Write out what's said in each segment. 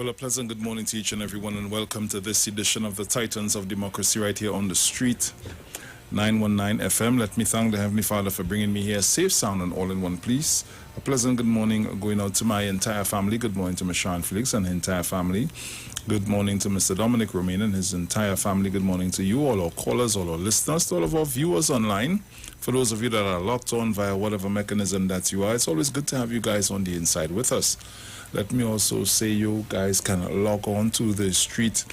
Well, a pleasant good morning to each and everyone, and welcome to this edition of the Titans of Democracy right here on the street, 919 FM. Let me thank the Heavenly Father for bringing me here safe, sound, and all in one place. A pleasant good morning going out to my entire family. Good morning to Ms. Sharon Felix and her entire family. Good morning to Mr. Dominic Romain and his entire family. Good morning to you, all our callers, all our listeners, to all of our viewers online. For those of you that are locked on via whatever mechanism that you are, it's always good to have you guys on the inside with us. Let me also say you guys can log on to the Street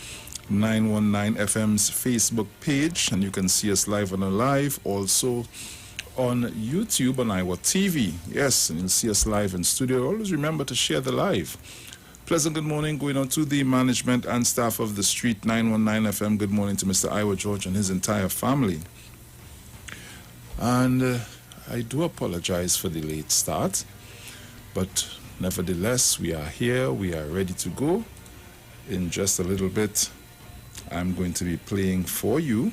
919 FM's Facebook page, and you can see us live and alive. Also on YouTube on IWER TV. Yes, and you'll see us live in studio. Always remember to share the live. Pleasant good morning going on to the management and staff of the Street 919 FM. Good morning to Mr. IWER George and his entire family. And I do apologize for the late start, but nevertheless, we are here. We are ready to go. In just a little bit, I'm going to be playing for you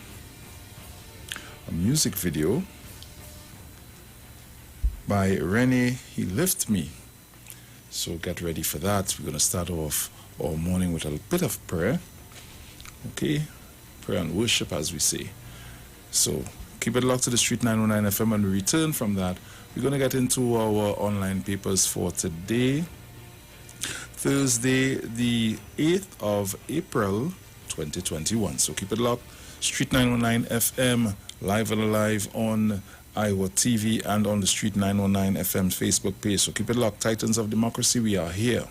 a music video by Renee, He Lift Me. So get ready for that. We're going to start off our morning with a bit of prayer. Okay? Prayer and worship, as we say. So keep it locked to the Street 919 FM. When we return from that, we're going to get into our online papers for today, Thursday, the 8th of April, 2021. So keep it locked. Street 919 FM, live and alive on IWER TV and on the Street 919 FM Facebook page. So keep it locked. Titans of Democracy, we are here.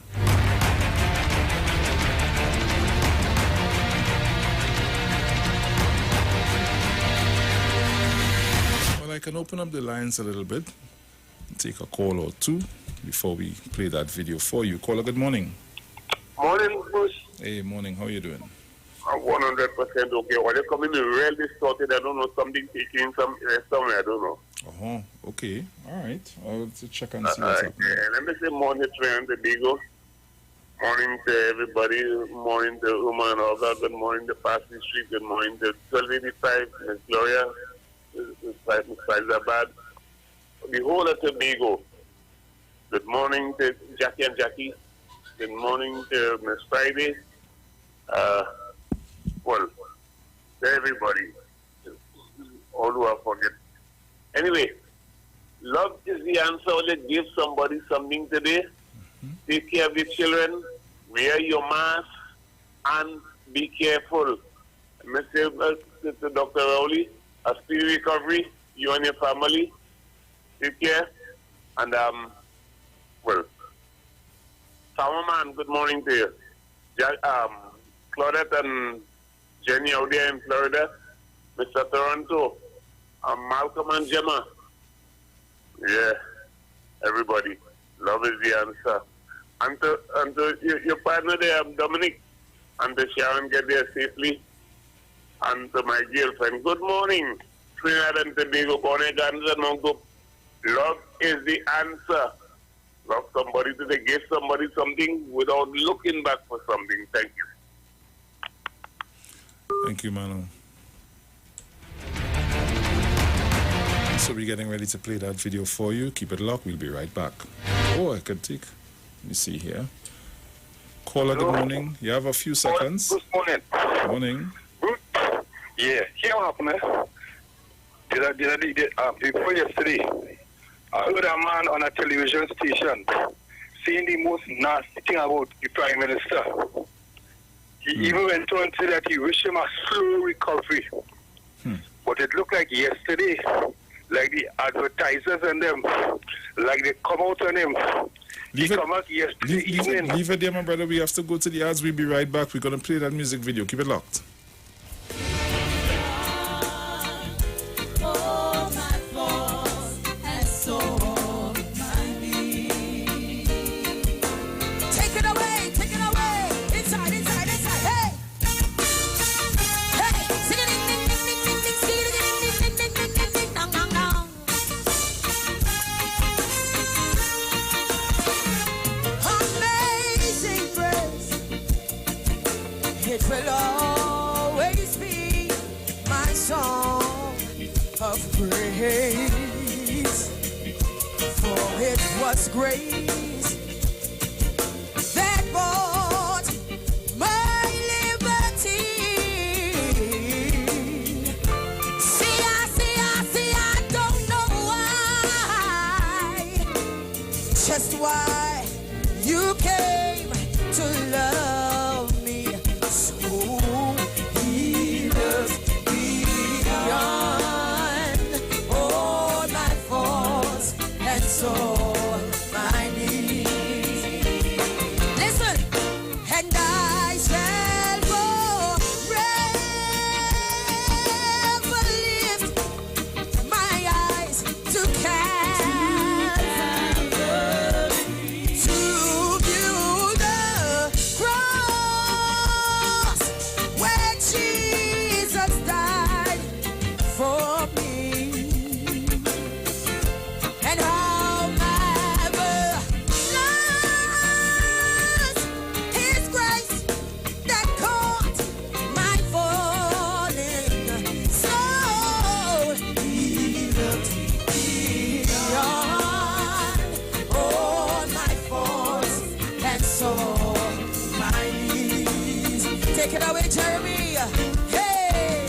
Well, I can open up the lines a little bit and take a call or two before we play that video for you. Caller, good morning. Morning, Bruce. Hey, morning. How are you doing? I'm 100% okay. When they come in real distorted, I don't know, something taking somewhere, I don't know. Okay. All right. I'll have to check and see what's happening. Let me say morning to Antibigo. Morning to everybody. Morning to Uma and all that. Good morning to Passing Street. Good morning to 1285, Miss Gloria, Miss Faizabad. The whole of Tobago. Good morning to Jackie and Jackie. Good morning to Miss Friday. Well, to everybody, all who are forget. Anyway, love is the answer. Let's give somebody something today. Take care of your children, wear your mask, and be careful. Mr. Dr. Rowley, a speedy recovery, you and your family. Take care. And, well, Farmerman, good morning to you. Claudette and Jenny out there in Florida, Mr. Toronto, Malcolm and Gemma. Yeah, everybody. Love is the answer. And to your partner there, Dominic, and to Sharon get there safely. And to my girlfriend, good morning. Trinidad and Tobago, Bonegans and Mongo. Love is the answer. Love somebody today, give somebody something without looking back for something. Thank you. Thank you, Manu. So we're getting ready to play that video for you. Keep it locked. We'll be right back. Oh, I could take. Let me see here. Caller, good morning. You have a few seconds. Good morning. Morning. Yeah, here what happened. Before yesterday, I heard a man on a television station saying the most nasty thing about the Prime Minister. He even went on to say that he wished him a slow recovery. But it looked like yesterday, like the advertisers and them, like they come out on him. Leave it there, my brother. We have to go to the ads. We'll be right back. We're going to play that music video. Keep it locked. It will always be my song of praise, for it was grace that brought just why you came to love me. So he loves beyond all my faults and so my needs. Listen, and I shall forever lift my eyes to Calvary to view the cross where Jesus died for me, and how marvelous His grace that caught my falling soul. He looked beyond all my faults and saw my needs. Take it away, Jeremy. Hey.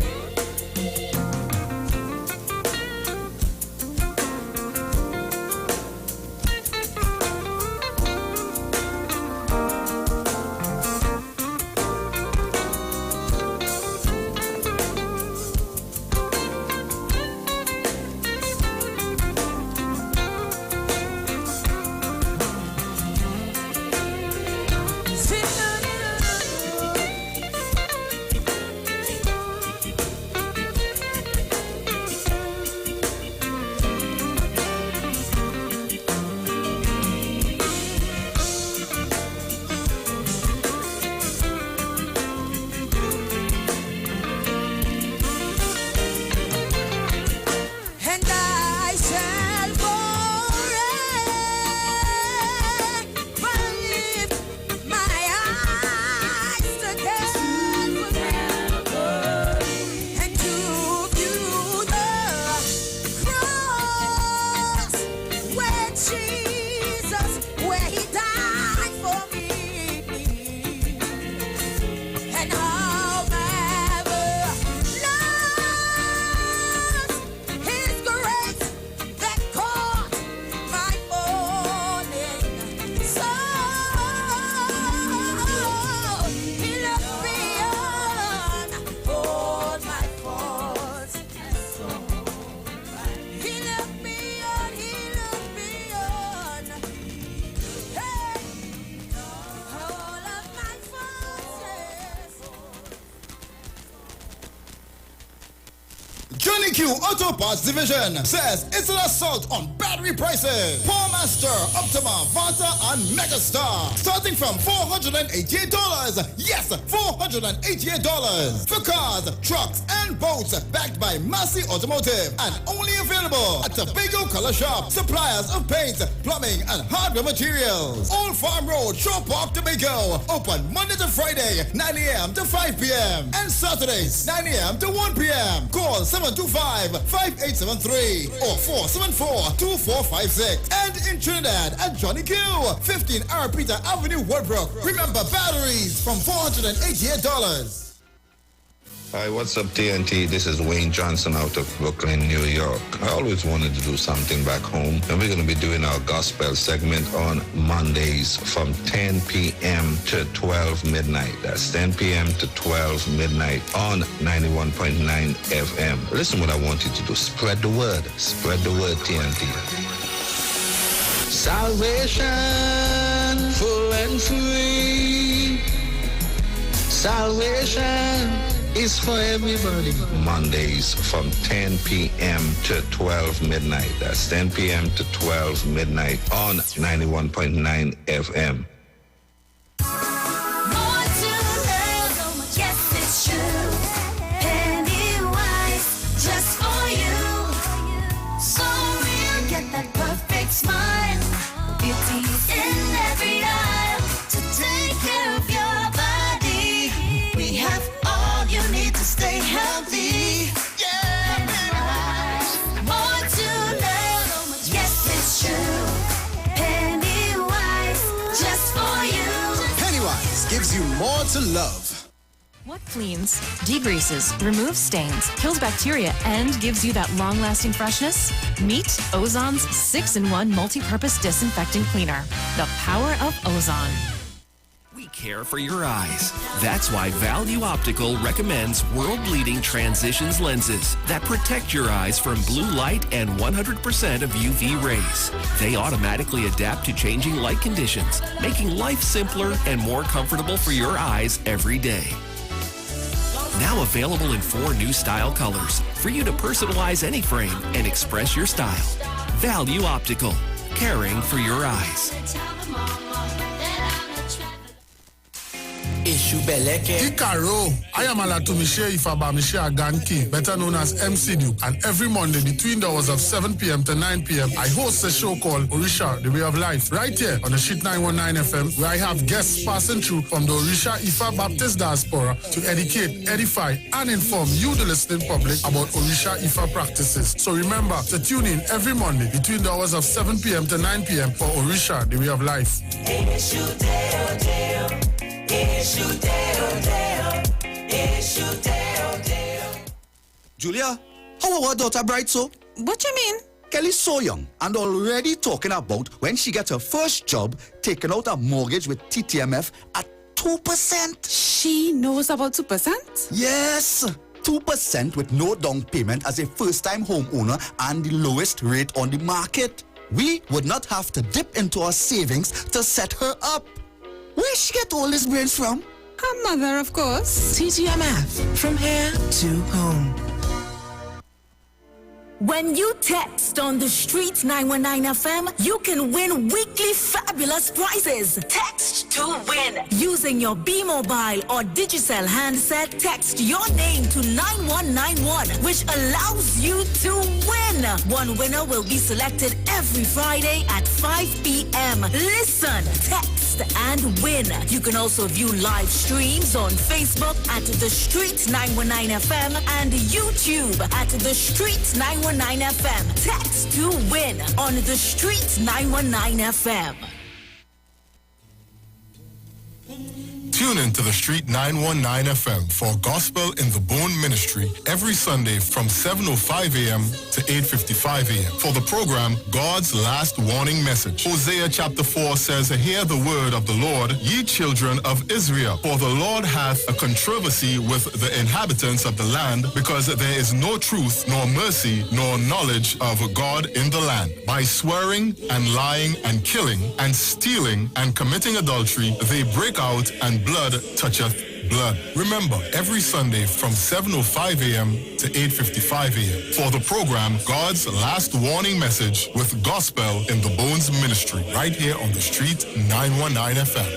And I shall forever lift my eyes to Calvary and to view the cross where Jesus, where He died for me, and how marvelous His grace that caught my falling soul. He looked beyond all my faults and so He looked beyond, hey, all of my faults. Johnny Q Auto Parts Division says it's an assault on battery prices. Paul Master, Optima, Vanta, and Megastar. Starting from $488. Yes, $488. For cars, trucks, and boats. Backed by Massey Automotive. And only available at Tobago Color Shop. Suppliers of paint, plumbing, and hardware materials. Old Farm Road, Shore Park, Tobago. Open Monday to Friday, 9 a.m. to 5 p.m. And Saturdays, 9 a.m. to 1 p.m. Call 725-5873 or 474-2456. And in Trinidad at Johnny Q, 15 R. Peter Avenue, Woodbrook. Remember, batteries from $488. Hi, what's up, TNT? This is Wayne Johnson out of Brooklyn, New York. I always wanted to do something back home, and we're going to be doing our gospel segment on Mondays from 10 p.m. to 12 midnight. That's 10 p.m. to 12 midnight on 91.9 FM. Listen what I want you to do. Spread the word. Spread the word, TNT. Salvation, full and free. Salvation is for everybody. Mondays from 10 p.m. to 12 midnight. That's 10 p.m. to 12 midnight on 91.9 FM. More to love, yes it's true. Pennywise, just for you. So real, get that perfect smile. Beauty's in every aisle to take care of your body. We have all you need to stay healthy. Yeah, Pennywise, more to love, yes it's true. Pennywise, just for you. Pennywise gives you more to love. What cleans, degreases, removes stains, kills bacteria, and gives you that long-lasting freshness? Meet Ozon's 6-in-1 multi-purpose disinfecting cleaner. The power of Ozon. We care for your eyes. That's why Value Optical recommends world-leading transitions lenses that protect your eyes from blue light and 100% of UV rays. They automatically adapt to changing light conditions, making life simpler and more comfortable for your eyes every day. Now available in 4 new style colors for you to personalize any frame and express your style. Value Optical, caring for your eyes. Ikaro, I am Alatumishe Ifabamishe Aganki, better known as MC Duke, and every Monday between the hours of 7 p.m. to 9 p.m. I host a show called Orisha, The Way of Life, right here on the Sheet 919 FM, where I have guests passing through from the Orisha Ifa Baptist Diaspora to educate, edify, and inform you, the listening public, about Orisha Ifa practices. So remember to tune in every Monday between the hours of 7 p.m. to 9 p.m. for Orisha, The Way of Life. Julia, how our daughter bright so? What you mean? Kelly's so young and already talking about when she gets her first job, taking out a mortgage with TTMF at 2%. She knows about 2%? Yes, 2% with no down payment as a first-time homeowner and the lowest rate on the market. We would not have to dip into our savings to set her up. Where she get all these brains from? Her mother, of course. TTMF, from here to home. When you text on the Street 919 FM, you can win weekly fabulous prizes. Text to win. Using your B-Mobile or Digicel handset, text your name to 9191, which allows you to win. One winner will be selected every Friday at 5 p.m. Listen, text, and win. You can also view live streams on Facebook at The Street 919 FM and YouTube at The Street 919 FM. Text to win on The Street 919 FM. Tune in to the Street 919 FM for Gospel in the Bone Ministry every Sunday from 7:05 a.m. to 8:55 a.m. For the program, God's Last Warning Message. Hosea chapter 4 says, "Hear the word of the Lord, ye children of Israel. For the Lord hath a controversy with the inhabitants of the land, because there is no truth, nor mercy, nor knowledge of God in the land. By swearing and lying and killing and stealing and committing adultery, they break out, and blood toucheth blood." Remember, every Sunday from 7:05 a.m. to 8:55 a.m. for the program God's Last Warning Message with Gospel in the Bones Ministry, right here on the Street 919 FM.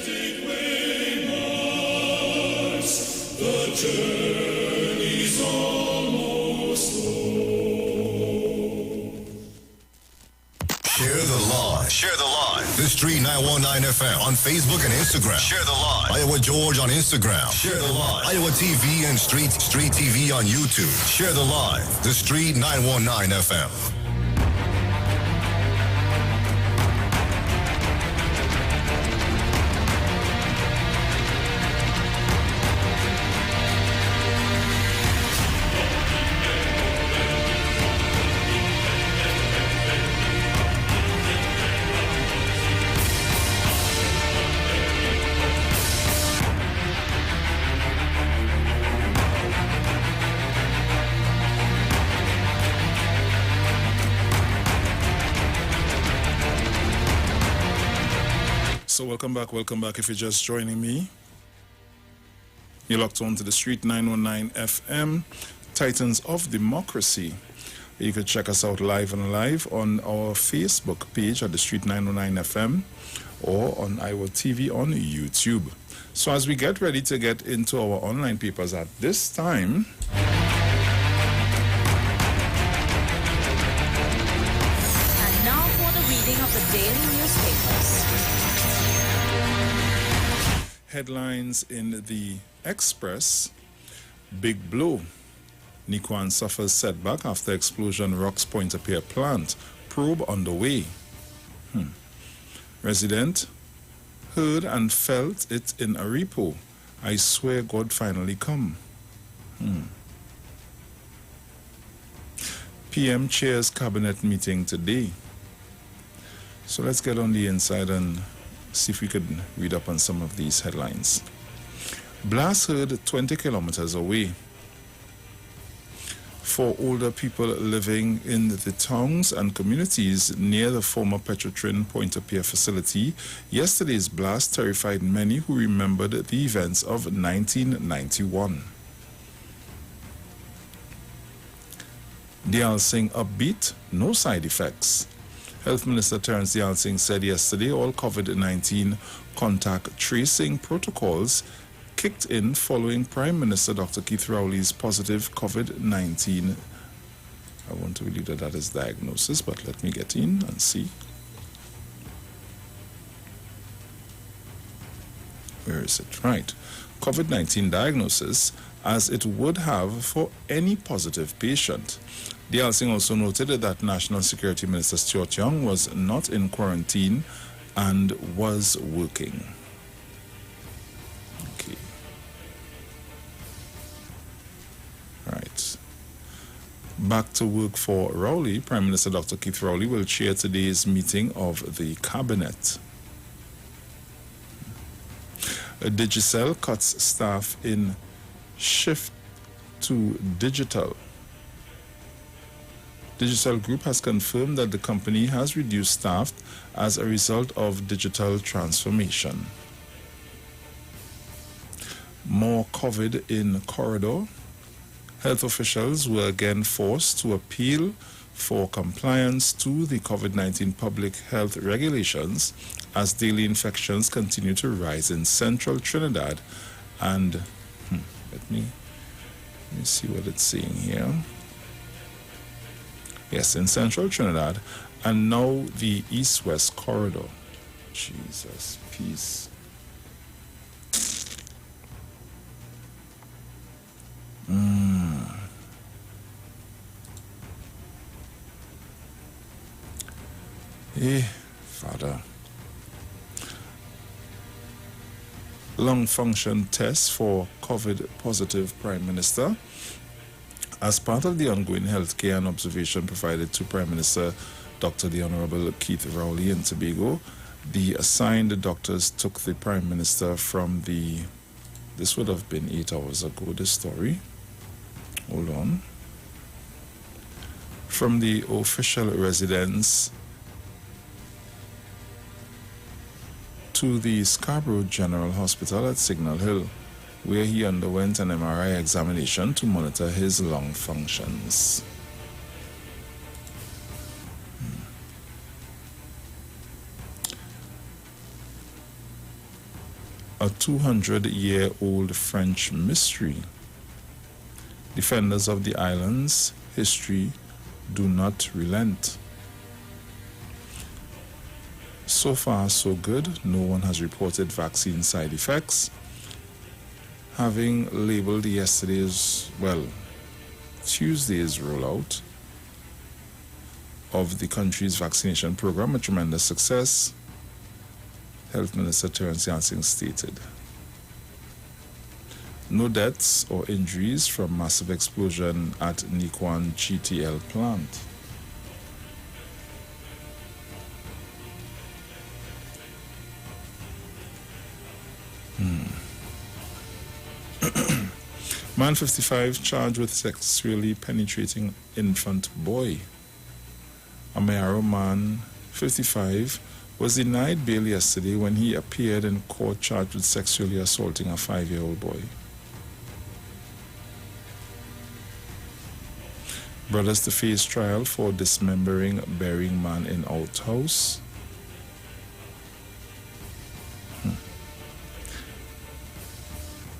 The journey's almost over. Share the live. Share the live. The Street 919 FM on Facebook and Instagram. Share the live. Iowa George on Instagram. Share the live. Iowa TV and Street TV on YouTube. Share the live. The Street 919 FM. So welcome back if you're just joining me. You're locked on to the Street 919 FM, Titans of Democracy. You can check us out live on our Facebook page at the Street 919 FM or on IWER TV on YouTube. So as we get ready to get into our online papers at this time, And now for the reading of the daily newspapers. headlines in the Express: big blow. Nikwan suffers setback after explosion rocks Point-a-Pier plant. Probe underway. Resident heard and felt it in Aripo I swear God finally come. PM chairs cabinet meeting today. So let's get on the inside and see if we could read up on some of these headlines. Blast heard 20 kilometers away. For older people living in the towns and communities near the former Petrotrin Pointe-a-Pierre facility, yesterday's blast terrified many who remembered the events of 1991. Dayal Singh upbeat, no side effects. Health Minister Terence Dayal Singh said yesterday all COVID-19 contact tracing protocols kicked in following Prime Minister Dr. Keith Rowley's positive COVID-19. I want to believe that that is diagnosis, but let me get in and see. Where is it? Right. COVID-19 diagnosis as it would have for any positive patient. Dayal Singh also noted that National Security Minister Stuart Young was not in quarantine and was working. Okay. Right. Back to work for Rowley. Prime Minister Dr. Keith Rowley will chair today's meeting of the Cabinet. Digicel cuts staff in shift to digital. Digicel Group has confirmed that the company has reduced staff as a result of digital transformation. More COVID in corridor. Health officials were again forced to appeal for compliance to the COVID-19 public health regulations as daily infections continue to rise in central Trinidad. And let me see what it's saying here. Yes, in central Trinidad, and now the east-west corridor. Jesus, peace. Father. Lung function test for COVID positive Prime Minister. As part of the ongoing healthcare and observation provided to Prime Minister Dr. the Honorable Keith Rowley in Tobago, the assigned doctors took the Prime Minister from the, this would have been 8 hours ago, this story. Hold on. From the official residence to the Scarborough General Hospital at Signal Hill, where he underwent an MRI examination to monitor his lung functions. A 200-year-old French mystery. Defenders of the island's history do not relent. So far, so good. No one has reported vaccine side effects. Having labeled yesterday's, Tuesday's rollout of the country's vaccination program a tremendous success, Health Minister Terence Dayal Singh stated. No deaths or injuries from massive explosion at Nikwan GTL plant. Man 55 charged with sexually penetrating infant boy. A Mayaro man 55 was denied bail yesterday when he appeared in court charged with sexually assaulting a 5-year-old boy. Brothers to face trial for dismembering burying man in outhouse.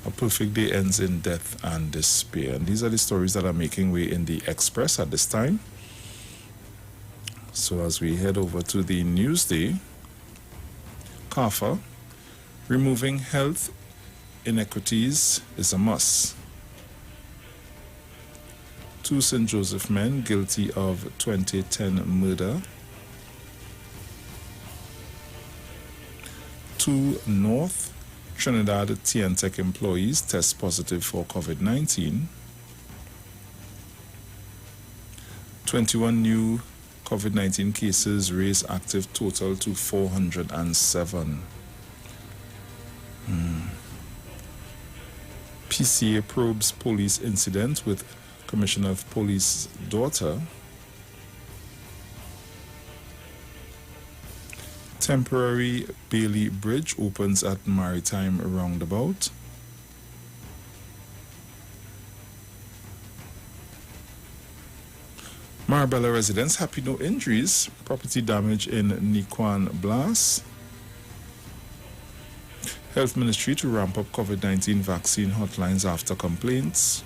A perfect day ends in death and despair. And these are the stories that are making way in the Express at this time. So as we head over to the Newsday, CAFA, removing health inequities is a must. 2 St. Joseph men guilty of 2010 murder. 2 North Trinidad TNTech employees test positive for COVID-19. 21 new COVID-19 cases raise active total to 407. PCA probes police incident with Commissioner of Police daughter. Temporary Bailey Bridge opens at Maritime Roundabout. Marbella residents happy no injuries. Property damage in Nikwan blast. Health Ministry to ramp up COVID-19 vaccine hotlines after complaints.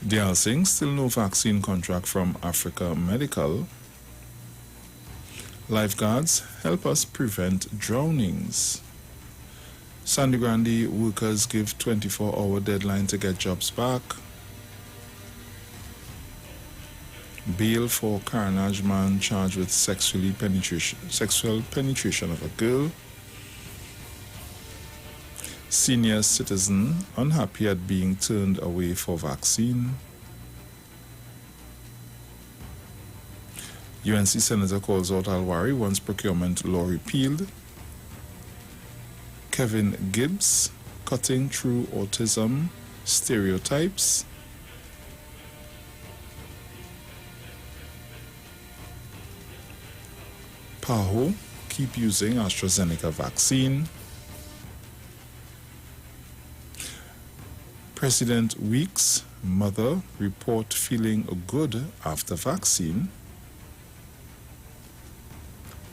Dial Singh, still no vaccine contract from Africa Medical. Lifeguards help us prevent drownings. Sandy Grande workers give 24-hour deadline to get jobs back. Bail for carnage man charged with sexual penetration of a girl. Senior citizen unhappy at being turned away for vaccine. UNC Senator calls out IWER, wants procurement law repealed. Kevin Gibbs, cutting through autism stereotypes. PAHO, keep using AstraZeneca vaccine. President Weeks' mother report feeling good after vaccine.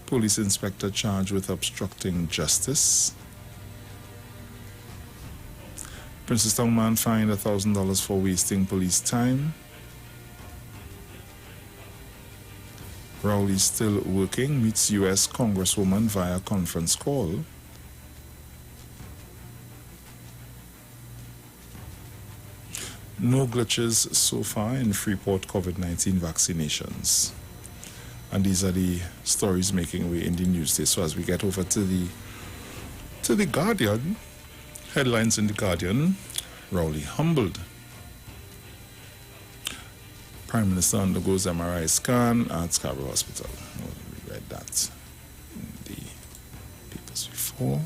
Police inspector charged with obstructing justice. Princestown man fined $1,000 for wasting police time. Rowley still working, meets U.S. Congresswoman via conference call. No glitches so far in Freeport COVID-19 vaccinations. And these are the stories making way in the news today. So as we get over to the Guardian, headlines in the Guardian, Rowley humbled. Prime Minister undergoes MRI scan at Scarborough Hospital. Oh, we read that in the papers before.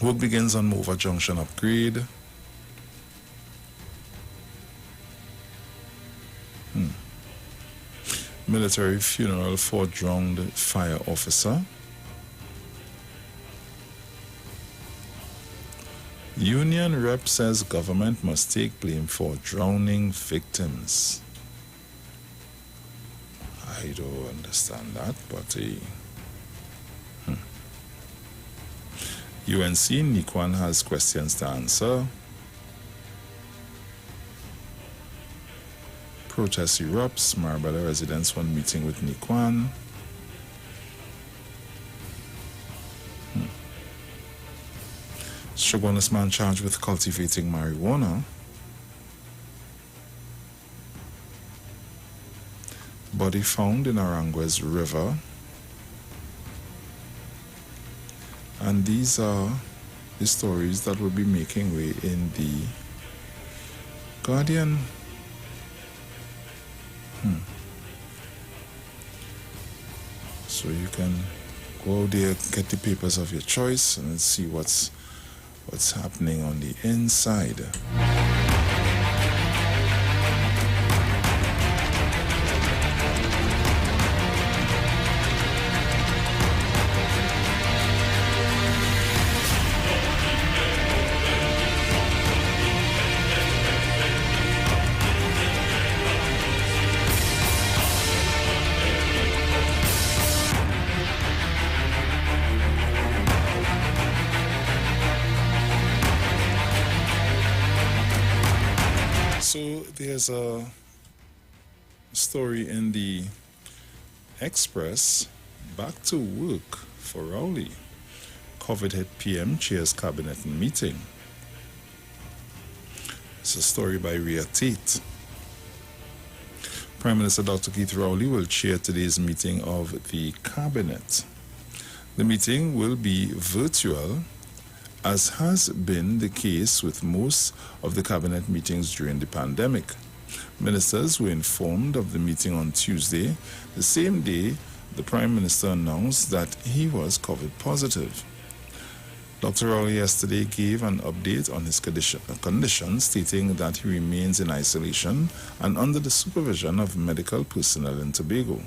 Work begins on Mova Junction upgrade. Military funeral for drowned fire officer. Union rep says government must take blame for drowning victims. I don't understand that, but UNC Nikwan has questions to answer. Protest erupts. Marbella residents want meeting with Nikwan. Shogunist man charged with cultivating marijuana. Body found in Aranguez River. And these are the stories that will be making way in the Guardian. So you can go out there, get the papers of your choice, and see what's happening on the inside. So there's a story in the Express, back to work for Rowley. COVID hit PM, chairs cabinet meeting. It's a story by Rhea Tate. Prime Minister Dr. Keith Rowley will chair today's meeting of the Cabinet. The meeting will be virtual, as has been the case with most of the Cabinet meetings during the pandemic. Ministers were informed of the meeting on Tuesday, the same day the Prime Minister announced that he was COVID positive. Dr. Rowley yesterday gave an update on his condition, stating that he remains in isolation and under the supervision of medical personnel in Tobago.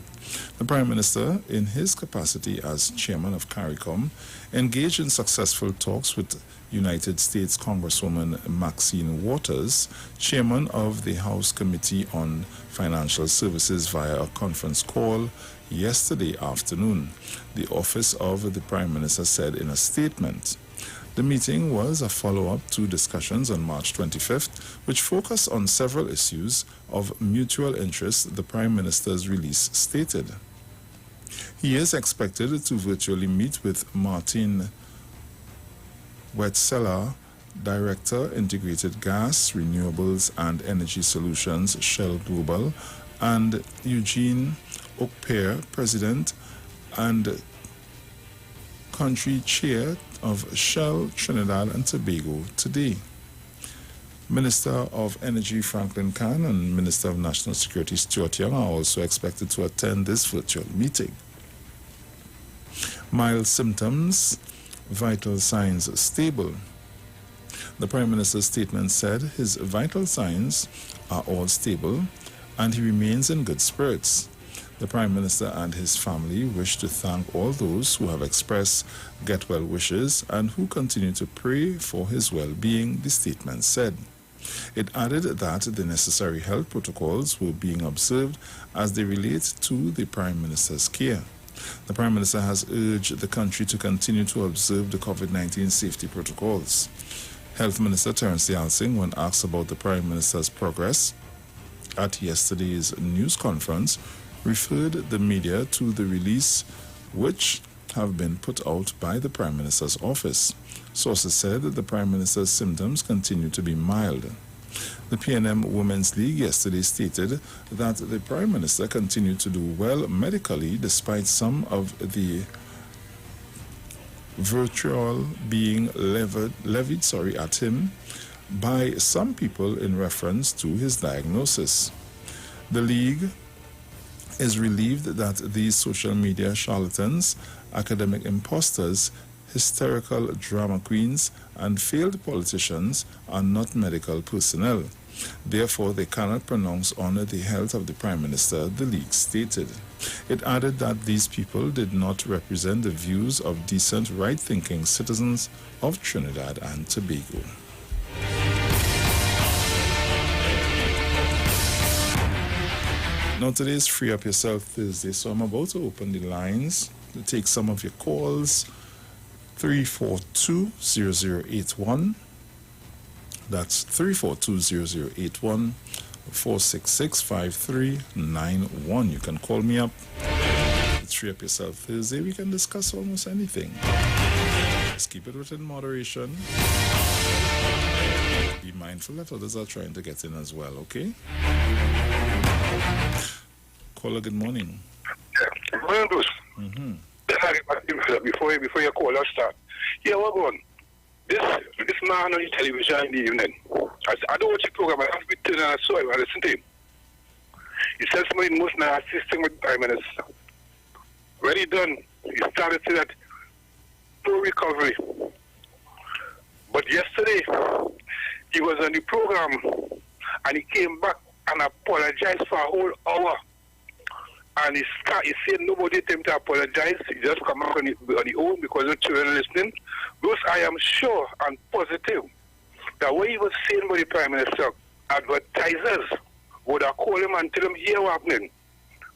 The Prime Minister, in his capacity as chairman of CARICOM, engaged in successful talks with United States Congresswoman Maxine Waters, chairman of the House Committee on Financial Services, via a conference call yesterday afternoon, the office of the Prime Minister said in a statement. The meeting was a follow-up to discussions on March 25th, which focused on several issues of mutual interest, the Prime Minister's release stated. He is expected to virtually meet with Martin Wetzeler, Director, Integrated Gas, Renewables and Energy Solutions, Shell Global, and Eugene Okper, President and Country Chair of Shell Trinidad and Tobago today. Minister of Energy Franklin Khan and Minister of National Security Stuart Young are also expected to attend this virtual meeting. Mild symptoms, vital signs stable. The Prime Minister's statement said his vital signs are all stable and he remains in good spirits. The Prime Minister and his family wish to thank all those who have expressed get-well wishes and who continue to pray for his well-being, the statement said. It added that the necessary health protocols were being observed as they relate to the Prime Minister's care. The Prime Minister has urged the country to continue to observe the COVID-19 safety protocols. Health Minister Terence Yalsing, when asked about the Prime Minister's progress at yesterday's news conference, referred the media to the release which have been put out by the Prime Minister's office. Sources said that the Prime Minister's symptoms continue to be mild. The PNM Women's League yesterday stated that the Prime Minister continued to do well medically despite some of the vitriol being levied at him by some people in reference to his diagnosis. The League is relieved that these social media charlatans, academic imposters, hysterical drama queens, and failed politicians are not medical personnel. Therefore, they cannot pronounce on the health of the Prime Minister, the League stated. It added that these people did not represent the views of decent, right-thinking citizens of Trinidad and Tobago. Now, today is Free Up Yourself Thursday, so I'm about to open the lines to take some of your calls. 342-0081. That's 342-0081. 466-5391. You can call me up. It's Free Up Yourself Thursday. We can discuss almost anything. Just keep it within moderation. Be mindful that others are trying to get in as well, okay? Caller, good morning. Good morning, Bruce. Before you call us start. Yeah, what going? This man on the television in the evening. I don't watch the program. I have to be tuned and I saw him. I listen to him. He says somebody must not assist him with the Prime Minister. When he done, he started to say that no recovery. But yesterday, he was on the program and he came back and apologized for a whole hour. And he said nobody told him to apologize. He just come back on his own because the children are listening. Because I am sure and positive that what he was saying by the Prime Minister, advertisers would have called him and tell him, here what's happening.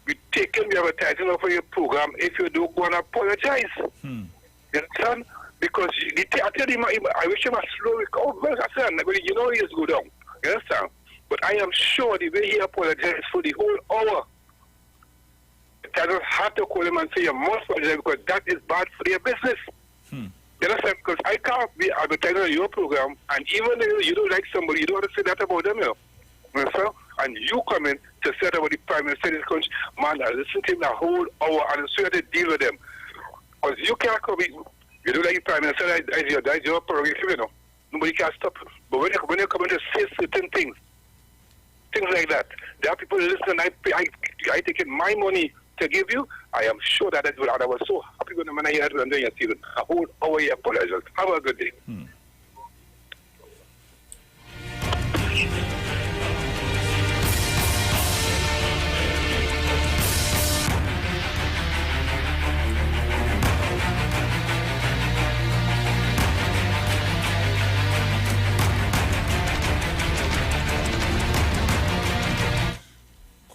We take him, the advertising for your program if you don't go and apologize. You understand? Because I tell him, I wish him a slow recovery. Well, I said, you know he is go down. You understand? But I am sure the way he apologized for the whole hour, I don't have to call him and say you must apologize because that is bad for their business. You understand? Because I can't be advertising on your program, and even though you don't like somebody, you don't want to say that about them, you know. and you come in to set up with the Prime Minister of this country, man, I listen to him the whole hour and so you have to deal with them. Because you can't come in, you do like the Prime Minister, that's your prerogative, you know. Nobody can stop. But when you come in to say certain things like that, there are people who listen, I take in my money to give you, I am sure that that's what I was so happy when the man I had and then you see it. A whole hour you apologize. Have a good day.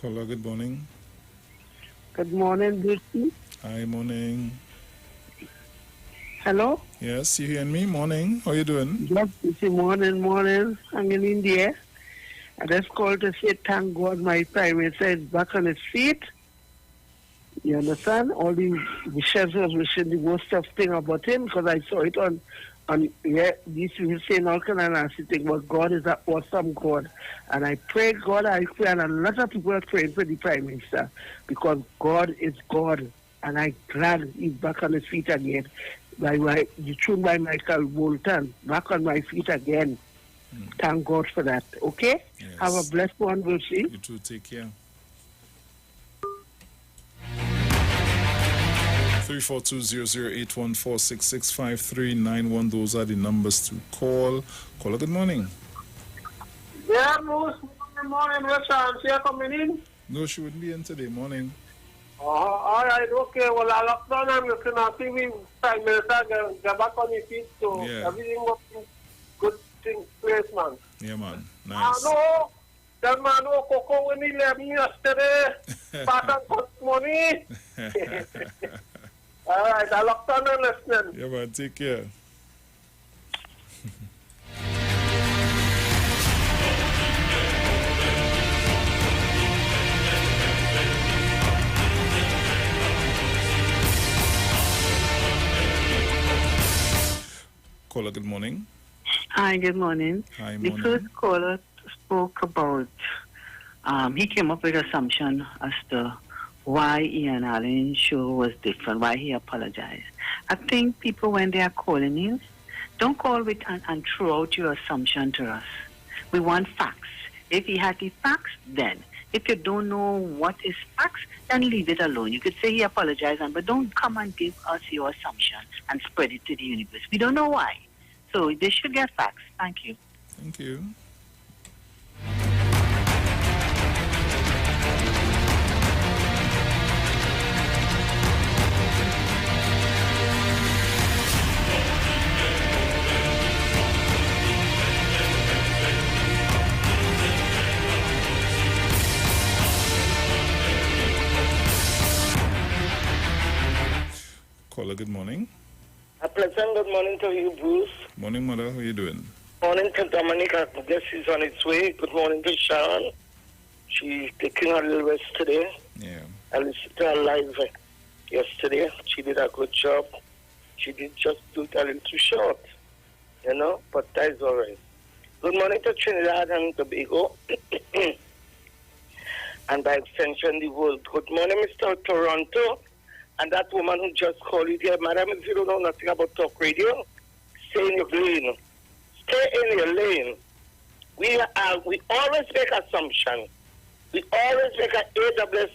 Caller, good morning. Good morning, Lucy. Hi, morning. Hello? Yes, you hearing me? Morning. How you doing? Yes, it's morning. I'm in India. I just called to say thank God my Prime Minister is back on his feet. You understand? All the wishes was wishing the worst of thing about him because I saw it on this is saying all kind of nasty thing, but God is an awesome God. And I pray God, and a lot of people are praying for the Prime Minister because God is God. And I'm glad he's back on his feet again. The tune by Michael Bolton, back on my feet again. Thank God for that. Okay? Yes. Have a blessed one, Lucy. You too, take care. 342-00814665391. Those are the numbers to call. Caller, good morning. Yeah, most morning, Richard. She coming in? No, she wouldn't be in today. Morning. All right, okay. Well, I locked down and looking at TV. Prime Minister get back on his feet, so everything was good thing place, man. Yeah, man. Nice. No, that man who Coco when he left me yesterday, pass and cut money. All right, I locked on and listening. Yeah, man. Take care. Caller, good morning. Hi, good morning. Hi, the morning. first caller spoke about, he came up with assumption as to why Ian Allen's show was different, why he apologized. I think people, when they are calling in, don't call with and throw out your assumption to us. We want facts. If he had the facts, then. If you don't know what is facts, then leave it alone. You could say he apologized, but don't come and give us your assumption and spread it to the universe. We don't know why. So they should get facts. Thank you. Thank you. Caller, good morning. A pleasant good morning to you, Bruce. Morning, mother. How you doing? Morning to Dominica. I guess she's on its way. Good morning to Sharon. She's taking her little rest today. Yeah. I listened to her live yesterday. She did a good job. She did just do it a little too short, you know, but that's all right. Good morning to Trinidad and Tobago. And by extension, the world. Good morning, Mr. Toronto. And that woman who just called you there, madam, if you don't know nothing about talk radio, stay in your lane. Stay in your lane. We always make assumptions. We always make an AWS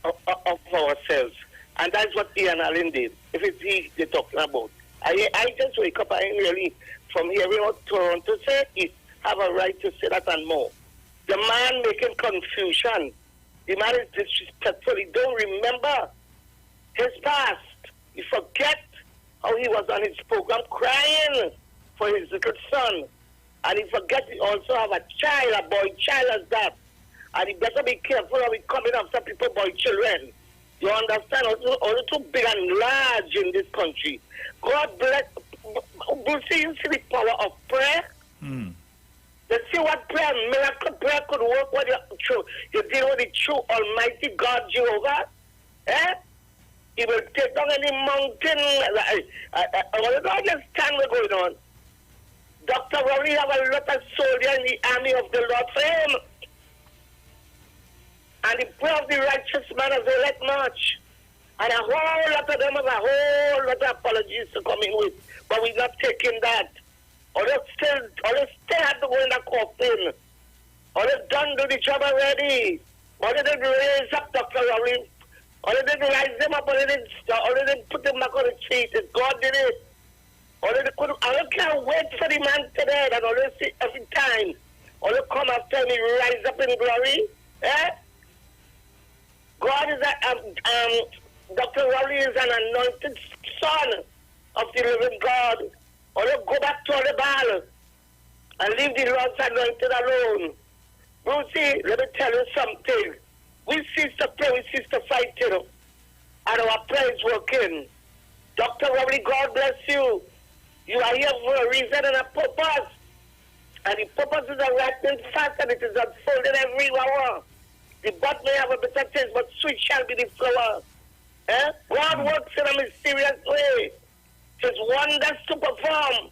of ourselves. And that's what Ian Allen did, if it's he they're talking about. I just wake up, I ain't really, from hearing what Toronto said, he have a right to say that and more. The man making confusion. The man is disrespectful. He don't remember his past. He forget how he was on his program crying for his little son. And he forget he also have a child, a boy child as that. And he better be careful how he coming after people, boy children. You understand? Only too big and large in this country. God bless. Brucey, you see the power of prayer? Let's see what prayer, miracle prayer could work when you deal with the true Almighty God Jehovah. Eh? He will take down any mountain. I don't understand what's going on. Dr. Rowley have a lot of soldiers in the army of the Lord for him. And the prayer of the righteous man availeth much. And a whole lot of them have a whole lot of apologies to come in with. But we're not taking that. Or they still have to go in the coffin. Or they done do the job already. Or they didn't raise up Dr. Rowley. Or they didn't rise them up. Or they didn't put them back on the feet. God did it. Or they couldn't. I can't wait for the man today. And always see every time. Or they come after me, rise up in glory. Eh? God is Dr. Rowley is an anointed son of the living God. Or they go back to the Baal and leave the Lord's anointed alone. Brucey, let me tell you something. We cease to pray, we cease to fight, you know. And our prayer is working. Dr. Rowley, God bless you. You are here for a reason and a purpose. And the purposes are ripening fast and it is unfolding every hour. The bud may have a bitter taste, but sweet shall be the flower. Eh? God works in a mysterious way. His wonders to perform.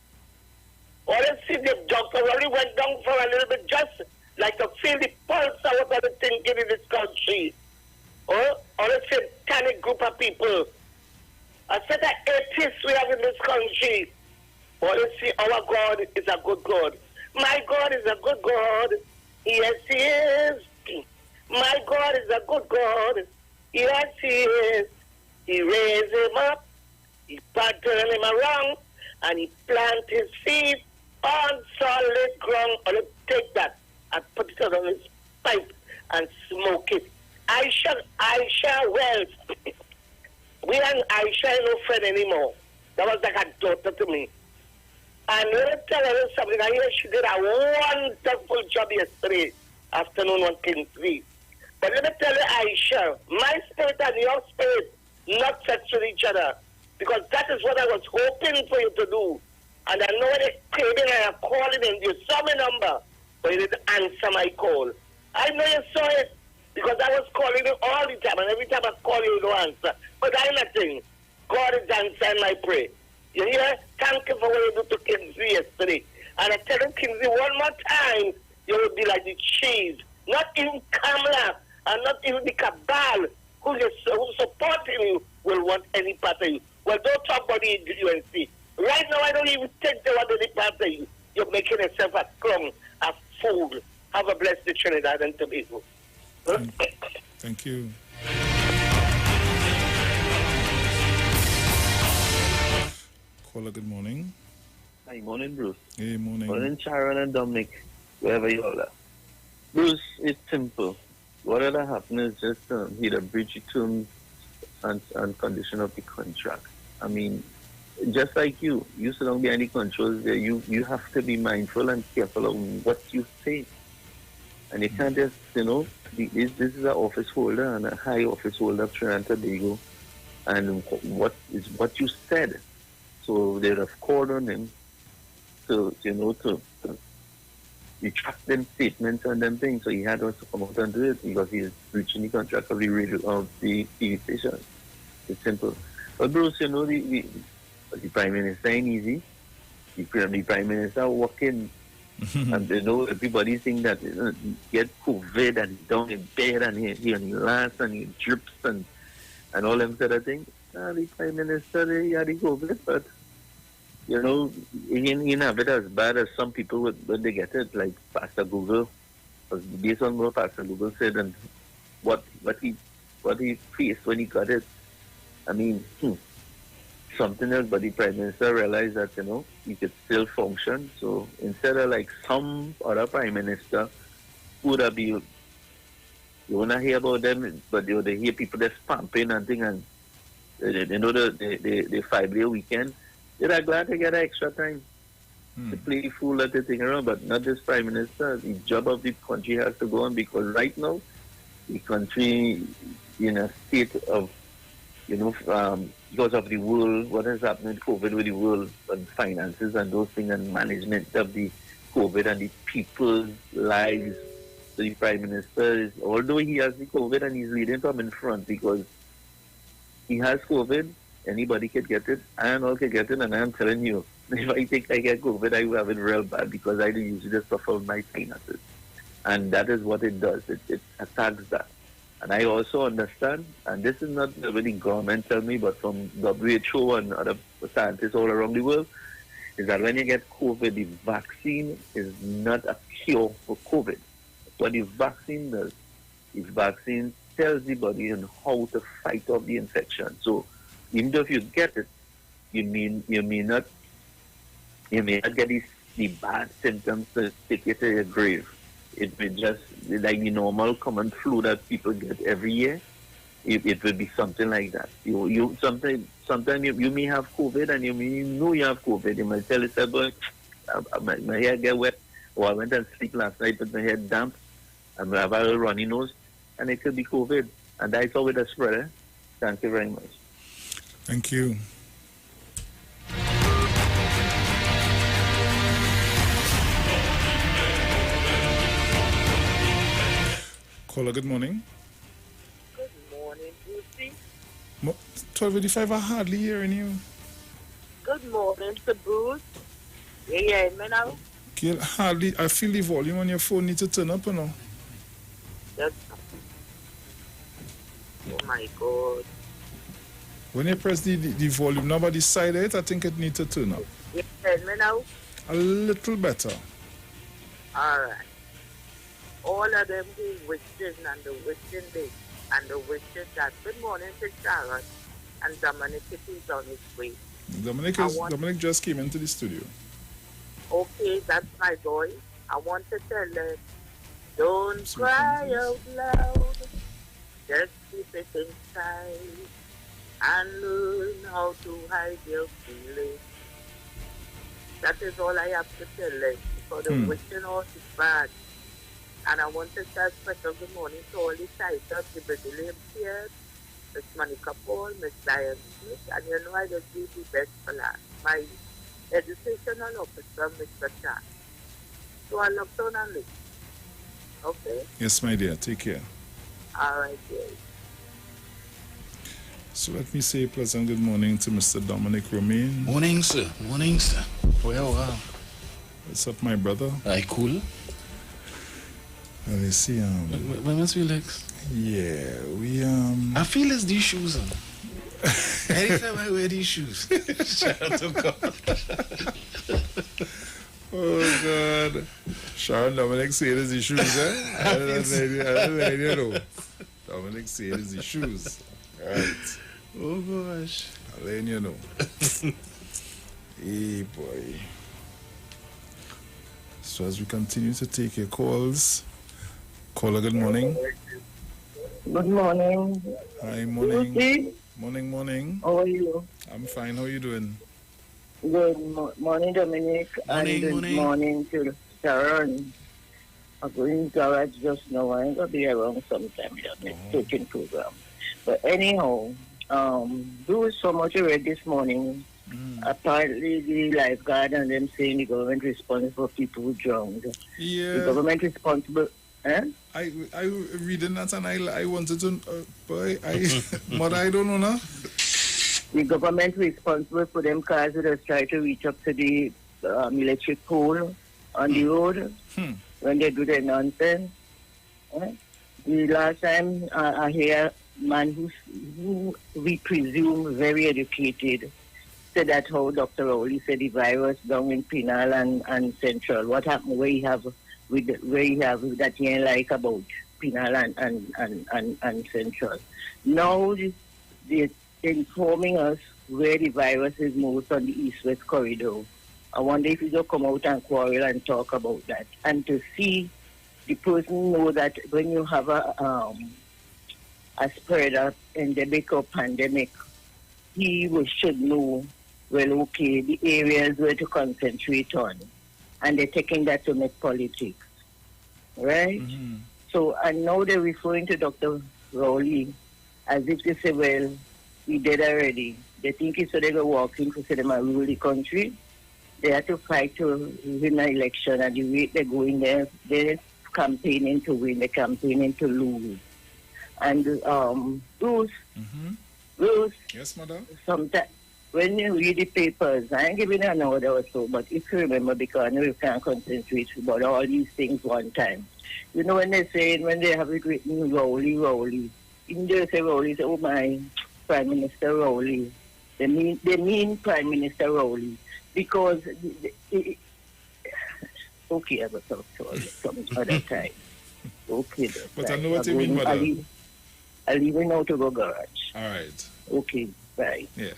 Or let's see the Dr. Rowley went down for a little bit just like to feel the pulse of what are thinking in this country. Or let's say a tiny group of people. A set of atheists we have in this country. Or let's see our God is a good God. My God is a good God. Yes, He is. My God is a good God. Yes, He is. He raised him up. He turned him around. And He planted his feet on solid ground. Or let's take that and put it on his pipe and smoke it. Aisha Wells. We and Aisha are no friend anymore. That was like a daughter to me. And let me tell you something. I hear she did a wonderful job yesterday afternoon on Kingsley. But let me tell you, Aisha, my spirit and your spirit not touch with each other. Because that is what I was hoping for you to do. And I know they're craving and I'm calling and you saw my number. But you didn't answer my call. I know you saw it. Because I was calling you all the time. And every time I call you, you don't answer. But I nothing. God is answering my prayer. You hear? Thank you for what you did to Kingsley yesterday. And I tell you, Kingsley, one more time, you will be like the cheese. Not even Kamala and not even the cabal who's supporting you will want any part of you. Well, don't talk about the UNC. Right now, I don't even think they want any part of you. You're making yourself a clown, a fool. Have a blessed Trinidad and Tobago. Thank you. Caller, good morning. Hi, morning, Bruce. Hey, morning. Morning, Sharon and Dominic, wherever you all are. Bruce, it's simple. Whatever happens is just either breach the terms and condition of the contract. I mean, just like you sit down behind the controls there, you have to be mindful and careful of what you say. And you can't just, this is an office holder and a high office holder of Trinidad and Tobago. And what you said. So they'd have called on him to retract them statements and them things. So he had us to come out and do it because he's breaching the contract of the radio of the TV station. It's simple. But Bruce, the Prime Minister ain't easy. The Prime Minister walking and everybody think that he get COVID and he's down in bed and he laughs and he drips and all them sort of things. The Prime Minister, he had the COVID, but he didn't have it as bad as some people when they get it, like Pastor Google. Because based on what Pastor Google said and what he faced when he got it, I mean, something else. But the Prime Minister realized that he could still function. So instead of like some other Prime Minister who would have been, you wanna hear about them, but they hear people just pumping and thing, and the 5-day weekend. They're glad to get extra time to play the fool at the thing around, but not this Prime Minister. The job of the country has to go on because right now, the country in a state of, because of the world, what has happened with COVID with the world and finances and those things and management of the COVID and the people's lives. So the Prime Minister although he has the COVID and he's leading from in front because he has COVID, anybody can get it, and all can get it, and I'm telling you, if I think I get COVID, I will have it real bad because I usually just suffer with my finances. And that is what it does. It attacks that. And I also understand, and this is not really government tell me, but from WHO and other scientists all around the world, is that when you get COVID, the vaccine is not a cure for COVID. What the vaccine does, the vaccine tells the body on how to fight off the infection. So even though if you get it, you may not get the bad symptoms to take you to your grave. It will just, like the normal common flu that people get every year, it will be something like that. Sometimes you may have COVID and you may know you have COVID. You might tell yourself, boy, my hair get wet, or I went and sleep last night but my hair damp, and I have a little runny nose, and it could be COVID. And that's how it is spread. Eh? Thank you very much. Thank you. Caller, good morning. Good morning, Brucey. 12:85, I hardly hearing you. Good morning to Bruce. You hear me now? Girl, hardly, I feel the volume on your phone needs to turn up, you know. Yes. Oh my God. When you press the volume number the side of it, I think it needs to turn up. You hear me now? A little better. All right. All of them who wishing and the wishing this and the wishing that. Good morning to Sharon and Dominic is on his way. Dominic just came into the studio. Okay, that's my boy. I want to tell them, don't cry out loud. Just keep it inside and learn how to hide your feelings. That is all I have to tell them. Because the wishing all is bad. And I want to say a special good morning to all the titans, the Brazilian peers, Miss Monica Paul, Miss Diane Smith, and you know I just do the best for last. My educational officer, Mr. Chan. So I look down and listen. Okay? Yes, my dear. Take care. All right, dear. So let me say a pleasant good morning to Mr. Dominic Romain. Morning, sir. Morning, sir. Well, what's up, my brother? Cool. Let me see. When must we Lex? Yeah, we I feel it's these shoes on. Anytime I wear these shoes. Shout out to God. Oh God. Sharon Dominic said it's the shoes, eh? I don't know. Dominic said it's the shoes. Right. Oh gosh. I'll let you know. Hey boy. So as we continue to take your calls, caller, good morning. Good morning. Hi, morning. Lucy? Morning. How are you? I'm fine. How are you doing? Good morning, Dominic. Morning, and good morning to Sharon. I'm going to garage just now. I'm going to be around sometime. Taking program. But anyhow, there was so much I read this morning. Apparently, the lifeguard and them saying the government responsible for people who drowned. Yeah. The government responsible. Eh? I reading that and I wanted to, boy, but I don't know now. The government responsible for them cars that just try to reach up to the electric pole on the road when they do their nonsense. Eh? The last time I hear a man who we presume very educated said that how Dr. Rowley said the virus down in Pinal and Central. What happened where he have that he ain't like about Pinal and Central. Now they're informing us where the virus is most on the east-west corridor. I wonder if you just come out and quarrel and talk about that. And to see the person know that when you have a spread of endemic or pandemic, he should know, well, okay, the areas where to concentrate on. And they're taking that to make politics, right? So, and now they're referring to Dr. Rowley as if they say, well, we did already. They think it's so they're walking to say they might rule the country. They have to fight to win an election, and the way they're going there, they're campaigning to win, they're campaigning to lose. And Bruce, yes, madam. Sometimes when you read the papers, I ain't giving you an order or so, but if you remember, because I know you can't concentrate about all these things one time. You know when they say, when they have a great new Rowley, even they say Rowley, say, oh my, Prime Minister Rowley. They mean Prime Minister Rowley because, okay, I will talk to you some other time. Okay, that's But right. I know what you mean, mother. I'll leave now to go garage. All right. Okay, bye. Yeah.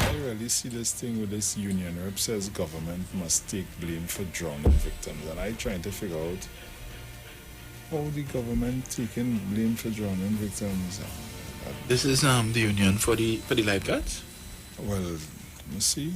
I really see this thing with this union rep says government must take blame for drowning victims, and I trying to figure out how the government taking blame for drowning victims. This is the union for the lifeguards. Well, let me see.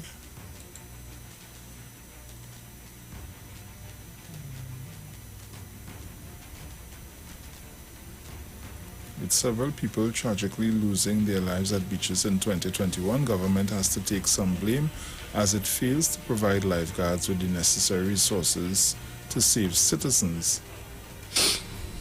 With several people tragically losing their lives at beaches in 2021, government has to take some blame as it fails to provide lifeguards with the necessary resources to save citizens.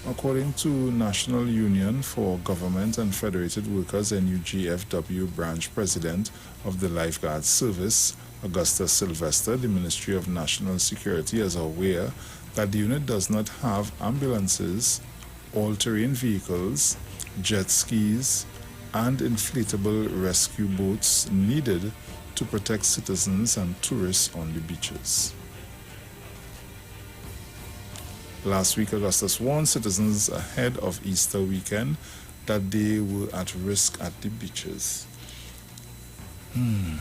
According to National Union for Government and Federated Workers NUGFW branch president of the Lifeguard Service, Augusta Sylvester, the Ministry of National Security is aware that the unit does not have ambulances, all-terrain vehicles, jet skis, and inflatable rescue boats needed to protect citizens and tourists on the beaches. Last week, Augustus warned citizens ahead of Easter weekend that they were at risk at the beaches. I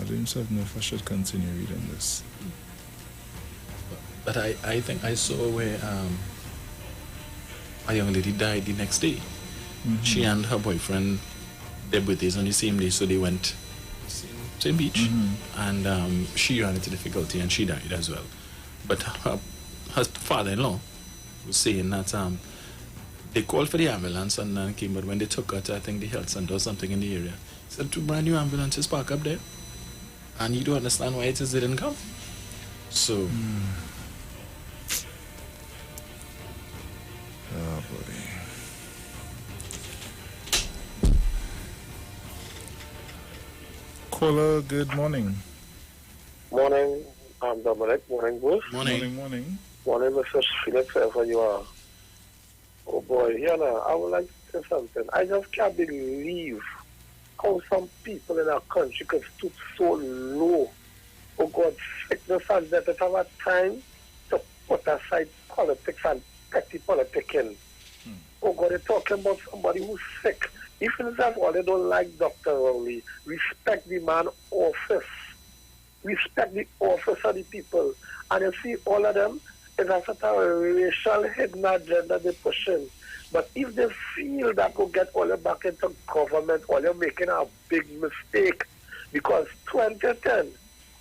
don't know if I should continue reading this. But I think I saw where a young lady died the next day. She and her boyfriend, their birthdays on the same day, so they went same beach, and she ran into difficulty and she died as well. But her father-in-law was saying that they called for the ambulance and none came, but when they took her to, I think, the health center or something in the area, said 2 brand new ambulances park up there, and you don't understand why it is they didn't come. So. Oh boy. Caller, good morning. Morning, I'm Dominic. Morning, Bruce. Morning. Morning, Mr. Felix, wherever you are. Oh boy, you know, I would like to say something. I just can't believe how some people in our country could stoop so low. Oh God, sickness and death. They have a time to put aside politics and petty politicking. Oh God, they're talking about somebody who's sick. Even if all they don't like Dr. Rowley, respect the man office. Respect the office of the people. And you see, all of them, it's a sort of racial hidden agenda they're pushing. But if they feel that will get all back into government, all you're making a big mistake. Because 2010,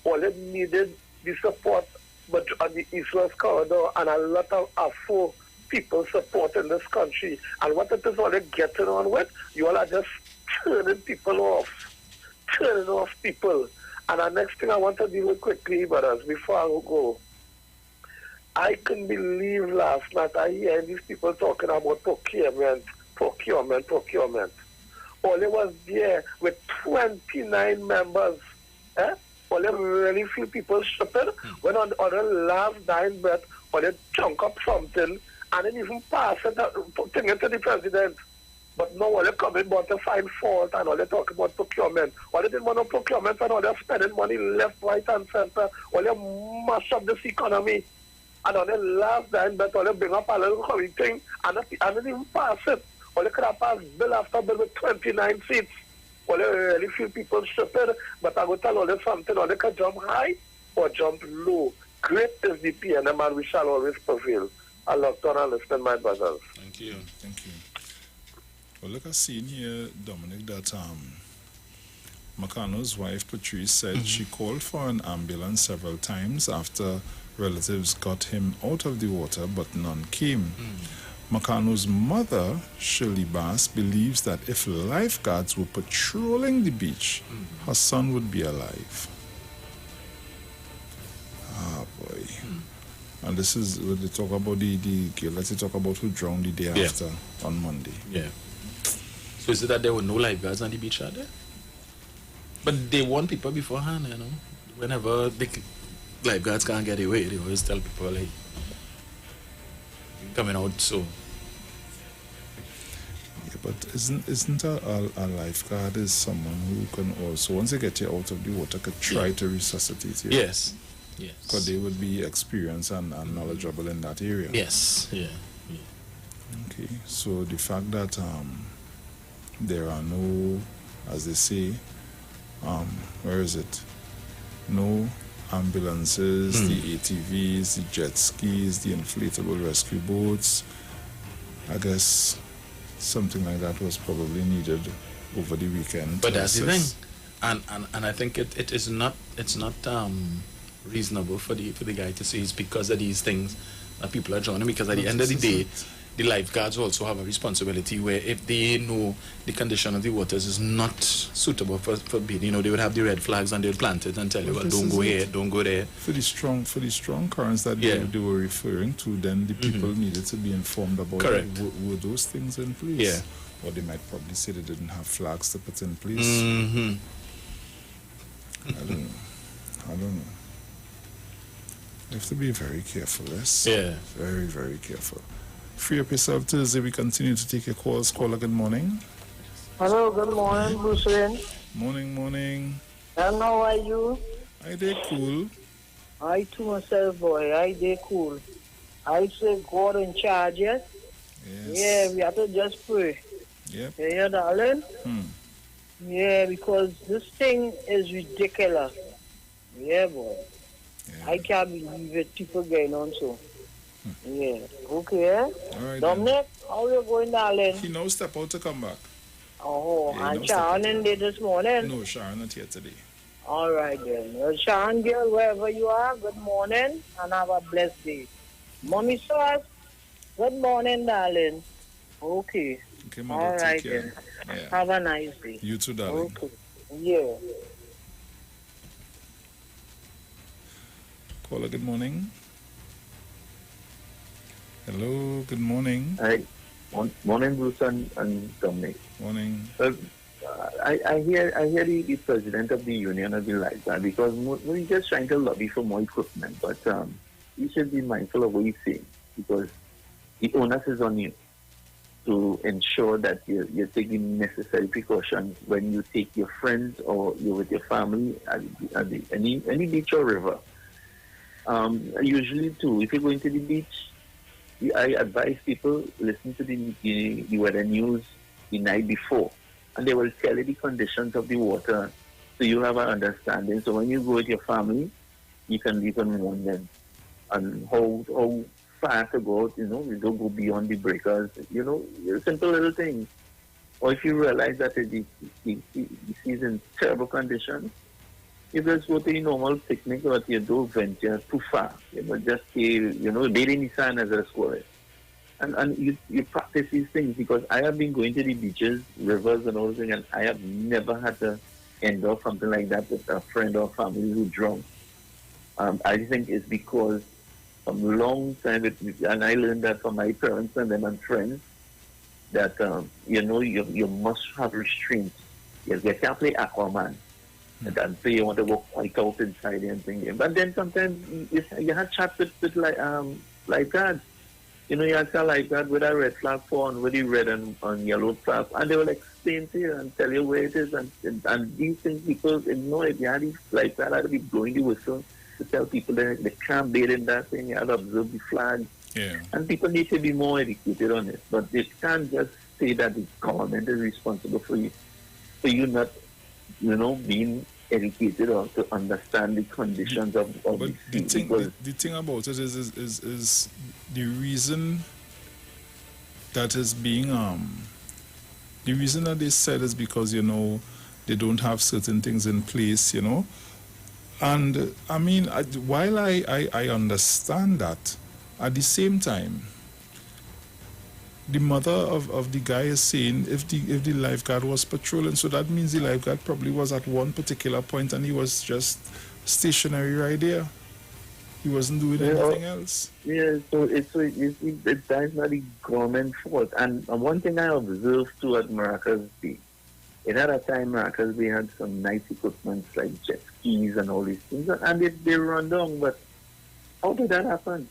all they needed the support but on the East-West corridor and a lot of Afro people support in this country. And what it is all they're getting on with, you all are just turning people off. Turning off people. And the next thing I want to deal with quickly, brothers, before I go, I couldn't believe last night I hear these people talking about procurement. All they was there with 29 members. All they really feel people stupid when on the last dying breath, or they chunk up something and then even pass it, putting it to the president. But now all they come in about to find fault and all they talk about procurement. All they didn't want no procurement and all they're spending money left, right and center. All they mash up this economy. And on the last time, but all they bring up a little thing and they even pass it. All they could have passed bill after bill with 29 seats. All they really feel people stupid. But I will tell all them something. All they can jump high or jump low. Great is the PNM and we shall always prevail. I love to understand my brothers. Thank you. Well, look, I see in here, Dominic, that Macano's wife, Patrice, said she called for an ambulance several times after relatives got him out of the water, but none came. Macano's mother, Shirley Bass, believes that if lifeguards were patrolling the beach, her son would be alive. Ah, boy. And this is what they talk about let's talk about who drowned the day after on Monday. Yeah. So is it that there were no lifeguards on the beach out there? But they warn people beforehand, you know. Whenever the lifeguards can't get away, they always tell people, like, coming out, so. Yeah, but isn't a lifeguard is someone who can also, once they get you out of the water, could try to resuscitate you? Yes. Yes. Because they would be experienced and knowledgeable in that area. Yes. Yeah. Okay. So the fact that there are no, as they say, where is it? No ambulances, the ATVs, the jet skis, the inflatable rescue boats. I guess something like that was probably needed over the weekend. But that's the thing, and I think it's not reasonable for the guy to say it's because of these things that people are joining, because at the end of the day, the lifeguards also have a responsibility where if they know the condition of the waters is not suitable for bathing, you know, they would have the red flags and they would plant it and tell you, well, don't go here, don't go there. For the strong currents that they were referring to, then the people needed to be informed about were those things in place. Yeah. Or they might probably say they didn't have flags to put in place. I don't know. You have to be very careful, yes? Yeah. Very, very careful. Free up yourself, Thursday. We continue to take your calls. Caller, good morning. Hello, good morning, Bruce Wayne. Morning. And how are you? I did cool. I too myself, boy. I did cool. I say God in charge, yes? Yeah, we have to just pray. Yep. Yeah, darling? Yeah, because this thing is ridiculous. Yeah, boy. I can't believe it. People getting on so. Yeah. Okay. All right. Dominic, how you going, darling? He now step out to come back. Oh, Yeah, and no Sharon step in there this morning? No, Sharon not here today. All right, then. Well, Sharon, girl, wherever you are, good morning and have a blessed day. Mommy Sauce, good morning, darling. Okay. Okay, mother, all right, take care. then. Yeah. Have a nice day. You too, darling. Okay. Yeah. Caller, good morning. Hello, good morning. Hi. Morning, Bruce and Dominic. Morning. I hear the president of the union of the lifeguard, because he's just trying to lobby for more equipment, but you should be mindful of what he's saying, because the onus is on you to ensure that you're taking necessary precautions when you take your friends or you're with your family at any beach or river. Usually, too, if you're going to the beach, I advise people listen to the weather news the night before, and they will tell you the conditions of the water, so you have an understanding. So when you go with your family, you can warn them and how far to go. You know, you don't go beyond the breakers. You know, simple little things. Or if you realize that the sea is in terrible conditions, you just go to the normal picnic, but you don't venture too far. You know, just stay, bathe in the sun as a squirrel. And you practice these things, because I have been going to the beaches, rivers and all things, and I have never had to endure something like that with a friend or family who drowned. I think it's because from a long time, and I learned that from my parents and them and friends, that, you must have restraint. You can't play Aquaman. And so you want to go quite out inside and things. But then sometimes you have chats with lifeguards. You know, you have a lifeguard with a red flag on, with the red and yellow flag, and they will explain to you and tell you where it is. And these things, people ignore it. You have these lifeguards have to be blowing the whistle to tell people that they can't bathe in that thing. You have to observe the flag. Yeah. And people need to be more educated on it. But they can't just say that the government is responsible for you not, being educated or to understand the conditions of the thing. The thing about it is the reason that is being the reason that they said is because they don't have certain things in place, and I mean, while I understand that, at the same time, the mother of the guy is saying if the lifeguard was patrolling, so that means the lifeguard probably was at one particular point and he was just stationary right there. He wasn't doing anything else. Yeah, so that's not the government fault. And one thing I observed too at Maracas Bay, in at a time Maracas Bay had some nice equipment like jet skis and all these things, and they run down. But how did that happen?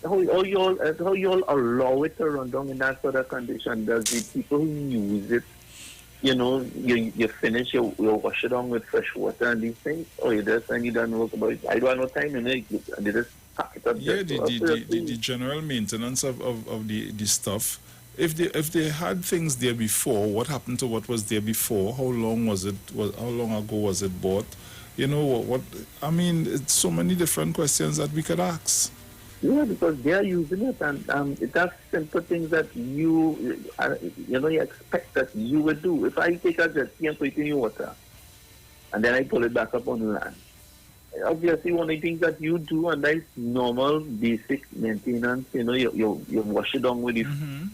How you all allow it to run down in that sort of condition? Does the people who use it, you finish, you wash it down with fresh water and these things, or you just and you don't work about it? I don't have no time in it, and they just pack it up. Yeah, the general maintenance of the stuff. If they had things there before, what happened to what was there before? How long was it? How long ago was it bought? You know what? I mean, it's so many different questions that we could ask. Yeah, because they are using it, and it has simple things that you expect that you would do. If I take a jet ski and put it in water, and then I pull it back up on the land, obviously one of the things that you do, and that is normal, basic maintenance. You wash it down with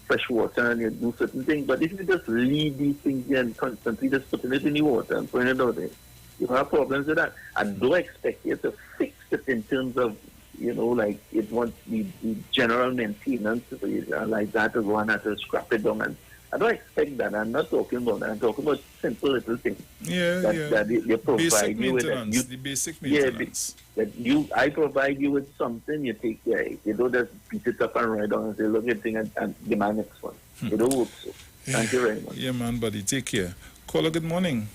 fresh water and you do certain things. But if you just leave these things here and constantly just putting it in the water and putting it out there, you have problems with that. I don't expect you to fix it in terms of like it wants the general maintenance, like that to go and have to scrap it down. And I don't expect that. I'm not talking about that. I'm talking about simple little things. That they provide you with. The basic maintenance. I provide you with something, you take care of it. You don't just beat it up and write down and say, look at the thing and demand next one. It don't work so. Thank you very much. Yeah, man, buddy. Take care. Caller, good morning.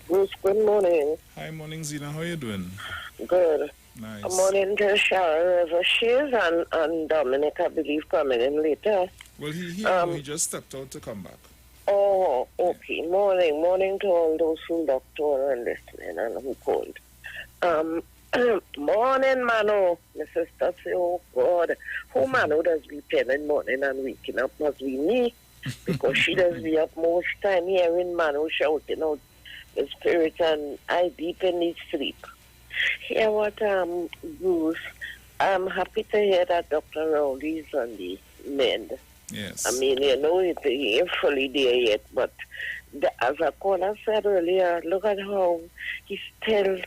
Bruce, good morning. Hi, morning, Zina. How are you doing? Good. Nice. Good morning to Sharon River. She is and Dominic, I believe, coming in later. Well, he just stepped out to come back. Oh, okay. Morning to all those who doctor and listening and who called. Morning, Mano. My sister say, oh, God. Who Mano does be telling morning and waking up must be me. Because she does be up most time hearing Mano shouting out the spirit, and I deep in his sleep. Hear what, Bruce, I'm happy to hear that Dr. Rowley is on the mend. Yes. I mean, he ain't fully there yet, but as a caller said earlier, look at how he's still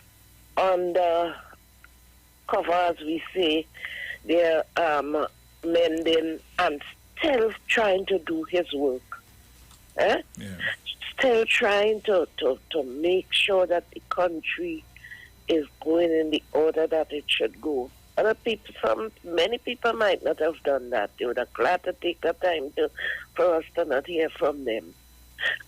on the cover, as we say, they're mending and still trying to do his work. Still trying to make sure that the country is going in the order that it should go. Many people might not have done that. They would have glad to take the time for us to not hear from them.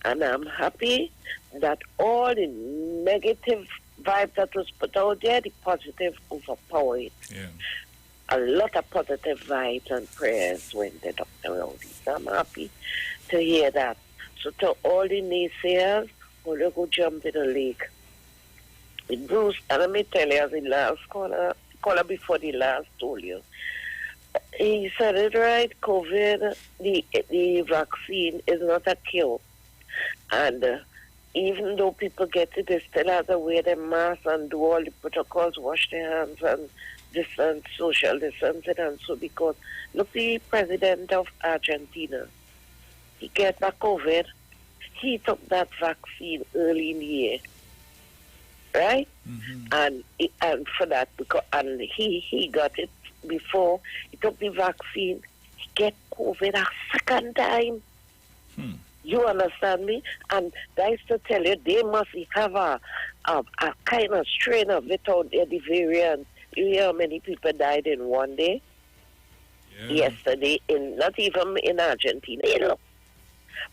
And I'm happy that all the negative vibe that was put out there, the positive overpower it. Yeah. A lot of positive vibes and prayers went to Dr. Rowley. So I'm happy to hear that. So to all the naysayers, we'll go jump in the lake. Bruce, and let me tell you, as the last caller before the last told you, he said it right, COVID, the vaccine is not a cure. And even though people get it, they still have to wear their masks and do all the protocols, wash their hands and distance, social distancing and so, because look, the president of Argentina, he get the COVID, he took that vaccine early in the year. Right? And for that, because he got it before he took the vaccine, he get COVID a second time. You understand me? And that is to tell you, they must have a kind of strain of it out there, the variant. You hear how many people died in one day? Yesterday, not even in Argentina. Look,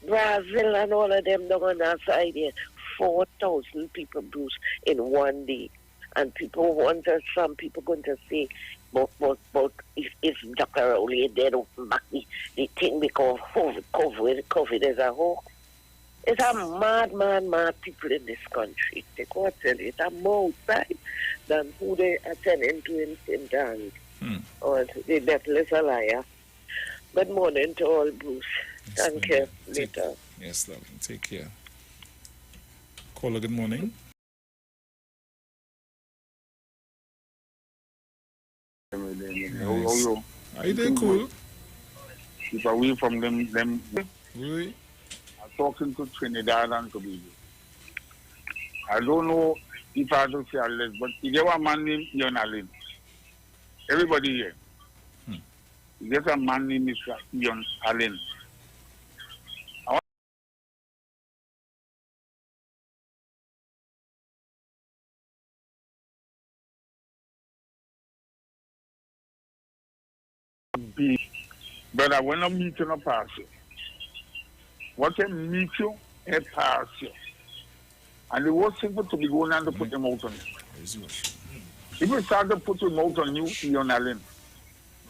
Brazil and all of them down on that side here. 4,000 people, Bruce, in one day. And people some people going to say, but if Dr. Rowley did open back the thing because COVID is a hoax. It's a mad people in this country. They go tell you, it's a more outside than who they are telling to in St. John's. Or the devil is a liar. Good morning to all, Bruce. Thank you. Later. Yes, darling. Take care. Caller, good morning. Nice. Are you doing cool? Keep away from them. Oui. I'm talking to Trinidad and Tobago. I don't know if I have to say less, but if you have a man named Yonalin, everybody here. There's a man named Mr. Ian Allen. I want to be, but I want to meet you in a party. What I meet you in a party. And the worst thing to be going on to put them out on you. If you start to put them out on you, Ian Allen,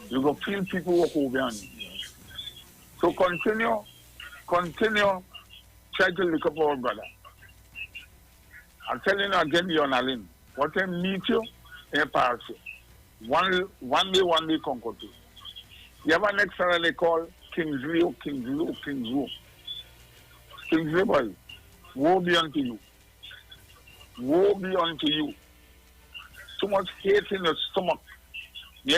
you go feel people walk over on you. So continue, try to look up our brother. I'm telling you again, Ian Allen, what I meet you in a party. One day conquer you. You have an extra they call Kingsley, Kingsley boy, woe be unto you. Woe be unto you. Too much hate in your stomach. I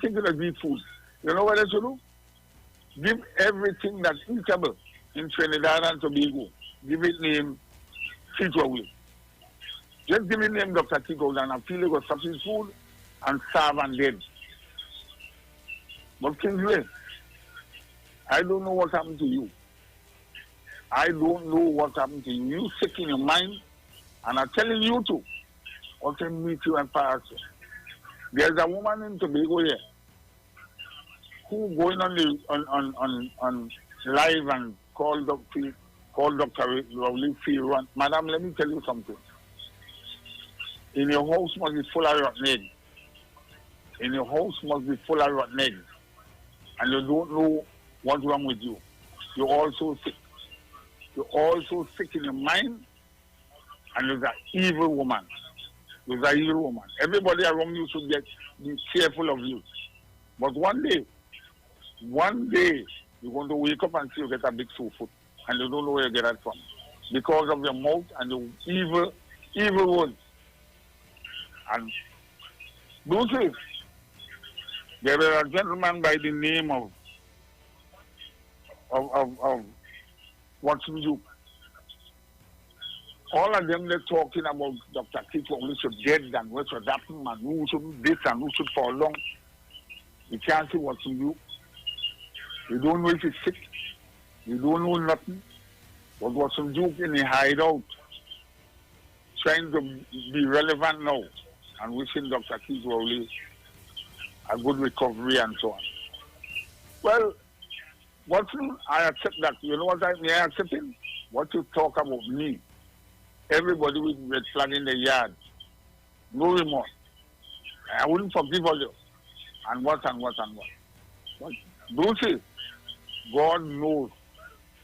think it'll be food. You know what I should do? Give everything that's eatable in Trinidad and Tobago. Give it name Tito Will. Just give it name Dr. Tito and I feel it was something food and starve and dead. But Kingsley, I don't know what happened to you. I don't know what happened to you. You sick in your mind, and I'm telling you too. What can meet you and pass you. There's a woman in Tobago here who going on live and call Dr. Rowley Field. Madam, let me tell you something. In your house must be full of rotten eggs. In your house must be full of rotten eggs. And you don't know what's wrong with you. You're also sick. You're also sick in your mind. And you're an evil woman. You're an evil woman. Everybody around you should be careful of you. But one day, you're going to wake up and see you get a big sore foot. And you don't know where you get that from. Because of your mouth and your evil words. And Bruce, there was a gentleman by the name of Watson Duke. All of them, they're talking about Dr. Tito, who should dead and what should happen and who should this and who should fall long. You can't see Watson Duke. You don't know if he's sick. You don't know nothing. But Watson Duke in a hideout, trying to be relevant now and wishing Dr. Tito a good recovery and so on. Well, Watson, I accept that. You know what I accept him? What you talk about me. Everybody with red flag in the yard. No remorse. I wouldn't forgive all you. And what. But Brucey, God knows.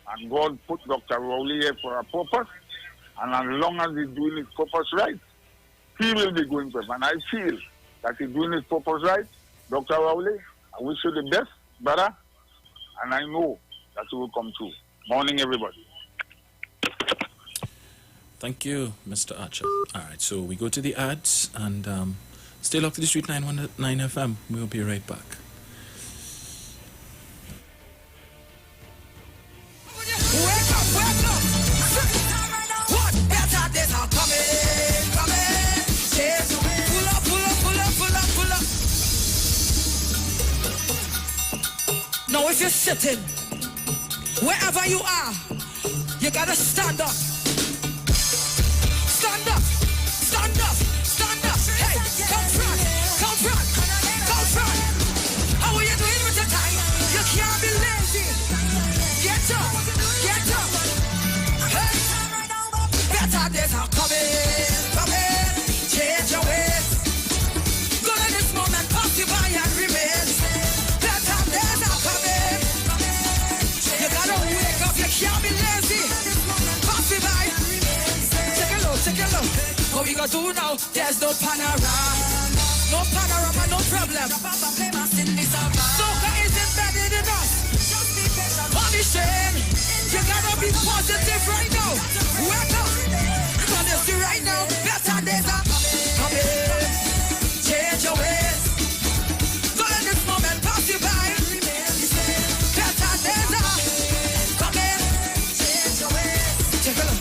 And God put Dr. Rowley here for a purpose. And as long as he's doing his purpose right, he will be going to heaven. And I feel that he's doing his purpose right. Dr. Rowley, I wish you the best, brother. And I know that you will come through. Morning, everybody. Thank you, Mr. Archer. All right, so we go to the ads and stay locked to the Street 919 FM. We'll be right back. What better days are coming. Pull up. Now if you're sitting, wherever you are, you gotta stand up. Stand up. Hey, come front. How are you doing with your time? You can't be lazy. Get up. Hey, better days are coming. Change your ways. Go to this moment, pass you by and remain. Better days are coming. You gotta wake up, you can't be lazy. Pass you by. Take a look. What we gonna do now? There's no panorama. No problem. Soca is embedded in us. Punishing. You gotta be positive right now. Wake up. Honestly right now. Better days are coming. Change your ways. Go in this moment, pass you by. Better days are coming. Change your ways. Take a look.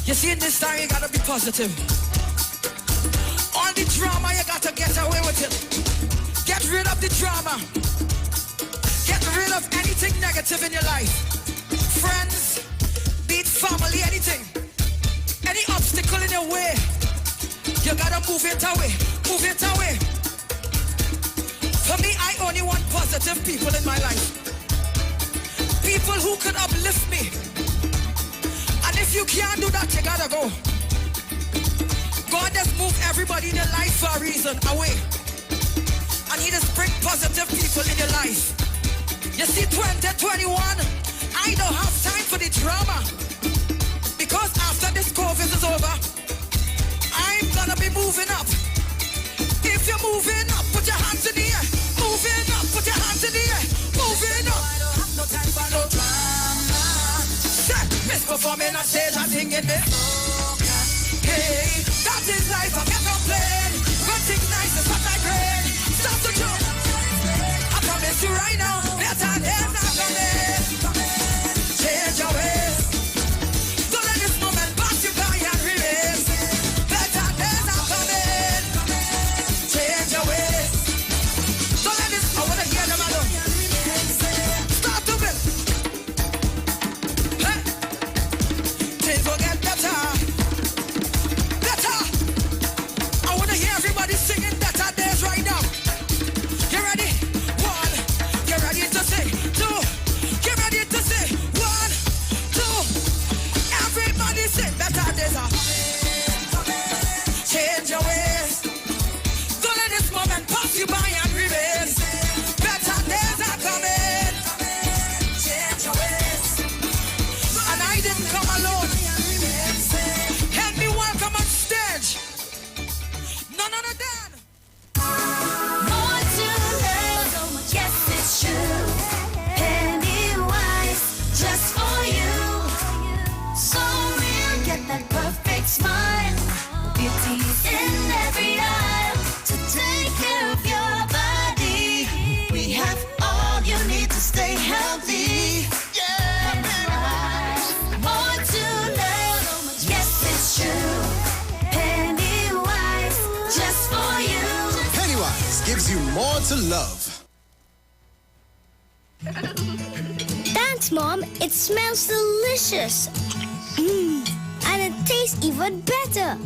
You see, in this time you gotta be positive. All the drama, you gotta get away with it. Get rid of the drama. Get rid of anything negative in your life. Friends, be it family, anything. Any obstacle in your way, you gotta move it away. Move it away. For me, I only want positive people in my life. People who could uplift me. And if you can't do that, you gotta go. God has moved everybody in your life for a reason, away. And he just bring positive people in your life. You see, 2021, I don't have time for the drama. Because after this COVID is over, I'm gonna be moving up. If you're moving up, put your hands in the air. Moving up, put your hands in the air. Moving up. I don't have no time for no drama. Set, misperforming on stage and singing this. Hey, that is life, I can't complain. One thing nice is what I crave. Stop the joke. I promise you right now, better days are coming. Change your ways. Don't let this moment pass you by and remain. Better days are coming. Change your ways. Don't let this, I wanna hear them alone. Start to build. Hey, things will get better. I wanna hear everybody singing better days right now. You ready? One. Get ready to say two. Get ready to say one, two. Everybody say better days are coming. Change your ways. Don't let this moment pass you by and remain. Better days are coming. Change your ways. And I didn't come alone. Help me welcome on stage. None of them. More to love, yes it's true. Pennywise, just for you. So real, get that perfect smile. Beauty's in every aisle to take care of your body. We have all you need to stay healthy. Pennywise, more to love, yes it's true. Pennywise, just for you. Pennywise gives you more to love. Thanks, Mom. It smells delicious. And it tastes even better.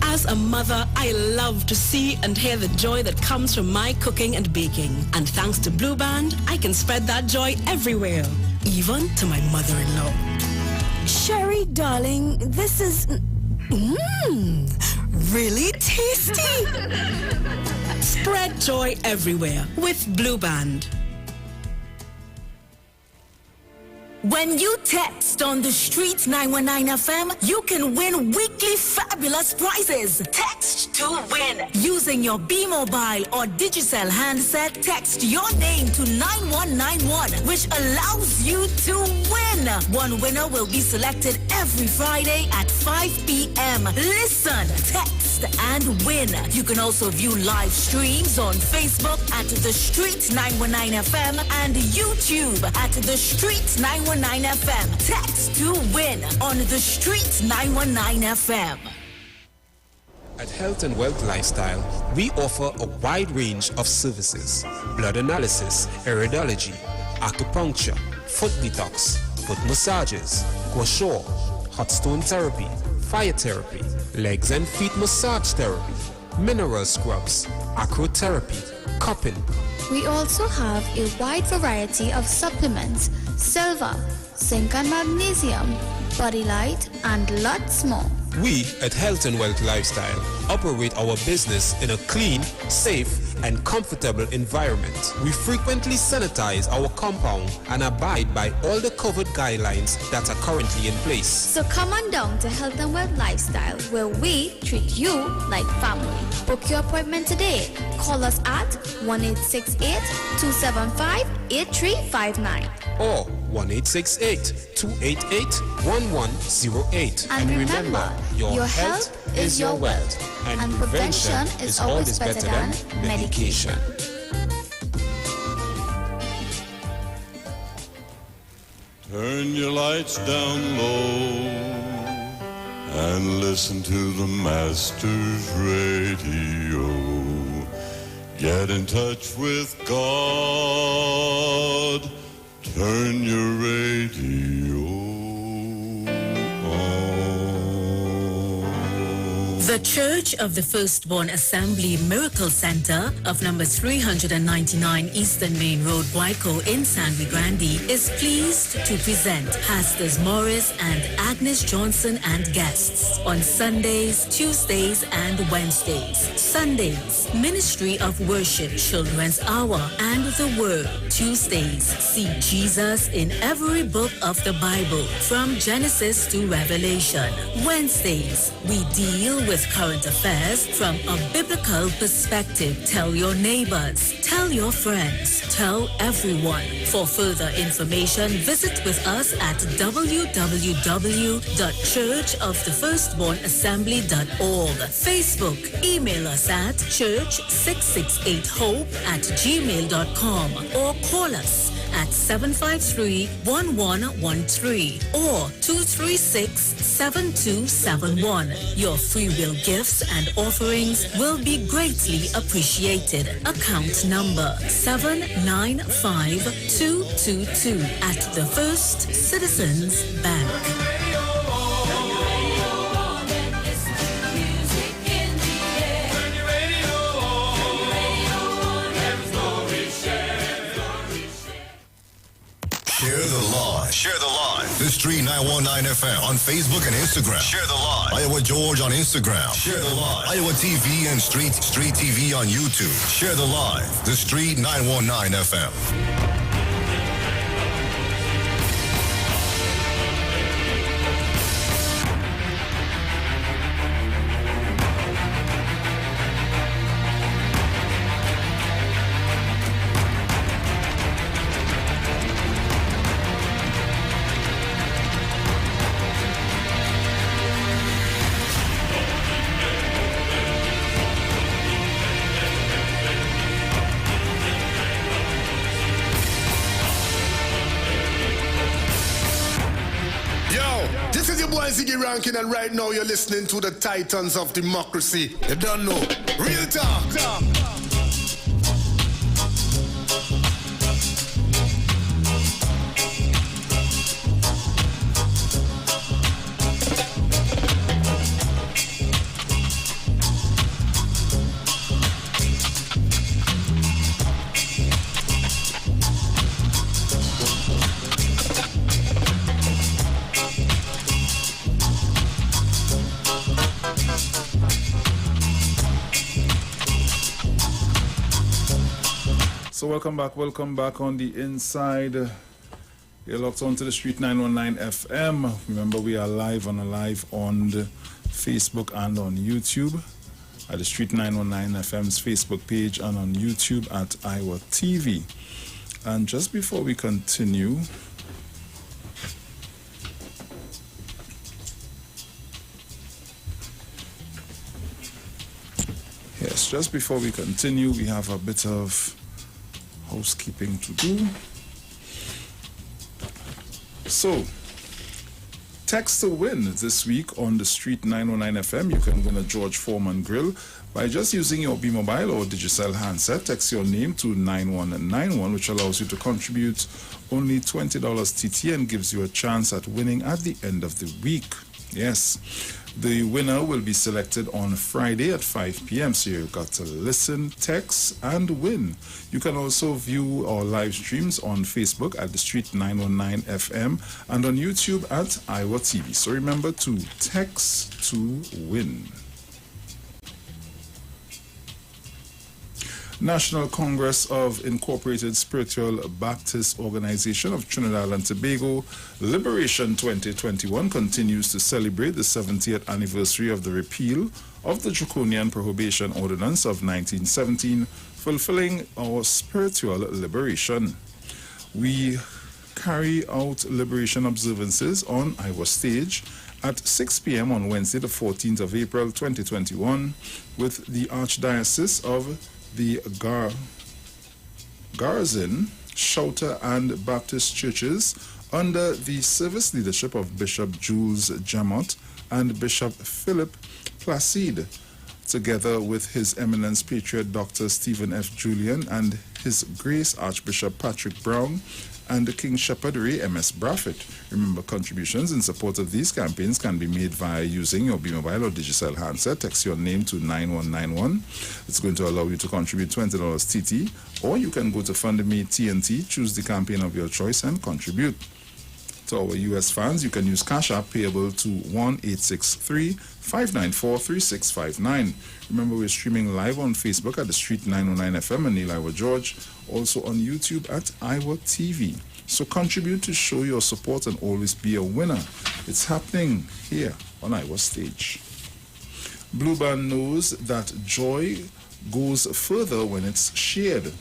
As a mother, I love to see and hear the joy that comes from my cooking and baking. And thanks to Blue Band, I can spread that joy everywhere, even to my mother-in-law. Sherry, darling, this is really tasty. Spread joy everywhere with Blue Band. When you text on the Street 919 FM, you can win weekly fabulous prizes. Text to win. Using your B-Mobile or Digicel handset, text your name to 9191, which allows you to win. One winner will be selected every Friday at 5 p.m. Listen, text and win. You can also view live streams on Facebook at The Street 919 FM and YouTube at The Street 919 FM. Text to win on The Street 919 FM. At Health and Wealth Lifestyle, we offer a wide range of services: blood analysis, iridology, acupuncture, foot detox, foot massages, gua sha, hot stone therapy, fire therapy, legs and feet massage therapy, mineral scrubs, acrotherapy, cupping. We also have a wide variety of supplements: silver, zinc and magnesium, body light, and lots more. We at Health and Wealth Lifestyle operate our business in a clean, safe, and comfortable environment. We frequently sanitize our compound and abide by all the COVID guidelines that are currently in place. So come on down to Health and Wealth Lifestyle, where we treat you like family. Book your appointment today. Call us at 1-868-275-8359. Or 1-868-288-1108. And remember, your health is your wealth. And prevention is always better than medication. Turn your lights down low. and listen to the Master's radio. Get in touch with God. Turn your radio The Church of the Firstborn Assembly Miracle Center of number 399 Eastern Main Road, Guayco in San Luis Grande is pleased to present Pastors Morris and Agnes Johnson and guests on Sundays, Tuesdays, and Wednesdays. Sundays, Ministry of Worship Children's Hour and the Word. Tuesdays, see Jesus in every book of the Bible from Genesis to Revelation. Wednesdays, we deal with current affairs from a biblical perspective. Tell your neighbors, tell your friends, tell everyone. For further information, visit with us at www.churchofthefirstbornassembly.org. Facebook, email us at church668hope@gmail.com or call us at 753-1113 or 236-7271. Your free will gifts and offerings will be greatly appreciated. Account number 795222 at the First Citizens Bank. Share the live. The Street 919 FM on Facebook and Instagram. Share the live. Iowa George on Instagram. Share the live. Iowa TV and Street TV on YouTube. Share the live. The Street 919 FM. Ranking, and right now you're listening to the Titans of Democracy. You don't know. Real talk. So welcome back on the inside. You're locked onto the Street 919 FM. Remember, we are live on the Facebook and on YouTube at the Street 919 FM's Facebook page and on YouTube at IWER TV. And just before we continue, we have a bit of housekeeping to do. So, text to win this week on the Street 919 FM. You can win a George Foreman grill by just using your B Mobile or Digicel handset. Text your name to 9191, which allows you to contribute only $20 TT and gives you a chance at winning at the end of the week. Yes. The winner will be selected on Friday at 5 p.m. So you've got to listen, text, and win. You can also view our live streams on Facebook at the Street 919 FM and on YouTube at IWER TV. So remember to text to win. National Congress of Incorporated Spiritual Baptist Organization of Trinidad and Tobago Liberation 2021 continues to celebrate the 70th anniversary of the repeal of the Draconian Prohibition Ordinance of 1917, fulfilling our spiritual liberation. We carry out liberation observances on IWER stage at 6 p.m. on Wednesday, the 14th of April 2021, with the Archdiocese of the Garzin, Shouter, and Baptist churches under the service leadership of Bishop Jules Jamot and Bishop Philip Placide, together with His Eminence Patriot Dr. Stephen F. Julian and His Grace Archbishop Patrick Brown and the King Shepherd Ray M.S. Braffett. Remember, contributions in support of these campaigns can be made via using your B-Mobile or Digicel handset. Text your name to 9191. It's going to allow you to contribute $20 TT, or you can go to FundMe TNT, choose the campaign of your choice, and contribute. To our U.S. fans, you can use Cash App payable to 1-863-594-3659. Remember, we're streaming live on Facebook at The Street 909 FM and Neil IWER George, also on YouTube at IWER TV. So contribute to show your support and always be a winner. It's happening here on IWER Stage. Blue Band knows that joy goes further when it's shared.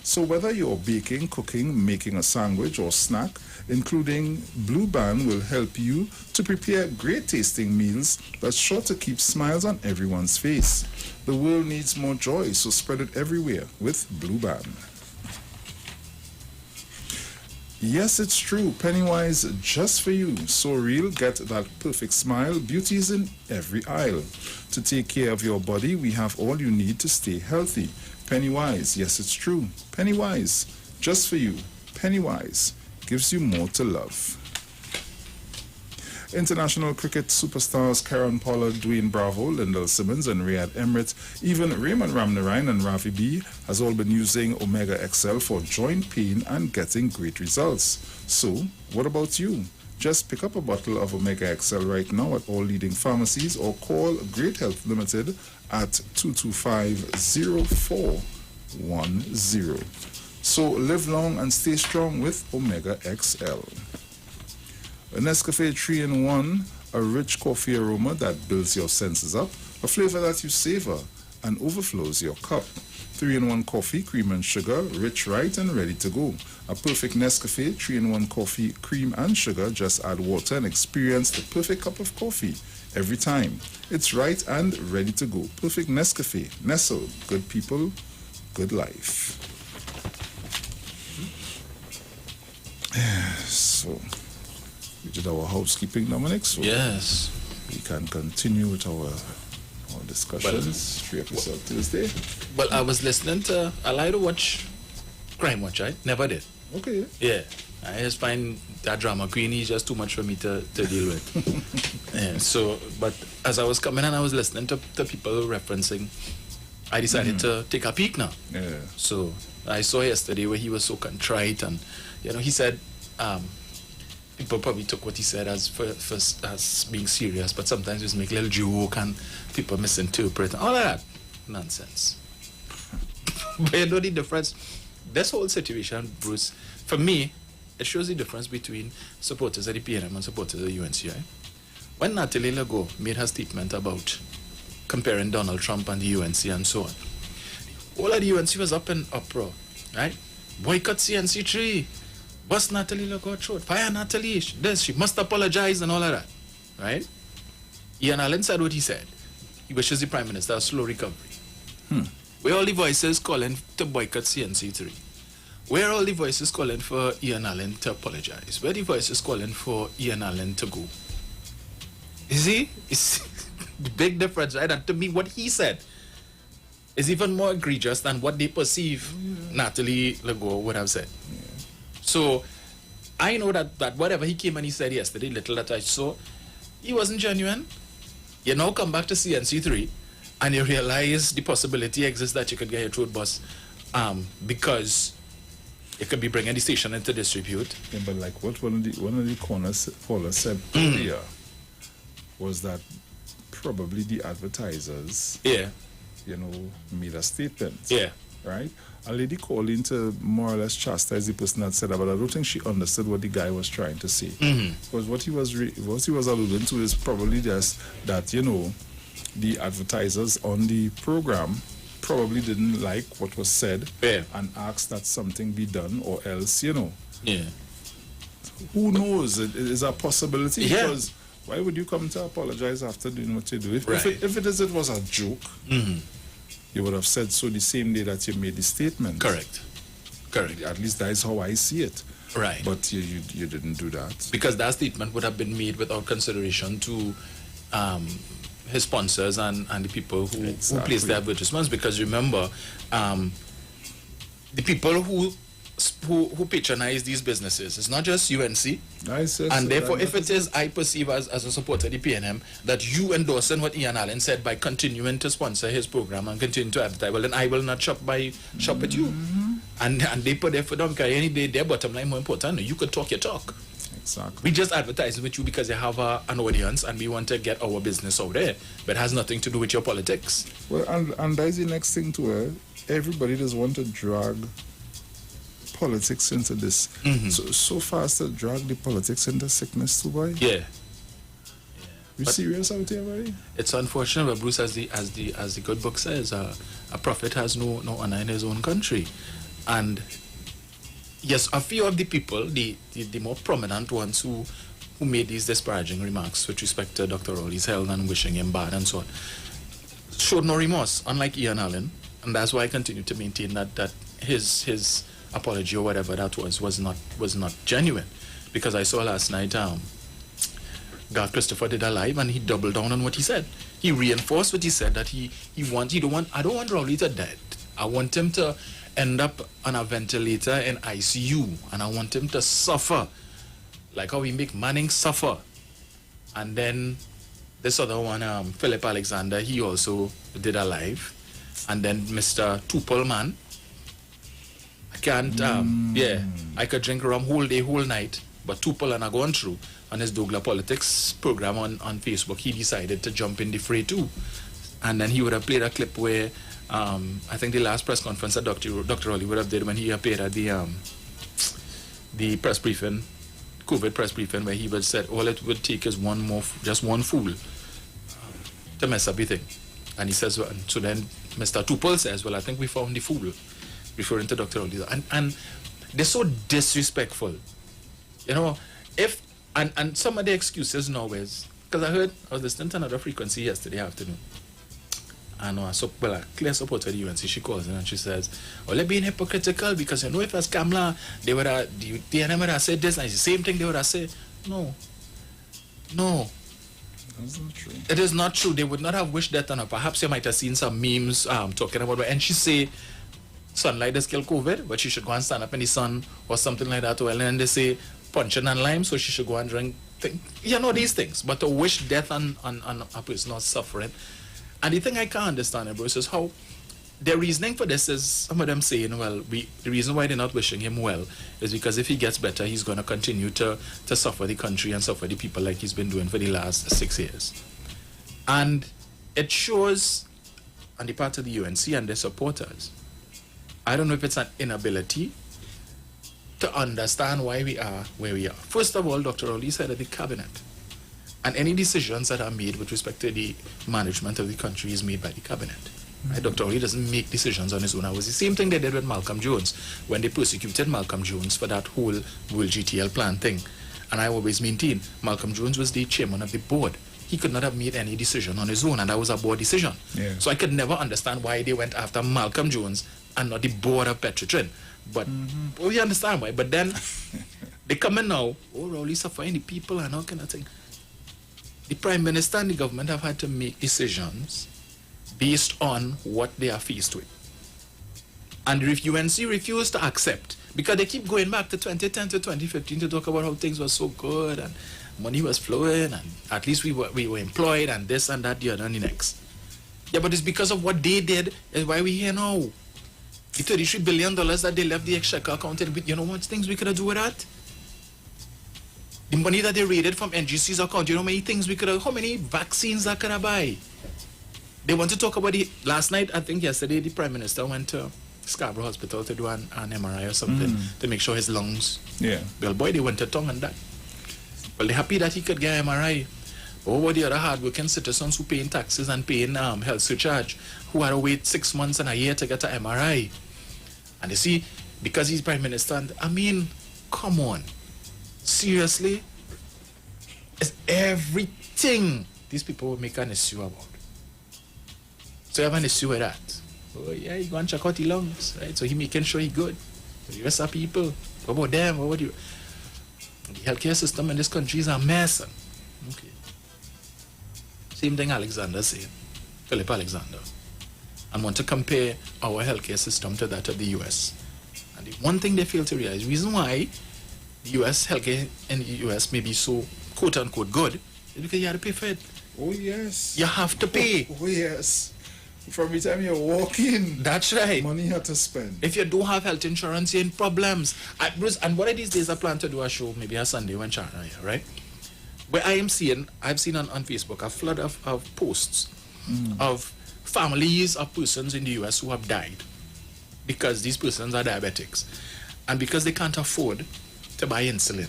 So whether you're baking, cooking, making a sandwich or snack, including Blue Band will help you to prepare great tasting meals that's sure to keep smiles on everyone's face. The world needs more joy, so spread it everywhere with Blue Band. Yes, it's true. Pennywise just for you. So real, get that perfect smile. Beauty is in every aisle. To take care of your body, we have all you need to stay healthy. Pennywise, yes, it's true. Pennywise, just for you. Pennywise gives you more to love. International cricket superstars Karen Pollard, Dwayne Bravo, Lyndall Simmons, and Riyad Emirates, even Raymond Ramnarine and Ravi B, has all been using Omega XL for joint pain and getting great results. So, what about you? Just pick up a bottle of Omega XL right now at all leading pharmacies or call Great Health Limited at 225-0410. So live long and stay strong with Omega XL. A Nescafe 3-in-1, a rich coffee aroma that builds your senses up, a flavor that you savor and overflows your cup. 3-in-1 coffee, cream and sugar, rich, right, and ready to go. A perfect Nescafe 3-in-1 coffee, cream and sugar. Just add water and experience the perfect cup of coffee every time. It's right and ready to go. Perfect Nescafe. Nestle. Good people, good life. So, we did our housekeeping, Dominic. So yes. We can continue with our discussions straight up Tuesday. Well, I was listening to, I like to watch Crime Watch, right? Never did. Okay. Yeah. I just find that drama queen is just too much for me to deal with. Yeah, so, but as I was coming and I was listening to people referencing, I decided to take a peek now. Yeah. So, I saw yesterday where he was so contrite and, you know, he said, people probably took what he said as as being serious, but sometimes just make a little joke and people misinterpret and all of that nonsense. But you know the difference? This whole situation, Bruce, for me, it shows the difference between supporters of the PNM and supporters of the UNC, right? When Natalie Legault made her statement about comparing Donald Trump and the UNC and so on, all of the UNC was up in uproar, right? Boycott CNC3. Bust Natalie Legault throat. Fire Natalie. She must apologize and all of that. Right? Ian Allen said what he said. He wishes the Prime Minister a slow recovery. Where are all the voices calling to boycott CNC3? Where are all the voices calling for Ian Allen to apologize? Where are the voices calling for Ian Allen to go? You see? It's the big difference, right? And to me, what he said is even more egregious than what they perceive Natalie Legault would have said. So, I know that whatever he came and he said yesterday, little that I saw, he wasn't genuine. You now come back to CNC3 and you realize the possibility exists that you could get your throat bust because it could be bringing the station into disrepute. Yeah, but like what one of the callers said earlier was that probably the advertisers, made a statement. Yeah. Right? A lady called in to more or less chastise the person that said that, but I don't think she understood what the guy was trying to say. Because what he was alluding to is probably just that, the advertisers on the program probably didn't like what was said and asked that something be done, or else, Yeah. Who knows? It is a possibility because why would you come to apologize after doing what you do? If it was a joke, you would have said so the same day that you made the statement. Correct. At least that is how I see it. Right. But you didn't do that. Because that statement would have been made without consideration to his sponsors and the people who place their advertisements, because remember, the people who patronize these businesses, it's not just UNC, and therefore if it is, I perceive as a supporter of the PNM, that you endorsing what Ian Allen said by continuing to sponsor his program and continue to advertise, well then I will not shop at you. And they put their foot down, because any day their bottom line more important. You could talk your talk. Exactly. We just advertise with you because you have an audience and we want to get our business out there, but it has nothing to do with your politics. Well, and that's the next thing to it. Everybody does want to drag politics into this. So fast to drag the politics into sickness too, boy. Yeah. You serious out here, buddy? It's unfortunate, but Bruce, as the good book says, a prophet has no honor in his own country. And yes, a few of the people, the more prominent ones who made these disparaging remarks with respect to Dr. Rowley's health and wishing him bad and so on, showed no remorse, unlike Ian Allen. And that's why I continue to maintain that his apology or whatever that was not genuine. Because I saw last night Garth Christopher did a live and he doubled down on what he said. He reinforced what he said, that I don't want Rowley to dead. I want him to end up on a ventilator in ICU, and I want him to suffer like how we make Manning suffer. And then this other one, Philip Alexander, he also did a live. And then Mr. Tupelman, I can't I could drink rum whole day, whole night, but Tupel and I gone through on his Douglas Politics program on Facebook, he decided to jump in the fray too. And then he would have played a clip where I think the last press conference that Dr. Rowley would have did when he appeared at the press briefing, COVID press briefing, where he would said all it would take is just one fool to mess up the thing. And he says, so then Mr. Tupel says, well, I think we found the fool, referring to Dr. Rowley. And they're so disrespectful. You know, and some of the excuses now is, because I was listening to another frequency yesterday afternoon, and a clear supporter of the UNC, she calls in and she says, well, they're being hypocritical because, if it was Kamala, they would have, the TNM would have said this, and it's the same thing they would have said. No. That's not true. It is not true. They would not have wished that on her. Perhaps you might have seen some memes talking about it, and she say, sunlight has killed COVID, but she should go and stand up in the sun or something like that. Well, and then they say, punching and lime, so she should go and drink. These things. But to wish death on a person not suffering. And the thing I can't understand, Bruce, is how their reasoning for this is some of them saying, well, the reason why they're not wishing him well is because if he gets better, he's going to continue to suffer the country and suffer the people like he's been doing for the last 6 years. And it shows on the part of the UNC and their supporters, I don't know if it's an inability to understand why we are where we are. First of all, Dr. Rowley said at the cabinet, and any decisions that are made with respect to the management of the country is made by the cabinet. Right? Dr. Rowley doesn't make decisions on his own. It was the same thing they did with Malcolm Jones when they persecuted Malcolm Jones for that whole World GTL plan thing. And I always maintain Malcolm Jones was the chairman of the board. He could not have made any decision on his own, and that was a board decision. Yeah. So I could never understand why they went after Malcolm Jones and not the board of Petrotrin. But we understand why. But then they come in now, Rowley suffering the people and all kind of thing. The Prime Minister and the government have had to make decisions based on what they are faced with. And if UNC refuse to accept, because they keep going back to 2010 to 2015 to talk about how things were so good and money was flowing and at least we were employed and this and that, the other and the next. Yeah, but it's because of what they did is why we're here now. The $33 billion that they left the exchequer account with, you know what things we could have done with that? The money that they raided from NGC's account, you know how many things we could have, how many vaccines that could have buy? They want to talk about it. Last night, I think yesterday, the Prime Minister went to Scarborough Hospital to do an MRI or something to make sure his lungs. Yeah. Well, boy, they went to tongue on that. Well, they're happy that he could get MRI. But what about the other hard-working citizens who paying taxes and paying health surcharge, who had to wait 6 months and a year to get an MRI? And you see, because he's Prime Minister, and, I mean, come on. Seriously? It's everything these people will make an issue about. So you have an issue with that. Oh yeah, you go and check out the lungs, right? So he making sure he good. But the rest of people, what about them? What about you? The healthcare system in this country is a mess. Okay. Same thing Alexander said, Philip Alexander, and want to compare our healthcare system to that of the US. And the one thing they fail to realize, the reason why the US healthcare in the US may be so quote unquote good is because you have to pay for it. Oh yes. You have to pay. Oh yes. From the time you walk in, that's right. Money you have to spend. If you don't have health insurance, you're in problems. Bruce, and one of these days I plan to do a show, maybe a Sunday when China here, right? Where I've seen on Facebook a flood of posts of families of persons in the US who have died because these persons are diabetics. And because they can't afford to buy insulin,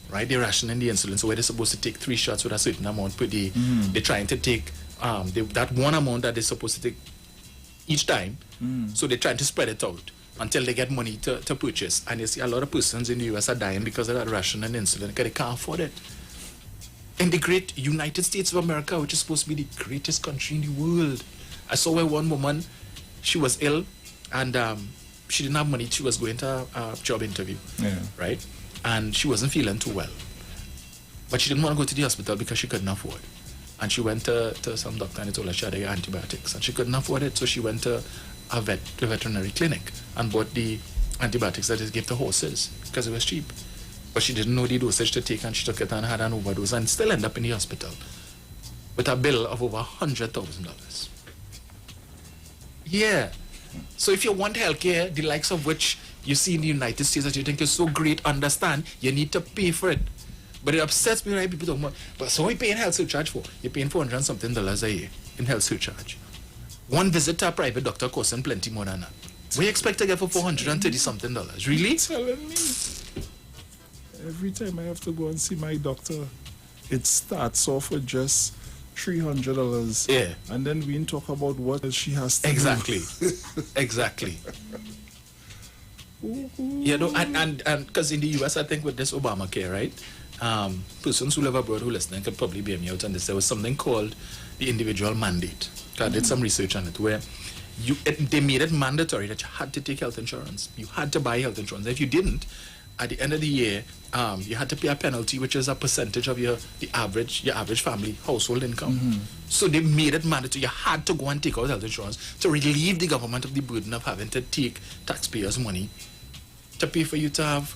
right? They're rationing the insulin. So where they're supposed to take 3 shots with a certain amount per day, they're trying to take that one amount that they're supposed to take each time. So they're trying to spread it out until they get money to purchase. And you see a lot of persons in the US are dying because of that rationing insulin because they can't afford it. In the great United States of America, which is supposed to be the greatest country in the world, I saw where one woman, she was ill and she didn't have money. She was going to a job interview, right? And she wasn't feeling too well. But she didn't want to go to the hospital because she couldn't afford. And she went to some doctor and he told her she had antibiotics. And she couldn't afford it, so she went to a veterinary clinic and bought the antibiotics that they give to horses because it was cheap. But she didn't know the dosage to take and she took it and had an overdose and still ended up in the hospital with a bill of over $100,000. Yeah. So if you want healthcare, the likes of which you see in the United States that you think is so great, understand, you need to pay for it. But it upsets me, right? People talk about, but so what are you paying health surcharge for? You're paying $400 and something a year in health surcharge. One visit to a private doctor costing plenty more than that. What do you expect to get for $430 something? Really? You're telling me? Every time I have to go and see my doctor, it starts off with just $300. Yeah. And then we talk about what she has to Exactly. do. Exactly. You know, and because in the US, I think with this Obamacare, right? Persons who live abroad who listen can probably bear me out on this. There was something called the individual mandate. I did some research on it where they made it mandatory that you had to take health insurance. You had to buy health insurance. If you didn't, at the end of the year, you had to pay a penalty, which is a percentage of your average family household income. So they made it mandatory. You had to go and take out health insurance to relieve the government of the burden of having to take taxpayers' money to pay for you to have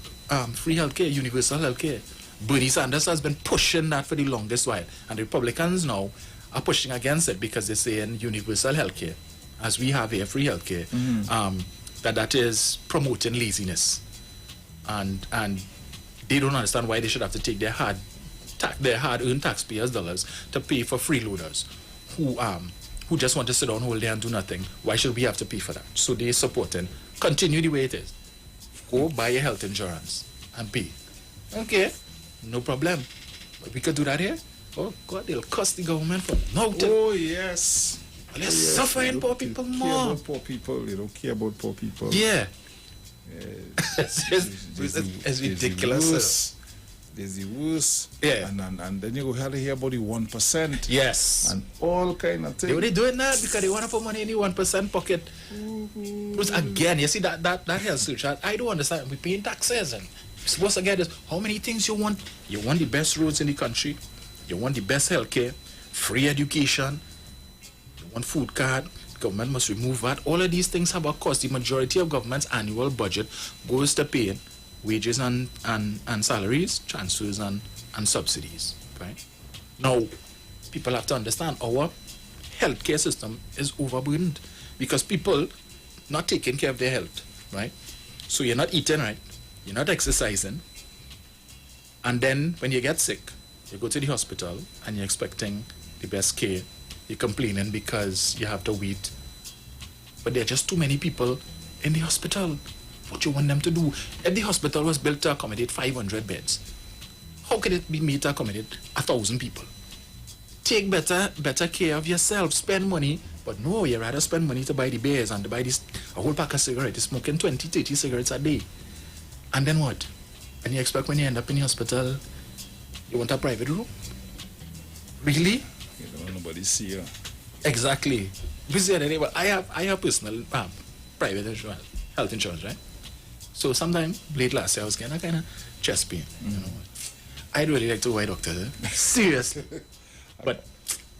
free healthcare, universal healthcare. Bernie Sanders has been pushing that for the longest while, and the Republicans now are pushing against it because they're saying universal healthcare, as we have here, free healthcare, that is promoting laziness. And they don't understand why they should have to take their hard-earned taxpayers' dollars to pay for freeloaders who just want to sit down all day and do nothing. Why should we have to pay for that? So they're supporting. Continue the way it is. Go buy your health insurance and pay. Okay, no problem. But we could do that here. Oh God, they'll cost the government for nothing. Oh yes. They're suffering poor people more. Care about poor people. They don't care about poor people. Yeah. It's ridiculous. There's the worst. Yeah. And then you have to hear about the 1%. Yes. And all kind of things. They doing that because they want to put money in the 1% pocket. Because again, you see that health surcharge, I don't understand. We're paying taxes and you're supposed to get this. How many things you want? You want the best roads in the country. You want the best healthcare, free education. You want food card. Government must remove that. All of these things have a cost. The majority of government's annual budget goes to paying wages and salaries, transfers and subsidies. Right? Now, people have to understand our healthcare system is overburdened because people not taking care of their health. Right? So you're not eating right, you're not exercising, and then when you get sick, you go to the hospital and you're expecting the best care. You're complaining because you have to wait. But there are just too many people in the hospital. What you want them to do? If the hospital was built to accommodate 500 beds, how could it be made to accommodate 1,000 people? Take better care of yourself. Spend money. But no, you rather spend money to buy the beers and to buy a whole pack of cigarettes. You're smoking 20, 30 cigarettes a day. And then what? And you expect when you end up in the hospital, you want a private room? Really? You don't want nobody see you. Exactly. I have personal private insurance, health insurance, right? So sometime late last year I was getting a kind of chest pain. You know, I'd really like to go to a doctor. Seriously. But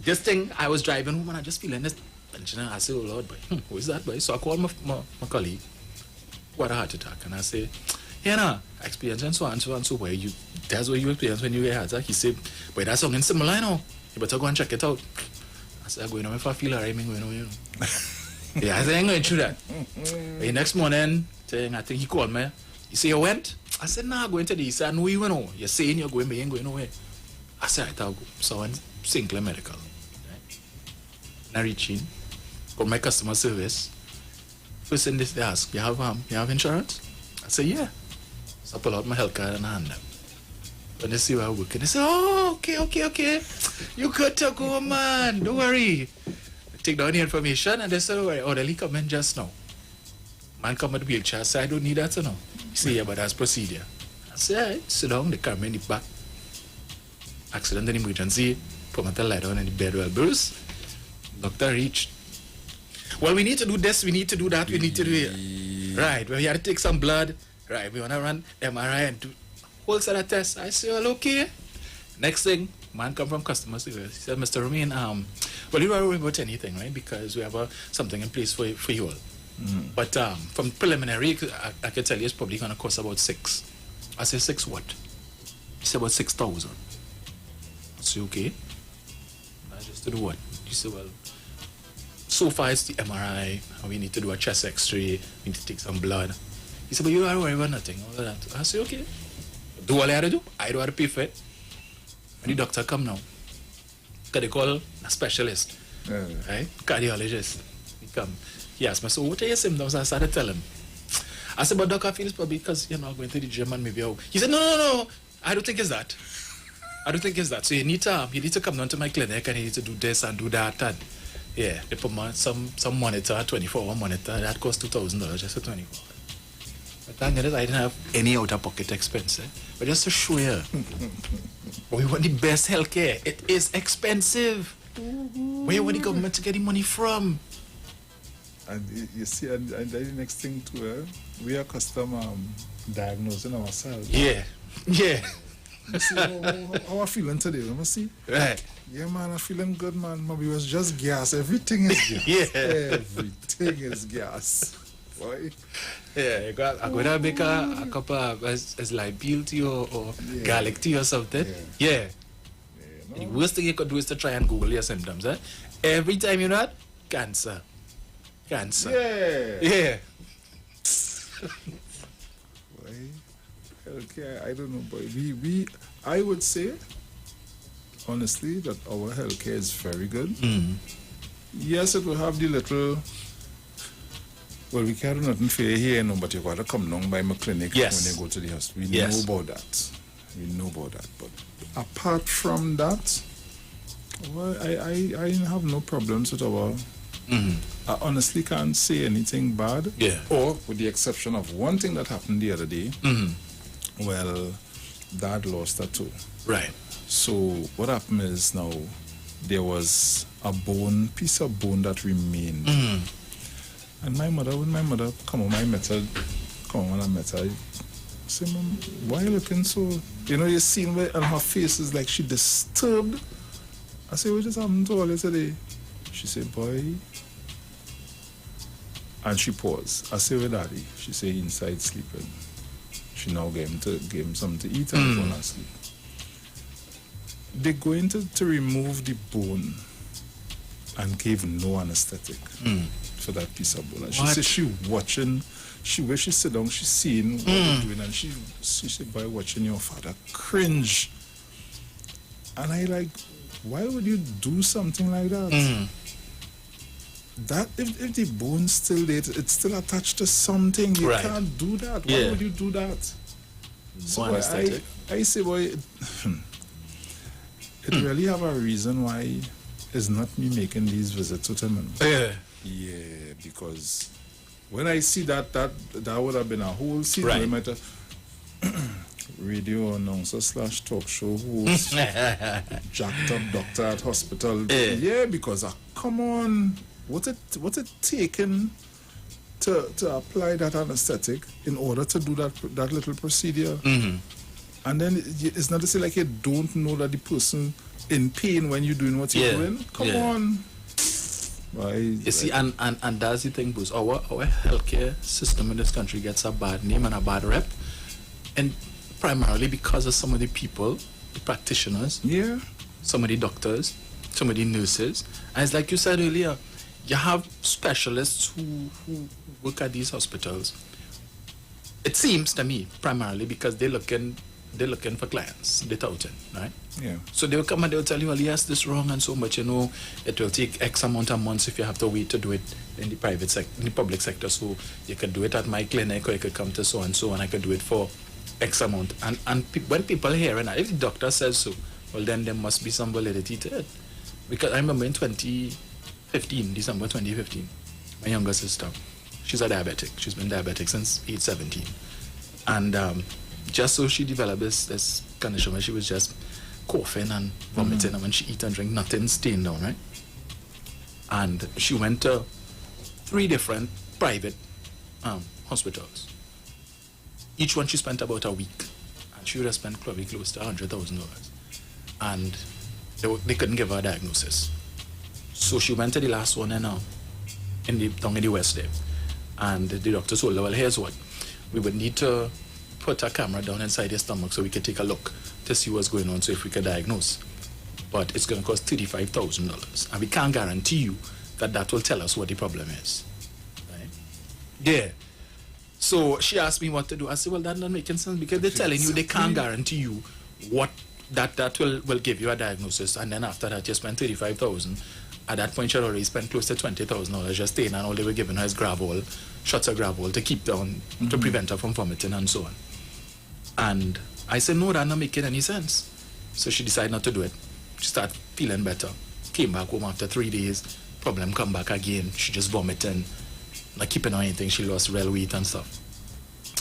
This thing, I was driving home and I just feeling this tension. I said, oh Lord, boy, who is that, boy? So I called my colleague, who had a heart attack, and I say, yeah, nah, I experienced and so on, so on, so where you, that's what you experience when you get a heart attack. He said, but that's something similar, you know. You better go and check it out. I said, I'm going to if I feel alright, I'm going to, you know. Yeah, I said, I'm going through that. The next morning, I think he called me. He said, you went? I said, nah, I'm going to this. He said, I know you know. You're saying you're going, but you ain't going nowhere. I said, right, I'll go. So I went Sinclair Medical. Right? And I reach in, got my customer service. First thing they ask, you have insurance? I said, yeah. So I pull out my health card and I hand them. When they see where I work, they say, oh, okay. You good to go, man. Don't worry. I take down the information and they say, oh, they'll come in just now. Man come with the wheelchair. I say, I don't need that to know. He say, yeah, but that's procedure. I say, all right, sit down. They come in the back. Accident and emergency. Put my lie down in the bed. Well, Bruce, doctor reached. Well, we need to do this, we need to do that, we need to do it. Right, well, we have to take some blood. Right, we want to run MRI and do whole set of tests. I say, well, okay. Next thing, man come from customer service. He said, Mr. Romain, well, you don't worry about anything, right? Because we have something in place for you all. But from preliminary, I can tell you it's probably going to cost about 6. I say, 6 what? He said, about 6,000. I say, okay. I just to do what? He said, well, so far it's the MRI, and we need to do a chest x-ray, we need to take some blood. He said, but you don't worry about nothing, all of that. I said, okay. Do all I have to do. I don't have to pay for it. When the doctor come now, because they call a specialist, right? Cardiologist. He come. He asked me, so what are your symptoms? I started telling him. I said, but doctor, I feel it's probably because you're not going to the gym and maybe He said, no. I don't think it's that. I don't think it's that. So you need to come down to my clinic and you need to do this and do that. And yeah, they put some monitor, 24-hour monitor. That cost $2,000 just for 24 hours. But thank goodness I didn't have any out-of-pocket expense. But just to show you, we want the best healthcare. It is expensive. Where would the government to get the money from? And you see, and the next thing too, we are custom diagnosing ourselves. Yeah. You see how I feeling today, let me see. Right. Yeah, man, I'm feeling good, man. Maybe it was just gas. Everything is gas. Yeah. Everything is gas. Boy. Yeah, I'm going to make a cup of as like peel tea or garlic tea or something. Yeah. The worst thing you could do is to try and Google your symptoms. Every time you know that, cancer. Yeah. Okay, I don't know, but I would say, honestly, that our healthcare is very good. Yes, it will have the little. Well, we can't do nothing for you here, no, but you got to come down by my clinic when you go to the hospital. We know about that. But apart from that, well, I have no problems with our. I honestly can't say anything bad. Yeah. Or with the exception of one thing that happened the other day. Well, Dad lost her too. Right. So what happened is now there was a piece of bone that remained. And when my mother come on, I met her. I say, Mom, why are you looking so? You know, you seen where and her face is like she disturbed. I say, what just happened to her today? She said, boy. And she paused. I say, where Daddy? She say, inside sleeping. She now gave him something to eat and fall asleep. They're going to remove the bone and gave no anesthetic for that piece of bone. And she said she watching, where she sit down, she's seeing what they're doing, and she said, boy, watching your father cringe. And I like, why would you do something like that? That if the bone's still there, it's still attached to something. You can't do that. Why would you do that? So I say, boy, it really have a reason why it's not me making these visits with him. Yeah, because when I see that would have been a whole scene. Right. Might have radio announcer / talk show host, jacked up doctor at hospital. Yeah, because come on. What's it taken to apply that anesthetic in order to do that little procedure? And then it's not to say like you don't know that the person in pain when you're doing what you're doing. Come on. Right. You see, and that's the thing, Bruce. Our healthcare system in this country gets a bad name and a bad rep, and primarily because of some of the people, the practitioners, some of the doctors, some of the nurses. And it's like you said earlier, you have specialists who work at these hospitals. It seems to me primarily because they're looking for clients, they're touting, right? Yeah. So they'll come and they'll tell you, well, yes, this is wrong and so much, it will take X amount of months if you have to wait to do it in the in the public sector. So you could do it at my clinic, or you could come to so and so, and I could do it for X amount. And when people hear it, if the doctor says so, well, then there must be some validity to it. Because I remember in 2015, December 2015, my younger sister, she's a diabetic. She's been diabetic since age 17. And just so she developed this condition where she was just coughing and vomiting, and when she eat and drink, nothing staying down, right? And she went to 3 different private hospitals. Each one she spent about a week, and she would have spent probably close to $100,000. And they couldn't give her a diagnosis. So she went to the last one down in the west there, and the doctor told her, well, here's what, we would need to put a camera down inside your stomach so we could take a look to see what's going on, so if we could diagnose. But it's going to cost $35,000, and we can't guarantee you that will tell us what the problem is. Right? Yeah. So she asked me what to do. I said, well, that's not making sense, because they're telling you they can't guarantee you what that will give you a diagnosis, and then after that you spend $35,000. At that point, she had already spent close to $20,000 just staying, and all they were giving her is Gravol, shots of Gravol to keep down, to prevent her from vomiting and so on. And I said, no, that's not making any sense. So she decided not to do it. She started feeling better. Came back home after 3 days. Problem come back again. She just vomiting, not keeping on anything. She lost real weight and stuff.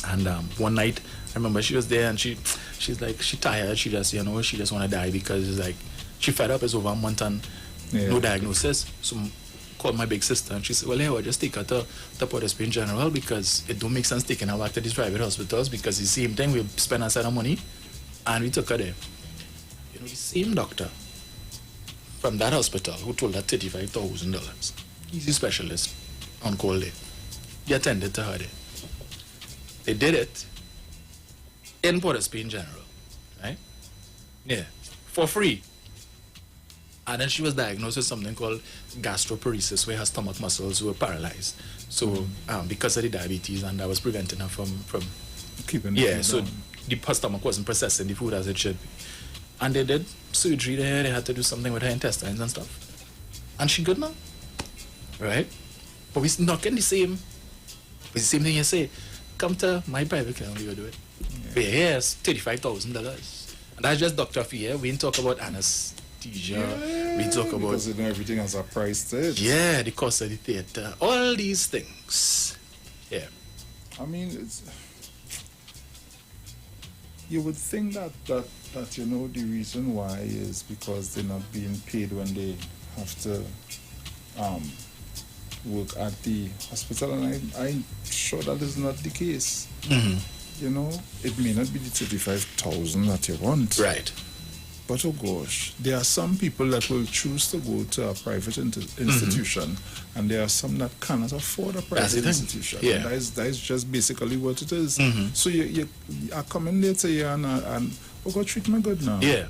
And one night, I remember she was there, and she's like, she tired. She just, she just want to die, because it's like, she fed up. It's over a month and no diagnosis. So called my big sister, and she said, well, hey, I'll just take her to Port of Spain General, because it don't make sense taking her back to these private hospitals, because the same thing, we spend a set of money. And we took her there. The same doctor from that hospital who told her $35,000, he's a specialist on call there. He attended to her there. They did it in Port of Spain General, right? Yeah, for free. And then she was diagnosed with something called gastroparesis, where her stomach muscles were paralyzed. So because of the diabetes, and that was preventing her from keeping so her stomach wasn't processing the food as it should be. And they did surgery there. They had to do something with her intestines and stuff. And she good now, right? But we're not getting the same. It's the same thing you say. Come to my private clinic, we will do it. But here's $35,000. And that's just doctor fee. Yeah? We didn't talk about anesthesia. We talk about, because everything has a price to it. Yeah, the cost of the theater, all these things. Yeah. I mean, you would think that the reason why is because they're not being paid when they have to work at the hospital, and I'm sure that is not the case. It may not be the $35,000 that you want. Right. But oh gosh, there are some people that will choose to go to a private institution, and there are some that cannot afford a private institution. Yeah. And that is just basically what it is. So you are coming there to you and oh God, treat me good now. Yeah.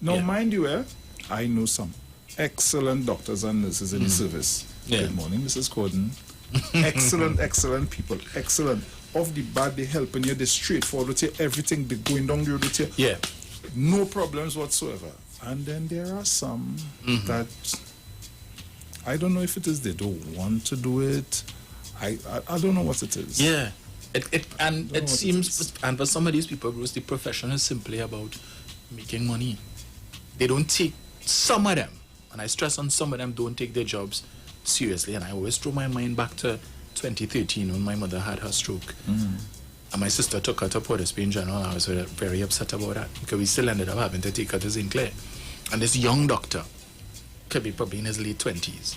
Now, mind you, I know some excellent doctors and nurses in the service. Yeah. Good morning, Mrs. Corden. excellent people. Excellent. Off the bat, they're helping you. They're straightforward with you. Everything, they're going down the road with you. Yeah. No problems whatsoever. And then there are some that I don't know if it is they don't want to do it. I don't know what it is. Yeah. It seems, and for some of these people, Bruce, the profession is simply about making money. They don't take, some of them, and I stress on some of them, don't take their jobs seriously. And I always throw my mind back to 2013 when my mother had her stroke. And my sister took her to Port of Spain General. I was very upset about that, because we still ended up having to take her to St. Clair. And this young doctor, could be probably in his late 20s.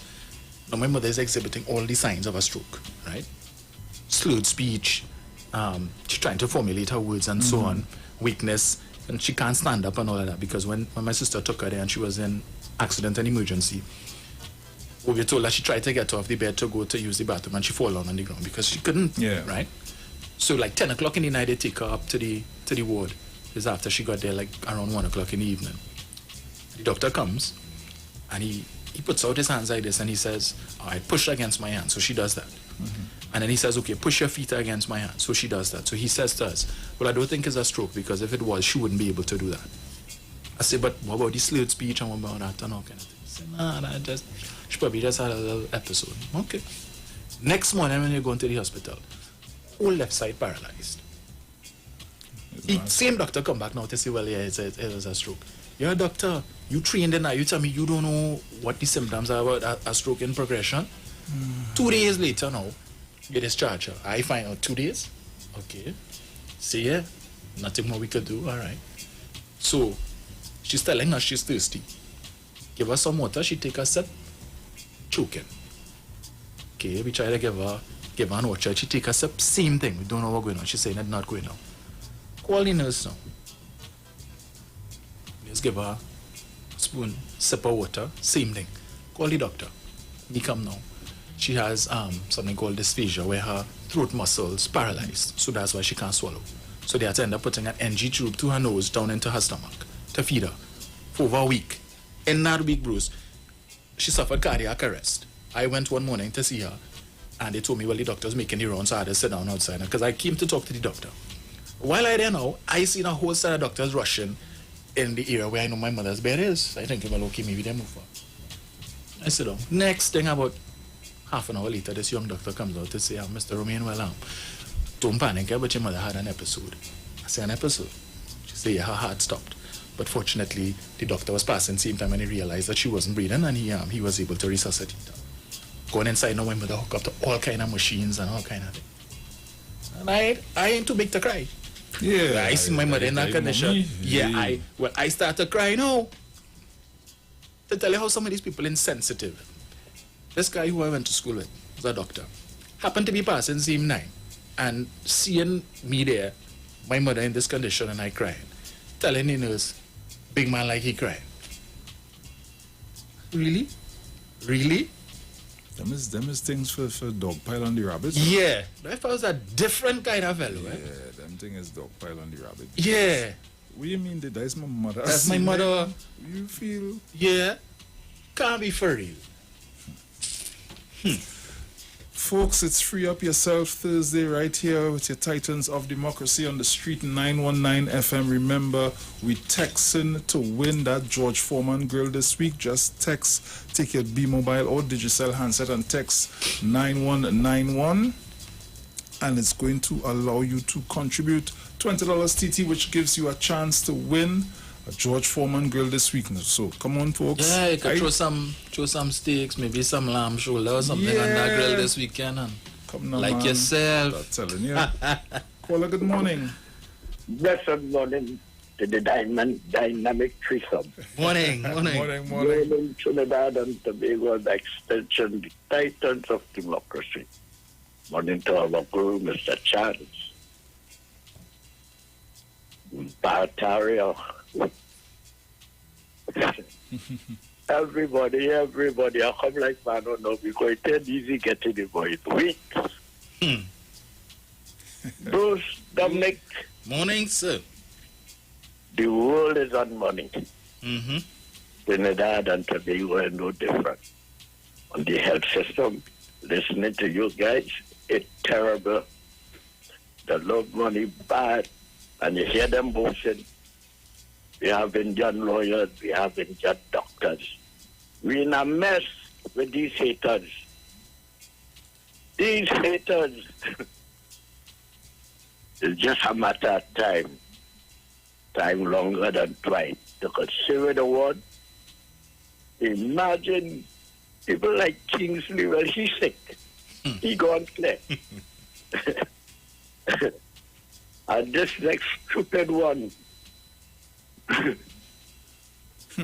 Now my mother is exhibiting all the signs of a stroke, right? Slurred speech, she's trying to formulate her words and so on, weakness, and she can't stand up and all of that, because when my sister took her there and she was in accident and emergency, we were told that she tried to get off the bed to go to use the bathroom and she fall down on the ground because she couldn't, right? So like 10 o'clock in the night, they take her up to the ward. This is after she got there like around 1 o'clock in the evening. The doctor comes and he puts out his hands like this and he says, all right, push against my hand. So she does that. And then he says, okay, push your feet against my hand. So she does that. So he says to us, well, I don't think it's a stroke, because if it was, she wouldn't be able to do that. I say, but what about the slurred speech and what about that and all kind of things? He said, nah, she probably just had a little episode. Okay. Next morning when you're going to the hospital, whole left side paralyzed. The same doctor come back now to say, well, yeah, it was a stroke. You're a doctor. You trained in that. You tell me you don't know what the symptoms are about a stroke in progression. 2 days later now, you discharge her. I find out 2 days. Okay. See, yeah, nothing more we could do. All right. So she's telling us she's thirsty. Give her some water. She take a sip. Choking. Okay, we try to give her an orchard. She take a sip. Same thing. We don't know what's going on. She's saying it's not going on. Call the nurse now. Just give her a spoon, sip of water. Same thing. Call the doctor. He come now. She has something called dysphagia, where her throat muscles paralyzed. So that's why she can't swallow. So they had to end up putting an NG tube to her nose down into her stomach to feed her for over a week. In that week, Bruce, she suffered cardiac arrest. I went one morning to see her, and they told me, well, the doctor's making the rounds, so I had to sit down outside, because I came to talk to the doctor. While I there now, I seen a whole set of doctors rushing in the area where I know my mother's bed is. I think, well, okay, maybe they move her. I sit down. Next thing, about half an hour later, this young doctor comes out to say, Mr. Romain, well, don't panic, but your mother had an episode. I say, an episode? She said, yeah, her heart stopped. But fortunately, the doctor was passing same time and he realized that she wasn't breathing, and he was able to resuscitate her. Going inside now, my mother hooked up to all kind of machines and all kind of things. And I ain't too big to cry. Yeah. I see my mother in that condition. Yeah, I start to cry now. To tell you how some of these people are insensitive. This guy who I went to school with was a doctor. Happened to be passing same night. And seeing me there, my mother in this condition, and I crying. Telling the nurse, big man like he crying. Really? Really? Them is things for dog pile on the rabbits. Yeah. That was a different kind of fellow, right? Yeah, them thing is dog pile on the rabbit. Yeah. What do you mean that's my mother? That's my mother. You feel? Yeah. Can't be for real. Folks, it's Free Up Yourself Thursday right here with your Titans of Democracy on the street, 919 FM. Remember, we texting to win that George Foreman grill this week. Just text, take your B-Mobile or Digicel handset and text 9191. And it's going to allow you to contribute $20 TT, which gives you a chance to win a George Foreman grill this week. So come on, folks. Yeah, you could throw some steaks, maybe some lamb shoulder or something on that grill this weekend. And come now, like man. yourself. I'm telling you. Caller, good morning. Blessed morning to the dynamic threesome. Morning. Rolling Trinidad and Tobago, the extension, the Titans of Democracy. Morning to our guru, Mr. Charles. Bartario. Everybody, I come like man, no, because it's easy getting the boy. Weeks. Bruce, Dominic. Morning, sir. The world is on money. Mm-hmm. Trinidad and Tobago are no different. On the health system, listening to you guys, it's terrible. The love money bad, and you hear them boasting. We have injured lawyers, we have injured doctors. We're in a mess with these haters. These haters, it's just a matter of time. Time longer than twice. To consider the word. Imagine people like Kingsley, well, he's sick. He gone clear. And this next stupid one,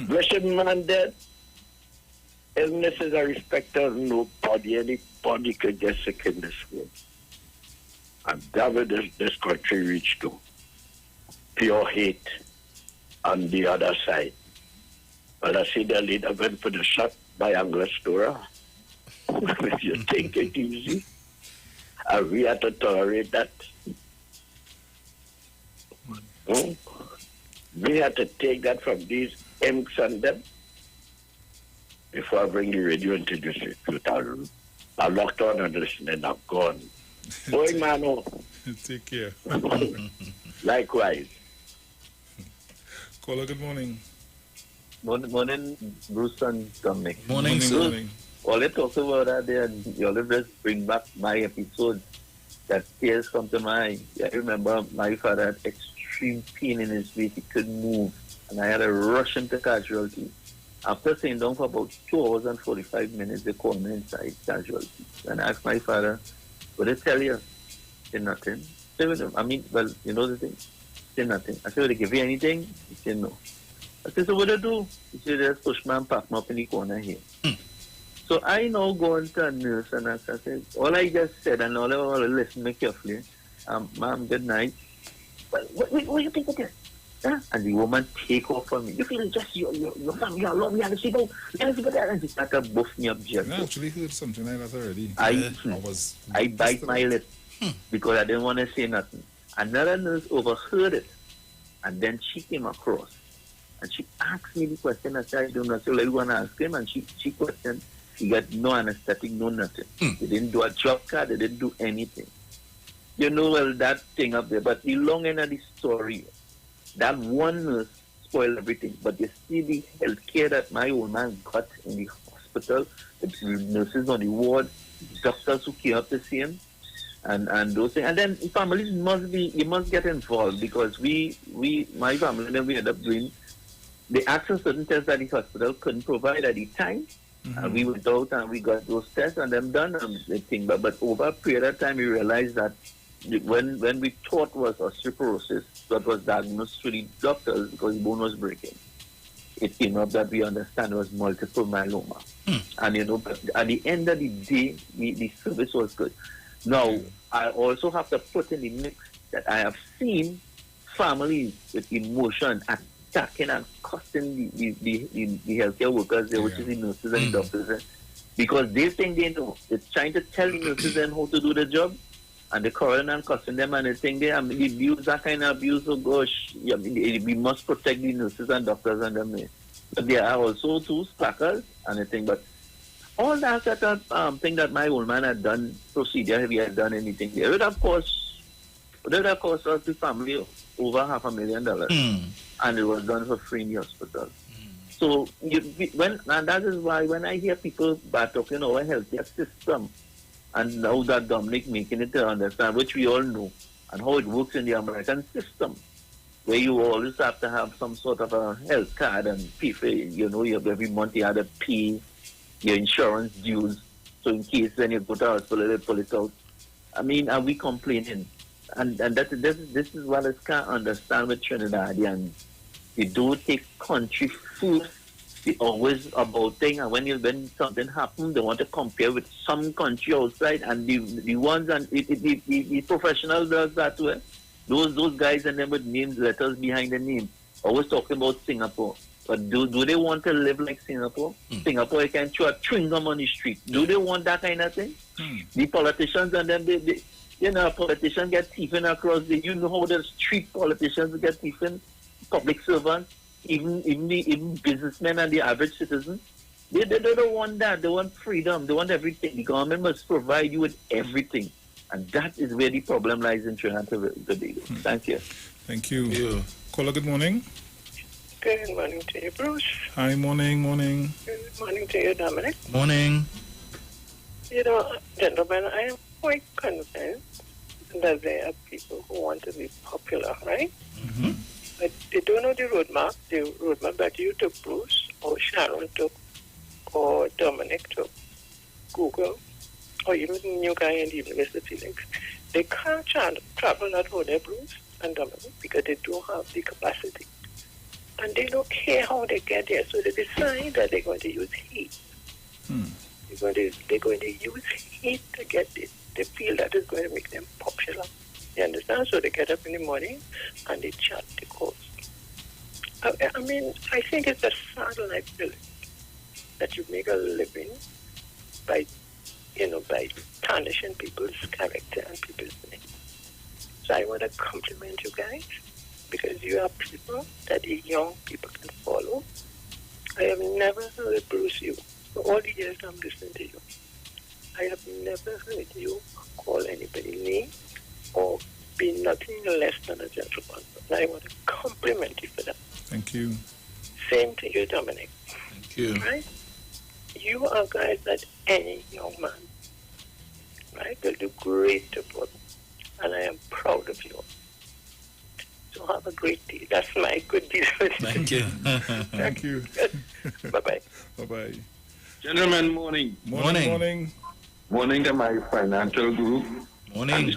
Russian man dead. Illness is a respecter of nobody. Anybody could get sick in this world. And that way this country reached to. Pure hate on the other side. But I see the leader went for the shot by Angostura. You take it easy. And we have to tolerate that. We have to take that from these imps and them. Before I bring the radio into this truth, I locked on and listening, I'm gone. Boy, man, take care. Likewise. Caller, good morning. Morning, Bruce and Dominic. Morning, sir. Morning. All you talk about that there, and you always just bring back my episode that tears come to mind. I remember my father had extreme pain in his feet. He couldn't move. And I had to rush him to casualty. After staying down for about 2 hours and 45 minutes, they called me inside casualty. And I asked my father, what did they tell you? He said, nothing. I mean, well, you know the thing? He said, nothing. I said, will they give you anything? He said, no. I said, so what do you do? He said, just push me and pack me up in the corner here. So I now go into a nurse and I said, all I just said, and all I want to listen me carefully, ma'am, good night. Well, what do you think of this? Huh? And the woman take off from me. You feel just your family, your love, you have to see about that. And she started to buff me up just. I actually heard something like that already. I bite my lip because I didn't want to say nothing. Another nurse overheard it. And then she came across. And she asked me the question. I said, I don't know. So I want to ask him. And she questioned. He got no anesthetic, no nothing. They didn't do a job card. They didn't do anything. You know, well, that thing up there. But the long end of the story, that one nurse spoiled everything. But you see the health care that my old man got in the hospital, the nurses on the ward, doctors who came up to see him, and those things. And then families you must get involved because my family, then we ended up doing, they asked us certain tests that the hospital couldn't provide at the time. And we went out and we got those tests and them done and the thing. But over a period of time, we realized that when we thought was osteoporosis, that was diagnosed to the doctors because the bone was breaking. It came up that we understand was multiple myeloma. And you know, but at the end of the day, the service was good. Now, I also have to put in the mix that I have seen families with emotion attacking and costing the healthcare workers there, which is the nurses and the doctors, because they think they know. It's trying to tell the nurses then how to do the job, and the coroner and costing them, and they think they abuse that kind of abuse. Oh gosh, yeah, we must protect the nurses and doctors and them. But there are also two slackers and the thing. But all that thing that my old man had done, procedure, if he had done anything, it would have cost us the family over $500,000. And it was done for free in the hospital. So and that is why when I hear people bad talking our healthcare system and how that Dominic making it to understand, which we all know, and how it works in the American system, where you always have to have some sort of a health card and pay for, you know, every month you have to pay your insurance dues. So in case when you go to hospital, they pull it out. I mean, are we complaining? And this is what I can't understand with Trinidadians. They don't take country first. They always about things, and when something happens, they want to compare with some country outside, and the ones and the professional does that way. Those guys and them with names, letters behind the name, always talking about Singapore. But do they want to live like Singapore? Singapore, you can throw a chewing gum on the street. Do they want that kind of thing? The politicians and them, they you know, politicians get thieving across you know how the street politicians get thieving, public servants, even businessmen and the average citizen. They don't want that. They want freedom. They want everything. The government must provide you with everything. And that is where the problem lies in Trinidad and Tobago. Thank you. Thank you. Caller, good morning. Good morning to you, Bruce. Hi, morning. Good morning to you, Dominic. Morning. You know, gentlemen, I am quite convinced that there are people who want to be popular, right? But they don't know the roadmap that you took, Bruce, or Sharon took, or Dominic took, Google, or even the new guy in the university links. They can't travel that whole day, Bruce and Dominic, because they don't have the capacity. And they don't care how they get there, so they decide that they're going to use heat. They're going to use heat to get it. They feel that is going to make them popular. You understand? So they get up in the morning and they chat the cause. I mean, I think it's a sad life feeling that you make a living by, by tarnishing people's character and people's name. So I want to compliment you guys because you are people that the young people can follow. I have never heard Bruce you for all the years I'm listening to you. I have never heard you call anybody name or be nothing less than a gentleman. And I want to compliment you for that. Thank you. Same to you, Dominic. Thank you. Right? You are guys that any young man, right, will do great to put. And I am proud of you. So have a great day. That's my good deed. Thank you. Thank you. Bye-bye. Bye-bye. Gentlemen, morning. Morning to my financial group. Morning.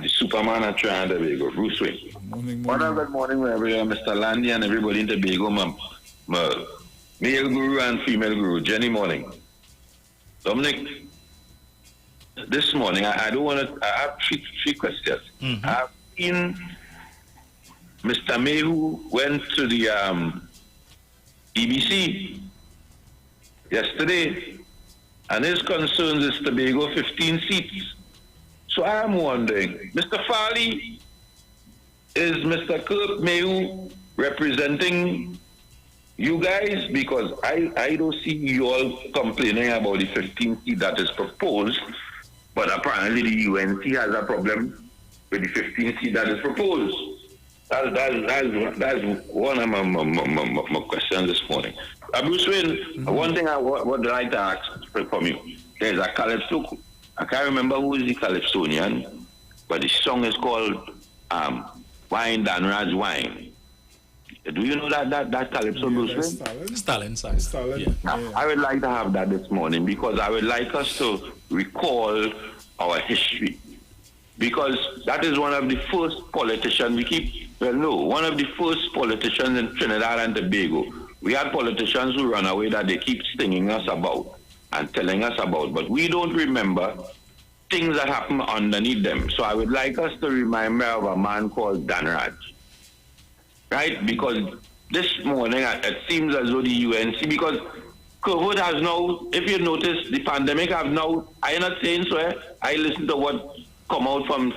The Superman at Trinidad and Tobago, Bruce Wayne. Morning. Good morning, Mr. Landy and everybody in Tobago, male guru and female guru. Jenny, morning. Dominic, this morning, I don't want to, I have three questions. Mm-hmm. I've seen Mr. May, who went to the EBC yesterday, and his concerns is Tobago 15 seats. So I am wondering, Mr. Farley, is Mr. Kirk Mayu representing you guys? Because I don't see you all complaining about the 15 seat that is proposed, but apparently the UNC has a problem with the 15 seat that is proposed. That's one of my questions this morning. Bruce Wayne, one thing I would like to ask from you. There's a calypso. I can't remember who is the calypsonian, but the song is called Wine Danraj Wine. Do you know that calypso, Bruce Wayne? Stalin. Yeah. I would like to have that this morning because I would like us to recall our history. Because that is one of the first politicians one of the first politicians in Trinidad and Tobago. We had politicians who run away that they keep stinging us about and telling us about, but we don't remember things that happen underneath them. So I would like us to remember of a man called Danraj, right? Because this morning it seems as though the UNC, because COVID has now, if you notice, the pandemic have now, I'm not saying so, I listen to what come out from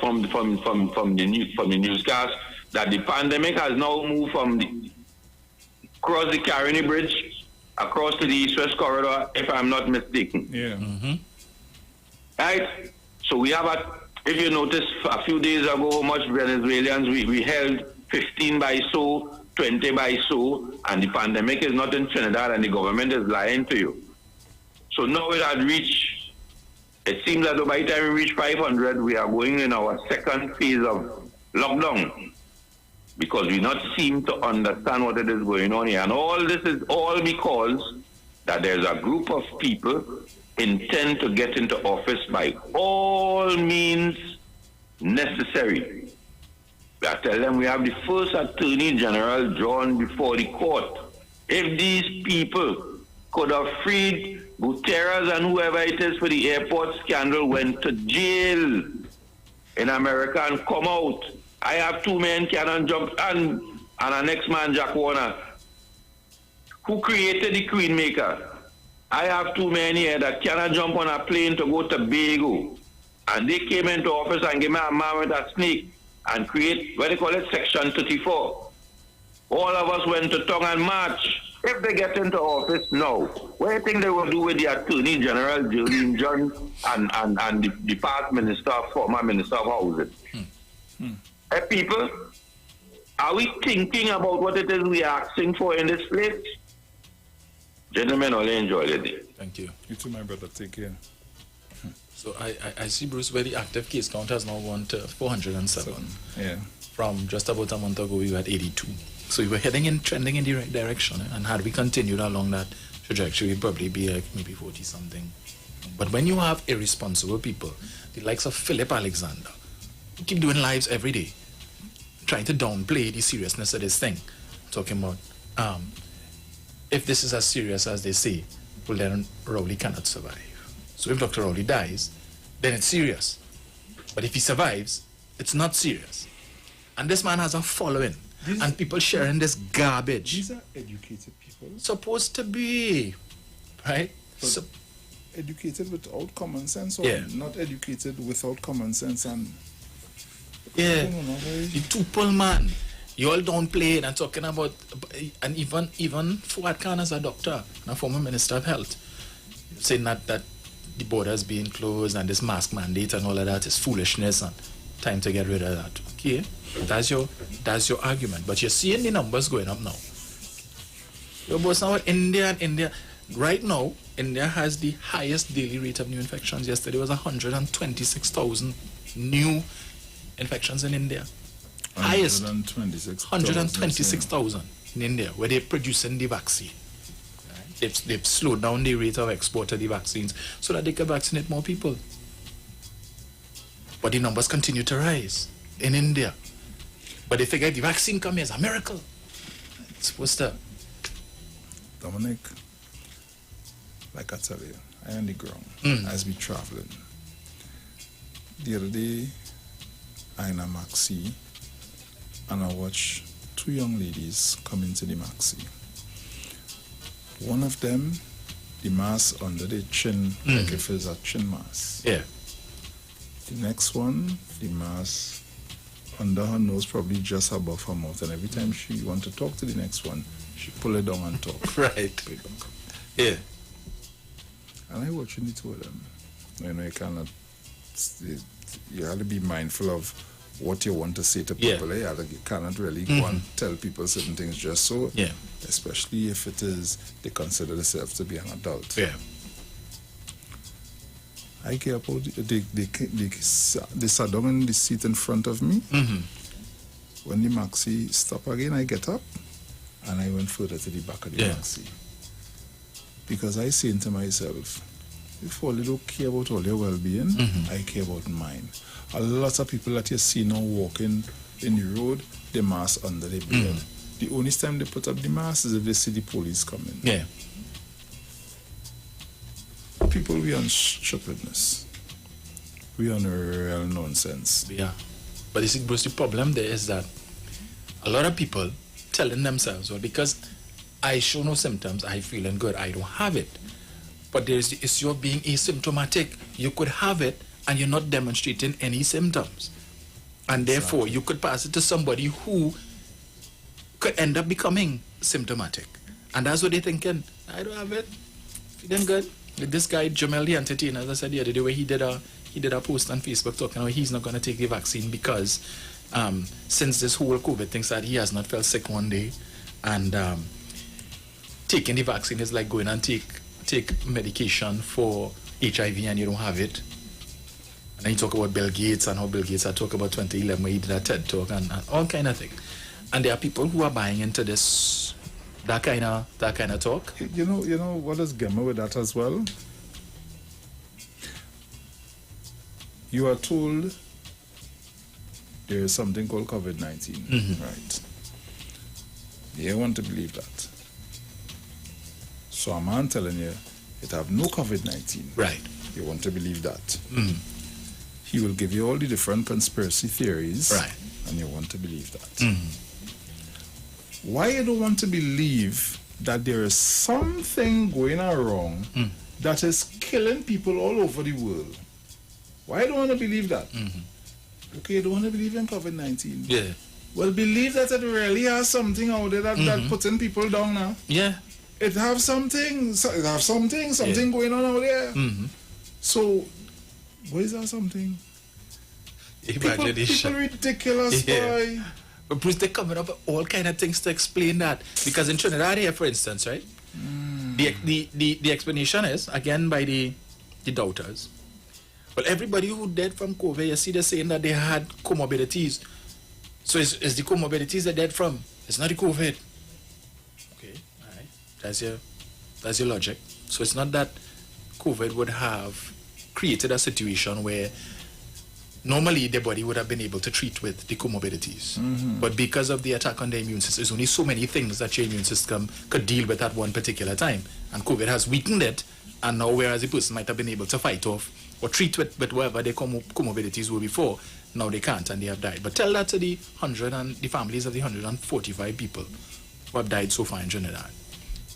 the newscast, that the pandemic has now moved from across the Caroni Bridge, across to the East-West Corridor, if I'm not mistaken. Yeah. Mm-hmm. Right? So we have, if you notice, a few days ago, how much Venezuelans, we held 15 by so, 20 by so, and the pandemic is not in Trinidad and the government is lying to you. So now it had reached, it seems that by the time we reach 500, we are going in our second phase of lockdown. Because we not seem to understand what it is going on here. And all this is all because that there's a group of people intend to get into office by all means necessary. I tell them we have the first Attorney General drawn before the court. If these people could have freed Gutierrez and whoever it is for the airport scandal, went to jail in America and come out. I have two men, Cannon Jump and our next man, Jack Warner, who created the Queen Maker. I have two men here that cannot jump on a plane to go to Tobago. And they came into office and gave me a man with a snake and create, what they call it, Section 34. All of us went to tongue and march. If they get into office now, what do you think they will do with the Attorney General, Jolene John, and the past minister, former Minister of Housing? Hey, people, are we thinking about what it is we are asking for in this place? Gentlemen, only enjoy the day. Thank you. You too, my brother. Take care. So I see, Bruce, where the active case count has now gone to 407. Yeah. From just about a month ago, we were at 82. So we were trending in the right direction. And had we continued along that trajectory, we'd probably be like maybe 40-something. But when you have irresponsible people, the likes of Philip Alexander, who keep doing lives every day, trying to downplay the seriousness of this thing, talking about if this is as serious as they say, well then Rowley cannot survive. So if Dr. Rowley dies, then it's serious. But if he survives, It's not serious. And this man has a following. And people sharing this garbage. These are educated people. Supposed to be. Right? But educated without common sense, or not educated without common sense. And yeah, the two-pull man. You all don't play it and talking about, and even Fuad Khan as a doctor and a former Minister of Health, saying that the borders being closed and this mask mandate and all of that is foolishness and time to get rid of that. Okay, that's your argument. But you're seeing the numbers going up now. You're both now India. Right now, India has the highest daily rate of new infections. Yesterday was 126,000 new infections in India. Highest 126,000 in India, where they're producing the vaccine. They've slowed down the rate of export of the vaccines so that they can vaccinate more people. But the numbers continue to rise in India. But they figure the vaccine come here as a miracle. It's supposed to. Dominic, like I tell you, I on the ground as we traveling. The other day, I in a Maxi, and I watch two young ladies come into the Maxi. One of them, the mask under the chin, like if it's a chin mask. Yeah. The next one, the mask under her nose, probably just above her mouth. And every time she want to talk to the next one, she pull it down and talk. Right. Yeah. And I watching the two of them. You know, you have to be mindful of what you want to say to people. You cannot really go and tell people certain things just so. Yeah. Especially if it is, they consider themselves to be an adult. Yeah. I care about they sat down in the seat in front of me. When the Maxi stopped again, I get up and I went further to the back of the Maxi. Because I saying to myself, if all you don't care about all your well-being, I care about mine. A lot of people that you see now walking in the road, the mask under their beard. The only time they put up the mask is if they see the police coming. Yeah. People, we on stupidness. We on real nonsense. Yeah. But you see, Bruce, the problem there is that a lot of people telling themselves, well, because I show no symptoms, I feeling good, I don't have it. But there's the issue of being asymptomatic. You could have it and you're not demonstrating any symptoms. And therefore, you could pass it to somebody who could end up becoming symptomatic. And that's what they're thinking. I don't have it. Feeling good. Like this guy, Jamel the Entertainer, as I said the other day, where he did a post on Facebook talking about he's not going to take the vaccine because since this whole COVID thing started, he has not felt sick one day. And taking the vaccine is like going and take medication for HIV and you don't have it. And then you talk about Bill Gates and how Bill Gates had talked about 2011 where he did a TED talk and all kind of thing. And there are people who are buying into this, that kind of talk. You know what is gamma with that as well? You are told there is something called COVID-19, right? You want to believe that. So a man telling you it have no COVID-19. Right. You want to believe that. He will give you all the different conspiracy theories. Right. And you want to believe that. Why you don't want to believe that there is something going wrong that is killing people all over the world? Why you don't want to believe that? Okay, you don't want to believe in COVID-19. Yeah. Well, believe that it really has something out there that putting people down now. Yeah. It have something going on out there. So, what is that something? Imagination. People ridiculous, boy. But Bruce, they're coming up with all kind of things to explain that. Because in Trinidad here, for instance, right? The explanation is, again, by the doubters. Well, everybody who died from COVID, you see they're saying that they had comorbidities. So is the comorbidities they're dead from? It's not the COVID. Okay, all right. That's your logic. So it's not that COVID would have created a situation where normally the body would have been able to treat with the comorbidities. But because of the attack on the immune system, there's only so many things that your immune system could deal with at one particular time. And COVID has weakened it, and now whereas the person might have been able to fight off or treat with whatever their comorbidities were before, now they can't and they have died. But tell that to the families of the 145 people who have died so far in Trinidad.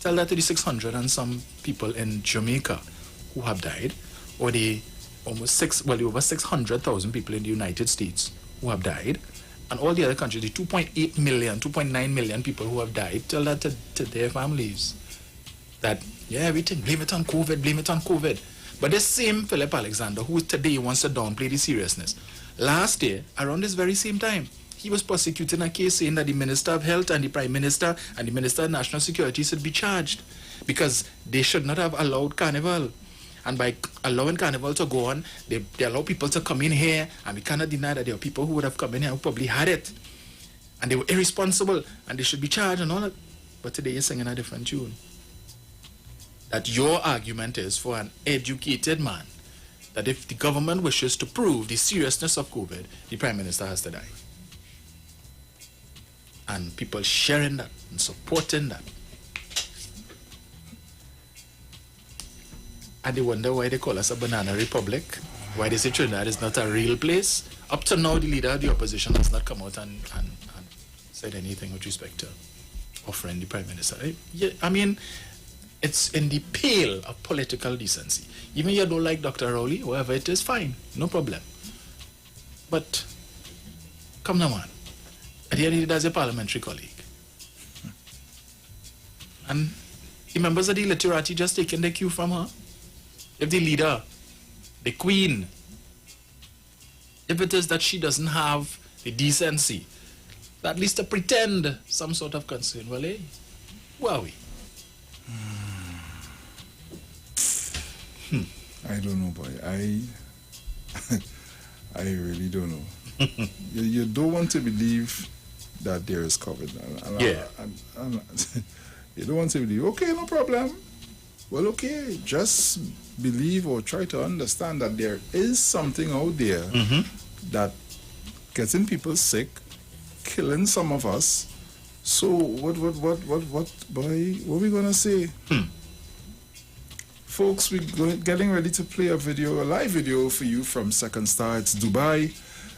Tell that to the 600 and some people in Jamaica who have died, or the over 600,000 people in the United States who have died, and all the other countries, the 2.8 million, 2.9 million people who have died. Tell that to their families. That, yeah, everything, blame it on COVID. But this same Philip Alexander, who today wants to downplay the seriousness, last year, around this very same time, he was prosecuting a case saying that the Minister of Health and the Prime Minister and the Minister of National Security should be charged because they should not have allowed carnival. And by allowing carnival to go on, they allow people to come in here, and we cannot deny that there are people who would have come in here who probably had it. And they were irresponsible, and they should be charged and all that. But today you're singing a different tune. That your argument is for an educated man, that if the government wishes to prove the seriousness of COVID, the Prime Minister has to die. And people sharing that and supporting that. And they wonder why they call us a banana republic, why they say Trinidad is not a real place. Up to now, the leader of the opposition has not come out and said anything with respect to offering the Prime Minister. I mean, it's in the pale of political decency. Even you don't like Dr. Rowley, whoever it is, fine, no problem. But, come now, man. At the end of the day, that's a parliamentary colleague. And the members of the literati just taking the cue from her. If the leader, the queen, if it is that she doesn't have the decency, at least to pretend some sort of concern, well, hey, who are we? I don't know, boy. I really don't know. you don't want to believe that there is COVID. You don't want to believe, okay, no problem. Well, okay, just believe or try to understand that there is something out there that getting people sick, killing some of us. So what, boy, what are we gonna say? Folks, we're getting ready to play a live video for you from Second Star. It's Dubai.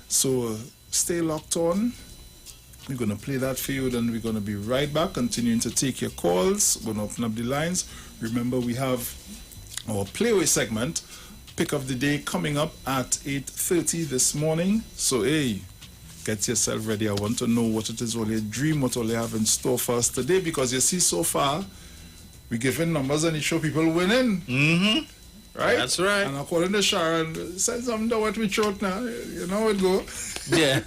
So stay locked on. We're going to play that for you, then we're going to be right back, continuing to take your calls. We're going to open up the lines. Remember, we have our Playway segment, Pick of the Day, coming up at 8:30 this morning. So, hey, get yourself ready. I want to know what it is, all your dream, what all you have in store for us today, because you see, so far, we're giving numbers and it show people winning. Right? That's right. And according to Sharon, send something to what we throat now. You know how it go. Yeah.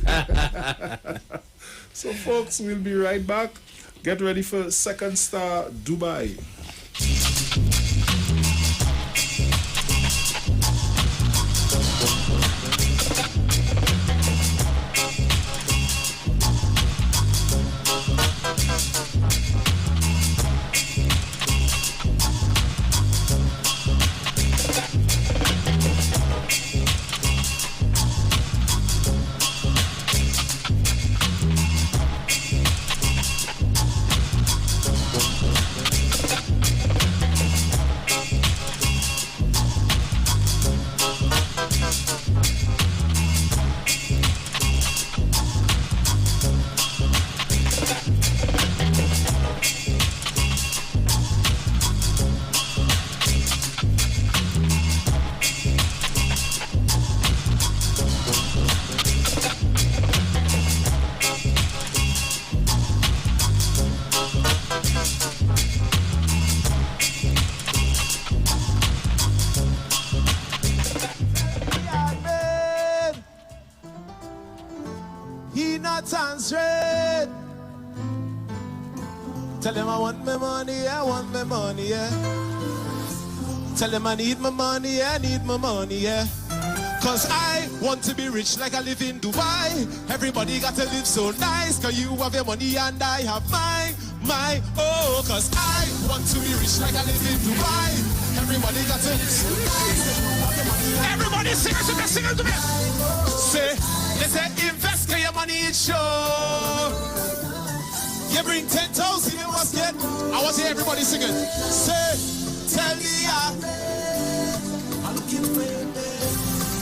So, folks, we'll be right back. Get ready for Second Star Dubai. Tell him I want my money, I want my money, yeah. Tell him I need my money, I need my money, yeah. Cause I want to be rich like I live in Dubai. Everybody got to live so nice. Cause you have your money and I have mine. Oh, cause I want to be rich like I live in Dubai. Everybody got to live so nice. Everybody sing it to me, sing it to me. Say, they say invest cause your money is sure. You bring 10,000, you must get. I want to hear everybody sing it. Say, tell me I'm looking for you,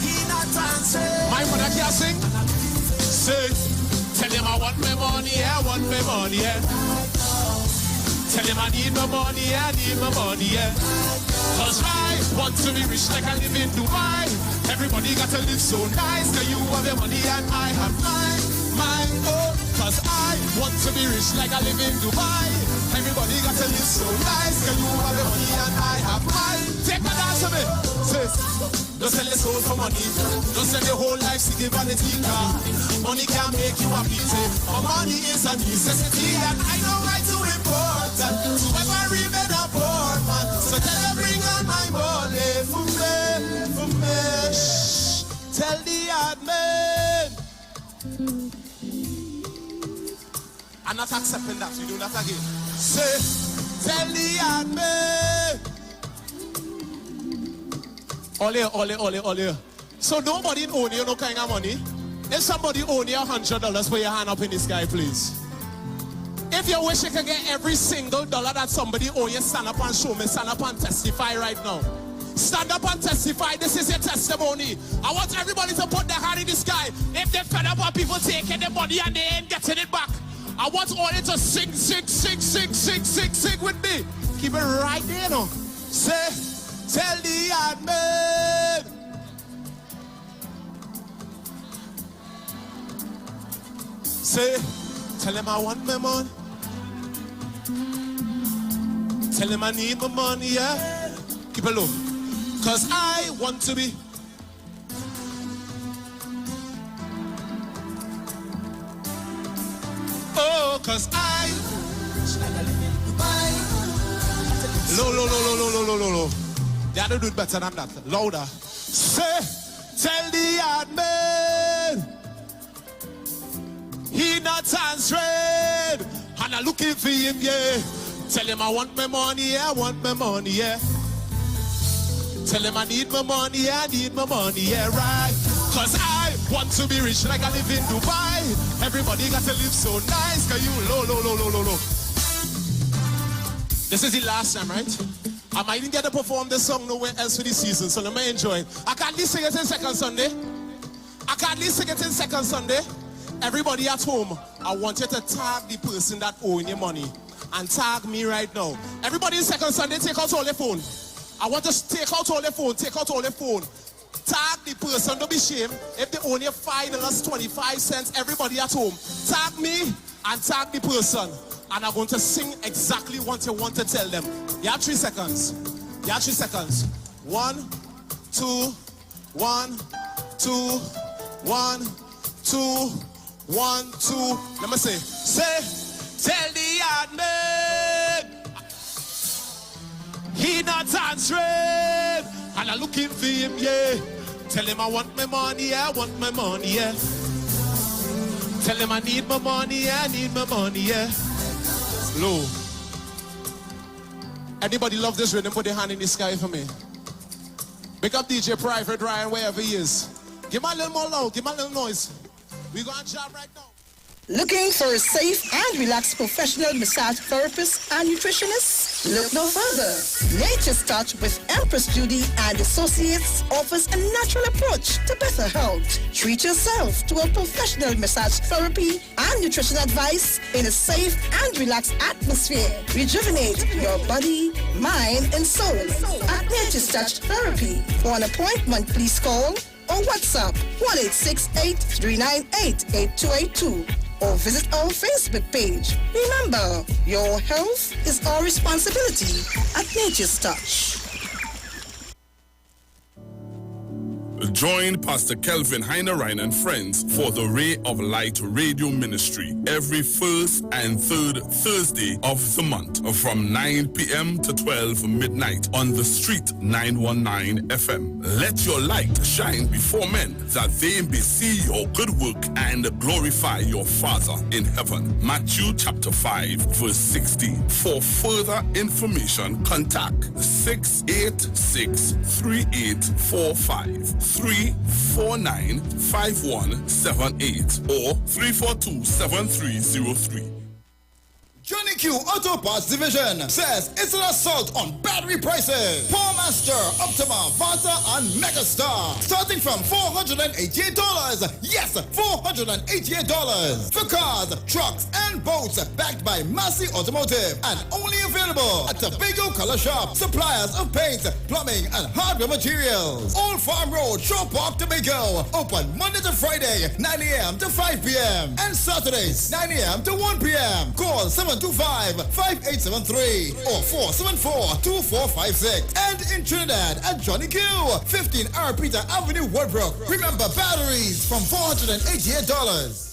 he not dancing. My mother can't sing. Say, tell him I want my money, I want my money, yeah. Tell him I need my money, I need my money, yeah. Cause I want to be rich like I live in Dubai. Everybody got to live so nice, cause you have your money and I have mine, oh. Cause I want to be rich like I live in Dubai. Everybody got to live so nice, cause you have your money and I have mine. Take my dance of it, sis. Don't sell your soul for money. Don't sell your whole life seeking vanity car. Money can't make you happy, but money is a necessity. And I know why too important to ever remain a poor man. So tell her bring on my money for me. Shh. Tell the hard man. I'm not accepting that. You do that again. Say, tell the hard man. Ole. So nobody own you no kind of money. If somebody own you $100, put your hand up in the sky, please. If you wish you could get every single dollar that somebody owe you, stand up and show me, stand up and testify right now. Stand up and testify. This is your testimony. I want everybody to put their hand in the sky. If they're fed up of people taking the money and they ain't getting it back, I want all you to sing with me. Keep it right there, you know. Say, tell the hard man. Say, tell him I want my money. Tell him I need my money, yeah. Keep it low. Cause I want to be. Oh, cause I. Low. They had to do it better than that. Louder. Say, tell the hard man. He not answering. And I'm looking for him, yeah. Tell him I want my money, yeah. I want my money, yeah. Tell him I need my money, yeah. I need my money, yeah, right. Cause I want to be rich like I live in Dubai. Everybody got to live so nice. Cause you low. This is the last time, right? I might even get to perform this song nowhere else for this season, so let me enjoy it. I can't least sing it in second Sunday. Everybody at home, I want you to tag the person that owing you money. And tag me right now. Everybody in second Sunday, take out all your phone. I want to take out all your phone. Tag the person, don't be ashamed. If they owe you $5.25, everybody at home, tag me and tag the person. And I'm going to sing exactly what you want to tell them. You have 3 seconds. 1, 2, 1, 2, 1, 2, 1, 2. Let me say, tell the hard man. He not answering. And I'm looking for him, yeah. Tell him I want my money, yeah. I want my money, yeah. Tell him I need my money, yeah. I need my money, yeah. Low. Anybody love this rhythm? Put their hand in the sky for me. Big up DJ Private Ryan, wherever he is. Give me a little more loud, give me a little noise. We got a job right now. Looking for a safe and relaxed professional massage therapist and nutritionist? Look no further. Nature's Touch with Empress Judy and Associates offers a natural approach to better health. Treat yourself to a professional massage therapy and nutrition advice in a safe and relaxed atmosphere. Rejuvenate your body, mind, and soul at Nature's Touch Therapy. For an appointment, please call or WhatsApp 1-868-398-8282 or visit our Facebook page. Remember, your health is our responsibility at Nature's Touch. Join Pastor Kelvin Heinerine and friends for the Ray of Light Radio Ministry every first and third Thursday of the month from 9 p.m. to 12 midnight on the street 919 FM. Let your light shine before men that they may see your good work and glorify your Father in heaven. Matthew chapter 5 verse 16. For further information, contact 686-3845. 349-5178 or 342-7303. Johnny Q Auto Parts Division says it's an assault on battery prices. Paul Master, Optima, Vata, and Megastar. Starting from $488. Yes, $488. For cars, trucks, and boats. Backed by Massey Automotive. And only available at Tobago Color Shop. Suppliers of paint, plumbing, and hardware materials. Old Farm Road, Shore Park, Tobago. Open Monday to Friday, 9 a.m. to 5 p.m. And Saturdays, 9 a.m. to 1 p.m. Call 725-5873 or 474-2456. And in Trinidad at Johnny Q, 15 R. Peter Avenue, Woodbrook. Remember, batteries from $488.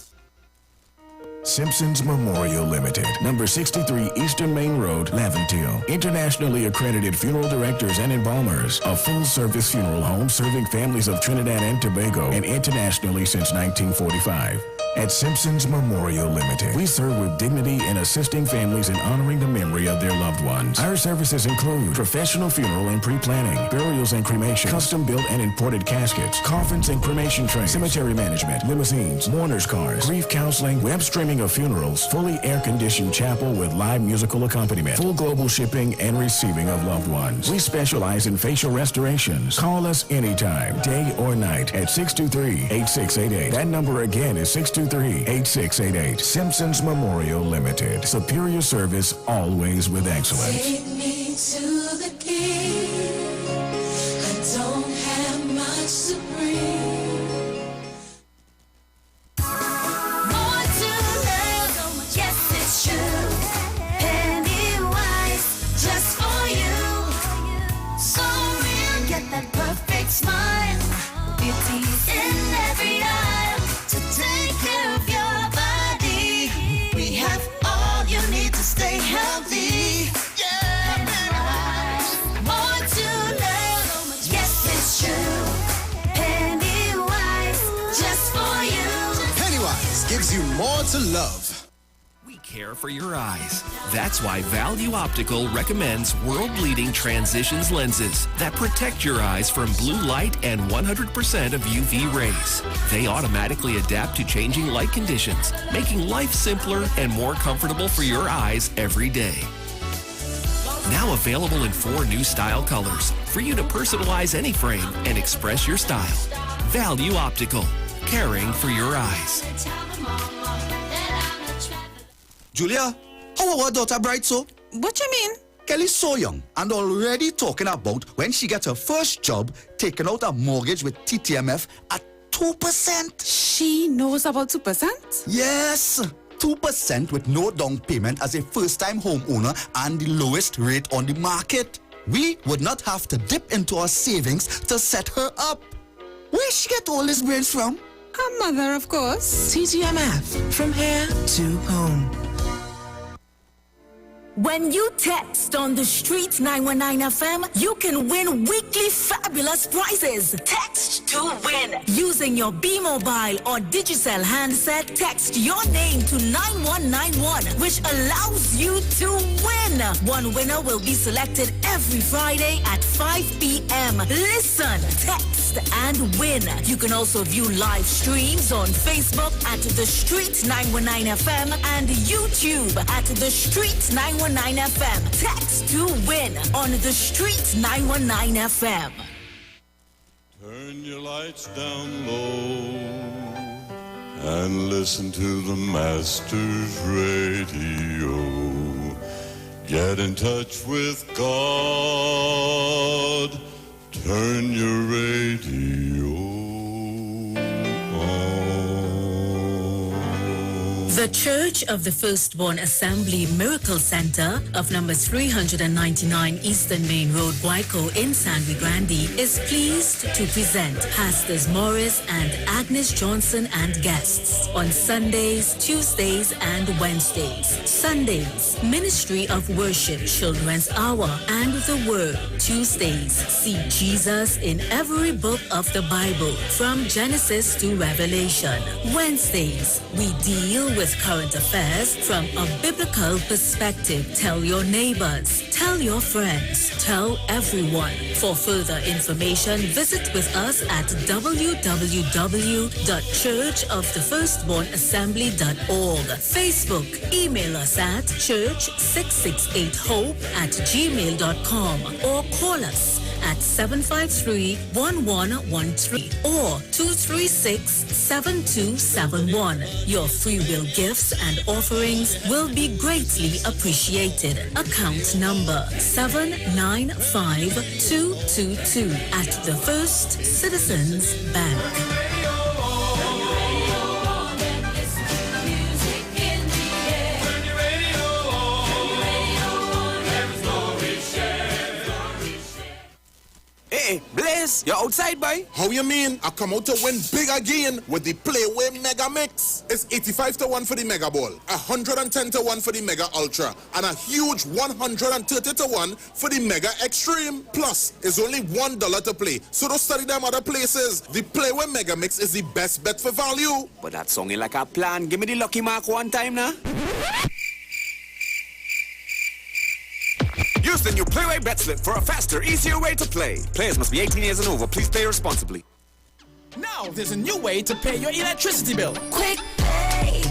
Simpson's Memorial Limited, number 63 Eastern Main Road, Laventille. Internationally accredited funeral directors and embalmers. A full-service funeral home serving families of Trinidad and Tobago and internationally since 1945. At Simpson's Memorial Limited, we serve with dignity in assisting families in honoring the memory of their loved ones. Our services include professional funeral and pre-planning, burials and cremation, custom-built and imported caskets, coffins and cremation trays, cemetery management, limousines, mourners cars, grief counseling, web streaming of funerals, fully air-conditioned chapel with live musical accompaniment, full global shipping and receiving of loved ones. We specialize in facial restorations. Call us anytime, day or night, at 623-8688. That number again is 623-8688. Simpsons Memorial Limited. Superior service, always with excellence. Take me to the king. I don't have much to bring. More to love, yes it's true. Pennywise, just for you. So real, get that perfect smile. Beauty's in every eye. To take care of your body, we have all you need to stay healthy. Yeah, more to love, yes it's true. Pennywise, just for you. Pennywise gives you more to love. Care for your eyes. That's why Value Optical recommends world-leading transitions lenses that protect your eyes from blue light and 100% of UV rays. They automatically adapt to changing light conditions, making life simpler and more comfortable for your eyes every day. Now available in 4 new style colors for you to personalize any frame and express your style. Value Optical, caring for your eyes. Julia, how our daughter bright so? What you mean? Kelly's so young and already talking about when she gets her first job, taking out a mortgage with TTMF at 2%. She knows about 2%? Yes, 2% with no down payment as a first-time homeowner and the lowest rate on the market. We would not have to dip into our savings to set her up. Where she get all these brains from? Her mother, of course. TTMF, from here to home. When you text on the Street 919 FM, you can win weekly fabulous prizes. Text to win. Using your B-Mobile or Digicel handset, text your name to 9191, which allows you to win. One winner will be selected every Friday at 5 p.m. Listen, text, and win. You can also view live streams on Facebook at The Street 919 FM and YouTube at The Street 919 FM. Text to win on The Street 919 FM. Turn your lights down low and listen to the Master's radio. Get in touch with God. Turn your radio The Church of the Firstborn Assembly Miracle Center of number 399 Eastern Main Road, Guayco in San Luis Grande is pleased to present Pastors Morris and Agnes Johnson and guests on Sundays, Tuesdays, and Wednesdays. Sundays, Ministry of Worship Children's Hour and the Word. Tuesdays, see Jesus in every book of the Bible from Genesis to Revelation. Wednesdays, we deal with with current affairs from a biblical perspective. Tell your neighbors, tell your friends, tell everyone. For further information, visit with us at www.churchofthefirstbornassembly.org. Facebook, email us at church668hope@gmail.com or call us at 753-1113 or 236-7271. Your free will gifts and offerings will be greatly appreciated. Account number 795222 at the First Citizens Bank. Hey, Blaze, you're outside, boy? How you mean? I come out to win big again with the Playway Mega Mix. It's 85-1 for the Mega Ball, 110-1 for the Mega Ultra, and a huge 130-1 for the Mega Extreme. Plus, it's only $1 to play, so don't study them other places. The Playway Mega Mix is the best bet for value. But that sounding like a plan. Give me the lucky mark one time now. Use the new Playway Bet Slip for a faster, easier way to play. Players must be 18 years and over. Please play responsibly. Now there's a new way to pay your electricity bill. Quick pay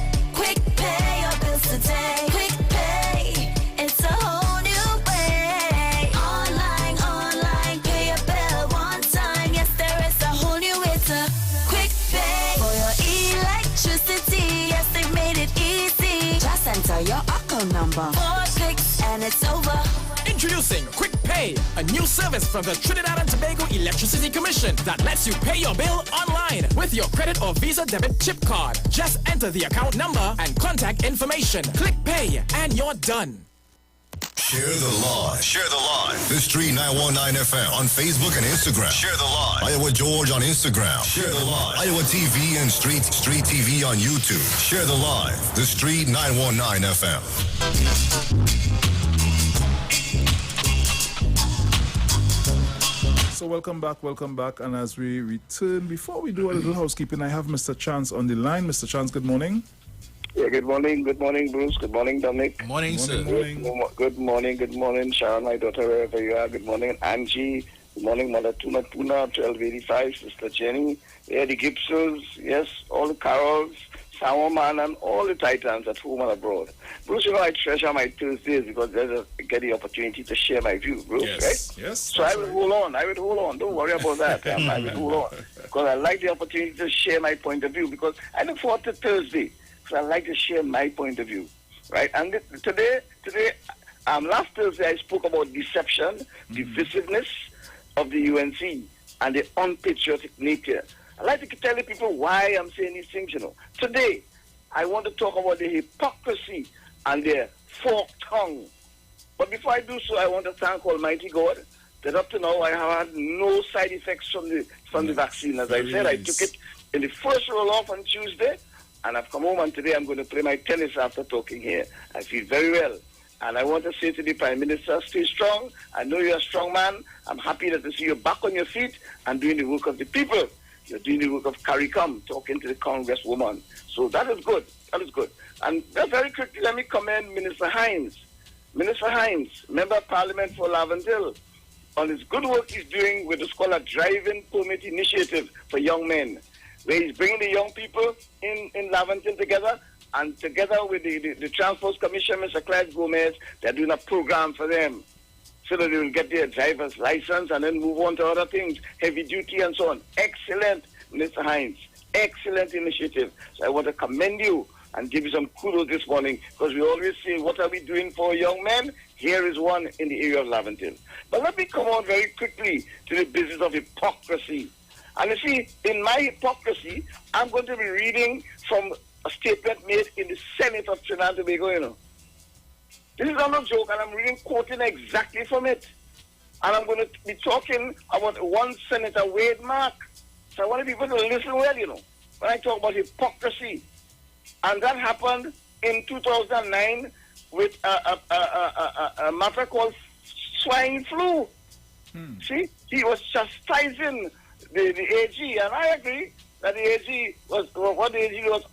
your bills today. Quick pay, it's a whole new way. Online, pay your bill one time. Yes, there is a whole new way to quick pay for your electricity. Yes, they've made it easy. Just enter your account number. 4 clicks and it's over. Introducing Quick Pay, a new service from the Trinidad and Tobago Electricity Commission that lets you pay your bill online with your credit or Visa debit chip card. Just enter the account number and contact information. Click Pay and you're done. Share the live. Share the live. The Street 919 FM on Facebook and Instagram. Share the live. Iowa George on Instagram. Share the live. Iowa TV and Street TV on YouTube. Share the live. The Street 919 FM. So welcome back, and as we return, before we do a little housekeeping, I have Mr. Chance on the line. Mr. Chance, good morning. Yeah, good morning, Bruce. Good morning, Dominic. Good morning, sir. Good morning, Sharon, my daughter, wherever you are. Good morning, Angie. Good morning, Mother Tuna, 1285, Sister Jenny. Yeah, the Gibsons, yes, all the Carols, Salman, and all the Titans at home and abroad. Bruce, you know, I treasure my Tuesdays because I get the opportunity to share my view, Bruce, right? Yes. So I will hold on. Don't worry about that. I will hold on. Because I like the opportunity to share my point of view because I look forward to Thursday because I like to share my point of view, right? And today, last Thursday I spoke about deception, divisiveness of the UNC, and the unpatriotic nature. I like to tell the people why I'm saying these things, you know. Today, I want to talk about the hypocrisy and their forked tongue. But before I do so, I want to thank Almighty God that up to now I have had no side effects from the vaccine. As I said, I took it in the first roll-off on Tuesday, and I've come home, and today I'm going to play my tennis after talking here. I feel very well. And I want to say to the Prime Minister, stay strong. I know you're a strong man. I'm happy to see you back on your feet and doing the work of the people. You're doing the work of CARICOM, talking to the Congresswoman. So that is good. And very quickly, let me commend Minister Hines. Minister Hines, Member of Parliament for Laventille, on his good work he's doing with what's called a driving permit initiative for young men, where he's bringing the young people in Laventille together, and together with the Transport Commission, Mr. Clyde Gomez, they're doing a program for them so that they will get their driver's license and then move on to other things, heavy duty and so on. Excellent, Mr. Hines. Excellent initiative. So I want to commend you and give you some kudos this morning, because we always say, what are we doing for young men? Here is one in the area of Laventille. But let me come on very quickly to the business of hypocrisy. And you see, in my hypocrisy, I'm going to be reading from a statement made in the Senate of Trinidad and Tobago, you know. This is not a joke, and I'm quoting exactly from it. And I'm going to be talking about one Senator, Wade Mark. So I want people to listen well, you know, when I talk about hypocrisy. And that happened in 2009 with a matter called swine flu. See, he was chastising the AG, and I agree that the AG was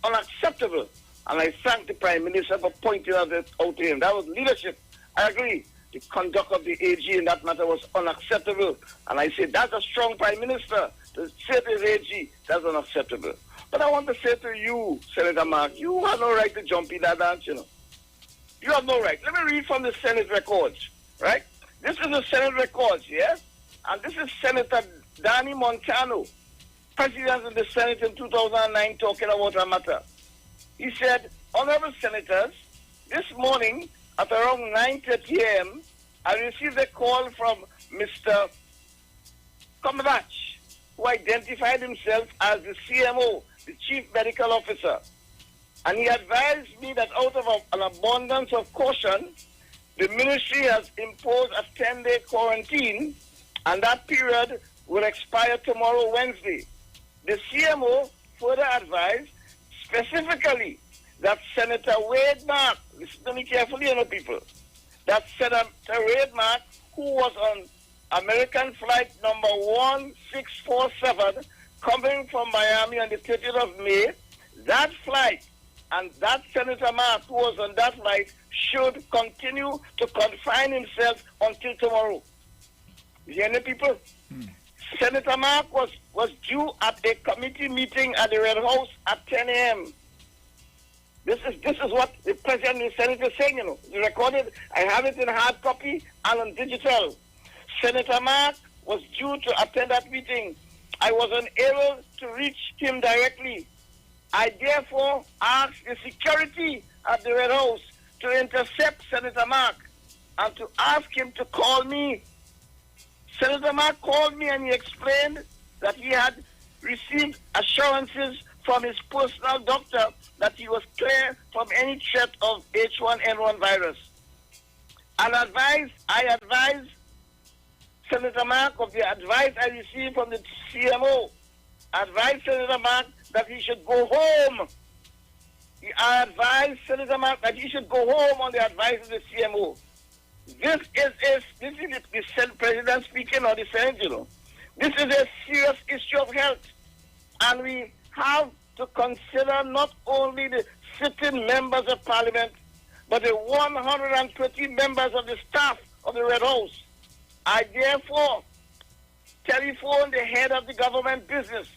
unacceptable. And I thank the Prime Minister for pointing out to him. That was leadership. I agree. The conduct of the AG in that matter was unacceptable. And I say that's a strong Prime Minister. To say to the AG, that's unacceptable. But I want to say to you, Senator Mark, you have no right to jump in that dance, you know. You have no right. Let me read from the Senate records, right? This is the Senate records, yeah? And this is Senator Danny Montano, President of the Senate in 2009, talking about a matter. He said, Honorable Senators, this morning at around 9:30 a.m., I received a call from Mr. Cumberbatch, who identified himself as the CMO, the Chief Medical Officer. And he advised me that out of an abundance of caution, the ministry has imposed a 10-day quarantine, and that period will expire tomorrow, Wednesday. The CMO further advised specifically that Senator Wade Mark, listen to me carefully, you know, people, that Senator Wade Mark, who was on American flight number 1647, coming from Miami on the 30th of May, that flight and that Senator Mark, who was on that flight, should continue to confine himself until tomorrow. You hear me, people? Senator Mark was due at a committee meeting at the Red House at 10 a.m. This is what the President and the Senate is saying, you know. It's recorded. I have it in hard copy and on digital. Senator Mark was due to attend that meeting. I was unable to reach him directly. I therefore asked the security at the Red House to intercept Senator Mark and to ask him to call me. Senator Mark called me and he explained that he had received assurances from his personal doctor that he was clear from any threat of H1N1 virus. And I advised Senator Mark of the advice I received from the CMO. I advised Senator Mark that he should go home. I advised Senator Mark that he should go home on the advice of the CMO. This is the President speaking or the Senate, you know. This is a serious issue of health. And we have to consider not only the sitting members of Parliament, but the 120 members of the staff of the Red House. I therefore telephoned the head of the government business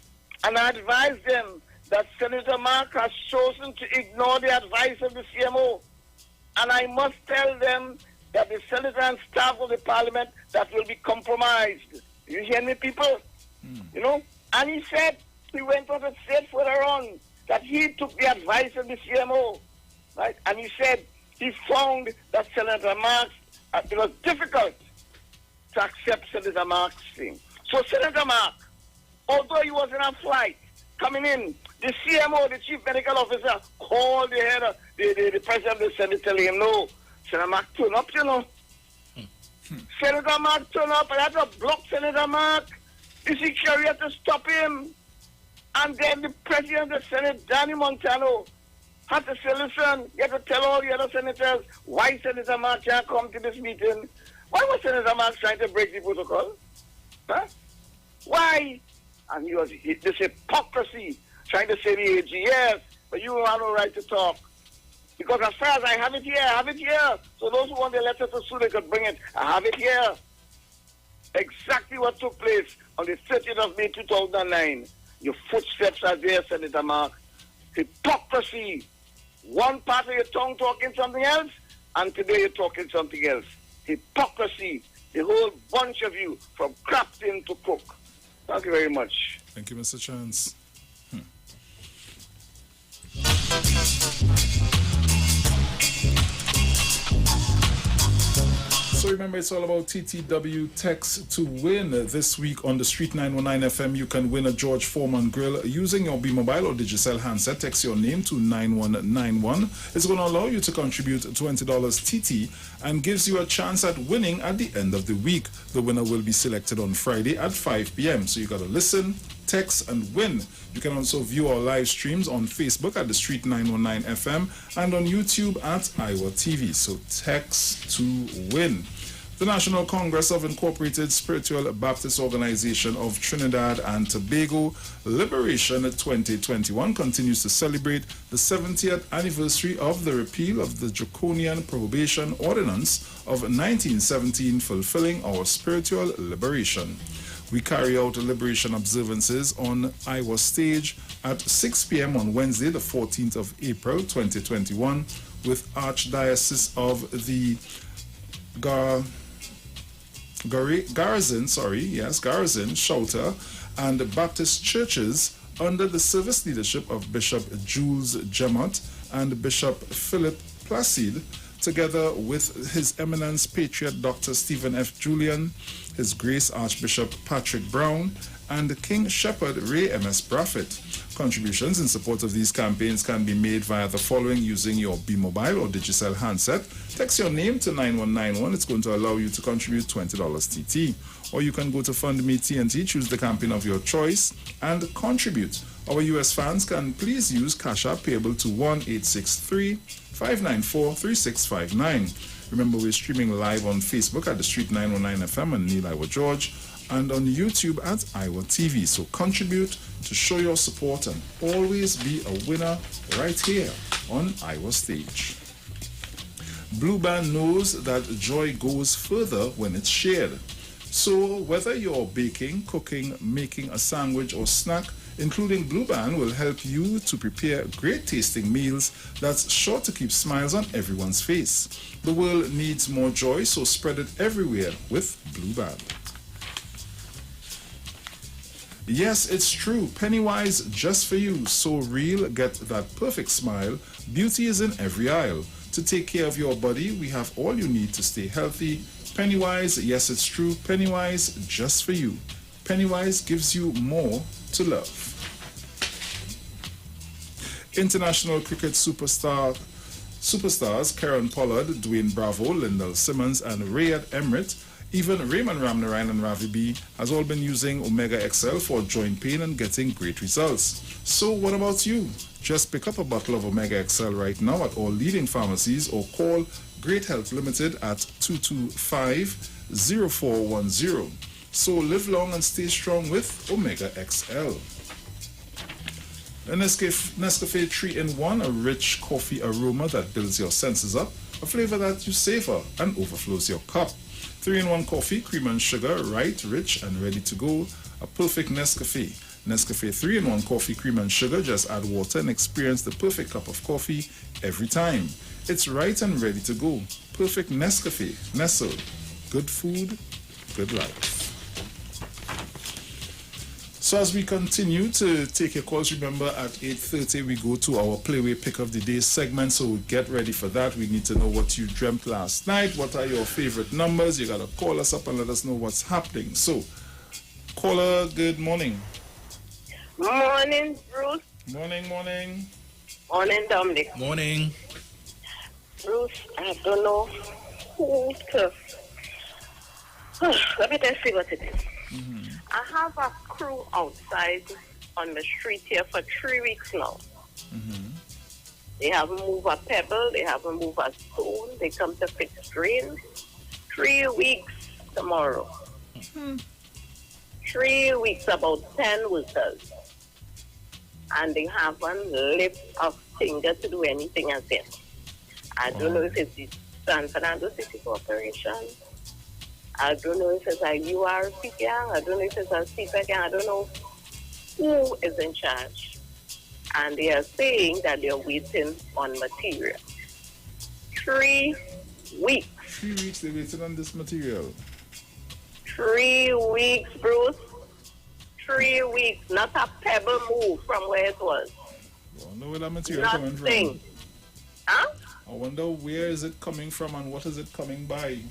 and I advised them that Senator Mark has chosen to ignore the advice of the CMO. And I must tell them that the Senator and staff of the Parliament that will be compromised. You hear me, people? You know? And he said, he went on and said further on that he took the advice of the CMO, right? And he said he found that Senator Mark, it was difficult to accept Senator Mark's thing. So Senator Mark, although he was in a flight coming in, the CMO, the Chief Medical Officer, called the head of the President of the Senate, telling him, no, Senator Mark turn up, you know. Senator Mark turn up, and I had to block Senator Mark. The security had to stop him. And then the President of the Senate, Danny Montano, had to say, listen, you have to tell all the other senators why Senator Mark can't come to this meeting. Why was Senator Mark trying to break the protocol? Huh? Why? And this hypocrisy, trying to say the AG, yes, but you have no right to talk. Because as far as I have it here, I have it here. So those who want the letter to sue, they could bring it. I have it here. Exactly what took place on the 30th of May 2009. Your footsteps are there, Senator Mark. Hypocrisy. One part of your tongue talking something else, and today you're talking something else. Hypocrisy. The whole bunch of you, from crafting to cook. Thank you very much. Thank you, Mr. Chance. So remember, it's all about TTW text to win. This week on the Street 919 FM, you can win a George Foreman grill using your B-Mobile or Digicel handset. Text your name to 9191. It's going to allow you to contribute $20 TT and gives you a chance at winning at the end of the week. The winner will be selected on Friday at 5 p.m. So you got to listen, text, and win. You can also view our live streams on Facebook at the Street 919 FM and on YouTube at IWER TV. So text to win. The National Congress of Incorporated Spiritual Baptist Organization of Trinidad and Tobago Liberation 2021 continues to celebrate the 70th anniversary of the repeal of the Draconian Prohibition Ordinance of 1917, fulfilling our spiritual liberation. We carry out liberation observances on IWER stage at 6 p.m. on Wednesday, the 14th of April 2021, with Archdiocese of the Garrison, Shelter, and Baptist churches under the service leadership of Bishop Jules Gemot and Bishop Philip Placide, together with His Eminence Patriot Dr. Stephen F. Julian, His Grace Archbishop Patrick Brown, and King Shepherd Ray M.S. Braffett. Contributions in support of these campaigns can be made via the following using your B-Mobile or Digicel handset. Text your name to 9191. It's going to allow you to contribute $20 TT. Or you can go to Fund Me TNT, choose the campaign of your choice, and contribute. Our U.S. fans can please use Cash App payable to 1-863-594-3659. Remember, we're streaming live on Facebook at The Street 919 FM and Neil IWER George, and on YouTube at IWER TV. So contribute to show your support and always be a winner right here on IWER stage. Blue Band knows that joy goes further when it's shared. So whether you're baking, cooking, making a sandwich or snack, including Blue Band will help you to prepare great tasting meals that's sure to keep smiles on everyone's face. The world needs more joy, so spread it everywhere with Blue Band. Yes, it's true. Pennywise just for you. So real, get that perfect smile. Beauty is in every aisle. To take care of your body, we have all you need to stay healthy. Pennywise, yes, it's true. Pennywise just for you. Pennywise gives you more to love. International cricket superstars Karen Pollard, Dwayne Bravo, Lyndall Simmons, and Rayad Emrit, even Raymond Ramnarayan and Ravi B has all been using Omega XL for joint pain and getting great results. So what about you? Just pick up a bottle of Omega XL right now at all leading pharmacies or call Great Health Limited at 225-0410. So live long and stay strong with Omega XL. A Nescafe 3-in-1, a rich coffee aroma that builds your senses up, a flavor that you savor and overflows your cup. 3-in-1 coffee, cream and sugar, right, rich and ready to go. A perfect Nescafe. Nescafe 3-in-1 coffee, cream and sugar. Just add water and experience the perfect cup of coffee every time. It's right and ready to go. Perfect Nescafe. Nestle. Good food, good life. So as we continue to take your calls, remember at 8:30 we go to our Playway Pick of the Day segment. So get ready for that. We need to know what you dreamt last night. What are your favorite numbers? You got to call us up and let us know what's happening. So, caller, good morning. Morning, Bruce. Morning. Morning, Dominic. Morning. Bruce, I don't know who to... Let me just see what it is. Mm-hmm. I have a crew outside on the street here for 3 weeks now. Mm-hmm. They haven't moved a pebble, they haven't moved a stone, they come to fix drains. 3 weeks tomorrow. Mm-hmm. 3 weeks, about 10 workers. And they haven't lift a finger to do anything as yet. I don't know if it's the San Fernando City Corporation. I don't know if it's a URC gang. I don't know if it's a CPA gang. I don't know who is in charge. And they are saying that they're waiting on material. 3 weeks. 3 weeks they're waiting on this material. 3 weeks, Bruce. 3 weeks. Not a pebble move from where it was. I wonder where that material coming from. Huh? I wonder where is it coming from and what is it coming by?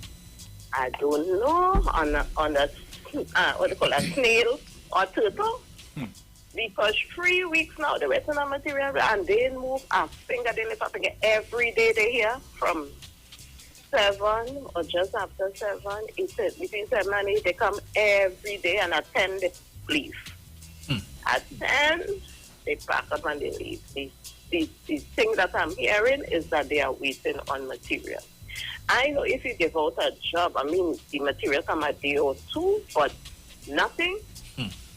I don't know, on a what do you call a snail or turtle. Because 3 weeks now they're waiting on material and they move a finger, they lift a finger every day they here from 7 or just after 7, 8, between 7 and 8 they come every day and at 10 they leave. At 10 they pack up and they leave. The thing that I'm hearing is that they are waiting on material. I know if you give out a job, I mean, the material come a day or two, but nothing.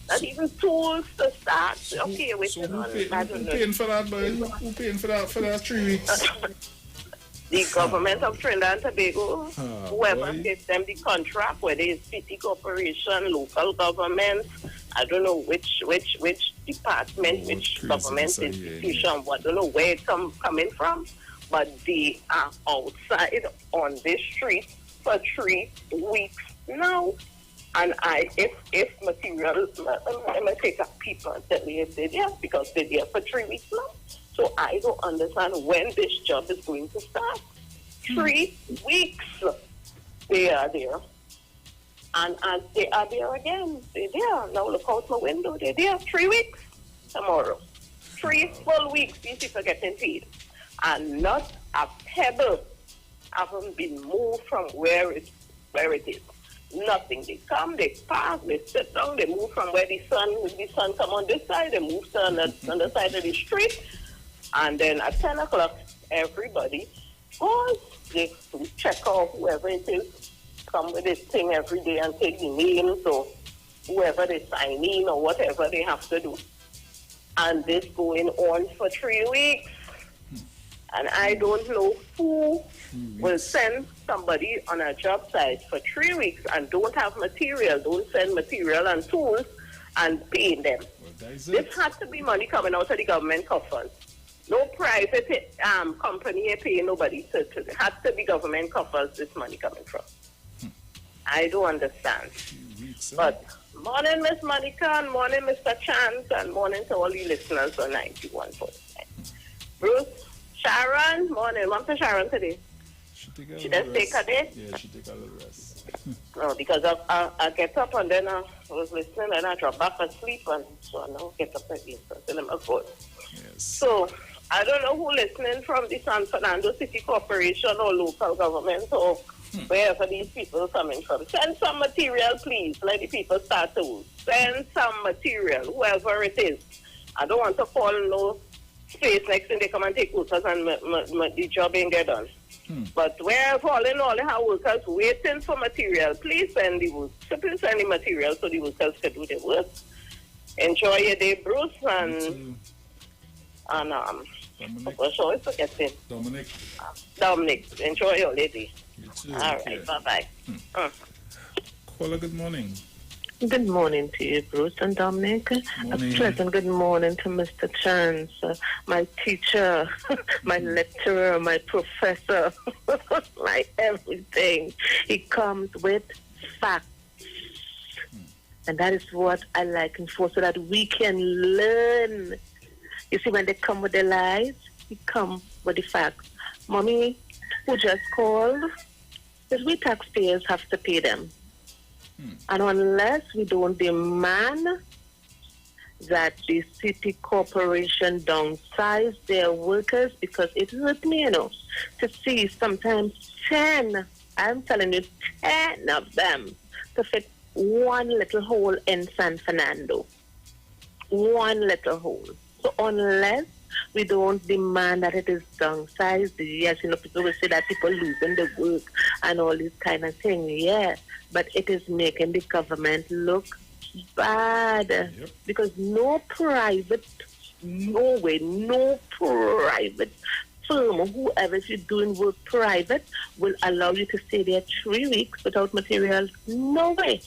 Not even tools to start. Okay, wait. So who paying for that, boy? Who paying for that 3 weeks? The government of Trinidad and Tobago, whoever gives them the contract, whether it's city corporation, local government, I don't know which department, which government institution, I don't know where it's coming from, but they are outside on this street for 3 weeks now. And if material, I'm going to take up people and tell you if they're there, because they're there for 3 weeks now. So I don't understand when this job is going to start. 3 weeks they are there. And they are there again. They're there. Now look out my window. They're there 3 weeks tomorrow. 3 full weeks these people are getting paid. And not a pebble haven't been moved from where it is. Nothing. They come, they pass, they sit down, they move from where the sun come on this side, they move to on the side of the street. And then at 10 o'clock, everybody goes. They check out whoever it is, come with this thing every day and take the names or whoever they sign in or whatever they have to do. And this going on for 3 weeks. And I don't know who will send somebody on a job site for 3 weeks and don't have material, don't send material and tools and paying them. This has to be money coming out of the government coffers. No private company paying nobody. It has to be government coffers this money coming from. I don't understand. But morning, Miss Monica, and morning, Mr. Chance, and morning to all the listeners on 91.9. Bruce, Sharon, morning. What's for Sharon today? She does take a day? Yeah, she take a little rest. No, because I get up and then I was listening and I drop back asleep, and so I now get up again. So I tell him Yes. So I don't know who listening from the San Fernando City Corporation or local government or wherever these people are coming from. Send some material, please. Let the people start to send some material, whoever it is. I don't want to call no space next thing they come and take workers and the job ain't get done. But we're calling all the hard workers waiting for material. Please send the work. Simply send the material so the workers can do their work. Enjoy your day, Bruce, and sorry for getting Dominic. Enjoy your lady. You too. All right, bye-bye. Caller, good morning. Good morning to you, Bruce and Dominic. Morning. A pleasant good morning to Mr. Chance, my teacher, my lecturer, my professor, my everything. He comes with facts. And that is what I like him for, so that we can learn. You see, when they come with their lies, he come with the facts. Mommy, who just called, because we taxpayers have to pay them. And unless we don't demand that the city corporation downsize their workers, because it hurt me, to see sometimes 10, I'm telling you, 10 of them to fit one little hole in San Fernando. One little hole. So unless we don't demand that it is downsized, yes, people will say that people losing the work and all these kind of things, yeah. But it is making the government look bad. Because no private firm, whoever is doing work private, will allow you to stay there 3 weeks without materials. No way.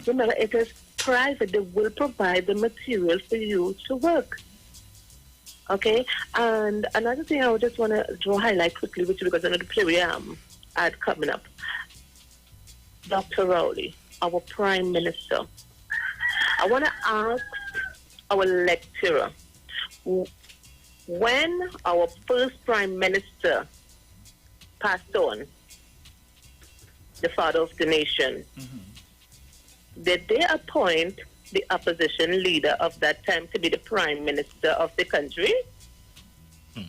Remember, it is private. They will provide the material for you to work. Okay? And another thing I just want to highlight quickly, which because I know the play we had coming up. Dr. Rowley, our Prime Minister. I want to ask our lecturer, when our first Prime Minister passed on, the father of the nation, did they appoint the opposition leader of that time to be the Prime Minister of the country?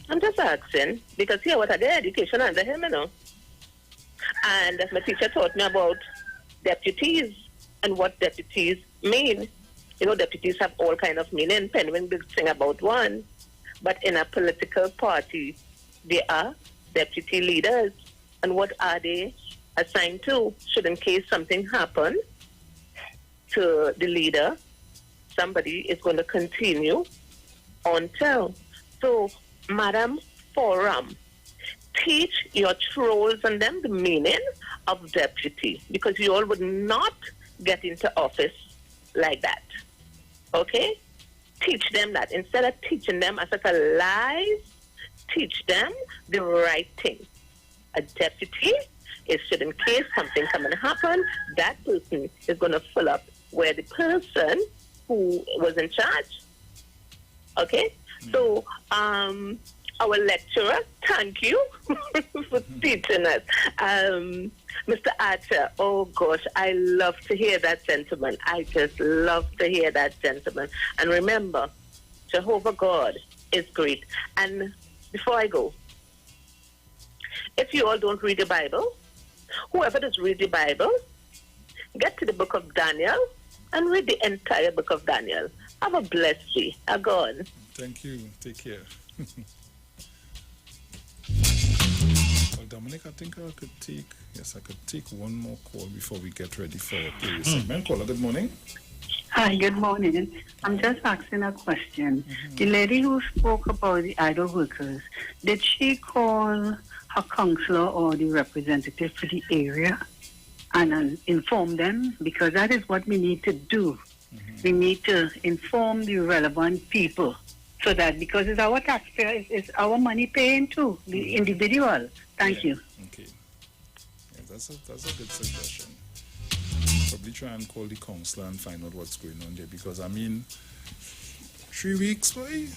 I'm just asking, because here what are the education under him, And my teacher taught me about deputies and what deputies mean. Deputies have all kind of meaning, depending big thing about one. But in a political party, they are deputy leaders. And what are they assigned to? Should in case something happen to the leader, somebody is going to continue until. So, Madam Forum, teach your trolls and them the meaning of deputy, because you all would not get into office like that. Okay? Teach them that. Instead of teaching them a set of lies, teach them the right thing. A deputy is, should in case something come and happen, that person is going to fill up where the person who was in charge. Okay? So, our lecturer, thank you for teaching us. Mr. Archer, oh gosh, I love to hear that gentleman. I just love to hear that gentleman. And remember, Jehovah God is great. And before I go, if you all don't read the Bible, whoever does read the Bible, get to the book of Daniel and read the entire book of Daniel. Have a blessed day. God. Thank you. Take care. Well, Dominic, I think I could take one more call before we get ready for our previous segment. Caller, good morning. Hi, good morning. I'm just asking a question. The lady who spoke about the idle workers, did she call her councillor or the representative for the area and inform them? Because that is what we need to do. We need to inform the relevant people so that, because it's our taxpayer, it's our money paying too, the individual. Thank you. Okay. Yeah, that's a good suggestion. Probably try and call the councillor and find out what's going on there, because I mean, 3 weeks, boy.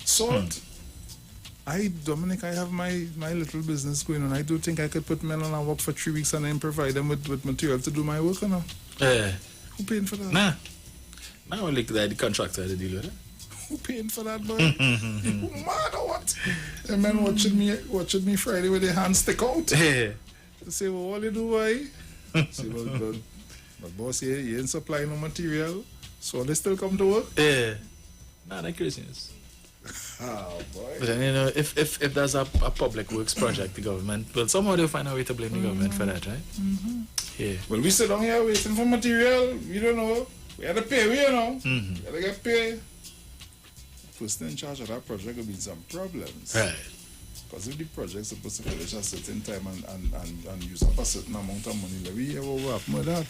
Salt. Dominic, I have my little business going on. I do think I could put men on a work for 3 weeks and then provide them with material to do my work, or no? Who paying for that? Nah. Now only the contractor to deal with it. Who paying for that, boy? Who mad or what? The man watching me Friday with their hands stick out. They say, well, what you do, boy? Say, well, but boss here, you ain't supplying no material, so they still come to work? Nah, that's craziness. Oh, boy. But then, you know, if there's a public works project, the government, well, somehow they'll find a way to blame the government for that, right? Yeah. Well, we sit down here waiting for material. We don't know. We had to pay, you know. We had to get paid. The person in charge of that project will be some problems. Right. Because if the project is supposed to finish at a certain time and use up a certain amount of money, we hear what will happen with that.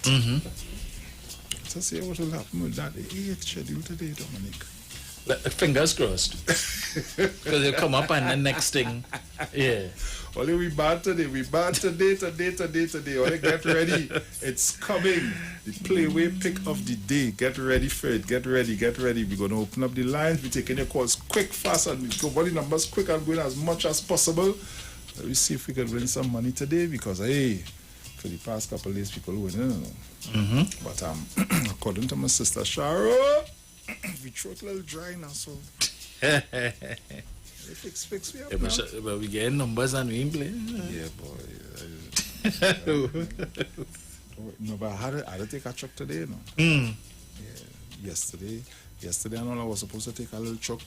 Let's see what will happen with that. The 8th schedule today, Dominic. Fingers crossed. Because they'll come up and the next thing, yeah. Only we bad today. We bad today. Only get ready. It's coming. The playway pick of the day. Get ready for it. Get ready. We're going to open up the lines. We're taking your calls quick, fast, and we go body numbers quick and going as much as possible. Let me see if we can win some money today, because, hey, for the past couple of days, people winning. But according to my sister Sharo, we throat a little dry now, so... Fix we up but we getting numbers and we ain't playing. Yeah, boy. No, but I had to take a truck today, no? Yeah, yesterday I know I was supposed to take a little truck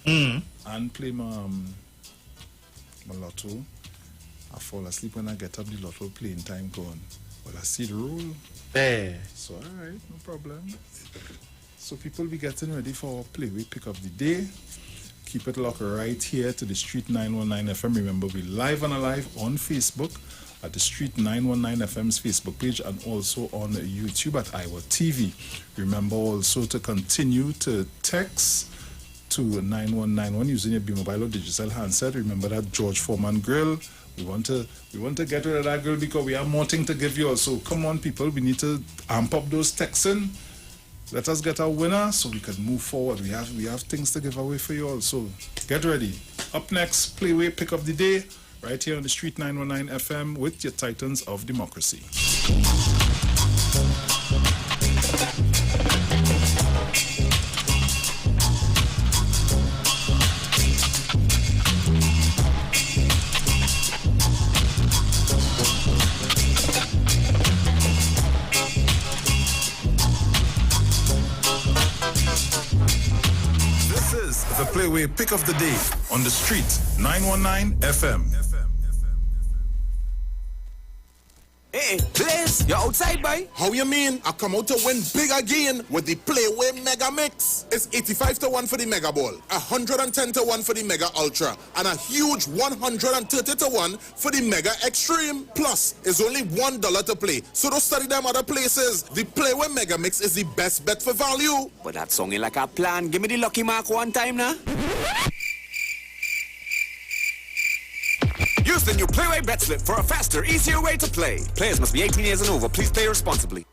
and play my lotto. I fall asleep when I get up, the lotto playing time gone. But I see the rule. So, all right, no problem. So people be getting ready for our play. We pick up the day. Keep it locked right here to the Street 919 FM. Remember, we live and alive on Facebook at the Street 919 FM's Facebook page and also on YouTube at IWER TV. Remember also to continue to text to 9191 using your B-Mobile or digital handset. Remember that George Foreman grill. We want to get rid of that grill because we have more things to give you all. So come on, people. We need to amp up those texting. Let us get our winner so we can move forward. We have things to give away for you all. So get ready. Up next, Playway Pick of the Day, right here on the Street 919 FM with your Titans of Democracy. The Playway Pick of the Day on the Street 919 FM. Hey, Blaze, you're outside, boy. How you mean? I come out to win big again with the Playway Mega Mix. It's 85 to 1 for the Mega Ball, 110 to 1 for the Mega Ultra, and a huge 130 to 1 for the Mega Extreme. Plus, it's only $1 to play, so don't study them other places. The Playway Mega Mix is the best bet for value. But that song ain't like a plan. Give me the lucky mark one time now. Use the new Playway bet slip for a faster, easier way to play. Players must be 18 years and over. Please play responsibly.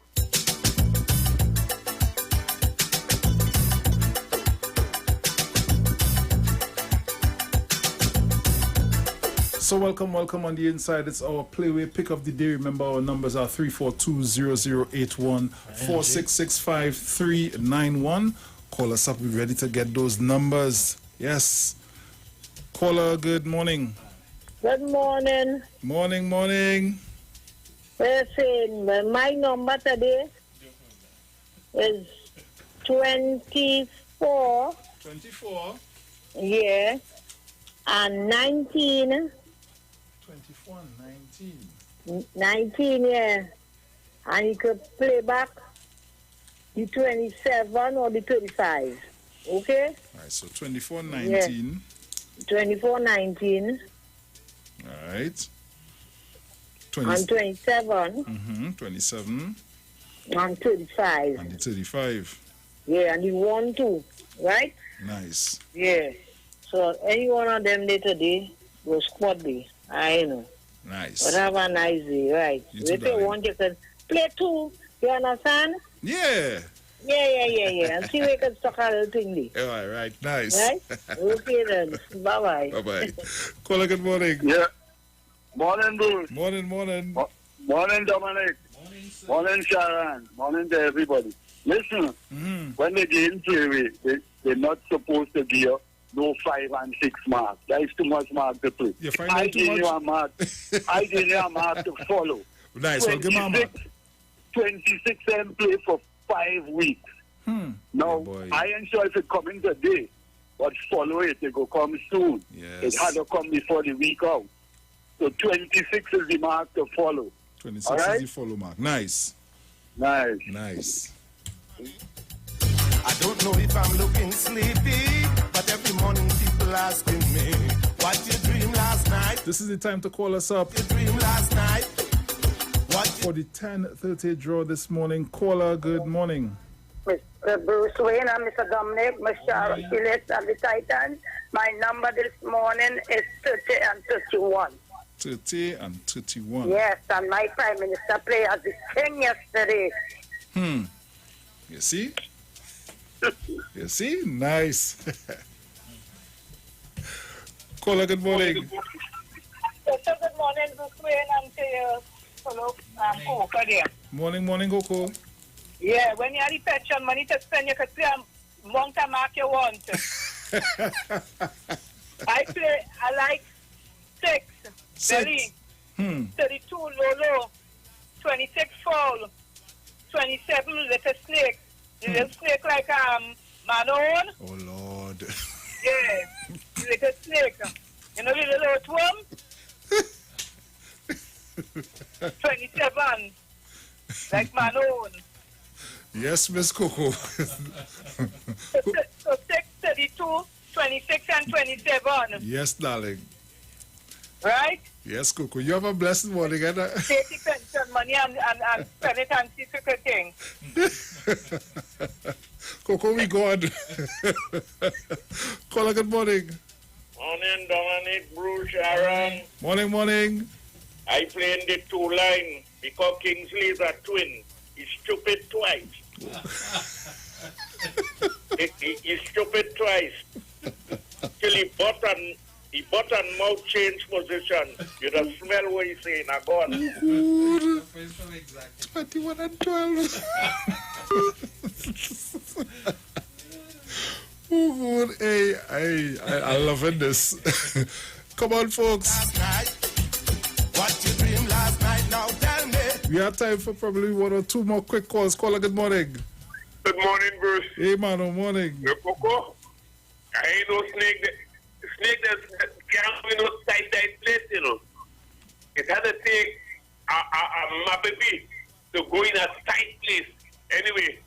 So welcome on the inside. It's our Playway pick of the day. Remember, our numbers are 342-0081, 4665-391. Call us up. We're ready to get those numbers. Yes. Caller, good morning. Good morning. Morning. Listen, my number today is 24. 24? Yeah. And 19. 24, 19. 19, yeah. And you could play back the 27 or the 35. Okay? All right, so 24, 19. Yeah. 24, 19. All right. And 27. 27. And 35. And the 35. Yeah, and the 1, 2. Right? Nice. Yeah. So any one of them day today was squad day. I know. Nice. But have a nice day, right? If you want, you can play 2. You understand? Yeah. Yeah. And see where you can stuck a little thing there. All right. Nice. Right? Okay then. Bye-bye. Bye-bye. Caller, good morning. Yeah. Morning, Bruce. Morning. Morning, Dominic. Morning, Sharon. Morning to everybody. Listen, when they get in Playway, they're not supposed to give you no 5 and 6 marks. That is too much mark to play. I give you a mark. I give you a mark to follow. Nice. Well, give me a mark. 26 and play for 5 weeks. Now, I ain't sure if it coming today, but follow it. It will come soon. Yes. It had to come before the week out. So 26 is the mark to follow. 26 All right? is the follow mark. Nice. Nice. I don't know if I'm looking sleepy, but every morning people asking me, what you dream last night? This is the time to call us up. You dream last night? For the 10:30 draw this morning. Caller, good morning. Mr. Bruce Wayne and Mr. Dominic, Mr. Sharon Phillips and the Titans. My number this morning is 30 and 31. 30 and 31. Yes, and my Prime Minister played as the king yesterday. You see? You see? Nice. Caller, good morning. So good morning, Bruce Wayne, and to you, fellow Coca there. Morning, Coco. Yeah, when you have the pension money to spend, you can play a mountain mark you want. I like 6. 6. 32 Lolo, 26 Fall, 27 Little Snake. The little snake like Manon. Oh, Lord. Yeah, the little snake. You know the little earthworm? 27, like Manon. Yes, Miss Coco. So 6, 32, 26 and 27. Yes, darling. Right? Yes, Coco. You have a blessed morning. Take the pension money and spend it on secret thing. Coco, we gone. Caller, good morning. Morning, Dominic, Bruce, Sharon. Morning. I play in the 2 line because Kingsley is a twin. He's stupid twice. He's stupid twice. Till he butt and mouth change position. You just smell what he's saying. I gone. 21 and 12. Oh, hey, I love this. Come on, folks. What you dream last night, now tell me. We have time for probably 1 or 2 more quick calls. Caller, good morning. Good morning, Bruce. Hey, man, good morning. Coco, I ain't no snake. Snake that can't be no tight place, you know. It had to take my baby to go in a tight place. Anyway,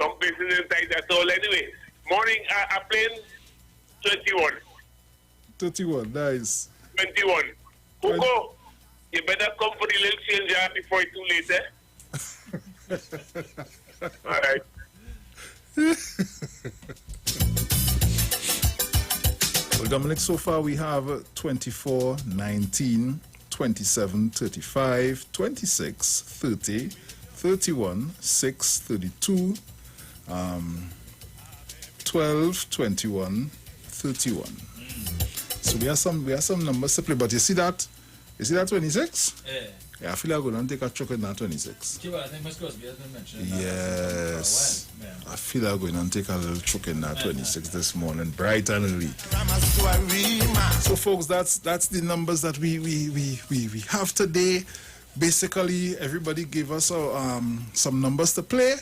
some places in tight at all. Anyway, morning I playing 21. 31, nice. 21. Hugo, you better come for the little change before it's too late, eh? All right. Well, Dominic, so far we have 24, 19, 27, 35, 26, 30, 31, 6, 32, 12, 21, 31. So we have some numbers to play, but you see that 26? Yeah, I feel like I'm going to take a chuck in that 26. Yes. I feel like I'm going to take a little chuck in that 26 this morning, bright and early. So folks, that's the numbers that we have today. Basically, everybody gave us some numbers to play.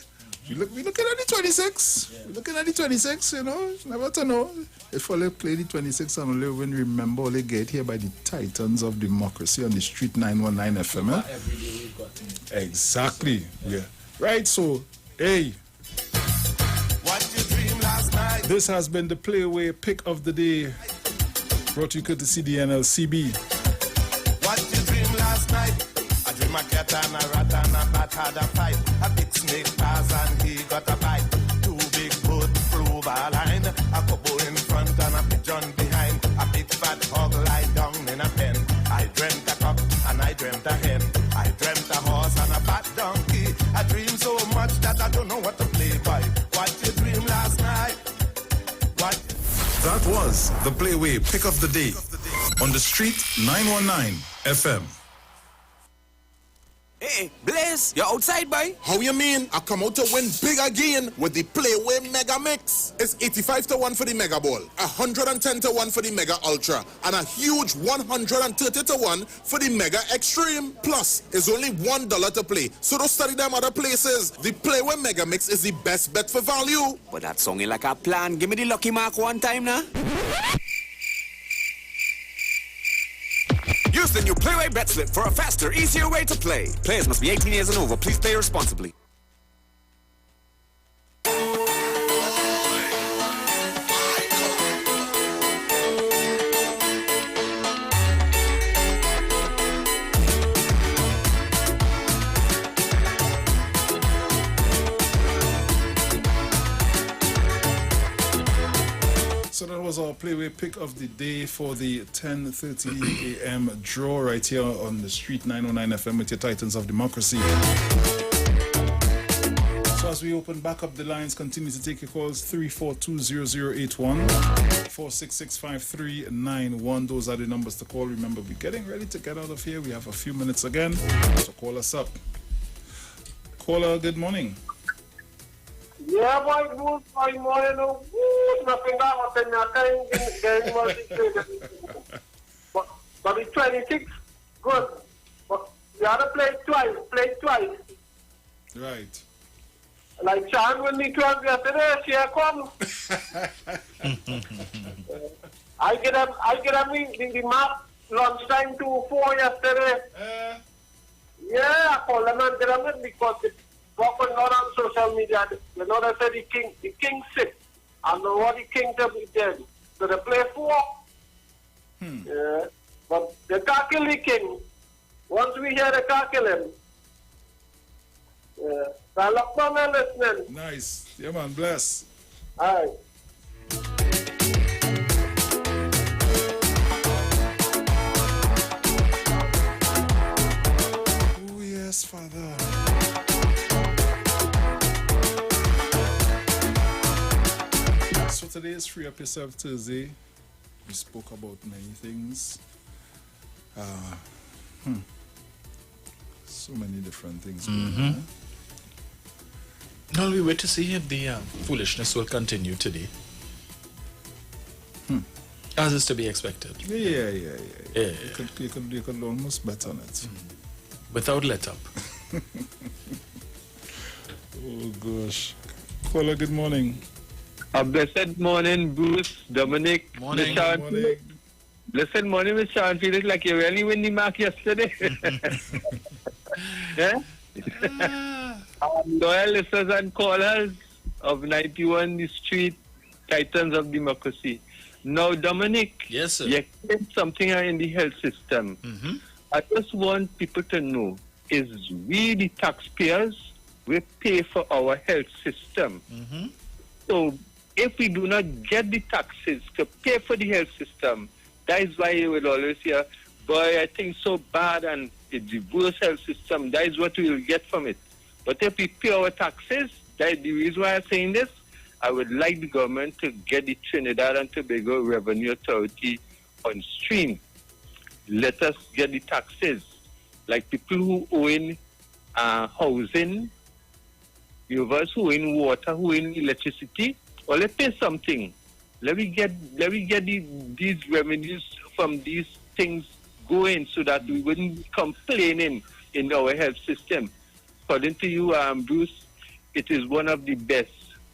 We looking at the 26. Yeah. We're looking at the 26, you know. Never to know. If only play the 26 and only when remember only get here by the Titans of Democracy on the Street 919 FM. Eh? Every day we've got Exactly. Yeah. Right, so, hey. What you dream last night? This has been the Playway Pick of the Day. Brought to you courtesy the NLCB. What you dream last night? I dream a cat and a rat and a bat had a fight. A big snake pass and he got a bite. Two big boat flew over a line. A couple in front and a pigeon behind. A big fat hog lie down in a pen. I dreamt a cock and I dreamt a hen. I dreamt a horse and a fat donkey. I dream so much that I don't know what to play by. What you dream last night? What? That was the Playway Pick of the Day on the Street 919 FM. Hey, Blaze, you're outside, boy? How you mean? I come out to win big again with the Playway Mega Mix. It's 85-1 for the Mega Ball, 110-1 for the Mega Ultra, and a huge 130-1 for the Mega Extreme. Plus, it's only $1 to play, so don't study them other places. The Playway Mega Mix is the best bet for value. But that sounding like a plan. Give me the lucky mark one time now. Use the new Playway Bet Slip for a faster, easier way to play. Players must be 18 years and over. Please play responsibly. So that was our Playway Pick of the Day for the 10:30 a.m. draw right here on the Street 909 FM with your Titans of Democracy. So as we open back up the lines, continue to take your calls 342-0081, 466-5391. Those are the numbers to call. Remember, we're getting ready to get out of here. We have a few minutes again, so call us up. Caller, good morning. Yeah, boy, good morning. Nothing got in game but it's 26, good. But the other played twice. Right. Like Chan when me 12 yesterday, she come. I get a the map lunchtime to 4 yesterday. Yeah, I call them and get them because they walk on social media. You know they say the king sick. I know what the king to be dead. So they play 4. Yeah. But they can't kill the king. Once we hear they can't kill him. Yeah. So I look down and listening. Nice. Yeah, man. Bless. All right. Oh, yes, Father. So today is Free Up Yourself Thursday. We spoke about many things. So many different things. Now we wait to see if the foolishness will continue today. As is to be expected. Yeah. You could almost bet on it. Without let up. Oh gosh. Caller, good morning. A blessed morning, Bruce, Dominic, morning. Morning. Listen, morning, Mr. Sean Felix, like you really win the mark yesterday. Yeah? Loyal listeners and callers of 91 the Street, Titans of Democracy. Now, Dominic, yes, sir. You said something in the health system. I just want people to know is we, the taxpayers, we pay for our health system. So, if we do not get the taxes to pay for the health system, that is why you will always hear, boy, I think so bad and it's the worst health system. That is what we will get from it. But if we pay our taxes, that is the reason why I'm saying this. I would like the government to get the Trinidad and Tobago Revenue Authority on stream. Let us get the taxes. Like people who own housing, users who own water, who own electricity, or let's pay something. Let me get these revenues from these things going so that we wouldn't be complaining in our health system. According to you, Bruce, it is one of the best.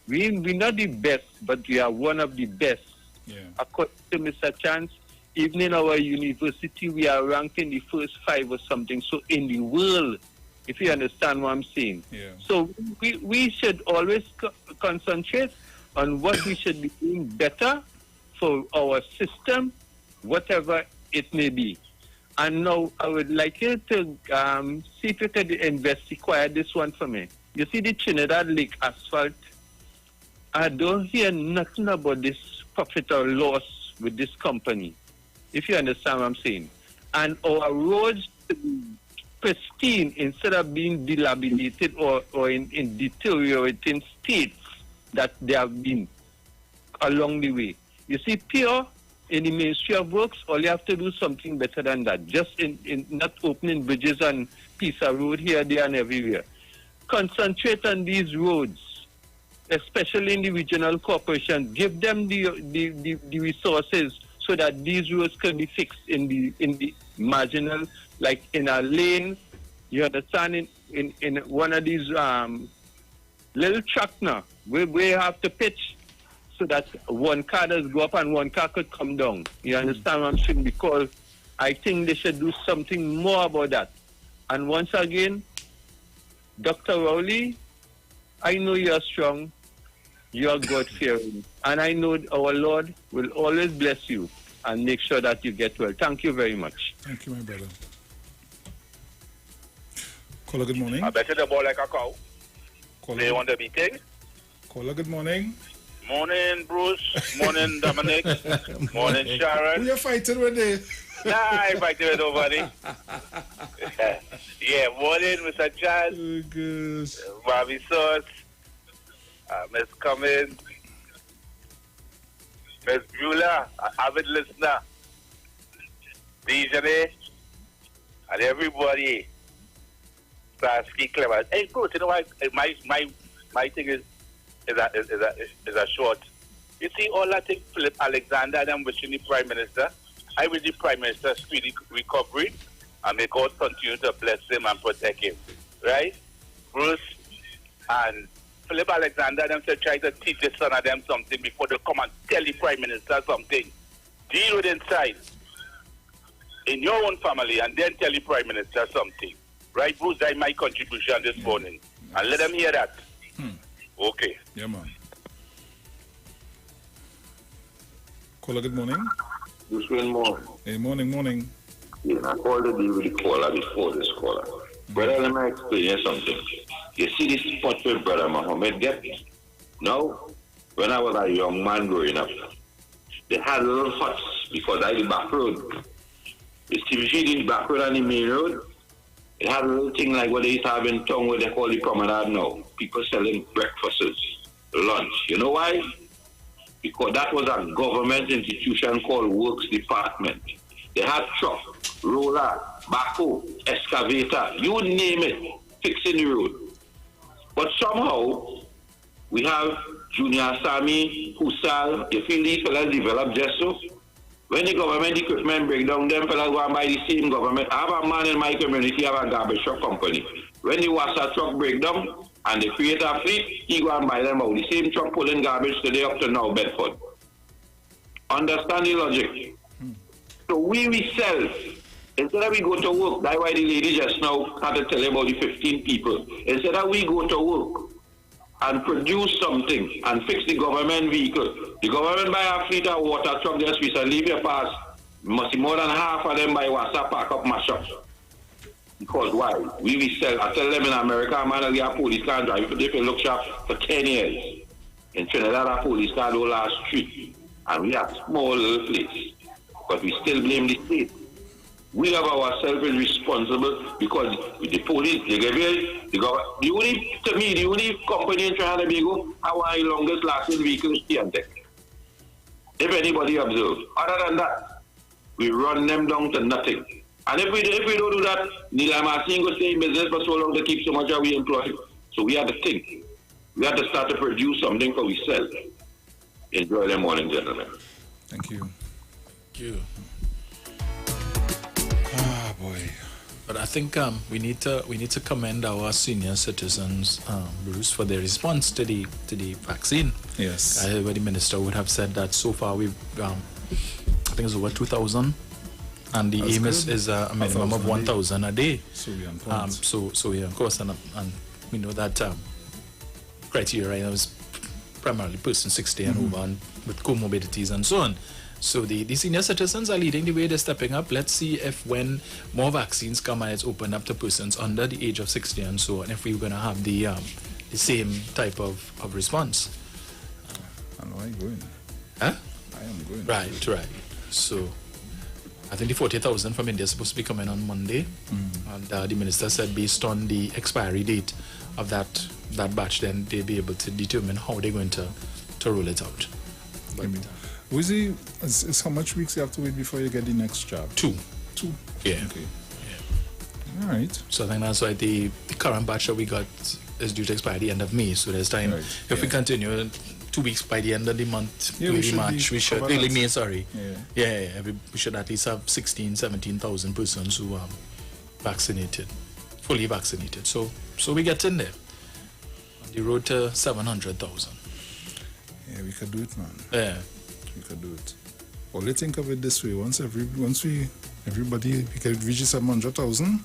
We're not the best, but we are one of the best. Yeah. According to Mr. Chance, even in our university, we are ranked in the first 5 or something. So in the world, if you understand what I'm saying. Yeah. So we should always concentrate on what we should be doing better for our system, whatever it may be. And now I would like you to see if you could investigate this one for me. You see the Trinidad Lake asphalt? I don't hear nothing about this profit or loss with this company, if you understand what I'm saying. And our roads to be pristine instead of being dilapidated or in deteriorating states that they have been along the way. You see, pure in the Ministry of Works, all you have to do something better than that. Just in not opening bridges and piece of road here, there, and everywhere. Concentrate on these roads, especially in the regional corporations. Give them the resources so that these roads can be fixed in the marginal, like in a lane. You understand? In one of these little truck now, where we have to pitch so that one car does go up and one car could come down. You understand what I'm saying? Because I think they should do something more about that. And once again, Dr. Rowley, I know you are strong, you are God-fearing, and I know our Lord will always bless you and make sure that you get well. Thank you very much. Thank you, my brother. Caller, good morning. I bet you the ball like a cow. Caller, They want to be king. Caller, good morning. Morning, Bruce. Morning, Dominic. Morning, Sharon. Who you fighting with there? Nah, I ain't fighting with nobody. Yeah, morning, Mr. Chad. Oh, gosh. Bobby Sauce. Miss Cummins. Miss Beulah, avid listener. DJ, and everybody. Starsky Clever. Hey, Bruce, you know what? My thing is a short. You see all that thing, Philip Alexander, and I'm wishing the Prime Minister. I wish the Prime Minister speedy recovery, and may God continue to bless him and protect him. Right? Bruce and Philip Alexander, them said try to teach the son of them something before they come and tell the Prime Minister something. Deal with inside in your own family and then tell the Prime Minister something. Right, Bruce? That's my contribution this morning. And let them hear that. Okay. Yeah, man. Caller, good morning. This morning. Hey, morning. Yeah, I called the deal with the caller before this caller. Brother, let me explain you something. You see this spot where Brother Mohammed get? No? When I was a young man growing up, they had little huts because I the back road. You see the back road and the main road? It had a little thing like what they used to have in town where they call the promenade now. People selling breakfasts, lunch. You know why? Because that was a government institution called Works Department. They had truck, roller, backhoe, excavator, you name it, fixing the road. But somehow, we have Junior Sami, Husal, you feel these fellas develop just so? When the government equipment break down, them fellas go and buy the same government. I have a man in my community, have a garbage truck company. When the washer truck break down and they create a fleet, he go and buy them out. The same truck pulling garbage today up to now, Bedford. Understand the logic. So we sell. Instead of we go to work, that's why the lady just now had to tell you about the 15 people. Instead of we go to work and produce something and fix the government vehicle. The government buy a fleet of water truck just recently, leave your pass. Must be more than half of them by WhatsApp pack up mash up. Because why? We sell. I tell them in America, man, we have police car drive. If you look sharp for 10 years. In Trinidad, our police car don't last street. And we have small little place. But we still blame the state. We have ourselves responsible because with the police, the government, the only company in Trinidad and Tobago our longest lasting vehicles T&Tech. If anybody observes. Other than that, we run them down to nothing. And if we don't do that, Neil Martin will stay in business for so long to keep so much of we employed. So we have to think. We have to start to produce something for we sell. Enjoy the morning, gentlemen. Thank you. Thank you. Ah, boy. But I think we need to commend our senior citizens, Bruce, for their response to the vaccine. Yes. I heard the minister would have said that so far we've I think it's over 2,000, and the aim is a minimum of 1,000 a day. So we are on so yeah, of course, and we know that criteria right now is primarily person 60 and over, and with comorbidities and so on. So the senior citizens are leading the way, they're stepping up. Let's see if when more vaccines come and it's opened up to persons under the age of 60 and so on, if we're going to have the same type of response. And why going? Huh? I am going. Right. So I think the 40,000 from India is supposed to be coming on Monday. And the minister said based on the expiry date of that batch, then they'll be able to determine how they're going to roll it out. But, is how much weeks you have to wait before you get the next job? 2. Yeah. Okay. All right. So I think that's why the current batch that we got is due to expire at the end of May. So there's time. Right. If we continue 2 weeks by the end of the month, early March, we should, early May, sorry. We should at least have 17,000 persons who are vaccinated, fully vaccinated. So we get in there. On the road to 700,000. Yeah, we could do it, man. Yeah. We could do it. Well, let's think of it this way. Once everybody we can reach 700,000,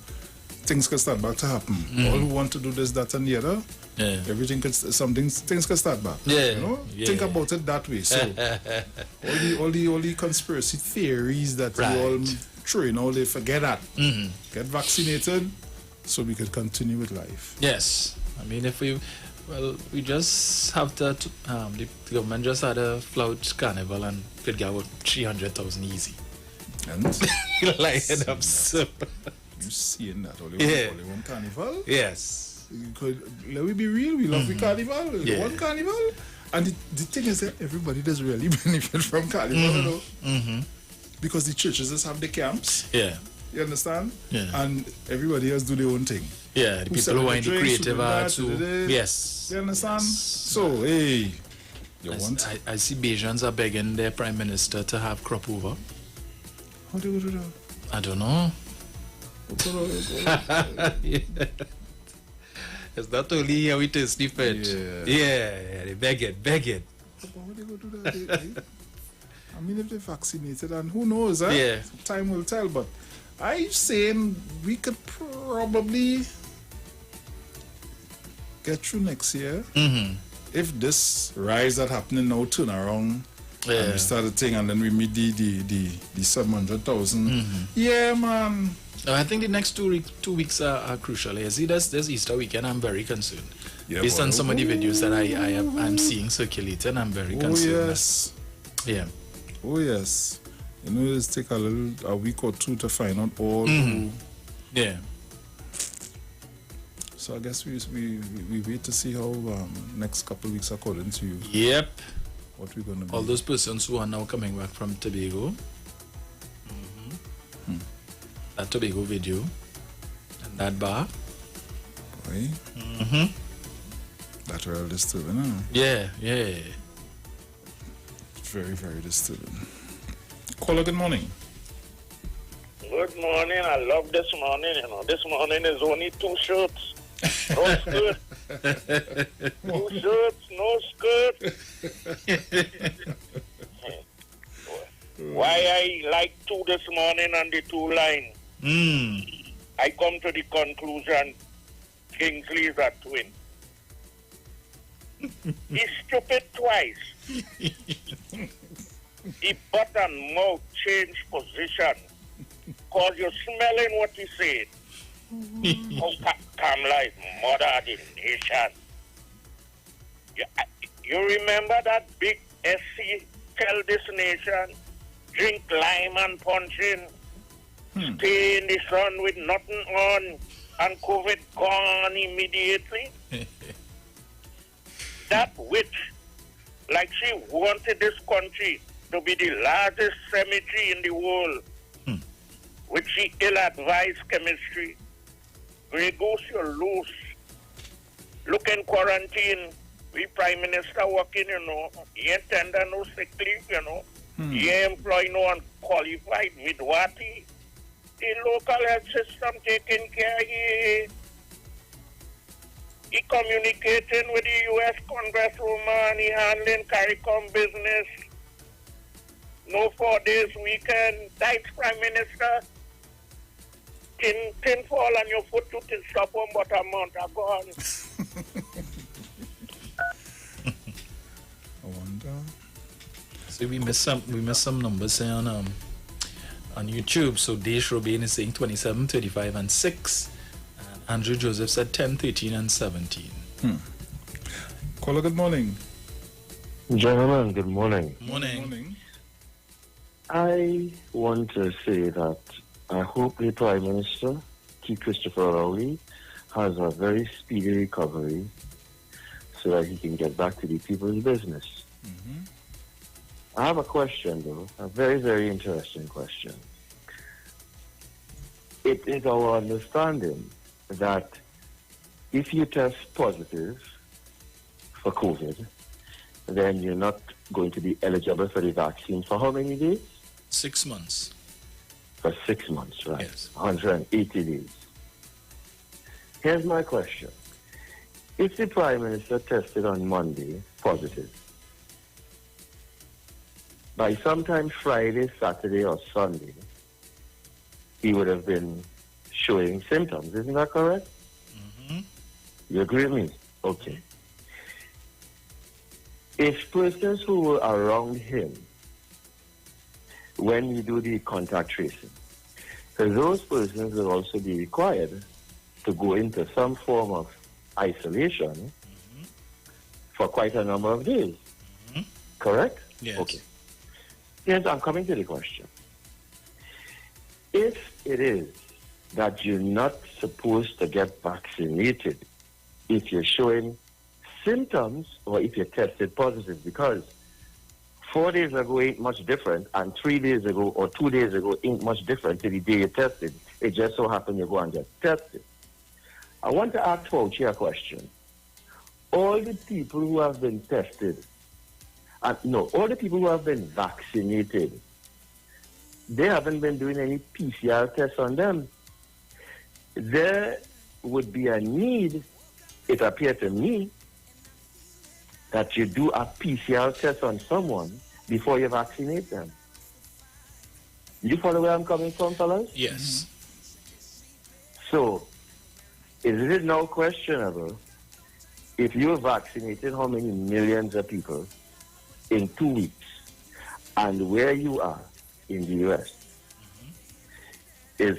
things can start back to happen. All who want to do this, that, and the other, everything could things can start back. Yeah. You know? Think about it that way. So all the conspiracy theories that we all throw, you know, they forget that. Get vaccinated so we could continue with life. Yes. I mean, we just have to, the government just had a flout carnival and could get about 300,000 easy. And? Like it up so. You seeing that? Only one carnival? Yes. Let me be real, we love the carnival. One carnival. And the thing is that everybody does really benefit from carnival, you know? Because the churches just have the camps. Yeah. You understand? Yeah. And everybody else do their own thing. Yeah, the people who are in the creative arts. Yes. You understand? So, hey, I see Bajans are begging their prime minister to have crop over. How do you do that? I don't know. It's not only how it is different. Yeah, they beg it. How do you do that? I mean, if they're vaccinated, and who knows, huh? Yeah. Time will tell, but I'm saying we could probably get through next year if this rise that happening now turn around and we start a thing and then we meet the 700,000. Yeah, man. I think the next 2 weeks are crucial. You see, there's Easter weekend. I'm very concerned. Based on some of the videos that I'm seeing circulating, I'm very concerned. Yes. Yeah. Oh yes. You know, it's take a week or two to find out all who. Yeah. So I guess we wait to see how next couple of weeks according to you. Yep. What we're gonna be. All those persons who are now coming back from Tobago. That Tobago video and that bar. Boy. That's real disturbing, huh? Yeah. Very, very disturbing. Caller, good morning. Good morning. I love this morning. You know, this morning is only 2 shirts. No skirt. 2 shirts, no skirt. Why I like 2 this morning on the 2 line. I come to the conclusion Kingsley is a twin. He's stupid twice. He butt and mouth change position. Cause you're smelling what he said. Come like mother of the nation. You remember that big SC tell this nation, drink lime and punching, stay in the sun with nothing on, and COVID gone immediately? That witch, like she wanted this country to be the largest cemetery in the world, with she ill-advised chemistry. Grey Goose, you're loose. Look in quarantine. We Prime Minister working, you know. He ain't tender no sick leave, you know. He ain't employ no unqualified midwifery. The local health system taking care of he. He communicating with the U.S. Congresswoman. He handling CARICOM business. No 4 days weekend. Thanks, Prime Minister. Tin fall on your foot to stop on, but a month are gone. I wonder. So we missed some numbers say on YouTube. So Deish Robin is saying 27, 35, and 6. And Andrew Joseph said 10, 13, and 17. Caller, good morning. Gentlemen, good morning. Morning. I want to say that I hope the Prime Minister, T. Christopher Rowley, has a very speedy recovery so that he can get back to the people's business. I have a question, though, a very, very interesting question. It is our understanding that if you test positive for COVID, then you're not going to be eligible for the vaccine for how many days? 6 months. For 6 months, right? Yes. 180 days. Here's my question. If the Prime Minister tested on Monday positive, by sometime Friday, Saturday, or Sunday, he would have been showing symptoms. Isn't that correct? You agree with me? Okay. If persons who were around him when you do the contact tracing, so those persons will also be required to go into some form of isolation for quite a number of days. Correct? Yes. Okay. Yes, I'm coming to the question. If it is that you're not supposed to get vaccinated if you're showing symptoms or if you're tested positive, because 4 days ago ain't much different, and 3 days ago or 2 days ago ain't much different to the day you tested. It just so happened you go and get tested. I want to ask Fauci a question. All the people who have been tested, all the people who have been vaccinated, they haven't been doing any PCR tests on them. There would be a need, it appears to me, that you do a PCR test on someone before you vaccinate them. You follow where I'm coming from, fellas? Yes. So, is it now questionable if you're vaccinated how many millions of people in 2 weeks and where you are in the U.S. is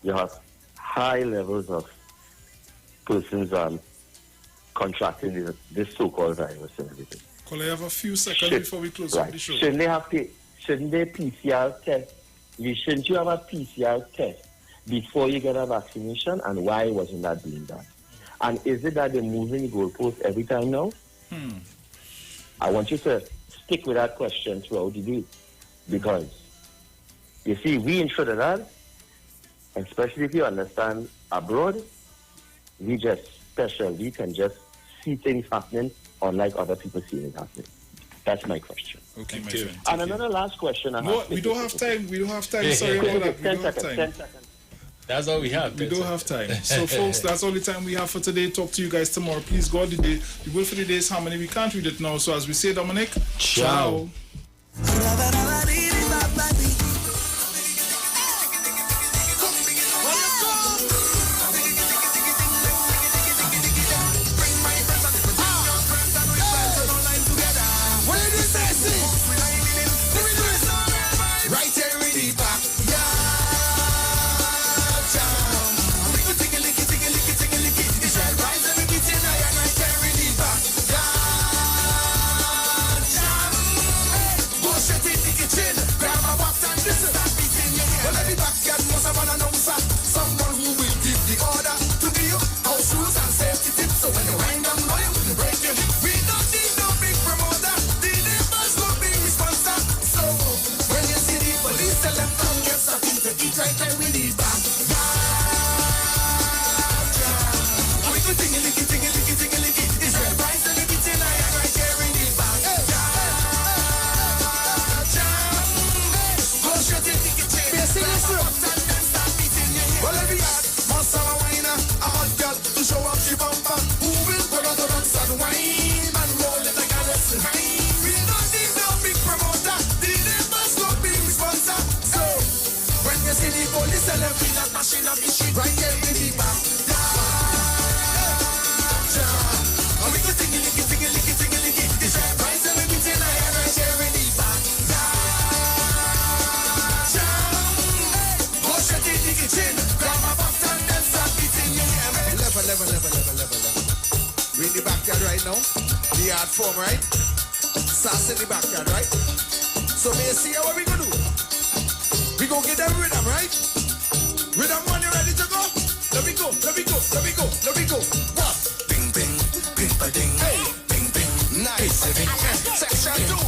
you have high levels of persons contracting this so-called virus and everything. Could I have a few seconds before we close up the show? Shouldn't they PCR test? Shouldn't you have a PCR test before you get a vaccination, and why wasn't that being done? And is it that they're moving the goalposts every time now? I want you to stick with that question throughout the day, because you see, we in Trinidad, especially if you understand abroad, we just special. We can just see things happening unlike other people seeing it happening. That's my question. Okay, my friend. And another last question I have. We don't have time. We don't have time. Sorry about that. We don't have time. 10 seconds. That's all we have. We don't have time. So, folks, that's all the time we have for today. Talk to you guys tomorrow. Please go out the day. The word for the day is harmony. We can't read it now. So, as we say, Dominic, ciao. celebrate that machine up the street right there in the back. And we go tingy-licky, tingy-licky, tingy-licky. This right celebrity in the air right there in the back. Go shut it in the kitchen. Grab my box and then start beating you. Level. We're in the backyard right now. The art form, right? Sass in the backyard, right? So may you see how we gonna do? We gonna get them rhythm, right? Rhythm one, you ready to go? Let me go. What? Bing, bing, bing, ba-ding. Hey, bing, bing, nice. Section 2.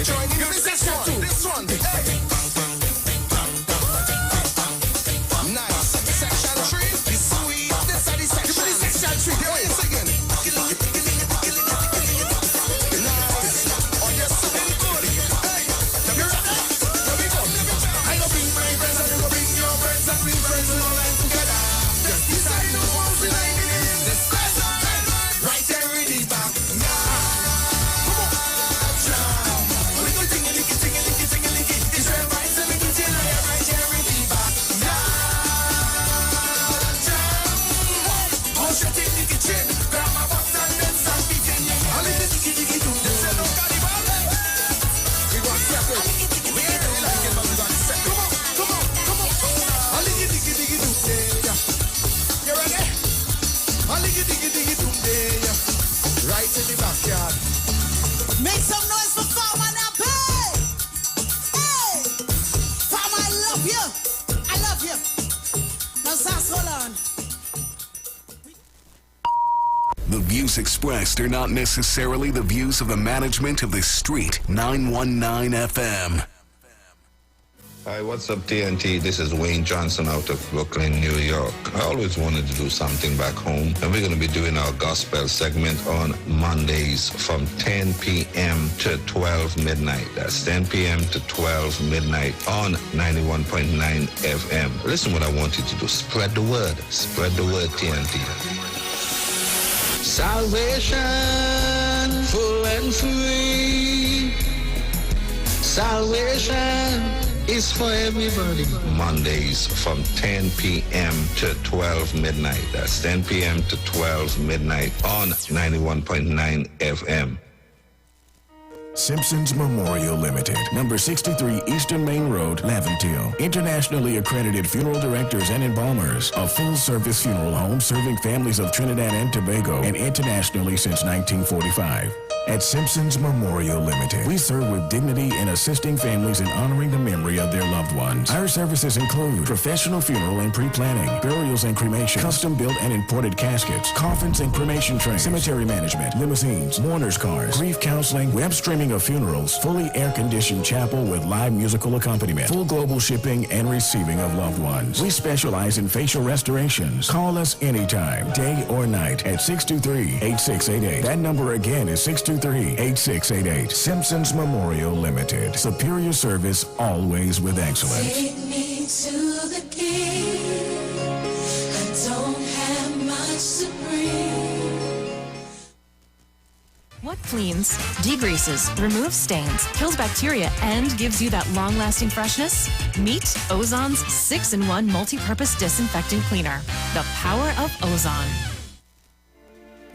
Join in with section 2. This one. Hey. Nice. Section 3. The sweet. This is the section. Give me the section 3. Here it is again. Make some noise for Farmer Nappy! Hey! Farmer, I love you. Now, Sass, hold on. The views expressed are not necessarily the views of the management of the Street 919 FM. Hi, what's up, TNT? This is Wayne Johnson out of Brooklyn, New York. I always wanted to do something back home, and we're going to be doing our gospel segment on Mondays from 10 p.m. to 12 midnight. That's 10 p.m. to 12 midnight on 91.9 FM. Listen what I want you to do. Spread the word. Spread the word, TNT. Salvation, full and free. Salvation is for everybody. Mondays from 10 p.m. to 12 midnight. That's 10 p.m. to 12 midnight on 91.9 FM. Simpsons Memorial Limited, number 63 Eastern Main Road, Laventille. Internationally accredited funeral directors and embalmers. A full-service funeral home serving families of Trinidad and Tobago and internationally since 1945. At Simpsons Memorial Limited, we serve with dignity in assisting families in honoring the memory of their loved ones. Our services include professional funeral and pre-planning, burials and cremation, custom-built and imported caskets, coffins and cremation trays, cemetery management, limousines, mourners cars, grief counseling, web streaming of funerals, fully air-conditioned chapel with live musical accompaniment, full global shipping and receiving of loved ones. We specialize in facial restorations. Call us anytime, day or night, at 623-8688. That number again is 623-8688. Simpsons Memorial Limited. Superior service, always with excellence. Take me to the king. I don't have much to bring. What cleans, degreases, removes stains, kills bacteria, and gives you that long-lasting freshness? Meet Ozon's 6-in-1 multi-purpose disinfectant cleaner. The power of Ozon.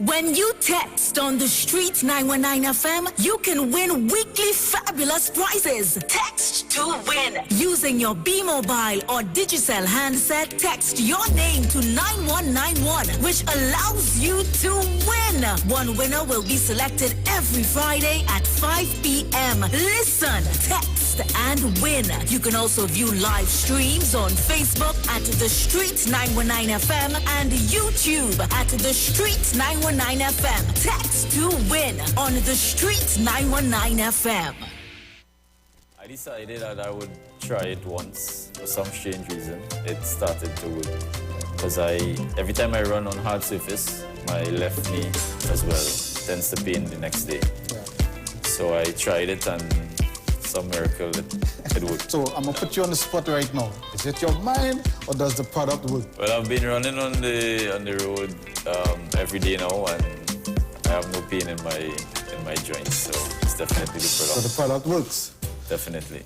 When you text on the Street 919 FM, you can win weekly fabulous prizes. Text to win. Using your B-Mobile or Digicel handset, text your name to 9191, which allows you to win. One winner will be selected every Friday at 5 p.m. Listen, text, and win. You can also view live streams on Facebook at The Street 919 FM and YouTube at The Street 919 FM. Text to win on The Street 919 FM. I decided that I would try it once for some strange reason. It started to work because every time I run on hard surface, my left knee as well tends to pain the next day. Yeah. So I tried it and some miracle it worked. So I'm gonna put you on the spot right now. Is it your mind or does the product work? Well, I've been running on the road every day now, and I have no pain in my joints. So it's definitely the product. So the product works. Definitely.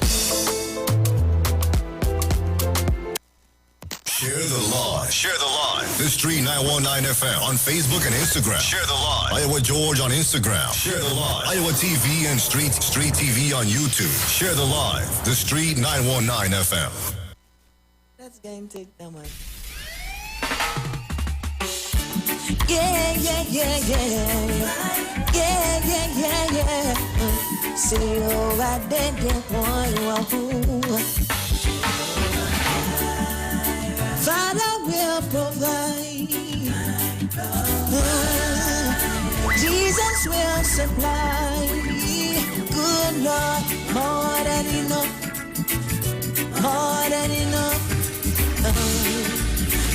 Share the live. Share the live. The Street 919 FM on Facebook and Instagram. Share the live. Iowa George on Instagram. Share the live. Iowa TV and Street TV on YouTube. Share the live. The Street 919 FM. Let's go and take that one. Yeah. Say, oh, I did it for you. Father will provide. Jesus will supply. Good Lord, more than enough. More than enough.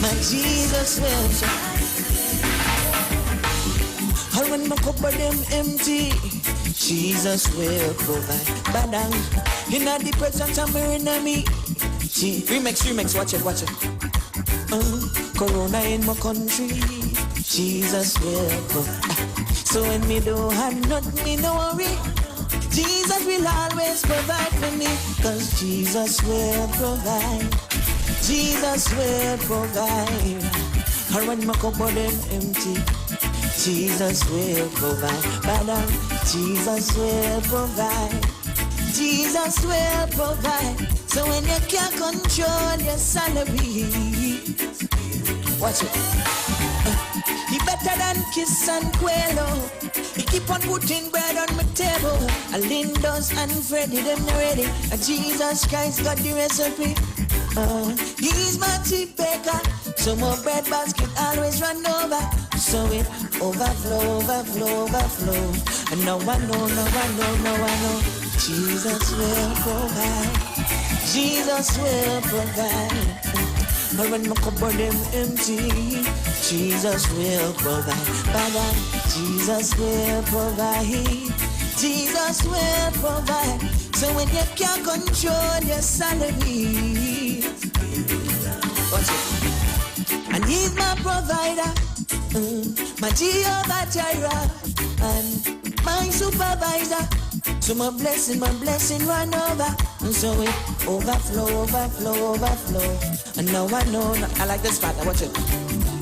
My Jesus will supply. All when my cupboard them empty, Jesus will provide. Badang, in a the presence of my enemy. Remix, watch it. Corona in my country, Jesus will provide. So when me don't have nothing, me no worry. Jesus will always provide for me, cause Jesus will provide. Jesus will provide. Or when my cupboard them empty, Jesus will provide. Badang, Jesus will provide. Jesus will provide. So when you can't control your salary, watch it. He better than Kiss and Quello. He keep on putting bread on my table. Lindos and Freddy, them ready. Jesus Christ got the recipe. He's my chief baker. So my bread basket always run over. So it overflow. And now I know. Jesus will provide. Jesus will provide. But when my cupboard them empty, Jesus will provide. But Jesus will provide. Jesus will provide. So when you can't control your salary, watch it. And He's my provider, my Jehovah Jireh, and my supervisor. So my blessing run over. And so it overflow. And now I know, I like this part, I watch it.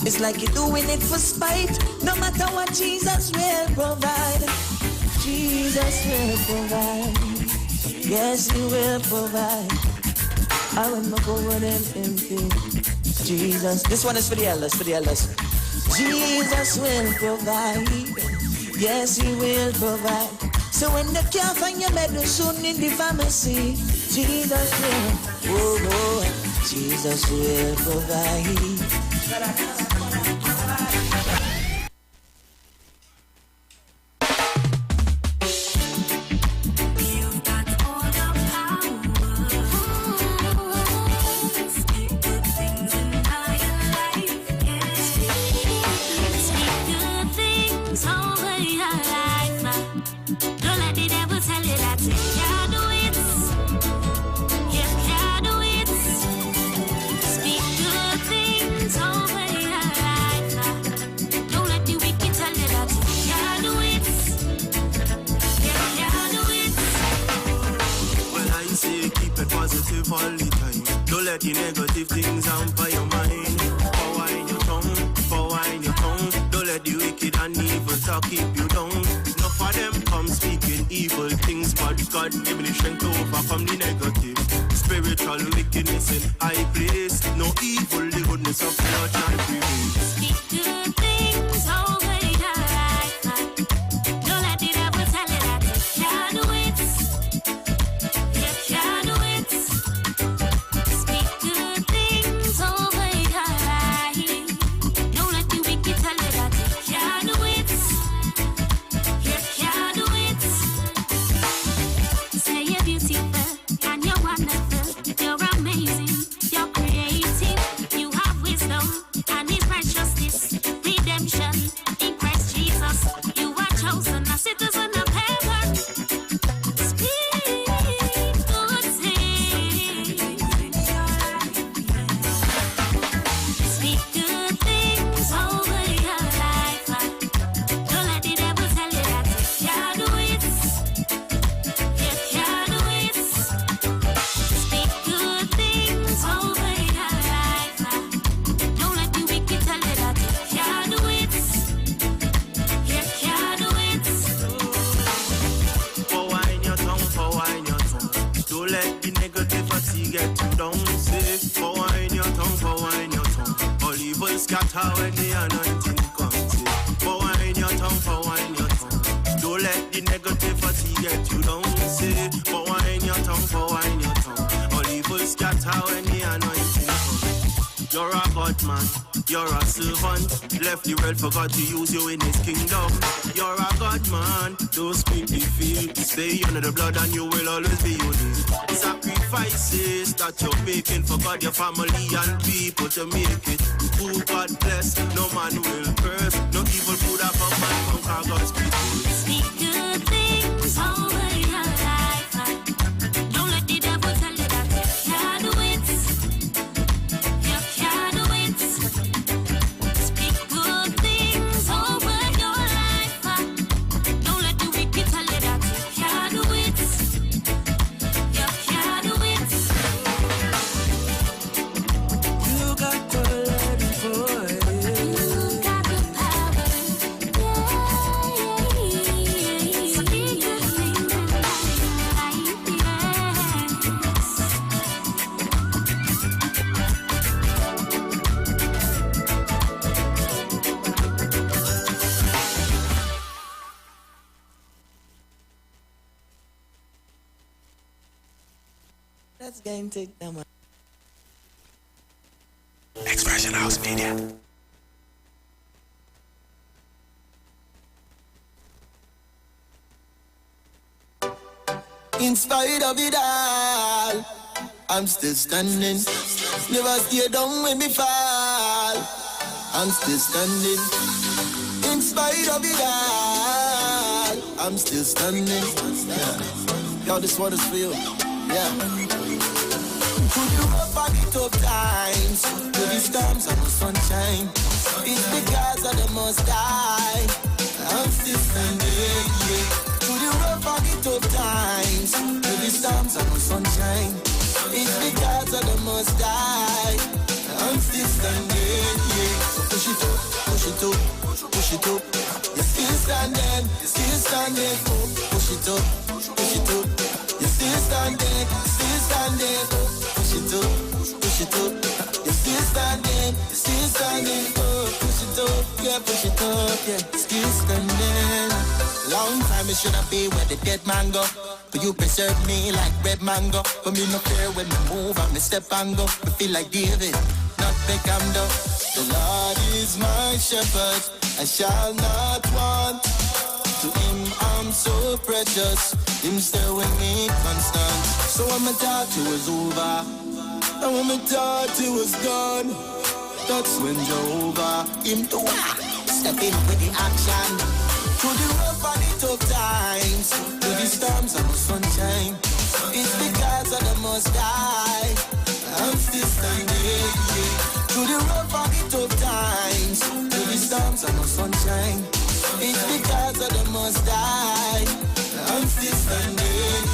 It's like you're doing it for spite. No matter what, Jesus will provide. Jesus will provide. Yes, He will provide. I will not go with them empty. Jesus, this one is for the elders, Jesus will provide. Yes, He will provide. So when they can't find your medicine in the pharmacy, Jesus will, Jesus will provide. All the time. Don't let the negative things hamper your mind. Power in your tongue. Don't let the wicked and evil talk keep you down. Enough of them come speaking evil things, but God give me the strength to overcome the negative. Spiritual wickedness in high place. No evil, the goodness of God shall prevail. Speak good things over your life. Don't let the devil tell you that you can't do it. You can't do it. Speak good things over your life. Don't let the wicked tell you that you can't do it. You can't do it. Say you're beautiful and you're wonderful. You're amazing. You're creative. You have wisdom and His precious. scatter when the anointing comes. Power in your tongue, power in your tongue. Don't let the negativity get you down. Say, power in your tongue, power in your tongue. All evil scatter when the anointing comes. You're a God man, you're a servant. Left the world for God to use you in his kingdom. You're a God man, don't speak defeat. Stay under the blood and you will always be unique. Sacrifices that you're making for God, your family and people to make it. Who God bless, no man will curse. No evil could have come and conquer God's people. Speak good things over your life. Don't let the devil tell you that you can't do it. You can't do it. Speak good things over your life. Don't let the wicked tell you that you can't do it. You can't do it. You got to let it go. You got the power. Speak good things in my life. Let's go and take them. Expression House Media. In spite of it all, I'm still standing. Never stay down when me fall. I'm still standing. In spite of it all, I'm still standing. Yeah. Yo, this one is for you. Yeah. Through the rough and the tough times, through the storms and the sunshine, it's because of the Most High. I'm still standing. Yeah. Through the rough and the tough times, through the storms and the sunshine, it's because of the Most High. I'm still standing. Yeah. So push it up, push it up, push it up. You're still standing, you're still standing. Oh, push it up, push it up. You're still standing, still standing. Oh, push it up, push it up. You're still standing, still standing. Oh, push it up, yeah, push it up, yeah, still standing. Long time it should have been where the dead man go. But you preserve me like red mango. But me no fear when me move and me step and go. Me feel like David, not Beckham though. The Lord is my shepherd, I shall not want. To him I'm so precious, him stay with me constant. So when me thought it was over, and when me thought it was done, that's when Jehovah him to step in with the action. Through the rough and the tough times, through the storms and the sunshine, it's because of the Most High. I'm still standing. Through the rough and the tough times, through the storms and the sunshine, it's because of the Most High. I'm still standing.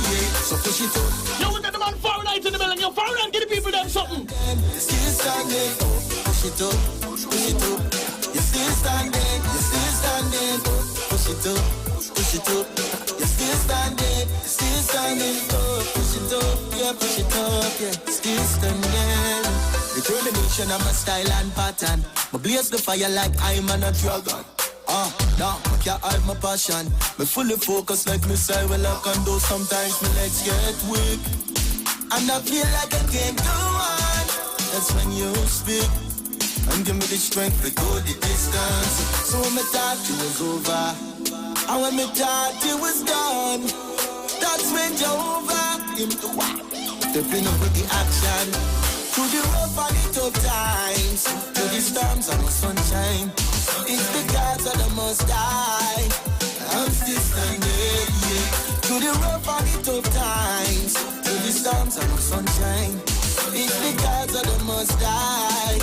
So push it up. Yo, we got the man Fahrenheit in the building. Yo, Fahrenheit, give the people them something. Still standing. Push it up, push it up. You're still standing, you're still standing. Push it up, push it up. You're still standing, you're still standing. Oh, push it up, yeah, push it up, yeah, still standing. Determination of my style and pattern. My blaze the fire like I'm a dragon. No, I can't hide my passion. Me fully focused like missile well I can do. Sometimes my legs get weak and I feel like I can't go on. That's when you speak and give me the strength to go the distance. So when me thought it was over, and when me thought it was done, that's when Jehovah came to walk. Stepping up with the action. Through the rough and the tough times, through the storms and the sunshine, it's because of the Most High. I'm still standing, yeah. Through the rough and the tough times, through the storms and the sunshine, it's because of the Most High.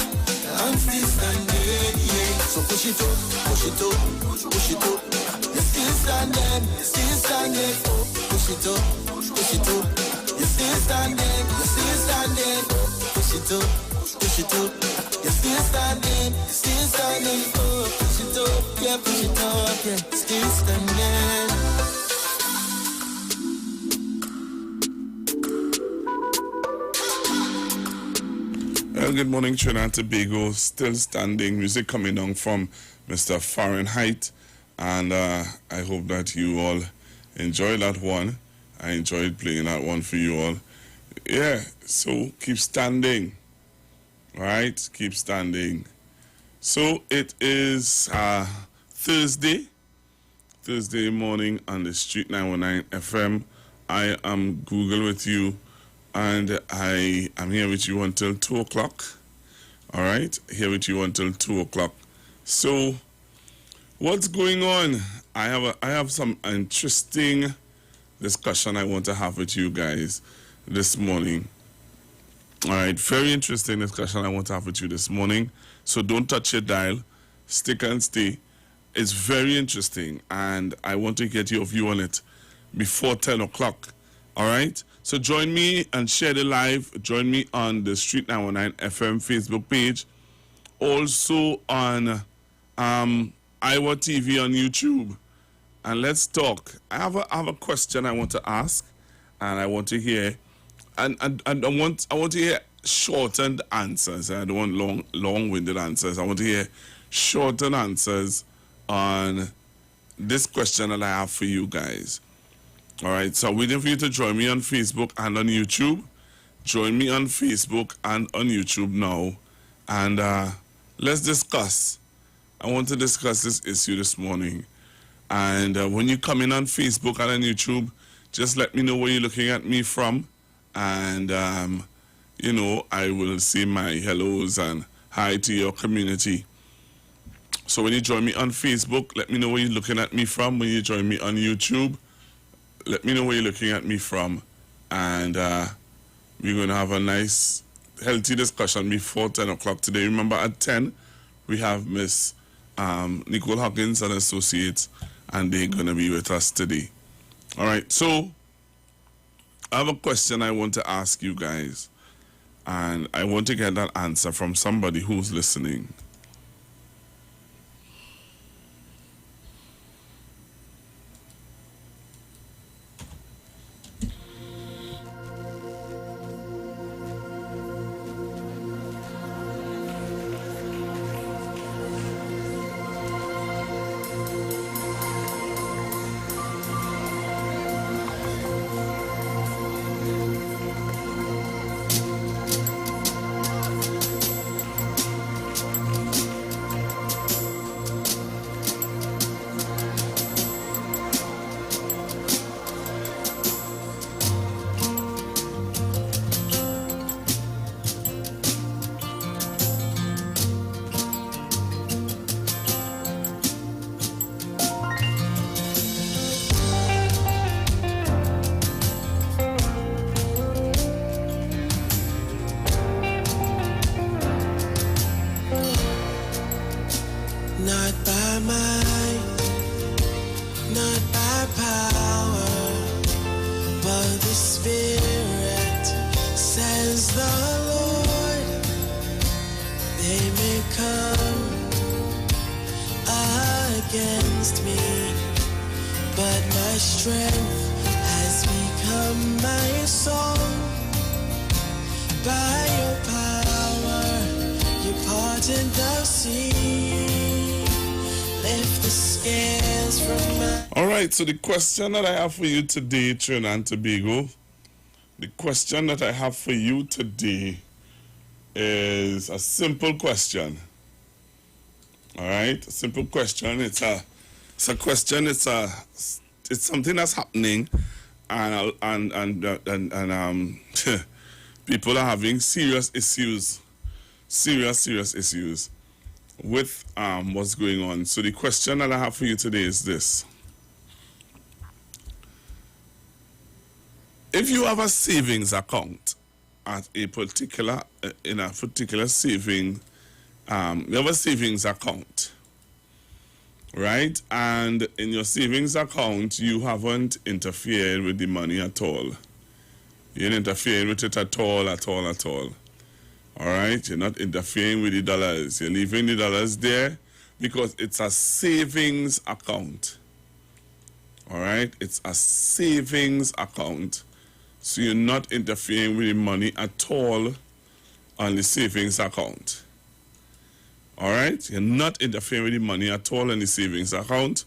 I'm still standing, yeah. So push it up, push it up, push it up. You're still standing, you're still standing. Oh, push it up, push it up. You're still standing, you're still standing. Oh, push it up, push it up. You're still standing, you're still standing. Oh, push it up, yeah, push it up, yeah, still standing. Well, good morning, Trinidad and Tobago. Still standing. Music coming down from Mr. Fahrenheit. And I hope that you all enjoyed that one. I enjoyed playing that one for you all. Yeah, so keep standing. All right, keep standing. So it is Thursday morning on the Street 919 FM. I am Google with you, and I am here with you until 2 o'clock. All right, here with you until 2 o'clock. So, what's going on? I have some interesting discussion I want to have with you guys this morning. All right, very interesting discussion I want to have with you this morning. So don't touch your dial, stick and stay. It's very interesting, and I want to get your view on it before 10 o'clock. All right? So join me and share the live. Join me on the Street 919 FM Facebook page. Also on IWER TV on YouTube. And let's talk. I have a question I want to ask, and I want to hear, and I want to hear shortened answers. I don't want long-winded answers. I want to hear shortened answers on this question that I have for you guys. All right, so I'm waiting for you to join me on Facebook and on YouTube. Join me on Facebook and on YouTube now, and let's discuss. I want to discuss this issue this morning. And when you come in on Facebook and on YouTube, just let me know where you're looking at me from, and you know, I will say my hellos and hi to your community. So when you join me on Facebook, let me know where you're looking at me from. When you join me on YouTube, let me know where you're looking at me from. And we're going to have a nice, healthy discussion before 10 o'clock today. Remember, at 10, we have Miss Nicole Hawkins and Associates, and they're going to be with us today. All right, so I have a question I want to ask you guys, and I want to get that answer from somebody who's listening. Not by might, not by power, but the Spirit, says the Lord. They may come against me, but my strength has become my song. By your power, you parted the sea. Lift the scales from my... All right, so the question that I have for you today, Trinidad and Tobago, the question that I have for you today is a simple question. All right, a simple question. It's a question. It's something that's happening, and people are having serious issues with what's going on. So the question that I have for you today is this: if you have a savings account at a particular saving, you have a savings account, right? And in your savings account, you haven't interfered with the money at all. You didn't interfere with it at all. All right, you're not interfering with the dollars. You're leaving the dollars there because it's a savings account. All right, it's a savings account. So you're not interfering with the money at all. on the savings account. All right? You're not interfering with the money at all in the savings account.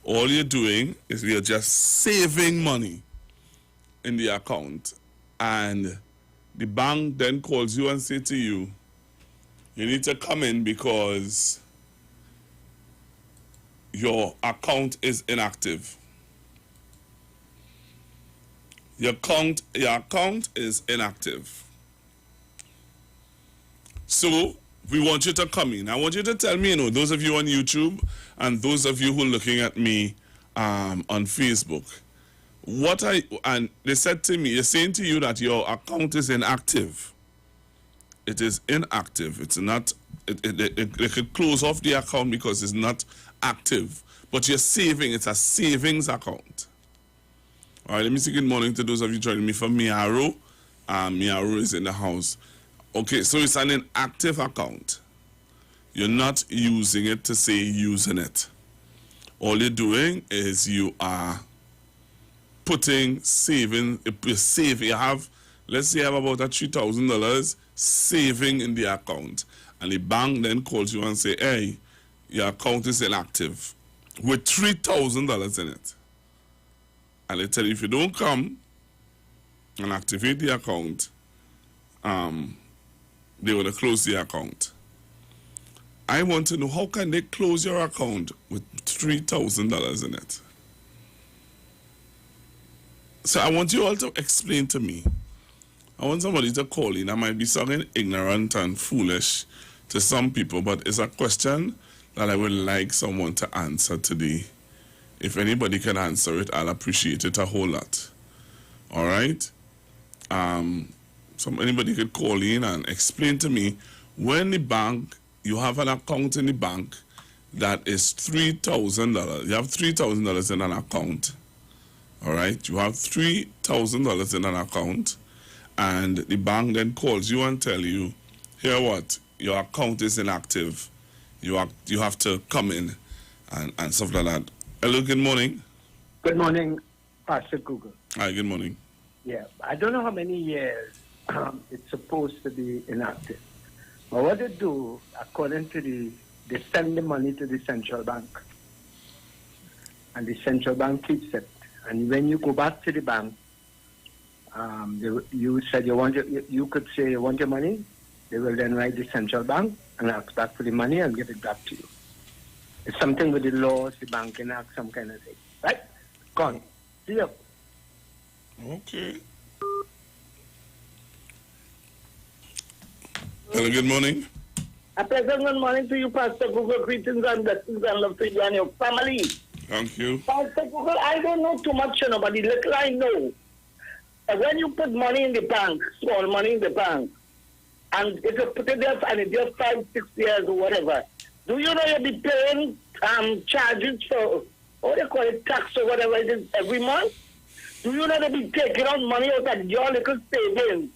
All you're doing is you're just saving money in the account. And the bank then calls you and say to you, you need to come in because your account is inactive. Your account is inactive. So we want you to come in. I want you to tell me, those of you on YouTube and those of you who are looking at me on Facebook, and they said to me, they're saying to you that your account is inactive. It is inactive. It's not, they could close off the account because it's not active. But you're saving, it's a savings account. All right, let me say good morning to those of you joining me from Miaro. Miaro is in the house. Okay, so it's an inactive account. You're not using it to say using it. All you're doing is you are putting saving, you have, let's say you have about $3,000 saving in the account. And the bank then calls you and say, hey, your account is inactive with $3,000 in it. And they tell you if you don't come and activate the account, they will close the account. I want to know, how can they close your account with $3,000 in it? So I want you all to explain to me. I want somebody to call in. I might be sounding ignorant and foolish to some people, but it's a question that I would like someone to answer today. If anybody can answer it, I'll appreciate it a whole lot. All right? Anybody could call in and explain to me, when the bank, you have an account in the bank that is $3,000. You have $3,000 in an account. All right? You have $3,000 in an account, and the bank then calls you and tell you, here what, your account is inactive. You have to come in and stuff like that. Hello, good morning. Good morning, Pastor Google. Hi, good morning. Yeah, I don't know how many years it's supposed to be inactive. But what they do, according to they send the money to the central bank. And the central bank keeps it. And when you go back to the bank, you said you could say you want your money. They will then write the central bank and ask back for the money and get it back to you. It's something with the laws, the bank can ask some kind of thing. Right? Gone. See you. Okay. Hello, good morning. A pleasant good morning to you, Pastor Google. Greetings and blessings and love to you and your family. Thank you. Pastor Google, I don't know too much, but the little I know, when you put money in the bank, small money in the bank, and if you put it there and it's just 5-6 years or whatever, do you know you'll be paying charges for, what do you call it, tax or whatever it is every month? Do you know they'll be taking out money out of your little savings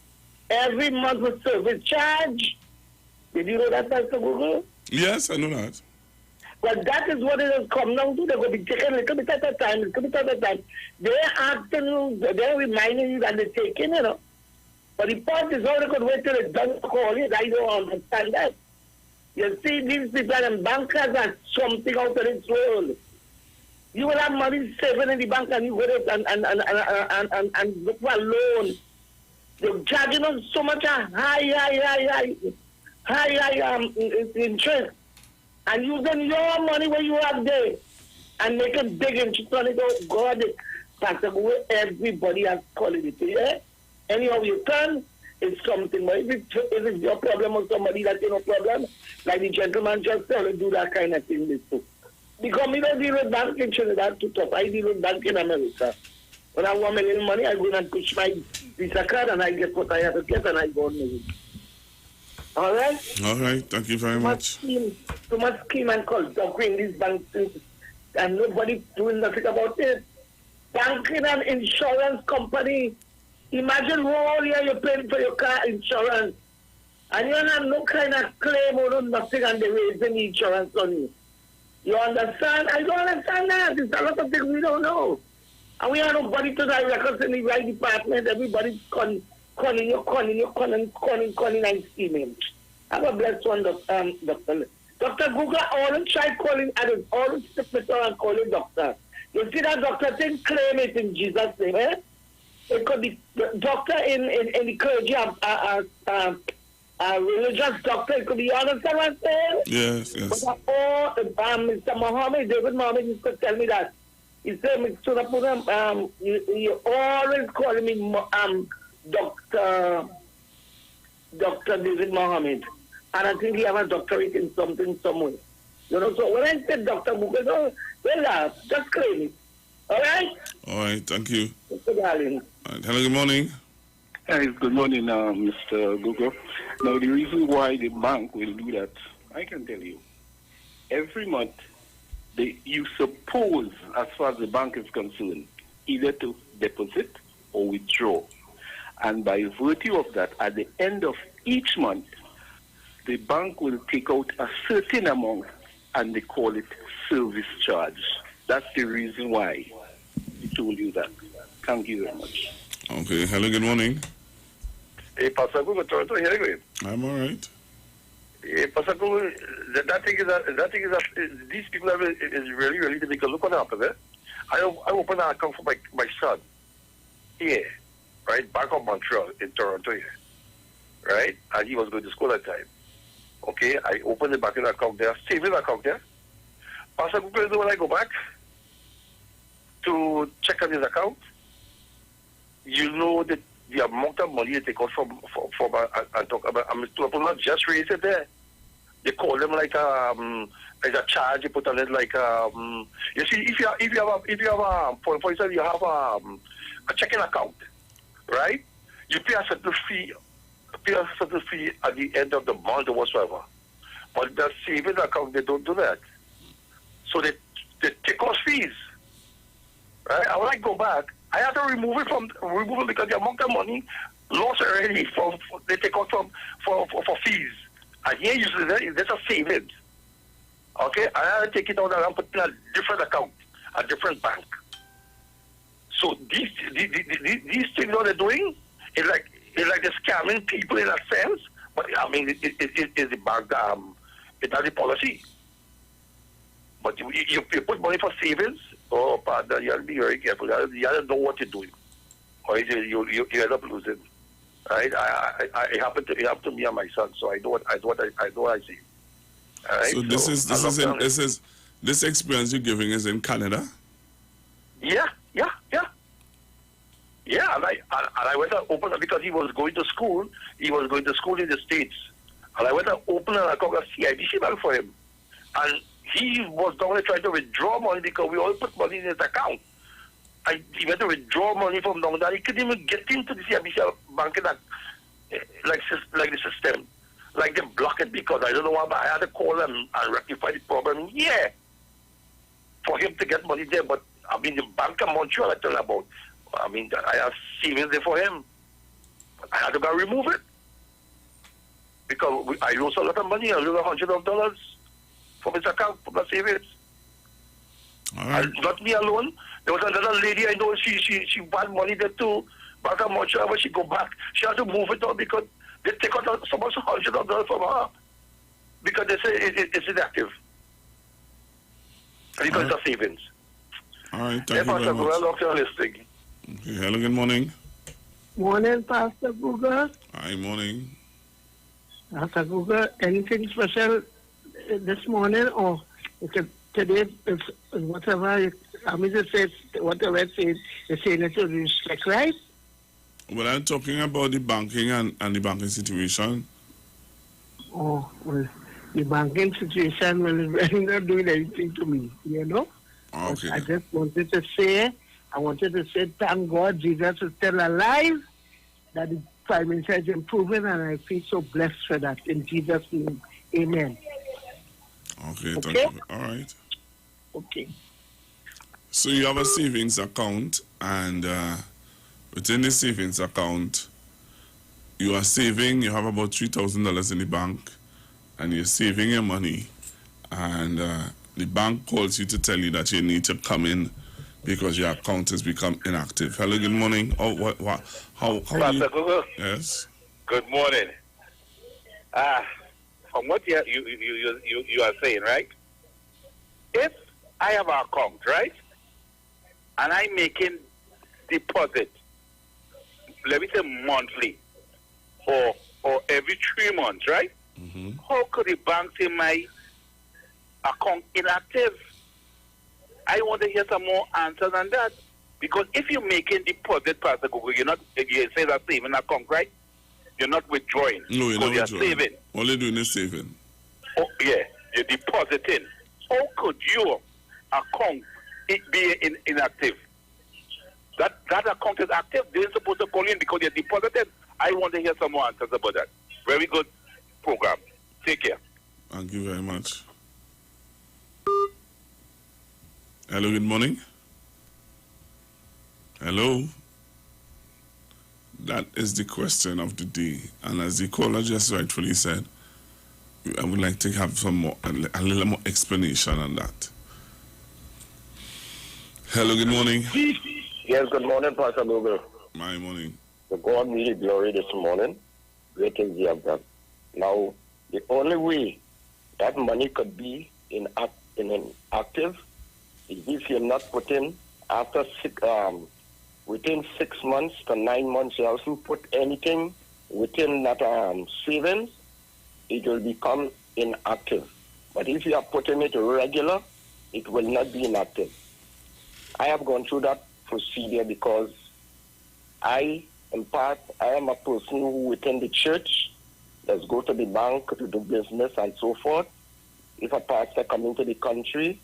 every month with service charge? Did you know that, Pastor Google? Yes, I know that. Well, that is what it has come down to. They're going to be taking a little bit at a time, They're asking you, they're reminding you that they're taking, But the point is, how they could wait till it's done to call it. I don't understand that. You see, these people and bankers are something out of this world. You will have money saving in the bank and you go there and look for a loan. They're charging us so much high interest. And using your money where you have there and making big interest on it. Oh, God, Pastor, everybody has quality, yeah? Anyhow you turn, it's something. But if it's your problem or somebody that's no problem, like the gentleman just said, do that kind of thing. Because we don't deal with bank in Trinidad too tough. I deal with bank in America. When I want my little money, I go and push my Visa card and I get what I have to get and I go on with it. All right? All right, thank you very much. Too much scheme and culture in these banks and nobody doing nothing about it. Banking and insurance company. Imagine whole year you're paying for your car insurance and you don't have no kind of claim or nothing and they're raising the insurance on you. You understand? I don't understand that. There's a lot of things we don't know. And we have nobody to direct us in the right department. Everybody's calling, and steaming. Have a blessed one, Doctor. Dr. Google, always try calling, and always stick me and call you doctor. You see that doctor thing, claim it in Jesus' name, eh? It could be doctor in the clergy, a religious doctor, it could be, you understand what I'm saying? Yes. But Mr. Mohammed, David Mohammed used to tell me that. He said, Mr. Napuram, you always calling me Dr. David Mohammed. And I think he have a doctorate in something somewhere. You know, so when I said Dr. Google, don't laugh, just claim it. All right? All right, thank you. Mr. Darling. All right. Hello, good morning. Hi, good morning, Mr. Google. Now, the reason why the bank will do that, I can tell you. Every month, you suppose, as far as the bank is concerned, either to deposit or withdraw. And by virtue of that, at the end of each month, the bank will take out a certain amount and they call it service charge. That's the reason why he told you that. Thank you very much. Okay, hello, good morning. Hey, Pastor Google, Toronto, here you go. I'm all right. Hey, Pastor Google, that thing is these people is really, really difficult. Look what happened, eh? I opened an account for my son here, right, back of Montreal in Toronto here, right? And he was going to school at that time. Okay, I opened the banking account there, savings account there. Pastor Google, you know when I go back to check on his account, you know that the amount of money they take out from and talk about, to not just raise it there. They call them like a charge you put on it like you see if you have for instance you have a checking account, right? You pay a certain fee at the end of the month or whatsoever. But the savings account they don't do that. So they take off fees. Right? And when I go back, I have to remove it because the amount of money lost already they take out for fees. And here usually there's a savings. Okay? I have to take it out and put it in a different account, a different bank. So these things that they're doing is like they're scamming people in a sense, but I mean it is the bank it has the policy. But you put money for savings, partner, you have to be very careful. You have to know what you're doing, or you end up losing. Right? It happened to me and my son, so I know what I see. Right? So this experience you're giving is in Canada? Yeah. And I went to open it because he was going to school. He was going to school in the States, and I went to open an account at CIBC bank for him, and he was down there trying to withdraw money because we all put money in his account. He went to withdraw money from down there. He couldn't even get into the CIBC bank like the system. Like they block it because I don't know why, but I had to call them and rectify the problem. Yeah, for him to get money there. But I mean, the bank of Montreal I tell you about. I mean, I have savings there for him. But I had to go remove it because I lost a lot of money. I lost $100 from his account, from the savings. Right. And not me alone. There was another lady I know. She bought money there too. Back in Montreal, when she go back, she had to move it out because they take out so much $100 from her because they say it's inactive. Because it's a savings. All right, thank you very much. Okay, hello, good morning. Morning, Pastor Google. Hi, morning. Pastor Google, anything special this morning or today? It's whatever. I mean, it says whatever it says. It's saying it will restrict, right? Well, I'm talking about the banking and the banking situation. Oh, well, the banking situation will not doing anything to me, you know? Okay. I just wanted to say, thank God Jesus is still alive, that the financial is improving, and I feel so blessed for that. In Jesus' name, amen. Okay, thank you. All right. Okay. So you have a savings account, and within the savings account, you are saving, you have about $3,000 in the bank, and you're saving your money, and the bank calls you to tell you that you need to come in because your account has become inactive. Hello, good morning. Oh, how are you? Google. Yes. Good morning. From what you are saying, right? If I have an account, right, and I'm making deposit, let me say monthly, or every 3 months, right? Mm-hmm. How could the bank say my account inactive? I want to hear some more answers on that. Because if you're making deposit, Pastor Google, you say that saving account, right? You're not withdrawing. No, you're not you're withdrawing. saving. All you're doing is saving. Oh, yeah, you're depositing. How could your account be inactive? That account is active. They're supposed to call you in because you're deposited. I want to hear some more answers about that. Very good program. Take care. Thank you very much. Hello, good morning. Hello. That is the question of the day. And as the caller just rightfully said, I would like to have some more, a little more explanation on that. Hello, good morning. Yes, good morning, Pastor Google. My morning. The God really glory this morning. Great things you have done. Now, the only way that money could be inactive is if you're not putting within 6 months to 9 months, you also put anything within that savings, it will become inactive. But if you are putting it regular, it will not be inactive. I have gone through that procedure because I am a person who within the church does go to the bank to do business and so forth. If a pastor come into the country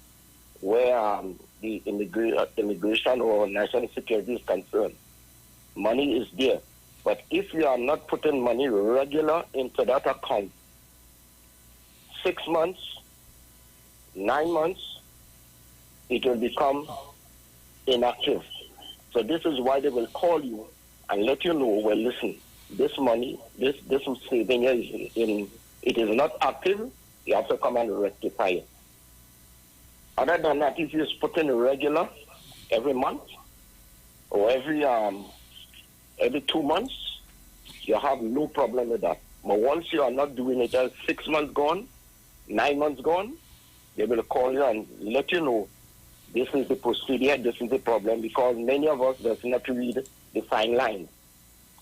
where the immigration or national security is concerned, money is there. But if you are not putting money regular into that account, 6 months, 9 months, it will become inactive. So this is why they will call you and let you know, well, listen, this money, this saving it is not active, you have to come and rectify it. Other than that, if you put in regular every month or every 2 months, you have no problem with that. But once you are not doing it, 6 months gone, 9 months gone, they will call you and let you know this is the procedure, this is the problem, because many of us does not read the fine line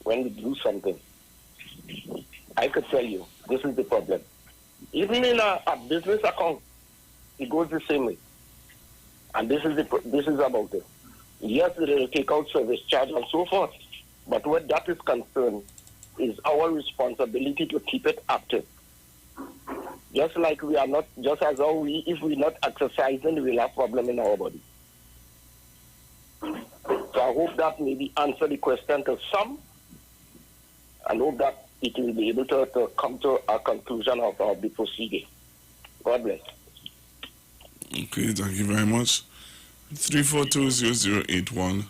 when we do something. I could tell you, this is the problem. Even in a business account, it goes the same way. And this is about it. Yes, they will take out service charge and so forth, but what that is concerned is our responsibility to keep it active. Just like we are not, just as how if we're not exercising, we'll have problem in our body. So I hope that maybe answer the question to some, and hope that it will be able to come to a conclusion of the procedure. God bless. Okay, thank you very much. 342-0081,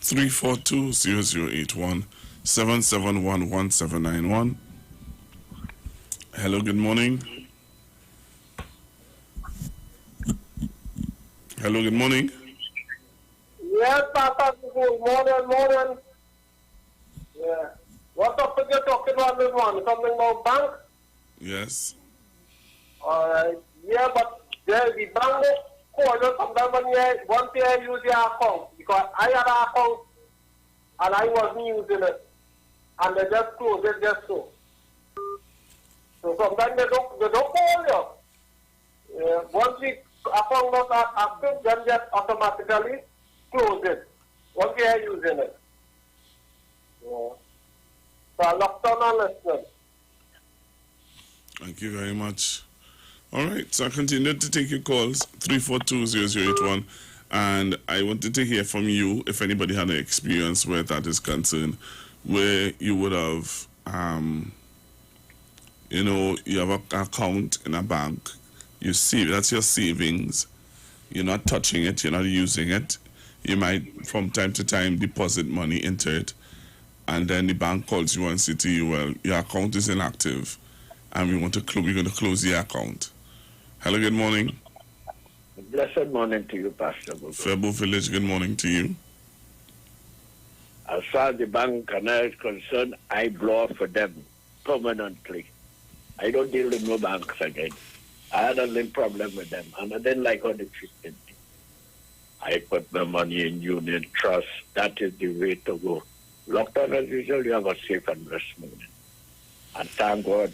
342-0081, 771-1791. Hello, good morning. Hello, good morning. Yes, Papa, good morning. Yeah. What topic you talking about this one? Something about bank? Yes. All right. Yeah, but the bank call you sometimes when you want to use your account, because I had an account and I wasn't using it, and they just close it just so. So sometimes they don't call you. Once the account not active, then just automatically close it once you are using it. Yeah. So I locked on and listening. Thank you very much. All right, so I continue to take your calls, 342-0081, and I wanted to hear from you if anybody had an experience where that is concerned, where you would have, you have an account in a bank, you save, that's your savings, you're not touching it, you're not using it, you might from time to time deposit money into it, and then the bank calls you and says to you, well, your account is inactive, and we're going to close the account. Hello, good morning. Good Blessed morning to you, Pastor Bugo. Febo Village, good morning to you. As far as the bank is concerned, I blow for them permanently. I don't deal with no banks again. I had a little problem with them, and I didn't like how they treated me. I put my money in unit trust. That is the way to go. Lockdown as usual, you have a safe and blessed moment. And thank God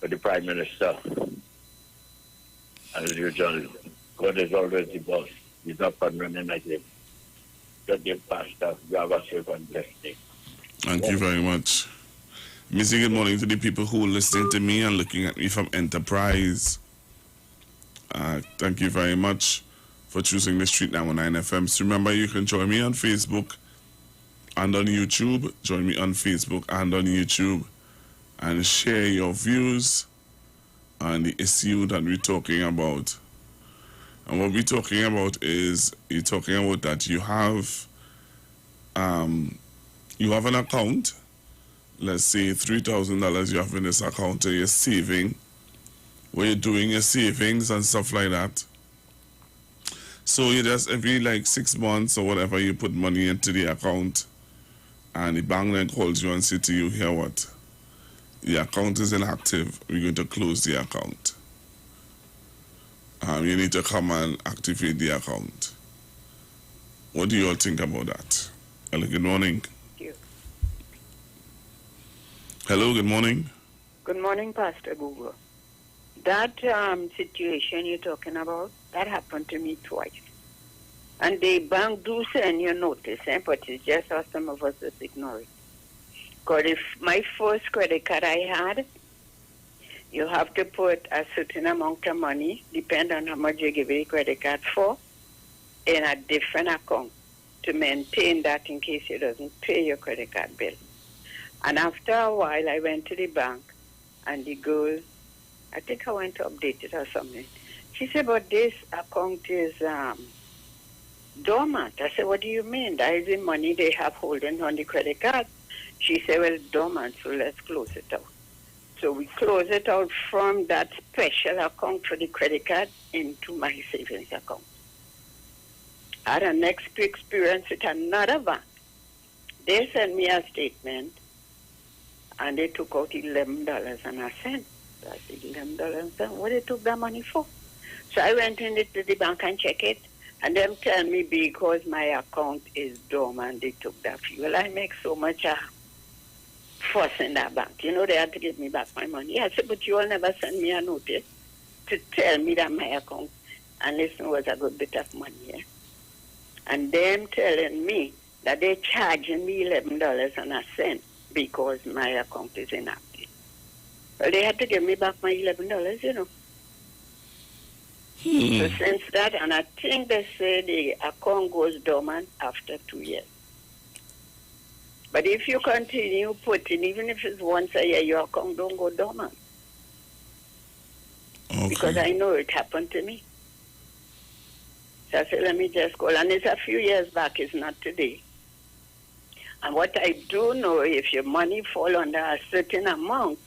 for the Prime Minister. As usual, God is always the boss. He's up and running again. Good day, Pastor. You have a safe and blessed day. Thank you very much. Missy, good morning to the people who are listening to me and looking at me from Enterprise. Thank you very much for choosing the Street 919 FM. So remember, you can join me on Facebook and on YouTube. Join me on Facebook and on YouTube and share your views on the issue that we're talking about. And what we're talking about is, you're talking about that you have an account. Let's say $3,000 you have in this account, and you're saving, where you're doing your savings and stuff like that. So you just every like 6 months or whatever, you put money into the account, and the bank then calls you and says to you, here what? The account is inactive. We're going to close the account. You need to come and activate the account. What do you all think about that? Hello, good morning. Thank you. Hello, good morning. Good morning, Pastor Google. That situation you're talking about, that happened to me twice. And the bank do send you notice, but it's just how some of us just ignore it. Because if my first credit card I had, you have to put a certain amount of money, depend on how much you give a credit card for, in a different account to maintain that in case you doesn't pay your credit card bill. And after a while, I went to the bank, and the girl, I think I went to update it or something. She said, but this account is dormant. I said, what do you mean? That is the money they have holding on the credit card. She said, well, it's dormant, so let's close it out. So we close it out from that special account for the credit card into my savings account. I had a next experience with another bank. They sent me a statement, and they took out $11 and a cent. So I said, $11 and a cent? What they took that money for? So I went into the bank and checked it, and them tell me because my account is dormant, they took that fee. Well, I make so much fuss in that bank. You know, they had to give me back my money. I said, but you all never send me a notice to tell me that my account, and listen, was a good bit of money. Yeah? And them telling me that they're charging me $11 and a cent because my account is inactive. Well, they had to give me back my $11, you know. So since that, and I think they say the account goes dormant after 2 years. But if you continue putting, even if it's once a year, your account don't go dormant. Okay. Because I know it happened to me. So I said, let me just call. And it's a few years back, it's not today. And what I do know, if your money fall under a certain amount,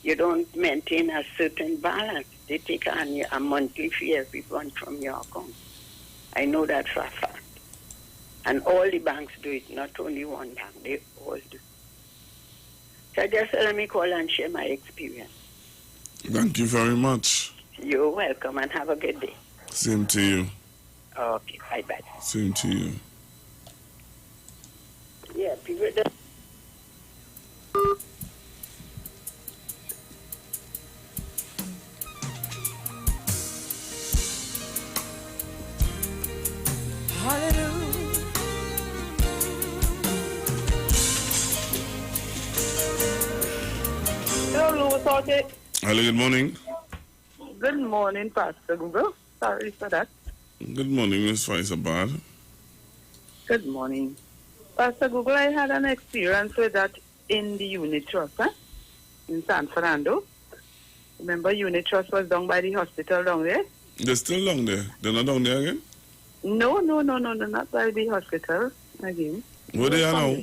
you don't maintain a certain balance. They take on a monthly fee every month from your account. I know that for a fact. And all the banks do it, not only one bank, they all do. So just let me call and share my experience. Thank you very much. You're welcome and have a good day. Same to you. Okay, bye-bye. Same to you. Yeah, people don't... Hallelujah. Hello, good morning. Good morning, Pastor Google. Sorry for that. Good morning, Miss Faisabad. Good morning. Pastor Google, I had an experience with that in the unit trust in San Fernando. Remember, unit trust was down by the hospital down there? They're still down there. They're not down there again? No, not by the hospital again. Where they are now?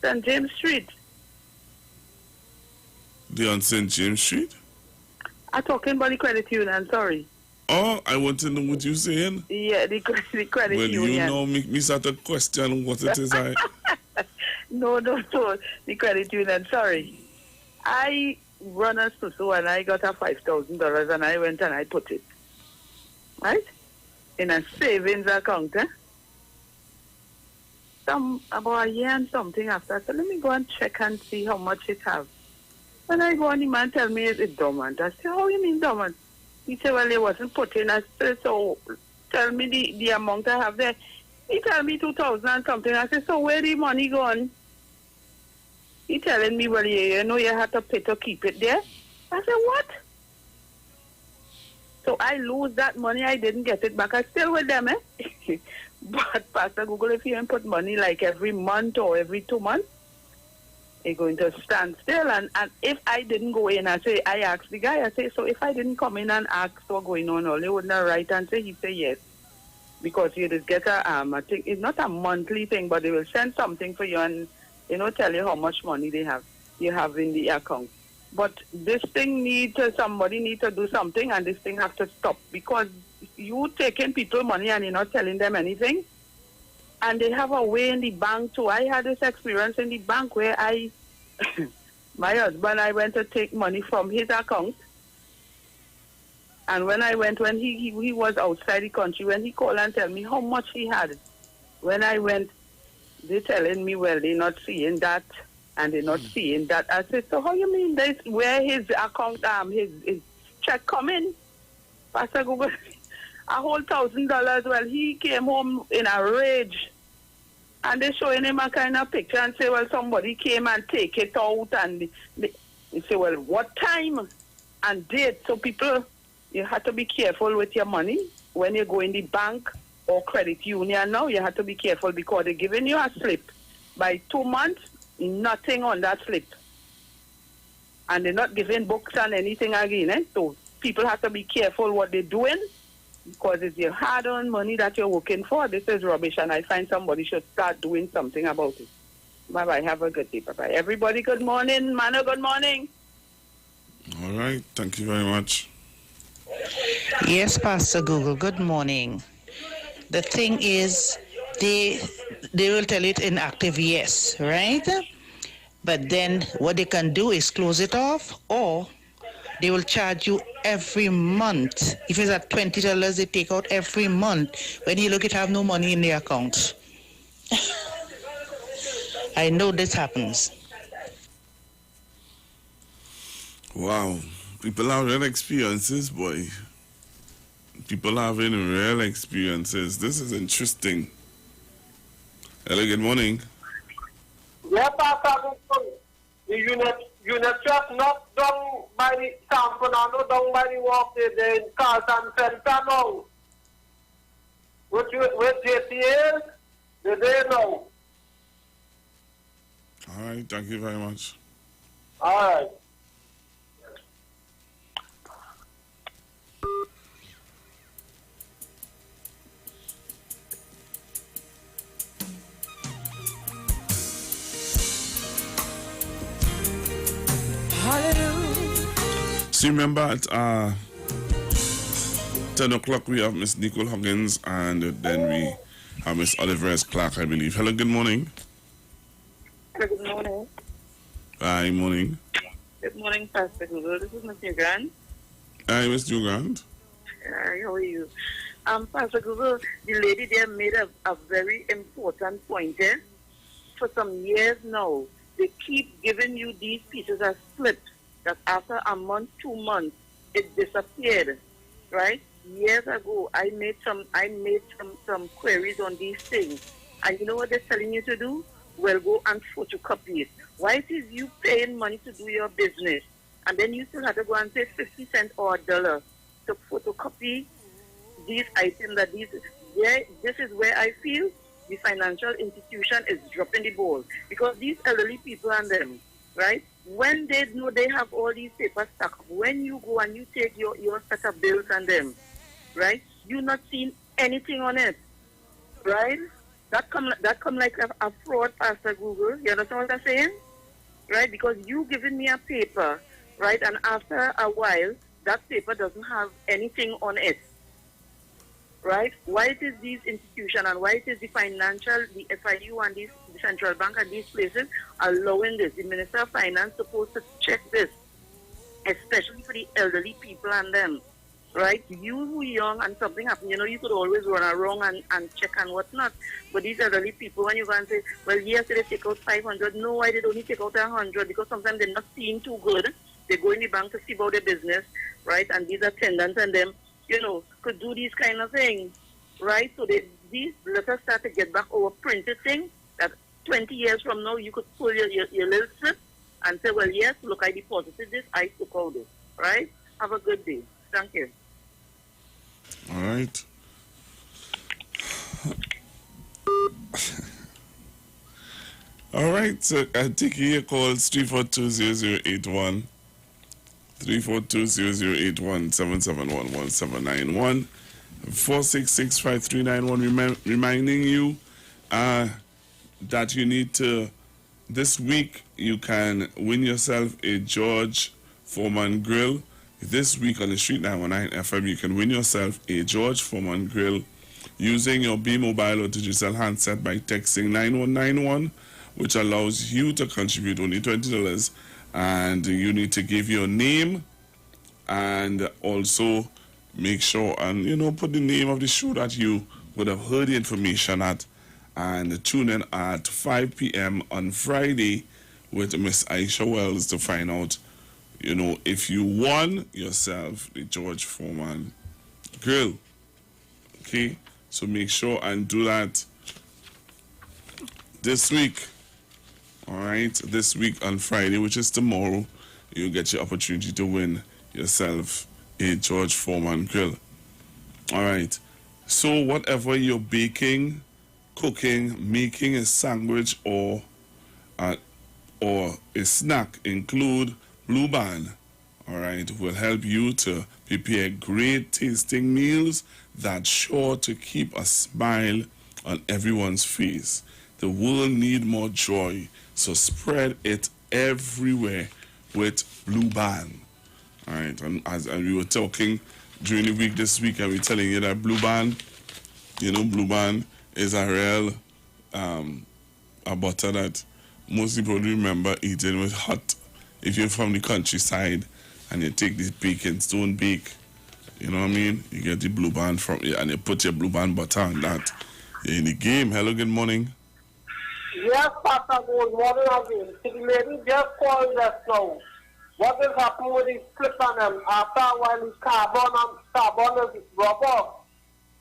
St. James Street. They're on St. James Street? I'm talking about the credit union, sorry. Oh, I want to know what you're saying. Yeah, the credit Well, union. you know, me start to question what it is. No, the credit union. Sorry. I run a susu and I got a $5,000 and I went and I put it, right, in a savings account. About a year and something after, so let me go and check and see how much it have. When I go on, the man tell me it's dormant. I say, how you mean dormant? He said, well, it wasn't put in. I said, so tell me the amount I have there. He tell me 2,000 and something. I said, so where the money gone? He telling me, well, you know you have to pay to keep it there. I said, what? So I lose that money. I didn't get it back. I still with them, eh? But Pastor Google, if you don't put money like every month or every 2 months, you're going to stand still. And if I didn't go in and say, I asked the guy, I say, so if I didn't come in and ask what's going on, all they would not write and say, he say yes. Because you just get I think it's not a monthly thing, but they will send something for you and, tell you how much money you have in the account. But this thing somebody needs to do something, and this thing have to stop, because you taking people money and you're not telling them anything. And they have a way in the bank too. I had this experience in the bank where my husband, I went to take money from his account. And when he was outside the country, when he called and tell me how much he had, when I went, they telling me, well, they're not seeing that and they're not seeing that. I said, so how you mean this? Where his account, his check come in? Pastor Google, a whole $1,000. Well, he came home in a rage. And they showing him a kind of picture and say, well, somebody came and take it out. And they say, well, what time and date? So people, you have to be careful with your money. When you go in the bank or credit union now, you have to be careful, because they're giving you a slip. By 2 months, nothing on that slip. And they're not giving books and anything again. Eh? So people have to be careful what they're doing, because it's your hard-earned money that you're working for. This is rubbish, and I find somebody should start doing something about it. Bye-bye. Have a good day. Bye-bye. Everybody, good morning. Manu, good morning. All right. Thank you very much. Yes, Pastor Google. Good morning. The thing is, they will tell you it's inactive, yes, right? But then what they can do is close it off, or they will charge you every month. If it's at $20, they take out every month. When you look, it have no money in the account. I know this happens. Wow. People have real experiences, boy. People having real experiences. This is interesting. Hello, good morning. Yeah, Pastor, the unit trust not done by the sample, not done by the walk there in Carlton Center now. With JCA, they there now. All right, thank you very much. All right. So remember at 10 o'clock we have Miss Nicole Huggins, and then we have Miss Oliver S. Clark, I believe. Hello, good morning. Good morning. Hi, morning. Good morning, Pastor Google. This is Miss Newgrant. Hi, Miss Newgrant. Hi, how are you? Pastor Google, the lady there made a very important point there. For some years now, they keep giving you these pieces of slips that after a month, 2 months, it disappeared, right? Years ago, I made some queries on these things. And you know what they're telling you to do? Well, go and photocopy it. Why is you paying money to do your business, and then you still have to go and pay 50 cents or $1 to photocopy these items? This is where I feel the financial institution is dropping the ball, because these elderly people and them, right? When they know they have all these papers stuck up, when you go and you take your set of bills and them, right? You not seeing anything on it, right? That come like a fraud, Pastor Google. You understand what I'm saying? Right? Because you giving me a paper, right? And after a while, that paper doesn't have anything on it. right? Why it is these institutions and why it is the financial, the FIU and the central bank and these places allowing this. The Minister of Finance supposed to check this, especially for the elderly people and them, right? You who are young and something happened, you could always run around and check and whatnot. But these elderly people, when you go and say, well, yes, they take out 500. No, why they only take out 100? Because sometimes they're not seeing too good. They go in the bank to see about their business, right? And these attendants and them, could do these kind of things, right? So let us start to get back our printed thing that 20 years from now you could pull your little slip and say, well, yes, look, I deposited this, I took out this, right? Have a good day. Thank you. All right. All right, so I take your calls 342-0081, 342-0081, 771-1791, 466-5391, reminding you that you need to, this week, you can win yourself a George Foreman grill. This week on the Street 919 FM, you can win yourself a George Foreman grill using your B mobile or digital handset by texting 9191, which allows you to contribute only $20. And you need to give your name and also make sure and, put the name of the show that you would have heard the information at, and tune in at 5 p.m. on Friday with Miss Aisha Wells to find out, if you won yourself the George Foreman grill. Okay? So make sure and do that this week. All right? This week on Friday, which is tomorrow, you'll get your opportunity to win yourself a George Foreman grill. All right? So whatever you're baking, cooking, making a sandwich or a snack, include Blue Band, all right, will help you to prepare great tasting meals that's sure to keep a smile on everyone's face. The world needs more joy, so spread it everywhere with Blue Band. All right, and as we were talking during the week this week, and we're telling you that Blue Band, Blue Band is a real a butter that most people remember eating with hot. If you're from the countryside and you take this baking stone bake, you know what I mean? You get the Blue Band from it and you put your Blue Band butter on that. You're in the game. Hello, good morning. Yes, Pastor, good morning again. The lady just called us now. What is happening with the slip on them? After a while, it's carbon is rubber.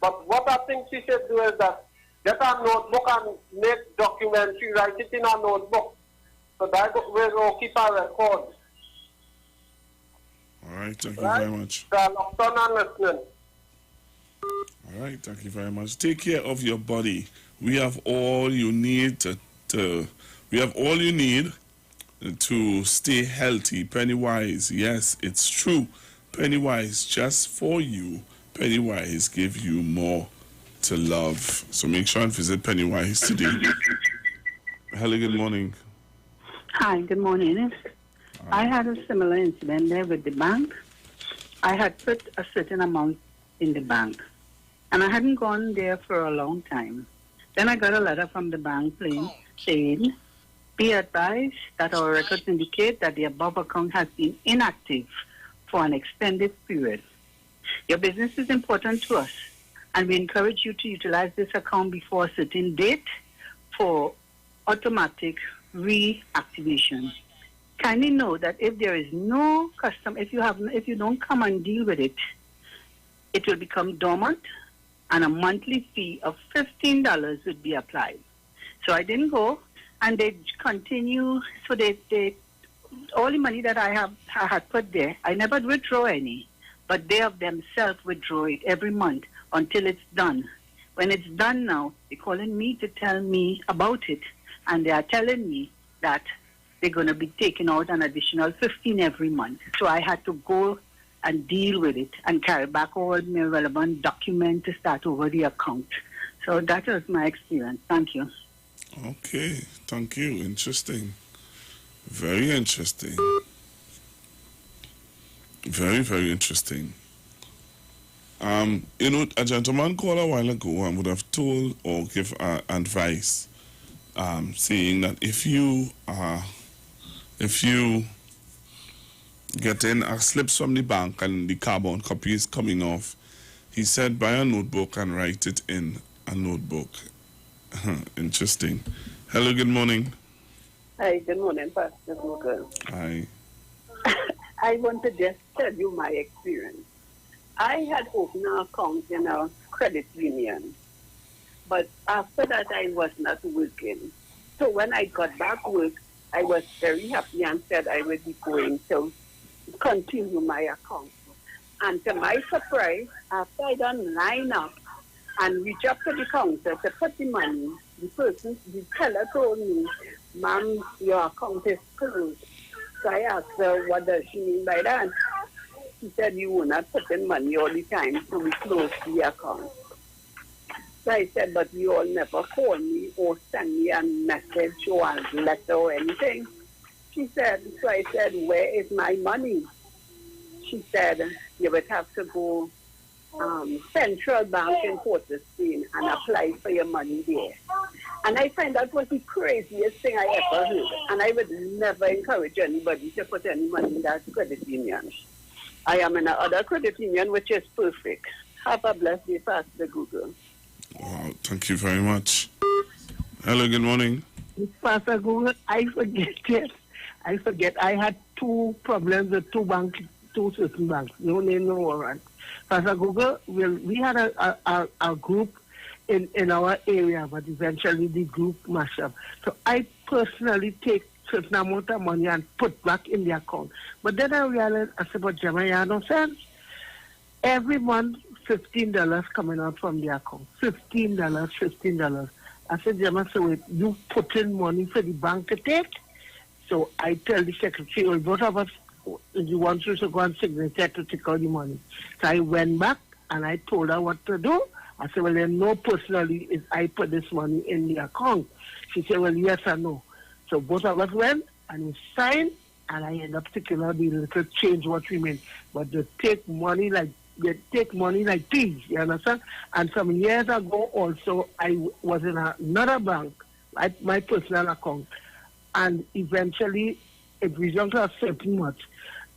But what I think she should do is that get a notebook and make documentary, write it in a notebook. So that will keep a record. All right, thank you very much. All right, thank you very much. Take care of your body. We have all you need to stay healthy. Pennywise, yes, it's true. Pennywise, just for you. Pennywise give you more to love. So make sure and visit Pennywise today. Hello, good morning. Hi, good morning. I had a similar incident there with the bank. I had put a certain amount in the bank, and I hadn't gone there for a long time. Then I got a letter from the bank saying, be advised that our records indicate that the above account has been inactive for an extended period. Your business is important to us, and we encourage you to utilize this account before a certain date for automatic reactivation. Kindly know that if there is no custom, if you don't come and deal with it, it will become dormant, and a monthly fee of $15 would be applied. So I didn't go, and they continue. So they all the money that I had put there, I never withdraw any, but they of themselves withdraw it every month until it's done. When it's done now, they're calling me to tell me about it, and they are telling me that they're going to be taking out an additional $15 every month. So I had to go and deal with it and carry back all my relevant documents to start over the account. So that was my experience. Thank you. Okay, thank you. Interesting. Very interesting. Very, very interesting. You know, a gentleman called a while ago and would have told or give advice, saying that if you get in slips from the bank and the carbon copy is coming off, he said buy a notebook and write it in a notebook. Interesting. Hello, good morning. Hi, good morning, Pastor Google. Hi. I want to just tell you my experience. I had opened an account in a credit union, but after that I was not working. So when I got back work, I was very happy and said I would be going to continue my account. And to my surprise, after I done line up and reach up to the counter to put the money, the teller told me, "Ma'am, your account is closed." So I asked her, what does she mean by that? She said, "You will not put in money all the time, so we close the account." So I said, "But you all never call me or send me a message or a letter or anything." She said, so I said, "Where is my money?" She said, "You would have to go Central Bank in Port of Spain and apply for your money there." And I find that was the craziest thing I ever heard. And I would never encourage anybody to put any money in that credit union. I am in another credit union, which is perfect. Have a blessed day, Pastor Google. Wow, thank you very much. Hello, good morning. Pastor Google, I forget. I had two problems with two certain banks. No name, no warrant. Pastor Google, we had a group in our area, but eventually the group mashed up. So I personally take certain amount of money and put back in the account. But then I realized, I said, "But Gemma, you have no sense. Every month, $15 coming out from the account. $15. I said, "Gemma, so wait, you put in money for the bank to take?" So I tell the secretary, "Well, both of us, you want you to go and signature to take out the money." So I went back and I told her what to do. I said, "Well, then no, personally, is I put this money in the account." She said, "Well, yes or no." So both of us went and we signed, and I ended up taking out the little change what we made. But they take money like thieves, you understand? And some years ago also, I was in another bank, my personal account, and eventually it reached to a certain much.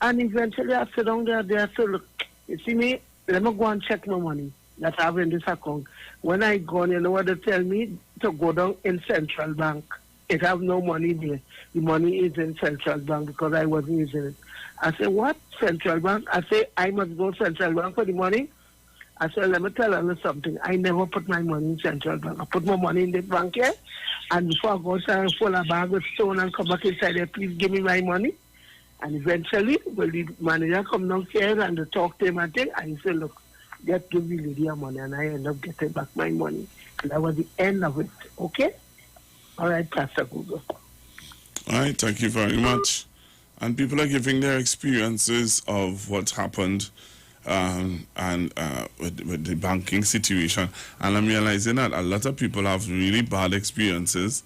And eventually I sit down there, I said, "Look, you see me, let me go and check my money that I have in this account." When I go, you know what they tell me? To go down in Central Bank. It have no money there. The money is in Central Bank because I wasn't using it. I said, "What? Central Bank?" I say, "I must go Central Bank for the money." I said, "Let me tell you something. I never put my money in Central Bank. I put my money in this bank here. And before I go inside, I fill a bag with stone and come back inside there, please give me my money." And eventually, well, the manager come downstairs and they talk to him and thing, and he said, "Look, just give the lady her money," and I end up getting back my money. And that was the end of it. Okay? All right, Pastor Google. All right, thank you very much. And people are giving their experiences of what happened with the banking situation. And I'm realizing that a lot of people have really bad experiences.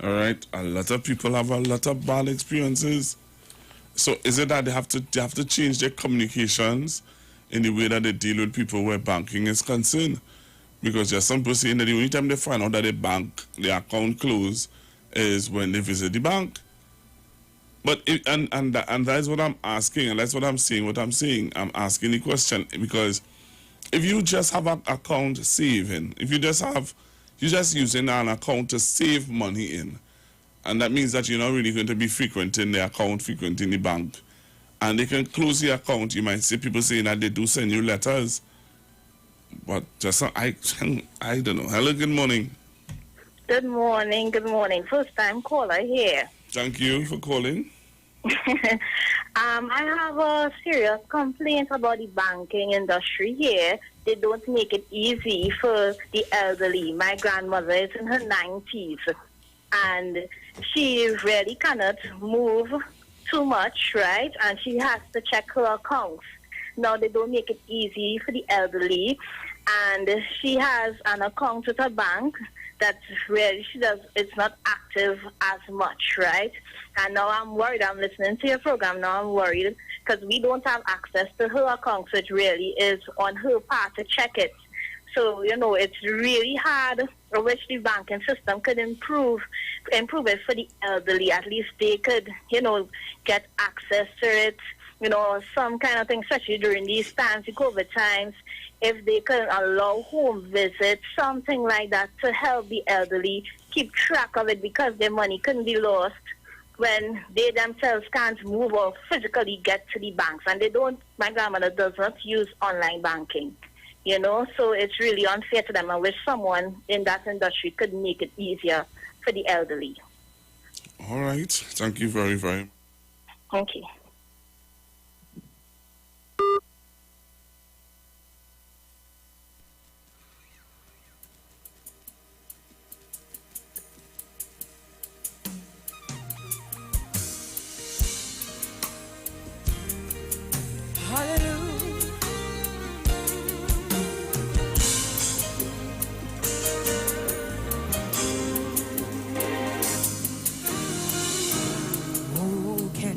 All right? A lot of people have a lot of bad experiences. So is it that they have to change their communications in the way that they deal with people where banking is concerned? Because there's some people saying that the only time they find out that their account closed is when they visit the bank. But and that's what I'm asking, and that's what I'm saying. I'm asking the question because if you just have an account saving, if you're just using an account to save money in, and that means that you're not really going to be frequenting the account, frequenting the bank, and they can close the account. You might see people saying that they do send you letters, but just I don't know. Hello, good morning. Good morning. First time caller here. Thank you for calling. I have a serious complaint about the banking industry here. They don't make it easy for the elderly. My grandmother is in her 90s, and she really cannot move too much, right? And she has to check her accounts. Now, they don't make it easy for the elderly, and she has an account with a bank that's really, it's not active as much, right? And now I'm worried. I'm listening to your program. Now I'm worried because we don't have access to her account, so it really is on her part to check it. So, it's really hard. I wish the banking system could improve it for the elderly. At least they could, get access to it, some kind of thing, especially during these times, the COVID times. If they could allow home visits, something like that, to help the elderly keep track of it, because their money couldn't be lost when they themselves can't move or physically get to the banks. And my grandmother does not use online banking, so it's really unfair to them. I wish someone in that industry could make it easier for the elderly. All right. Thank you very, very much. Thank you.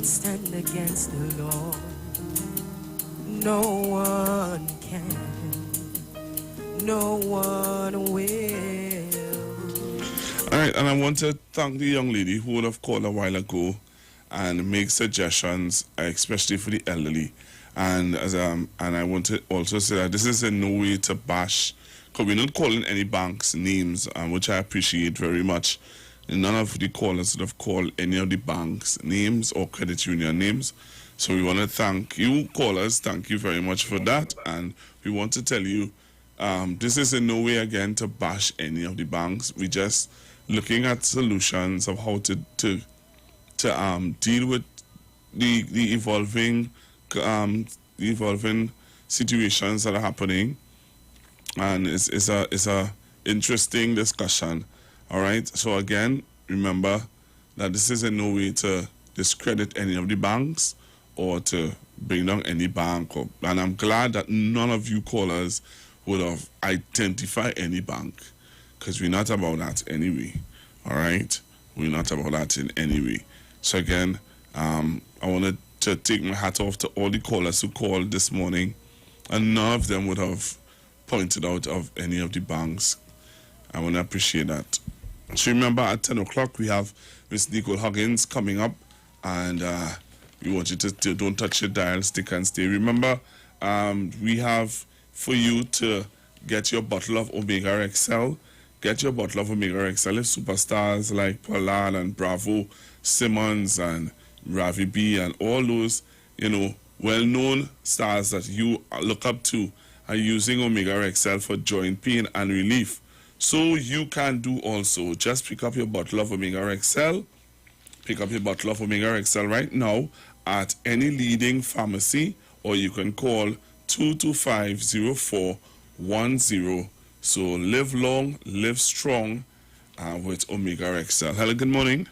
Stand against the Lord. No one can. No one will. All right, and I want to thank the young lady who would have called a while ago and make suggestions, especially for the elderly. And I want to also say that this is in no way to bash, because we're not calling any banks names, which I appreciate very much. None of the callers would have called any of the banks' names or credit union names. So we want to thank you, callers. Thank you very much for that. And we want to tell you, this is in no way, again, to bash any of the banks. We're just looking at solutions of how to deal with the evolving situations that are happening. And it's a interesting discussion. All right, so again, remember that this is in no way to discredit any of the banks or to bring down any bank. And I'm glad that none of you callers would have identified any bank, because we're not about that anyway. All right, we're not about that in any way. So again, I wanted to take my hat off to all the callers who called this morning, and none of them would have pointed out of any of the banks. I want to appreciate that. So remember, at 10 o'clock, we have Miss Nicole Huggins coming up, and we want you to don't touch your dial, stick and stay. Remember, we have for you to get your bottle of Omega XL. Get your bottle of Omega XL. If superstars like Pollard and Bravo, Simmons and Ravi B and all those, well-known stars that you look up to are using Omega XL for joint pain and relief. So you can do also. Just pick up your bottle of Omega XL. Pick up your bottle of Omega XL right now at any leading pharmacy, or you can call 225-0410. So live long, live strong with Omega XL. Hello, good morning.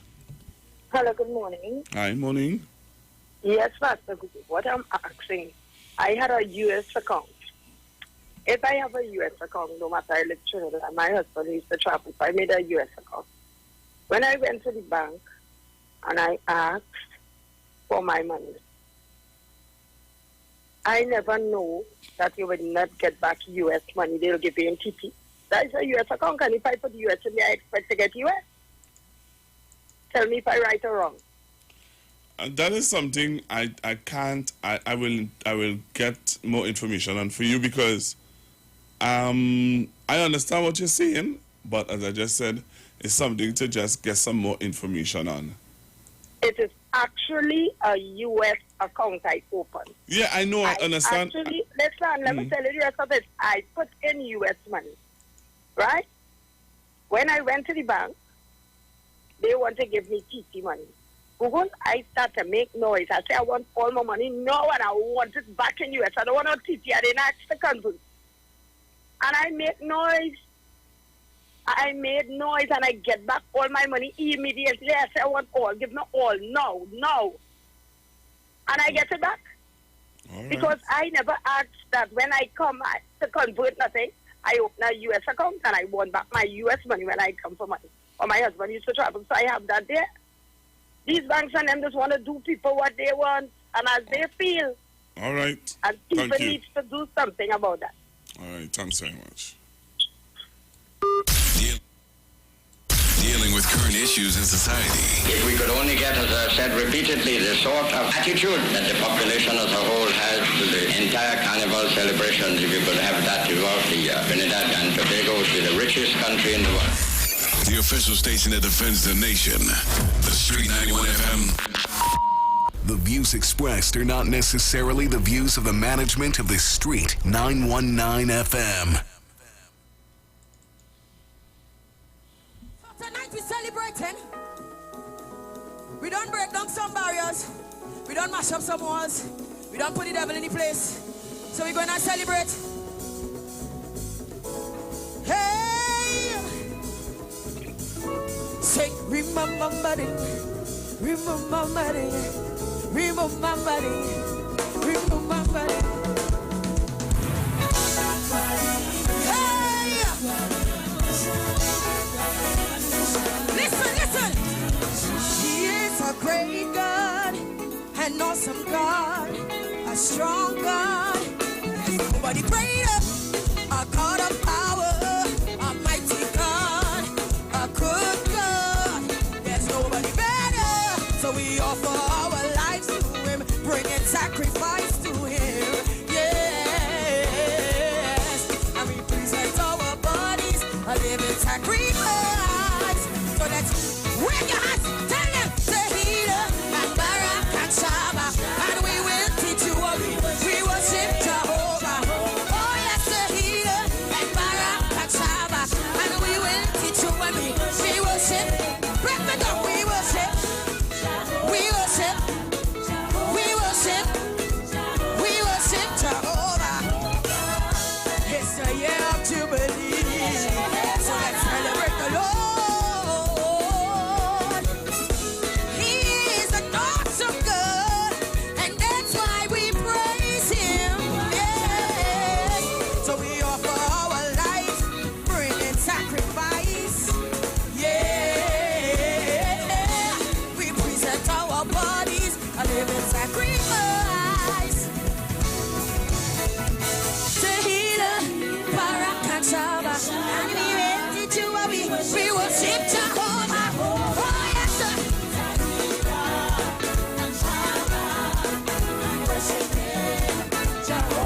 Hello, good morning. Hi, morning. Yes, Pastor. What I'm asking, I had a U.S. account. If I have a U.S. account, no matter I live in Trinidad, my husband used to travel, so I made a U.S. account. When I went to the bank and I asked for my money, I never know that you will not get back U.S. money. They'll give you in TT. That is a U.S. account, and if I put U.S. in there, I expect to get U.S. Tell me if I right or wrong. That is something I will get more information on for you, because I understand what you're saying, but as I just said, it's something to just get some more information on. It is actually a U.S. account I opened. Yeah, I know, I understand. Actually, let me tell you the rest of it. I put in U.S. money, right? When I went to the bank, they want to give me TT money. When I start to make noise, I say I want all my money now and I want it back in U.S. I don't want no TT. I didn't ask the convert. And I make noise. I made noise and I get back all my money immediately. I say I want all. Give me all. No. And I get it back. Right. Because I never asked that when I come to convert nothing, I open a U.S. account and I want back my U.S. money when I come for money. Or my husband used to travel, so I have that there. These banks and them just want to do people what they want, and as they feel. All right. And people need to do something about that. All right. Thanks very much. Dealing with current issues in society. If we could only get, as I've said repeatedly, the sort of attitude that the population as a whole has to the entire carnival celebrations, if you could have that throughout the year. Trinidad and Tobago would be the richest country in the world. The official station that defends the nation. The Street 91 FM. The views expressed are not necessarily the views of the management of the Street 919 FM. Tonight we're celebrating. We don't break down some barriers. We don't mash up some walls. We don't put the devil in the place. So we're going to celebrate. Hey! Say, remember buddy. Remember buddy. Remember buddy. Remember buddy. Hey! Listen. He is a great God, an awesome God, a strong God. There's nobody greater, a God of power, a mighty God, a good God. There's nobody better, so we offer our lives to Him, bringing sacrifice to Him. Yes, and we present our bodies, a living sacrifice. So let's wave your hands, tell them, Tahita and Barak and Shaba, and we will teach you what we worship Jehovah. Oh yes, Tahita and Barak and Shaba, and we will teach you what we worship. Break me down, we worship Jehovah. It's the year of Jubilee, so let's celebrate the Lord. We worship Jehovah. Oh, yes, sir.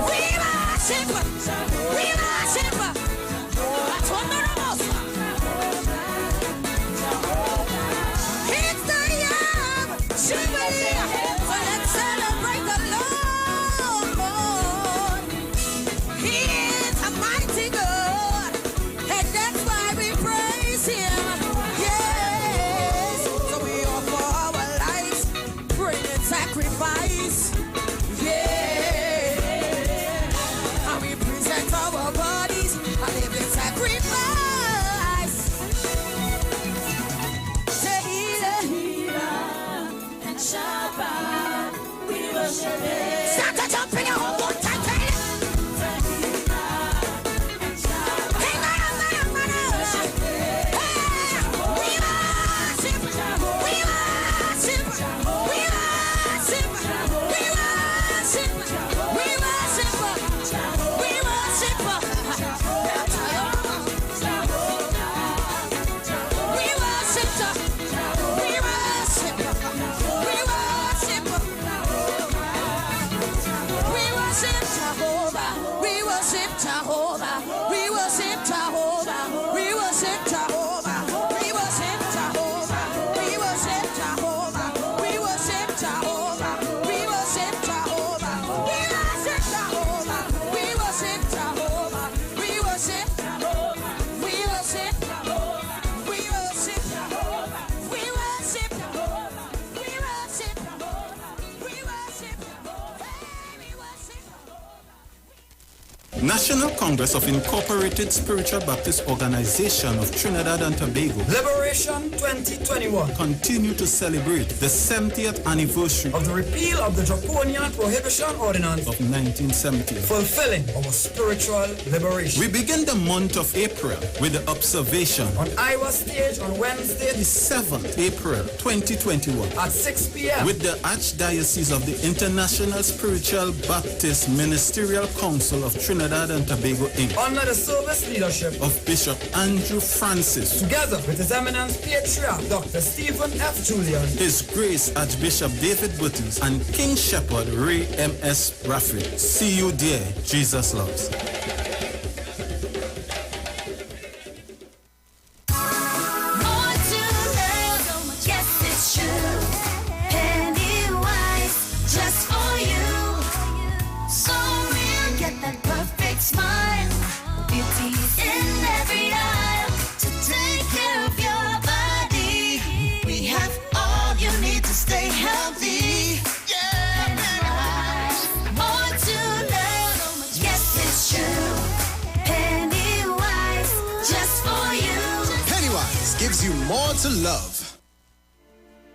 We worship. That's what the Ramos. It's the year of Jubilee. So let's celebrate the Lord. He is a mighty God, and that's why we praise Him. Yes, so we offer our lives, bringing sacrifice. Yeah, and we present our bodies, a living sacrifice. Tehillah and Shabbat, we worship Him. Start to jump in your home one time. National Congress of Incorporated Spiritual Baptist Organization of Trinidad and Tobago, Liberation 2021, continue to celebrate the 70th anniversary of the repeal of the Draconian Prohibition Ordinance of 1970, fulfilling our spiritual liberation. We begin the month of April with the observation on IWER stage on Wednesday, the 7th April 2021 at 6 p.m. with the Archdiocese of the International Spiritual Baptist Ministerial Council of Trinidad and Tobago, Inc. under the service leadership of Bishop Andrew Francis, together with His Eminence Patriarch Dr. Stephen F. Julian, His Grace Archbishop David Buttis, and King Shepherd Ray M.S. Rafford. See you there. Jesus loves. More to love.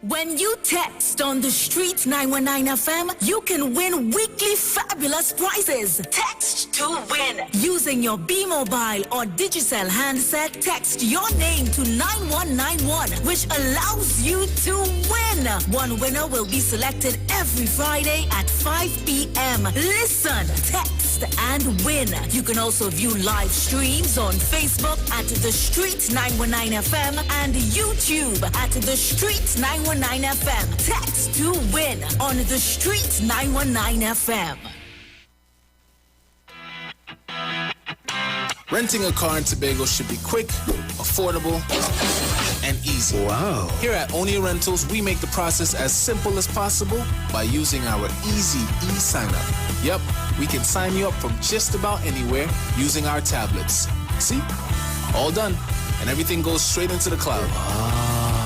When you text on the street 919 FM, you can win weekly fabulous prizes. Text to win. Using your B-Mobile or Digicel handset, text your name to 9191, which allows you to win. One winner will be selected every Friday at 5 p.m. Listen, text, and win. You can also view live streams on Facebook at The Street 919 FM and YouTube at The Street 919 FM. Text to win on The Street 919 FM. Renting a car in Tobago should be quick, affordable, and easy. Wow. Here at Oni Rentals, we make the process as simple as possible by using our easy e-sign-up. Yep, we can sign you up from just about anywhere using our tablets. See? All done. And everything goes straight into the cloud.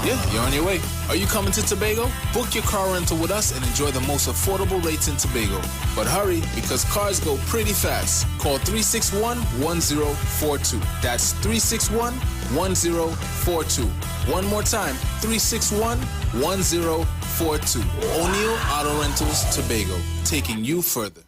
Yeah, you're on your way. Are you coming to Tobago? Book your car rental with us and enjoy the most affordable rates in Tobago. But hurry, because cars go pretty fast. Call 361-1042. That's 361-1042. One more time, 361-1042. O'Neill Auto Rentals, Tobago, taking you further.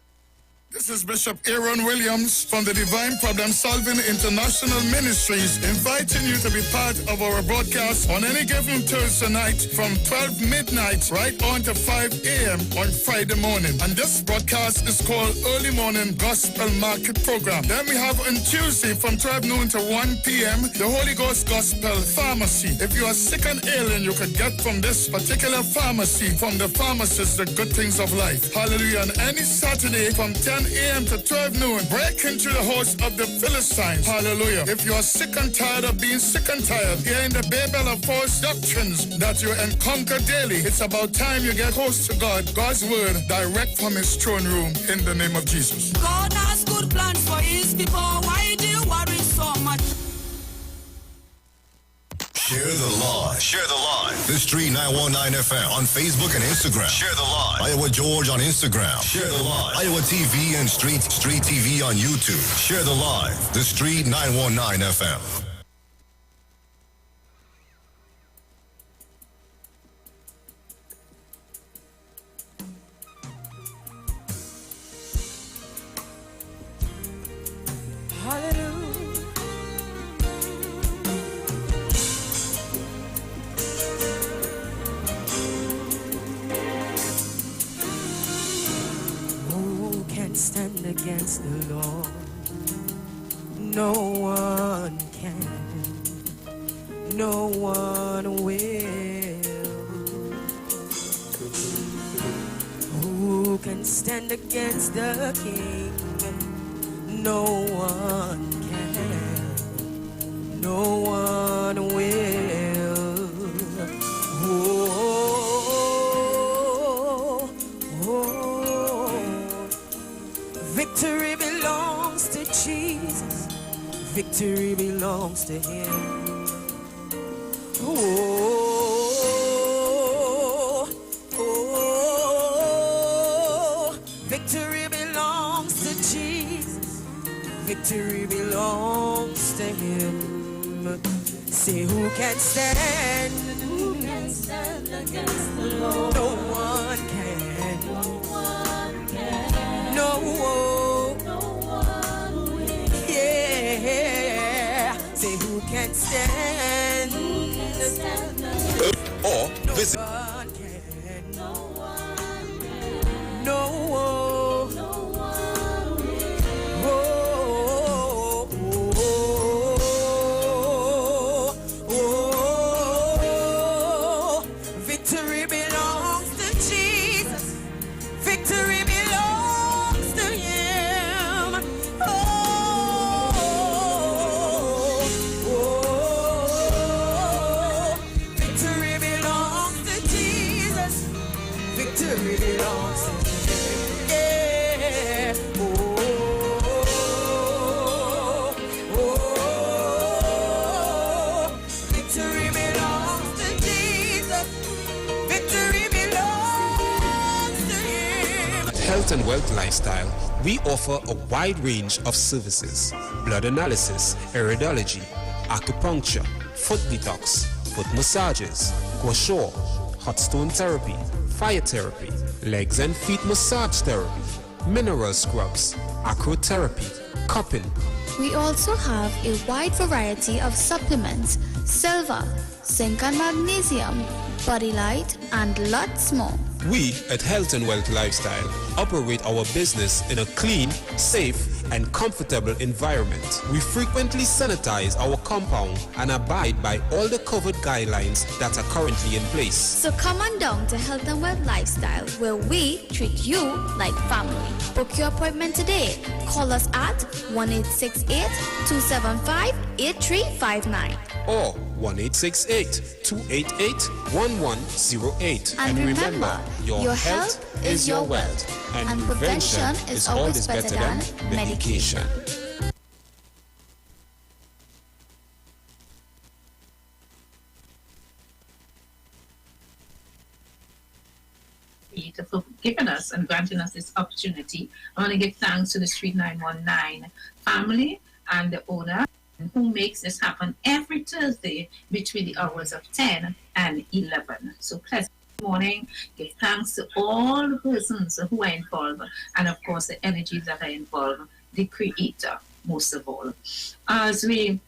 This is Bishop Aaron Williams from the Divine Problem Solving International Ministries, inviting you to be part of our broadcast on any given Thursday night from 12 midnight right on to 5 a.m. on Friday morning. And this broadcast is called Early Morning Gospel Market Program. Then we have on Tuesday from 12 noon to 1 p.m. the Holy Ghost Gospel Pharmacy. If you are sick and ill and you could get from this particular pharmacy, from the pharmacist, the good things of life. Hallelujah. And any Saturday from 10 a.m. to 12 noon, break into the house of the Philistines. Hallelujah. If you are sick and tired of being sick and tired, hearing the babel of false doctrines that you encounter daily, it's about time you get close to God, God's word, direct from his throne room, in the name of Jesus. God has good plans for his people. Why do you worry so much? Share the live. Share the live. The Street 919 FM on Facebook and Instagram. Share the live. Iowa George on Instagram. Share the live. Iowa TV and Street TV on YouTube. Share the live. The Street 919 FM. Stand against the Lord. No one can. No one will. Who can stand against the King? No one can. No one will. Victory belongs to Jesus. Victory belongs to him. Victory belongs to Jesus. victory belongs to him. Say who can stand? Who can stand against the Lord? No one can. No one can. No one will. Yeah. Say who can stand? Who can stand against Or visit no one can. No one. No one will. Victory belongs to Jesus. Victory belongs to him. Victory belongs to Jesus. Victory belongs to him. Yeah. Victory belongs to Jesus. Victory belongs to him. At Health and Wealth Lifestyle, we offer a wide range of services: blood analysis, iridology, acupuncture, foot detox, foot massages, gua sha, hot stone therapy, fire therapy, legs and feet massage therapy, mineral scrubs, acrotherapy, cupping. We also have a wide variety of supplements: silver, zinc and magnesium, body light, and lots more. We at Health and Wealth Lifestyle operate our business in a clean, safe, and comfortable environment. We frequently sanitize our compound and abide by all the COVID guidelines that are currently in place. So come on down to Health and Wealth Lifestyle, where we treat you like family. Book your appointment today. Call us at 1-868-275-8359. Or 1-868-288-1108. And remember, your health is your wealth. And prevention is always better than medication. For giving us and granting us this opportunity. I want to give thanks to the Street 919 family and the owner who makes this happen every Thursday between the hours of 10 and 11. So pleasant morning. Give thanks to all the persons who are involved, and of course the energies that are involved, the Creator most of all. As we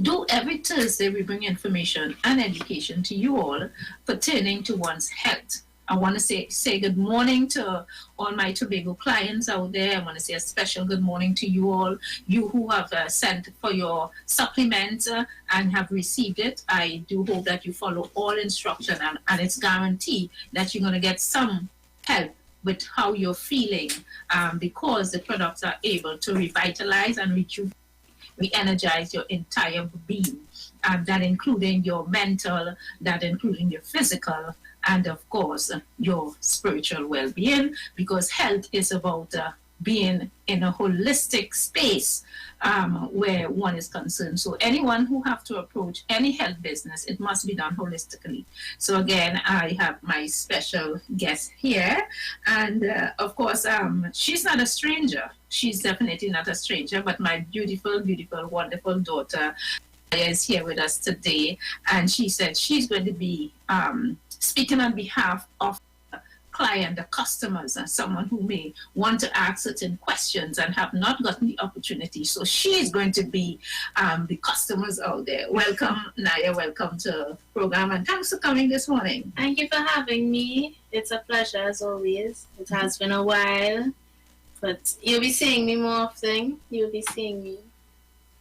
do every Thursday, we bring information and education to you all pertaining to one's health. I want to say good morning to all my Tobago clients out there. I want to say a special good morning to you all, you who have sent for your supplement and have received it. I do hope that you follow all instruction, and it's guaranteed that you're going to get some help with how you're feeling because the products are able to revitalize and re-energize your entire being. That including your mental, that including your physical, and of course your spiritual well-being, because health is about being in a holistic space where one is concerned. So anyone who have to approach any health business, it must be done holistically. So again, I have my special guest here, and of course she's not a stranger. She's definitely not a stranger, but my beautiful, beautiful, wonderful daughter is here with us today, and she said she's going to be speaking on behalf of the client, the customers, and someone who may want to ask certain questions and have not gotten the opportunity. So she is going to be the customers out there. Welcome, Naya. Welcome to the program, and thanks for coming this morning. Thank you for having me. It's a pleasure as always. It has been a while, but you'll be seeing me more often. You'll be seeing me.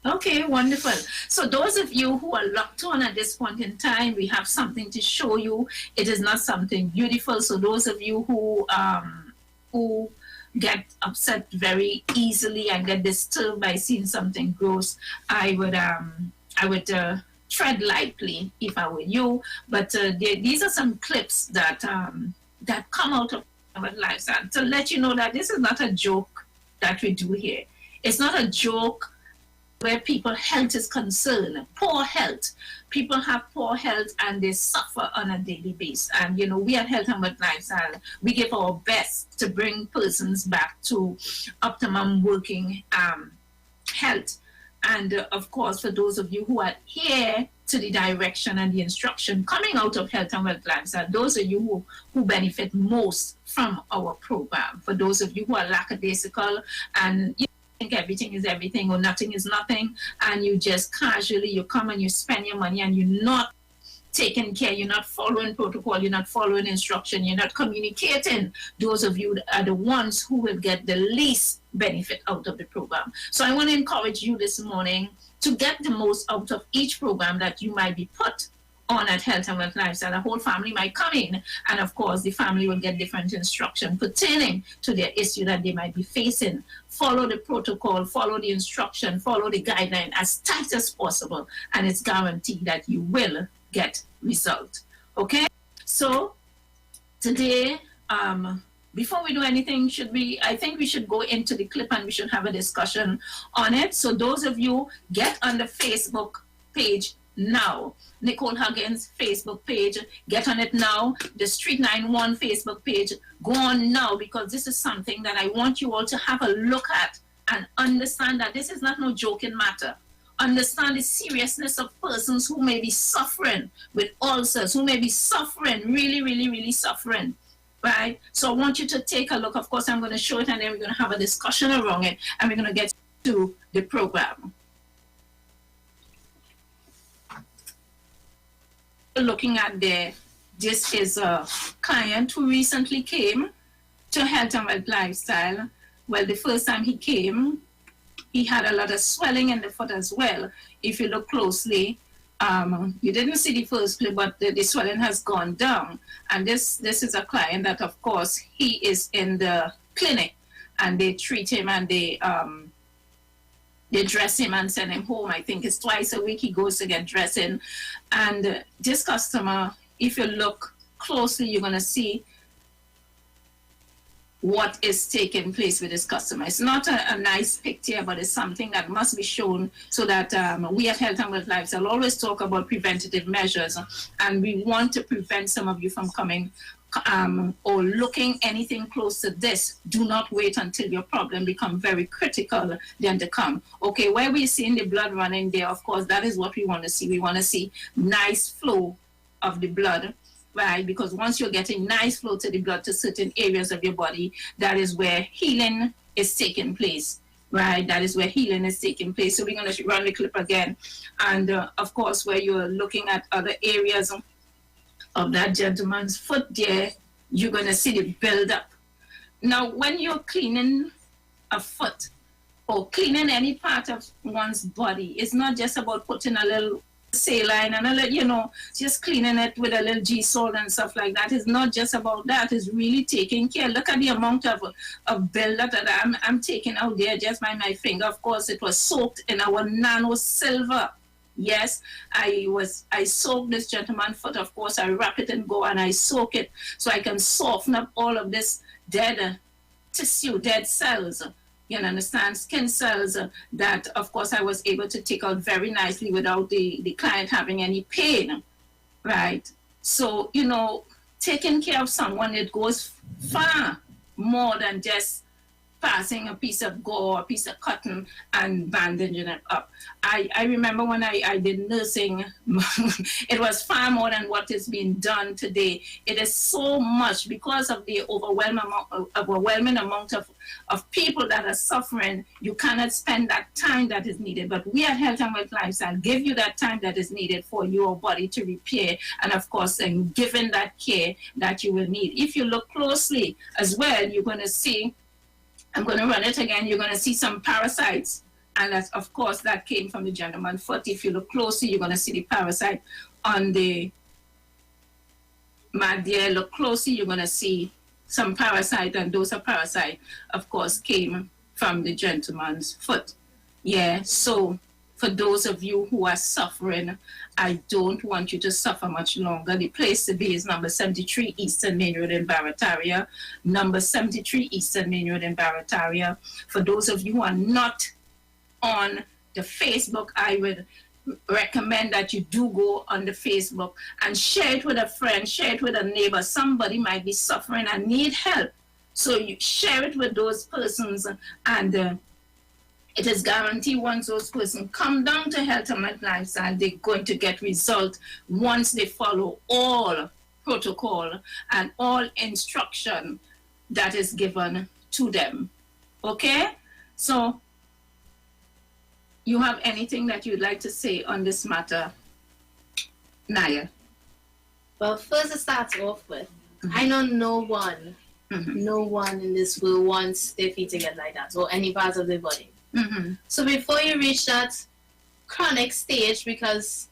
Okay, wonderful. So those of you who are locked on at this point in time, we have something to show you. It is not something beautiful. So those of you who get upset very easily and get disturbed by seeing something gross, I would tread lightly if I were you. But these are some clips that that come out of our lifestyle to let you know that this is not a joke that we do here. It's not a joke where people's health is concerned. Poor health. People have poor health and they suffer on a daily basis. And, you know, we at Health and Wealth Lifestyle, we give our best to bring persons back to optimum working health. And of course, for those of you who adhere to the direction and the instruction coming out of Health and Wealth Lifestyle, those of you who benefit most from our program. For those of you who are lackadaisical and you think everything is everything or nothing is nothing, and you just casually, you come and you spend your money and you're not taking care, you're not following protocol, you're not following instruction, you're not communicating, those of you are the ones who will get the least benefit out of the program. So I want to encourage you this morning to get the most out of each program that you might be put on at Health and Wealth Lifestyle. The whole family might come in, and of course the family will get different instruction pertaining to their issue that they might be facing. Follow the protocol, follow the instruction, follow the guideline as tight as possible, and it's guaranteed that you will get result. Okay, so today, before we do anything, I think we should go into the clip and we should have a discussion on it. So those of you, get on the Facebook page now. Nicole Huggins Facebook page, get on it now. The Street 91 Facebook page, go on now, because this is something that I want you all to have a look at and understand that this is not no joking matter. Understand the seriousness of persons who may be suffering with ulcers, who may be suffering, really, really, really suffering, right? So I want you to take a look. Of course, I'm going to show it, and then we're going to have a discussion around it, and we're going to get to the program. Looking at there, this is a client who recently came to Health and Wealth Lifestyle. Well, the first time he came, he had a lot of swelling in the foot as well. If you look closely, you didn't see the first clip, but the swelling has gone down. And this is a client that, of course, he is in the clinic, and they treat him and they dress him and send him home. I think it's twice a week he goes to get dressing. And this customer, if you look closely, you're going to see what is taking place with this customer. It's not a nice picture, but it's something that must be shown so that we at Health and Wealth Lifestyle always talk about preventative measures, and we want to prevent some of you from coming or looking anything close to this. Do not wait until your problem becomes very critical then to come. Okay, where we're seeing the blood running there, of course, that is what we want to see. We want to see nice flow of the blood, right? Because once you're getting nice flow to the blood to certain areas of your body, that is where healing is taking place, right? That is where healing is taking place. So we're going to run the clip again. And of course, where you're looking at other areas of that gentleman's foot there, you're going to see the build-up. Now, when you're cleaning a foot or cleaning any part of one's body, it's not just about putting a little saline and a little, just cleaning it with a little G-salt and stuff like that. It's not just about that. It's really taking care. Look at the amount of build-up that I'm taking out there just by my finger. Of course, it was soaked in our nano silver. Yes, I soak this gentleman's foot. Of course, I wrap it and go and I soak it so I can soften up all of this dead tissue, dead cells. You understand? Skin cells that, of course, I was able to take out very nicely without the client having any pain, right? So, taking care of someone, it goes far more than just passing a piece of gore, a piece of cotton, and bandaging it up. I remember when I did nursing, it was far more than what is being done today. It is so much because of the overwhelming amount of people that are suffering. You cannot spend that time that is needed. But we at Health and Wealth Lifestyle give you that time that is needed for your body to repair, and of course, given that care that you will need. If you look closely as well, you're going to see, I'm going to run it again, you're going to see some parasites. And that's, of course, that came from the gentleman's foot. If you look closely, you're going to see the parasite on the mat there. Look closely, you're going to see some parasite, and those are parasite, of course, came from the gentleman's foot. Yeah, so for those of you who are suffering, I don't want you to suffer much longer. The place to be is number 73 Eastern Main Road in Barataria. Number 73 Eastern Main Road in Barataria. For those of you who are not on the Facebook, I would recommend that you do go on the Facebook and share it with a friend, share it with a neighbor. Somebody might be suffering and need help. So you share it with those persons, and it is guaranteed once those persons come down to Health and Lifestyle, they're going to get results once they follow all protocol and all instruction that is given to them. Okay? So, you have anything that you'd like to say on this matter, Naya? Well, first to start off with, I know no one in this world wants their feet to get like that, or any part of their body. So before you reach that chronic stage, because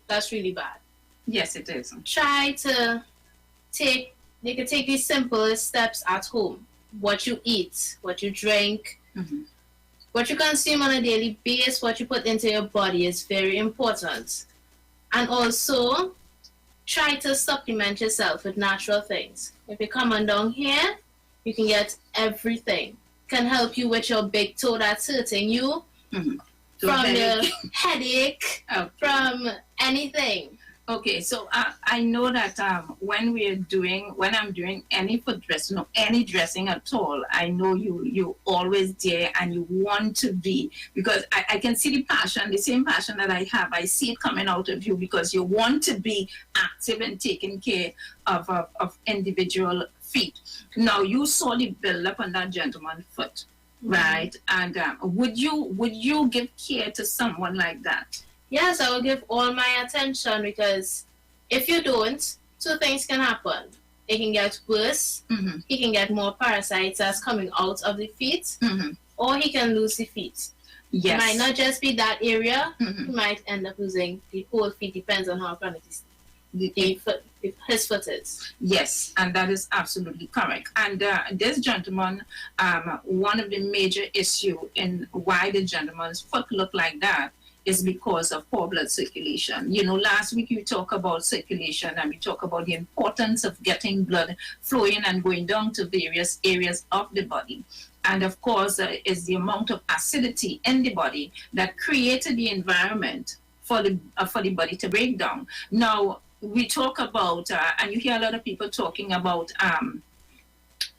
that's really bad. Yes, it is. Try to you can take these simple steps at home. What you eat, what you drink, what you consume on a daily basis, what you put into your body is very important. And also, try to supplement yourself with natural things. If you come on down here, you can get everything. Can help you with your big toe that's hurting you, from your headache, from anything. Okay, so I know that when I'm doing any foot dressing or any dressing at all, I know you always there and you want to be, because I can see the passion, the same passion that I have. I see it coming out of you because you want to be active and taking care of individual feet. Now, you saw the build up on that gentleman's foot, right? And would you give care to someone like that? Yes, I will give all my attention, because if you don't, two things can happen. It can get worse. He can get more parasites that's coming out of the feet, or he can lose the feet. Yes. It might not just be that area. He might end up losing the whole feet. Depends on how chronic his foot is. Yes, and that is absolutely correct. And this gentleman, one of the major issue in why the gentleman's foot look like that is because of poor blood circulation. You know, last week you talked about circulation and we talked about the importance of getting blood flowing and going down to various areas of the body. And of course, is the amount of acidity in the body that created the environment for the body to break down. Now, we talk about, and you hear a lot of people talking about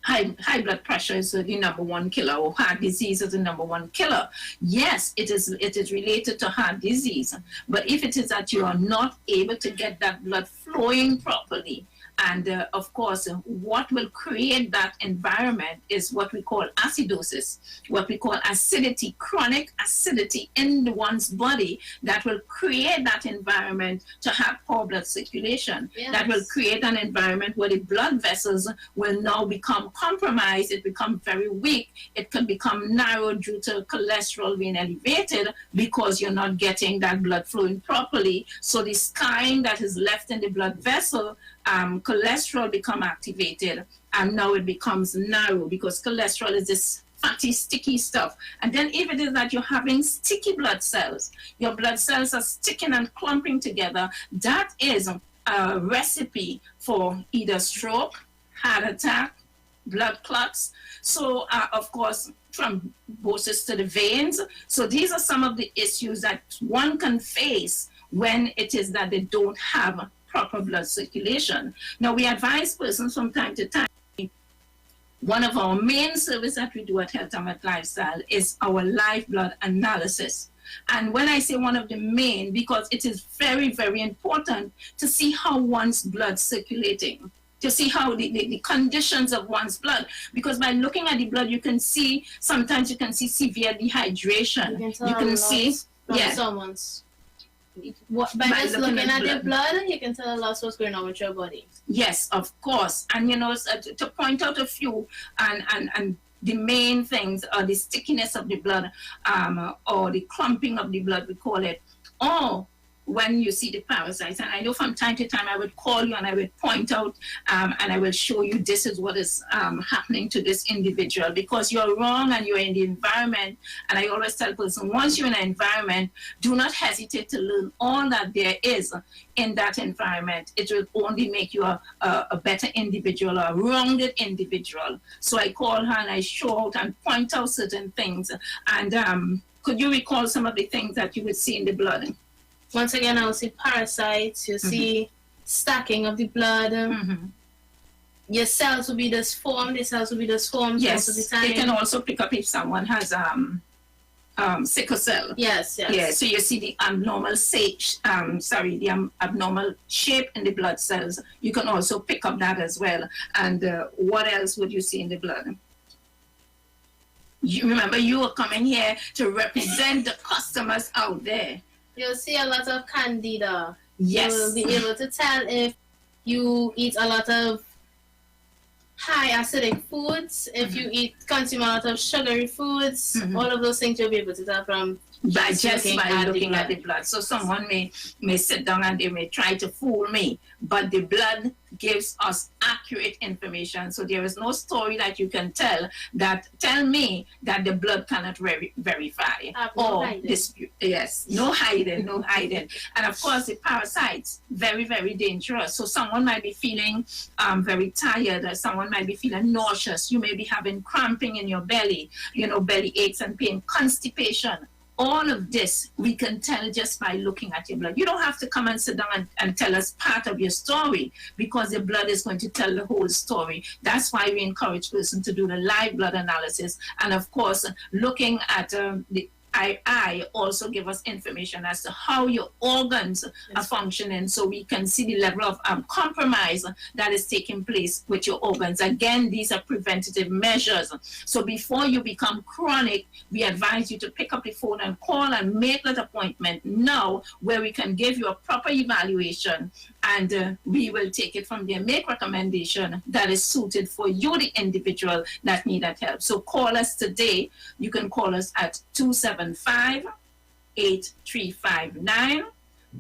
high blood pressure is the number one killer, or heart disease is the number one killer. Yes, it is related to heart disease. But if it is that you are not able to get that blood flowing properly, and of course, what will create that environment is what we call acidosis, what we call acidity, chronic acidity in one's body that will create that environment to have poor blood circulation. Yes. That will create an environment where the blood vessels will now become compromised. It becomes very weak. It can become narrow due to cholesterol being elevated because you're not getting that blood flowing properly. So the scarring that is left in the blood vessel, cholesterol become activated, and now it becomes narrow because cholesterol is this fatty, sticky stuff. And then if it is that you're having sticky blood cells, your blood cells are sticking and clumping together, that is a recipe for either stroke, heart attack, blood clots. So, of course, thrombosis to the veins. So these are some of the issues that one can face when it is that they don't have proper blood circulation. Now, we advise persons from time to time. One of our main service that we do at Health and Lifestyle is our live blood analysis. And when I say one of the main, because it is very, very important to see how one's blood circulating, to see how the conditions of one's blood. Because by looking at the blood, you can see, sometimes you can see severe dehydration. You can see, someone's. By just looking at the blood, you can tell a lot what's going on with your body. Yes, of course. And you know, to point out a few, and the main things are the stickiness of the blood, or the clumping of the blood, we call it, or when you see the parasites. And I know from time to time I would call you and I would point out and I will show you this is what is happening to this individual, because you're wrong and you're in the environment. And I always tell person, once you're in an environment, do not hesitate to learn all that there is in that environment. It will only make you a better individual, a rounded individual. So I call her and I show out and point out certain things. And could you recall some of the things that you would see in the blood? Once again, I will see parasites, you see stacking of the blood. Your cells will be disformed, the cells will be disformed. Yes, most of the time. they can also pick up if someone has sickle cell. Yes. Yeah, so you see the abnormal abnormal shape in the blood cells. You can also pick up that as well. And what else would you see in the blood? You remember, you were coming here to represent the customers out there. You'll see a lot of candida. Yes. You'll be able to tell if you eat a lot of high acidic foods, if you consume a lot of sugary foods, all of those things you'll be able to tell from just by looking at the blood. So someone may sit down and they may try to fool me, but the blood gives us accurate information. So there is no story that you can tell me that the blood cannot verify or dispute. Yes, no hiding. And of course, the parasites, very, very dangerous. So someone might be feeling very tired, or someone might be feeling nauseous. You may be having cramping in your belly, belly aches and pain, constipation. All of this we can tell just by looking at your blood. You don't have to come and sit down and tell us part of your story, because the blood is going to tell the whole story. That's why we encourage persons to do the live blood analysis. And of course, looking at the I also give us information as to how your organs are functioning, so we can see the level of compromise that is taking place with your organs. Again, these are preventative measures. So before you become chronic, we advise you to pick up the phone and call and make that appointment now, where we can give you a proper evaluation, and we will take it from there, make recommendation that is suited for you, the individual that need that help. So call us today. You can call us at 275-8359,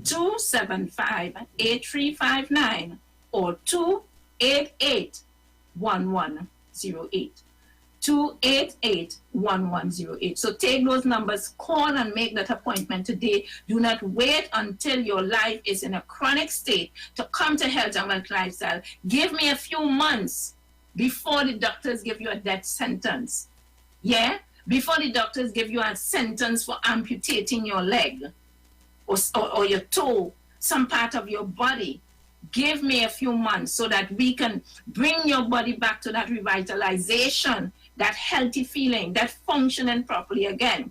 275-8359, or 288-1108. 288-1108. So take those numbers, call and make that appointment today. Do not wait until your life is in a chronic state to come to Health and Wealth Lifestyle. Give me a few months before the doctors give you a death sentence. Yeah? Before the doctors give you a sentence for amputating your leg or your toe, some part of your body. Give me a few months so that we can bring your body back to that revitalization, that healthy feeling, that functioning properly again.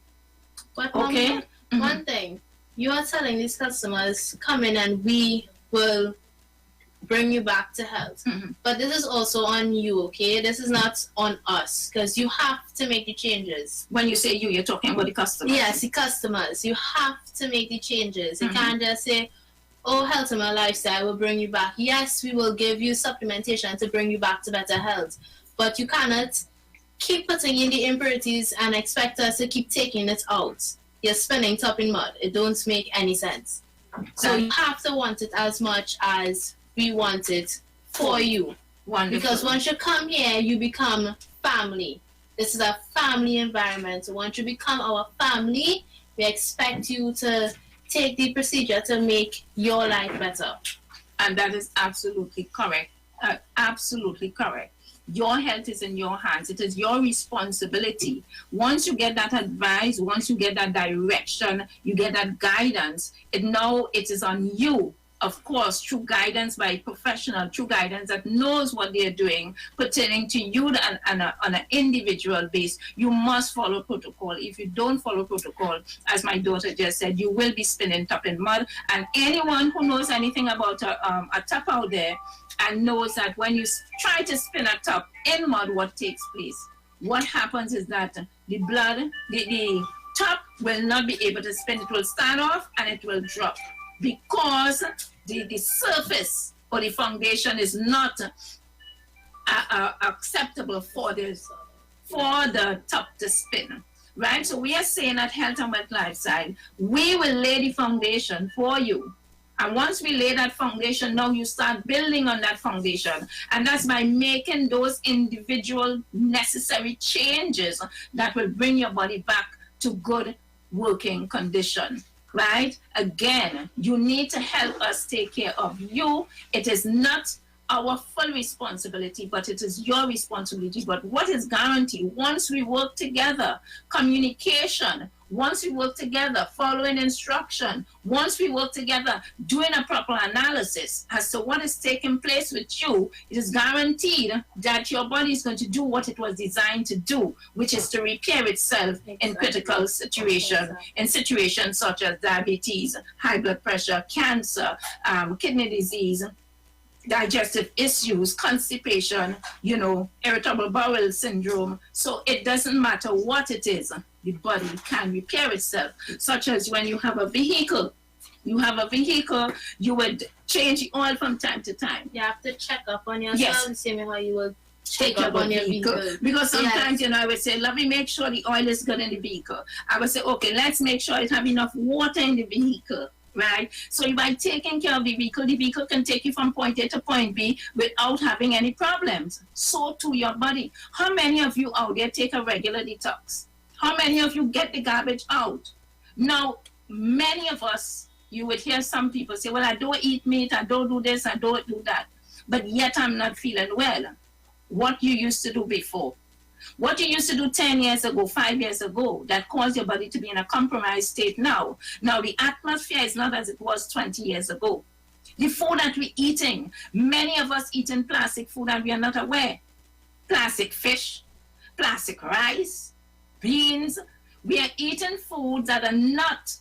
But okay? One thing, you are telling these customers, come in and we will bring you back to health. But this is also on you, okay? This is not on us, because you have to make the changes. When you say you, you're talking about the customers? Yes, the customers. You have to make the changes. You can't just say, oh, Health and Wealth Lifestyle will bring you back. Yes, we will give you supplementation to bring you back to better health. But you cannot keep putting in the impurities and expect us to keep taking it out. You're spinning top in mud. It don't make any sense. So you have to want it as much as we want it for you. Wonderful. Because once you come here, you become family. This is a family environment. So once you become our family, we expect you to take the procedure to make your life better. And that is absolutely correct. Absolutely correct. Your health is in your hands. It is your responsibility. Once you get that advice, once you get that direction, you get that guidance, it is on you. Of course, through guidance by a professional, through guidance that knows what they're doing, pertaining to you on an individual base, you must follow protocol. If you don't follow protocol, as my daughter just said, you will be spinning top in mud. And anyone who knows anything about a top out there and knows that when you try to spin a top in mud, what takes place? What happens is that the blood, the top will not be able to spin. It will start off and it will drop, because the surface or the foundation is not acceptable for the top to spin, right? So we are saying at Health and Wealth Lifestyle, we will lay the foundation for you. And once we lay that foundation, now you start building on that foundation. And that's by making those individual necessary changes that will bring your body back to good working condition. Right? Again, you need to help us take care of you. It is not our full responsibility, but it is your responsibility. But what is guaranteed, once we work together, communication, once we work together, following instruction, once we work together, doing a proper analysis as to what is taking place with you, it is guaranteed that your body is going to do what it was designed to do, which is to repair itself in critical situations, in situations such as diabetes, high blood pressure, cancer, kidney disease, digestive issues, constipation, irritable bowel syndrome. So it doesn't matter what it is, the body can repair itself, such as when you have a vehicle. You would change the oil from time to time. You have to check up on yourself, yes. the same way you will check up on your vehicle. Because sometimes, I would say, let me make sure the oil is good in the vehicle. I would say, okay, let's make sure it have enough water in the vehicle. Right? So by taking care of the vehicle can take you from point A to point B without having any problems. So to your body. How many of you out there take a regular detox? How many of you get the garbage out? Now, many of us, you would hear some people say, well, I don't eat meat, I don't do this, I don't do that. But yet I'm not feeling well. What you used to do before. What you used to do 10 years ago, 5 years ago, that caused your body to be in a compromised state now. Now, the atmosphere is not as it was 20 years ago. The food that we're eating, many of us eating plastic food and we are not aware. Plastic fish, plastic rice, beans. We are eating foods that are not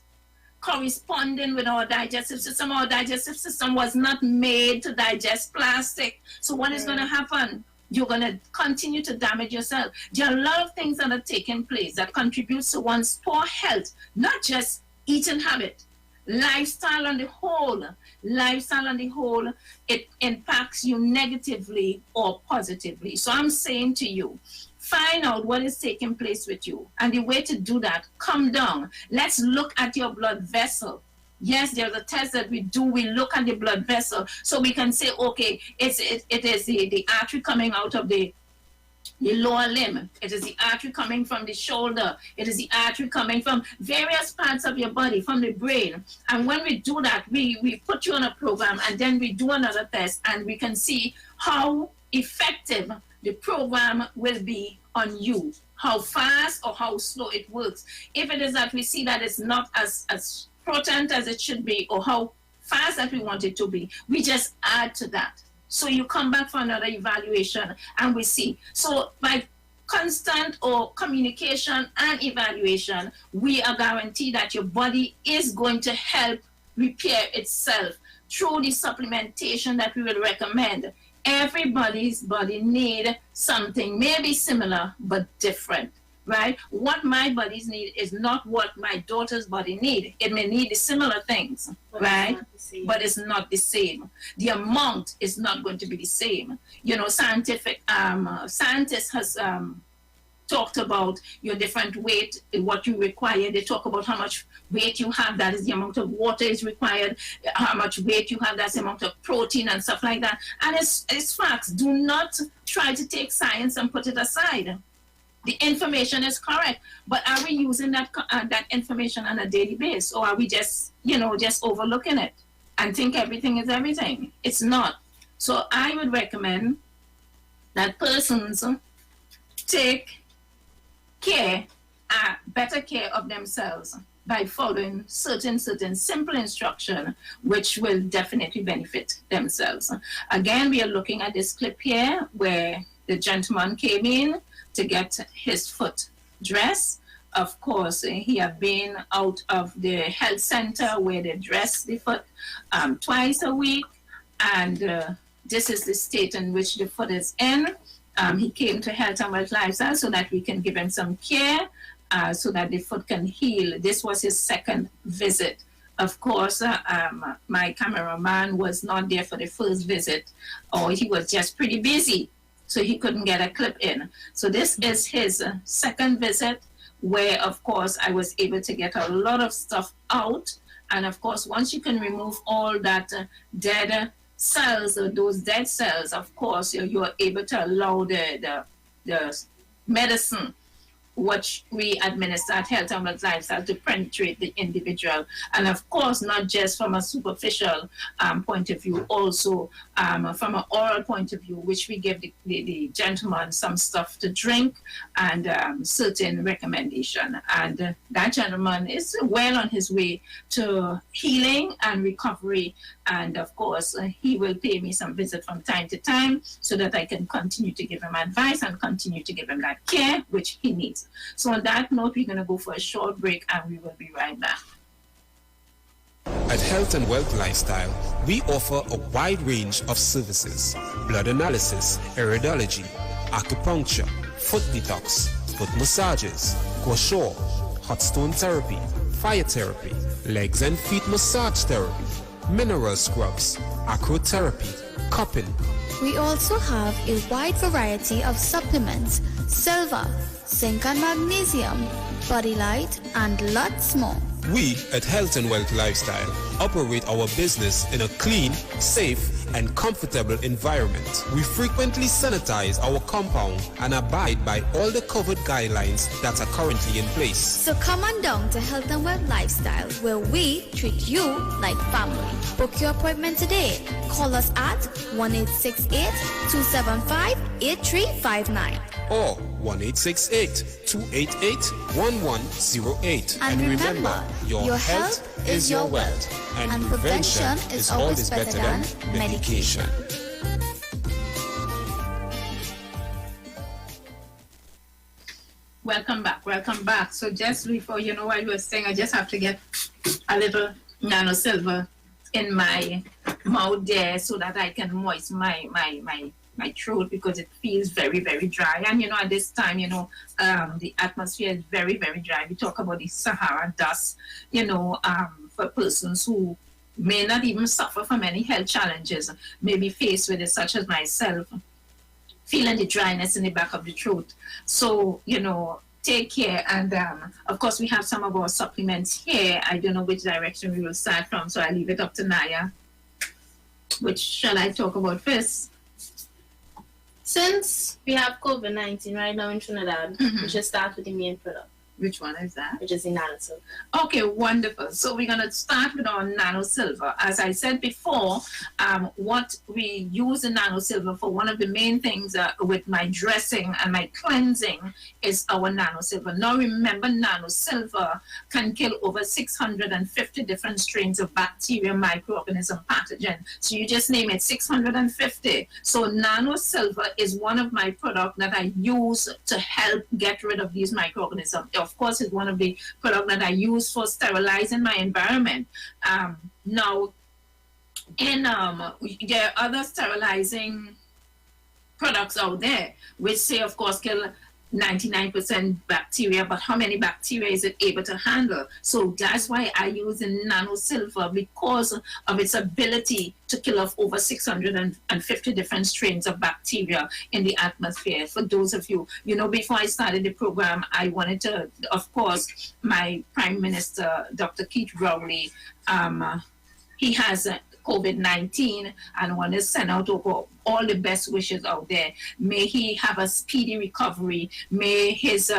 corresponding with our digestive system. Our digestive system was not made to digest plastic. So what is going to happen? You're going to continue to damage yourself. There are a lot of things that are taking place that contributes to one's poor health, not just eating habit, lifestyle on the whole. Lifestyle on the whole, it impacts you negatively or positively. So I'm saying to you, find out what is taking place with you. And the way to do that, come down. Let's look at your blood vessel. Yes, there's a test that we do. We look at the blood vessel so we can say, okay, it is the artery coming out of the lower limb. It is the artery coming from the shoulder. It is the artery coming from various parts of your body, from the brain. And when we do that, we put you on a program and then we do another test and we can see how effective the program will be on you, how fast or how slow it works. If it is that we see that it's not as potent as it should be or how fast that we want it to be, we just add to that. So you come back for another evaluation and we see. So by constant or communication and evaluation, we are guaranteed that your body is going to help repair itself through the supplementation that we will recommend. Everybody's body need something maybe similar but different. Right? What my bodies need is not what my daughter's body need. It may need similar things, right? But it's not the same. The amount is not going to be the same. Scientists has talked about your different weight, what you require. They talk about how much weight you have, that is the amount of water is required, how much weight you have, that's the amount of protein and stuff like that. And it's facts. Do not try to take science and put it aside. The information is correct, but are we using that information on a daily basis, or are we just overlooking it and think everything is everything? It's not. So I would recommend that persons take better care of themselves by following certain simple instruction, which will definitely benefit themselves. Again, we are looking at this clip here where the gentleman came in to get his foot dressed. Of course, he had been out of the health center where they dress the foot twice a week, and this is the state in which the foot is in. He came to Health and Wealth Lifestyle so that we can give him some care so that the foot can heal. This was his second visit. Of course, my cameraman was not there for the first visit, or he was just pretty busy, so he couldn't get a clip in. So this is his second visit, where, of course, I was able to get a lot of stuff out. And, of course, once you can remove all that dead cells, or those dead cells, of course, you're able to allow the medicine what we administer at Health and Wealth Lifestyle to penetrate the individual. And of course, not just from a superficial point of view, also from an oral point of view, which we give the gentleman some stuff to drink and certain recommendation. And that gentleman is well on his way to healing and recovery. And of course, he will pay me some visit from time to time so that I can continue to give him advice and continue to give him that care which he needs. So on that note, we're going to go for a short break and we will be right back. At Health and Wealth Lifestyle, we offer a wide range of services: blood analysis, iridology, acupuncture, foot detox, foot massages, gua hot stone therapy, fire therapy, legs and feet massage therapy, mineral scrubs, acrotherapy, cupping. We also have a wide variety of supplements, silver, zinc and magnesium, body light, and lots more. We at Health and Wealth Lifestyle operate our business in a clean, safe, and comfortable environment. We frequently sanitize our compound and abide by all the COVID guidelines that are currently in place. So come on down to Health and Wealth Lifestyle, where we treat you like family. Book your appointment today. Call us at 1-868-275-8359 or 1-868-288-1108. And remember, your health is your wealth, and prevention is always better than medication. Welcome back. So just before, while you were saying, I just have to get a little nano silver in my mouth there so that I can moisten my throat, because it feels very, very dry. And at this time, the atmosphere is very, very dry. We talk about the Sahara dust, for persons who may not even suffer from any health challenges, may be faced with it, such as myself, feeling the dryness in the back of the throat. So, take care. And of course, we have some of our supplements here. I don't know which direction we will start from, so I'll leave it up to Naya. Which shall I talk about first? Since we have COVID-19 right now in Trinidad, we should start with the main product. Which one is that? Which is the nano silver. Okay, wonderful. So we're going to start with our nano silver. As I said before, what we use the nano silver for, one of the main things with my dressing and my cleansing, is our nano silver. Now remember, nano silver can kill over 650 different strains of bacteria, microorganism, pathogen. So you just name it, 650. So nano silver is one of my products that I use to help get rid of these microorganisms. Of course, it's one of the products that I use for sterilizing my environment. Now, there are other sterilizing products out there which say, of course, kill 99% bacteria, but how many bacteria is it able to handle? So that's why I use the nano silver, because of its ability to kill off over 650 different strains of bacteria in the atmosphere. For those of you, before I started the program, I wanted to, of course, my Prime Minister, Dr. Keith Rowley, he has COVID-19, and want to send out all the best wishes out there. May he have a speedy recovery. May his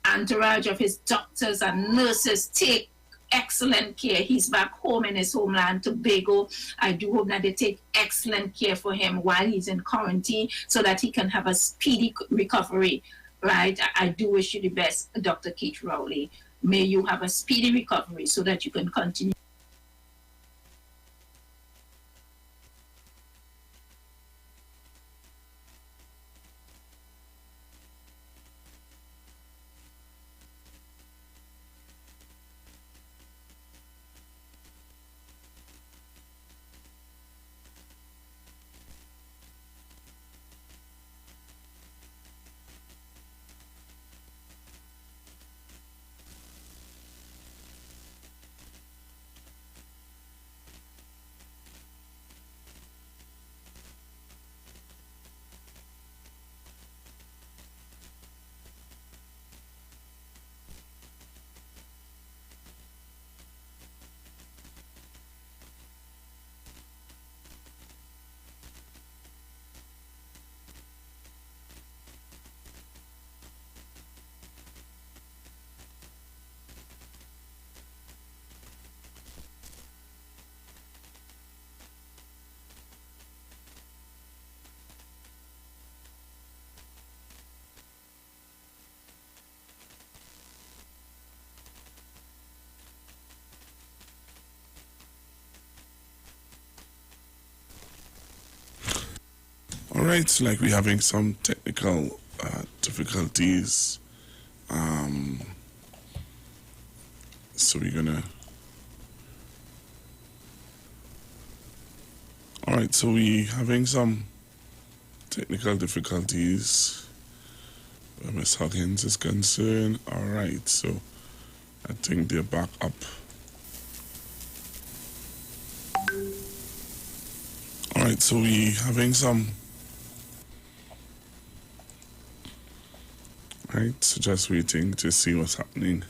entourage of his doctors and nurses take excellent care. He's back home in his homeland, Tobago. I do hope that they take excellent care for him while he's in quarantine, so that he can have a speedy recovery. Right? I do wish you the best, Dr. Keith Rowley. May you have a speedy recovery so that you can continue. All right, so like we're having some technical difficulties. So we're gonna. All right, so we're having some technical difficulties where Miss Huggins is concerned. All right, so I think they're back up. All right, so we're having some. All right, so just waiting to see what's happening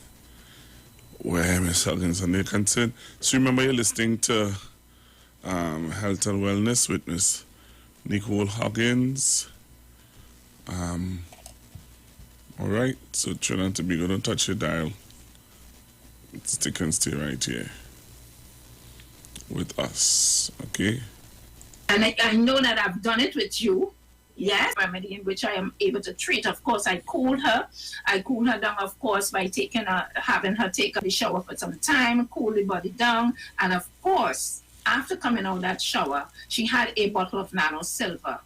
where Miss Huggins and they're concerned. So remember, you're listening to Health and Wellness with Miss Nicole Huggins. All right, so try not to be good. Don't touch your dial. Stick and stay right here with us, okay? And I know that I've done it with you. Yes, remedy in which I am able to treat. Of course, I cool her. I cool her down, of course, by having her take a shower for some time, cool the body down. And of course, after coming out of that shower, she had a bottle of Nano Silver.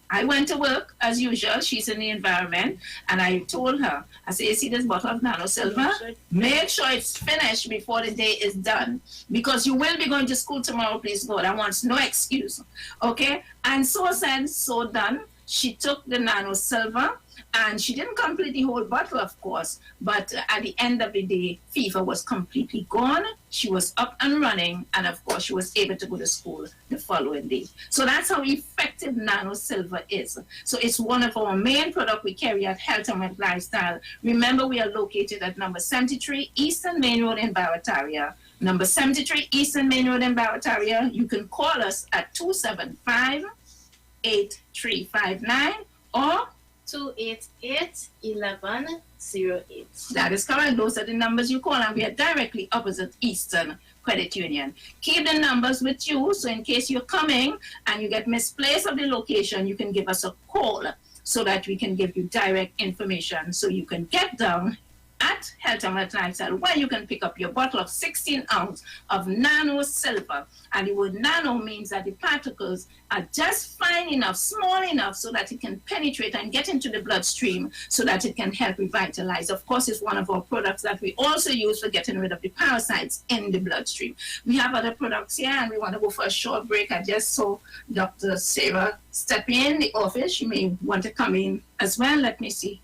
I went to work as usual. She's in the environment, and I told her, I said, you see this bottle of Nano Silver? Make sure it's finished before the day is done, because you will be going to school tomorrow. Please God, I want no excuse. Okay? And so said, so done. She took the Nano Silver, and she didn't complete the whole bottle, of course, but at the end of the day, fever was completely gone. She was up and running, and of course, she was able to go to school the following day. So that's how effective Nano Silver is. So it's one of our main products we carry at Health and Wealth Lifestyle. Remember, we are located at number 73 Eastern Main Road in Barataria. Number 73 Eastern Main Road in Barataria. You can call us at 275-8359 or 288-1108. That is correct. Those are the numbers you call, and we are directly opposite Eastern Credit Union. Keep the numbers with you, so in case you're coming and you get misplaced of the location, you can give us a call so that we can give you direct information so you can get down at Health and Wealth Lifestyle, where you can pick up your bottle of 16 ounce of Nano Silver. And the word nano means that the particles are just fine enough, small enough, so that it can penetrate and get into the bloodstream so that it can help revitalize. Of course, it's one of our products that we also use for getting rid of the parasites in the bloodstream. We have other products here, and we want to go for a short break. I just saw Dr. Sarah step in the office. She may want to come in as well. Let me see.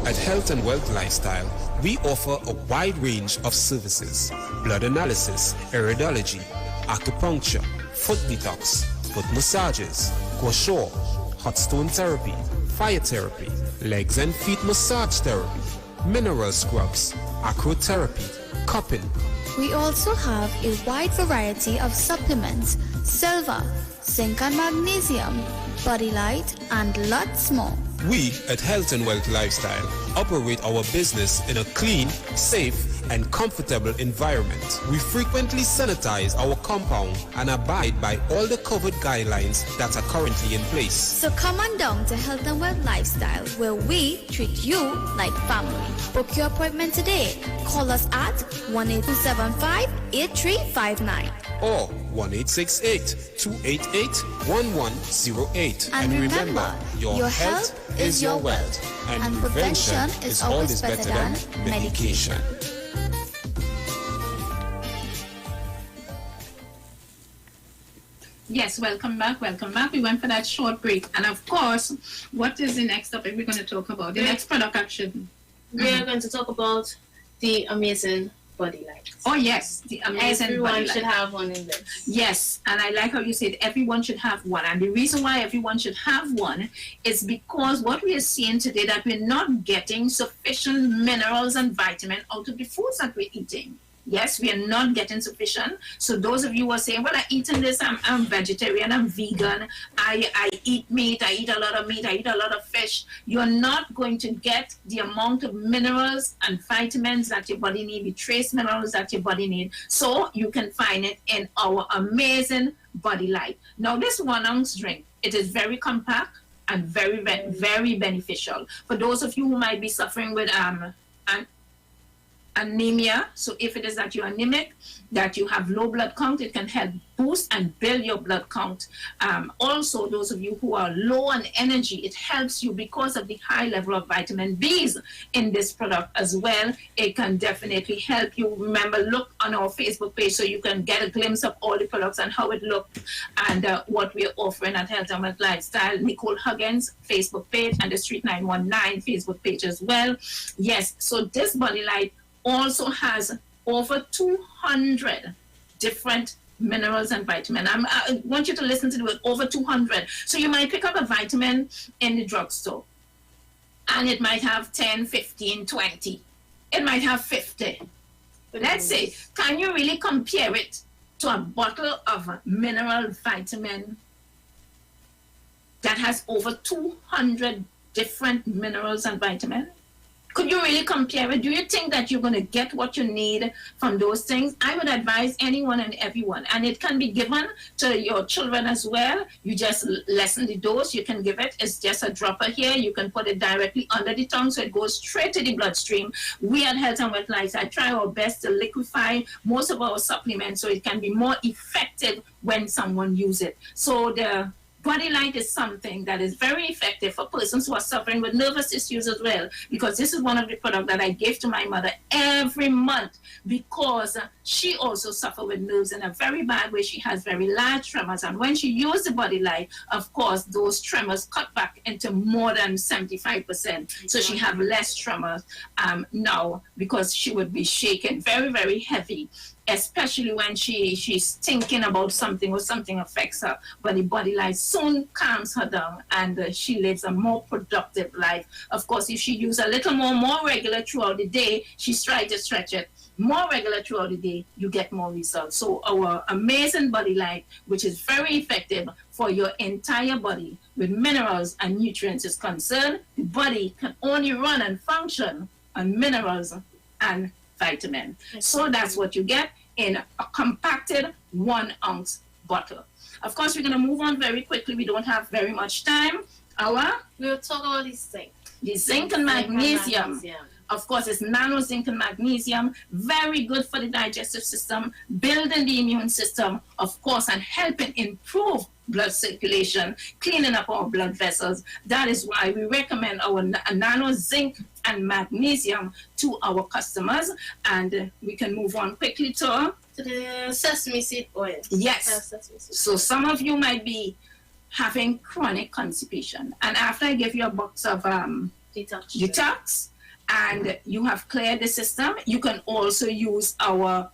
At Health and Wealth Lifestyle, we offer a wide range of services: blood analysis, iridology, acupuncture, foot detox, foot massages, gua sha, hot stone therapy, fire therapy, legs and feet massage therapy, mineral scrubs, acrotherapy, cupping. We also have a wide variety of supplements: silver, zinc and magnesium, body light, and lots more. We at Health and Wealth Lifestyle operate our business in a clean, safe, and comfortable environment. We frequently sanitize our compound and abide by all the COVID guidelines that are currently in place. So come on down to Health and Wealth Lifestyle, where we treat you like family. Book your appointment today. Call us at 1-875-8359 or 1-868-288-1108. And remember, your health is your wealth, and prevention is always better than medication. Yes, welcome back, welcome back. We went for that short break. And of course, what is the next topic we're going to talk about? The next product action. We're going to talk about the amazing body light. Oh yes, the amazing everyone body light. should have one in this. Yes, and I like how you said everyone should have one. And the reason why everyone should have one is because what we are seeing today, that we're not getting sufficient minerals and vitamin out of the foods that we're eating. Yes, we are not getting sufficient. So those of you who are saying, well, I'm eating this, I'm vegetarian, I'm vegan, I eat meat, I eat a lot of meat, I eat a lot of fish, you're not going to get the amount of minerals and vitamins that your body needs, the trace minerals that your body needs. So you can find it in our amazing body light. Now, this 1 ounce drink, it is very compact and very, very beneficial. For those of you who might be suffering with anemia. So if it is that you're anemic, that you have low blood count, it can help boost and build your blood count. Also, those of you who are low on energy, it helps you because of the high level of vitamin B's in this product as well. It can definitely help you. Remember, look on our Facebook page so you can get a glimpse of all the products and how it looked and what we're offering at Health and Wealth Lifestyle. Nicole Huggins Facebook page and the Street 919 Facebook page as well. Yes, so this Body Light also has over 200 different minerals and vitamins. I want you to listen to the word over 200. So you might pick up a vitamin in the drugstore and it might have 10, 15, 20. It might have 50. But let's say, can you really compare it to a bottle of mineral vitamin that has over 200 different minerals and vitamins? Could you really compare it? Do you think that you're going to get what you need from those things? I would advise anyone and everyone, and it can be given to your children as well. You just lessen the dose. You can give it. It's just a dropper here. You can put it directly under the tongue so it goes straight to the bloodstream. We at Health and Wealth Lifestyle try our best to liquefy most of our supplements so it can be more effective when someone uses it. So the Body Light is something that is very effective for persons who are suffering with nervous issues as well, because this is one of the products that I give to my mother every month because she also suffers with nerves in a very bad way. She has very large tremors, and when she used the Body Light, of course, those tremors cut back into more than 75%. So she have less tremors now because she would be shaken very, very heavy, especially when she's thinking about something or something affects her. But the Body Light soon calms her down and she lives a more productive life. Of course, if she uses a little more regular throughout the day, she's trying to stretch it. More regular throughout the day, you get more results. So our amazing Body Light, which is very effective for your entire body with minerals and nutrients is concerned, the body can only run and function on minerals and vitamin. So that's what you get in a compacted 1 ounce bottle. Of course, we're going to move on very quickly. We don't have very much time. We'll talk about the zinc. The zinc and magnesium. Of course, it's nano zinc and magnesium, very good for the digestive system, building the immune system, of course, and helping improve blood circulation, cleaning up our blood vessels. That is why we recommend our nano zinc and magnesium to our customers. And we can move on quickly to the sesame seed oil. Yes. So some of you might be having chronic constipation. And after I give you a box of detox, and you have cleared the system, you can also use our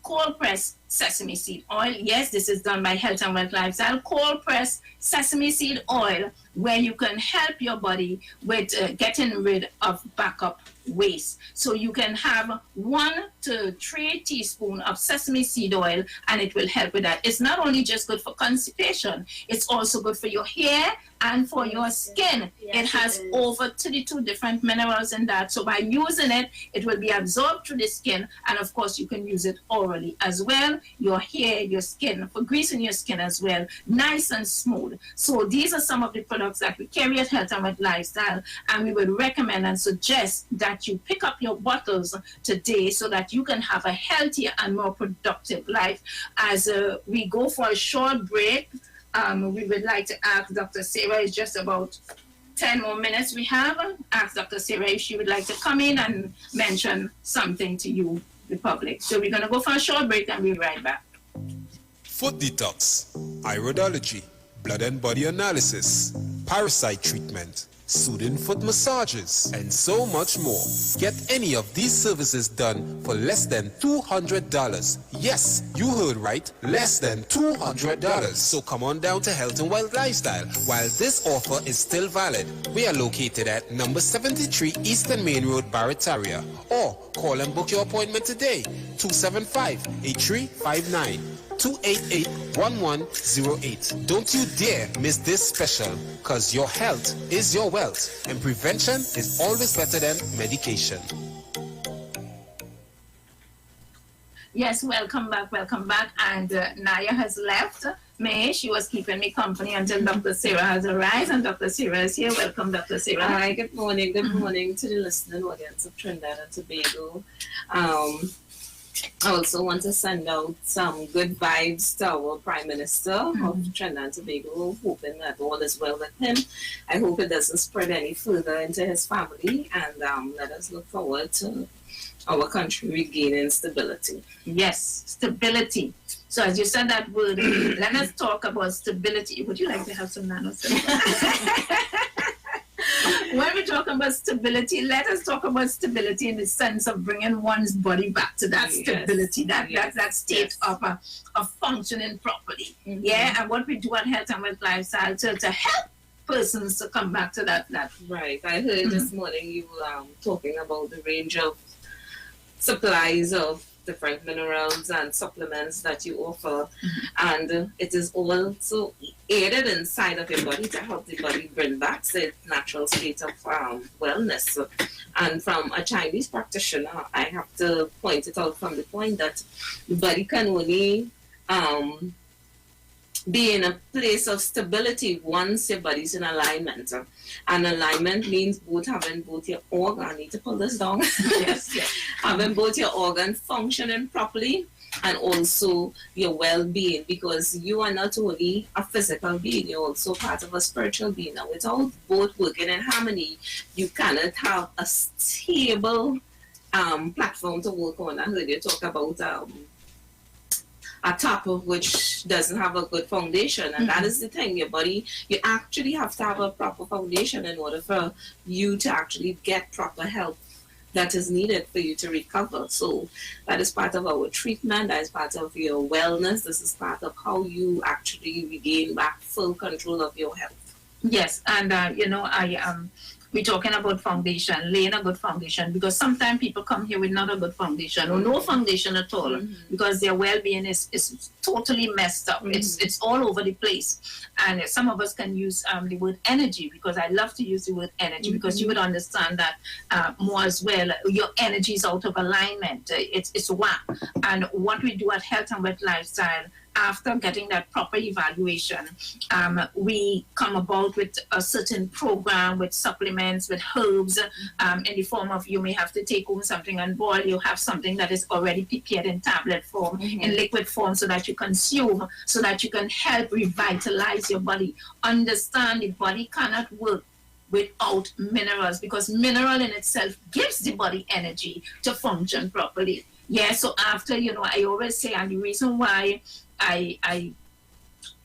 cold pressed sesame seed oil. Yes, this is done by Health and Wealth Lifestyle. Cold pressed sesame seed oil, where you can help your body with getting rid of backup waste. So you can have 1 to 3 teaspoons of sesame seed oil, and it will help with that. It's not only just good for constipation, it's also good for your hair and for your skin. It has over 32 different minerals in that. So by using it, it will be absorbed through the skin, and of course you can use it orally as well. Your hair, your skin, for greasing your skin as well, nice and smooth. So these are some of the products that we carry at Health and Wealth Lifestyle, and we would recommend and suggest that you pick up your bottles today so that you can have a healthier and more productive life. As we go for a short break, we would like to ask Dr. Sarah, it's just about 10 more minutes we have. Ask Dr. Sarah if she would like to come in and mention something to you, the public. So we're going to go for a short break and we'll be right back. Foot detox, iridology, blood and body analysis, parasite treatment, soothing foot massages, and so much more. Get any of these services done for less than $200. Yes, you heard right, less than $200. So come on down to Health and Wealth Lifestyle while this offer is still valid. We are located at number 73 Eastern Main Road, Barretaria. Or call and book your appointment today, 275-8359. 288-1108. Don't you dare miss this special, because your health is your wealth, and prevention is always better than medication. Yes, welcome back. And Naya has left. May, she was keeping me company until Dr. Sarah has arrived, and Dr. Sarah is here. Welcome, Dr. Sarah. Hi, good morning. Good morning to the listening audience of Trinidad and Tobago. I also want to send out some good vibes to our Prime Minister of Trinidad and Tobago, hoping that all is well with him. I hope it doesn't spread any further into his family, and let us look forward to our country regaining stability. Yes, stability. So as you said that word, let us talk about stability. Would you like to have some nanos? When we talk about stability, let us talk about stability in the sense of bringing one's body back to that stability, that state of functioning properly. Yeah, and what we do at Health and Wealth Lifestyle to help persons to come back to that. Right. I heard this morning you talking about the range of supplies of different minerals and supplements that you offer, and it is also aided inside of your body to help the body bring back its natural state of wellness. And from a Chinese practitioner, I have to point it out from the point that the body can only be in a place of stability once your body's in alignment. And alignment means having both your organ, I need to pull this down, having both your organ functioning properly and also your well-being, because you are not only a physical being, you're also part of a spiritual being. Now, without both working in harmony, you cannot have a stable platform to work on. I heard you talk about a top of which doesn't have a good foundation, and that is the thing. Your body, you actually have to have a proper foundation in order for you to actually get proper help that is needed for you to recover. So that is part of our treatment, that is part of your wellness, this is part of how you actually regain back full control of your health. Yes, and we're talking about foundation, laying a good foundation, because sometimes people come here with not a good foundation or no foundation at all, because their well-being is totally messed up. It's all over the place. And some of us can use the word energy, because I love to use the word energy, because you would understand that more as well. Your energy is out of alignment. It's whack. And what we do at Health and Wealth Lifestyle, after getting that proper evaluation, we come about with a certain program with supplements, with herbs, in the form of, you may have to take home something and boil. You have something that is already prepared in tablet form, in liquid form, so that you consume, so that you can help revitalize your body. Understand the body cannot work without minerals, because mineral in itself gives the body energy to function properly. Yeah, so after, I always say, and the reason why I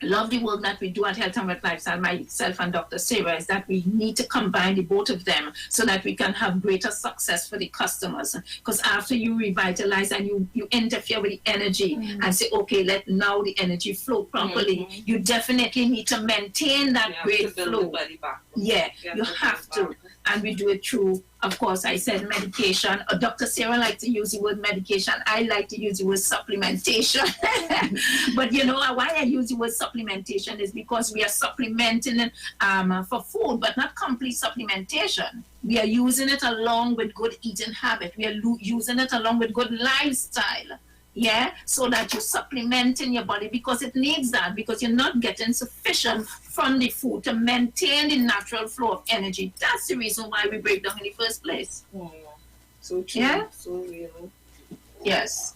love the work that we do at Health and Wealth Lifestyle, myself and Dr. Sarah, is that we need to combine the both of them so that we can have greater success for the customers. Because after you revitalize and you interfere with the energy and say, okay, let now the energy flow properly, you definitely need to maintain that great flow. Yeah, you have to. And we do it through, of course, I said medication. Dr. Sarah likes to use the word medication. I like to use the word supplementation. But why I use the word supplementation is because we are supplementing for food, but not complete supplementation. We are using it along with good eating habit. We are using it along with good lifestyle. Yeah, so that you're supplementing your body, because it needs that, because you're not getting sufficient from the food to maintain the natural flow of energy. That's the reason why we break down in the first place. So true. Yeah? So real. Yes.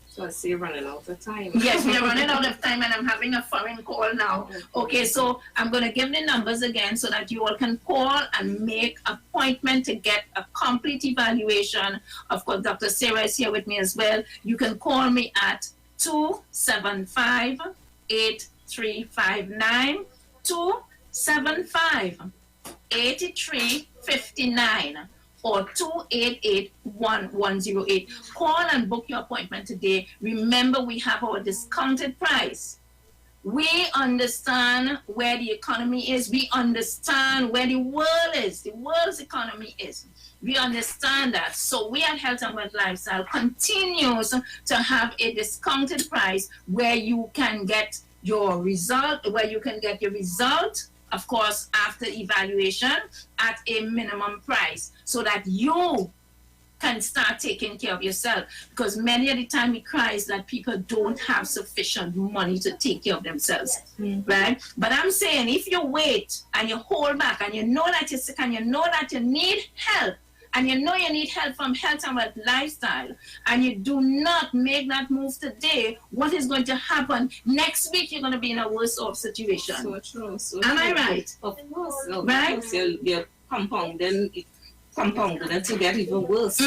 So I see you're running out of time. Yes, we are running out of time, and I'm having a foreign call now. Okay, so I'm going to give the numbers again so that you all can call and make appointment to get a complete evaluation. Of course, Dr. Sarah is here with me as well. You can call me at 275-8359, 275-8359. or 288-1108. Call and book your appointment today. Remember, we have our discounted price. We understand where the economy is. We understand where the world is. The world's economy is. We understand that. So we at Health and Wealth Lifestyle continues to have a discounted price where you can get your result, of course, after evaluation at a minimum price, so that you can start taking care of yourself. Because many of the time we cry is that people don't have sufficient money to take care of themselves, right? But I'm saying if you wait and you hold back and you know that you're sick and you know that you need help, and you know you need help from Health and Wealth Lifestyle, and you do not make that move today, what is going to happen? Next week, you're going to be in a worse off situation. So true. Am I right? Of course. Right? You're compounding it to get even worse.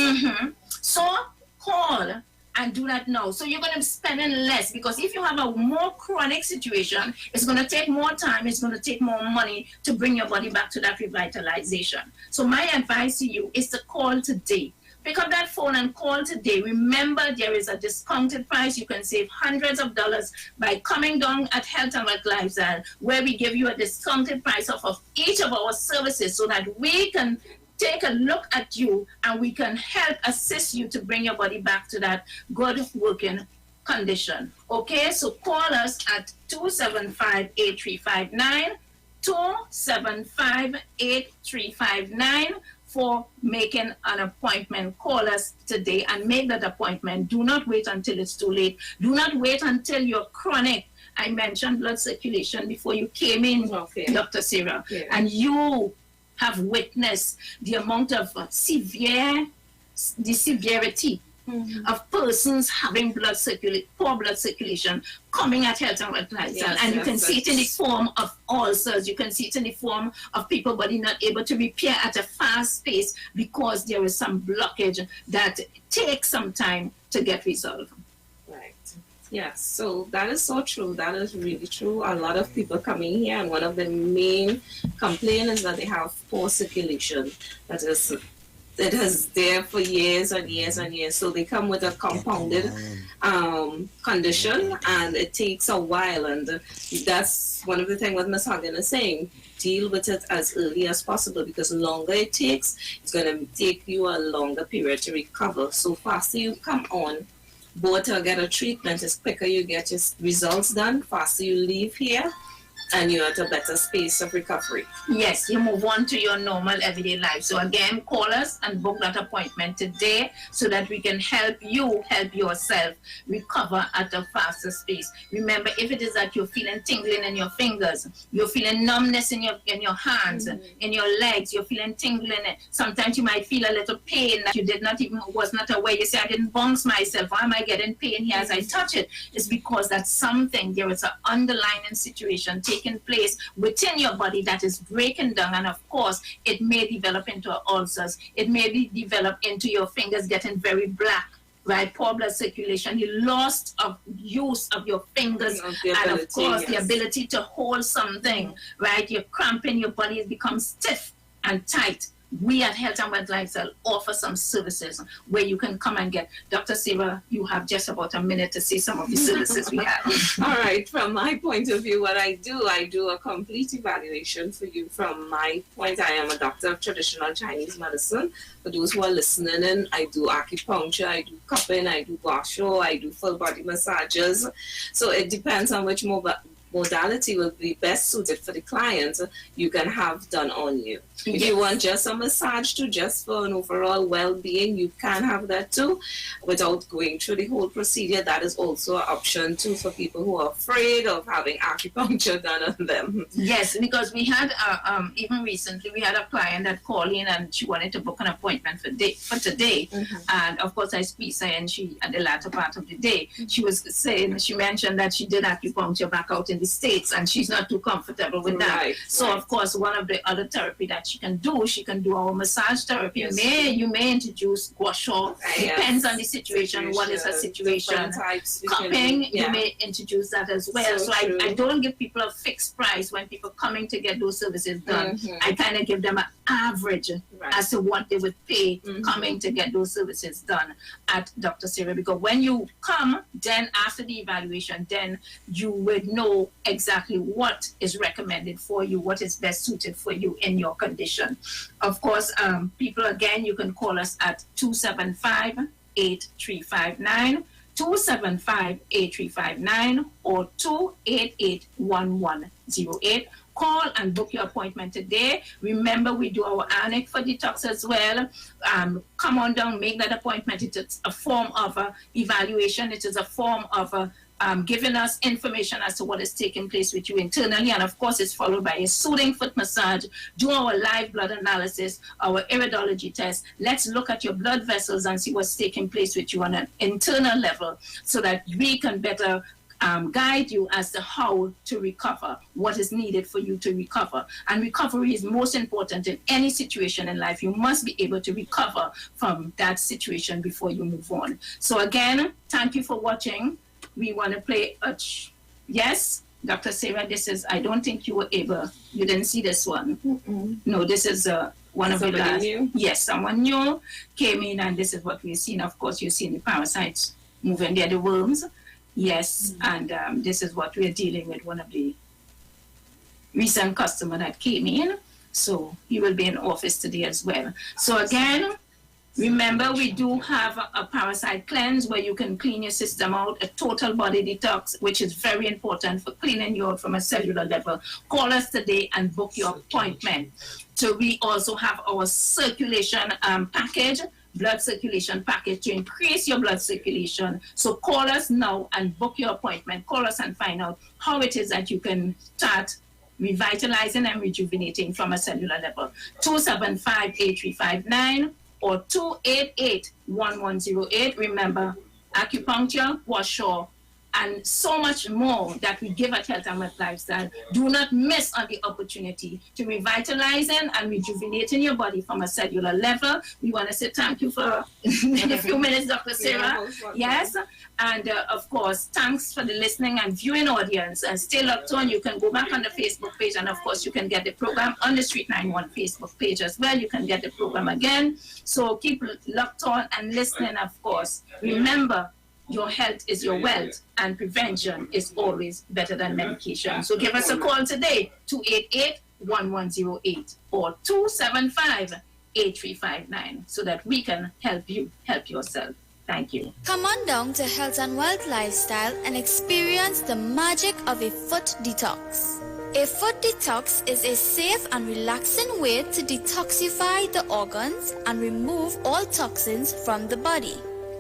So call and do that now. So you're going to be spending less, because if you have a more chronic situation, it's going to take more time, it's going to take more money to bring your body back to that revitalization. So my advice to you is to call today. Pick up that phone and call today. Remember, there is a discounted price. You can save hundreds of dollars by coming down at Health and Wealth Lifestyle, where we give you a discounted price of each of our services so that we can take a look at you and we can help assist you to bring your body back to that good working condition. Okay, so call us at 275-8359, 275-8359 for making an appointment. Call us today and make that appointment. Do not wait until it's too late. Do not wait until you're chronic. I mentioned blood circulation before you came in, Dr. Sarah, and you have witnessed the amount of severity of persons having poor blood circulation coming at Health and Wealth Lifestyle. And you can see it in the form of ulcers. You can see it in the form of people body not able to repair at a fast pace because there is some blockage that takes some time to get resolved. Right. Yes, so that is so true. That is really true. A lot of people coming here, and one of the main complaints is that they have poor circulation. That is, it has there for years and years and years. So they come with a compounded condition, and it takes a while. And that's one of the things what Ms. Hagen is saying. Deal with it as early as possible, because the longer it takes, it's going to take you a longer period to recover. So faster you come on board to get a treatment, as quicker you get your results done, faster you leave here, and you're at a better space of recovery. Yes, you move on to your normal everyday life. So again, call us and book that appointment today so that we can help you help yourself recover at a faster pace. Remember, if it is that you're feeling tingling in your fingers, you're feeling numbness in your hands, in your legs, you're feeling tingling. Sometimes you might feel a little pain that you was not aware. You say, I didn't bounce myself. Why am I getting pain here as I touch it? It's because that's something, there is an underlying situation taking place within your body that is breaking down, and of course it may develop into ulcers. It may be develop into your fingers getting very black, right? Poor blood circulation, the loss of use of your fingers, and of course the ability to hold something, right? You're cramping, your body becomes stiff and tight. We at Health and Wealth Lifestyle offer some services where you can come and get. Dr. Sarah, you have just about a minute to see some of the services we have. All right. From my point of view, what I do a complete evaluation for you. From my point, I am a doctor of traditional Chinese medicine. For those who are listening in, I do acupuncture, I do cupping, I do gua sha, I do full body massages. So it depends on which modality will be best suited for the client, you can have done on you. If you want just a massage too, just for an overall well-being, you can have that too, without going through the whole procedure. That is also an option too for people who are afraid of having acupuncture done on them. Yes, because we had, even recently, we had a client that called in and she wanted to book an appointment for today. And of course I speak, and she, at the latter part of the day, she was saying, she mentioned that she did acupuncture back out in the States and she's not too comfortable with that. So of course, one of the other therapy that she can do our massage therapy. You may introduce gua sha. Depends on the situation. What is the situation? Cupping, you may introduce that as well. So I don't give people a fixed price when people coming to get those services done. I kind of give them an average as to what they would pay coming to get those services done at Dr. Sarah. Because when you come, then after the evaluation, then you would know exactly what is recommended for you, what is best suited for you in your condition. Of course, people, again, you can call us at 275-8359, 275-8359, or 288-1108. call and book your appointment today. Remember, we do our Ionic for detox as well. Come on down, make that appointment. It is a form of evaluation. It is a form of giving us information as to what is taking place with you internally. And of course, it's followed by a soothing foot massage, do our live blood analysis, our iridology test. Let's look at your blood vessels and see what's taking place with you on an internal level so that we can better guide you as to how to recover, what is needed for you to recover. And recovery is most important in any situation in life. You must be able to recover from that situation before you move on. So again, thank you for watching. We want to play yes, Dr. Sarah, this is, I don't think you didn't see this one. No, this is one of the last. New? Yes, someone new came in, and this is what we've seen. Of course, you've seen the parasites moving there, the worms. Yes, and this is what we're dealing with, one of the recent customer that came in. So he will be in office today as well. So again, remember, we do have a parasite cleanse where you can clean your system out, a total body detox, which is very important for cleaning you out from a cellular level. Call us today and book your appointment. So we also have our circulation package, blood circulation package to increase your blood circulation. So call us now and book your appointment. Call us and find out how it is that you can start revitalizing and rejuvenating from a cellular level. 275-8359. or 288-1108. Remember, acupuncture, washaw, and so much more that we give at Health and Wealth Lifestyle. Do not miss on the opportunity to revitalizing and rejuvenating your body from a cellular level. We want to say thank you for in a few minutes, Dr. Sarah. Yes, and of course, thanks for the listening and viewing audience. And stay locked on. You can go back on the Facebook page, and of course, you can get the program on the Street 91 Facebook page as well. You can get the program again. So keep locked on and listening, of course. Remember, your health is your wealth, and prevention is always better than medication. So give us a call today, 288-1108 or 275-8359, so that we can help you help yourself. Thank you. Come on down to Health and Wealth Lifestyle and experience the magic of a foot detox. A foot detox is a safe and relaxing way to detoxify the organs and remove all toxins from the body.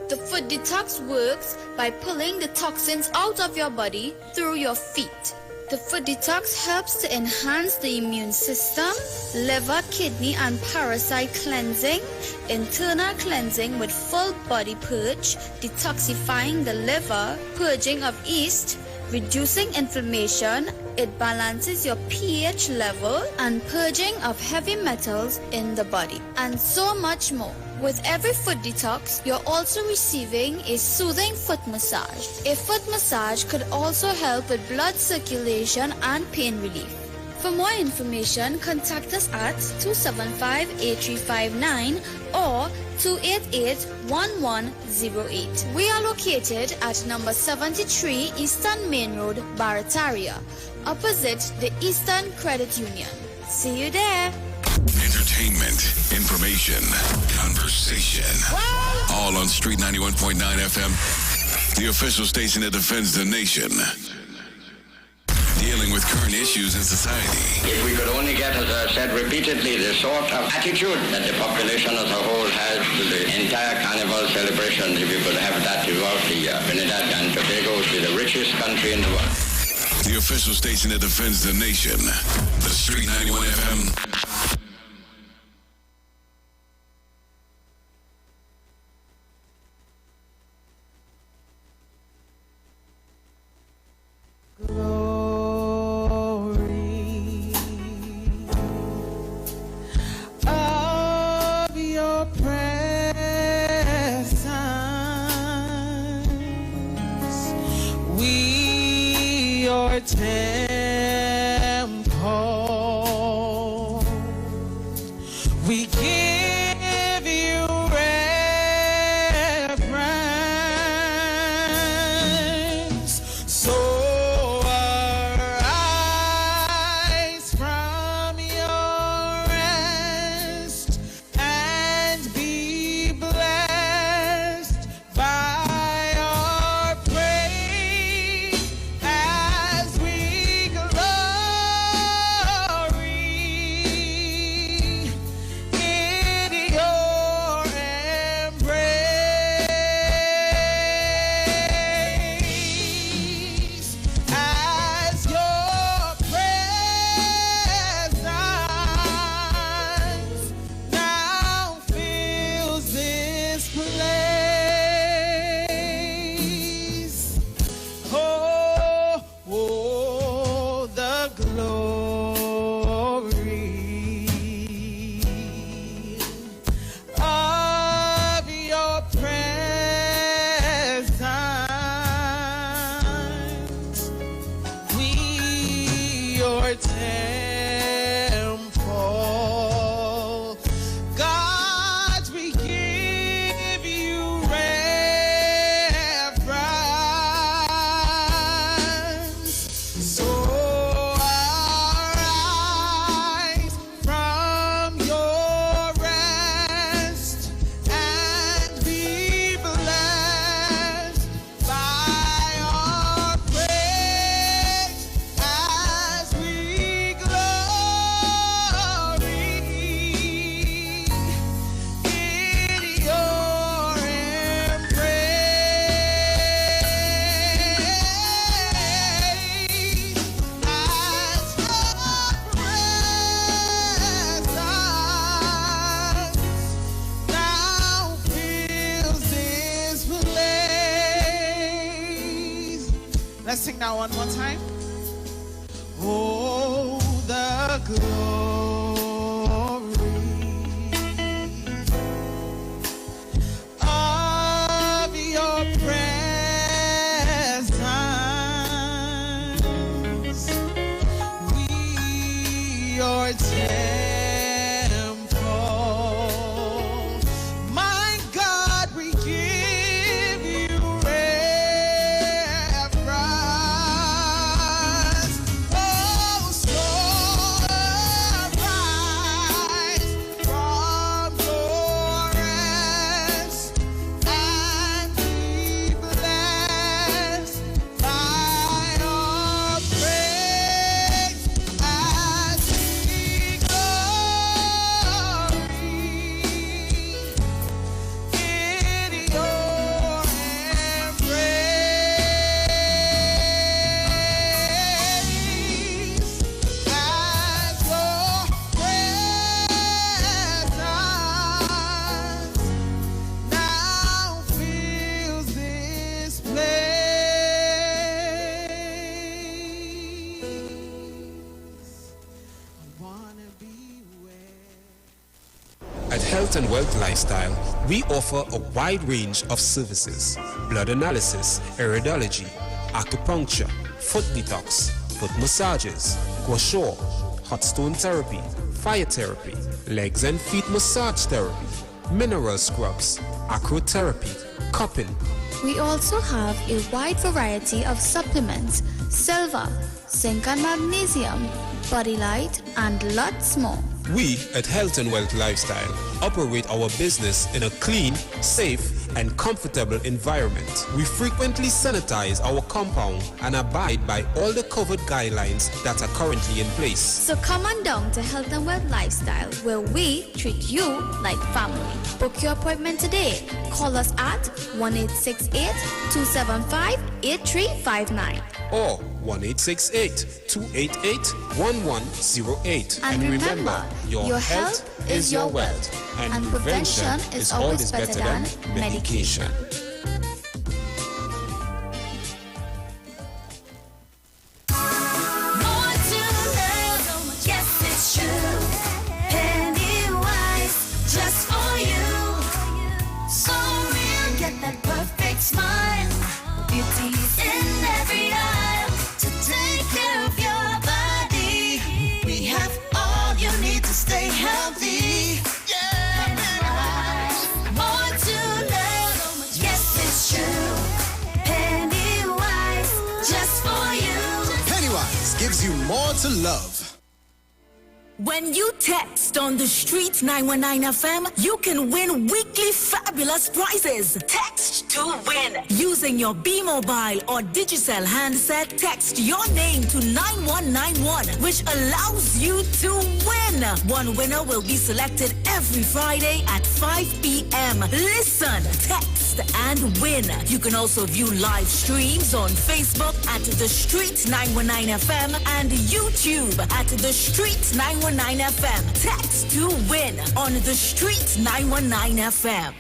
The foot detox works by pulling the toxins out of your body through your feet. The foot detox helps to enhance the immune system, liver, kidney, and parasite cleansing, internal cleansing with full body purge, detoxifying the liver, purging of yeast, reducing inflammation. It balances your pH level and purging of heavy metals in the body, and so much more. With every foot detox, you're also receiving a soothing foot massage. A foot massage could also help with blood circulation and pain relief. For more information, contact us at 275-8359 or 288-1108. We are located at number 73 Eastern Main Road, Barataria, opposite the Eastern Credit Union. See you there. Entertainment, information, conversation. All on Street 91.9 FM, the official station that defends the nation. Dealing with current issues in society. If we could only get, as I said repeatedly, the sort of attitude that the population as a whole has to the entire carnival celebration, if we could have that throughout the year. Trinidad and Tobago would be the richest country in the world. The official station that defends the nation. The Street 91 FM. Glory of your presence, we your temple, we give you reverence. So arise from your rest and be blessed by our praise as we glorify your temple. God, we give you reverence. So arise from your rest and be blessed by our praise as we glory in your now fills this place. Let's sing that one more time. Oh, the glory of your presence. We, your temple. My God, we give you reverence. Oh, so arise from your rest and be blessed by our praise as we glory in your embrace as your presence now fills this place. I wanna be At Health and Wealth Lifestyle, we offer a wide range of services: blood analysis, iridology, acupuncture, foot detox, foot massages, gua sha, hot stone therapy, fire therapy, legs and feet massage therapy, mineral scrubs, acrotherapy, cupping. We also have a wide variety of supplements: silver, zinc and magnesium, body light, and lots more. We at Health and Wealth Lifestyle operate our business in a clean, safe, and comfortable environment. We frequently sanitize our compound and abide by all the COVID guidelines that are currently in place. So come on down to Health and Wealth Lifestyle, where we treat you like family. Book your appointment today. Call us at 1-868-275-8359. Or 1-868-288-1108. And remember, your health is your wealth, and prevention is always better than medication. More to learn, yes it's true. Pennywise, just for you. So real, get that perfect smile. Beauty's in every aisle to take care of your body. We have all you need to stay healthy. Pennywise, more to learn, yes it's true. Pennywise, just for you. Pennywise gives you more to love. When you text on the street 919 FM, you can win weekly fabulous prizes. Text to win. Using your B Mobile or Digicel handset, text your name to 9191, which allows you to win. One winner will be selected every Friday at 5 p.m. Listen, text, and win. You can also view live streams on Facebook at The Street 919 FM and YouTube at The Street 919 FM. Text to win on The Street 919 FM.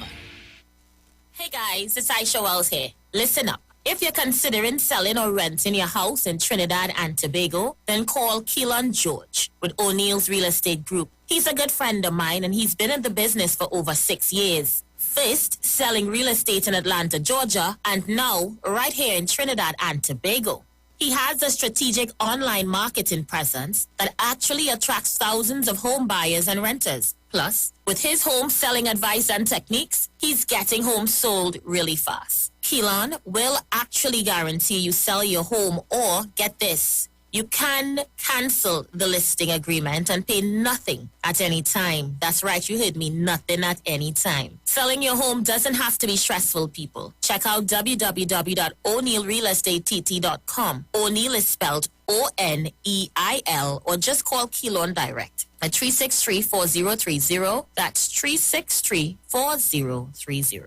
Hey guys, it's Aisha Wells here. Listen up. If you're considering selling or renting your house in Trinidad and Tobago, then call Keelan George with O'Neill's Real Estate Group. He's a good friend of mine and he's been in the business for over 6 years. First, selling real estate in Atlanta, Georgia, and now right here in Trinidad and Tobago. He has a strategic online marketing presence that actually attracts thousands of home buyers and renters. Plus, with his home selling advice and techniques, he's getting homes sold really fast. Keelan will actually guarantee you sell your home, or get this, you can cancel the listing agreement and pay nothing at any time. That's right, you heard me, nothing at any time. Selling your home doesn't have to be stressful, people. Check out www.o'neillrealestateTT.com. O'Neill is spelled O-N-E-I-L, or just call Keelan direct at 363-4030. That's 363-4030.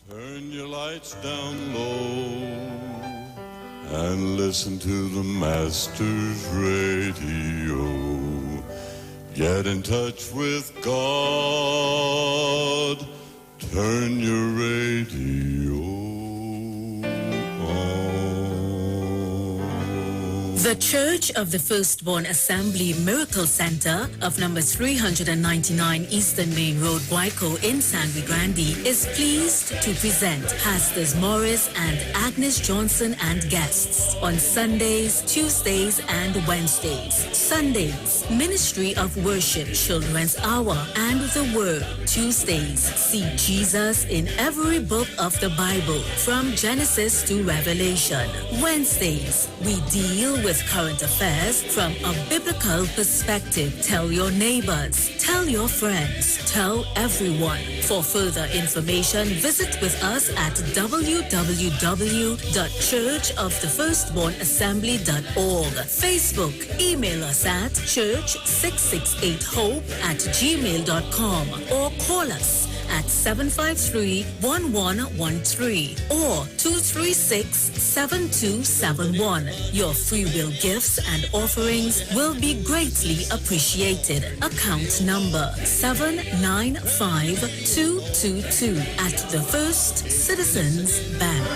Turn your lights down low and listen to the Master's radio. Get in touch with God. Turn your radio on. The Church of the Firstborn Assembly Miracle Center of number 399 Eastern Main Road, Guayco in San Luis Grande is pleased to present Pastors Morris and Agnes Johnson and guests on Sundays, Tuesdays, and Wednesdays. Sundays, Ministry of Worship, Children's Hour, and the Word. Tuesdays, see Jesus in every book of the Bible, from Genesis to Revelation. Wednesdays, we deal with current affairs from a biblical perspective. Tell your neighbors, tell your friends, tell everyone. For further information, visit with us at www.churchofthefirstbornassembly.org. Facebook, email us at church668hope@gmail.com or call us at 753-1113 or 236-7271. Your free will gifts and offerings will be greatly appreciated. Account number 795222 at the First Citizens Bank.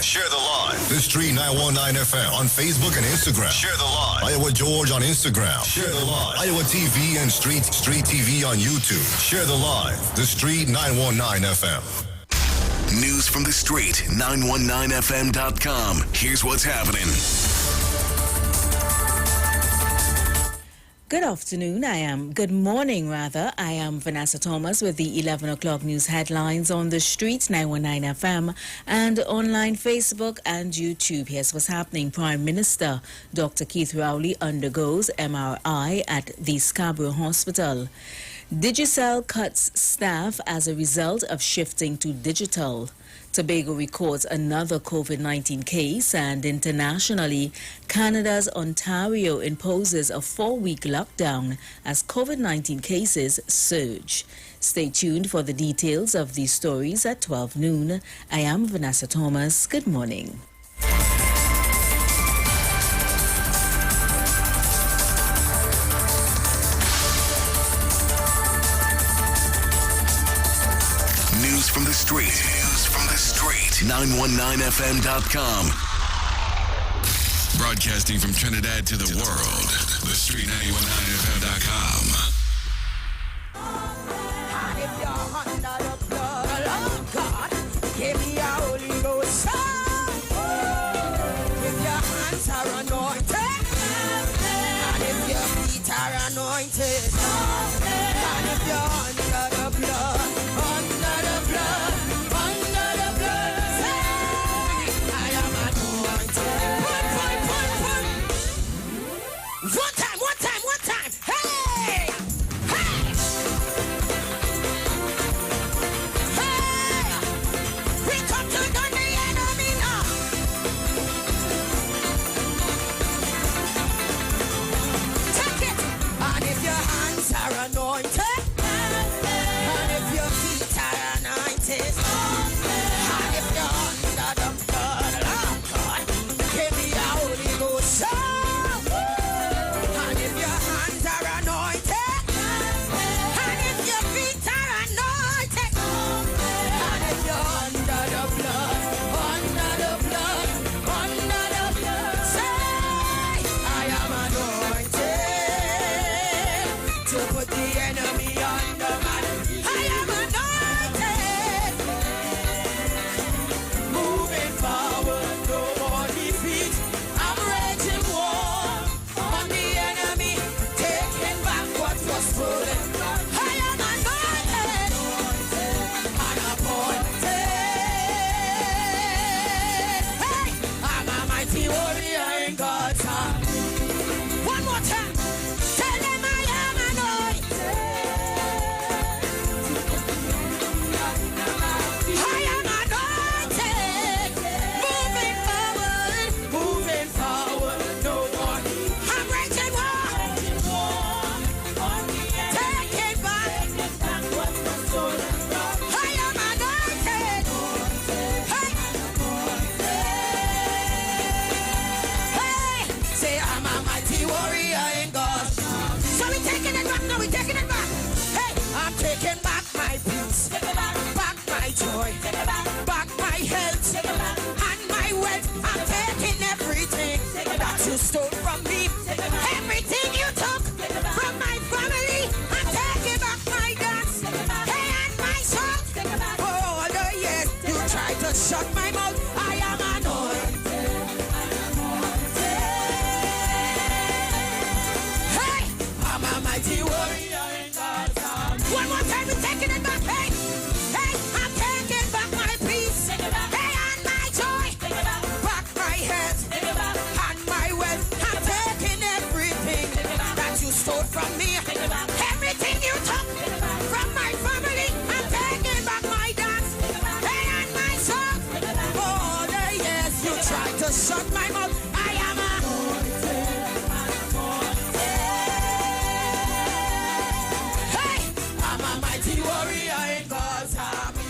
Share the live. The Street 919 FM on Facebook and Instagram. Share the live. Iowa George on Instagram. Share the live. Iowa TV and Street TV on YouTube. Share the live. The Street 919 FM. News from the street, 919fm.com. Here's what's happening. Good afternoon. Good morning, rather. I am Vanessa Thomas with the 11 o'clock news headlines on the streets, 919 FM, and online Facebook and YouTube. Here's what's happening. Prime Minister Dr. Keith Rowley undergoes MRI at the Scarborough Hospital. Digicel cuts staff as a result of shifting to digital. Tobago records another COVID-19 case, and internationally, Canada's Ontario imposes a 4-week lockdown as COVID-19 cases surge. Stay tuned for the details of these stories at 12 noon. I am Vanessa Thomas. Good morning. News from the street. 919fm.com. Broadcasting from Trinidad to the world. The Street 919fm.com. And if you're under the blood of God, give me a Holy Ghost. If your hands are anointed, and if your feet are anointed, and if you're under the blood, One time. Hey! Hey! Hey! We come to gun the enemy now. Take it. And if your hands are anointed, and if your feet are anointed, and if you're under the blood of God, give me a Holy Ghost. joy, back my health, and my wealth. I'm taking everything that you stole from me. Everything you took from my family, I'm taking back my dance. Hey, and my song. For all the years you tried to shut my mouth, I am anointed. Hey, I'm a mighty warrior in God's army. One more time, we're taking it back. Hey, hey, I'm taking back my peace. Hey, and my joy. Back my health and my wealth. I'm taking everything that you stole from me. Everything you took from my family. I'm taking back my dance. Hey, and my song. For all the years you tried to shut my mouth, I am a hey, I'm a mighty warrior in God's army.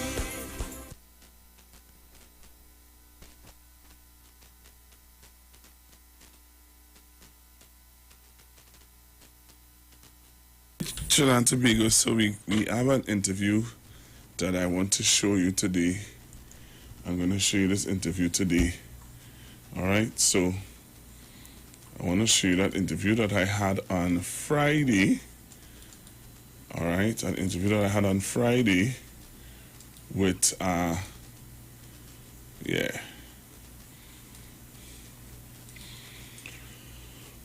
Trinidad and Tobago, so we have an interview that I want to show you today. I'm going to show you this interview today. All right, so I want to show you that interview that I had on Friday. All right, an interview that I had on Friday with, yeah.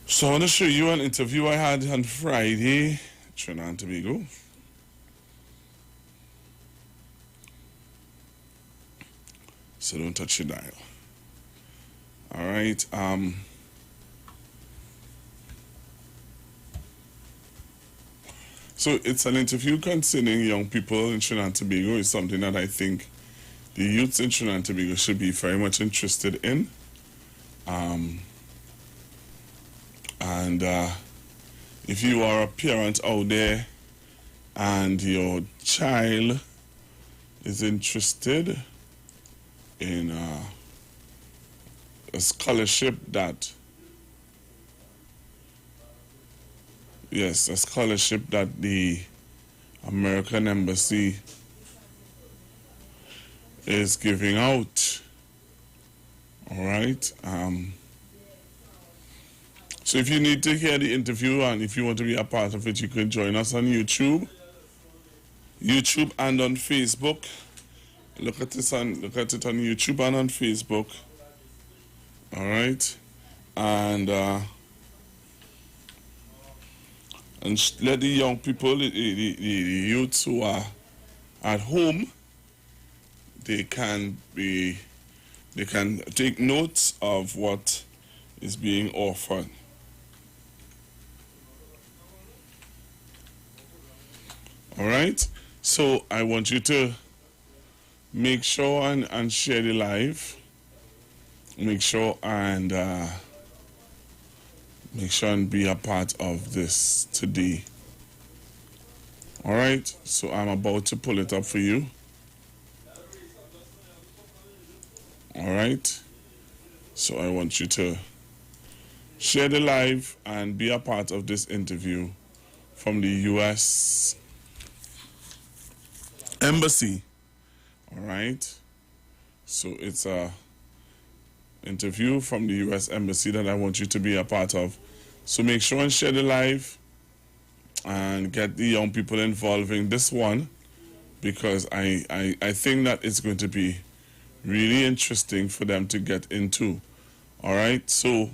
So I want to show you an interview I had on Friday, Trinidad and Tobago. So don't touch your dial. All right. So it's an interview concerning young people in Trinidad and Tobago. It's something that I think the youths in Trinidad and Tobago should be very much interested in. If you are a parent out there and your child is interested in a scholarship that, yes, a scholarship that the American Embassy is giving out, all right? So if you need to hear the interview and if you want to be a part of it, you can join us on YouTube and on Facebook. Look at it on YouTube and on Facebook. All right, and let the young people, the youths who are at home, they can take notes of what is being offered. All right, so I want you to make sure and share the live. Make sure and be a part of this today. All right, so I'm about to pull it up for you. All right, so I want you to share the live and be a part of this interview from the U.S. Embassy. All right, so it's a interview from the U.S. Embassy that I want you to be a part of. So make sure and share the live and get the young people involved in this one, because I think that it's going to be really interesting for them to get into. All right, so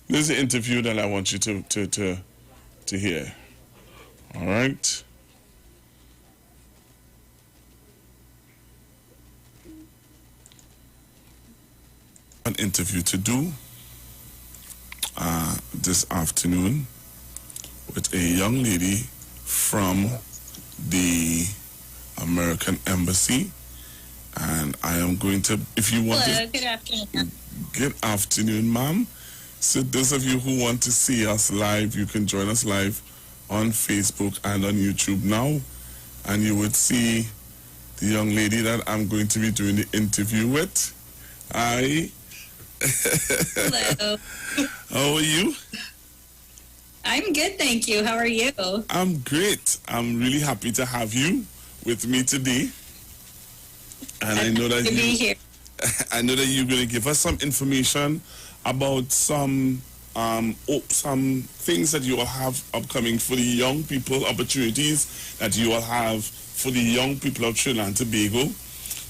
this is the interview that I want you to hear. All right. An interview to do this afternoon with a young lady from the American Embassy, and I am going to, if you want Hello, to... good afternoon. Good afternoon, ma'am. So those of you who want to see us live, you can join us live on Facebook and on YouTube now, and you would see the young lady that I'm going to be doing the interview with. Hi. Hello. How are you? I'm good, thank you. How are you? I'm great. I'm really happy to have you with me today. And I know that to be here. I know that you're going to give us some information about some things that you will have upcoming for the young people, opportunities that you will have for the young people of Trinidad and Tobago.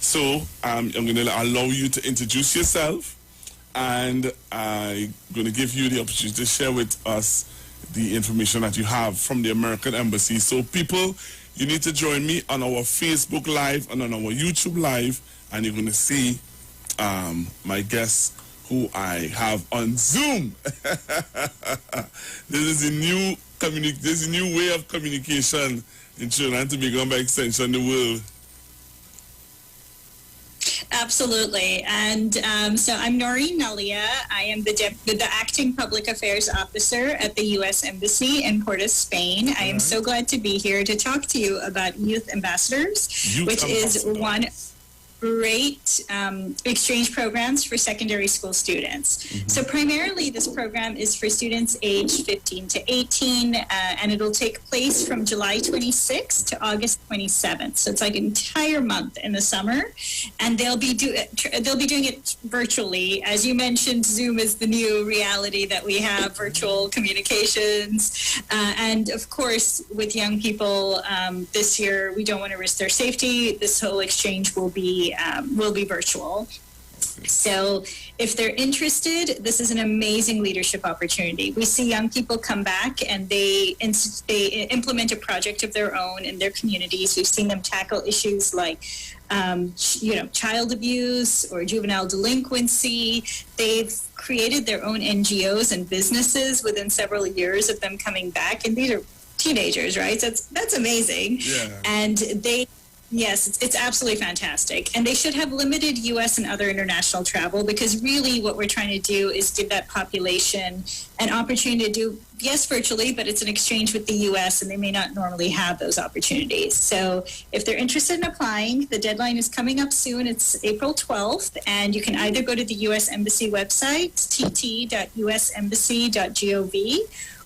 So I'm going to allow you to introduce yourself, and I'm going to give you the opportunity to share with us the information that you have from the American Embassy. So people, you need to join me on our Facebook Live and on our YouTube Live, and you're going to see my guests who I have on Zoom. This is a new way of communication in Trinidad and Tobago, and by extension the world. Absolutely. And so I'm Noreen Nalia. I am the acting public affairs officer at the U.S. Embassy in Porto, Spain. I am so glad to be here to talk to you about Youth Ambassadors, which is one great exchange programs for secondary school students. So primarily this program is for students aged 15 to 18, and it'll take place from July 26th to August 27th. So it's like an entire month in the summer, and they'll be doing it virtually. As you mentioned, Zoom is the new reality that we have, virtual communications, and of course with young people this year, we don't want to risk their safety. This whole exchange will be virtual. So if they're interested, this is an amazing leadership opportunity. We see young people come back and they implement a project of their own in their communities. We've seen them tackle issues like child abuse or juvenile delinquency. They've created their own NGOs and businesses within several years of them coming back, and these are teenagers, right? So that's amazing. Yeah. And yes, it's absolutely fantastic. And they should have limited U.S. and other international travel, because really what we're trying to do is give that population an opportunity to do, yes, virtually, but it's an exchange with the U.S. and they may not normally have those opportunities. So if they're interested in applying, the deadline is coming up soon. It's April 12th, and you can either go to the U.S. Embassy website, tt.usembassy.gov,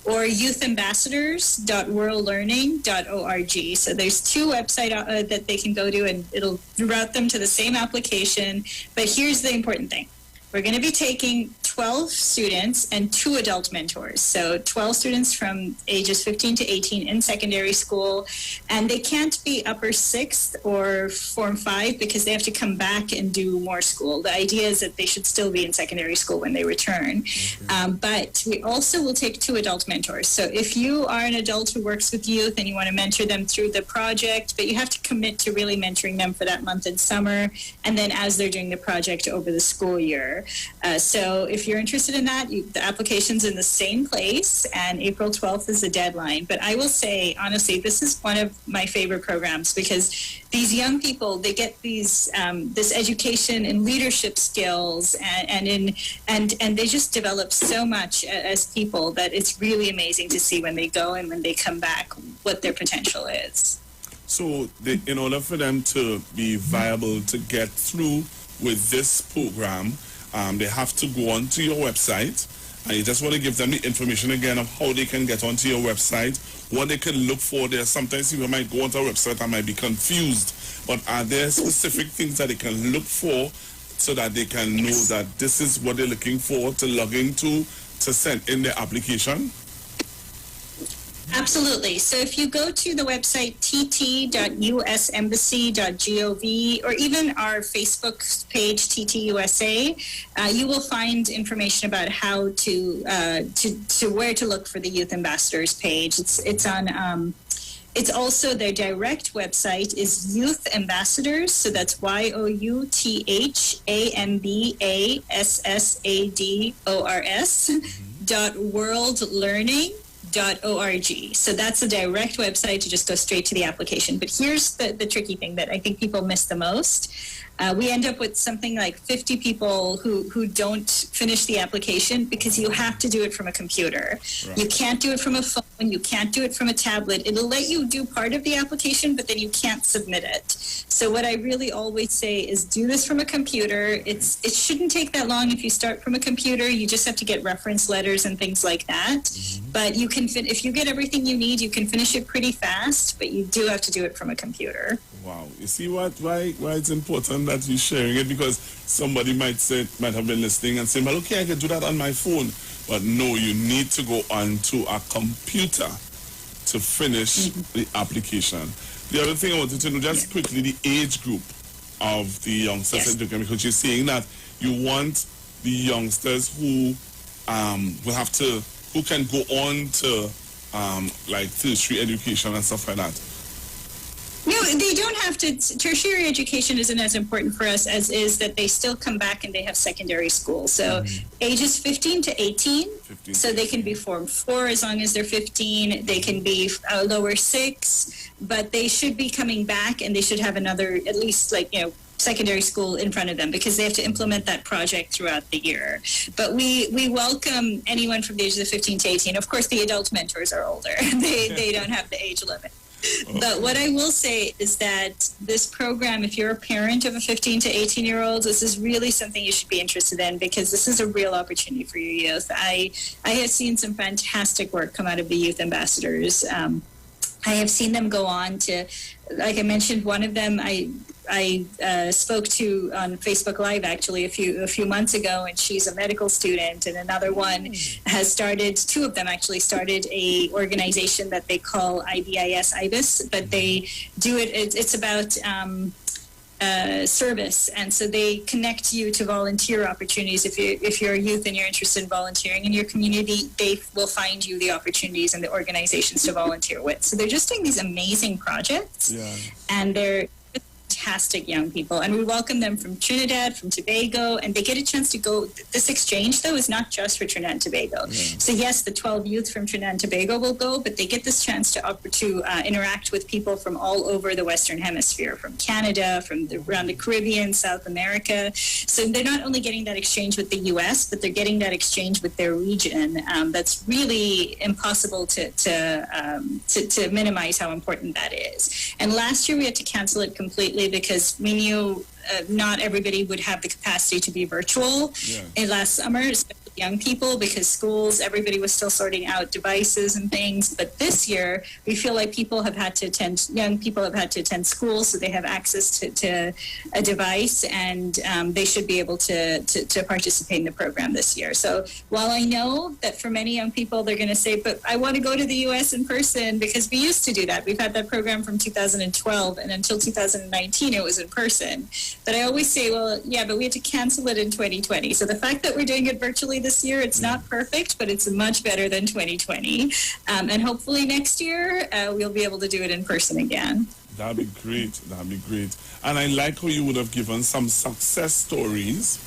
or youthambassadors.worldlearning.org. So there's two websites that they can go to, and it'll route them to the same application. But here's the important thing. We're going to be taking 12 students and 2 adult mentors. So 12 students from ages 15 to 18 in secondary school, and they can't be upper 6th or Form 5 because they have to come back and do more school. The idea is that they should still be in secondary school when they return. But we also will take 2 adult mentors. So if you are an adult who works with youth and you want to mentor them through the project, but you have to commit to really mentoring them for that month in summer, and then as they're doing the project over the school year. So if you're interested in that, the application's in the same place, and April 12th is the deadline. But I will say, honestly, this is one of my favorite programs, because these young people, they get these this education and leadership skills, and they just develop so much as people that it's really amazing to see when they go and when they come back what their potential is. So in order for them to be viable to get through with this program, they have to go onto your website, and you just want to give them the information again of how they can get onto your website, what they can look for there. Sometimes people might go onto our website and might be confused, but are there specific things that they can look for so that they can know that this is what they're looking for to log into to send in their application? Absolutely. So if you go to the website tt.usembassy.gov, or even our Facebook page TTUSA, you will find information about how to where to look for the Youth Ambassadors page. It's on. It's also their direct website is Youth Ambassadors, so that's YOUTHAMBASSADORS .worldlearning.org. So that's a direct website to just go straight to the application. But here's the tricky thing that I think people miss the most. We end up with something like 50 people who don't finish the application because you have to do it from a computer. Right. You can't do it from a phone. You can't do it from a tablet. It'll let you do part of the application, but then you can't submit it. So what I really always say is do this from a computer. It shouldn't take that long if you start from a computer. You just have to get reference letters and things like that. Mm-hmm. But you can if you get everything you need, you can finish it pretty fast, but you do have to do it from a computer. Wow. You see why it's important that you're sharing it, because somebody might have been listening and saying, well, okay, I can do that on my phone. But no, you need to go onto a computer to finish the application. The other thing I wanted to know just quickly, the age group of the youngsters, because you're saying that you want the youngsters who can go on to like tertiary education and stuff like that. No, they don't have to. Tertiary education isn't as important for us as is that they still come back and they have secondary school. So ages 15 to 18, so they can be Form 4 as long as they're 15. They can be lower 6, but they should be coming back and they should have another, at least secondary school in front of them, because they have to implement that project throughout the year. But we welcome anyone from the ages of 15 to 18. Of course, the adult mentors are older. They don't have the age limit. But what I will say is that this program, if you're a parent of a 15 to 18-year-old, this is really something you should be interested in, because this is a real opportunity for your youth. I have seen some fantastic work come out of the youth ambassadors. I have seen them go on to, like I mentioned, one of them I spoke to on Facebook Live actually a few months ago, and she's a medical student, and another one has started, two of them actually started a organization that they call IBIS, but they do it's about service, and so they connect you to volunteer opportunities. If you're a youth and you're interested in volunteering in your community, they will find you the opportunities and the organizations to volunteer with. So they're just doing these amazing projects, and they're fantastic young people, and we welcome them from Trinidad, from Tobago, and they get a chance to go. This exchange, though, is not just for Trinidad and Tobago. So yes, the 12 youth from Trinidad and Tobago will go, but they get this chance to interact with people from all over the Western Hemisphere, from Canada, from around the Caribbean, South America. So they're not only getting that exchange with the U.S., but they're getting that exchange with their region. That's really impossible to minimize how important that is. And last year we had to cancel it completely because we knew not everybody would have the capacity to be virtual last summer, especially young people, because schools, everybody was still sorting out devices and things. But this year, we feel like young people have had to attend school, so they have access to a device, and they should be able to participate in the program this year. So while I know that for many young people, they're going to say, but I want to go to the U.S. in person, because we used to do that. We've had that program from 2012, and until 2019, it was in person. But I always say, well, yeah, but we had to cancel it in 2020. So the fact that we're doing it virtually this year, it's not perfect, but it's much better than 2020. And hopefully next year, we'll be able to do it in person again. That'd be great. That'd be great. And I like how you would have given some success stories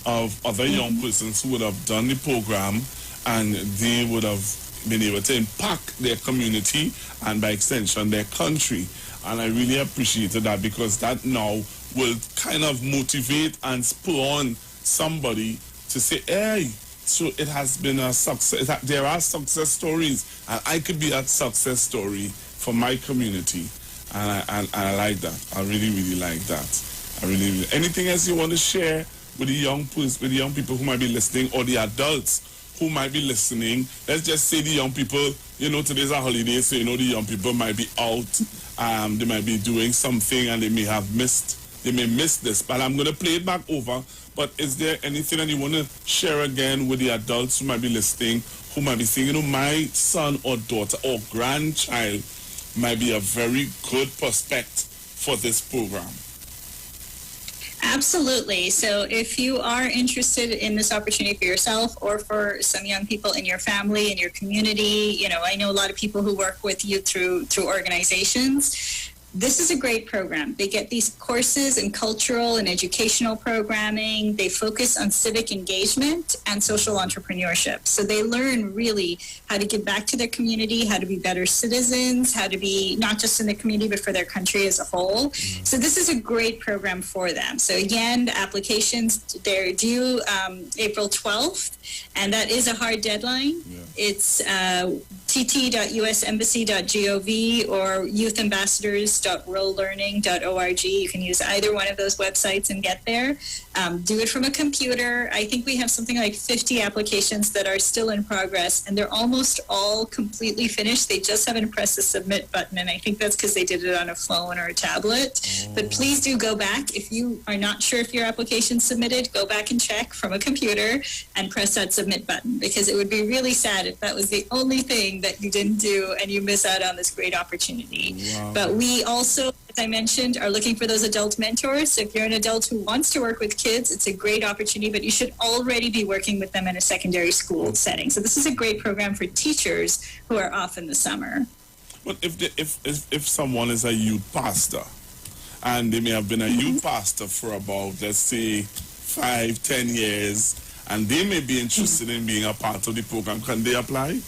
of other young persons who would have done the program, and they would have been able to impact their community and by extension their country. And I really appreciated that, because that now will kind of motivate and spur on somebody to say, hey, so it has been a success. There are success stories, and I could be that success story for my community. And I like that. I really, really like that. Anything else you want to share with the young people who might be listening, or the adults who might be listening? Let's just say the young people, today's a holiday, so the young people might be out. They might be doing something, and they may miss this, but I'm going to play it back over. But is there anything that you want to share again with the adults who might be listening, who might be saying, my son or daughter or grandchild might be a very good prospect for this program? Absolutely. So if you are interested in this opportunity for yourself or for some young people in your family, in your community, I know a lot of people who work with youth through organizations. this is a great program. They get these courses in cultural and educational programming. They focus on civic engagement and social entrepreneurship. So they learn really how to give back to their community, how to be better citizens, how to be not just in the community, but for their country as a whole. So this is a great program for them. So again, the applications, they're due April 12th, and that is a hard deadline. It's tt.usembassy.gov or youthambassadors.worldlearning.org. You can use either one of those websites and get there. Do it from a computer. I think we have something like 50 applications that are still in progress, and they're almost all completely finished. They just haven't pressed the submit button, and I think that's because they did it on a phone or a tablet. But please do go back. If you are not sure if your application's submitted, go back and check from a computer and press that submit button, because it would be really sad if that was the only thing that you didn't do and you miss out on this great opportunity. But we also, as I mentioned, are looking for those adult mentors. So if you're an adult who wants to work with kids, it's a great opportunity, but you should already be working with them in a secondary school setting. So this is a great program for teachers who are off in the summer. But if someone is a youth pastor, and they may have been a youth pastor for about, let's say, 5-10 years, and they may be interested in being a part of the program, can they apply?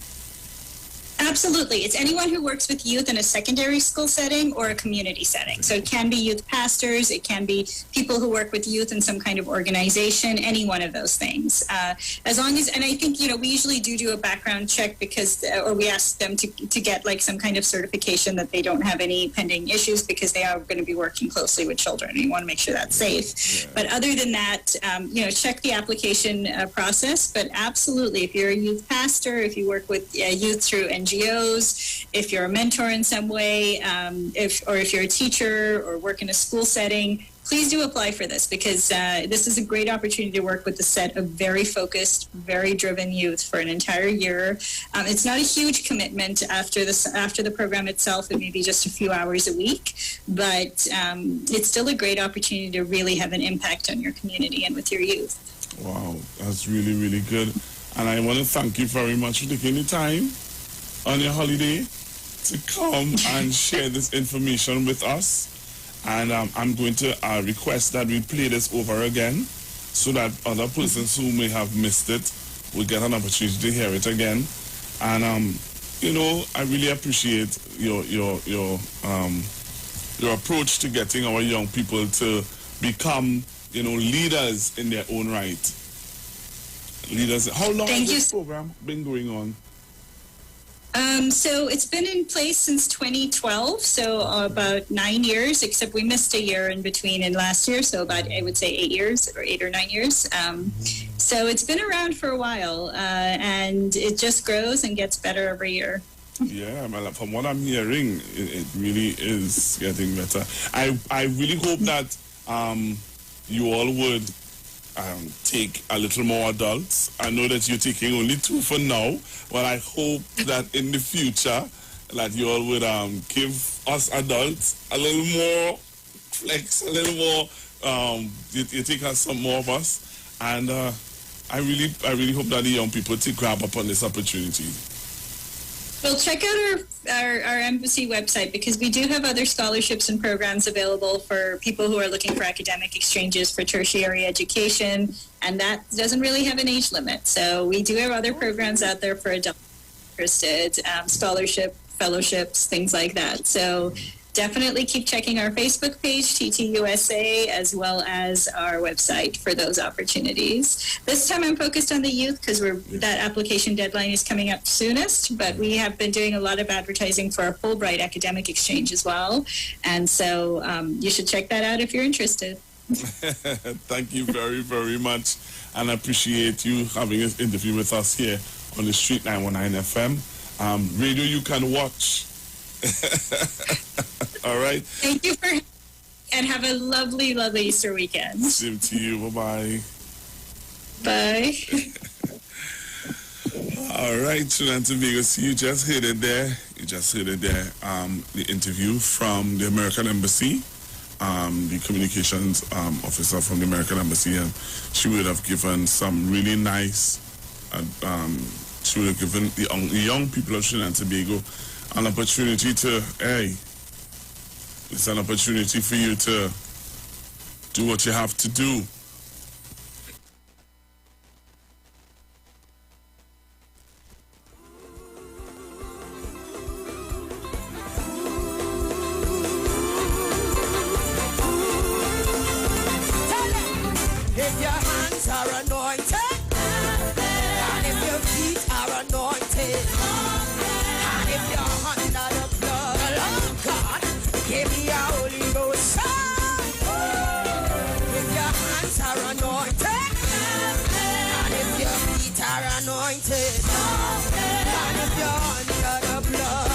Absolutely. It's anyone who works with youth in a secondary school setting or a community setting. So it can be youth pastors, it can be people who work with youth in some kind of organization, any one of those things. As long as, and I think, we usually do a background check because, or we ask them to get like some kind of certification that they don't have any pending issues, because they are going to be working closely with children, and you want to make sure that's safe. But other than that, check the application process. But absolutely, if you're a youth pastor, if you work with youth through NGOs, if you're a mentor in some way, if you're a teacher or work in a school setting, please do apply for this, because this is a great opportunity to work with a set of very focused, very driven youth for an entire year. It's not a huge commitment after the program itself. It may be just a few hours a week, but it's still a great opportunity to really have an impact on your community and with your youth. Wow, that's really, really good. And I want to thank you very much for taking the time on your holiday to come and share this information with us. And I'm going to request that we play this over again so that other persons who may have missed it will get an opportunity to hear it again. And I really appreciate your approach to getting our young people to become leaders in their own right. Leaders. How long has this program been going on? So it's been in place since 2012, so about 9 years, except we missed a year in between in last year, so about, I would say, 8 years, or 8 or 9 years. So it's been around for a while, and it just grows and gets better every year. Yeah, from what I'm hearing, it really is getting better. I really hope that you all would take a little more adults. I know that you're taking only 2 for now, but I hope that in the future that you all would give us adults a little more flex, a little more, you take us some more of us, and I really hope that the young people to grab up on this opportunity. Well, check out our embassy website, because we do have other scholarships and programs available for people who are looking for academic exchanges for tertiary education, and that doesn't really have an age limit. So we do have other programs out there for adults interested, scholarship, fellowships, things like that. So definitely keep checking our Facebook page, TTUSA, as well as our website for those opportunities. This time I'm focused on the youth because that application deadline is coming up soonest, but we have been doing a lot of advertising for our Fulbright academic exchange as well. And so you should check that out if you're interested. Thank you very, very much. And I appreciate you having this interview with us here on the Street 919 FM. Radio you can watch. All right. Thank you and have a lovely, lovely Easter weekend. Same to you. Bye-bye. Bye. All right, Trinidad and Tobago. So you just heard it there. The interview from the American Embassy, the communications officer from the American Embassy, and she would have given some really nice, she would have given the young people of Trinidad and Tobago an opportunity to, It's an opportunity for you to do what you have to do. If your hands are anointed, and if your feet are anointed, and if you're under the blood of God, give me a Holy Ghost shout. If your hands are anointed, and if your feet are anointed, and if you're under the blood,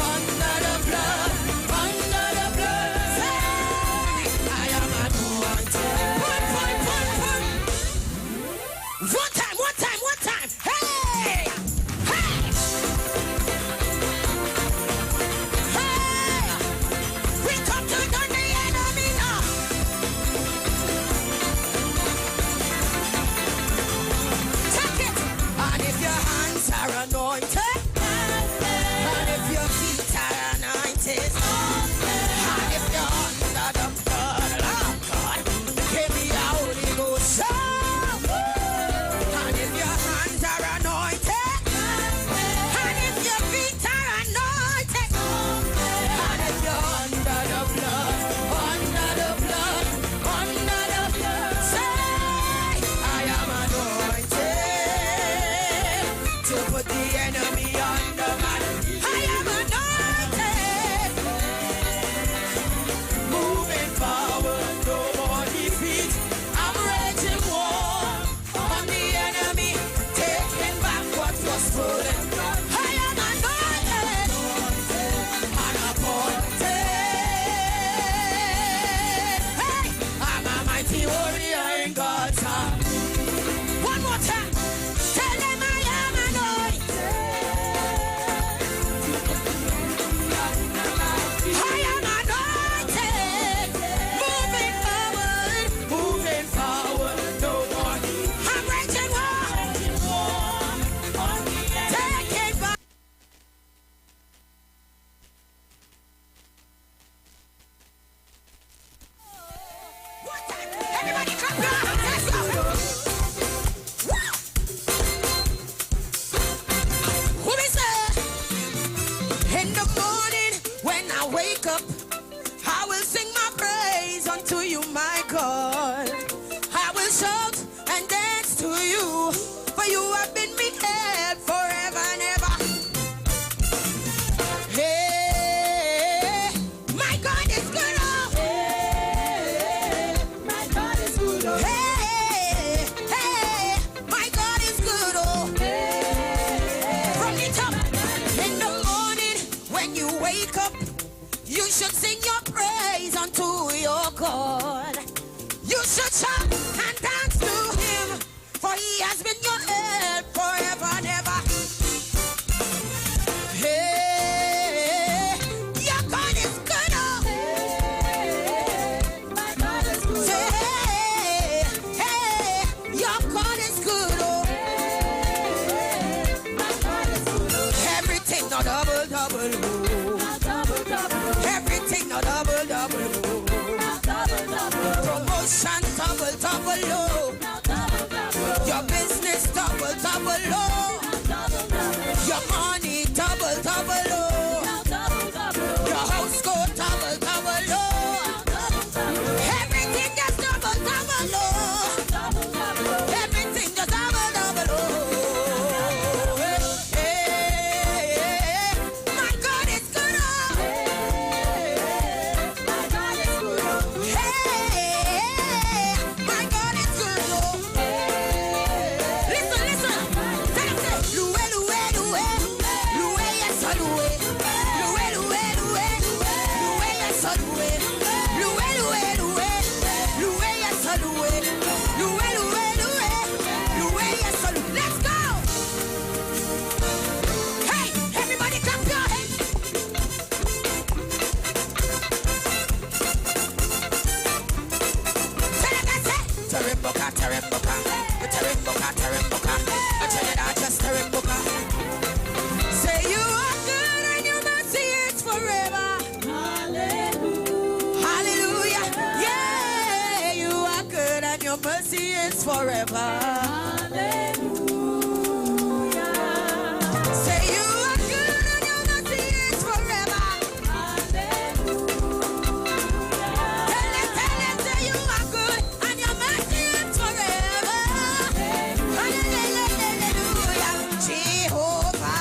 under the blood, under the blood, say, I am anointed. One time. Hey! Hey! Hey! We come to turn the enemy now. Take it. And if your hands are anointed, and if your feet are anointed, and if you're under the blood of God, give me a Holy Ghost shout. And if your hands are anointed, and if your feet are anointed, and if you're under the blood, say, I am anointed to put the enemy under my. I am anointed, moving forward, no more defeat. I'm raging war on the enemy, taking back what was stolen. I am anointed and appointed. Hey, I'm a mighty warrior in God's army. One more time. Tell them I am anointed. I am anointed. Moving forward, no more. I'm raging war. Taking back. Everybody clap your hands. Let's go. Woo! Who is that? In the morning when I wake up, I will sing my praise unto you, my God. I will shout and dance to you, for you have been me help forever and ever. Hey, my God is good. Oh. Hey, my God is good. Oh. Hey, my God is good. Oh. From the top, in the morning when you wake up, you should sing your praise unto your God. You should shout and dance to him, for he has been your help forever and ever. Hey, your God is good. Oh. My God is good. Say, hey, your God is good. Oh. My God is good. Oh. Everything no double. Oh. Everything no double. Oh. Promotion double. Oh. Your business double. Oh. Your money double. Oh. Your house go double. Oh. Everything is double. Oh. Everything is double. Oh. Hey, my God is good. Oh. My God is good. Oh. Hey, my God is good. Oh. Listen. Loué, yes, loué. Loué, yes, loué. Loué, yes, loué. Loué, yes, loué. Let's go. Hey, everybody clap your hands. Terimboka. I tell you that, just terimboka. Say you are good and is forever. Hallelujah. Say you are good and your mercy is forever. Hallelujah. Tell him, say you are good and your mercy is forever. Hallelujah. Jehovah.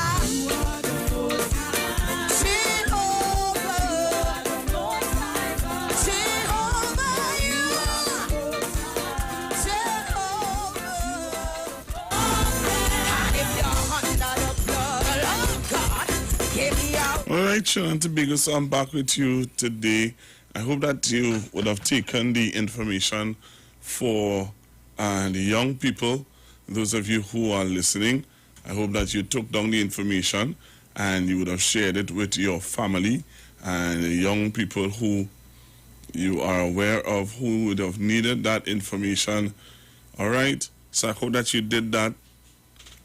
All right, Trinidad and Tobago, so I'm back with you today. I hope that you would have taken the information for the young people, those of you who are listening. I hope that you took down the information and you would have shared it with your family and the young people who you are aware of who would have needed that information. All right, so I hope that you did that,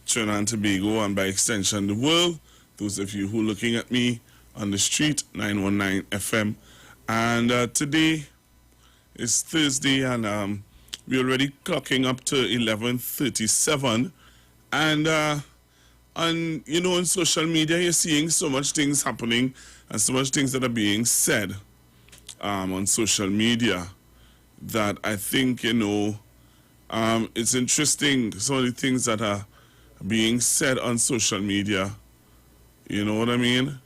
Trinidad and Tobago, and by extension the world. Those of you who are looking at me on the street, 919 FM. And today is Thursday, and we're already clocking up to 11:37. And you know, on social media, you're seeing so much things happening and so much things that are being said on social media that I think, you know, it's interesting, some of the things that are being said on social media. You know what I mean?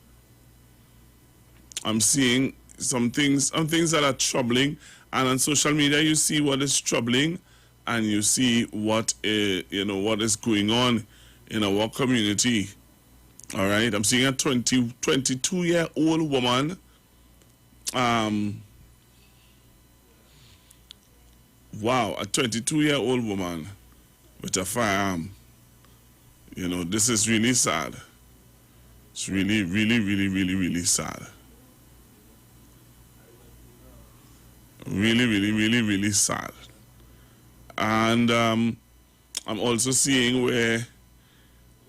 I'm seeing some things that are troubling, and on social media you see what is troubling, and you see what you know, what is going on in our community. All right, I'm seeing a 22-year-old woman. Wow, a 22-year-old woman with a firearm. You know, this is really sad. It's really, really, really, really, really sad. Really, really, really, really sad. And I'm also seeing where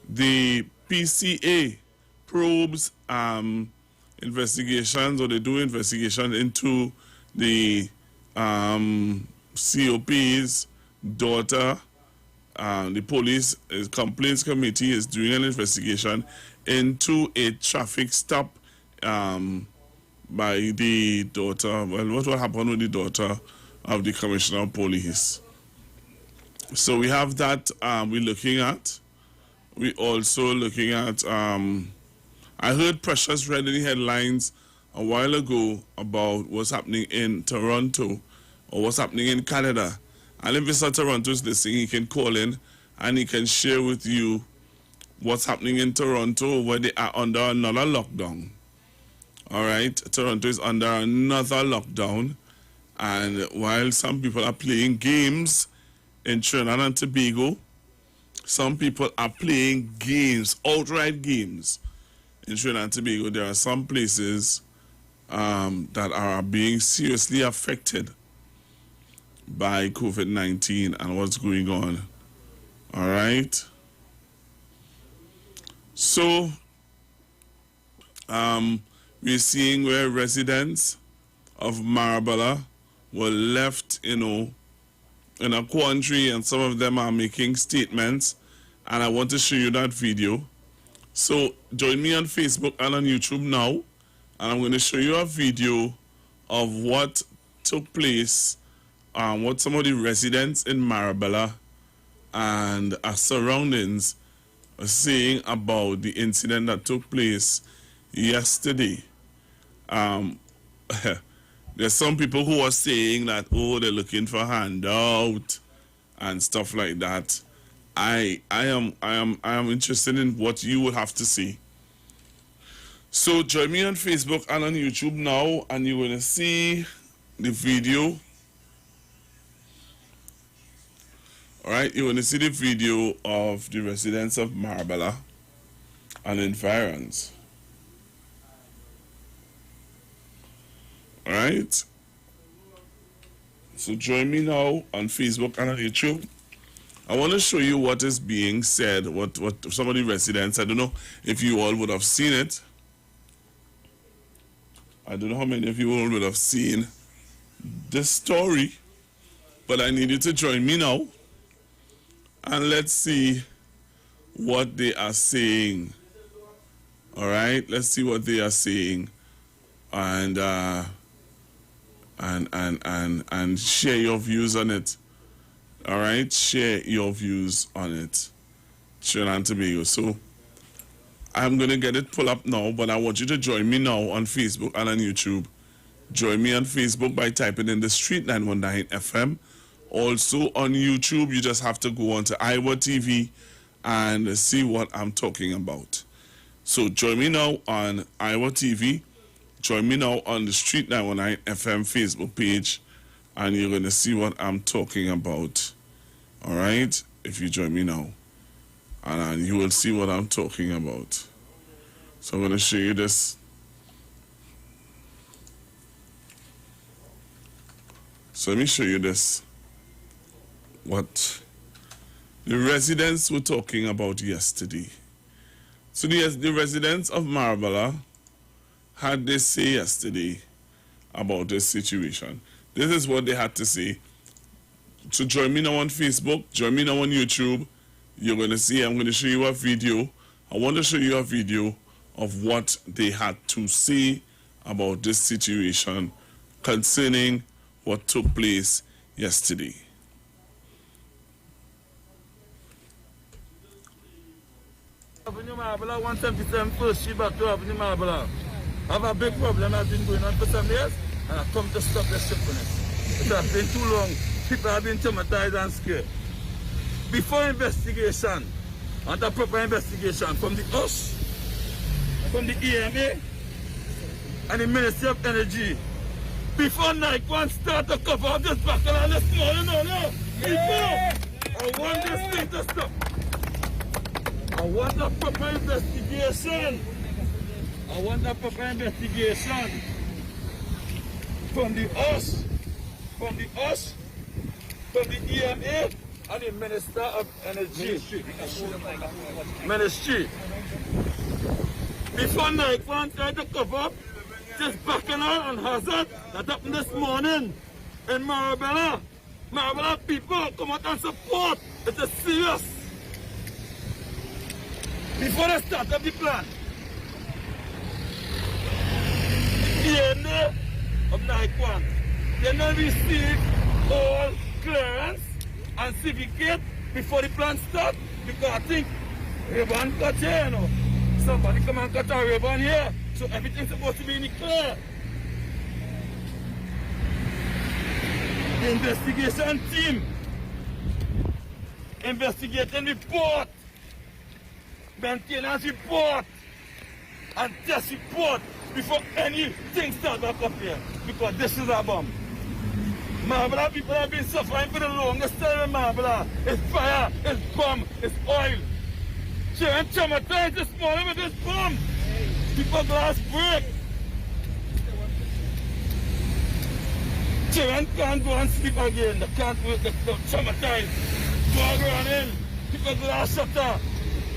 the PCA probes investigations, or they do investigation into the COP's daughter. The police complaints committee is doing an investigation into a traffic stop by the daughter. Well, what will happen with the daughter of the commissioner of police? So we have that we're looking at. We're also looking at, I heard Precious read in the headlines a while ago about what's happening in Toronto, or what's happening in Canada. And if Mr. Toronto is listening, he can call in and he can share with you what's happening in Toronto, where they are under another lockdown. All right, Toronto is under another lockdown, and while some people are playing games in Trinidad and Tobago, some people are playing games, outright games in Trinidad and Tobago. There are some places that are being seriously affected by COVID-19 and what's going on. All right. So, we're seeing where residents of Marabella were left, you know, in a quandary, and some of them are making statements, and I want to show you that video. So join me on Facebook and on YouTube now, and I'm going to show you a video of what took place, what some of the residents in Marabella and our surroundings are saying about the incident that took place yesterday. There's some people who are saying that, oh, they're looking for a handout and stuff like that. I am interested in what you would have to say. So join me on Facebook and on YouTube now, and you're going to see the video. All right, you're going to see the video of the residents of Marabella and environs. All right. So join me now on Facebook and on YouTube. I want to show you what is being said, what some of the residents, I don't know if you all would have seen it. I don't know how many of you all would have seen this story, but I need you to join me now and let's see what they are saying. All right, let's see what they are saying, and share your views on it. All right, share your views on it, Trinidad and Tobago. So I'm gonna get it pulled up now, but I want you to join me now on Facebook and on YouTube. Join me on Facebook by typing in the Street 919 FM. Also on YouTube, you just have to go on to IWER TV and see what I'm talking about. So join me now on IWER TV. Join me now on the Street 919 FM Facebook page, and you're going to see what I'm talking about. All right? If you join me now, and you will see what I'm talking about. So I'm going to show you this. So let me show you this. What the residents were talking about yesterday. So the residents of Marabella had this say yesterday about this situation. This is what they had to say. So join me now on Facebook, join me now on YouTube. You're going to see, I'm going to show you a video. I want to show you a video of what they had to say about this situation concerning what took place yesterday. Avenue Marabella, 177 First Street back to Avenue Marabella. I have a big problem that's been going on for some years, and I've come to stop the shipment. It has been too long. People have been traumatized and scared. Before investigation, and a proper investigation from the US, from the EMA, and the Ministry of Energy, before Nike one start to cover up this battle on this morning, no. Before, I want this thing to stop. I want a proper investigation. I want a proper investigation from the US, from the EMA, and the Minister of Energy. Ministry. Before Nike one tried to cover up this bacchanal and hazard that happened this morning in Marabella. Marabella people come out and support. It is serious. Before they start up the plan, the ENA of Nike they not receive all clearance and certificate before the plan start, because I think ribbon cut here, you know. Somebody come and cut a ribbon here, so everything's supposed to be in the clear. The investigation team investigating report, maintenance report, and test report before anything starts back up here, because this is a bomb. Marabella people have been suffering for the longest time in Marabella. It's fire, it's bomb, it's oil. Children traumatized this morning with this bomb. People glass break. Children can't go and sleep again. They can't work, they're traumatized. Dog running, people glass shutter.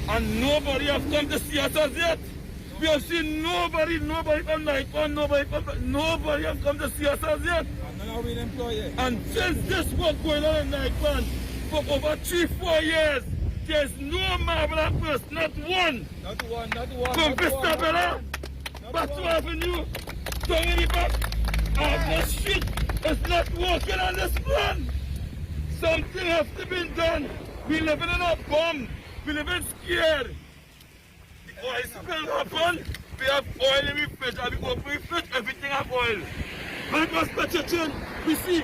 And nobody has come to see us as yet. We have seen nobody from Nikon, nobody has come to see us as yet. And since this was going on in Nikon for over 3-4 years, there's no Marabella person, not one. From Vista Bella, Batu Avenue, down in the back, the street is not working on this plan. Something has to be done. We living in a bomb. We live in scared. The oil spill happen. We have oil in the fridge. And we open the fridge, everything have oil. When it was Petchin, we see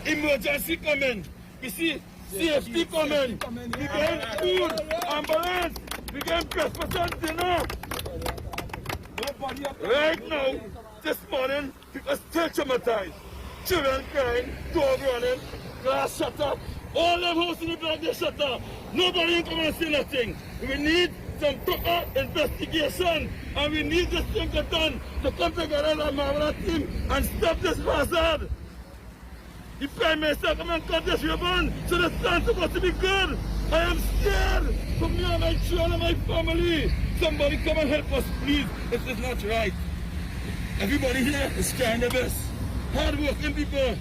emergency coming. We see safety coming. We get food, ambulance. We get breakfast and dinner. Right now, this morning, people still traumatized. Children crying, dog running, glass shut up. All them houses in the block, they shut up. Nobody can come and say nothing. We need some proper investigation, and we need this thing to done to come together as a Marabella team and stop this hazard. The Prime Minister come and cut this ribbon, so the plan's supposed to be good. I am scared for me and my children and my family. Somebody come and help us, please. This is not right. Everybody here is trying their best. Hard-working people,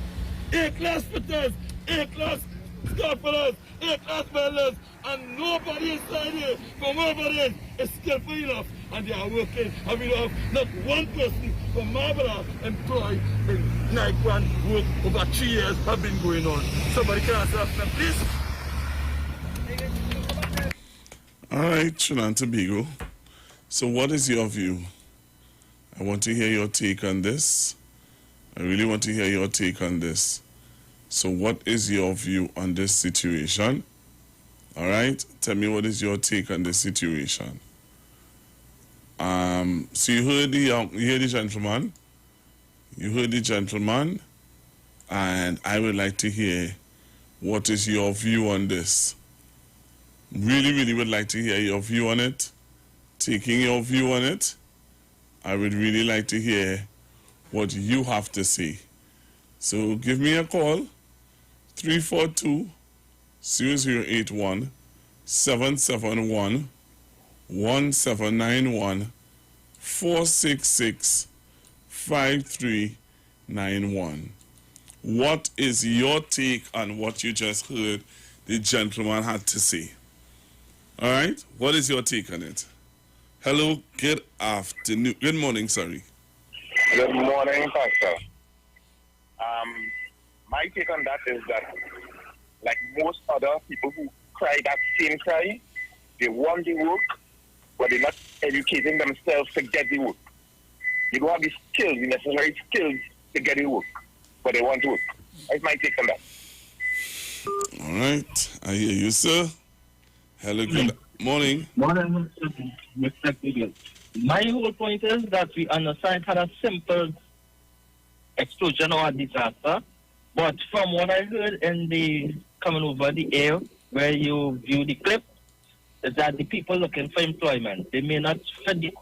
A-class fitters, A-class scaffolders, 8 asbestos, and nobody inside here from wherever it is skillful enough, and they are working, and we don't have not one person from Marbella employed in Nigerian work over 3 years have been going on. Somebody can answer that, please. All right, Trinidad and Tobago. So what is your view? I want to hear your take on this. I really want to hear your take on this. So what is your view on this situation? All right, tell me what is your take on this situation. So you heard the gentleman. You heard the gentleman, and I would like to hear what is your view on this. Really, really would like to hear your view on it. Taking your view on it, I would really like to hear what you have to say. So give me a call, 342-0081 771 1791 466 5391. What is your take on what you just heard the gentleman had to say? All right, what is your take on it? Hello, good afternoon. Good morning, sorry. Good morning, Pastor. My take on that is that, like most other people who cry that same cry, they want the work, but they're not educating themselves to get the work. You don't have the skills, the necessary skills to get the work, but they want to work. That's my take on that. All right, I hear you, sir. Hello, good morning. Morning, Mr. Gideon. My whole point is that we understand had a simple explosion or a disaster, but from what I heard in the coming over the air, where you view the clip, is that the people looking for employment. They may not fit the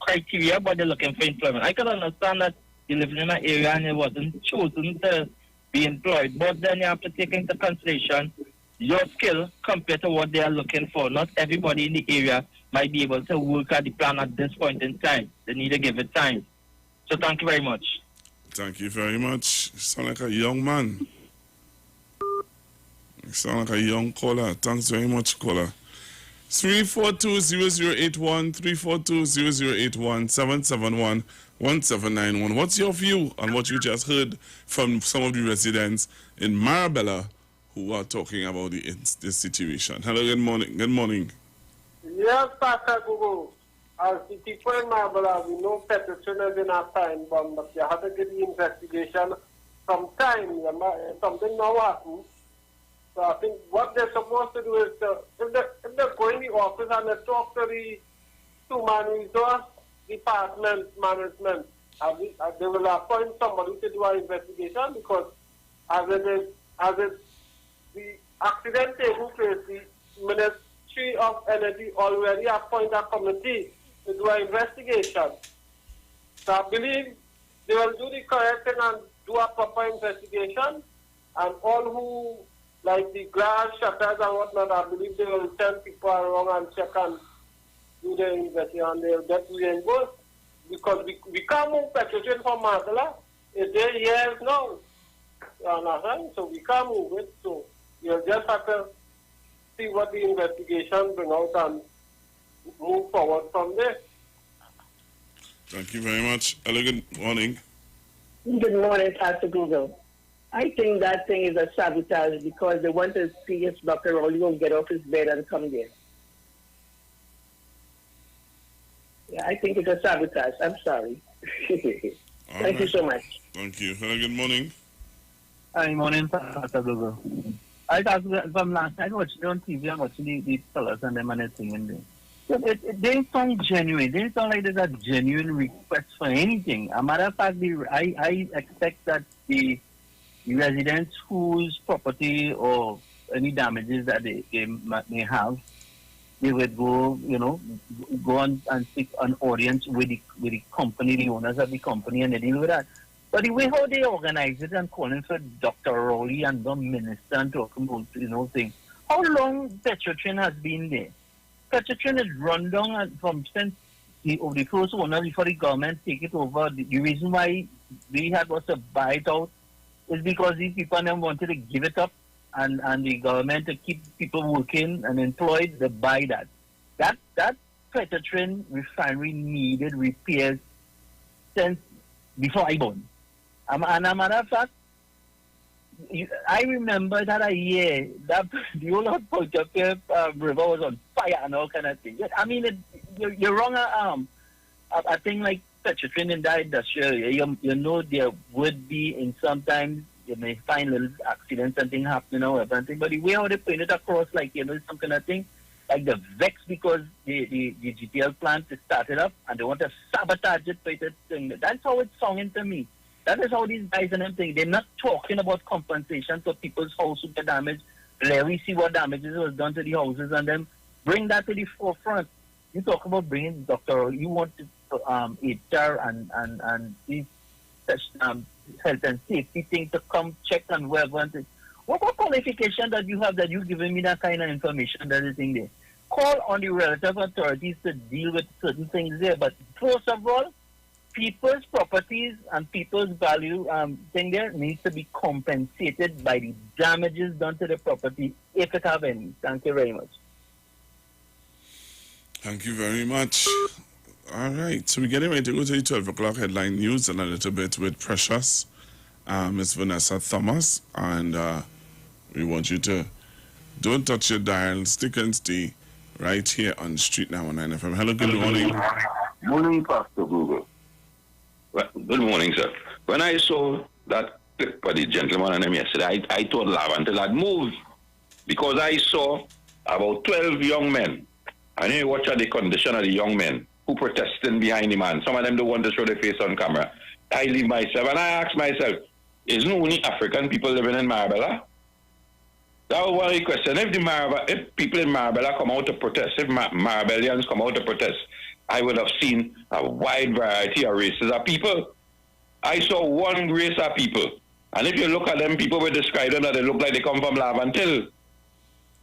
criteria, but they're looking for employment. I can understand that you live in an area and it wasn't chosen to be employed, but then you have to take into consideration your skill compared to what they are looking for. Not everybody in the area might be able to work at the plan at this point in time. They need to give it time. So thank you very much. Thank you very much. You sound like a young man. You sound like a young caller. Thanks very much, caller. 342-0081, 342-0081, 771-1791. What's your view on what you just heard from some of the residents in Marabella who are talking about this situation? Hello, good morning. Good morning. Yes, Pastor Google. As the people in Marbella, we know petition is in our time bomb, but you have to get the investigation from time. Something now happens. So I think what they're supposed to do is, if they go in the office and they talk to the human resource department management, they will appoint somebody to do an investigation, because as the accident taking place, the Ministry of Energy already appointed a committee to do an investigation. So I believe they will do the correct thing and do a proper investigation, and all who, like the glass shutters and whatnot, I believe they will send people around and check and do the investigation, and they'll get reimbursed, because we can't move petrol from Marbella. It's there years now. So we can't move it. So you'll just have to see what the investigation bring out and move forward from there. Thank you very much. Hello, good morning. Good morning, Pastor Google. I think that thing is a sabotage, because they want to see if Dr. Rowley will get off his bed and come there. Yeah, I think it's a sabotage. I'm sorry. Thank you so much. Thank you. Hello, good morning. Hi, morning, Pastor Google. I thought from last night, watching on TV and watching the fellas and them and everything in there. So they sound genuine. They sound like there's a genuine request for anything. As a matter of fact, I expect that the residents whose property or any damages that they may have, they would go, go on and seek an audience with the company, the owners of the company, and they deal with that. But the way how they organize it and calling for Dr. Rowley and the minister and talking about, things. How long Petrotrin has been there? Petrotrin is run down since the first owner before the government take it over. The reason why we had was to buy it out is because these people wanted to give it up and the government to keep people working and employed, they buy that. That Petrotrin refinery needed repairs since before I born. And as a matter of fact, I remember that a year that the whole of Port-au-Pierre river was on fire and all kind of things. I mean, you're wrong. I think like Petrotrin in that industry, you know there would be, and sometimes you may find little accidents and things happening or everything. But the way how they paint it across, like some kind of thing, like the vex because the GTL plant is started up and they want to sabotage it by that thing. That's how it's sounding to me. That is how these guys and them think. They're not talking about compensation so people's houses get damaged. Let me see what damages was done to the houses and then bring that to the forefront. You talk about bringing doctor, you want HR and these such health and safety things to come check and whatever. What qualification that you have that you've given me that kind of information that is in there? Call on the relative authorities to deal with certain things there. But first of all, people's properties and people's value thing there needs to be compensated by the damages done to the property if it have any. Thank you very much. Thank you very much. All right, so we're getting ready to go to the 12 o'clock headline news in a little bit with Precious, Miss Vanessa Thomas, and we want you to don't touch your dial, stick and stay right here on Street 919 FM. Hello, good morning. Morning, Pastor Google. Well, good morning, sir. When I saw that clip by the gentleman and him yesterday, I thought Laventille had moved because I saw about 12 young men. And you watch out the condition of the young men who protesting behind the man. Some of them don't want to show their face on camera. I leave myself and I ask myself, is no only African people living in Marbella? That was one question. If people in Marbella come out to protest, if Marbellians come out to protest, I would have seen a wide variety of races of people. I saw one race of people. And if you look at them, people will describe them that they look like they come from Laventille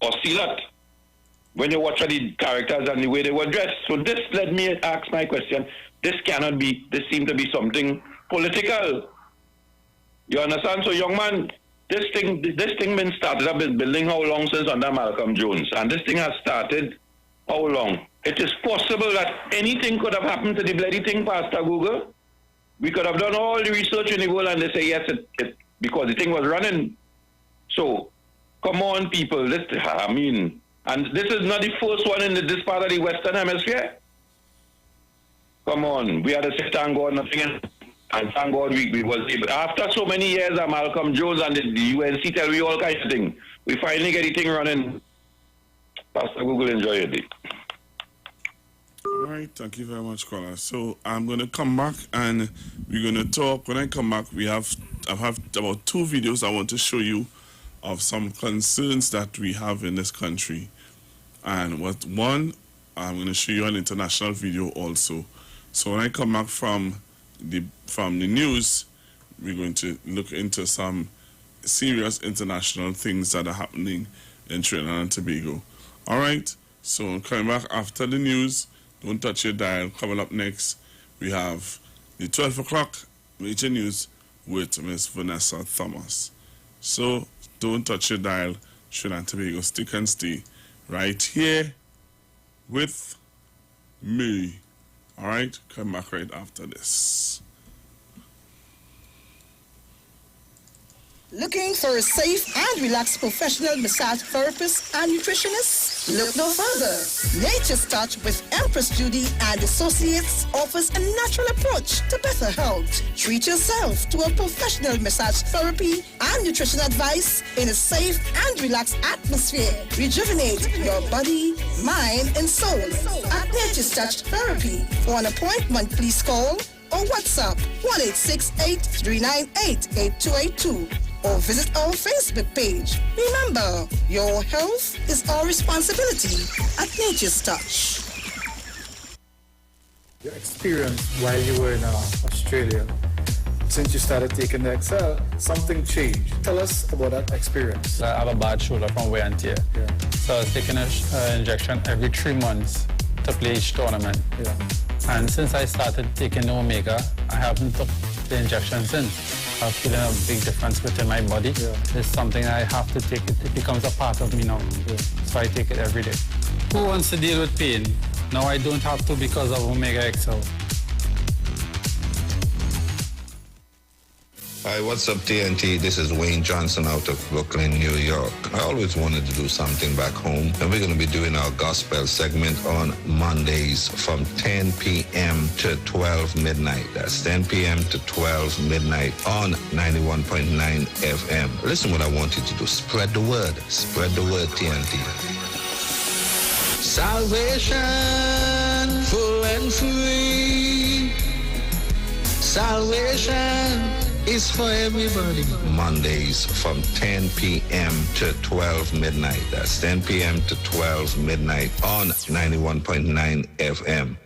or Sealat. When you watch the characters and the way they were dressed. So this let me ask my question. This cannot be, this seems to be something political. You understand? So young man, this thing been started up in building how long since under Malcolm Jones? And this thing has started how long? It is possible that anything could have happened to the bloody thing, Pastor Google. We could have done all the research in the world and they say yes, because the thing was running. So, come on people, and this is not the first one in this part of the Western Hemisphere. Come on, we had to say thank God nothing, and thank God we was able. After so many years of Malcolm Jones and the UNC tell we all kinds of things, we finally get the thing running. Pastor Google, enjoy your day. All right, thank you very much, caller. So I'm going to come back and we're going to talk. When I come back, I have about 2 videos I want to show you of some concerns that we have in this country. And I'm going to show you an international video also. So when I come back from the news, we're going to look into some serious international things that are happening in Trinidad and Tobago. All right, so I'm coming back after the news. Don't touch your dial. Coming up next, we have the 12 o'clock major news with Miss Vanessa Thomas. So don't touch your dial. Trinidad and Tobago, stick and stay right here with me. All right, come back right after this. Looking for a safe and relaxed professional massage therapist and nutritionist? Look no further. Nature's Touch with Empress Judy and Associates offers a natural approach to better health. Treat yourself to a professional massage therapy and nutrition advice in a safe and relaxed atmosphere. Rejuvenate your body, mind, and soul at Nature's Touch Therapy. For an appointment, please call or WhatsApp 1-868-398-8282 or visit our Facebook page. Remember, your health is our responsibility at Nature's Touch. Your experience while you were in Australia, since you started taking the Excel, something changed. Tell us about that experience. I have a bad shoulder from wear and tear. Yeah. So I was taking an injection every 3 months to play each tournament. Yeah. And since I started taking the Omega, I haven't took the injection since. I'm feeling a big difference within my body. It's something I have to take. It becomes a part of me now. So I take it every day. Who wants to deal with pain? Now I don't have to because of Omega XL. Hi, what's up, TNT? This is Wayne Johnson out of Brooklyn, New York. I always wanted to do something back home, and we're going to be doing our gospel segment on Mondays from 10 p.m. to 12 midnight. That's 10 p.m. to 12 midnight on 91.9 FM. Listen what I want you to do. Spread the word. Spread the word, TNT. Salvation, full and free. Salvation is for everybody. Mondays from 10 p.m. to 12 midnight. That's 10 p.m. to 12 midnight on 91.9 FM.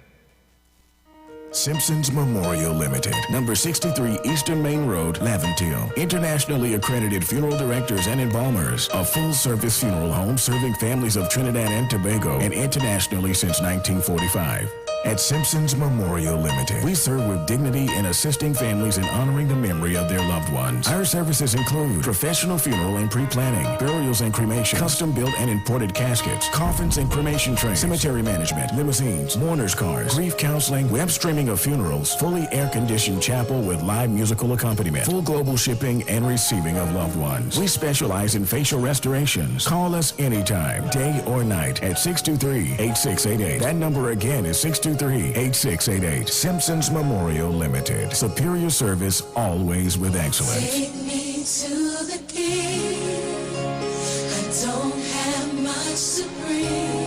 Simpsons Memorial Limited, number 63 Eastern Main Road, Laventille. Internationally accredited funeral directors and embalmers. A full-service funeral home serving families of Trinidad and Tobago and internationally since 1945. At Simpsons Memorial Limited, we serve with dignity in assisting families in honoring the memory of their loved ones. Our services include professional funeral and pre-planning, burials and cremation, custom-built and imported caskets, coffins and cremation trays, cemetery management, limousines, mourners' cars, grief counseling, web streaming of funerals, fully air-conditioned chapel with live musical accompaniment, full global shipping and receiving of loved ones. We specialize in facial restorations. Call us anytime, day or night, at 623-8688. That number again is 623-8688. Simpsons Memorial Limited. Superior service, always with excellence. Take me to the king. I don't have much to bring.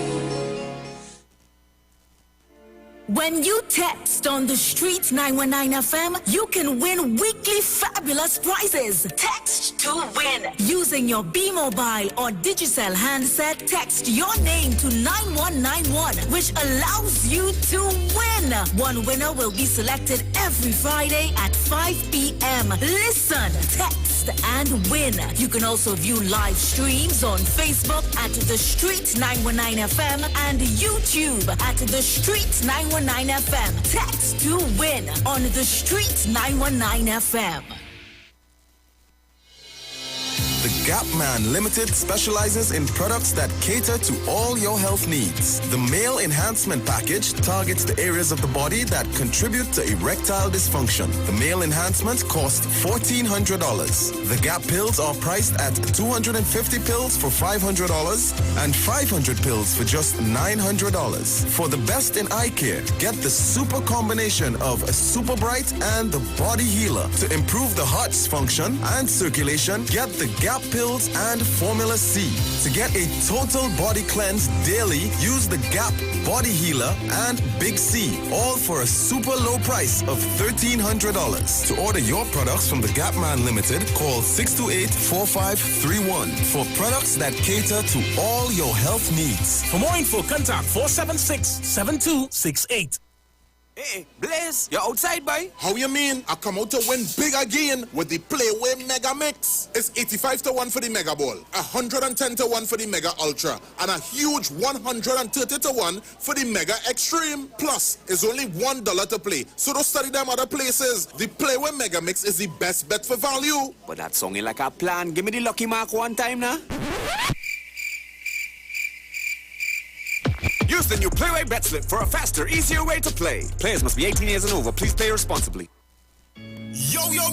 When you text on the Street 919 FM, you can win weekly fabulous prizes. Text to win. Using your B-Mobile or Digicel handset, text your name to 9191, which allows you to win. One winner will be selected every Friday at 5 p.m. Listen, text and win. You can also view live streams on Facebook at The Street 919 FM and YouTube at The Street 919 FM. Text to win on The Street 919 FM. The Gap Man Limited specializes in products that cater to all your health needs. The Male Enhancement Package targets the areas of the body that contribute to erectile dysfunction. The Male Enhancement costs $1,400. The Gap pills are priced at 250 pills for $500 and 500 pills for just $900. For the best in eye care, get the super combination of a Super Bright and the Body Healer. To improve the heart's function and circulation, get the Gap pills and Formula C. To get a total body cleanse daily, use the Gap Body Healer and Big C, all for a super low price of $1,300. To order your products from the Gap Man Limited, call 628-4531 for products that cater to all your health needs. For more info, contact 476-7268. Hey, Blaze, you outside, boy? How you mean? I come out to win big again with the Playway Mega Mix. It's 85-1 for the Mega Ball, 110-1 for the Mega Ultra, and a huge 130-1 for the Mega Extreme. Plus, it's only $1 to play, so don't study them other places. The Playway Mega Mix is the best bet for value. But that sounding like a plan. Give me the lucky mark one time now. Use the new Playway Bet Slip for a faster, easier way to play. Players must be 18 years and over. Please play responsibly.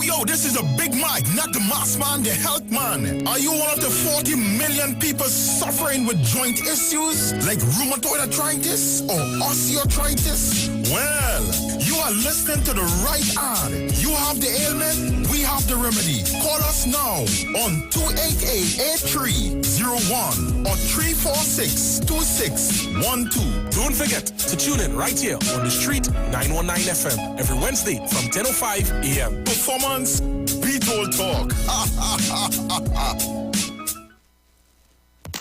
Yo, this is a Big Mike, not the mass man, the health man. Are you one of the 40 million people suffering with joint issues like rheumatoid arthritis or osteoarthritis? Well, you are listening to the right ad. You have the ailment, we have the remedy. Call us now on 288-8301 or 346-2612. Don't forget to tune in right here on The Street 919 FM every Wednesday from 10:05 a.m. Performance, beat all talk.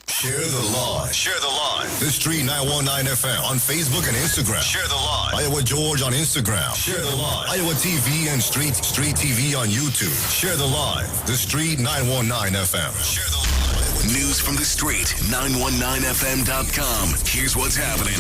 Share the live. Share the live. The Street 919 FM on Facebook and Instagram. Share the live. Iowa George on Instagram. Share the live. Iowa TV and Street TV on YouTube. Share the live. The Street 919 FM. Share the live. News from the street, 919fm.com. Here's what's happening.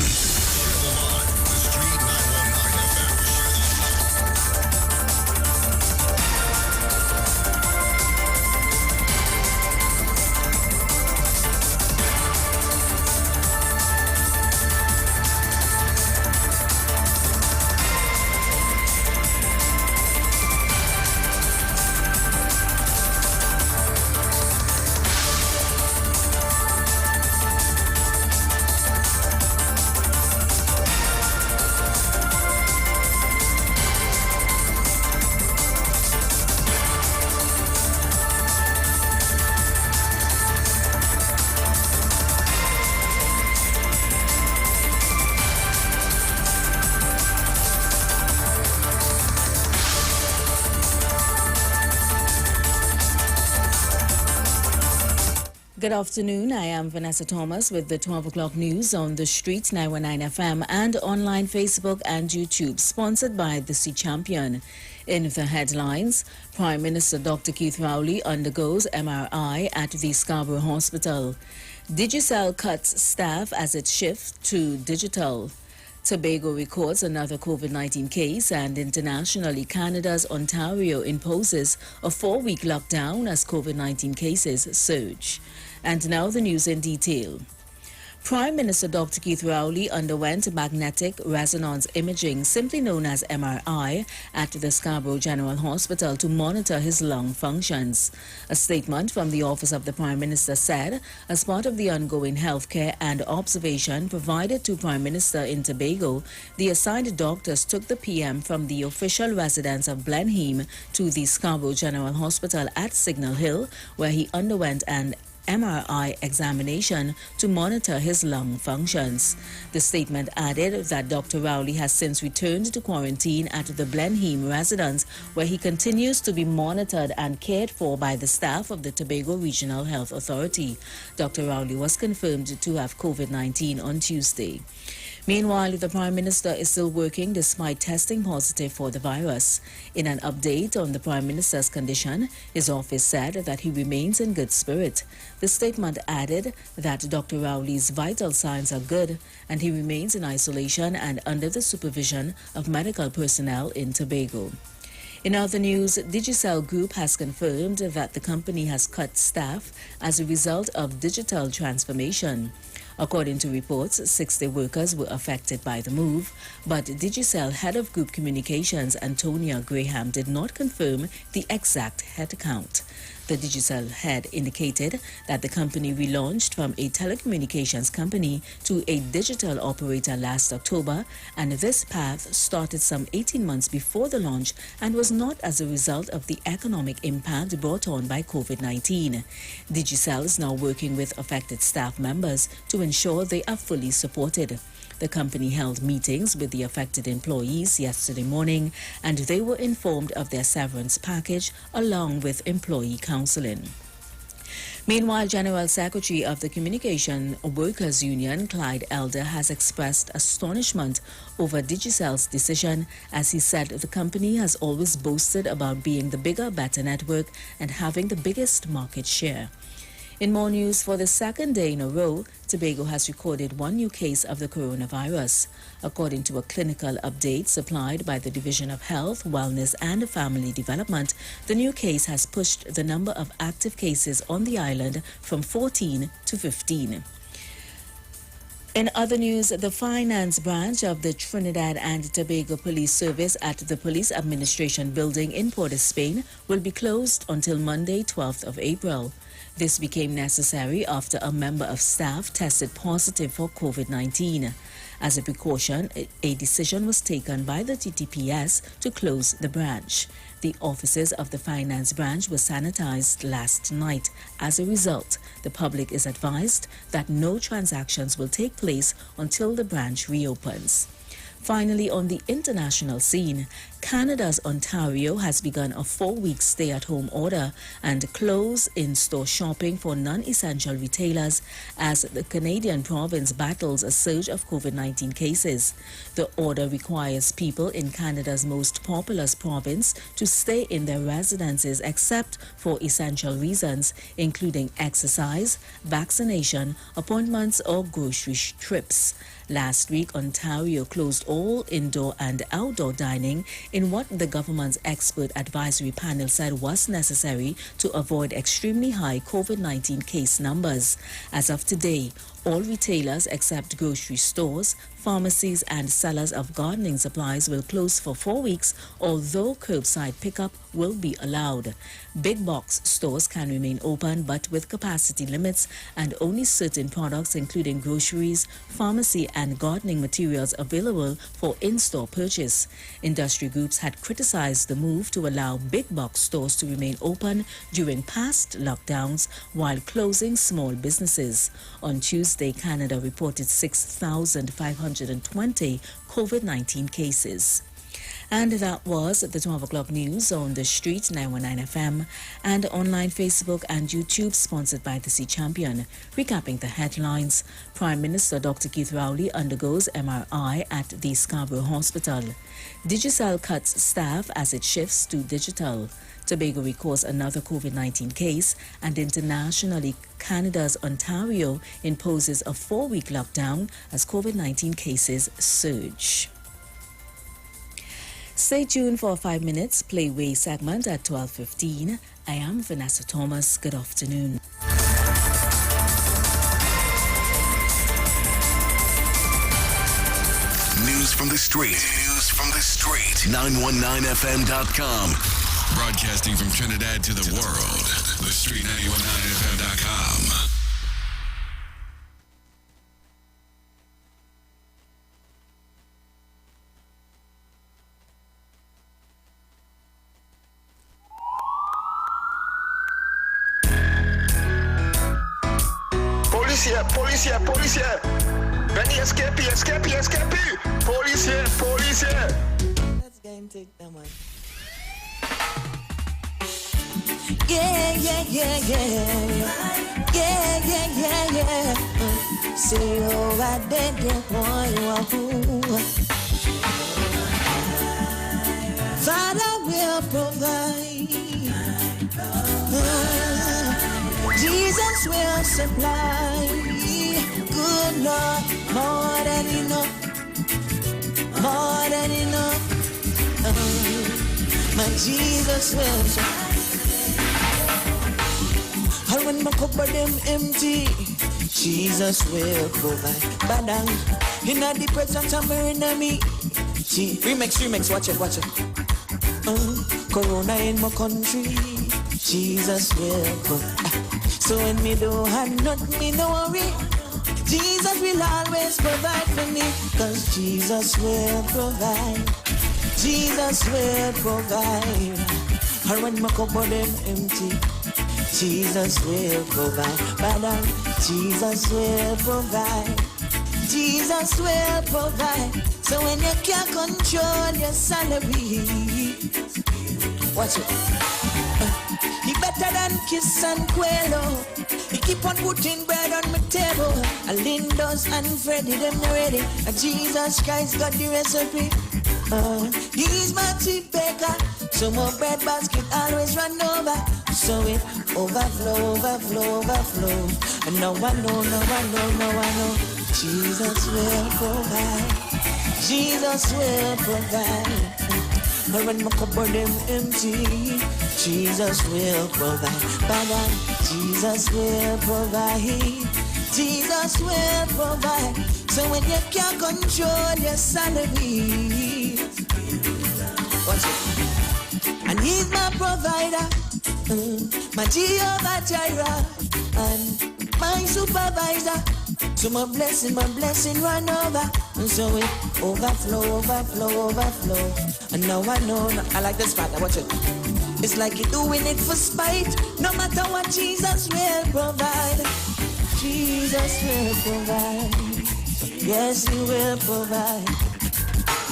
Good afternoon. I am Vanessa Thomas with the 12 o'clock news on the street 919 FM and online Facebook and YouTube, sponsored by the Sea Champion. In the headlines, Prime Minister Dr. Keith Rowley undergoes MRI at the Scarborough Hospital. Digicel cuts staff as it shifts to digital. Tobago records another COVID-19 case, and internationally, Canada's Ontario imposes a 4-week lockdown as COVID-19 cases surge. And now the news in detail. Prime Minister Dr. Keith Rowley underwent magnetic resonance imaging, simply known as MRI, at the Scarborough General Hospital to monitor his lung functions. A statement from the Office of the Prime Minister said, as part of the ongoing healthcare and observation provided to Prime Minister in Tobago, the assigned doctors took the PM from the official residence of Blenheim to the Scarborough General Hospital at Signal Hill, where he underwent an MRI examination to monitor his lung functions. The statement added that Dr. Rowley has since returned to quarantine at the Blenheim residence, where he continues to be monitored and cared for by the staff of the Tobago Regional Health Authority. Dr. Rowley was confirmed to have COVID-19 on Tuesday. Meanwhile, the Prime Minister is still working despite testing positive for the virus. In an update on the Prime Minister's condition, his office said that he remains in good spirit. The statement added that Dr. Rowley's vital signs are good and he remains in isolation and under the supervision of medical personnel in Tobago. In other news, Digicel Group has confirmed that the company has cut staff as a result of digital transformation. According to reports, 60 workers were affected by the move, but Digicel Head of Group Communications, Antonia Graham, did not confirm the exact headcount. The Digicel head indicated that the company relaunched from a telecommunications company to a digital operator last October, and this path started some 18 months before the launch and was not as a result of the economic impact brought on by COVID-19. Digicel is now working with affected staff members to ensure they are fully supported. The company held meetings with the affected employees yesterday morning, and they were informed of their severance package along with employee counseling. Meanwhile, General Secretary of the Communication Workers Union, Clyde Elder, has expressed astonishment over Digicel's decision, as he said the company has always boasted about being the bigger, better network and having the biggest market share. In more news, for the second day in a row, Tobago has recorded one new case of the coronavirus. According to a clinical update supplied by the Division of Health, Wellness and Family Development, the new case has pushed the number of active cases on the island from 14 to 15. In other news, the finance branch of the Trinidad and Tobago Police Service at the Police Administration Building in Port of Spain will be closed until Monday, 12th of April. This became necessary after a member of staff tested positive for COVID-19. As a precaution, a decision was taken by the TTPS to close the branch. The offices of the finance branch were sanitized last night. As a result, the public is advised that no transactions will take place until the branch reopens. Finally, on the international scene, Canada's Ontario has begun a 4-week stay-at-home order and close in-store shopping for non-essential retailers as the Canadian province battles a surge of COVID-19 cases. The order requires people in Canada's most populous province to stay in their residences except for essential reasons, including exercise, vaccination, appointments, or grocery trips. Last week, Ontario closed all indoor and outdoor dining in what the government's expert advisory panel said was necessary to avoid extremely high COVID-19 case numbers. As of today, all retailers except grocery stores, pharmacies and sellers of gardening supplies will close for 4 weeks, although curbside pickup will be allowed. Big box stores can remain open but with capacity limits, and only certain products including groceries, pharmacy and gardening materials available for in-store purchase. Industry groups had criticized the move to allow big box stores to remain open during past lockdowns while closing small businesses. On Tuesday, Canada reported 6,520 COVID-19 cases. And that was the 12 o'clock news on the street, 919 FM, and online Facebook and YouTube, sponsored by the Sea Champion. Recapping the headlines, Prime Minister Dr. Keith Rowley undergoes MRI at the Scarborough Hospital. Digicel cuts staff as it shifts to digital. Tobago records another COVID-19 case, and internationally, Canada's Ontario imposes a 4-week lockdown as COVID-19 cases surge. Stay tuned for a 5 minutes Playway segment at 12:15. I am Vanessa Thomas. Good afternoon. News from the street. News from the street. 919fm.com. Broadcasting from Trinidad to the world. The Street 919fm.com. Police here. Benny, escape. Police here. Let's go and take them on. Yeah. Say, oh, I did get one. Father will provide. Jesus will supply. Good Lord, more than enough. My Jesus will supply. And when my cupboard them empty, Jesus will provide. Badang, in a the presence of my enemy. Remix, watch it. Corona in my country, Jesus will provide. So when me don't have nothing, me no worry. Jesus will always provide for me, cause Jesus will provide. And when my cupboard them empty, Jesus will provide. But Jesus will provide. So when you can't control your salary, watch it. He better than kiss and quail. He keep on putting bread on my table. And Lindos and Freddy, them ready. And Jesus Christ got the recipe. He's my chief baker. So my bread basket always run over. So it overflow. And now I know. Jesus will provide. But when my cupboard them empty, Jesus will provide. But Jesus will provide. So when you can't control your salary, watch it. And he's my provider, my Jehovah Jireh, and my supervisor. So my blessing run over. And so it overflow. And now I know, I like this part, watch it. It's like you're doing it for spite. No matter what, Jesus will provide. Yes, he will provide.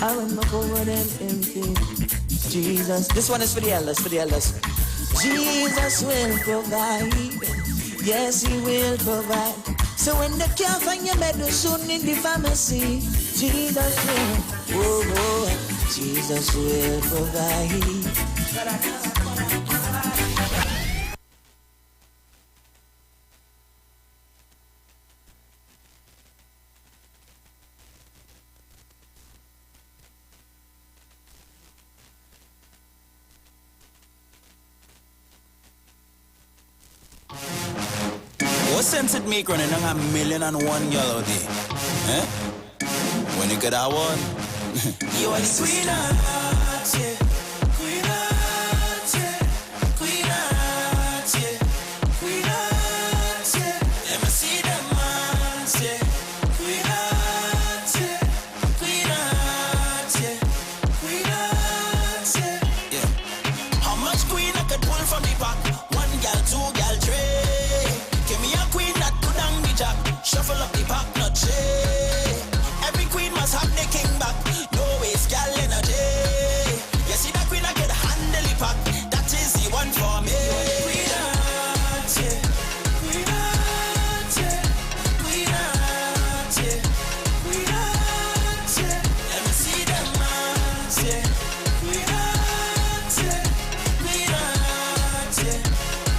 I will not go with them empty. Jesus, this one is for the elders. Jesus will provide. Yes, he will provide. So when they can't find your medicine in the pharmacy, Jesus will provide. What sense it make running on $1,000,001 yellow day? Eh? When you get that one, you are the queen of hearts, yeah. Queen of hearts, yeah. Queen of hearts, yeah. Queen of hearts, yeah. Let me see them hands, yeah. Queen of hearts, yeah. Queen of hearts, yeah. Queen of hearts, yeah. How much queen I could pull from the back? 1 gal, 2 gal, 3. Shuffle up the back, not shade. Every queen must have the king back. No waste, gal energy. yeah. Queen Heart, yeah. Queen Heart, yeah.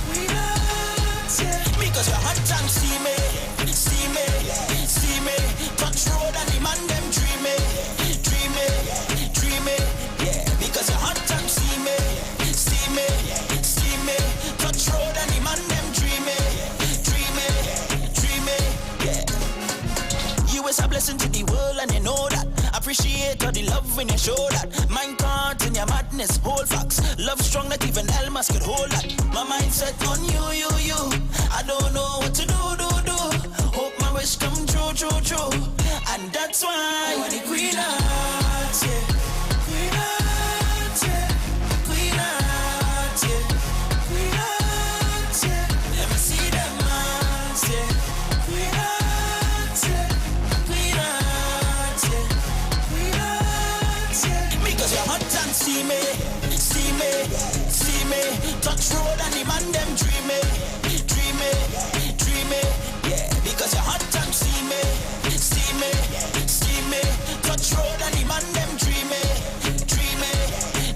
Queen Heart, yeah. Because you're hot and steamy, steamy, steamy. Touch road and the man them dreamy, dreamy, dreamy, yeah. Because you're hot and steamy, steamy, steamy. Touch road and the man them dreamy, dreamy, dreamy, yeah. You is a blessing to the world and you know that. Appreciate all the love when you show that. Mind caught in your madness, whole facts. Love strong that even Elmas could hold that. My mind set on you, you, you. I don't know what to do. Hope my wish come true, true, true. And that's why you're the Queen Heart, yeah. Queen Heart, yeah. Queen Heart, yeah. Queen Heart, yeah. Let me see them hearts, yeah. Queen Heart, yeah. Queen Heart, yeah. Queen Heart, yeah. Because you're hot and steamy, steamy, steamy. Touch road and the man them dreamy, dreamy, dreamy, yeah. Because you're hot and steamy, steamy, steamy. Touch road and the man them dreamy, dreamy,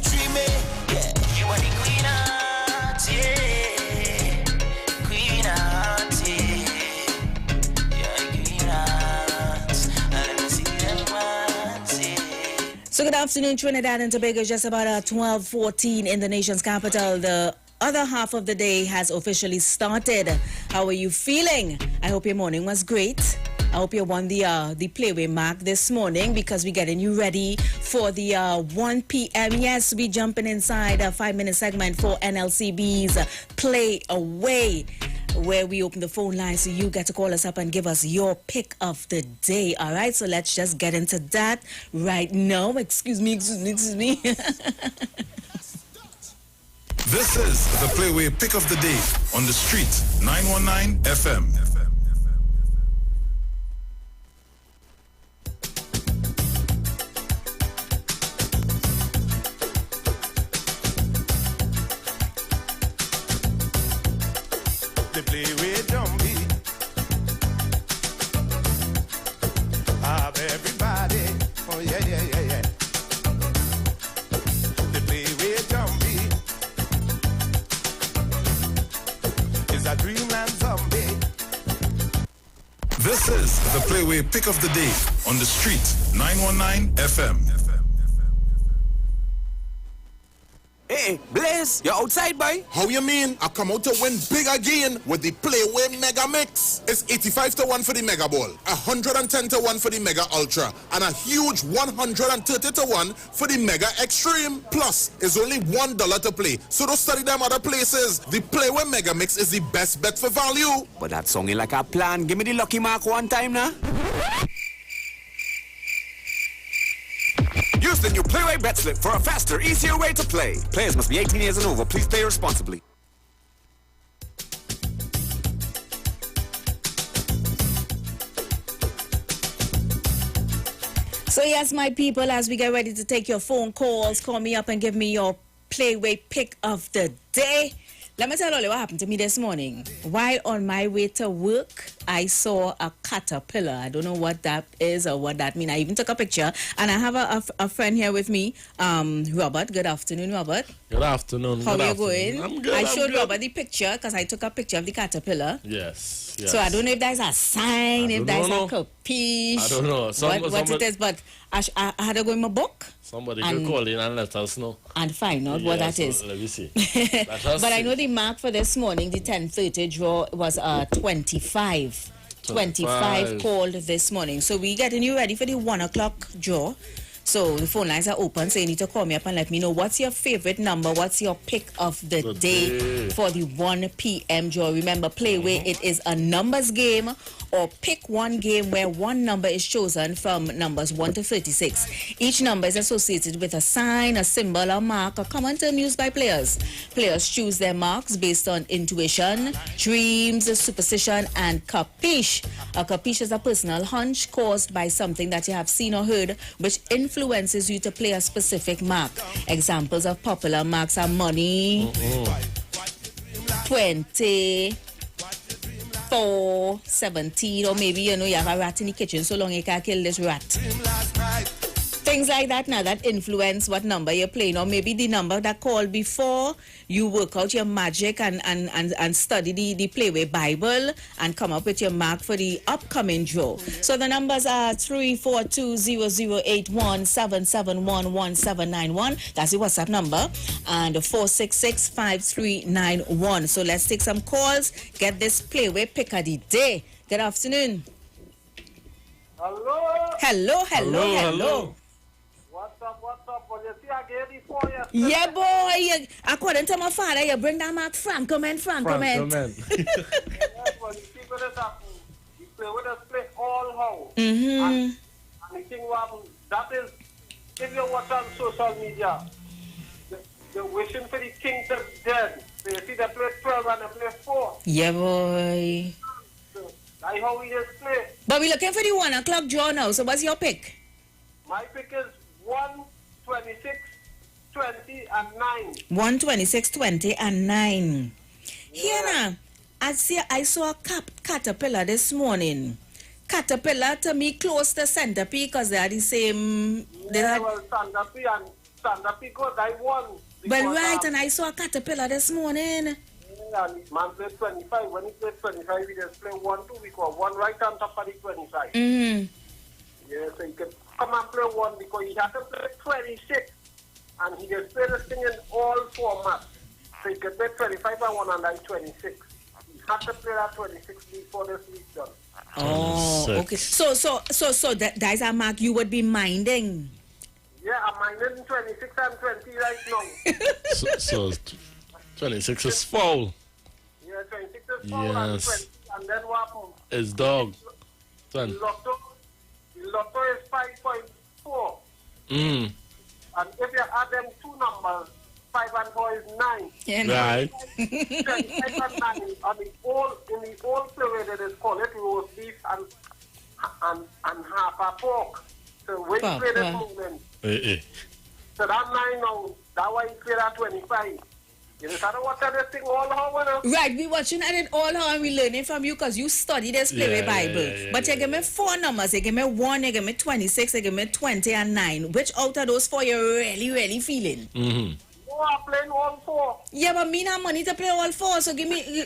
dreamy, yeah. You are the Queen Heart, yeah. Queen Heart, yeah. You're the Queen Heart. Let me see them ones, yeah. So good afternoon, Trinidad and Tobago. Just about 12:14 in the nation's capital. The other half of the day has officially started. How are you feeling? I hope your morning was great. I hope you won the Playway mark this morning because we're getting you ready for the 1 p.m. Yes, we jumping inside a 5-minute segment for NLCB's Play Away, where we open the phone line so you get to call us up and give us your pick of the day. All right, so let's just get into that right now. Excuse me. This is the Playway Pick of the Day on the Street 919 FM. The Playway drum beat of everybody. Oh yeah, yeah, yeah, yeah. The Playway drum beat is a dreamland zombie. This is the Playway Pick of the Day on the Street 919 FM. Hey, Blaze, you're outside, boy? How you mean? I come out to win big again with the Playway Mega Mix. It's 85-1 for the Mega Ball, 110-1 for the Mega Ultra, and a huge 130-1 for the Mega Extreme. Plus, it's only $1 to play, so don't study them other places. The Playway Mega Mix is the best bet for value. But that sounding like a plan. Give me the lucky mark one time now. Use the new Playway bet slip for a faster, easier way to play. Players must be 18 years and over. Please play responsibly. So yes, my people, as we get ready to take your phone calls, call me up and give me your Playway pick of the day. Let me tell you what happened to me this morning. While on my way to work, I saw a caterpillar. I don't know what that is or what that means. I even took a picture. And I have a friend here with me, Robert. Good afternoon, Robert. Good afternoon. How are you going? going? I'm good. I showed Robert the picture because I took a picture of the caterpillar. Yes. So I don't know if there's a sign, if there's a capiche. I don't know. What it is, but I had to go in my book. Somebody could call in and let us know. And find out what that is. Let me see. But I know the mark for this morning, the 10:30 draw, was 25. 25 called this morning. So we getting you ready for the 1 o'clock draw. So the phone lines are open, so you need to call me up and let me know what's your favorite number, what's your pick of the day for the 1 p.m. draw. Remember, Playway, it is a numbers game, or pick one game where one number is chosen from numbers 1 to 36. Each number is associated with a sign, a symbol, a mark, a common term used by players. Players choose their marks based on intuition, dreams, superstition, and capiche. A capiche is a personal hunch caused by something that you have seen or heard, which influences you to play a specific mark. Examples of popular marks are money, 20, 4, 17, or maybe you have a rat in the kitchen, so long you can't kill this rat. Things like that now that influence what number you're playing, or maybe the number that called before you work out your magic and study the Playway Bible and come up with your mark for the upcoming draw. So the numbers are 342-0081-771-1791. That's the WhatsApp number. And 466-5391. So let's take some calls. Get this Playway pick of the day. Good afternoon. Hello. What's up? Well, you see, I gave you 4 years. Yeah, boy. According to my father, you bring that mark Francoman. Yes, well, you see what is happening. You play with us, play all how. And the thing that is, if you watch on social media, they're wishing for the king to dead. So you see, they play 12 and they play 4. Yeah, boy. That's how we just play. But we're looking for the 1 o'clock draw now. So what's your pick? My pick is 1, 26, 20, and 9. 1, 26, 20, and 9. Here now, I saw a caterpillar this morning. Caterpillar to me close to centipede because they are the same. Well, centipede and centipede go die 1. Well, right, and I saw a caterpillar this morning. Yeah, and man played 25. When he played 25, he just played 1, 2 because 1 right on top of the 25. Yeah, so he could come and play 1 because he had to play 26. And he just played this thing in all formats. So he could play 25 and 1 and then 26. He had to play that 26 before this week done. Oh, okay. So that's a mark you would be minding. Yeah, I'm minding 26 and 20 right now. so 26 is foul. Yeah, 26 is foul and 20. And then what happens? It's dog. The lotto is 5.4. And if you add them 2 numbers, 5 and 4 is 9. Yeah, right. 25 and 9. In the old Playway, they call it roast beef and half a pork. So when you play that movement, so that 9 now, that's why you play that 25. You just have to watch this thing all how. Right, we watching at it all how and we learning from you because you study this Playway Bible. But you give me 4 numbers. You give me 1, you give me 26, you give me 20 and 9. Which out of those 4 you're really feeling? I'm playing all 4. Yeah, but me not money to play all 4. So give me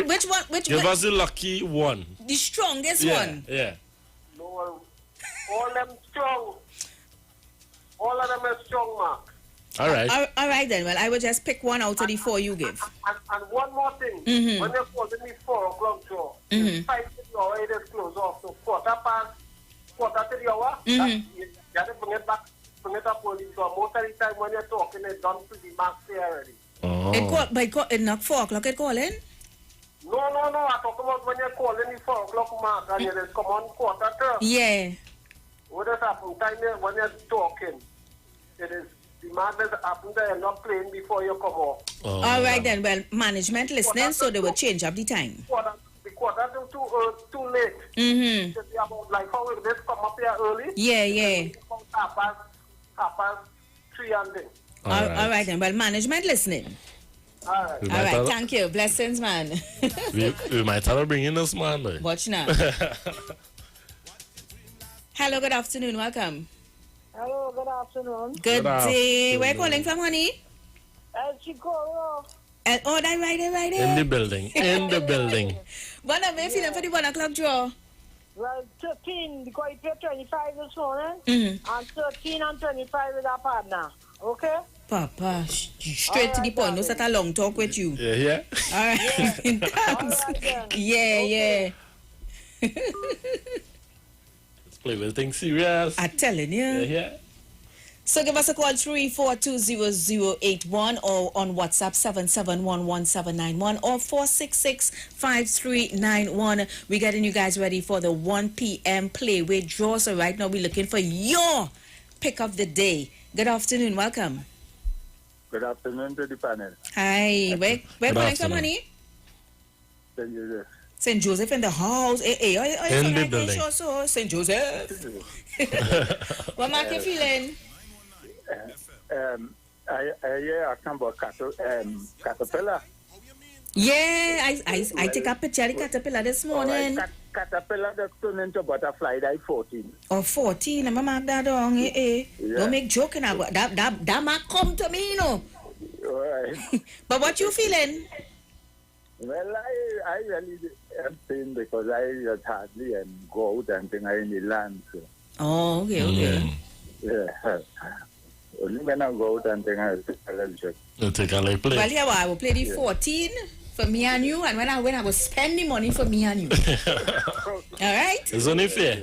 which one? Give us the lucky one. The strongest one. Yeah. No, all them strong. All of them are strong, Mark. All right. All right then. Well, I will just pick 1 out of the 4 you give. And one more thing. When you're calling me 4 o'clock draw, 5 to the hour, it is close off. So quarter to the hour, you have to bring it back, bring it up early. So most of the time when you're talking, it's done to the mark there already. It not 4 o'clock it calling? No. I talk about when you're calling the 4 o'clock mark and you just come on quarter to. Yeah. What does happen? Time when you're talking, it is the man that happens that you're not playing before you come off. All right then. Well, management listening, so they will change up the time. The quarter too late. Should be about like how will this come up here early? Yeah. Half past 3 and then. All right then. Well, management listening. All right. All right. Thank you. Blessings, man. we might have to bring in this man. Though. Watch now. Hello. Good afternoon. Welcome. Hello, good afternoon. Good day. Where are you calling from, honey? Chicago. Oh, that right. In the building. What are you feeling for the 1 o'clock draw? Well, 13, because you played 25 this morning. And 13 and 25 with our partner. Okay? Papa, straight to the point. No such a long talk with you. Yeah. All right. Thanks. Yeah. Play with things serious. I'm telling you. Yeah. So give us a call 3420081 or on WhatsApp 7711791 or 4665391. We're getting you guys ready for the 1 p.m. Playway draw. So right now we're looking for your pick of the day. Good afternoon. Welcome. Good afternoon to the panel. Hi. Where calling from, honey? St. Joseph. St. Joseph in the house. In the building. St. Joseph. What mark you feeling? I talking about caterpillar. Yeah, I take a picture of the caterpillar this morning. caterpillar that's turned into butterfly, that 14. Oh, 14. I'm mark that down. Yeah. Don't make joking about that might come to me, you know. Right. But what you feeling? Well, I really am saying because I just hardly go out and thing in the land. So. Oh, okay. Yeah. Only when I go out and thing I just take a play. Well, yeah, I will play the 14 for me and you, and when I will spend the money for me and you. All right? It's only fair.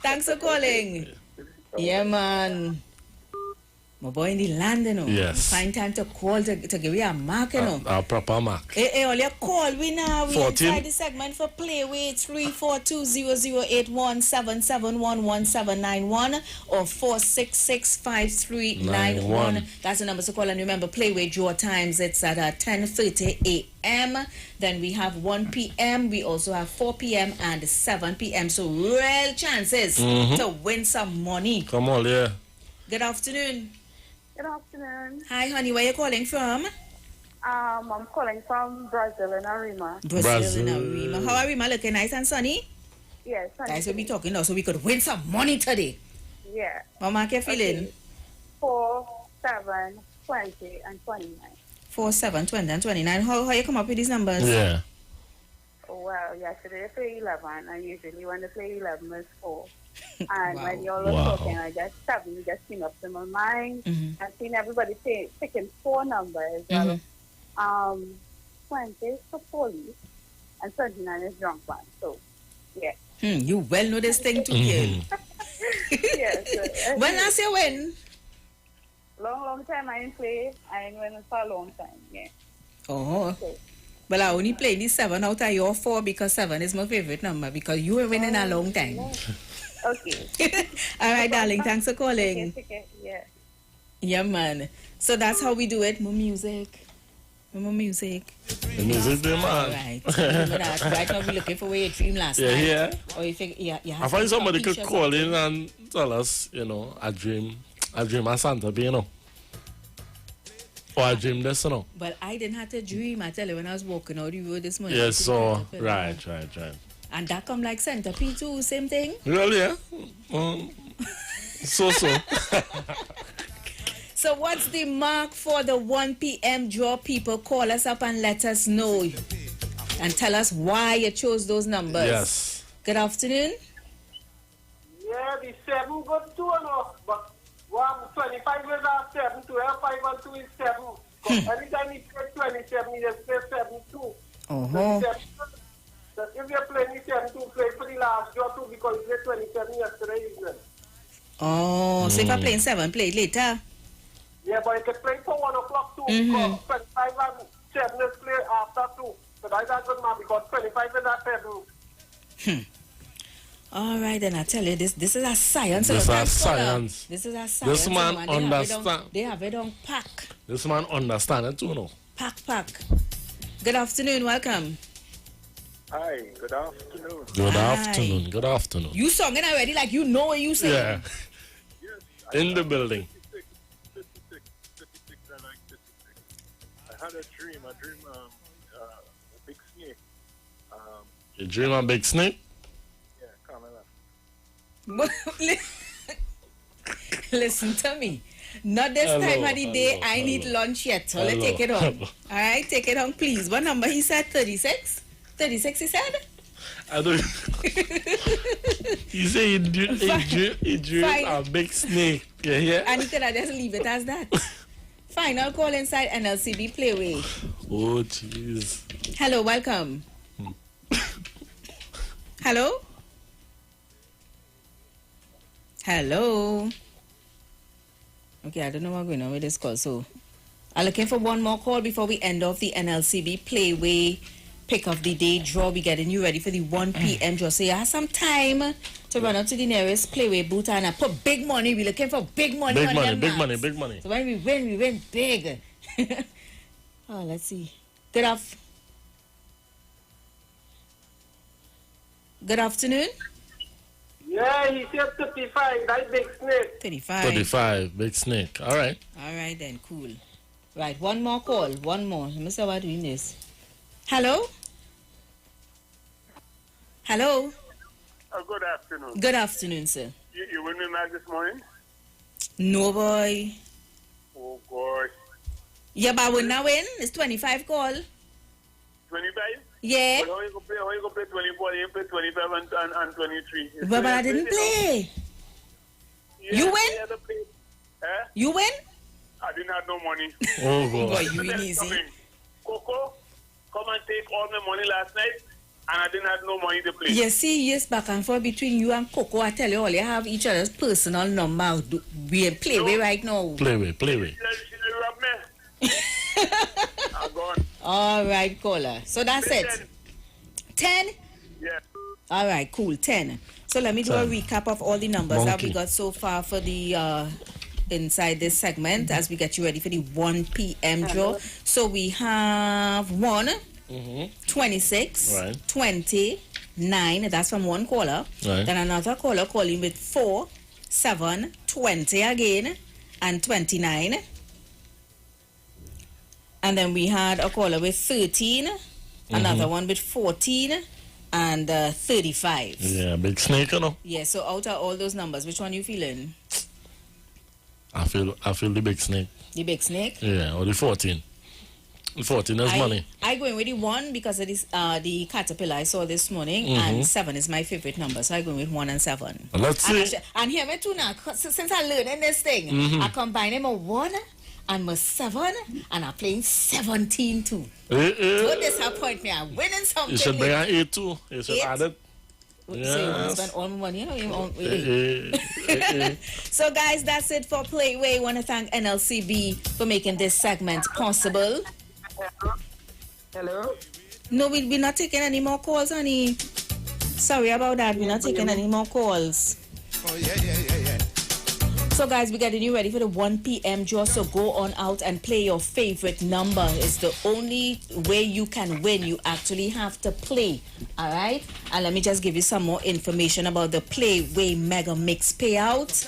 Thanks for calling. Yeah, man. My boy in the land, you know. Yes. Find time to call to give you a mark, you know. A proper mark. Hey, all your call. We now. We 14. inside the segment for Playway 342-0081-771-1791 or 466-5391. That's the number to call. And remember, Playway draw times. It's at 10:30 a.m. Then we have 1 p.m. We also have 4 p.m. and 7 p.m. So real chances to win some money. Come on, yeah. Good afternoon. Good afternoon. Hi, honey. Where you calling from? I'm calling from Brazil in Arima. Brazil in Arima. How are Arima looking? Nice and sunny? Yes. That's what we talking now, so we could win some money today. Yeah. What mark you feeling? Okay. 4, 7, 20, and 29. 4, 7, 20, and 29. How you come up with these numbers? Yeah. Well, yesterday I played 11, and usually when I play 11 is 4. And when you all were talking, I just suddenly just came up to my mind. I've seen everybody picking 4 numbers. 20 is for police, and 29 is drunk one. So, yeah. You well know this thing too, girl. Yes. When last you win? Long time I didn't play. I didn't win for a long time, yeah. Oh. Okay. Well, I only played the 7 out of your 4 because 7 is my favorite number because you were winning a long time. Okay. All right, darling. Thanks for calling. Okay. Yeah. Yeah, man. So that's how we do it. More music. More music. The music, man. All right. Remember that. Right now, we're looking for where you dream last night. Yeah. Or you think, yeah. I find somebody could call in and tell us, you know, I dream of Santa Be, you know. Or I dream this, you know. But I didn't have to dream. I tell you, when I was walking out the road this morning. Yes, so, right. And that come like centipede too, same thing? Really, yeah? So. So what's the mark for the 1 p.m. draw? People call us up and let us know. And tell us why you chose those numbers. Yes. Good afternoon. Yeah, the 7 got 2 enough, but 25 is a 7, 12, 5 and 2 is 7. Anytime you play 27, you just play 7 too. That if you're playing 7 play for the last draw too because you played 27 yesterday evening. Oh, so if I'm playing 7, play it later? Yeah, but you can play for 1 o'clock too because 25 and 7 is play after 2. So that's a good man because 25 is a 7. All right, then I tell you, this is a science. This is a science. This is a science. This man understand. They have it on pack. This man understand it too, no? Pack. Good afternoon, welcome. Hi, good afternoon. Good afternoon. You sung it already like you know what you say. Yeah. In the building. 56, I like 56. I had a dream a big snake. You dream a big snake? Yeah, Kamala. Listen to me. Not this time of the day. I need lunch yet. So let's take it on. All right, take it on, please. What number? He said 36? 36, he said? I don't. He said he drew a big snake. Yeah. And he could have just leave it as that. Final call inside NLCB Playway. Oh, jeez. Hello, welcome. Hello? Hello? Okay, I don't know what's going on with this call. So, I'm looking for one more call before we end off the NLCB Playway pick of the day draw. We're getting you ready for the 1 p.m. draw. So you have some time to run up to the nearest Playway booth and put big money. We're looking for big money. Big money. So when we win big. Oh, let's see. Good afternoon. Yeah, he said 35. That big snake. 35, big snake. All right. All right then, cool. Right, one more call. One more. Let me see how I'm doing this. Hello? Hello. Good afternoon. Good afternoon, sir. You win me match this morning? No, boy. Oh, gosh. Yeah, but when I win, it's 25 call. 25? Yeah. But how you go play 24? You play 25 and 23. But I didn't play. Yeah, You win? You win? I didn't have no money. Oh, boy, you win easy. Coco, come and take all my money last night, and I didn't have no money to play. You see, yes, back and forth between you and Coco. I tell you all, you have each other's personal number. We play with right now. Play with. She robbed me. I'm gone. All right, caller. So that's it. 10? Yeah. All right, cool. 10. So let me do a recap of all the numbers that we got so far for the inside this segment as we get you ready for the 1 p.m. draw. So we have 1, 26, Right. 20, 9. That's from one caller. Right. Then another caller calling with 4, 7, 20 again, and 29. And then we had a caller with 13, another one with 14, and 35. Yeah, big snake, you know. Yeah, so out of all those numbers, which one you feeling? I feel the big snake. The big snake? Yeah, or the 14. The 14 is money. I go in with the 1 because it is the caterpillar I saw this morning, and 7 is my favorite number, so I go with 1 and 7. Well, let's see. And hear me too now, since I learned in this thing, I combine them a 1 and my 7, and I'm playing 17 too. Don't disappoint me, I'm winning something. You should bring an 8 too. You should add it. So you want to spend all my money, you know? So guys, that's it for Playway. I want to thank NLCB for making this segment possible. Hello? No, we're not taking any more calls, honey. Sorry about that. We're not taking any more calls. Oh, yeah. So guys, we're getting you ready for the 1 p.m. draw. So go on out and play your favorite number. It's the only way you can win. You actually have to play. All right? And let me just give you some more information about the Playway Mega Mix payout.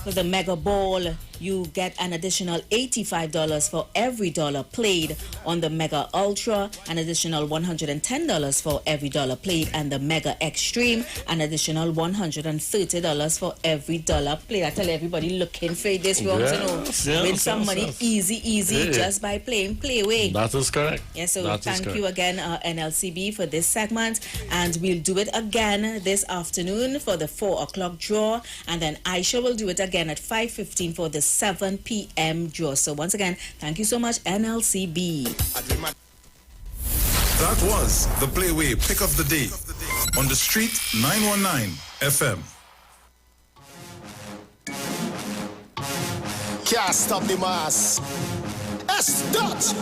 For the Mega Ball, you get an additional $85 for every dollar played. On the Mega Ultra, an additional $110 for every dollar played. And the Mega Extreme, an additional $130 for every dollar played. I tell everybody looking for this round to win some money easy just by playing Playway. That is correct. Yeah, so thank you again, NLCB, for this segment. And we'll do it again this afternoon for the 4 o'clock draw. And then Aisha will do it again at 5:15 for the 7 p.m. draw. So once again, thank you so much, NLCB. That was the Playway Pick of the Day on the Street 919 FM. Can't stop the mass. S. Dutch.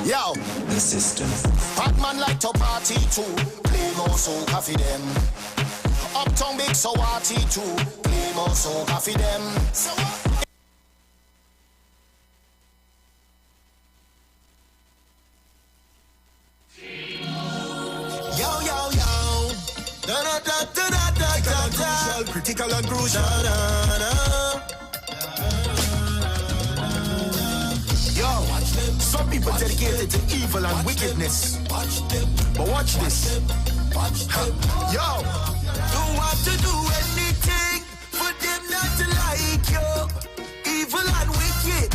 Yo. The system. Bad man like to party too. Play more so coffee them. Uptown big so party too. Play more so coffee them. So critical and crucial. Yo, some people dedicated to evil and wickedness. But watch this. Yo, don't have to do anything for them not to like you. Evil and wicked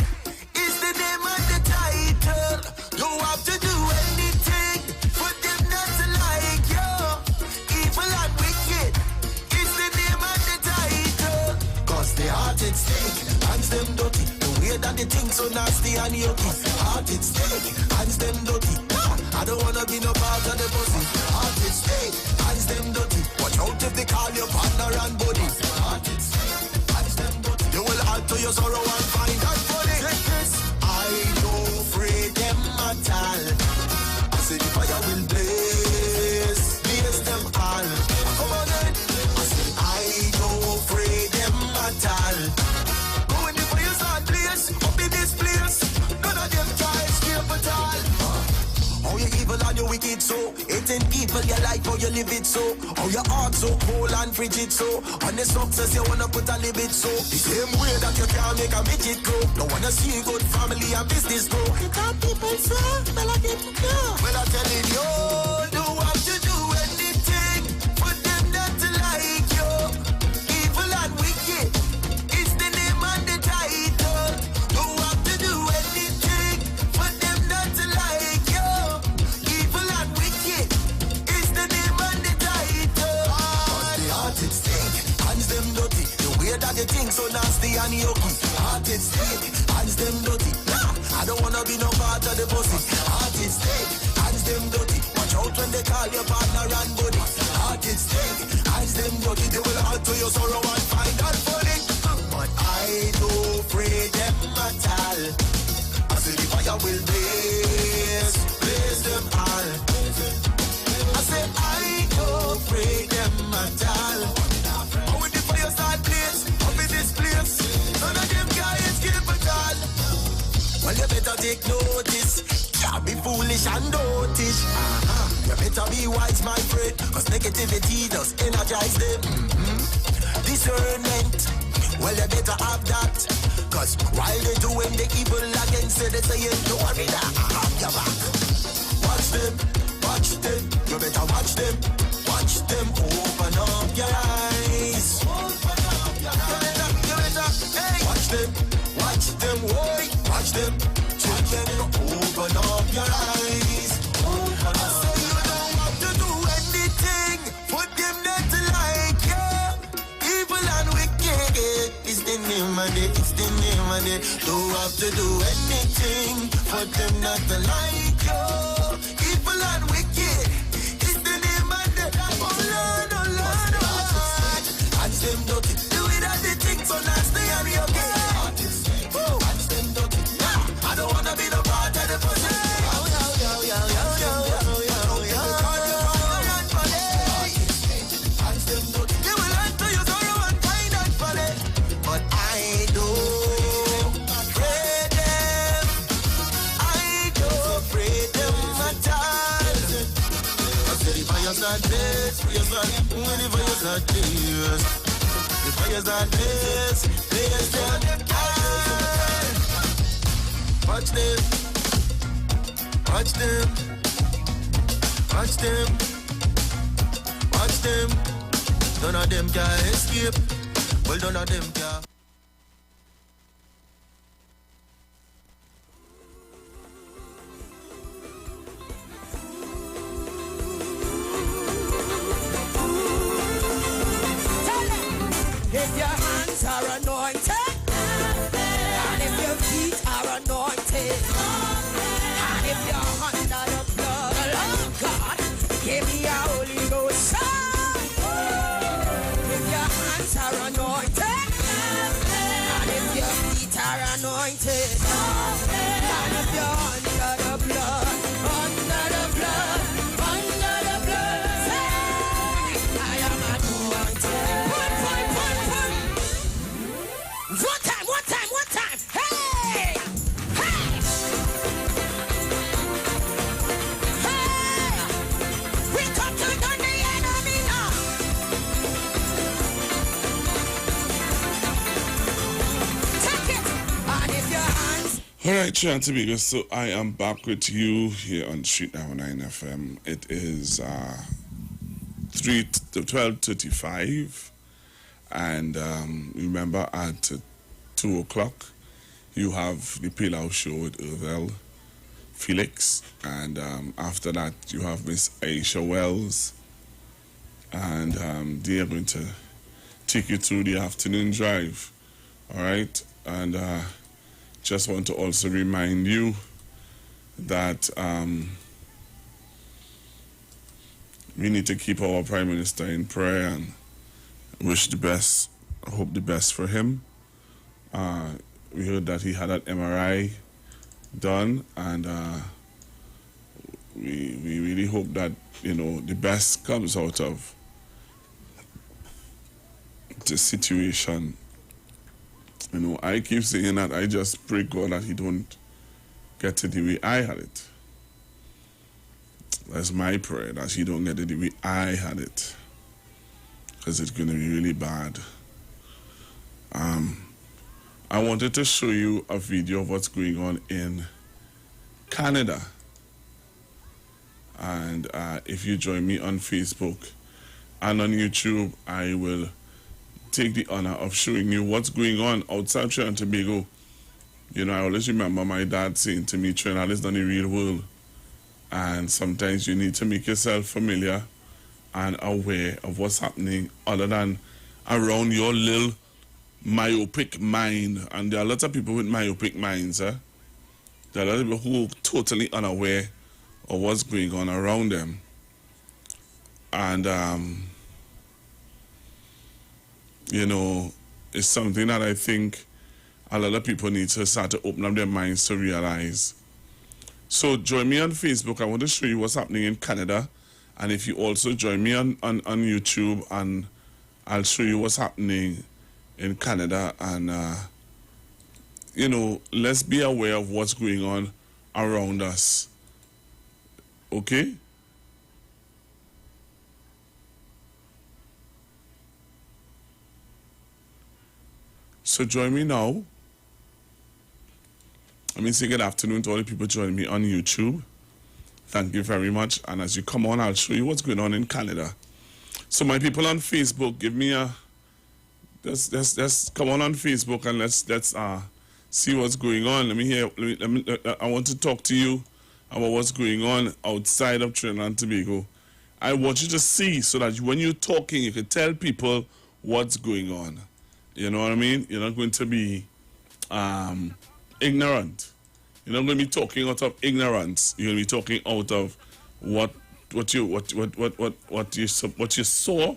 is the name of the title. Don't have to do anything for them not to like you. Evil and wicked is the name of the title. Cause the heart at stake, hands them dirty. The way that they think so nasty and yucky. Heart at stake, hands them dirty. I don't wanna be no part of the pussy. Heart at stake, hands them dirty. Watch out if they call your partner and buddy. Heart at stake, hands them dirty. You will add to your sorrow and find that funny. I don't afraid them at all. I say the fire will blaze them all. Come on then. I say I don't afraid them at all. Go in the fire start place, up in this place. None of them try escape at all. How you evil and you wicked so. Hating people you like how you live it so. How your heart so cold and frigid so. On the success you wanna put a limit so. The same way that you can't make a midget grow. Don't wanna see good family and business grow. You can't people say, well I didn't know. Well I'm telling you, don't have to do anything and yoku. Heart is steady, hands them dirty. Nah, I don't wanna be no part of the pussy. Heart is steady, hands them dirty. Watch out when they call your partner and buddy. Heart is steady, hands them dirty. They will add to your sorrow and find out funny. But I don't pray them at all. I say the fire will blaze them all. I say I don't pray them at all. How will the fire start blaze up in this place? None of them can escape at all. Well, you better take notice. Can't be foolish and dotish. You better be wise, my friend, cause negativity does energize them. Discernment, well, you better have that. Cause while they doing the evil against it, they saying, don't worry that I have your back. Watch them, you better watch them. Watch them, open up your eyes. Open up your eyes. You better, hey. Watch them, boy. Watch them, children, open up your eyes. Open up. I say you don't have to do anything for them not to like you. Evil and wicked is the name of it, it's the name of it. Don't have to do anything for them not to like you. Evil and wicked is the name of it. Oh Lord, oh Lord, oh Lord. Hands them dirty, do it at the thing so nasty and you okay. Hands them dirty, nah, I don't wanna be no part of the pussy. Watch them, watch them, watch them, watch them. None of them can escape. Well, none of them can. If your hands are anointed, and if your feet are anointed, and if you're under the blood of God, give me a Holy Ghost sign. If your hands are anointed, and if your feet are anointed, and if you're under the blood, say, I am anointed. One time. Hey! Hey! Hey! We come to gun the enemy now. Take it. And if your hands. All right, Chance Biggers, so I am back with you here on Street 99 FM. It is 12:35, and remember at 2 o'clock, you have the Pilau Show with Irvel Felix, and after that, you have Miss Aisha Wells, and they are going to take you through the afternoon drive. All right, and just want to also remind you that we need to keep our Prime Minister in prayer and wish the best, hope the best for him. We heard that he had an MRI done, and we really hope that, the best comes out of the situation. I keep saying that I just pray God that he don't get it the way I had it. That's my prayer, that he don't get it the way I had it, because it's going to be really bad. I wanted to show you a video of what's going on in Canada. And if you join me on Facebook and on YouTube, I will take the honor of showing you what's going on outside Trinidad and Tobago. I always remember my dad saying to me, Trinidad is not the real world. And sometimes you need to make yourself familiar and aware of what's happening other than around your little myopic mind, and there are lots of people with myopic minds. There are a lot of people who are totally unaware of what's going on around them. And, you know, it's something that I think a lot of people need to start to open up their minds to realize. So join me on Facebook. I want to show you what's happening in Canada. And if you also join me on YouTube, and I'll show you what's happening in Canada. And, you know, let's be aware of what's going on around us. Okay? So join me now. Let me say good afternoon to all the people joining me on YouTube. Thank you very much. And as you come on, I'll show you what's going on in Canada. So my people on Facebook, give me a... Let's come on Facebook and let's see what's going on. Let me hear... I want to talk to you about what's going on outside of Trinidad and Tobago. I want you to see so that when you're talking, you can tell people what's going on. You know what I mean? You're not going to be ignorant. You're not going to be talking out of ignorance. You're going to be talking out of what you saw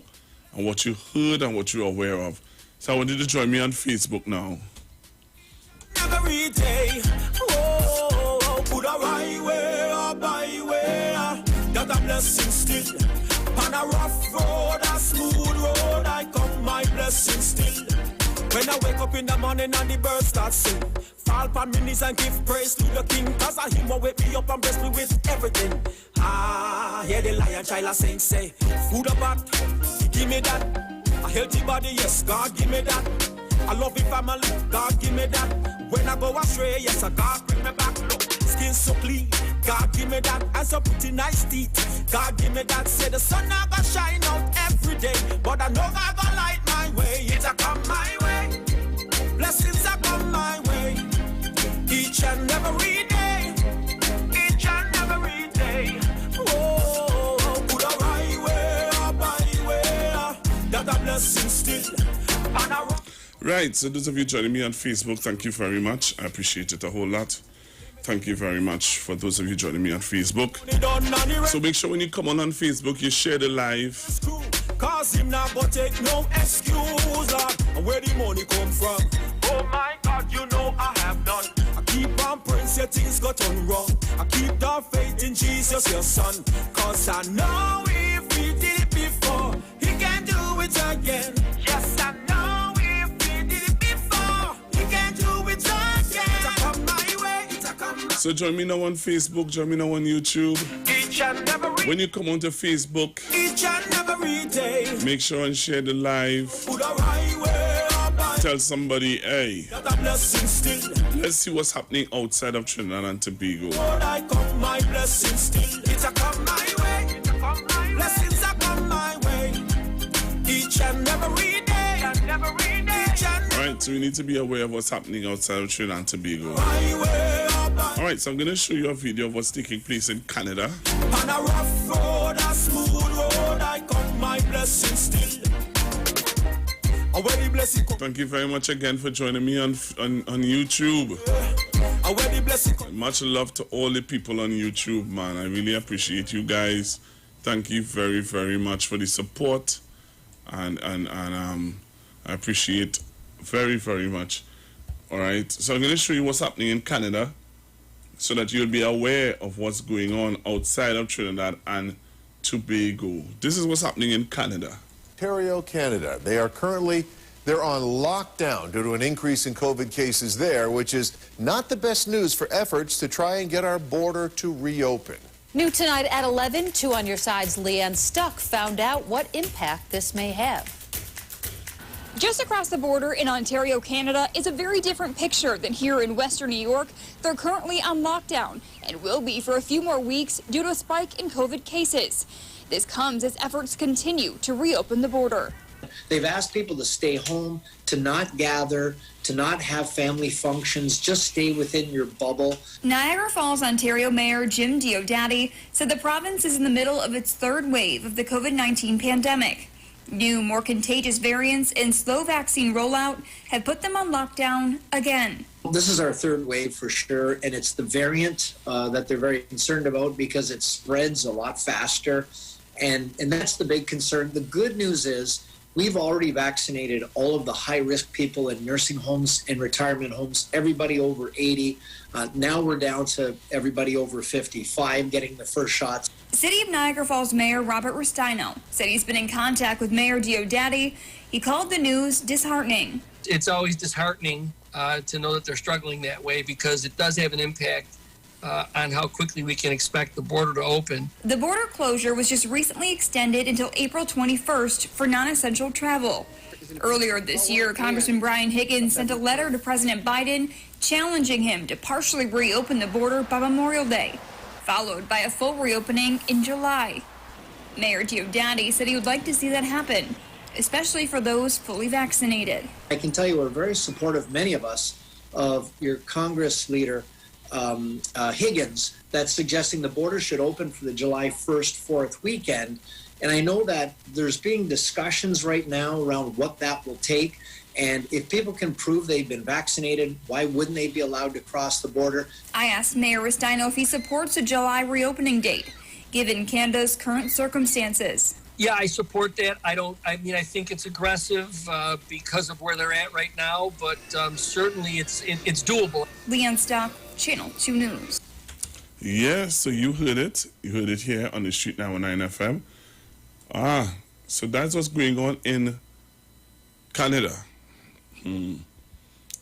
and what you heard and what you're aware of. So I want you to join me on Facebook now. Every day, oh, put a right way or byway. Got a blessing still. On a rough road, a smooth road, I come my blessing still. When I wake up in the morning and the birds start sing, fall upon my knees and give praise to the King, cause I him will wake me up and bless me with everything. Ah, hear the lion child a sing, say, food or bat, give me that. A healthy body, yes, God give me that. A loving family, God give me that. When I go astray, yes, God bring me back. Look, skin so clean, God give me that. And so pretty nice teeth, God give me that. Say the sun not gonna shine out every day, but I know God gonna light my way. It's a come my way, blessings are come my way. Each and every day, each and every day. Oh, put a right way or byway, that a blessing still. And I Right, so those of you joining me on Facebook, thank you very much. I appreciate it a whole lot. Thank you very much for those of you joining me on Facebook. So make sure when you come on Facebook, you share the live. Cause him not gonna take no excuse, Lord. And where the money come from? Oh my God, you know I have none. I keep on praying, say things got done wrong. I keep the faith in Jesus, your son. Cause I know if he did it before, he can do it again. Yes, I know. So join me now on Facebook, join me now on YouTube. When you come onto Facebook, make sure and share the live. Tell somebody, hey, let's see what's happening outside of Trinidad and Tobago. Alright, so we need to be aware of what's happening outside of Trinidad and Tobago. Alright, so I'm going to show you a video of what's taking place in Canada. On a rough road, a smooth road, I got my blessing still. Thank you very much again for joining me on YouTube. Much love to all the people on YouTube, man. I really appreciate you guys. Thank you very, very much for the support. And I appreciate very, very much. Alright, so I'm going to show you what's happening in Canada, so that you'll be aware of what's going on outside of Trinidad and Tobago. This is what's happening in Canada. Ontario, Canada. They're on lockdown due to an increase in COVID cases there, which is not the best news for efforts to try and get our border to reopen. New tonight at 11, 2 on your sides, Leanne Stuck found out what impact this may have. Just across the border in Ontario, Canada is a very different picture than here in Western New York. They're currently on lockdown and will be for a few more weeks due to a spike in COVID cases. This comes as efforts continue to reopen the border. They've asked people to stay home, to not gather, to not have family functions, just stay within your bubble. Niagara Falls, Ontario Mayor Jim Diodati said the province is in the middle of its third wave of the COVID-19 pandemic. New, more contagious variants and slow vaccine rollout have put them on lockdown again. This is our third wave for sure, and it's the variant that they're very concerned about because it spreads a lot faster, and that's the big concern. The good news is we've already vaccinated all of the high-risk people in nursing homes and retirement homes, everybody over 80. Now we're down to everybody over 55 getting the first shots. City of Niagara Falls Mayor Robert Rustino said he's been in contact with Mayor Diodati. He called the news disheartening. It's always disheartening to know that they're struggling that way because it does have an impact on how quickly we can expect the border to open. The border closure was just recently extended until April 21st for non-essential travel. Earlier this year, Congressman Brian Higgins sent a letter to President Biden challenging him to partially reopen the border by Memorial Day, followed by a full reopening in July. Mayor Diodati said he would like to see that happen, especially for those fully vaccinated. I can tell you we're very supportive, many of us, of your Congress leader, Higgins, that's suggesting the border should open for the July 1st, 4th weekend. And I know that there's being discussions right now around what that will take. And if people can prove they've been vaccinated, why wouldn't they be allowed to cross the border? I asked Mayor Rustino if he supports a July reopening date, given Canada's current circumstances. Yeah, I support that. I think it's aggressive because of where they're at right now, but certainly it's doable. Leanne Stock, Channel 2 News. Yeah, so you heard it. You heard it here on the Street 919 FM. So that's what's going on in Canada.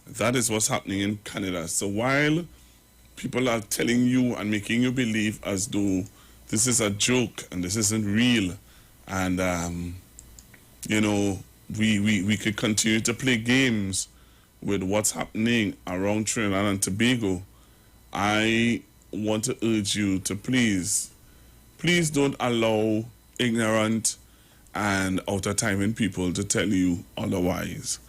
That is what's happening in Canada. So while people are telling you and making you believe as though this is a joke and this isn't real, and we could continue to play games with what's happening around Trinidad and Tobago, I want to urge you to please don't allow ignorant and out-of-timing people to tell you otherwise.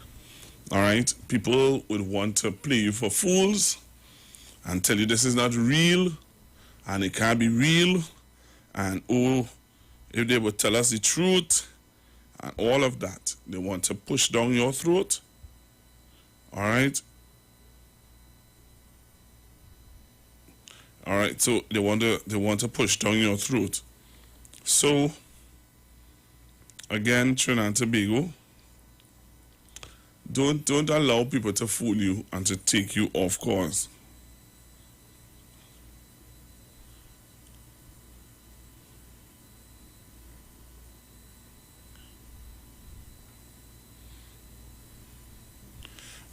All right? People would want to play you for fools and tell you this is not real and it can't be real, and if they would tell us the truth and all of that, they want to push down your throat. All right? All right, so they want to push down your throat. So again, Trinidad and Tobago, don't allow people to fool you and to take you off course.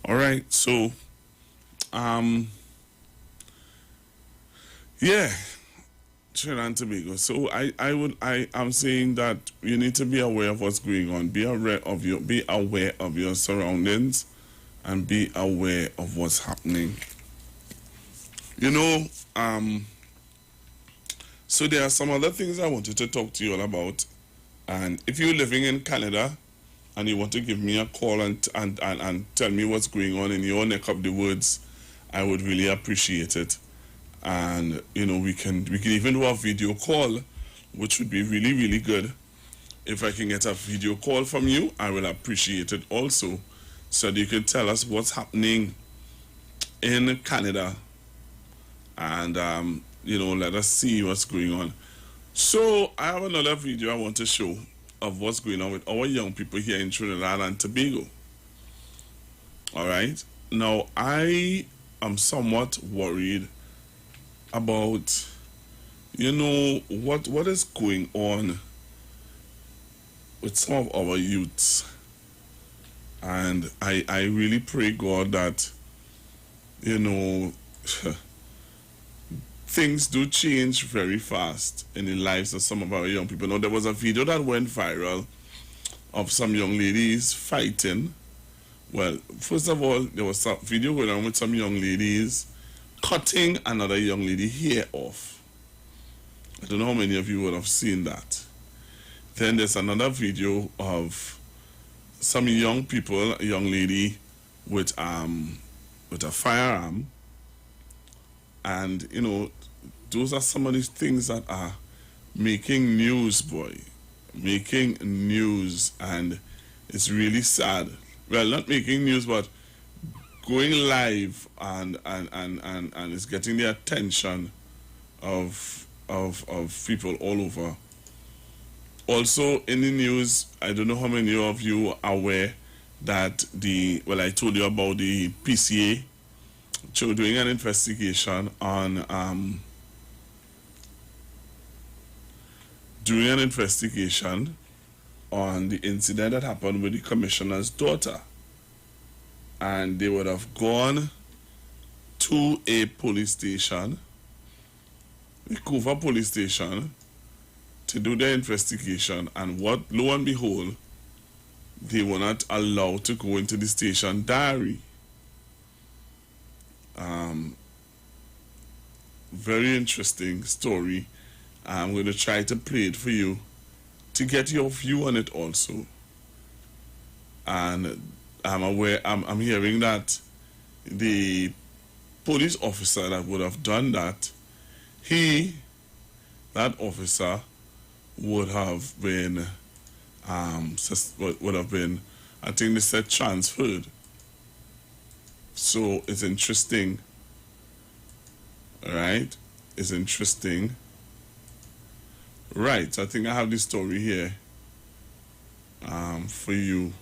All right, so yeah, Trinidad and Tobago. So I'm saying that you need to be aware of what's going on. Be aware of your surroundings, and be aware of what's happening. So there are some other things I wanted to talk to you all about. And if you're living in Canada and you want to give me a call and tell me what's going on in your neck of the woods, I would really appreciate it. And we can even do a video call, which would be really, really good. If I can get a video call from you, I will appreciate it also, so that you can tell us what's happening in Canada, and let us see what's going on. So I have another video I want to show of what's going on with our young people here in Trinidad and Tobago. All right, now I am somewhat worried about what is going on with some of our youths, and I really pray God that things do change very fast in the lives of some of our young people. Now, there was a video that went viral of some young ladies fighting. Well, first of all, there was a video going on with some young ladies cutting another young lady hair off. I don't know how many of you would have seen that. Then there's another video of some young people, a young lady with a firearm, and those are some of these things that are making news, boy. making news, and it's really sad. Well, not making news, but going live and it's getting the attention of people all over. Also in the news, I don't know how many of you are aware that I told you about the PCA doing an investigation on the incident that happened with the commissioner's daughter, and they would have gone to a police station, the Couva police station, to do their investigation, and lo and behold, they were not allowed to go into the station diary. Very interesting story. I'm going to try to play it for you to get your view on it also. And I'm hearing that the police officer that would have done that, that officer would have been, I think they said transferred. So it's interesting, right? It's interesting. Right, I think I have this story here for you.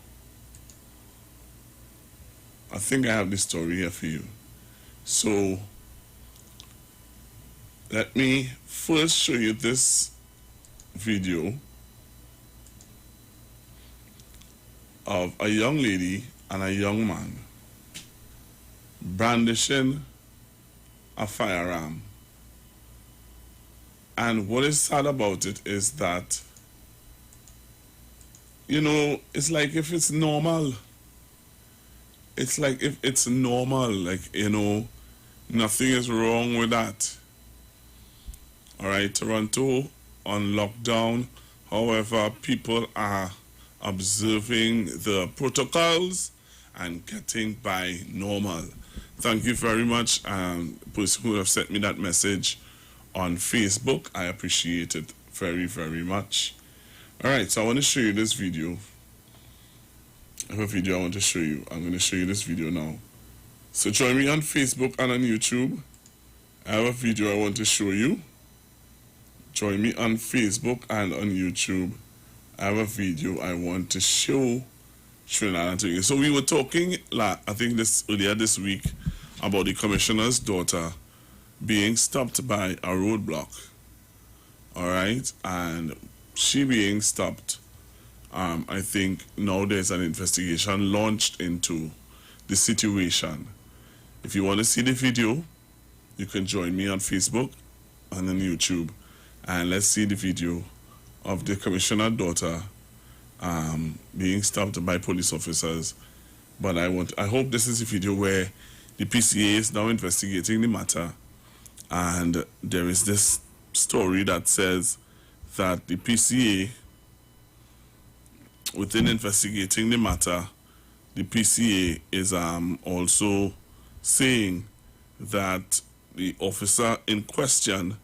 I think I have this story here for you. So let me first show you this video of a young lady and a young man brandishing a firearm. And what is sad about it is that, it's like if it's normal. It's like if it's normal, nothing is wrong with that. All right, Toronto on lockdown. However, people are observing the protocols and getting by normal. Thank you very much, person who have sent me that message on Facebook. I appreciate it very, very much. All right, so I want to show you this video. I have a video I want to show you. I'm going to show you this video now. So join me on Facebook and on YouTube. I have a video I want to show you. Join me on Facebook and on YouTube. I have a video I want to show Trinidad and Tobago. So we were talking, I think earlier this week, about the commissioner's daughter being stopped by a roadblock. All right, and she being stopped. I think now there's an investigation launched into the situation. If you want to see the video, you can join me on Facebook and on YouTube, and let's see the video of the commissioner's daughter being stopped by police officers. But I hope this is a video where the PCA is now investigating the matter, and there is this story that says that the PCA, within investigating the matter, the PCA is also saying that the officer in question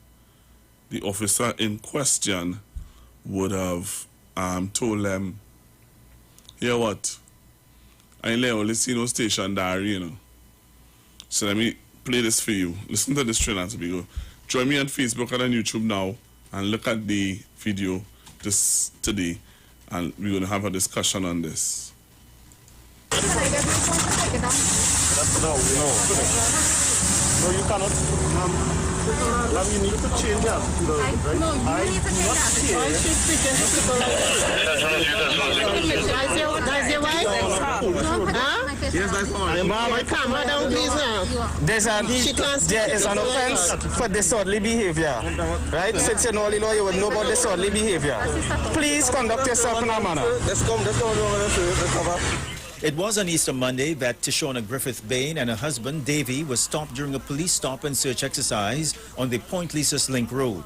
would have told them, "Hear what? I ain't only see no station diary, So let me play this for you. Listen to this, Trinidad and Tobago. Join me on Facebook and on YouTube now and look at the video this today, and we're going to have a discussion on this. No, you cannot. You need to change that. No, you need to change that. She's speaking to people. That's your wife? Huh? Yes, that's fine. My camera down, please now. There is an offense for disorderly behavior. Right? Since you know, you would know about disorderly behavior. Please conduct yourself in a manner. Let's come. It was on Easter Monday that Tishona Griffith Bain and her husband, Davy, was stopped during a police stop and search exercise on the Point Lisas Link Road.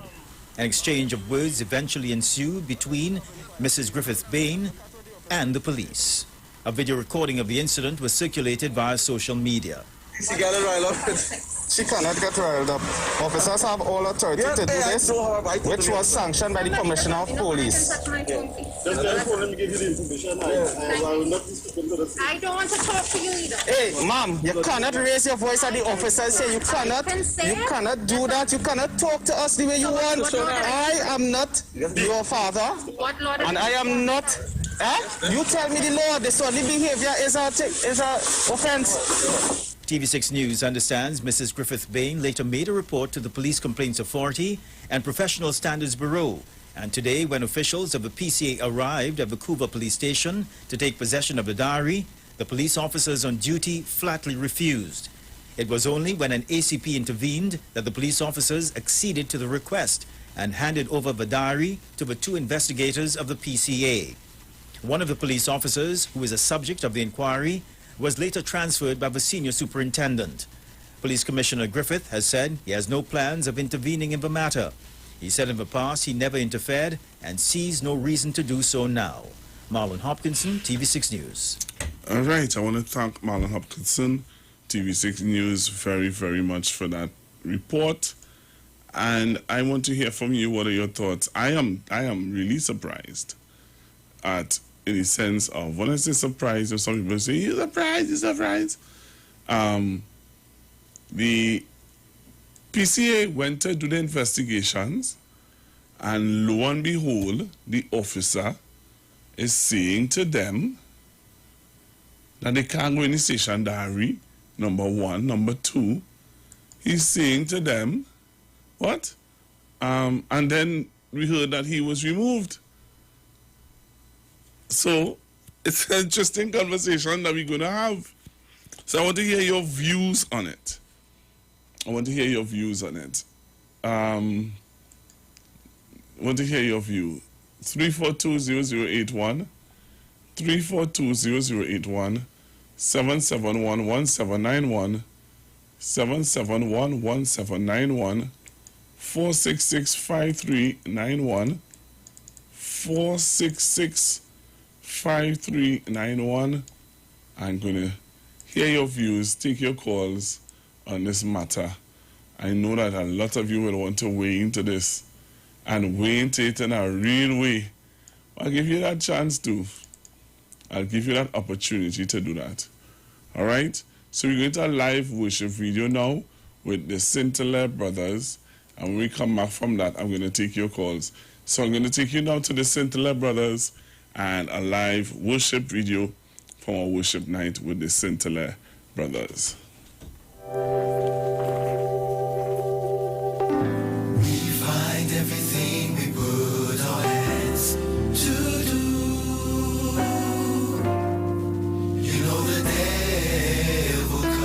An exchange of words eventually ensued between Mrs. Griffith Bain and the police. A video recording of the incident was circulated via social media. She got it right off. She cannot get riled up. Officers have all authority to do this, which was sanctioned by the Commissioner of Police. I don't want to talk to you either. Hey, ma'am, you cannot raise your voice at the officers. Say you cannot do that. You cannot talk to us the way you want. I am not your father, and I am not. You tell me the law. Disorderly behavior is a offense. TV6 News understands Mrs. Griffith Bain later made a report to the Police Complaints Authority and Professional Standards Bureau. And today, when officials of the PCA arrived at Vancouver Police Station to take possession of the diary, the police officers on duty flatly refused. It was only when an ACP intervened that the police officers acceded to the request and handed over the diary to the two investigators of the PCA. One of the police officers, who is a subject of the inquiry, was later transferred by the senior superintendent. Police Commissioner Griffith has said he has no plans of intervening in the matter. He said in the past he never interfered and sees no reason to do so now. Marlon Hopkinson, TV6 News. All right, I want to thank Marlon Hopkinson, TV6 News, very, very much for that report. And I want to hear from you. What are your thoughts? I am really surprised at, in the sense of, when I say surprised, if some people say, you're surprised. The PCA went to do the investigations, and lo and behold, the officer is saying to them that they can't go in the station diary, number one. Number two, he's saying to them, what? And then we heard that he was removed. So it's an interesting conversation that we're going to have. So I want to hear your views on it. I want to hear your views on it. I want to hear your view. 342-0081, 342-0081, 771-1791, 771-1791, 466-5391, 466-5391. I'm going to hear your views, take your calls on this matter. I know that a lot of you will want to weigh into this and weigh into it in a real way. I'll give you that chance to. I'll give you that opportunity to do that. All right? So we're going to a live worship video now with the Scintilla Brothers. And when we come back from that, I'm going to take your calls. So I'm going to take you now to the Scintilla Brothers and a live worship video from our worship night with the Scintilla Brothers. We find everything we put our hands to do. You know the devil comes.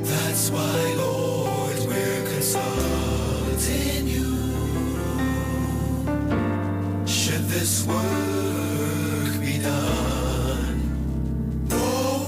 That's why, Lord, we're consulting you. Should this work be done? Oh,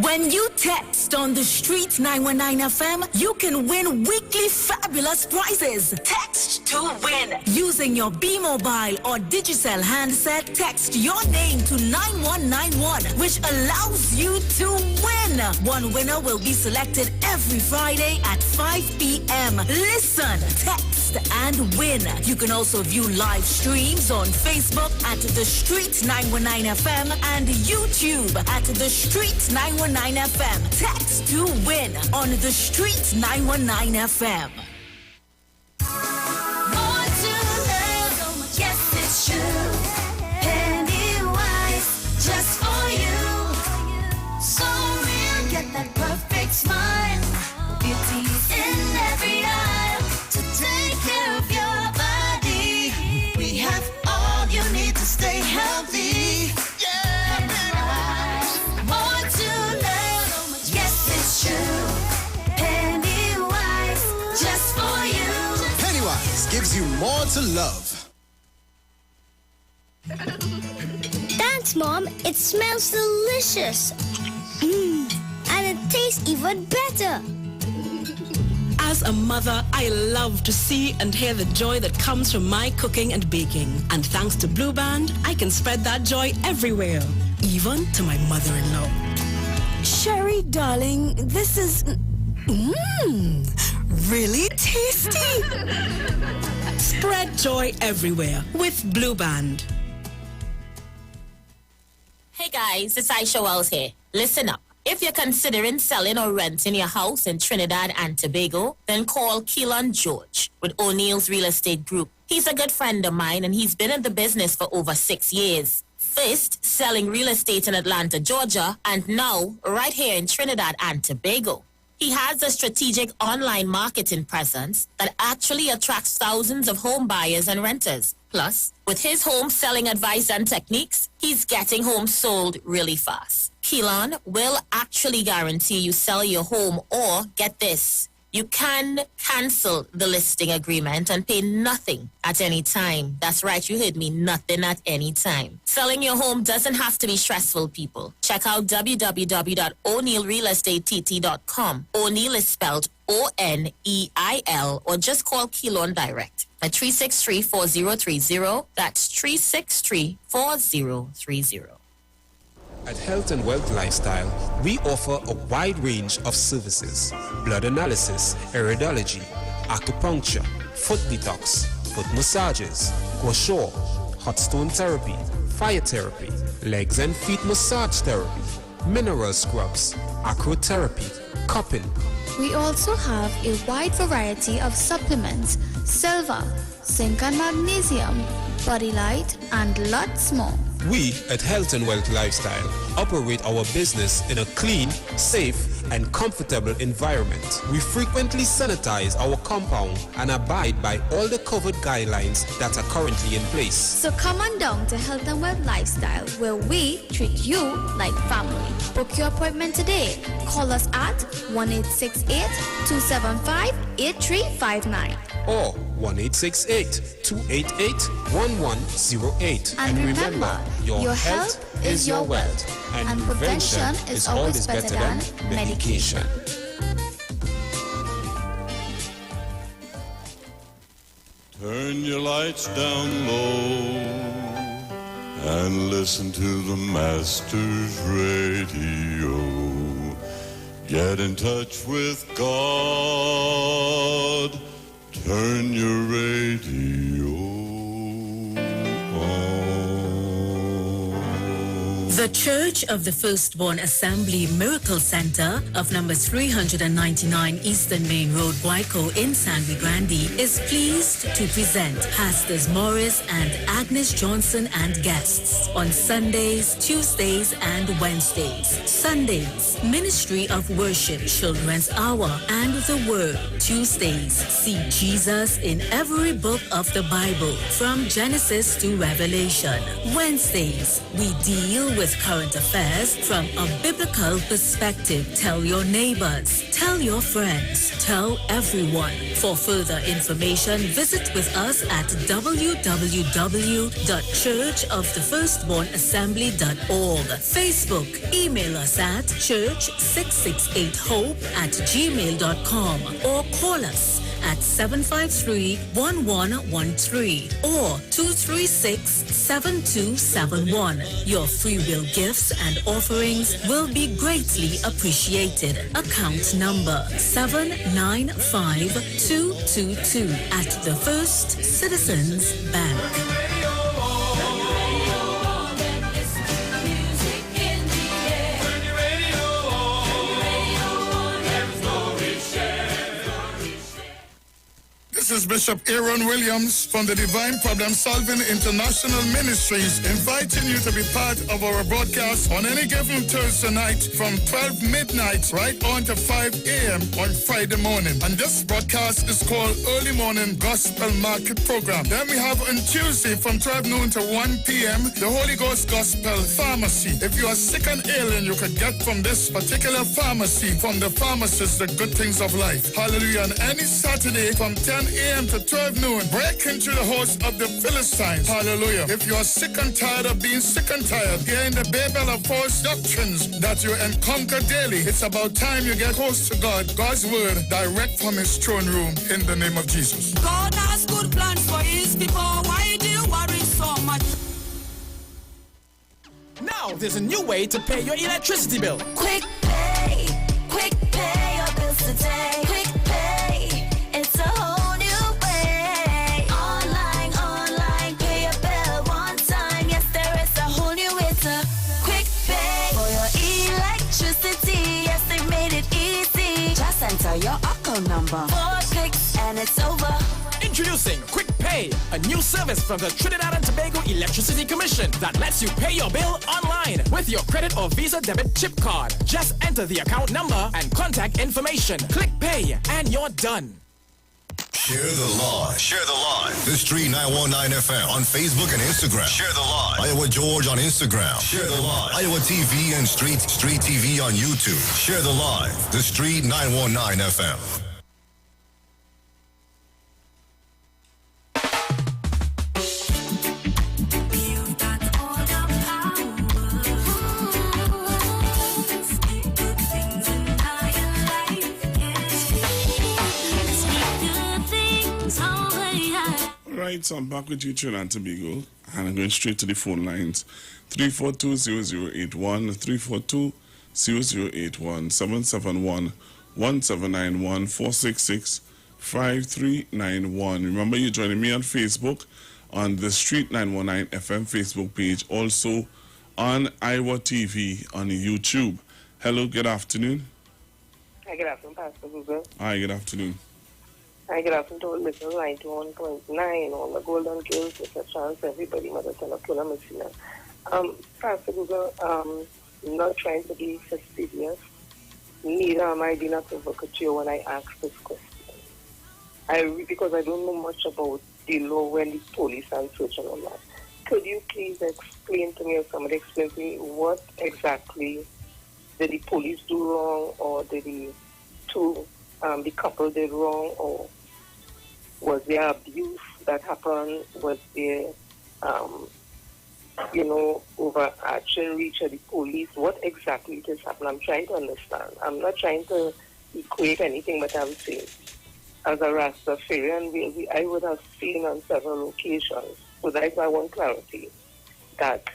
When you text on the street 919 FM, you can win weekly fabulous prizes. Text to win. Using your B-Mobile or Digicel handset, text your name to 9191, which allows you to win. One winner will be selected every Friday at 5 p.m. Listen, text and win. You can also view live streams on Facebook at The Street 919 FM and YouTube at The Street 919 FM. Text to win on The Street 919 FM. More to love, yes it's true. Pennywise, just for you. So real, get that perfect smile. Beauty's in every aisle to take care of your body. We have all you need to stay healthy. More to love, yes it's true. Pennywise, just for you. Pennywise gives you more to love. Thanks, Mom. It smells delicious. And it tastes even better. As a mother, I love to see and hear the joy that comes from my cooking and baking. And thanks to Blue Band, I can spread that joy everywhere, even to my mother-in-law. Sherry, darling, this is really tasty. Spread joy everywhere with Blue Band. Hey guys, it's Aisha Wells here. Listen up. If you're considering selling or renting your house in Trinidad and Tobago, then call Keelan George with O'Neill's Real Estate Group. He's a good friend of mine and he's been in the business for over 6 years. First, selling real estate in Atlanta, Georgia, and now right here in Trinidad and Tobago. He has a strategic online marketing presence that actually attracts thousands of home buyers and renters. Plus, with his home selling advice and techniques, he's getting homes sold really fast. Keelan will actually guarantee you sell your home, or get this, you can cancel the listing agreement and pay nothing at any time. That's right, you heard me, nothing at any time. Selling your home doesn't have to be stressful, people. Check out www.o'neillrealestatetT.com. O'Neill is spelled O-N-E-I-L, or just call Keelan direct at 363-4030. That's 363-4030. At Health and Wealth Lifestyle, we offer a wide range of services: blood analysis, iridology, acupuncture, foot detox, foot massages, gua hot stone therapy, fire therapy, legs and feet massage therapy, mineral scrubs, acrotherapy, cupping. We also have a wide variety of supplements: silver, zinc and magnesium, body light, and lots more. We at Health and Wealth Lifestyle operate our business in a clean, safe, and comfortable environment. We frequently sanitize our compound and abide by all the COVID guidelines that are currently in place. So come on down to Health and Wealth Lifestyle, where we treat you like family. Book your appointment today. Call us at 1-868-275-8359. Or 1-868-288-1108. And remember, your health is your wealth. And prevention is always better than medication. Turn your lights down low and listen to the Master's radio. Get in touch with God. Turn your radio on. The Church of the Firstborn Assembly Miracle Center of number 399 Eastern Main Road, Guayco in San Luis Grande is pleased to present Pastors Morris and Agnes Johnson and guests on Sundays, Tuesdays, and Wednesdays. Sundays, Ministry of Worship, Children's Hour, and the Word. Tuesdays, see Jesus in every book of the Bible, from Genesis to Revelation. Wednesdays, we deal with current affairs from a biblical perspective. Tell your neighbors, tell your friends, Tell everyone. For further information, visit with us at www.churchofthefirstbornassembly.org. Facebook, email us at church668hope@gmail.com or call us at 753-1113 or 236-7271. Your free will gifts and offerings will be greatly appreciated. Account number 795222 at the First Citizens Bank. This is Bishop Aaron Williams from the Divine Problem Solving International Ministries, inviting you to be part of our broadcast on any given Thursday night from 12 midnight right on to 5 a.m. on Friday morning. And this broadcast is called Early Morning Gospel Market Program. Then we have on Tuesday from 12 noon to 1 p.m. the Holy Ghost Gospel Pharmacy. If you are sick and ailing, you can get from this particular pharmacy, from the pharmacist, the good things of life. Hallelujah. And any Saturday from 10 a.m. to 12 noon, break into the house of the Philistines. Hallelujah. If you are sick and tired of being sick and tired, hearing the babel of false doctrines that you encounter daily, it's about time you get close to God, God's word, direct from his throne room, in the name of Jesus. God has good plans for his people. Why do you worry so much? Now there's a new way to pay your electricity bill. Quick pay your bills today. Quick pay, it's a whole new way. Online, pay your bill one time. Yes, there is a whole new way to quick pay for your electricity. Yes, they made it easy. Just enter your account number. 4 clicks and it's over. Introducing Quick Pay, a new service from the Trinidad and Tobago Electricity Commission that lets you pay your bill online with your credit or Visa debit chip card. Just enter the account number and contact information. Click Pay and you're done. Share the live. Share the live. The Street 919 FM on Facebook and Instagram. Share the live. Iowa George on Instagram. Share the live. Iowa TV and Street TV on YouTube. Share the live. The Street 919 FM. Right, so I'm back with you, Trinidad and Tobago, and I'm going straight to the phone lines. 342-0081, 342-0081, 771-1791, 466-5391. Remember, you're joining me on Facebook, on the Street 919 FM Facebook page, also on IWER TV on YouTube. Hello, good afternoon. Hi, good afternoon, Pastor Google. Hi, good afternoon. Hi, good afternoon to all listeners, 91.9, all the Golden Girls, Mr. Chance, everybody, Mother Tanakula, Messina. Pastor Google, I'm not trying to be fastidious. Neither am I being a provocateur when I ask this question. Because I don't know much about the law when the police and search and all that. Could you please explain to me, or somebody explain to me, what exactly did the police do wrong, or did the couple did wrong, or was there abuse that happened? Was there, overarching reach of the police? What exactly has happened? I'm trying to understand. I'm not trying to equate anything, but I'm saying, as a Rastafarian, I would have seen on several occasions, so that's why I want clarity, that,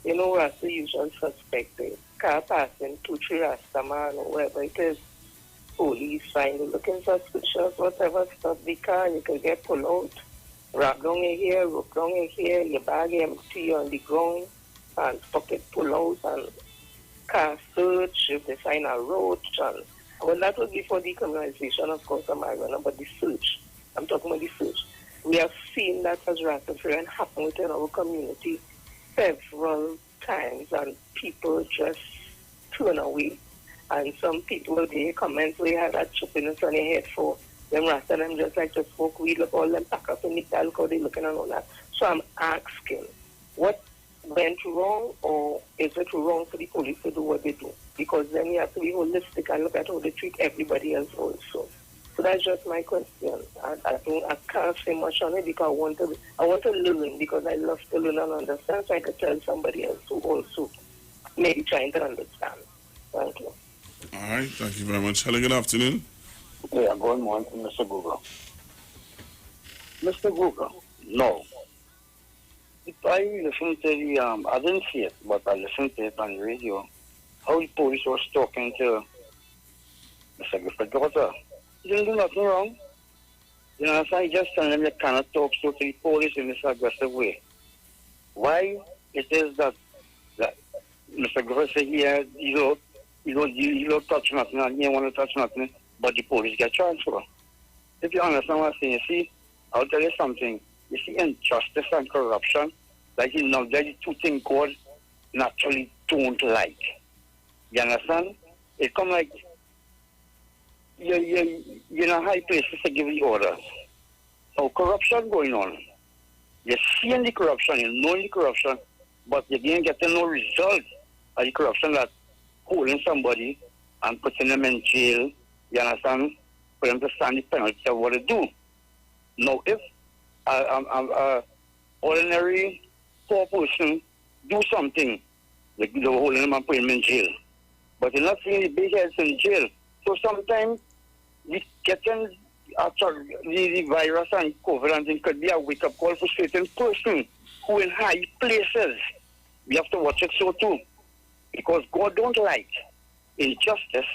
Rasta usual suspect, the car passing 2-3 Rasta man or wherever it is, police find you looking suspicious, whatever stuff the car, you can get pulled out, wrap down in here, rope down in here, your bag empty on the ground, and pocket pull out, and car search if they find a roach. And well, that was before decriminalization, of course, of marijuana, but the search, I'm talking about the search. We have seen that as Rastafarian happen within our community several times, and people just turn away. And some people, they comment, we had that chippiness on their head for them Rasta, them just like to smoke weed, look all them pack up in the look how they looking and all that. So I'm asking, what went wrong, or is it wrong for the police to do what they do? because then we have to be holistic and look at how they treat everybody else also. So that's just my question. I can't say much on it because I want to learn, because I love to learn and understand, so I could tell somebody else who also may be trying to understand. Thank you. All right, thank you very much. Hello, good afternoon. Yeah, good morning, Mr. Google. Mr. Google, no. If I listen to the, I didn't see it, but I listened to it on the radio, how the police was talking to Mr. Griffith's daughter. He didn't do nothing wrong. You know, so I just tell them you cannot talk so to the police in this aggressive way. Why it is that Mr. Griffith said you don't touch nothing, and you don't want to touch nothing, but the police get transferred. If you understand what I'm saying, you see, I'll tell you something. You see, injustice and corruption, like you know, there's two things God naturally don't like. You understand? It come like you're in a high places to give the orders. So corruption going on. You're seeing the corruption, you know the corruption, but you didn't get no result of the corruption that holding somebody and putting them in jail, you understand, for them to stand the penalty of what they do. Now, if an ordinary poor person do something, they're holding them and putting them in jail. But you're not seeing the big heads in jail. So sometimes we getting the virus and COVID and things could be a wake-up call for certain person who in high places. We have to watch it so too. Because God don't like injustice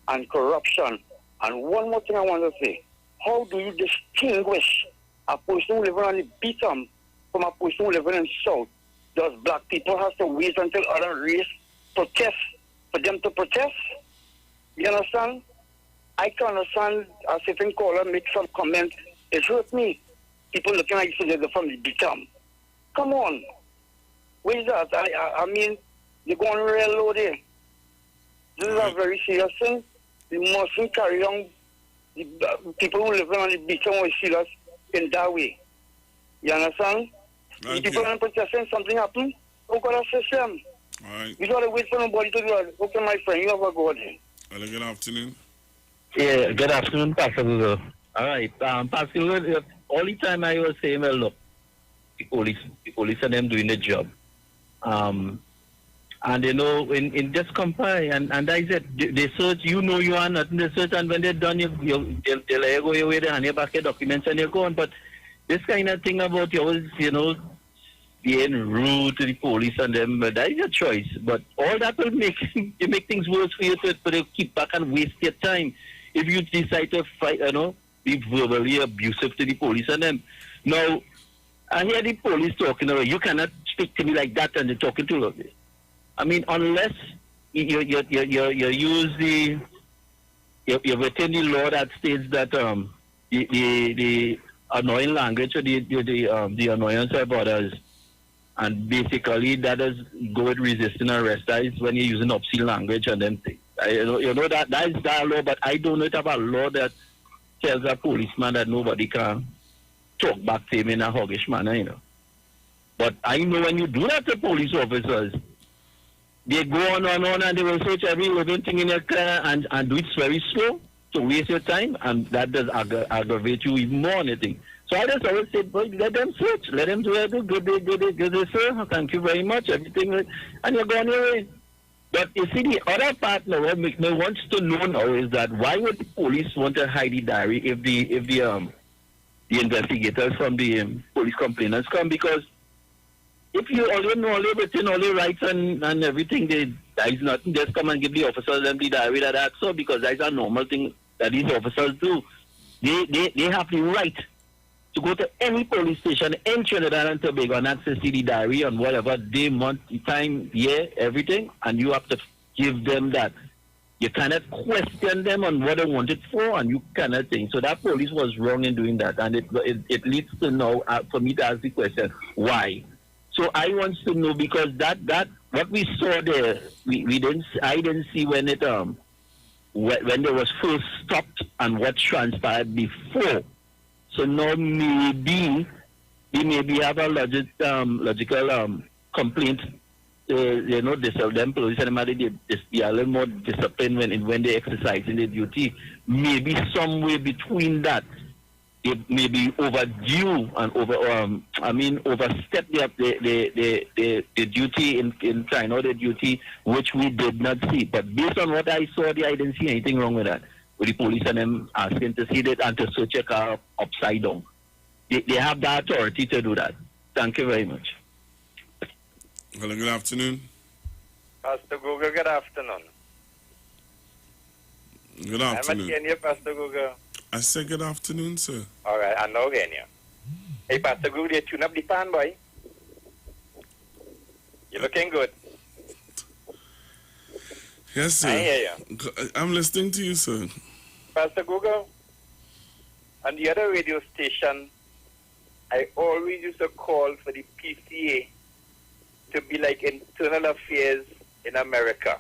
and corruption. And one more thing I want to say. How do you distinguish a person who lives on the bottom from a person who lives in the south? Does black people have to wait until other race protest for them to protest? You understand? I can understand a certain caller make some comment. It hurt me. People looking like they're from the bottom. Come on. Where is that? I mean, you're going real low there. This is a very serious thing. We mustn't carry on the people who live on the bottom will see us in that way. You understand? If people are protesting, something happen, who got to assist them? All right. You got to wait for nobody to do that. Okay, my friend, you have a good day. Hello, good afternoon. Yeah, good afternoon, Pastor Google. All right, Pastor Google, all the time I was saying, well, look, the police and them doing the job. And you know, in this company, and I said, they search, you know you are not in the search, and when they're done, they'll let you go away, they hand you back your documents and you're gone. But this kind of thing about you always, you know, being rude to the police and them, but that is your choice. But all that will make things worse for you to keep back and waste your time. If you decide to fight, you know, be verbally abusive to the police and them. Now, I hear the police talking about, you cannot speak to me like that and they're talking to you. I mean, unless you use you're within the law that states that the annoying language or the annoyance of others, and basically that is go with resisting arrest. That is when you're using obscene language and then things. You know that is that law, but I don't know about a law that tells a policeman that nobody can talk back to him in a hoggish manner, you know. But I know when you do that to police officers, they go on and they will search every living thing in your car and do it very slow to waste your time, and that does aggravate you even more on anything. So I just always say, boy, let them search, let them do everything, good, sir, thank you very much, everything, and you're going your way. But you see, the other part now, what me wants to know now is that why would the police want to hide the diary if the investigators from the police complainants come? Because if you already know all everything, all the rights and everything, there is nothing. Just come and give the officers them the diary that so, because that is a normal thing that these officers do. They have the right to go to any police station in Trinidad and Tobago and access the diary on whatever day, month, time, year, everything, and you have to give them that. You cannot question them on what they want it for, and you cannot think. So that police was wrong in doing that, and it leads to now for me to ask the question, why? So I want to know, because that what we saw there, I didn't see when it when there was first stopped and what transpired before. So now maybe they maybe have a logical complaint them police and they are a little more disciplined when they exercise in their duty. Maybe somewhere between that, they may be overdue and overstep the duty in trying out the duty, which we did not see. But based on what I saw there, I didn't see anything wrong with that. With the police and them asking to see that and to search a car upside down. They have the authority to do that. Thank you very much. Hello, good afternoon. Pastor Google, good afternoon. Good afternoon. I'm at Kenya, Pastor Google. I said good afternoon, sir. All right, I know Kenya. Hey, Pastor Google, you tune up the pan, boy. You're looking good. Yes, sir. I hear you. I'm listening to you, sir. Pastor Google, on the other radio station, I always used to call for the PCA to be like internal affairs in America.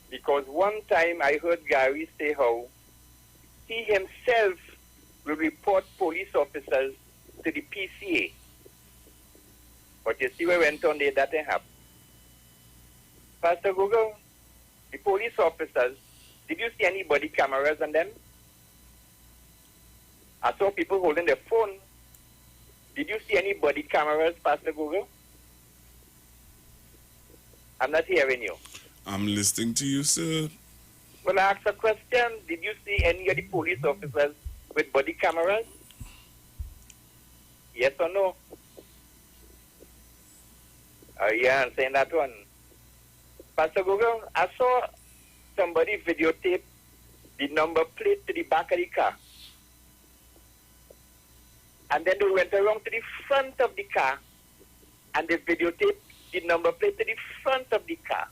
Because one time I heard Gary say how he himself will report police officers to the PCA. But you see what went on there, that didn't happen. Pastor Google, the police officers, did you see any body cameras on them? I saw people holding their phone. Did you see any body cameras, Pastor Google? I'm not hearing you. I'm listening to you, sir. Well, I asked a question. Did you see any of the police officers with body cameras? Yes or no? Yeah, I'm saying that one. Pastor Google, I saw somebody videotape the number plate to the back of the car. And then they went around to the front of the car and they videotaped the number plate to the front of the car.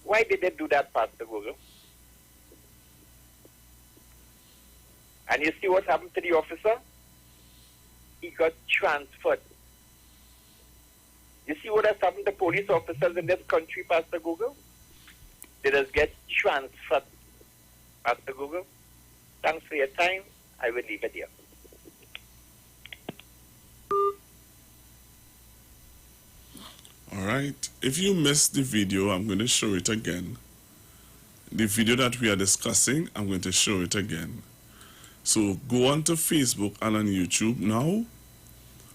Why did they do that, Pastor Google? And you see what happened to the officer? He got transferred. You see what has happened to police officers in this country, Pastor Google? They just get transferred, Pastor Google. Thanks for your time. I will leave it here. All right. If you missed the video, I'm going to show it again. The video that we are discussing, I'm going to show it again. So go on to Facebook and on YouTube now.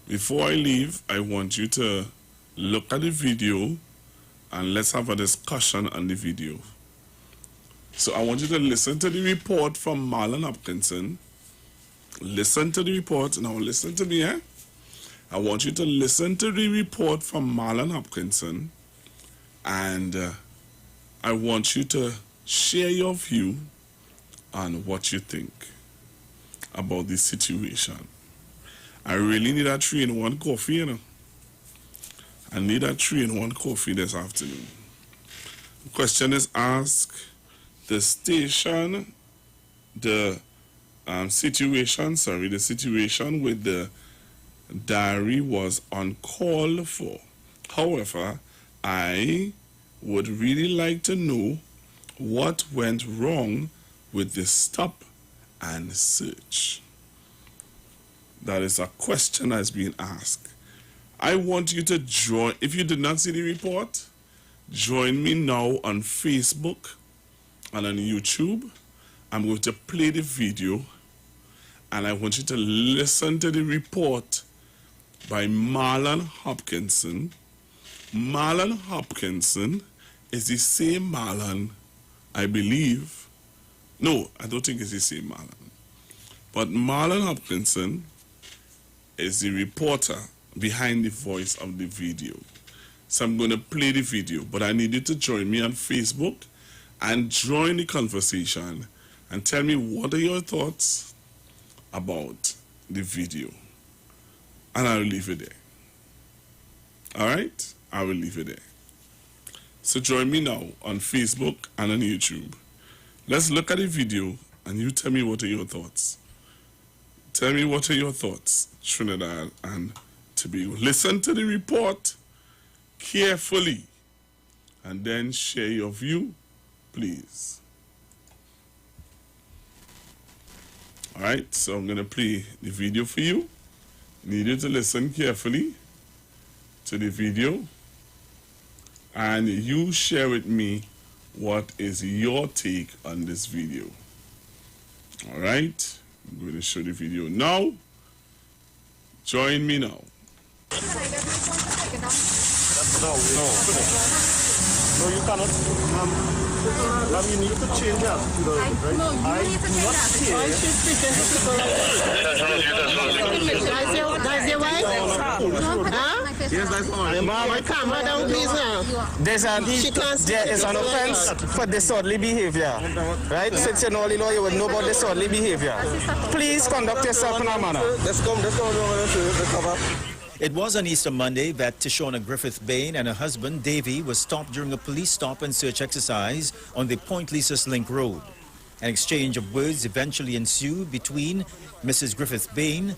Before I leave, I want you to look at the video and let's have a discussion on the video. So I want you to listen to the report from Marlon Hopkinson. Listen to the report. Now listen to me, eh? I want you to listen to the report from Marlon Hopkinson, and I want you to share your view on what you think about this situation. I really need a 3-in-1 coffee, you know. I need a 3-in-1 coffee this afternoon. The question is asked, the situation with the diary was uncalled for. However, I would really like to know what went wrong with the stop and search. That is a question that's being asked. I want you to join. If you did not see the report, join me now on Facebook and on YouTube. I'm going to play the video and I want you to listen to the report by Marlon Hopkinson. Marlon Hopkinson is the same Marlon, I believe. No, I don't think it's the same Marlon. But Marlon Hopkinson is the reporter behind the voice of the video. So I'm going to play the video, but I need you to join me on Facebook and join the conversation and tell me what are your thoughts about the video. And I'll leave it there. All right? I will leave it there. So join me now on Facebook and on YouTube. Let's look at the video and you tell me what are your thoughts. Tell me what are your thoughts, Trinidad and Tobago. Listen to the report carefully and then share your view, please. All right, so I'm going to play the video for you. Need you to listen carefully to the video and you share with me what is your take on this video. All right, I'm going to show the video now. Join me now. No, you cannot. Ma'am, you need to change that. No, you need to change that. I should speak That's your wife? Huh? Yes, that's all. Ma'am, I calm her down, please now. There is an offense for disorderly behavior. Right? Since you know the law, you would know about disorderly behavior. Please conduct yourself in a manner. Let's come over. It was on Easter Monday that Tishona Griffith Bain and her husband Davy were stopped during a police stop and search exercise on the Point Lisas Link Road. An exchange of words eventually ensued between Mrs. Griffith Bain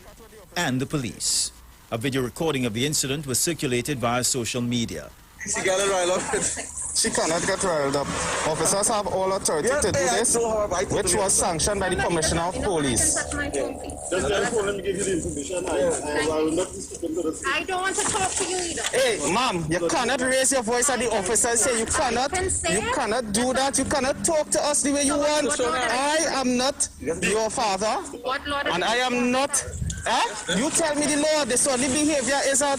and the police. A video recording of the incident was circulated via social media. She got it riled up. She cannot get riled up. Officers have all authority to do this, which was sanctioned by the Commissioner of Police. Just let me give you the information. I will not be speaking to the... I don't want to talk to you either. Hey, ma'am, you cannot raise your voice at the officers. Say you cannot do that. You cannot talk to us the way you want. I am not your father, and I am not. You tell me the law. Disorderly behavior is a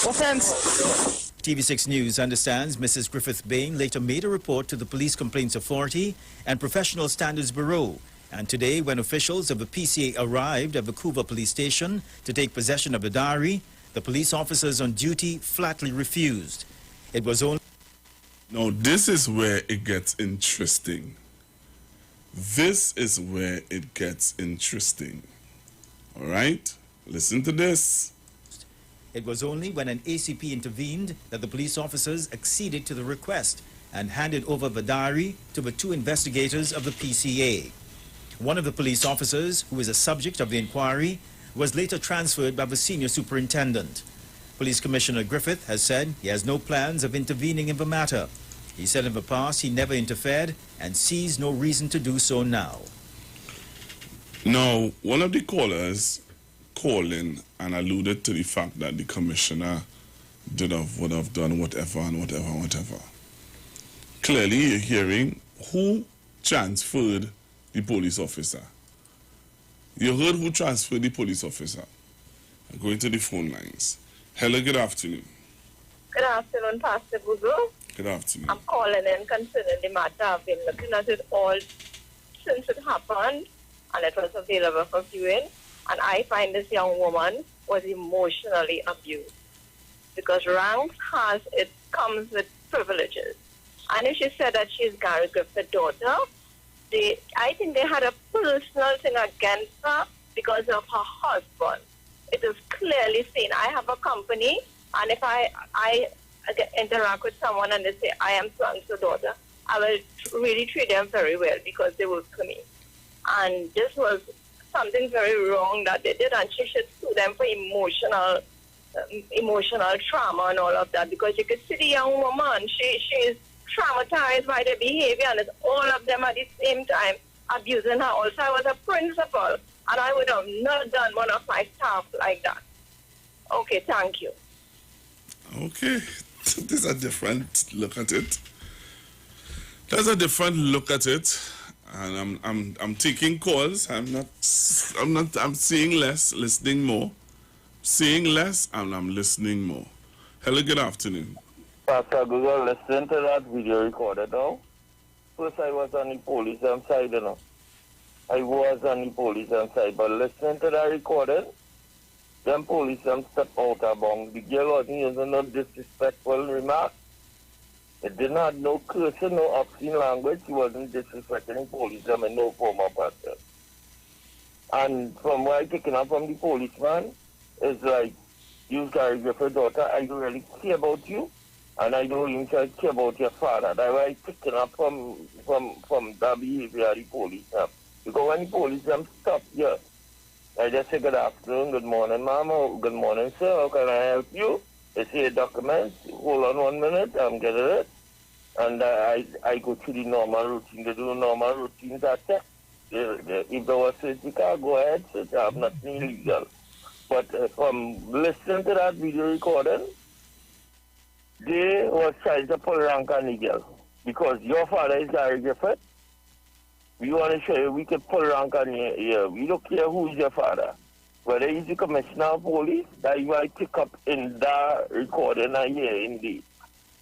offense. TV6 News understands Mrs. Griffith Bain later made a report to the Police Complaints Authority and Professional Standards Bureau. And today, when officials of the PCA arrived at Vancouver Police Station to take possession of the diary, the police officers on duty flatly refused. It was only... Now, this is where it gets interesting. This is where it gets interesting. All right? Listen to this. It was only when an ACP intervened that the police officers acceded to the request and handed over the diary to the two investigators of the PCA. One of the police officers, who is a subject of the inquiry, was later transferred by the senior superintendent. Police Commissioner Griffith has said he has no plans of intervening in the matter. He said in the past he never interfered and sees no reason to do so now. Now, one of the callers calling and alluded to the fact that the commissioner would have done whatever and whatever. Clearly, you're hearing who transferred the police officer. You heard who transferred the police officer. I'm going to the phone lines. Hello, good afternoon. Good afternoon, Pastor Buzo. Good afternoon. I'm calling in concerning the matter. I've been looking at it all since it happened, and it was available for viewing. And I find this young woman was emotionally abused because ranks comes with privileges. And if she said that she's Gary Griffith's daughter, I think they had a personal thing against her because of her husband. It is clearly seen. I have a company, and if I interact with someone and they say, I am so-and-so daughter, I will really treat them very well because they work for me. And this was something very wrong that they did, and she should sue them for emotional trauma and all of that, because you could see the young woman, she is traumatized by their behavior, and it's all of them at the same time abusing her. Also, I was a principal, and I would have not done one of my staff like that. Okay, thank you. Okay, there's a different look at it. There's a different look at it. And I'm taking calls. I'm seeing less, listening more. Seeing less, and I'm listening more. Hello, good afternoon. Pastor Google, listen to that video recorded now. First, I was on the police side, I was on the police side, but listen to that recording. Them police step out of bounds. The girl wasn't using no disrespectful remarks. It did not no cursing, no obscene language. She wasn't disrespecting police in no form or pattern. And from what I taken up from the policeman, it's like, you Gary Griffith's daughter, I don't really care about you, and I don't even care about your father. That's why I taken up from that behavior of the police. Because when the police stop you, I just say good afternoon, good morning, mama, good morning, sir, how can I help you? They say documents, hold on 1 minute, I'm getting it. And I go through the normal routine. They do normal routines at that. If there was certificate, go ahead, I have nothing illegal. But from listening to that video recording, they was trying to pull rank on the girl. Because your father is Gary Griffith. We want to show you we can pull rank on you here. We don't care who is your father. Whether he's the commissioner of police, that you might pick up in that recording here indeed.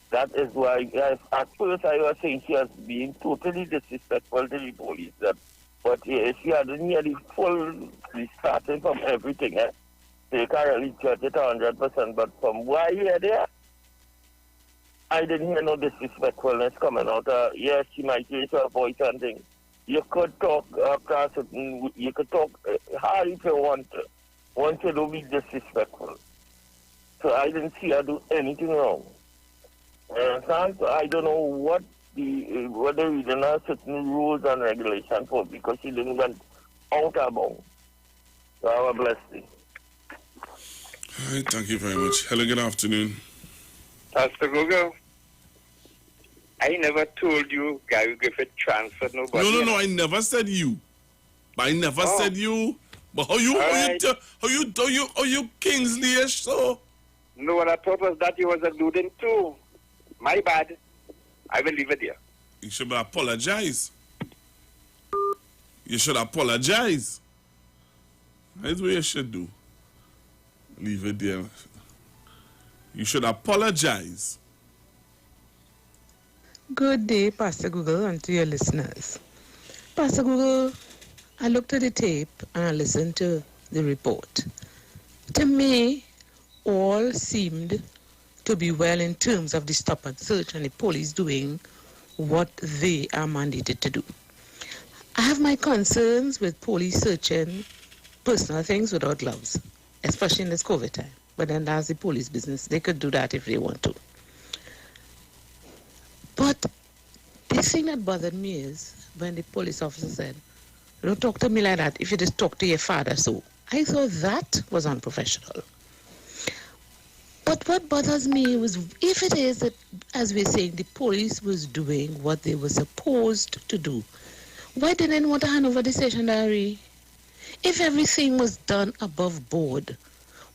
That is why, at first I was saying she was being totally disrespectful to the police. But she had nearly full starting from everything. So you can't really judge it 100%. But from what I hear there, I didn't hear no disrespectfulness coming out. Yes, she might raise her voice and things. You could talk across it, you could talk hard if you want to. Want to don't be disrespectful. So I didn't see her do anything wrong. So I don't know what the reason are certain rules and regulations for, because she didn't went out of bounds. So have a blessed day. All right, thank you very much. Hello, good afternoon. Pastor Google, I never told you Gary Griffith transferred nobody. No, I never said you. I never said you. But how you Kingsley-ish, so? No, what I thought was that you was alluding to. My bad. I will leave it there. You should apologize. You should apologize. That's what you should do. Leave it there. You should apologize. Good day, Pastor Google, and to your listeners. Pastor Google, I looked at the tape and I listened to the report. To me, all seemed to be well in terms of the stop and search and the police doing what they are mandated to do. I have my concerns with police searching personal things without gloves, especially in this COVID time. But then that's the police business. They could do that if they want to. But the thing that bothered me is when the police officer said, "Don't talk to me like that if you just talk to your father." So I thought that was unprofessional. But what bothers me was, if it is that, as we're saying, the police was doing what they were supposed to do, why didn't they want to hand over the station diary? If everything was done above board,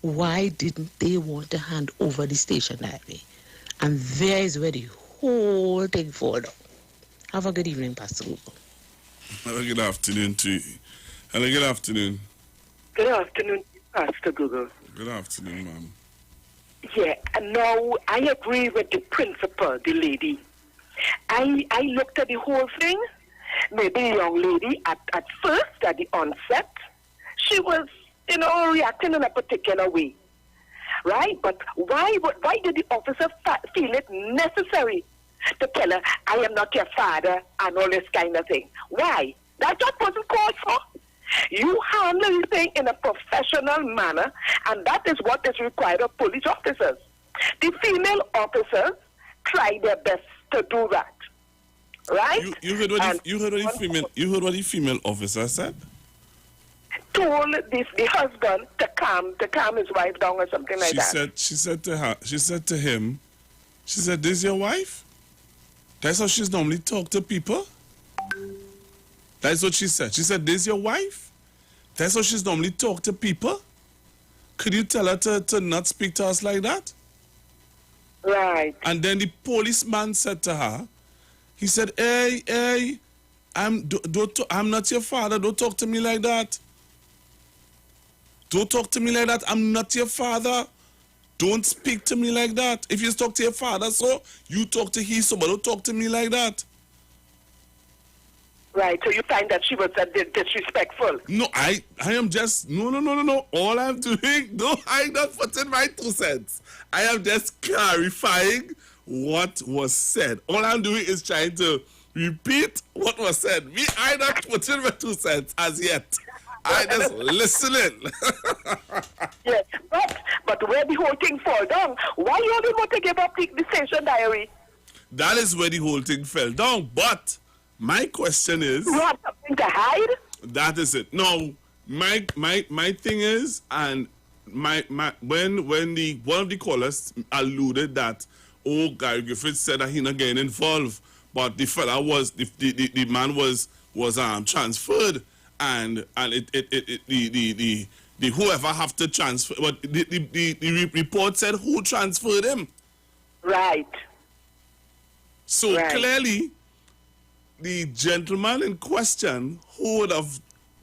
why didn't they want to hand over the station diary? And there is where the whole thing falls down. Have a good evening, Pastor Google. Have a good afternoon to you. Hello, good afternoon. Good afternoon, Pastor Google. Good afternoon, ma'am. Yeah, no, I agree with the principal, the lady. I looked at the whole thing. Maybe the young lady at first, at the onset, she was, reacting in a particular way. Right? But why did the officer feel it necessary to tell her, "I am not your father," and all this kind of thing? Why? That just wasn't called for. You handle the thing in a professional manner, and that is what is required of police officers. The female officers try their best to do that. Right? You heard what the female officer said? Told the husband to calm his wife down or something like that. She said to him, "This your wife? That's how she's normally talk to people?" That's what she said. She said, "This your wife? That's how she's normally talk to people? Could you tell her to not speak to us like that?" Right. And then the policeman said to her, he said, Hey, I'm not your father. Don't talk to me like that. Don't talk to me like that. I'm not your father. Don't speak to me like that. If you talk to your father, so you talk to his, so but don't talk to me like that." Right, so you find that she was disrespectful. No, I am just, no. All I'm doing, no, I'm not putting my 2 cents. I am just clarifying what was said. All I'm doing is trying to repeat what was said. I'm not putting my 2 cents as yet. I just listening. Yes, but where the whole thing fall down, why you only want to give up the station diary? That is where the whole thing fell down, but my question is, you have something to hide? That is it. No, my thing is, and when the one of the callers alluded that, Gary Griffith said that he not getting involved, but the fella was the man was transferred, and the whoever have to transfer, but the report said who transferred him. Right. So clearly, the gentleman in question who would have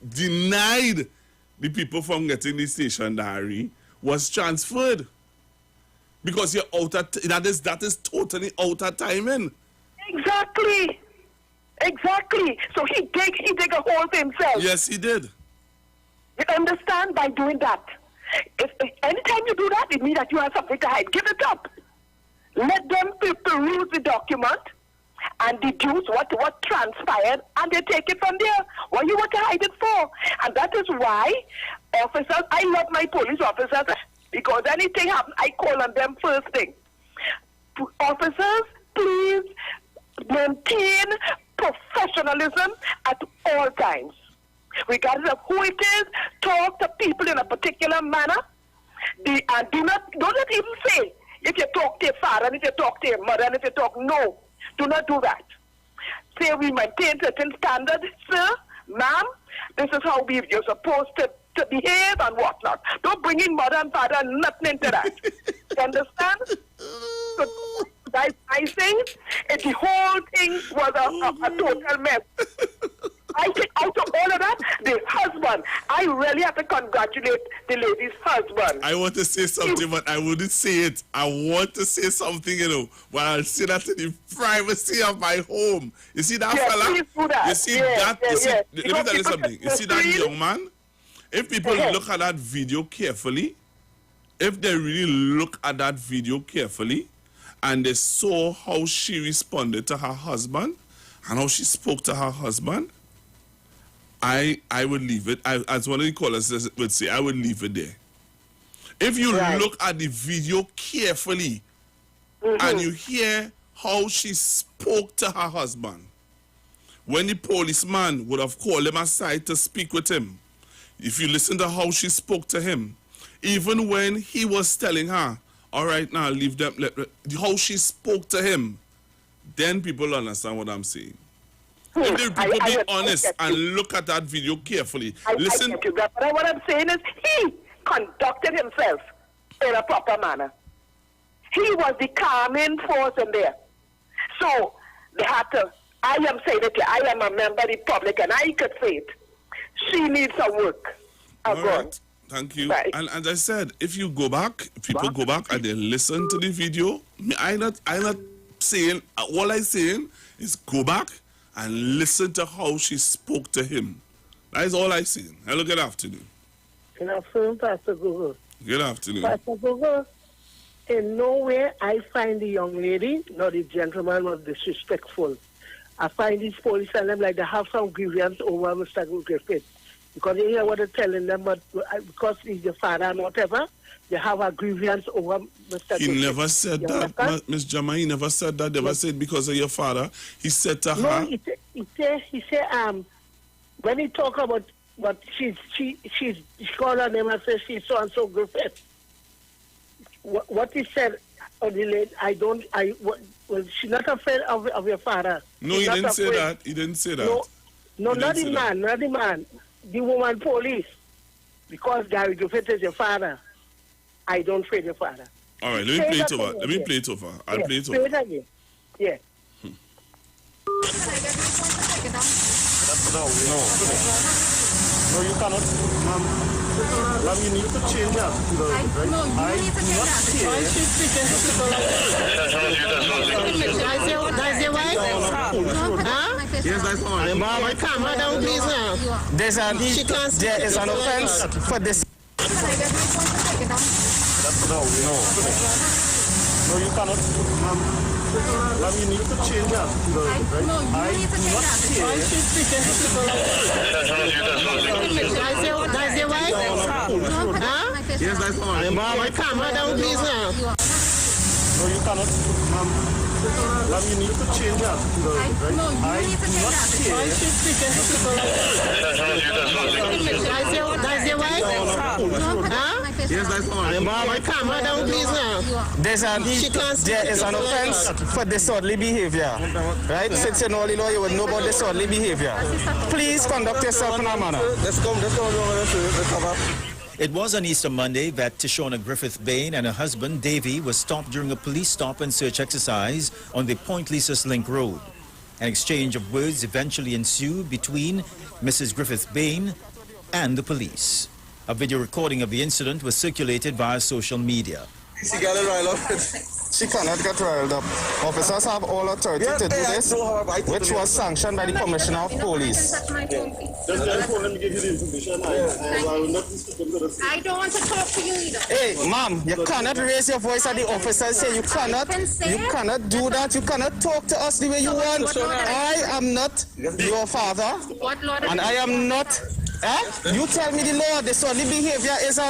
denied the people from getting the station diary was transferred. Because you're out of that is totally out of timing. Exactly. So he dig a hole for himself. Yes, he did. You understand? By doing that. If anytime you do that, it means that you have something to hide. Give it up. Let them peruse the document and deduce what transpired, and they take it from there. What you want to hide it for? And that is why officers, I love my police officers, because anything happens, I call on them first thing. Officers, please maintain professionalism at all times. Regardless of who it is, talk to people in a particular manner. And don't even say, if you talk to your father, and if you talk to your mother, and if you talk, no. Do not do that. Say we maintain certain standards, sir, ma'am. This is how you're supposed to behave and whatnot. Don't bring in mother and father and nothing into that. You understand? So, I think the whole thing was a total mess. I think out of all of that, the husband, I really have to congratulate the lady's husband. I want to say something, but I wouldn't say it. I want to say something, but I'll say that in the privacy of my home. You see that fella? Please do that. You see that? Let me tell you something. You see that young man? If people look at that video carefully, if they really look at that video carefully, and they saw how she responded to her husband, and how she spoke to her husband, I would leave it. As one of the callers would say, I would leave it there. If you look at the video carefully and you hear how she spoke to her husband, when the policeman would have called him aside to speak with him, if you listen to how she spoke to him, even when he was telling her, all right, now leave them, how she spoke to him, then people understand what I'm saying. If the people be honest and look at that video carefully, listen. But what I'm saying is he conducted himself in a proper manner. He was the calming force in there. So they had to, I am saying it, I am a member of the public and I could say it. She needs some work. All right. Thank you. Right. And as I said, if you go back, people go back and they listen to the video, I'm not saying, all I'm saying is go back and listen to how she spoke to him. That is all I'm saying. Hello, good afternoon. Good afternoon, Pastor Google. Good afternoon. Pastor Google, in no way I find the young lady nor the gentleman was disrespectful. I find these police and them like they have some grievance over Mr. Griffith. Because you hear what they're telling them, but because he's your father and whatever, they have a grievance over Mr. Griffith. He never said that, Miss Jama. He never said that. Never said because of your father. He said to her. No, he said when he talk about what she called her name and said she's so and so Griffith. What he said, she's not afraid of your father. No, he didn't say that. He didn't say that. No, not the man. The woman police. Because Gary Griffith is your father. I don't fear your father. All right, let me play it over. Let me play it over. I'll play it over. Play it again. Yeah. No, you cannot. Ma'am, you need to change that. No, you need to change that. That's your wife? Huh? Yes, that's all. Mom, I calm her down, please now. There is an offense for this. No, you cannot. Ma'am, you need to change that. No, you need to change that. That's your wife? Huh? Yes, that's all. Mom, I calm her down, please now. No, you cannot. Ma'am, you need to change that. No, you need to change that. That's your wife? Huh? Yes, that's all. Mom, I calm her down, please now. There is an offense for disorderly behavior. Right? Since you know the law, you would know about disorderly behavior. Please conduct yourself in a manner. Let's come. It was on Easter Monday that Tishona Griffith Bain and her husband Davy were stopped during a police stop and search exercise on the Point Lisas Link Road. An exchange of words eventually ensued between Mrs. Griffith Bain and the police. A video recording of the incident was circulated via social media. She got it riled up. She cannot get riled up. Officers have all authority to do this, which was sanctioned by the Commissioner of Police. Just let me give you the information. I will not be speaking to the... I don't want to talk to you either. Hey, ma'am, you cannot raise your voice at the officers. Say you cannot do that. You cannot talk to us the way you want. I am not your father, and I am not. You tell me the law. Disorderly behavior is a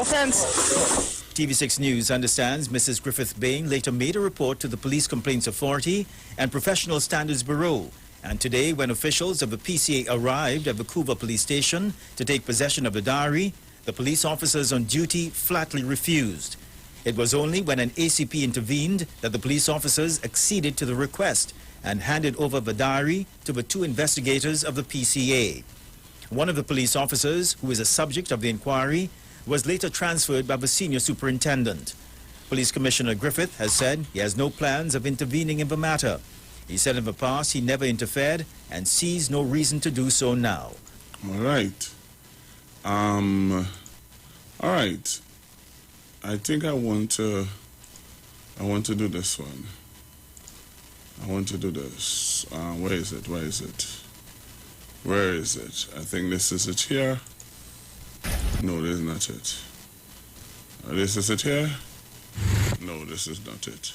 offense. TV6 News understands Mrs. Griffith Bain later made a report to the Police Complaints Authority and Professional Standards Bureau. And today, when officials of the PCA arrived at Vancouver Police Station to take possession of the diary, the police officers on duty flatly refused. It was only when an ACP intervened that the police officers acceded to the request and handed over the diary to the two investigators of the PCA. One of the police officers, who is a subject of the inquiry, was later transferred by the senior superintendent. Police Commissioner Griffith has said he has no plans of intervening in the matter. He said in the past he never interfered and sees no reason to do so now. All right. All right. I think I want to do this one. I want to do this. Where is it? Where is it? Where is it? I think this is it here. No, this is not it. This is it here? No, this is not it.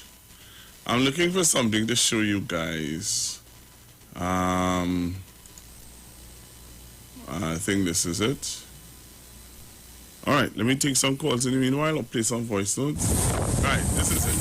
I'm looking for something to show you guys. I think this is it. All right, let me take some calls in the meanwhile. I'll play some voice notes. All right, this is it.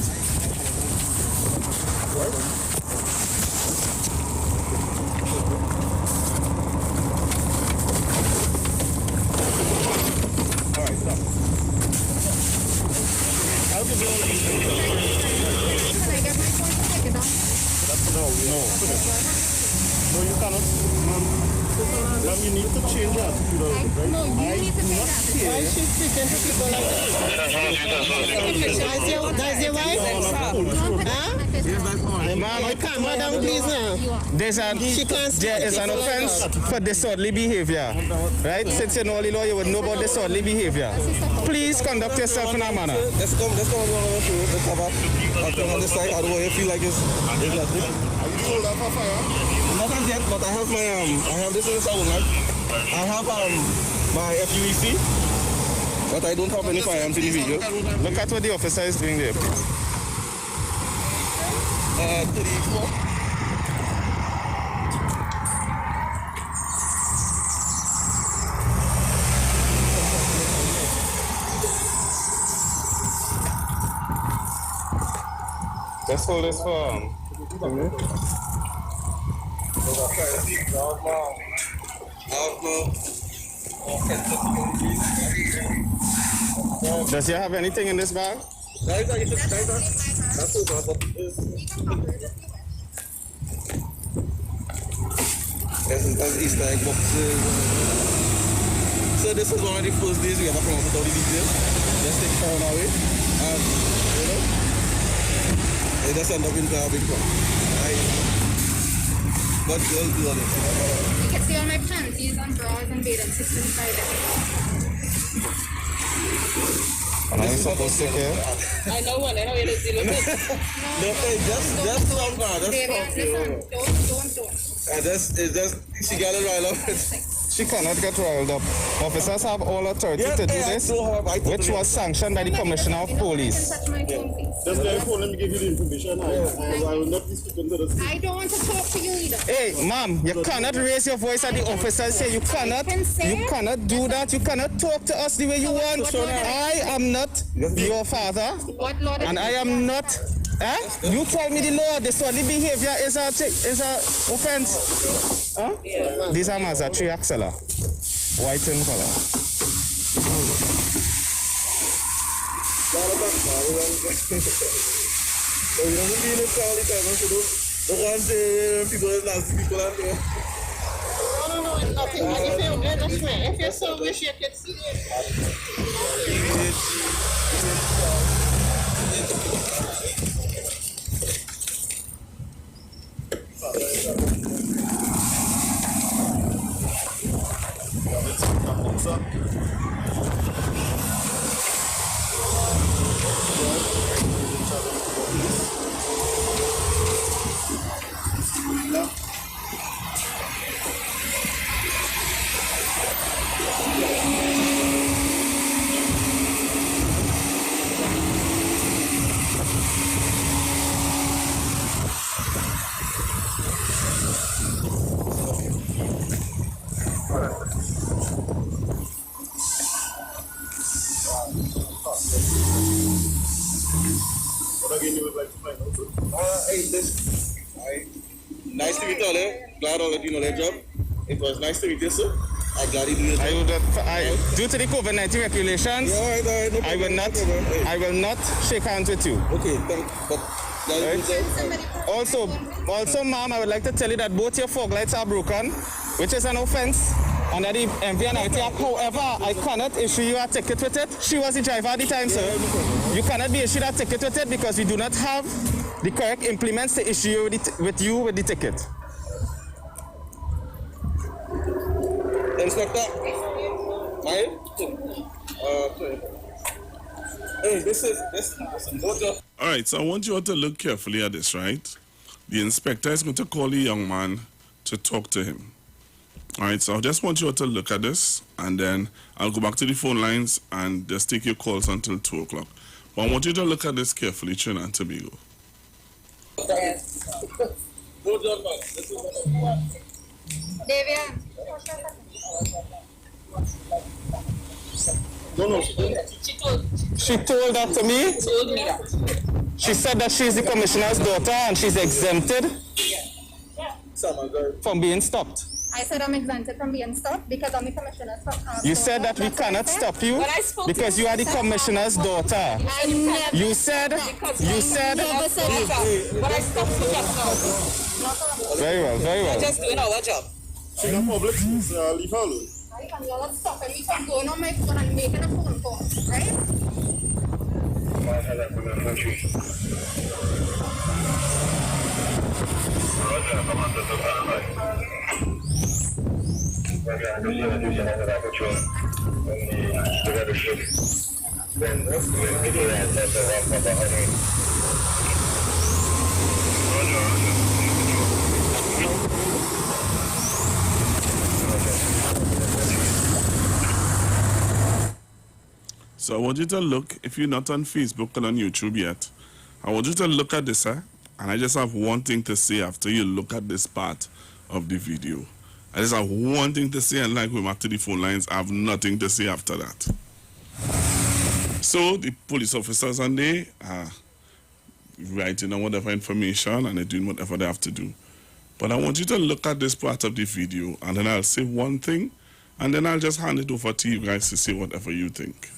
No, you cannot. You need to change that. No, you need to change that. Why is she speaking to people like that? That's your wife? Ma'am, calm her down, please now. There is an offense for disorderly behavior. Right? Since you know the law, you would know about disorderly behavior. Please conduct yourself in a manner. Let's come on the cover. On this side, I don't want to feel like it's nothing. Are you sold out for fire? Not as yet, but I have my I have this in the south, right? I have my FUEC, but I don't have any firearms in the video. Look at what the officer is doing there, please. 34. Let's hold this for Does he have anything in this bag? There's Easter egg boxes. So this is one of the first days we ever come up with all the details. Just take phone away and it just end up in a big problem. But girls do all this. You can see all my panties and bras and bathing suits inside it. Am I supposed to care? I know one, I know it is. Just some man, don't. She got it right up. She cannot get riled up. Officers have all authority to do this, which was sanctioned by the Commissioner of Police. Just let me give you the information. I will not be speaking to the... I don't want to talk to you either. Hey, ma'am, you cannot raise your voice at the officers. Say you cannot do that. You cannot talk to us the way you want. I am not your father, and I am not. You tell me the law. Disorderly behavior is a offense. These are Mazda 3 Axela, white in color. No, nothing. If you so wish you could see it. Nice to meet you all. Glad all of you know their job. It was nice to meet you, sir. I'm glad you do your job. Due to the COVID-19 regulations, I will not shake hands with you. Okay, but also, ma'am, I would like to tell you that both your fog lights are broken, which is an offense under the MV&IT Act. However, I cannot issue you a ticket with it. She was the driver at the time, sir. You cannot be issued a ticket with it because we do not have the correct implements to issue you with the ticket. Inspector, hey, this is motor. All right, so I want you all to look carefully at this, right? The inspector is going to call the young man to talk to him. All right, so I just want you all to look at this, and then I'll go back to the phone lines and just take your calls until 2 o'clock. But I want you to look at this carefully, Trinidad and Tobago. Davian. She told that to me. She said that she's the commissioner's daughter and she's exempted from being stopped. I said I'm exempted from being stopped because I'm the commissioner's daughter. You said that we cannot stop you because you are the commissioner's daughter. You said. But I stopped you just now. Very well. We're just doing our job. She's not public, so leave her alone. I can not stop me from going on my phone and making a phone call, right? So I want you to look, if you're not on Facebook and on YouTube yet, I want you to look at this, and I just have one thing to say after you look at this part of the video. I just have one thing to say, and like we're back to the phone lines, I have nothing to say after that. So the police officers on there are writing on whatever information and they're doing whatever they have to do. But I want you to look at this part of the video, and then I'll say one thing, and then I'll just hand it over to you guys to say whatever you think.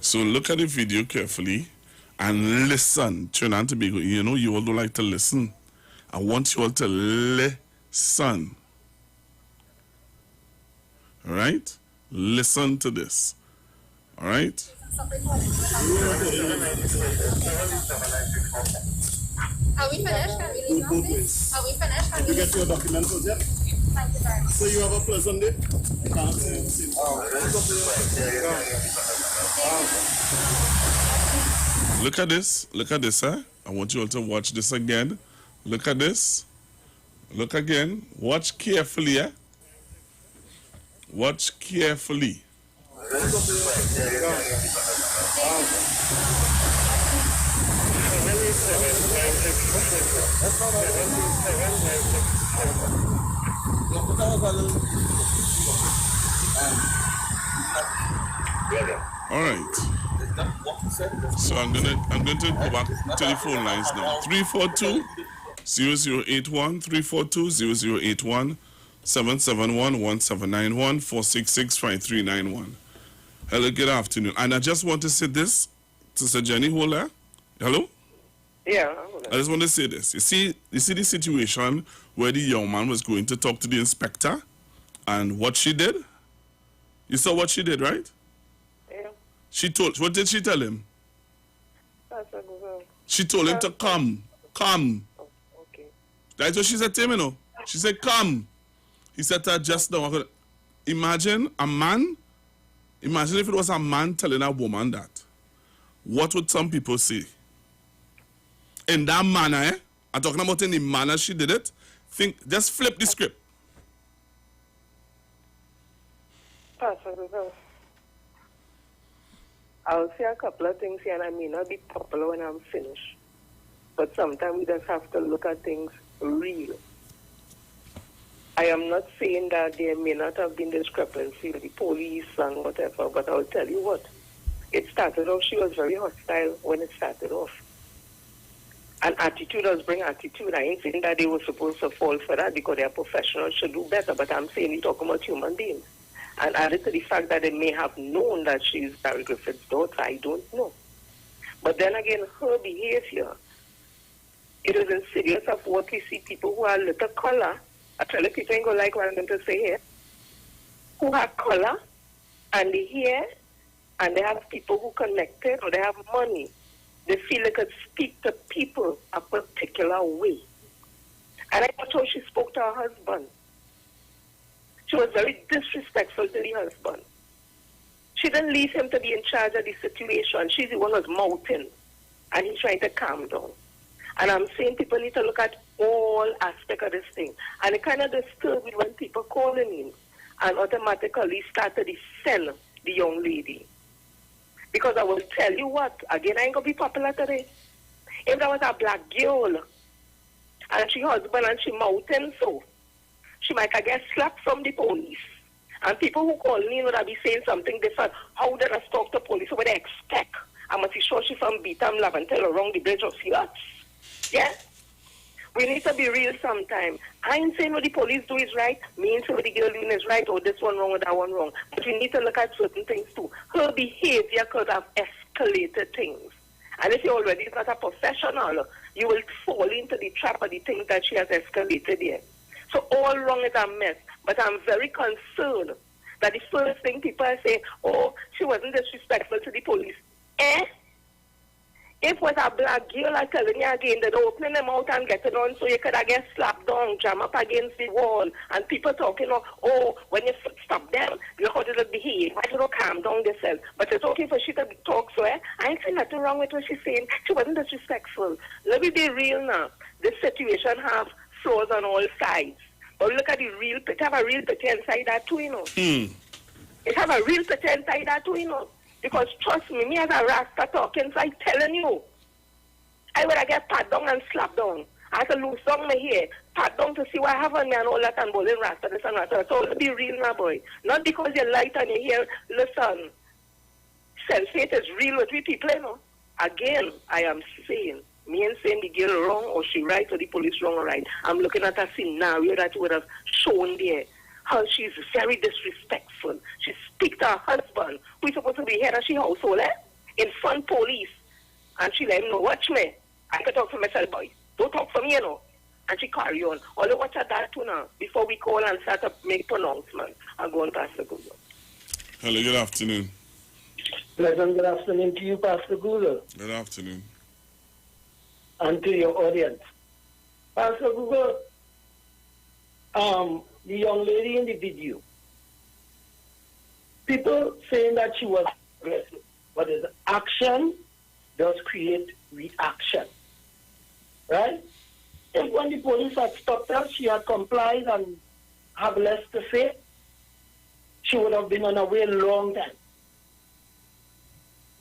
So look at the video carefully and listen. Trinidad and Tobago, you know you all don't like to listen. I want you all to listen. All right? Listen to this. All right? Are we finished? Can we leave now, please? Are we finished? Can we get your documents yet? Thank you very much. So you have a pleasant day? I can't see. Look at this. Look at this, huh? I want you all to watch this again. Look at this. Look again. Watch carefully, eh? Watch carefully. All right. So I'm going to go back to the phone lines now. 342-0081, 342-0081, 771-1791, 466-5391. Hello, good afternoon. And I just want to say this, Sister Jenny, hold there. Hello? Yeah. I just want to say this. You see the situation where the young man was going to talk to the inspector and what she did? You saw what she did, right? Yeah. What did she tell him? Pastor Google. She told him to come. Oh, okay. That's what she said to him, you know. She said, come. He said to her just now, imagine if it was a man telling a woman that. What would some people say? In that manner, I'm talking about in the manner she did it. Just flip the script. Pastor Google. I'll say a couple of things here and I may not be popular when I'm finished. But sometimes we just have to look at things real. I am not saying that there may not have been discrepancy with the police and whatever, but I'll tell you what. It started off, she was very hostile when it started off. And attitude does bring attitude. I ain't saying that they were supposed to fall for that because they are professionals, should do better, but I'm saying we're talking about human beings. And added to the fact that they may have known that she's Barry Griffith's daughter, I don't know. But then again, her behavior, it is insidious of what we see people who are a little color. I tell you, people ain't going to like what I'm going to say here. Who have color and the hair, and they have people who connected or they have money. They feel they could speak to people a particular way. And I thought how she spoke to her husband. She was very disrespectful to the husband. She didn't leave him to be in charge of the situation. She's the one who was mouthing, and he's trying to calm down. And I'm saying people need to look at all aspects of this thing. And it kind of disturbed me when people calling in and automatically start to defend the young lady. Because I will tell you what, again, I ain't going to be popular today. If there was a black girl and she husband and she mouthing so, she might get slapped from the police. And people who call me would be saying something different. How did I talk to police? What they expect? I must be sure she from Beatam Love and tell her around the bridge of Yachts. Yeah? We need to be real sometime. I ain't saying what the police do is right. Me ain't saying what the girl doing is right or this one wrong or that one wrong. But we need to look at certain things too. Her behavior could have escalated things. And if you already is not a professional, you will fall into the trap of the things that she has escalated here. So all wrong is a mess. But I'm very concerned that the first thing people are saying, oh, she wasn't disrespectful to the police. If it was a black girl, I'm telling you again, they'd open them out and get it on so you could have get slapped down, jam up against the wall. And people talking, oh, when you stop them, look how they behave. Why don't you calm down themselves? But it's okay for she to talk, so I ain't saying nothing wrong with what she's saying. She wasn't disrespectful. Let me be real now. This situation have flaws on all sides. But look at the real, it have a real picture inside that too, you know. It have a real picture inside that too, you know. Because trust me as a Rasta talking, so I'm telling you, I would have get pat down and slap down. I have to lose down my hair, pat down to see what I have on me and all that and bowling Rasta, this and that. So be real now, boy. Not because you're light on your hair, listen, self-hate is real with we people, you know. Again, I am saying, me ain't saying the girl wrong or she right or the police wrong or right. I'm looking at a scenario that would have shown there how she's very disrespectful. She speaks to her husband, who is supposed to be head of she household, in front police. And she let him know, watch me. I can talk for myself, boy. Don't talk for me, you know. And she carry on. All the watch at that too now, before we call and start to make pronouncements. I'm going Pastor Google. Hello, good afternoon. Pleasant good afternoon to you, Pastor Google. Good afternoon. And to your audience. Pastor Google, the young lady in the video, people saying that she was aggressive, but his action does create reaction. Right? If when the police had stopped her, she had complied and have less to say, she would have been on her way a long time.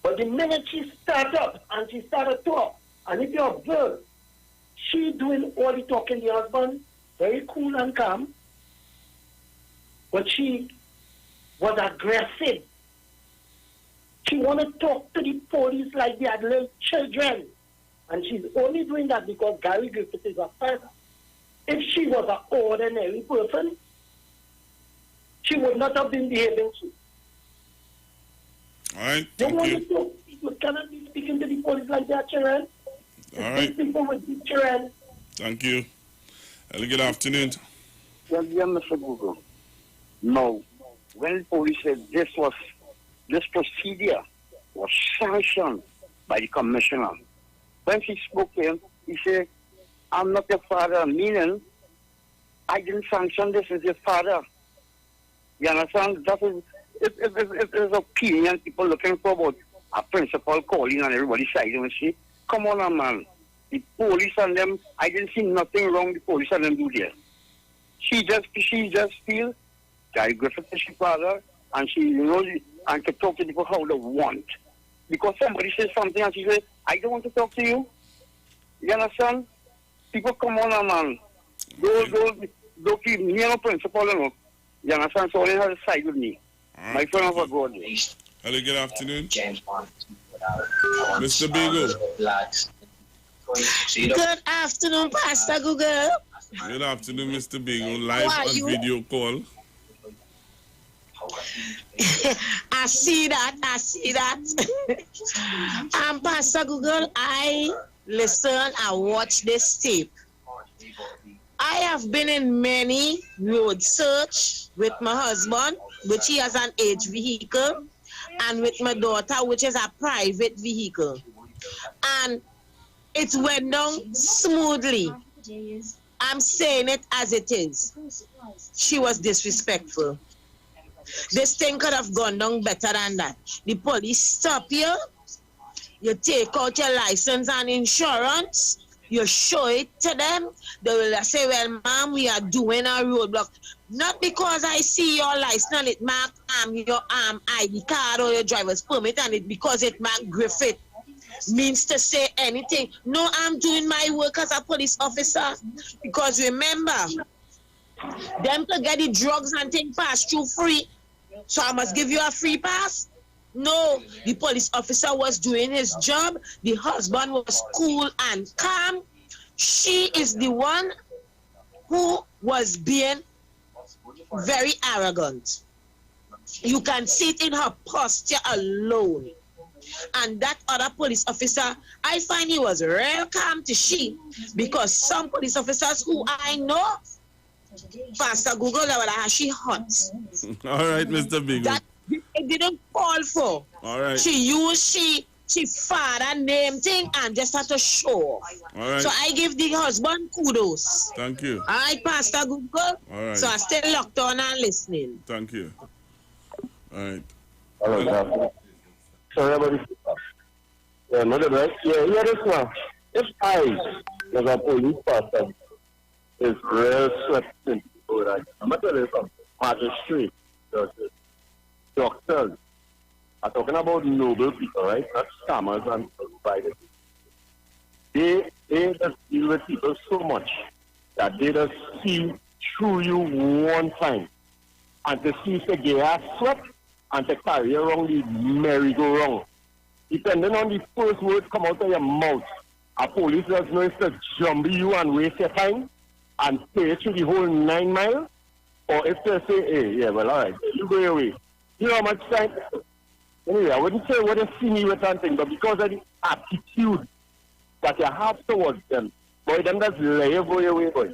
But the minute she started up and she started to talk, and if you observe, she doing all the talking to the husband, very cool and calm, but she was aggressive. She wanted to talk to the police like they had little children. And she's only doing that because Gary Griffith is a father. If she was an ordinary person, she would not have been behaving so. All right, You thank you. You cannot be speaking to the police like that, children. All right. People with the children. Thank you. Good afternoon. Well, dear Mr. Google, no. When the police said this procedure was sanctioned by the commissioner, when she spoke to him, he said, I'm not your father, meaning I didn't sanction this as your father. You understand? That is, if there's opinion, people looking for about a principal calling on everybody's side, and say, come on, man. The police and them, I didn't see nothing wrong the police and them do there. She just feel Gary Griffith is her father, and she, and to talk to people how they want. Because somebody says something and she says, I don't want to talk to you. You understand? People come on, man. Don't keep me no principal, you know. You understand? So they have to side with me. My friend of a God. Hello, good afternoon. Mr. Beagle. Good afternoon, Pastor Google. Good afternoon, Mr. Beagle. Live on video call. I see that. Pastor Google, I listen and watch this tape. I have been in many road search with my husband, which he has an age vehicle, and with my daughter, which is a private vehicle. And it went down smoothly. I'm saying it as it is. She was disrespectful. This thing could have gone down better than that. The police stop you, you take out your license and insurance, you show it to them, they will say, well, ma'am, we are doing a roadblock. Not because I see your license and it mark your ID card or your driver's permit and it because it marked Griffith means to say anything. No, I'm doing my work as a police officer. Because remember, them to get the drugs and things passed through free. So I must give you a free pass? No, the police officer was doing his job. The husband was cool and calm. She is the one who was being very arrogant. You can see it in her posture alone. And that other police officer, I find he was real calm to she, because some police officers who I know, Pastor Google, she hot. All right, Mr. Beagle. That it didn't call for. All right. She used she father name thing and just had to show. All right. So I give the husband kudos. Thank you. All right, Pastor Google. All right. So I stay locked on and listening. Thank you. All right. Hello, sorry about this. Yeah, not right. Yeah, hear this now. If I, as a police person, is real sweating, right? I'm going to tell you something. Magistrate, doctors, are talking about noble people, right? Not scammers and providers. They just deal with people so much that they just see through you one time and to see if they get a sweat and to carry around the merry-go-round. Depending on the first word come out of your mouth, a police does know if to jump you and waste your time and pay through the whole 9 miles, or if they say, hey, yeah, well, all right, you go your way. You know how much time? Anyway, I wouldn't say what they see me with something, but because of the attitude that you have towards them, boy, them just let you go your way, boy.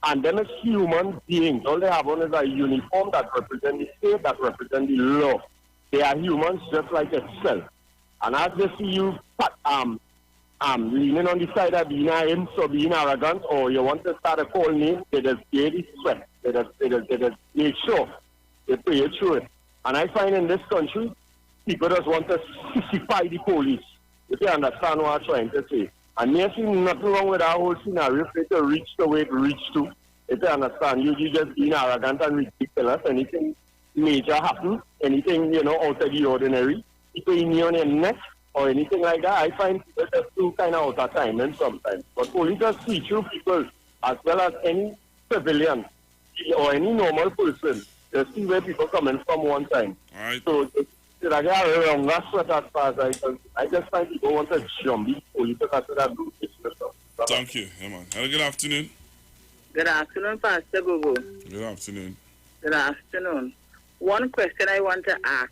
And them as human beings, all they have on is a uniform that represents the state, that represents the law. They are humans just like yourself. And as they see you leaning on the side of being an imp or being arrogant, or you want to start a call name, they just get the sweat. They just make sure they pay you through it. And I find in this country, people just want to sissified the police, if you understand what I'm trying to say. And there's nothing wrong with that whole scenario for it to reach the way it reached to. If you understand, you just being arrogant and ridiculous, anything major happen, anything, out of the ordinary, people in on your neck or anything like that, I find people just too kind of out of time and sometimes. But police just see through people as well as any civilian or any normal person. They see where people coming from one time. All right. So, I get around that sweat as far as I just find people want to jump the police because of that blue stuff. Thank you. Yeah, man. Hello, good afternoon. Good afternoon, Pastor Gogo. Good afternoon. Good afternoon. one question I want to ask.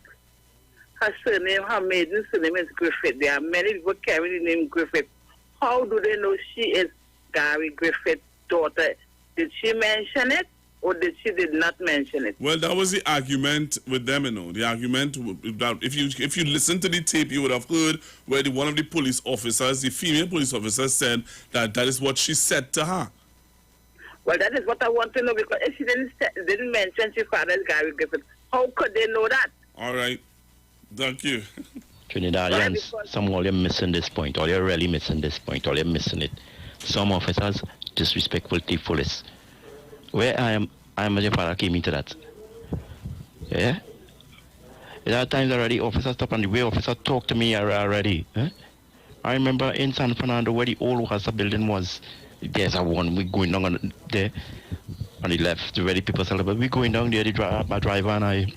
Her surname, her maiden surname is Griffith. There are many people carrying the name Griffith. How do they know she is Gary Griffith's daughter? Did she mention it, or did not mention it? Well, that was the argument with them, you know. The argument that if you listen to the tape, you would have heard where one of the police officers, the female police officer, said that is what she said to her. Well, that is what I want to know, because if she didn't mention her father is Gary Griffith, how could they know that? All right. Thank you. Trinidadians, somehow you're missing this point, or you're really missing this point, or you're missing it. Some officers disrespectful to police. Where I am your father came into that. Yeah? There are times already officers stop and the way officers talk to me already. Eh? I remember in San Fernando where the old Wasa building was. There's a one we going down on there on the left where the people celebrate. We going down there, my driver and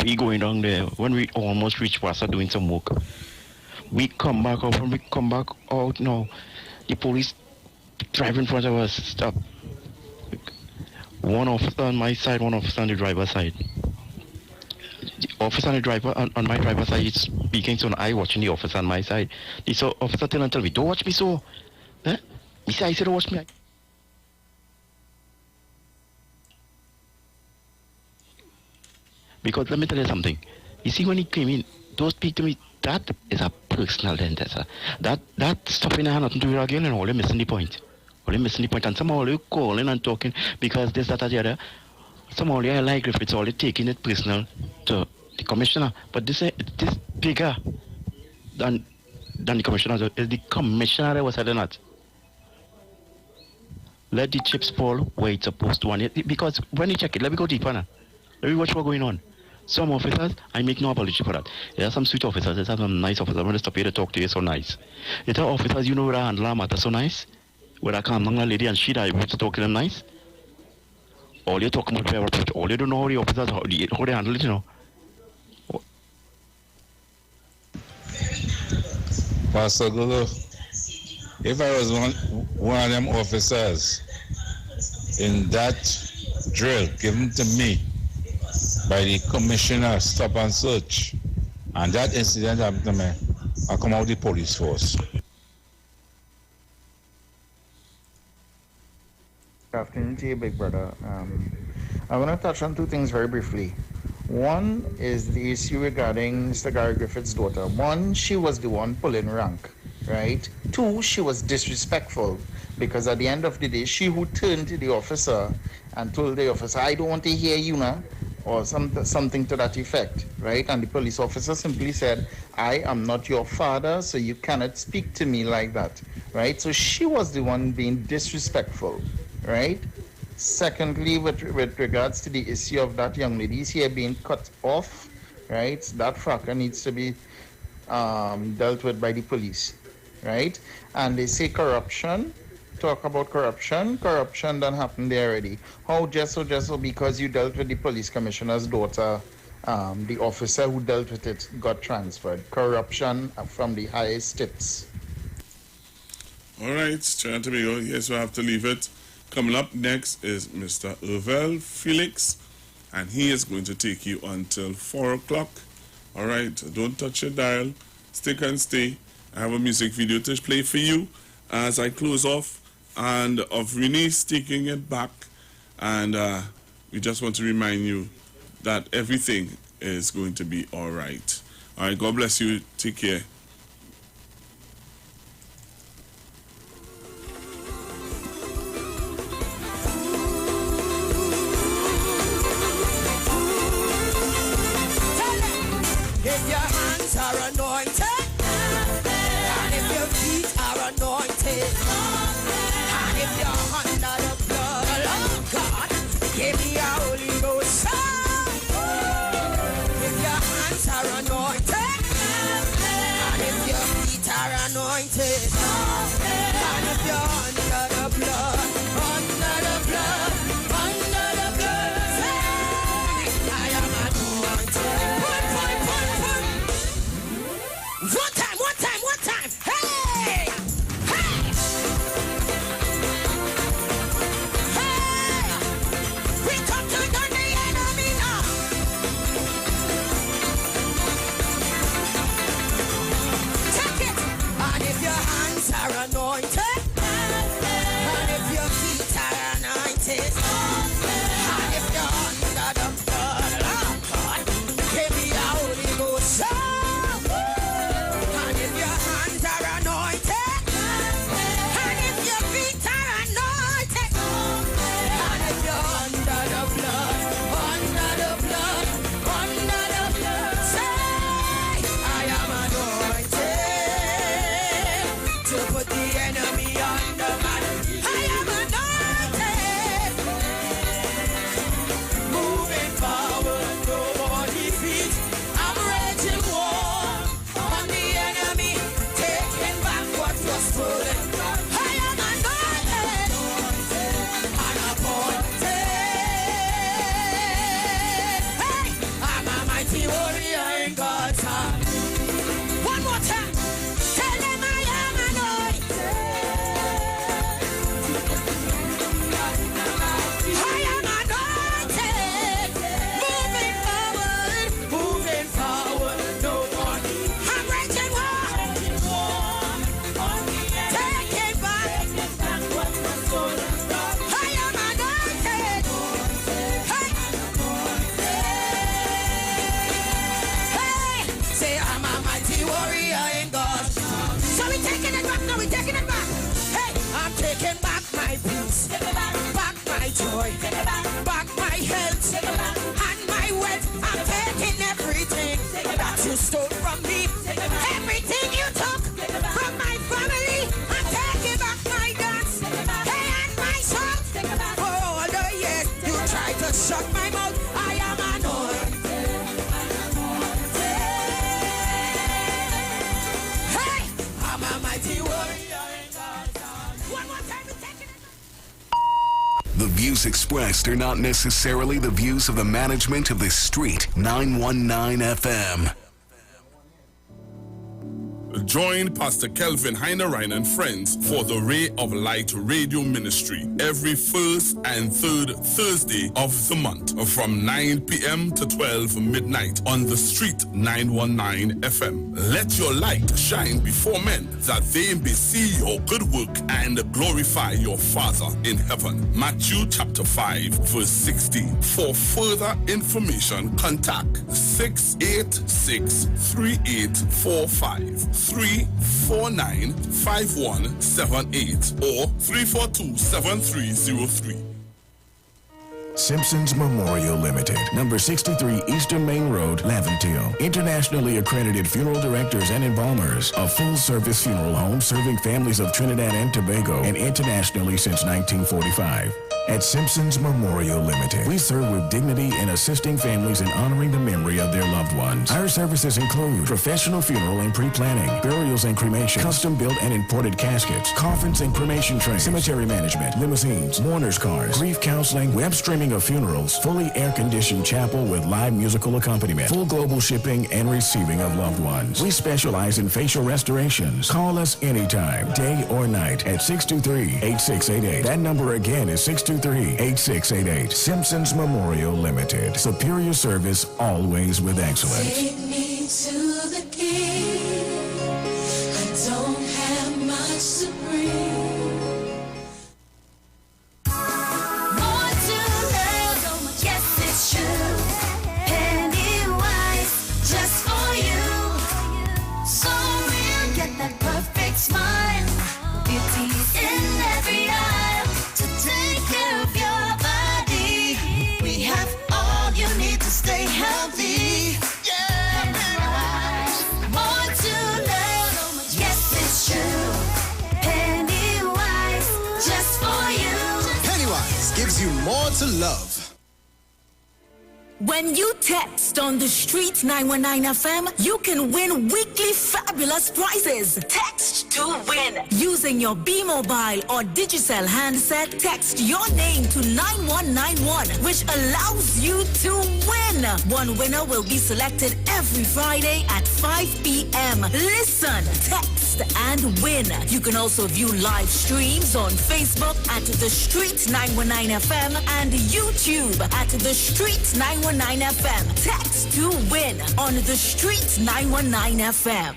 we going down there. When we almost reach Wasa doing some work, we come back out. When we come back out now, the police drive in front of us, stop. One officer on my side, one officer on the driver's side. The officer on the driver on my driver's side is speaking, so I watching the officer on my side. The officer tell me, don't watch me so. Huh? He said, don't watch me. Because let me tell you something. You see, when he came in, don't speak to me. That is a personal vendetta. That stuff in the hand nothing to do again, and all you're missing the point. All you're missing the point. And somehow you're calling and talking because this, that, and the other. Somehow you're like if it's all taking it personal to the commissioner. But this bigger than the commissioner. Is the commissioner that was saying that. Let the chips fall where it's supposed to. Because when you check it, let me go deeper now. Let me watch what's going on. Some officers, I make no apology for that. There are some sweet officers, there are some nice officers. I'm going to stop here to talk to you so nice. There are officers, you know, where I handle a matter so nice. Where I come down a lady and she I want to talk to them nice. All you talk about fair approach. All you don't know how the officers, how they handle it, you know. Pastor Gulu, if I was one of them officers in that drill given to me by the commissioner, stop and search, and that incident happened to me, I come out the police force. Good afternoon to you, big brother. I want to touch on two things very briefly. One is the issue regarding Mr. Gary Griffith's daughter. One, she was the one pulling rank, right? Two, she was disrespectful because at the end of the day, she who turned to the officer and told the officer, I don't want to hear you now, or something to that effect, right? And the police officer simply said, I am not your father, so you cannot speak to me like that, right? So she was the one being disrespectful, right? Secondly, with regards to the issue of that young lady's hair being cut off, right? That fracas needs to be dealt with by the police, right? And they say corruption. Talk about corruption done happened there already. How just so because you dealt with the police commissioner's daughter, the officer who dealt with it got transferred. Corruption from the highest tips. All right, Trinidad and Tobago, yes, we have to leave it. Coming up next is Mr. Urvel Felix, and he is going to take you until 4 o'clock. All right, don't touch your dial. Stick and stay. I have a music video to play for you as I close off, and of Renee taking it back. And we just want to remind you that everything is going to be all right. All right, God bless you. Take care. If your hands are anointed, and if your feet are anointed, and if you're under the blood of God, give me a Holy Ghost sign. If your hands are anointed, and if your feet are anointed, and if you're under the blood, say, I am anointed. One time. Hey! Hey! Hey! We come to turn the enemy now. boy. Back my health and my wealth. I'm taking everything that you stole from me. Everything you took from my family. I'm taking back my dance and my song. For all the years you tried to shut my mouth, I am anointed. Hey, I'm a mighty warrior. One more time, we're taking it. The views expressed are not necessarily the views of the management of the Street 919 FM. Join Pastor Kelvin Heinerine and friends for the Ray of Light Radio Ministry every first and third Thursday of the month from 9 p.m. to 12 midnight on the Street 919 FM. Let your light shine before men that they may see your good work and glorify your Father in heaven. Matthew chapter 5 verse 16. For further information, contact 686-3845. 349-5178 or 342-7303. Simpsons Memorial Limited, number 63 Eastern Main Road, Laventille. Internationally accredited funeral directors and embalmers. A full-service funeral home serving families of Trinidad and Tobago and internationally since 1945. At Simpsons Memorial Limited, we serve with dignity in assisting families in honoring the memory of their loved ones. Our services include professional funeral and pre-planning, burials and cremation, custom-built and imported caskets, coffins and cremation trays, cemetery management, limousines, mourners cars, grief counseling, web streaming of funerals, fully air-conditioned chapel with live musical accompaniment, full global shipping and receiving of loved ones. We specialize in facial restorations. Call us anytime, day or night, at 623-8688. That number again is 623-8688. Simpsons Memorial Limited. Superior service, always with excellence. Take me to the king. I don't have much to bring. More to love, yes it's true. Pennywise, just for you. So real, get that perfect smile. Beauty in every eye. To take care of your body, we have all you need to stay healthy. Yeah, more to love, yes it's true. Pennywise, just for you. Pennywise gives you more to love. When you text on the Street 919 FM, you can win weekly fabulous prizes. Text to win. Using your B-Mobile or Digicel handset, text your name to 9191, which allows you to win. One winner will be selected every Friday at 5 p.m. Listen, text and win. You can also view live streams on Facebook at The Street 919 FM and YouTube at The Street 919 FM. Text to win on The Street 919 FM.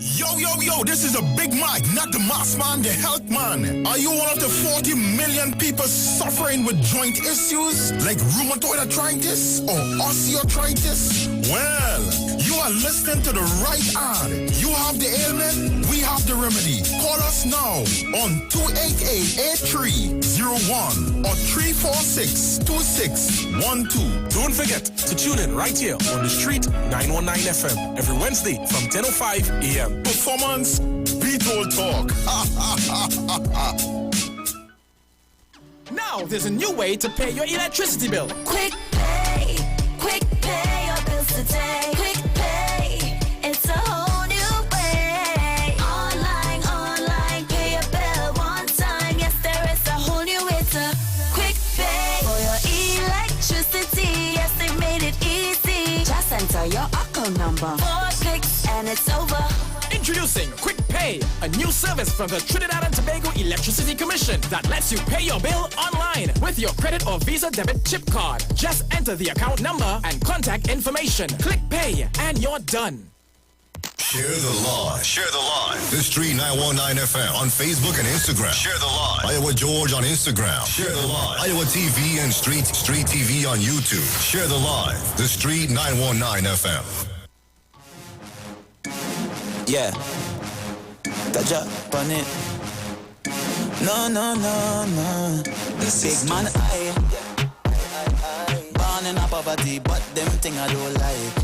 Yo, this is a Big Mike, not the mass man, the health man. Are you one of the 40 million people suffering with joint issues like rheumatoid arthritis or osteoarthritis? Well, you are listening to the right ad. You have the ailment, we have the remedy. Call us now on 288-8301 or 346-2612. Don't forget to tune in right here on the Street 919 FM every Wednesday from 10:05 a.m. Performance, beat all talk. Now there's a new way to pay your electricity bill. Quick pay your bills today. Quick pay, it's a whole new way. Online, pay your bill one time. Yes, there is a whole new way to quick pay for your electricity. Yes, they made it easy. Just enter your account number. 4 clicks and it's over. Introducing Quick Pay, a new service from the Trinidad and Tobago Electricity Commission that lets you pay your bill online with your credit or Visa debit chip card. Just enter the account number and contact information. Click Pay and you're done. Share the live. Share the live. The Street 919 FM on Facebook and Instagram. Share the live. Iowa George on Instagram. Share the live. Iowa TV and Street TV on YouTube. Share the live. The Street 919 FM. Yeah. Taja on it. No. Big man, I born in a poverty, but them thing I don't like.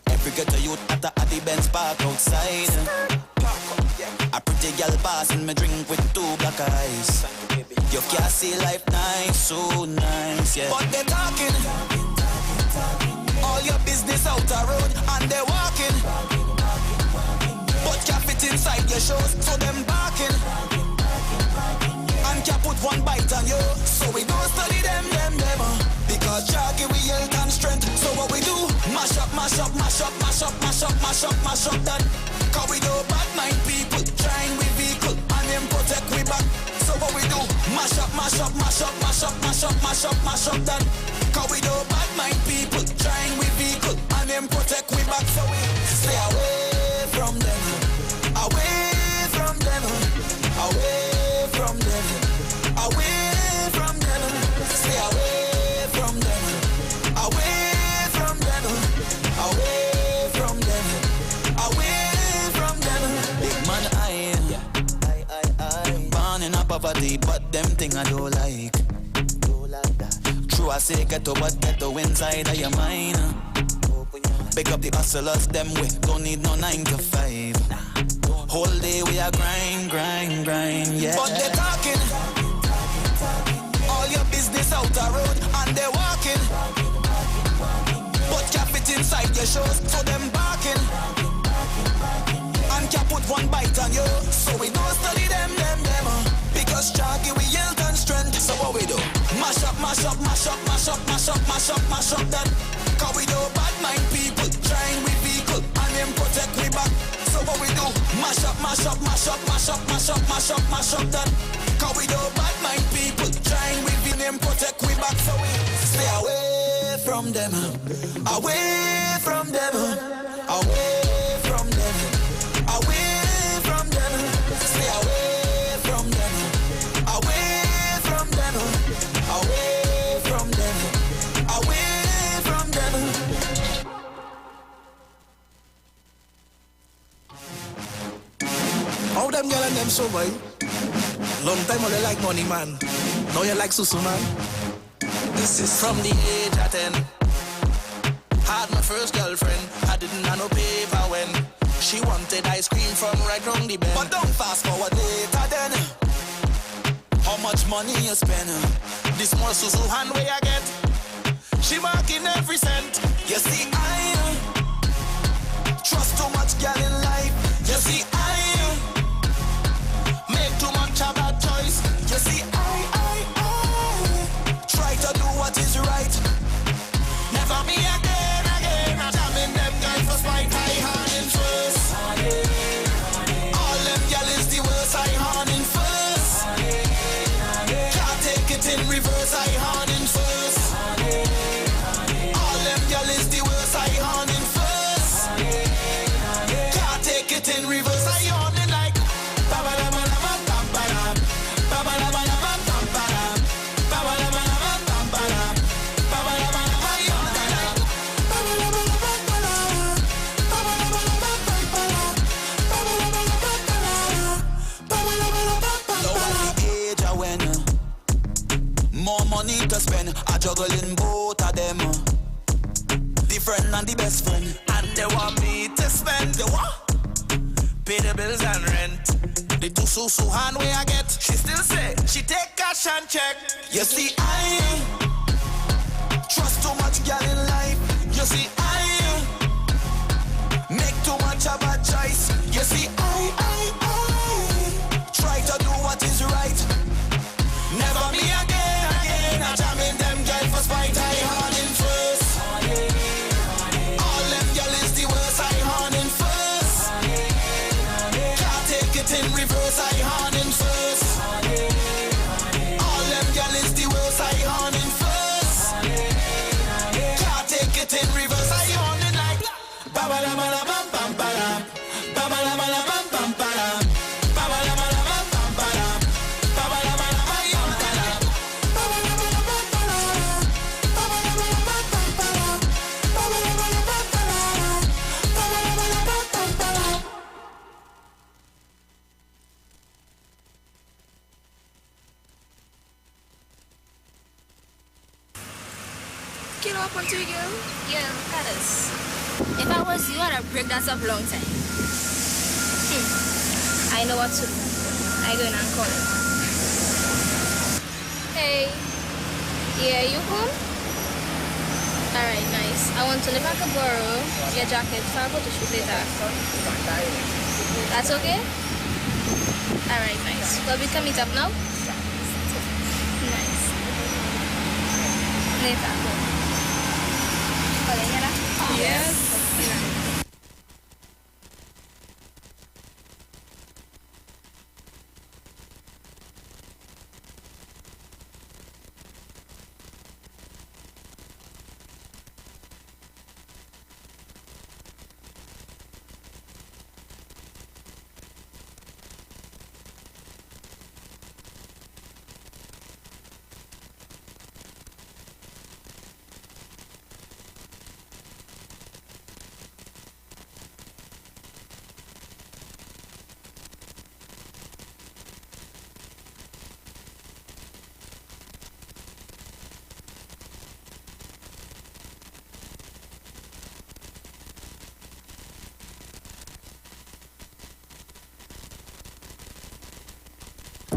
Every ghetto youth at the Benz park outside. A pretty girl passing me drink with 2 black eyes. You can't see life nice, so nice, yeah. But they talking all your business out the road, and they walking, but can't fit inside your shows, so them barking. And can't put one bite on you, so we don't study them, because Jackie we health and strength. So what we do? Mash up, mash up, mash up, mash up, mash up, mash up, mash up that. Cause we do bad mind people, trying with vehicle, and them protect we back. So what we do? Mash up, mash up, mash up, mash up, mash up, mash up, mash up that. Cause we do bad mind people, trying with vehicle, and them protect we back. So we stay away from them, away from them, away from them, away from them. Stay away from them, away from them, away from them, away from them. Big man, I born in a poverty, but them thing I don't like. True, I say ghetto, but ghetto inside of your mind. Pick up the hustlers, them we don't need no 9 to 5. Whole day we are grind, grind, grind, yeah. But they talking all your business out the road, and they walking, but can't fit inside your shows, so them barking. And can't put one bite on you, so we don't study them, because Jackie we health and strength. So what we do? Mash up, mash up, mash up, mash up, mash up, mash up, mash up that. Cause we do bad mind people, trying with vehicle, and them protect we back. So what we do? Mash up, mash up, mash up, mash up, mash up, mash up, mash up that. Cause we do bad mind people, trying with vehicle, them protect we back. So we stay away from them, away from them, away from them, away from them. Stay away from them, away from them, away from them, away from them. How them girl and them so boy? Long time they like money man. Now you like susu man. This is from the age of 10. Had my first girlfriend. I didn't have no paper when she wanted ice cream from right round the bend. But don't fast forward later then. How much money you spend? This more susu hand way I get. She marking every cent. You see I trust too much girl in life. You see I make too much a bad choice. You see I try to do what is right. Never me again. I'm jamming them guys for spite. I hand in first. All them gal is the worst. I hand in first. Can't take it in reverse. I hand in first. All them gal is the worst. I hand in first. Can't take it in reverse. I hand in like more money to spend, I juggling both of them. The friend and the best friend, and they want me to spend the what? Pay the bills and rent. The two susu hand way I get. She still say she take cash and check. You see I trust too much girl in life. You see I make too much a bad choice. You see I try to do what is right. Never me again. I'm jamming them girl for spite. I hand in first. All them girl is the worst. I hand in first. Can't take it in reverse. I hand in first. All them girl is the worst. I hand kid up onto you, girl. Yeah, look at this. If I was you, I'd have break that up long time. I know what to do. I go in and call him. Hey. Yeah, you home? Alright, nice. I want to know if I could borrow your jacket so I'll go to shoot later. That's okay? Alright, nice. Well, we can meet up now? Nice. Later. Yes.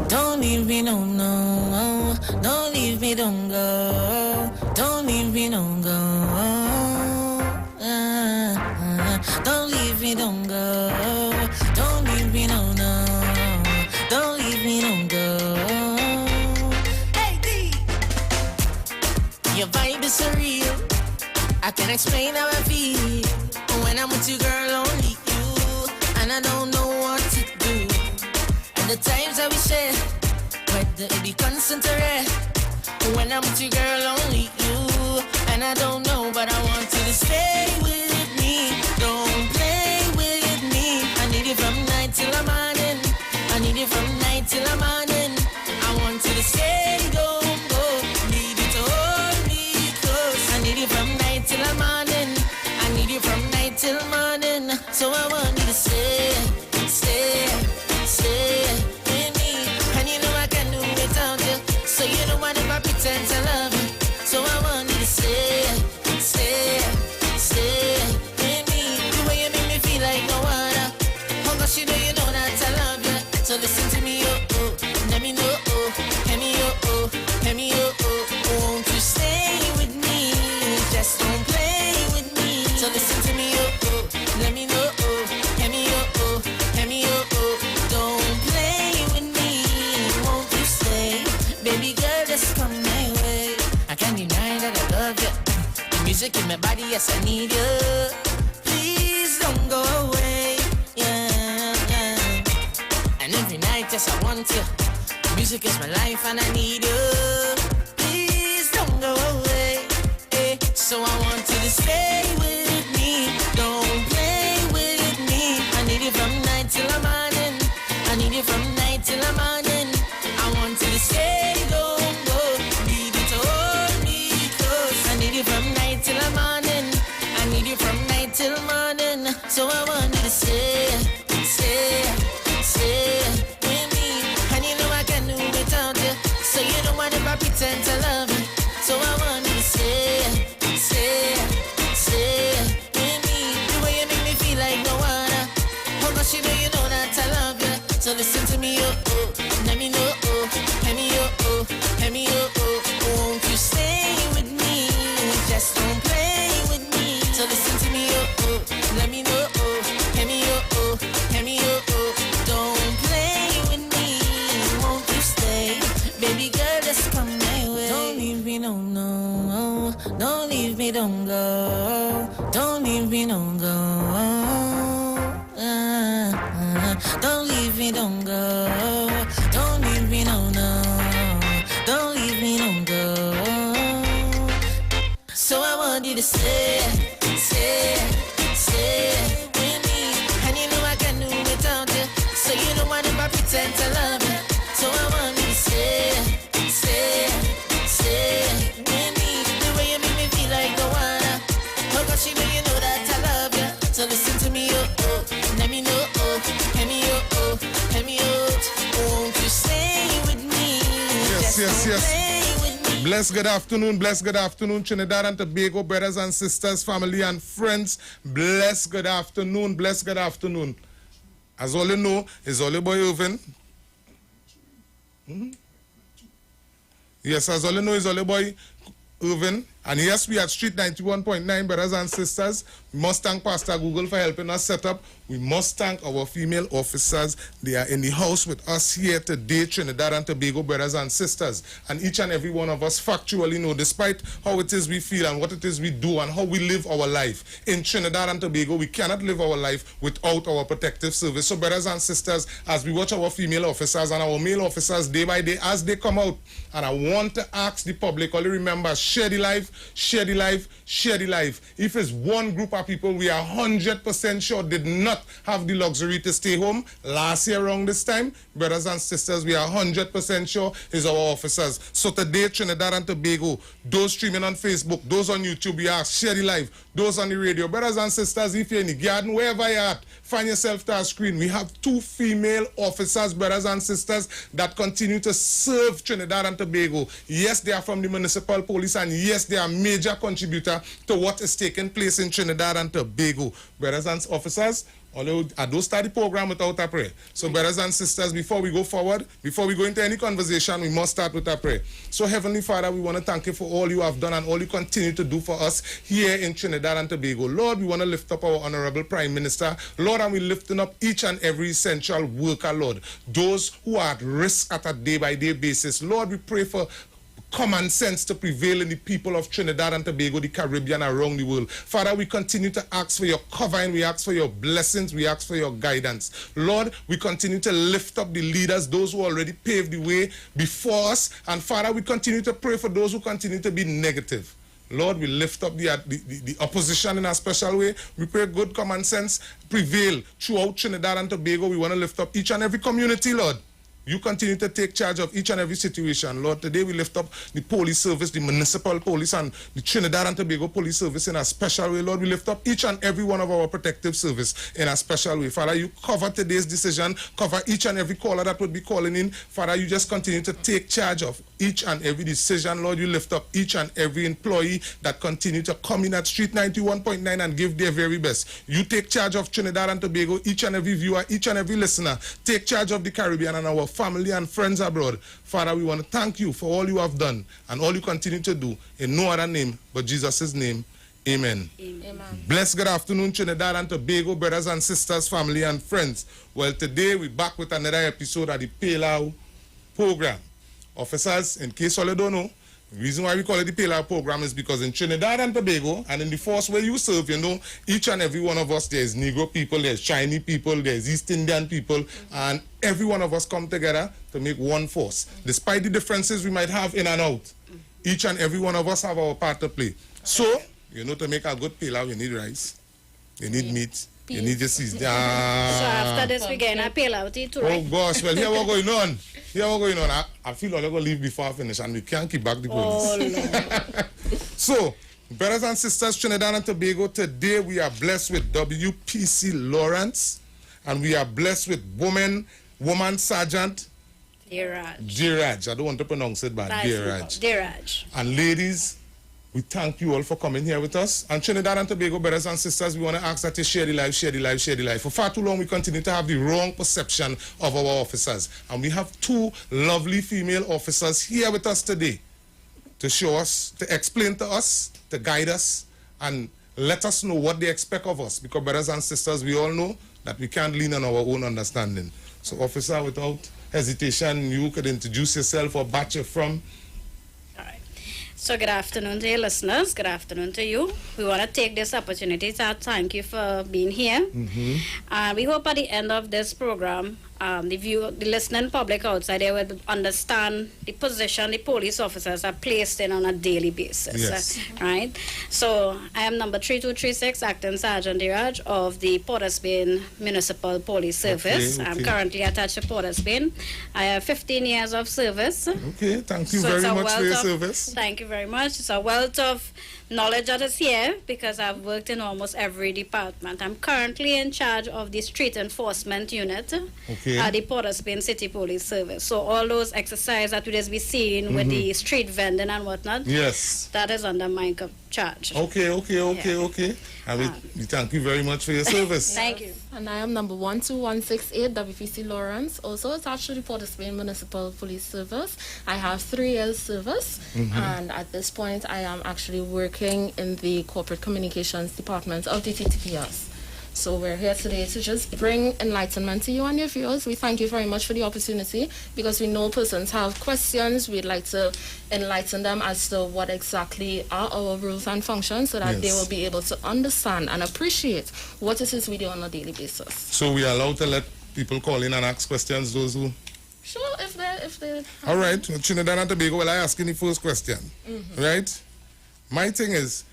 Don't leave me, no, no. Don't leave me, don't go. Don't leave me, don't go. Don't leave me, don't go. Don't leave me, no, no. Don't leave me, don't go. Hey, D! Your vibe is surreal. I can't explain how I feel. When I'm with you, girl, only you. And I don't know what to do. The times that we share, whether it be constant or rare. When I'm with you, girl, only you. And I don't know, but I want you to stay with me. Don't play with me. I need you from night till the morning. I need you from night till the morning. I want you to stay, don't go. Need you to hold me close. I need you from night till the morning. I need you from night till morning. So I want you to stay, stay, stay. So you don't want to pretend to love me. So I want you to stay, stay, stay with me. The way you make me feel like no other. Oh gosh, you know that I love you. So listen to me, oh, oh. Let me know, oh. Hear me, oh, oh. Hear me, oh, oh. Won't you stay with me? Just don't play with me. So listen to me, oh, oh. Let me know, oh. Hear me, oh, oh. Hear me, oh, oh. Don't play with me. Won't you stay? Baby girl, just come my way. I can't deny that I love you. The music in my body, yes, I need you. Please don't go away. Yeah, yeah. And every night, yes, I want you. The music is my life and I need you. Please don't go away. Hey, so I want you to stay with me. Don't play with me. I need you from night till the morning. I need you from night till the morning. I want you to stay, don't go. Need you to hold me close. I need you from night till the morning. I need you from night till morning. So I want you to stay, stay, stay with me. And you know I can do without you. So you don't want to pretend to love me. So I want you to stay, stay, stay with me. The way you make me feel like no other. Oh gosh, you know that I love you. So listen to me, oh, oh. Let me know, oh. Hear me, oh, oh. Hear me, oh, oh. Won't you stay with me? Just don't play with me. So listen to me, oh, oh. Let me know, oh. Hear me, oh, oh. Hear me, oh, oh. Don't play with me. Won't you stay? Baby girl, just come my way. Don't leave me, no, no. Don't leave me, don't go. Don't leave me, don't go. Don't leave me, don't go. Don't leave me, no, no. Don't leave me, don't go. So I want you to stay, stay, stay with me. And you know I can do without you. So you don't want to pretend to love you. So I want you to stay, stay, stay with me. The way you make me feel like no other. Oh gosh, you know that I love you. So listen to me, oh, oh. Let me know, oh. Hear me, oh, oh. Hear me, oh. Won't you stay with me? Yes, Just yes, don't yes. play with me. Bless good afternoon, Trinidad and Tobago, brothers and sisters, family and friends. Bless good afternoon. As all you know, is all your boy Irvin. Yes, as all you know, is all your boy Irvin. And yes, we at Street 91.9, brothers and sisters. We must thank Pastor Google for helping us set up. We must thank our female officers. They are in the house with us here today, Trinidad and Tobago, brothers and sisters. And each and every one of us factually know, despite how it is we feel and what it is we do and how we live our life, in Trinidad and Tobago, we cannot live our life without our protective service. So, brothers and sisters, as we watch our female officers and our male officers day by day as they come out, and I want to ask the public, only remember, share the life. If it's one group of people we are 100% sure did not have the luxury to stay home last year around this time, brothers and sisters, we are 100% sure is our officers. So today, Trinidad and Tobago, those streaming on Facebook, those on YouTube, we ask, share the live. Those on the radio, brothers and sisters, if you're in the garden, wherever you're at, find yourself to our screen. We have 2 female officers, brothers and sisters, that continue to serve Trinidad and Tobago. Yes, they are from the municipal police, and yes, they are a major contributor to what is taking place in Trinidad and Tobago. Brothers and officers, although I don't start the program without a prayer. So, brothers and sisters, before we go forward, before we go into any conversation, we must start with a prayer. So, Heavenly Father, we want to thank you for all you have done and all you continue to do for us here in Trinidad and Tobago. Lord, we want to lift up our Honorable Prime Minister. Lord, and we're lifting up each and every essential worker, Lord. Those who are at risk at a day-by-day basis. Lord, we pray for common sense to prevail in the people of Trinidad and Tobago, the Caribbean, around the world. Father, we continue to ask for your covering, we ask for your blessings, we ask for your guidance. Lord, we continue to lift up the leaders, those who already paved the way before us. And Father, we continue to pray for those who continue to be negative. Lord, we lift up the opposition in a special way. We pray good common sense prevail throughout Trinidad and Tobago. We want to lift up each and every community, Lord. You continue to take charge of each and every situation. Lord, today we lift up the police service, the municipal police, and the Trinidad and Tobago police service in a special way. Lord, we lift up each and every one of our protective service in a special way. Father, you cover today's decision, cover each and every caller that would be calling in. Father, you just continue to take charge of each and every decision. Lord, you lift up each and every employee that continue to come in at Street 91.9 and give their very best. You take charge of Trinidad and Tobago, each and every viewer, each and every listener. Take charge of the Caribbean and our family and friends abroad. Father, we want to thank you for all you have done and all you continue to do in no other name but Jesus' name. Amen. Amen. Blessed good afternoon, Trinidad and Tobago, brothers and sisters, family and friends. Well, today we're back with another episode of the Palau program. Officers, in case all you don't know, the reason why we call it the Palau program is because in Trinidad and Tobago and in the force where you serve, you know, each and every one of us, there's Negro people, there's Chinese people, there's East Indian people, and every one of us come together to make one force. Despite the differences we might have in and out, each and every one of us have our part to play. So, you know, to make a good Palau, you need rice, you need meat, you need your season. So after this, we get a Palau tea too, right? Oh gosh, well, here what's going on. I feel I'm going to leave before I finish and we can't keep back the police. Oh, Lord. So, brothers and sisters, Trinidad and Tobago, today we are blessed with WPC Lawrence and we are blessed with woman Sergeant Diraj. I don't want to pronounce it bad. Diraj. And ladies, we thank you all for coming here with us. And Trinidad and Tobago, brothers and sisters, we want to ask that you share the life. For far too long, we continue to have the wrong perception of our officers. And we have 2 lovely female officers here with us today to show us, to explain to us, to guide us, and let us know what they expect of us. Because, brothers and sisters, we all know that we can't lean on our own understanding. So, officer, without hesitation, you could introduce yourself or batch you're from. So good afternoon to your listeners. Good afternoon to you. We want to take this opportunity to thank you for being here. We hope at the end of this program, the listening public outside there will understand the position the police officers are placed in on a daily basis. Yes. Right? So I am number 3236, Acting Sergeant Diraj of the Port of Spain Municipal Police Service. Okay. I'm currently attached to Port of Spain. I have 15 years of service. Okay, thank you very much for your service. Thank you very much. It's a wealth of knowledge that is here because I've worked in almost every department. I'm currently in charge of the Street Enforcement Unit. Okay. at the Port of Spain City Police Service. So all those exercises that we just be seeing with the street vending and whatnot, Yes. that is under my charge. Okay. And we thank you very much for your service. Thank you. And I am number 12168 WPC Lawrence, also attached to the Port of Spain Municipal Police Service. I have 3 years service, and at this point I am actually working in the Corporate Communications Department of the TTPS. So we're here today to just bring enlightenment to you and your viewers. We thank you very much for the opportunity, because we know persons have questions. We'd like to enlighten them as to what exactly are our rules and functions, so that they will be able to understand and appreciate what it is we do on a daily basis. So we are allowed to let people call in and ask questions, those who... Sure, if they All right, Trinidad and Tobago, well, I ask you the first question, right? My thing is,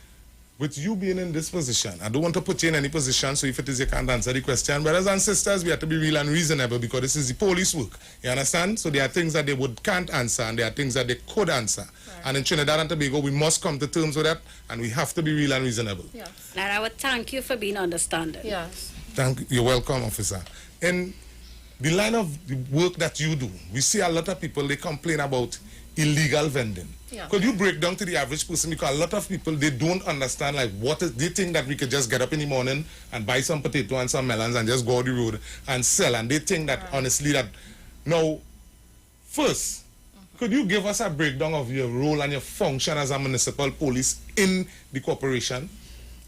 with you being in this position, I don't want to put you in any position, so if it is you can't answer the question. Brothers and sisters, we have to be real and reasonable, because this is the police work. You understand? So there are things that they can't answer, and there are things that they could answer. Right. And in Trinidad and Tobago, we must come to terms with that, and we have to be real and reasonable. Yes. And I would thank you for being understanding. Yes. You're welcome, officer. In the line of the work that you do, we see a lot of people, they complain about illegal vending. Yeah. Could you break down to the average person, because a lot of people, they don't understand, like, what is, they think that we could just get up in the morning and buy some potato and some melons and just go on the road and sell, and they think that honestly that. Now, first, could you give us a breakdown of your role and your function as a municipal police in the corporation?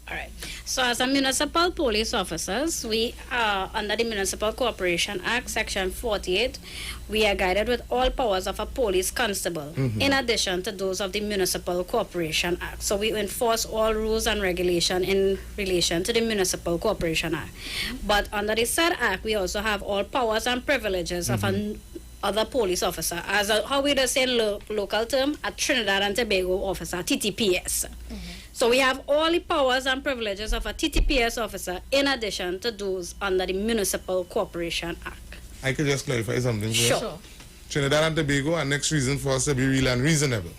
All right. So as a municipal police officers, we are under the Municipal Corporation Act, Section 48. We are guided with all powers of a police constable, in addition to those of the Municipal Corporation Act. So we enforce all rules and regulation in relation to the Municipal Corporation Act. But under the said act, we also have all powers and privileges of an other police officer, as how we just say in local term, a Trinidad and Tobago officer, TTPS. So we have all the powers and privileges of a TTPS officer, in addition to those under the Municipal Corporation Act. I could just clarify something. Sure. Trinidad and Tobago, our next reason for us to be real and reasonable.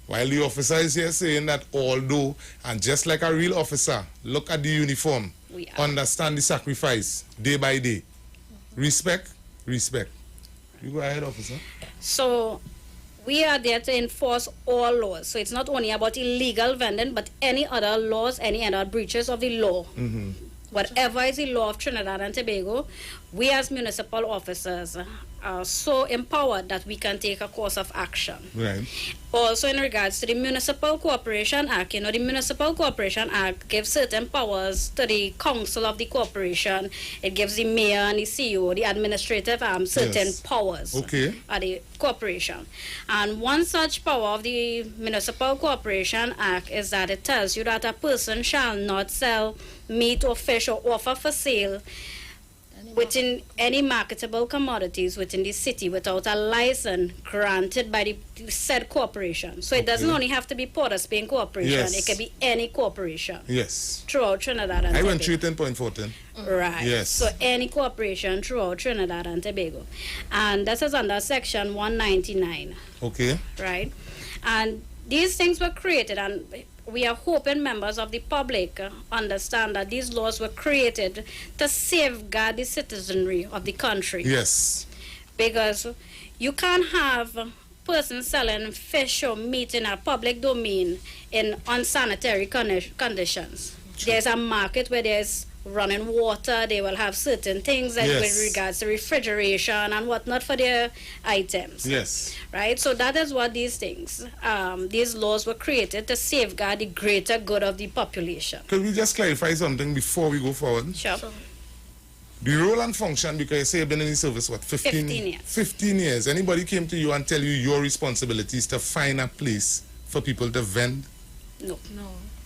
While the officer is here saying that although, and just like a real officer, look at the uniform, understand the sacrifice day by day. Respect. You go ahead, officer. So we are there to enforce all laws. So it's not only about illegal vending, but any other laws, any other breaches of the law. Whatever is the law of Trinidad and Tobago, we as municipal officers are so empowered that we can take a course of action. Right. Also in regards to the Municipal Corporation Act, the Municipal Corporation Act gives certain powers to the council of the corporation. It gives the mayor and the CEO, the administrative arm, certain powers at the corporation. And one such power of the Municipal Corporation Act is that it tells you that a person shall not sell meat or fish or offer for sale within any marketable commodities within the city without a license granted by the said corporation. So it doesn't only have to be Port of Spain Corporation. It can be any corporation. Yes. Throughout Trinidad and Tobago. I went through it in point 14. Right. Yes. So any corporation throughout Trinidad and Tobago. And this is under Section 199. Okay. Right. And these things were created, and we are hoping members of the public understand that these laws were created to safeguard the citizenry of the country. Yes. Because you can't have persons selling fish or meat in a public domain in unsanitary conditions. There's a market where there's running water. They will have certain things that with regards to refrigeration and whatnot for their items. Yes. Right? So that is what these things, these laws were created to safeguard the greater good of the population. Could we just clarify something before we go forward? Sure. The role and function, because you say you've been in the service, what, 15 years. 15 years. Anybody came to you and tell you your responsibility is to find a place for people to vend? No.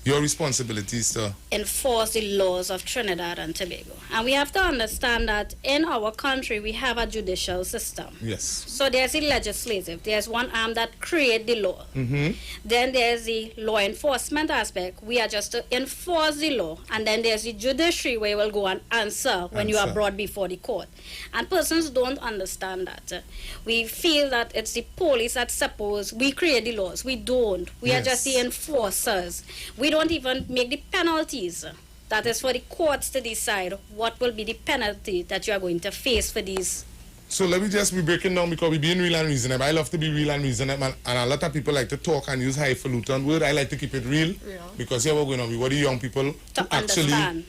Your responsibility is to enforce the laws of Trinidad and Tobago. And we have to understand that in our country, we have a judicial system. Yes. So there's the legislative. There's one arm that creates the law. Then there's the law enforcement aspect. We are just to enforce the law. And then there's the judiciary where you will go and answer when you are brought before the court. And persons don't understand that. We feel that it's the police that suppose we create the laws. We don't. We are just the enforcers. We don't even make the penalties. That is for the courts to decide what will be the penalty that you are going to face for these So let me just be breaking down because we're being real and reasonable. I love to be real and reasonable, and a lot of people like to talk and use highfalutin word. I like to keep it real because here we're going on. We want the young people who actually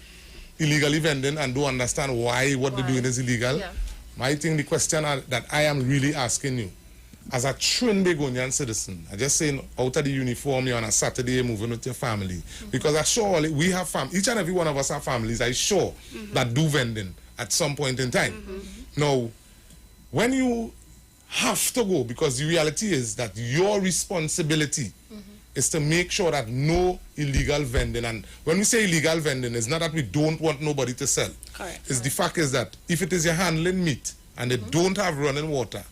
illegally vending and don't understand why what they're doing is illegal. Yeah. My thing, the question that I am really asking you, as a Trinbagonian citizen, I just saying out of the uniform, you're on a Saturday moving with your family. Because I sure we have each and every one of us have families, I sure, that do vending at some point in time. Now, when you have to go, because the reality is that your responsibility is to make sure that no illegal vending, and when we say illegal vending, it's not that we don't want nobody to sell. Correct. It's the fact is that if it is you're handling meat and they don't have running water,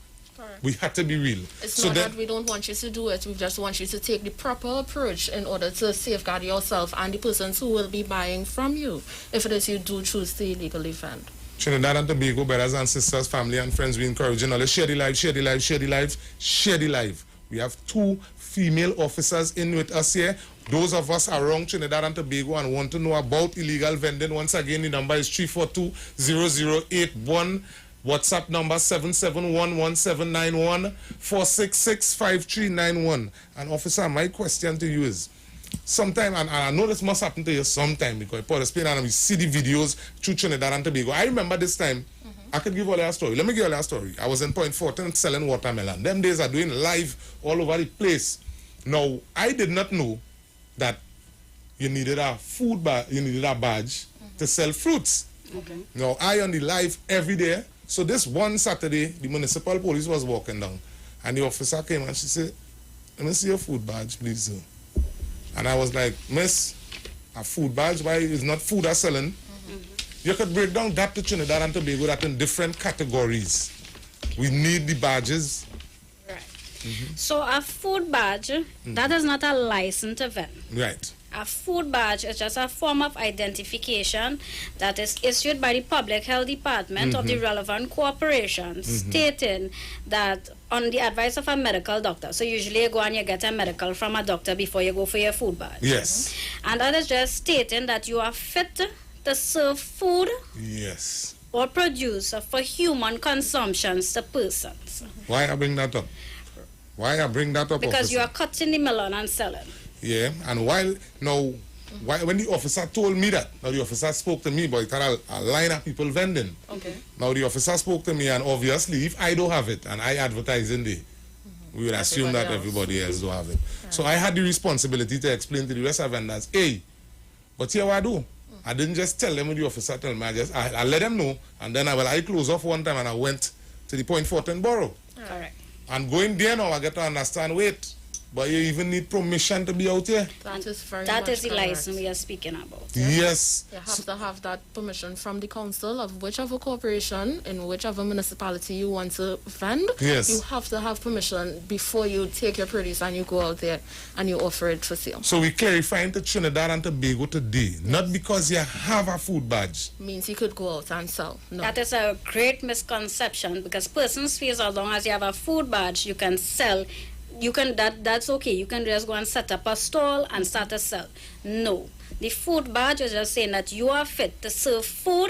we have to be real. It's not that we don't want you to do it, we just want you to take the proper approach in order to safeguard yourself and the persons who will be buying from you, if it is you do choose to illegally vend. Trinidad and Tobago, brothers and sisters, family and friends, we encourage you all to share the live, share the live, share the live, share the live. We have 2 female officers in with us here. Those of us around Trinidad and Tobago and want to know about illegal vending, once again, the number is 342-0081. WhatsApp number 7711791 4665391. And officer, my question to you is, sometime, and I know this must happen to you sometime because Port of Spain and we see the videos through Trinidad and Tobago. I remember this time, I could give all a story. Let me give you a story. I was in Point Fortin selling watermelon. Them days are doing live all over the place. Now, I did not know that you needed a you needed a badge to sell fruits. Okay. Now, I on the live every day. So this one Saturday, the municipal police was walking down, and the officer came and she said, "Let me see your food badge, please, sir." And I was like, "Miss, a food badge? Why is not food are selling?" You could break down that to Trinidad and Tobago, that in different categories. We need the badges. Right. So a food badge, that is not a licensed event. Right. A food badge is just a form of identification that is issued by the Public Health Department of the relevant corporation, stating that on the advice of a medical doctor. So usually you go and you get a medical from a doctor before you go for your food badge. Yes. And that is just stating that you are fit to serve food or produce for human consumption to persons. Why I bring that up? Why I bring that up? Because officer? you are cutting the melon and selling. Yeah, and when the officer told me that, now the officer spoke to me, but it had a line of people vending. Okay. Now the officer spoke to me, and obviously if I don't have it and I advertise in there, we would assume that everybody else don't have it. So I had the responsibility to explain to the rest of vendors, hey, but here what I do. I didn't just tell them what the officer told me. I let them know, and then I closed off one time and I went to the Point Fortin borough. Correct. And going there now, I get to understand, wait, but you even need permission to be out here. That is very That much is the correct. license we are speaking about. Yes. You have to have that permission from the council of whichever corporation in whichever municipality you want to vend. Yes. You have to have permission before you take your produce and you go out there and you offer it for sale. So we're clarifying to Trinidad and Tobago today, not because you have a food badge. Means you could go out and sell. No. That is a great misconception because persons feel as long as you have a food badge, you can sell. That's okay. You can just go and set up a stall and start to sell. No. The food badge is just saying that you are fit to serve food,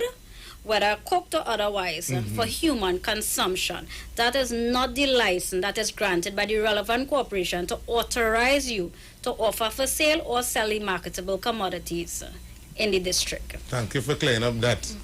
whether cooked or otherwise, for human consumption. That is not the license that is granted by the relevant corporation to authorize you to offer for sale or sell the marketable commodities in the district. Thank you for clearing up that.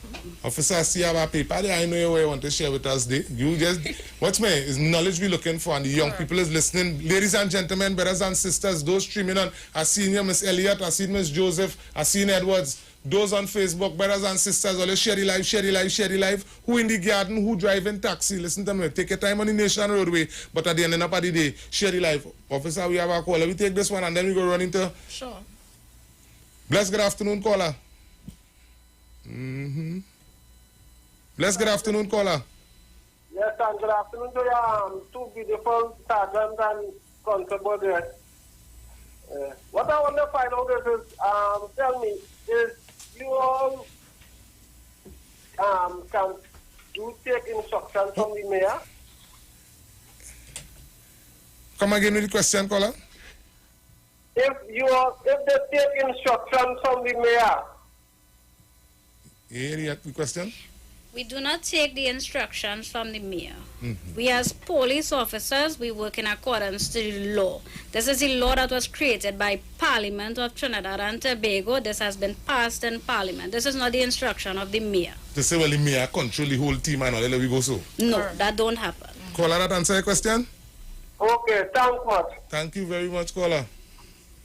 Officer, I see you have a paper there. I know you want to share with us. You just, what's me, is knowledge we're looking for, and the young people is listening. Ladies and gentlemen, brothers and sisters, those streaming on, I seen you, Miss Elliott, I seen Miss Joseph, I seen Edwards. Those on Facebook, brothers and sisters, always share the live, share the live, share the live. Who in the garden, who driving taxi, listen to me. Take your time on the Nation Roadway, but at the end of the day, share the live. Officer, we have a call. Let me take this one and then we go run into... Sure. Bless, good afternoon, caller. Bless, good afternoon, caller. Yes, and good afternoon to you, two beautiful sergeants and constable there. What I want to find out is, tell me, is you all can you take instructions from the mayor? Come again with the question, caller. If they take instructions from the mayor. Yeah, the question? We do not take the instructions from the mayor. Mm-hmm. We as police officers, we work in accordance to the law. This is the law that was created by Parliament of Trinidad and Tobago. This has been passed in Parliament. This is not the instruction of the mayor. To say, well, the mayor control the whole team and all, let we go so. No, that don't happen. Caller, that answer your question? Okay, thanks much. Thank you very much, caller.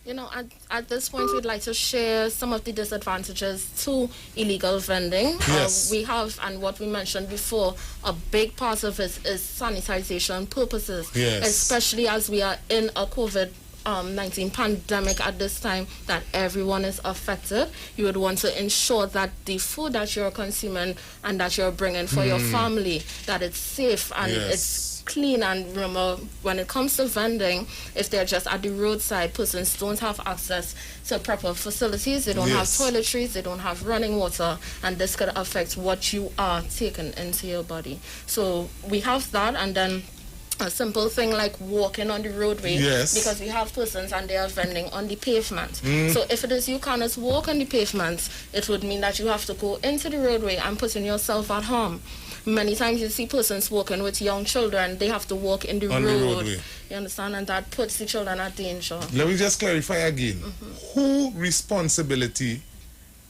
You know, at this point, we'd like to share some of the disadvantages to illegal vending. Yes. We have, and what we mentioned before, a big part of it is sanitization purposes. Yes. Especially as we are in a COVID-19 pandemic at this time that everyone is affected. You would want to ensure that the food that you're consuming and that you're bringing for your family, that it's safe and it's clean. And remember, when it comes to vending, if they're just at the roadside, persons don't have access to proper facilities. They don't have toiletries, they don't have running water, and this could affect what you are taking into your body. So we have that, and then a simple thing like walking on the roadway, because we have persons and they are vending on the pavement. So if it is you cannot walk on the pavement, it would mean that you have to go into the roadway and putting yourself at harm. Many times you see persons walking with young children, they have to walk in the road. You understand? And that puts the children at danger. Let me just clarify again. Who responsibility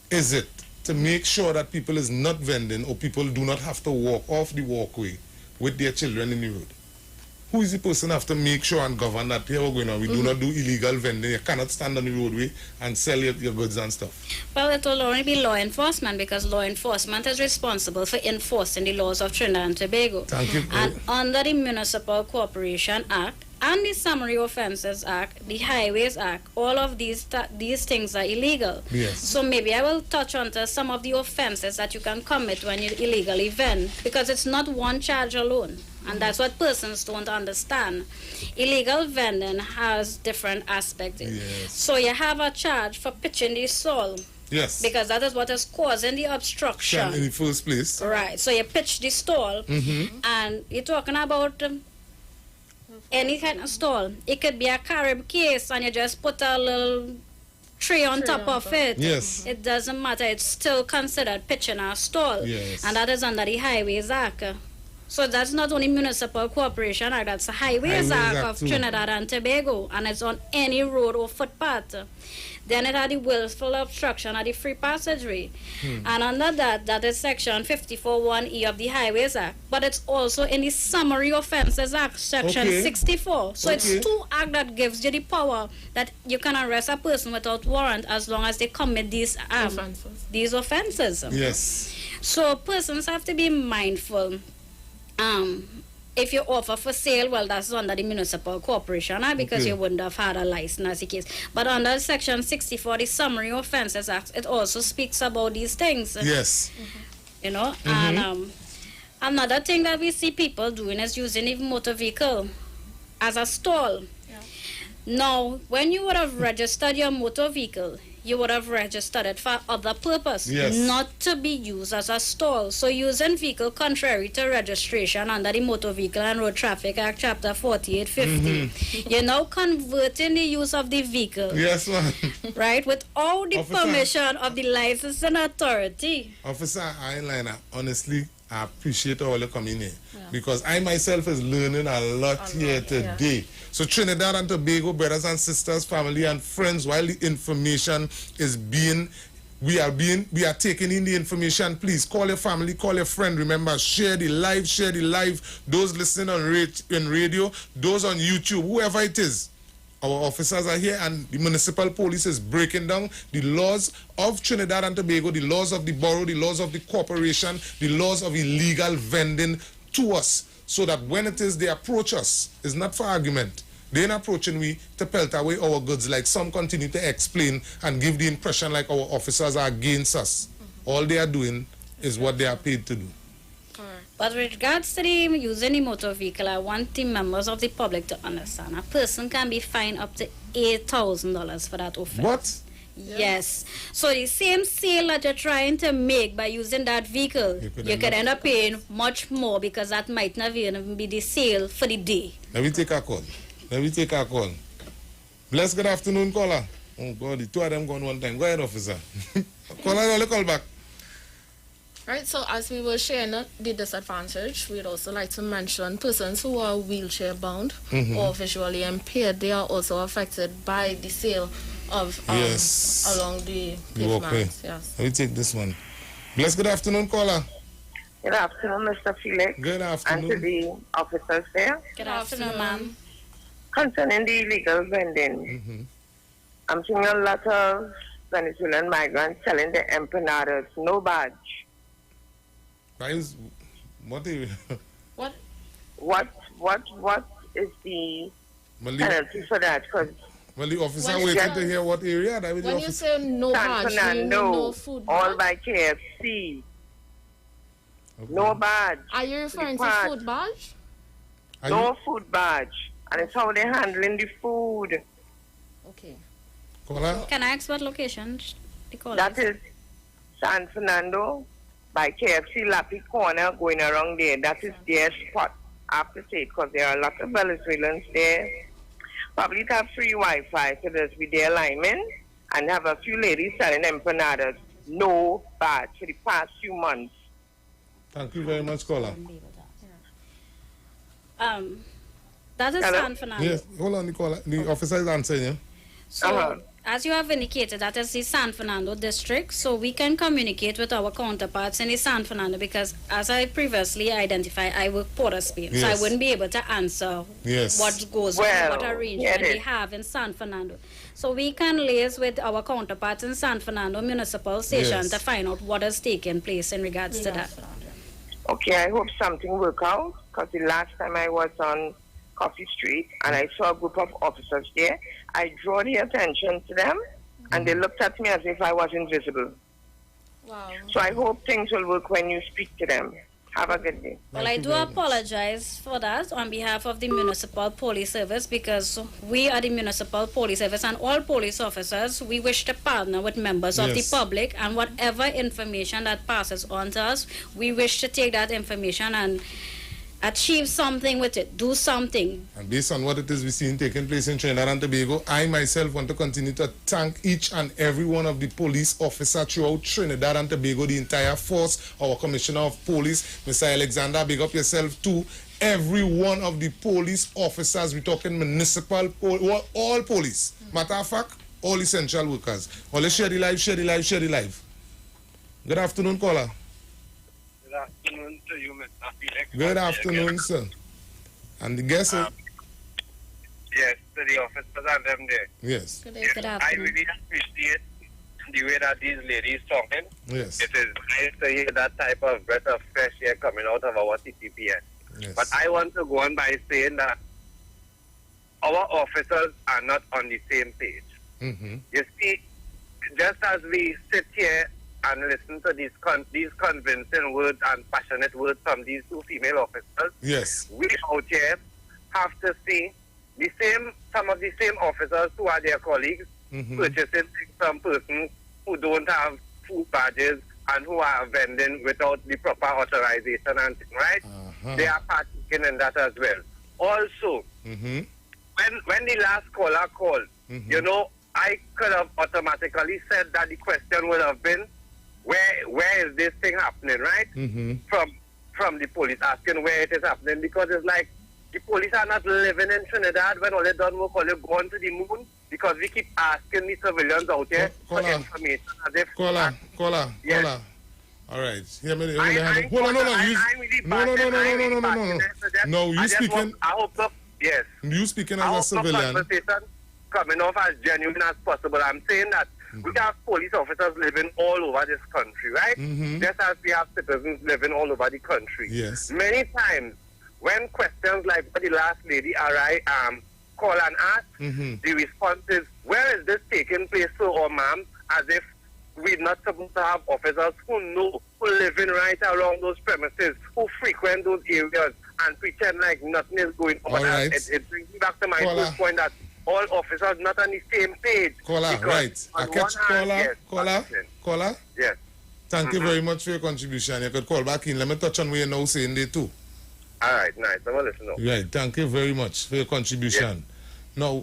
is it to make sure that people is not vending or people do not have to walk off the walkway with their children in the road? Who is the person have to make sure and govern that here we're going on? We do not do illegal vending. You cannot stand on the roadway and sell your goods and stuff. Well, it will only be law enforcement, because law enforcement is responsible for enforcing the laws of Trinidad and Tobago. Thank you. And under the Municipal Corporation Act and the Summary Offences Act, the Highways Act, all of these things are illegal. Yes. So maybe I will touch on to some of the offenses that you can commit when you illegally vend, because it's not one charge alone. And that's what persons don't understand. Illegal vending has different aspects. Yes. So you have a charge for pitching the stall. Yes. Because that is what is causing the obstruction. In the first place. Right. So you pitch the stall, and you're talking about any kind of stall. It could be a Carib case, and you just put a little tray on top of it. Yes. It doesn't matter. It's still considered pitching a stall. Yes. And that is under the Highways Act. So that's not only Municipal Corporation Act, that's the Highways Act of Trinidad and Tobago, and it's on any road or footpath. Then it had the willful obstruction of the free passageway. And under that is section 54(1)(e) of the Highways Act. But it's also in the Summary Offences Act, section 64. So it's two acts that gives you the power that you can arrest a person without warrant as long as they commit these offenses. Yes. So persons have to be mindful. If you offer for sale, well, that's under the Municipal Corporation Act, because you wouldn't have had a license as the case. But under section 64, the Summary Offences Act, it also speaks about these things. Yes. You know, and another thing that we see people doing is using the motor vehicle as a stall. Now, when you would have registered your motor vehicle, you would have registered it for other purpose, not to be used as a stall. So using vehicle contrary to registration under the Motor Vehicle and Road Traffic Act, Chapter 4850, you're now converting the use of the vehicle. Yes, ma'am. Right, without the permission of the licensing authority. Officer Einliner, honestly, I appreciate all you coming here, because I myself is learning a lot here today. So Trinidad and Tobago, brothers and sisters, family and friends, while the information is we are taking in the information. Please call your family, call your friend. Remember, share the live. Those listening on radio, those on YouTube, whoever it is. Our officers are here, and the municipal police is breaking down the laws of Trinidad and Tobago, the laws of the borough, the laws of the corporation, the laws of illegal vending to us, so that when it is they approach us, it's not for argument. They're not approaching we to pelt away our goods like some continue to explain and give the impression like our officers are against us. All they are doing is what they are paid to do. But with regards to the using the motor vehicle, I want the members of the public to understand a person can be fined up to $8,000 for that offense. What? Yes. So the same sale that you're trying to make by using that vehicle, you could end up paying much more, because that might not even be the sale for the day. Let me take a call. Bless, good afternoon, caller. Oh God, the two of them gone one time. Go ahead, officer. Caller, call back. Right, so as we were sharing the disadvantage, we'd also like to mention persons who are wheelchair bound or visually impaired. They are also affected by the sale of along the pavements. Yes. Let me take this one. Bless, good afternoon, caller. Good afternoon, Mr. Felix. Good afternoon. And to the officers there. Good afternoon, ma'am. Concerning the illegal vending, I'm seeing a lot of Venezuelan migrants selling the empanadas, no badge. What is What is the penalty for that? Because well, the officer waiting to hear what area that when you say no badge, San you mean no food badge? all by KFC. Okay. No badge. Are you referring to food badge? No food badge. And it's how they're handling the food. Okay. Can I ask what location they call That is San Fernando by KFC Lapi Corner going around there. That is their spot, I have to say, because there are a lot of Venezuelans there. Probably have free Wi-Fi, so there's with their linemen, and have a few ladies selling empanadas. No badge for the past few months. Thank you very much, caller. That is San Fernando. Yes, hold on, the caller. The officer is answering you. So, as you have indicated, that is the San Fernando district, so we can communicate with our counterparts in the San Fernando because, as I previously identified, I work Port Spain, so I wouldn't be able to answer what goes on, what arrangement they have in San Fernando. So we can liaise with our counterparts in San Fernando Municipal Station to find out what is taking place in regards to that. Okay, I hope something work out, because the last time I was on Coffee Street and I saw a group of officers there, I draw the attention to them and they looked at me as if I was invisible. Wow. So I hope things will work when you speak to them. Have a good day. Well, I do apologize for that on behalf of the Municipal Police Service because we are the Municipal Police Service and all police officers, we wish to partner with members of the public and whatever information that passes on to us, we wish to take that information and achieve something with it, do something. And based on what it is we're seeing taking place in Trinidad and Tobago, I myself want to continue to thank each and every one of the police officers throughout Trinidad and Tobago, the entire force, our Commissioner of Police, Mr. Alexander, big up yourself too. Every one of the police officers, we're talking municipal, all police. Matter of fact, all essential workers. Well, let's share the live, share the live, share the live. Good afternoon, caller. Good afternoon to you, Mr. Felix. Good afternoon, sir. And the guest? Yes, to the officers and them there. Yes. Good afternoon. I really appreciate the way that these ladies talking. Yes. It is nice to hear that type of breath of fresh air coming out of our CTPS. Yes. But I want to go on by saying that our officers are not on the same page. You see, just as we sit here and listen to these convincing words and passionate words from these two female officers, yes, we out here have to see some of the same officers who are their colleagues purchasing things from persons who don't have food badges and who are vending without the proper authorization and things, right? They are partaking in that as well. Also, when the last caller called, you know, I could have automatically said that the question would have been, where is this thing happening, right? From the police asking where it is happening, because it's like the police are not living in Trinidad when all they done was all they gone to the moon, because we keep asking the civilians out here for information as if... Caller. All right. Hear me. Hold on. No, you speaking... I hope so. Yes. You speaking as a civilian. Conversation coming off as genuine as possible. I'm saying that we have police officers living all over this country, right? Just as we have citizens living all over the country. Yes. Many times, when questions like what the last lady call and ask, the response is, where is this taking place, sir or ma'am? As if we're not supposed to have officers who know, who living right around those premises, who frequent those areas and pretend like nothing is going on. Right. It brings me back to my first point that all officers not on the same page. Caller, right. I catch caller. Yes. Thank you very much for your contribution. You could call back in. Let me touch on what you're now saying there too. All right, nice. I'm going to listen now. Right. Thank you very much for your contribution. Now,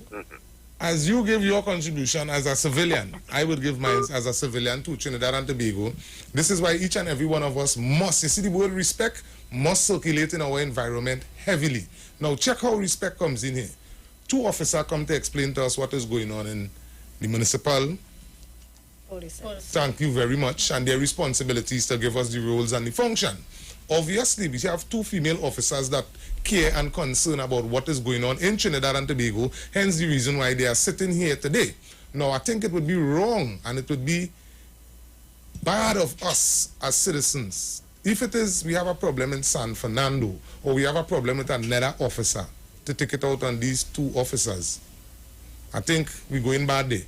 as you give your contribution as a civilian, I would give mine as a civilian to Trinidad and Tobago. This is why each and every one of us must, you see the word respect, must circulate in our environment heavily. Now check how respect comes in here. 2 officers come to explain to us what is going on in the municipal. Police. Thank you very much. And their responsibilities to give us the roles and the function. Obviously, we have 2 female officers that care and concern about what is going on in Trinidad and Tobago, hence the reason why they are sitting here today. Now, I think it would be wrong and it would be bad of us as citizens if it is we have a problem in San Fernando or we have a problem with another officer to take it out on these 2 officers. I think we're going bad there.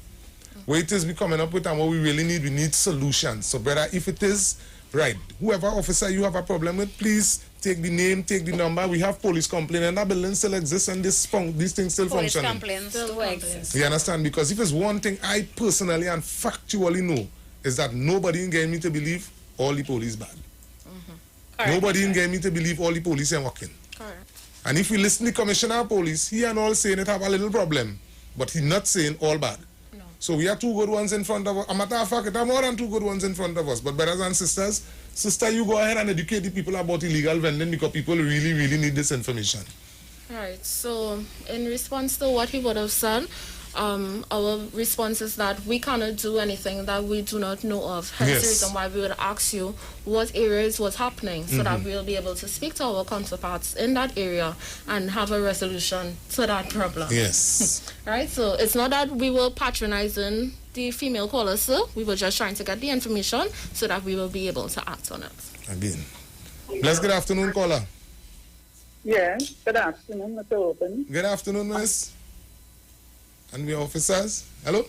What it is we coming up with and what we really need, we need solutions. So brother, if it is, right, whoever officer you have a problem with, please take the name, take the number. We have police complaint and that building still exists and these things still Police functioning. complaints still exist. You understand? Because if it's one thing I personally and factually know is that nobody in get me to believe all the police bad. Nobody in get me to believe all the police are working. And if we listen to the commissioner of police, he and all saying it have a little problem, but he not saying all bad. So we have 2 good ones in front of us. A matter of fact, it have more than 2 good ones in front of us. But brothers and sisters, sister, you go ahead and educate the people about illegal vending because people really, really need this information. Right. So in response to what he would have said, our response is that we cannot do anything that we do not know of. Hence the reason why we would ask you what areas was happening so that we'll be able to speak to our counterparts in that area and have a resolution to that problem. Yes. Right? So it's not that we were patronizing the female callers, sir. We were just trying to get the information so that we will be able to act on it. Again. Bless good afternoon, caller. Yes, good afternoon, Mr. Open. Good afternoon, miss. And we officers. Hello?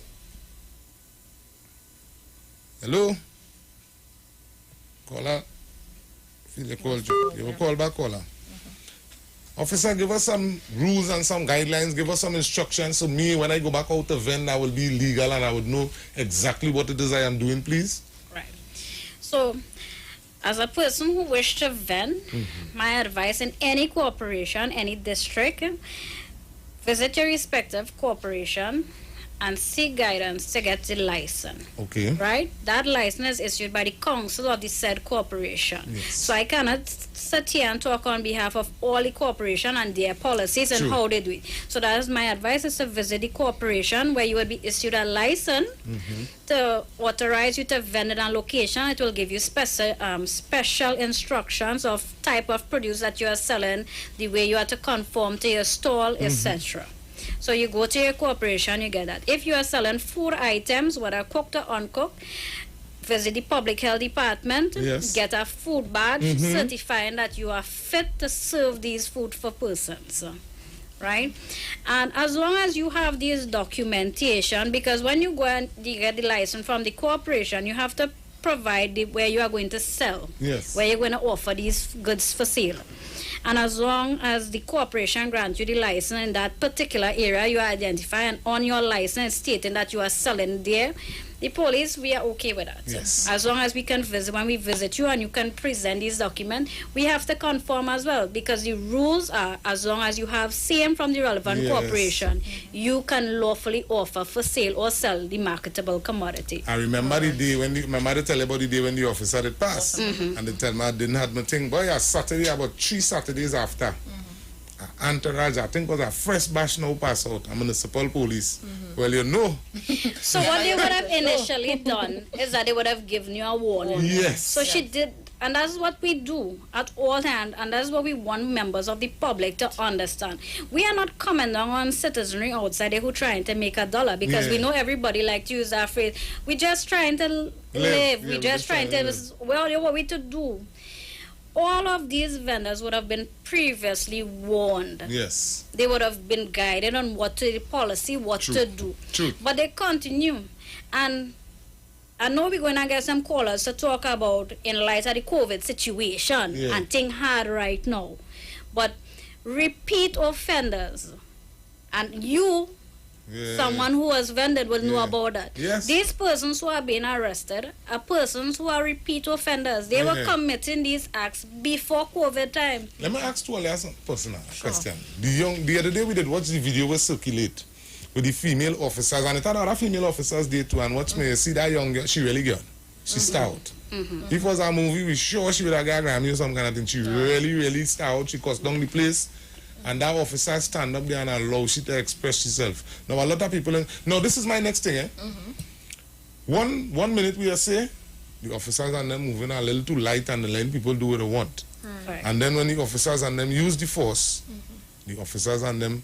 Hello? Caller. Feel you called you. You will call back, caller. Officer, give us some rules and some guidelines. Give us some instructions so me, when I go back out to vend, I will be legal and I would know exactly what it is I am doing, please. Right. So, as a person who wishes to vend, my advice in any corporation, any district, visit your respective corporation and seek guidance to get the license. Okay. Right? That license is issued by the council of the said corporation. Yes. So I cannot sit here and talk on behalf of all the corporation and their policies and how they do it. So that is my advice, is to visit the corporation where you will be issued a license to authorize you to vend it on location. It will give you special instructions of type of produce that you are selling, the way you are to conform to your stall, etc. So you go to your corporation, you get that. If you are selling food items, whether cooked or uncooked, visit the public health department, get a food badge certifying that you are fit to serve these food for persons. Right? And as long as you have this documentation, because when you go and you get the license from the corporation, you have to provide where you are going to sell, where you're going to offer these goods for sale. And as long as the corporation grants you the license in that particular area you identify, and on your license stating that you are selling there, the police, we are okay with that. Yes. As long as we can visit, when we visit you and you can present these documents, we have to conform as well, because the rules are, as long as you have same from the relevant corporation, you can lawfully offer for sale or sell the marketable commodity. I remember the day when my mother tell about the day when the officer had passed, and they tell me I didn't have my thing. Boy, a Saturday, about 3 Saturdays after, entourage, I think was a fresh batch now pass out. I'm municipal police. Well, you know. So what they would have initially done is that they would have given you a warning. Yes. So she did, and that's what we do at all times, and that's what we want members of the public to understand. We are not coming down on citizenry outside there who trying to make a dollar, because we know everybody like to use that phrase. We're just trying to live. We're just trying to, well, what we to do. All of these vendors would have been previously warned. Yes. They would have been guided on what to the policy, what to do. But they continue. And I know we're going to get some callers to talk about in light of the COVID situation and things hard right now. But repeat offenders, and you, someone who has vended, will know about that. Yes. These persons who are being arrested are persons who are repeat offenders. They were committing these acts before COVID time. Let me ask you a personal question. The other day we did watch the video was circulate with the female officers, and it had other female officers there too, and watch me, see that young girl, she really good. She stout. If it was a movie, we sure she would have got a Grammy or some kind of thing. She really stout. She cussed down the place. And that officer stand up there and allow she to express herself. Now, a lot of people... Now, this is my next thing, eh? 1 minute we are say, the officers and them moving a little too light and letting people do what they want. Right. And then when the officers and them use the force, the officers and them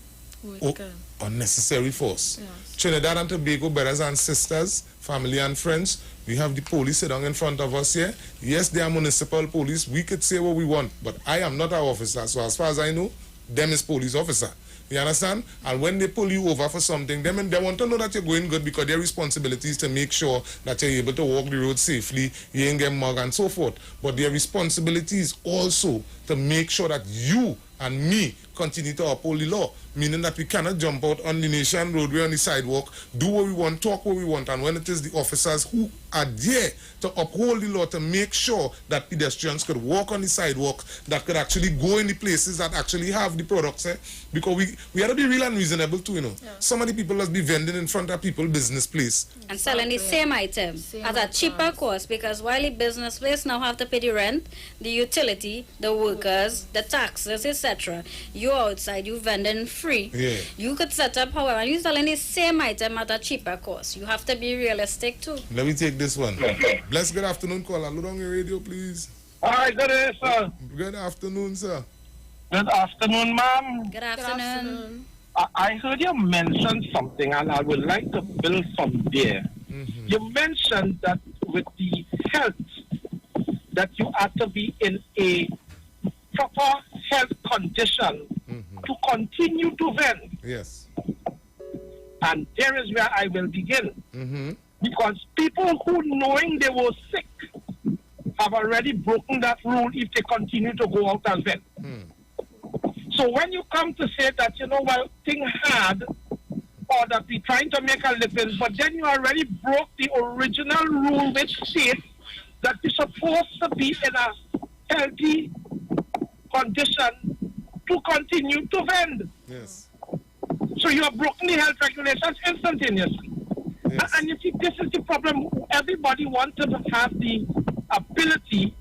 unnecessary force. Yes. Trinidad and Tobago brothers and sisters, family and friends, we have the police sitting in front of us here. Yes, they are municipal police. We could say what we want, but I am not an officer. So as far as I know, them is police officer. You understand? And when they pull you over for something, they want to know that you're going good because their responsibility is to make sure that you're able to walk the road safely, you ain't get mugged and so forth. But their responsibility is also to make sure that you and me continue to uphold the law, meaning that we cannot jump out on the nation roadway on the sidewalk, do what we want, talk what we want, and when it is the officers who are there to uphold the law to make sure that pedestrians could walk on the sidewalk, that could actually go in the places that actually have the products, because we have to be real and reasonable too, you know. Yeah. Some of the people must be vending in front of people business place. And selling the same item at a cheaper cost, because while the business place now have to pay the rent, the utility, the workers, the taxes, etc. You outside, you vending free. Yeah. You could set up, however, and you selling the same item at a cheaper cost. You have to be realistic too. Let me take this one. Bless, good afternoon, caller. Look on your radio, please. Hi, good day, sir. Good afternoon, sir. Good afternoon, ma'am. Good afternoon. I heard you mention something, and I would like to build from there. You mentioned that with the health, that you have to be in a proper health condition to continue to vend. Yes. And there is where I will begin. Because people who, knowing they were sick, have already broken that rule if they continue to go out and vend. So when you come to say that, you know, well, thing hard, or that we're trying to make a living, but then you already broke the original rule which states that you're supposed to be in a healthy condition to continue to vend. Yes. So you have broken the health regulations instantaneously. Yes. And you see, this is the problem. Everybody wanted to have the ability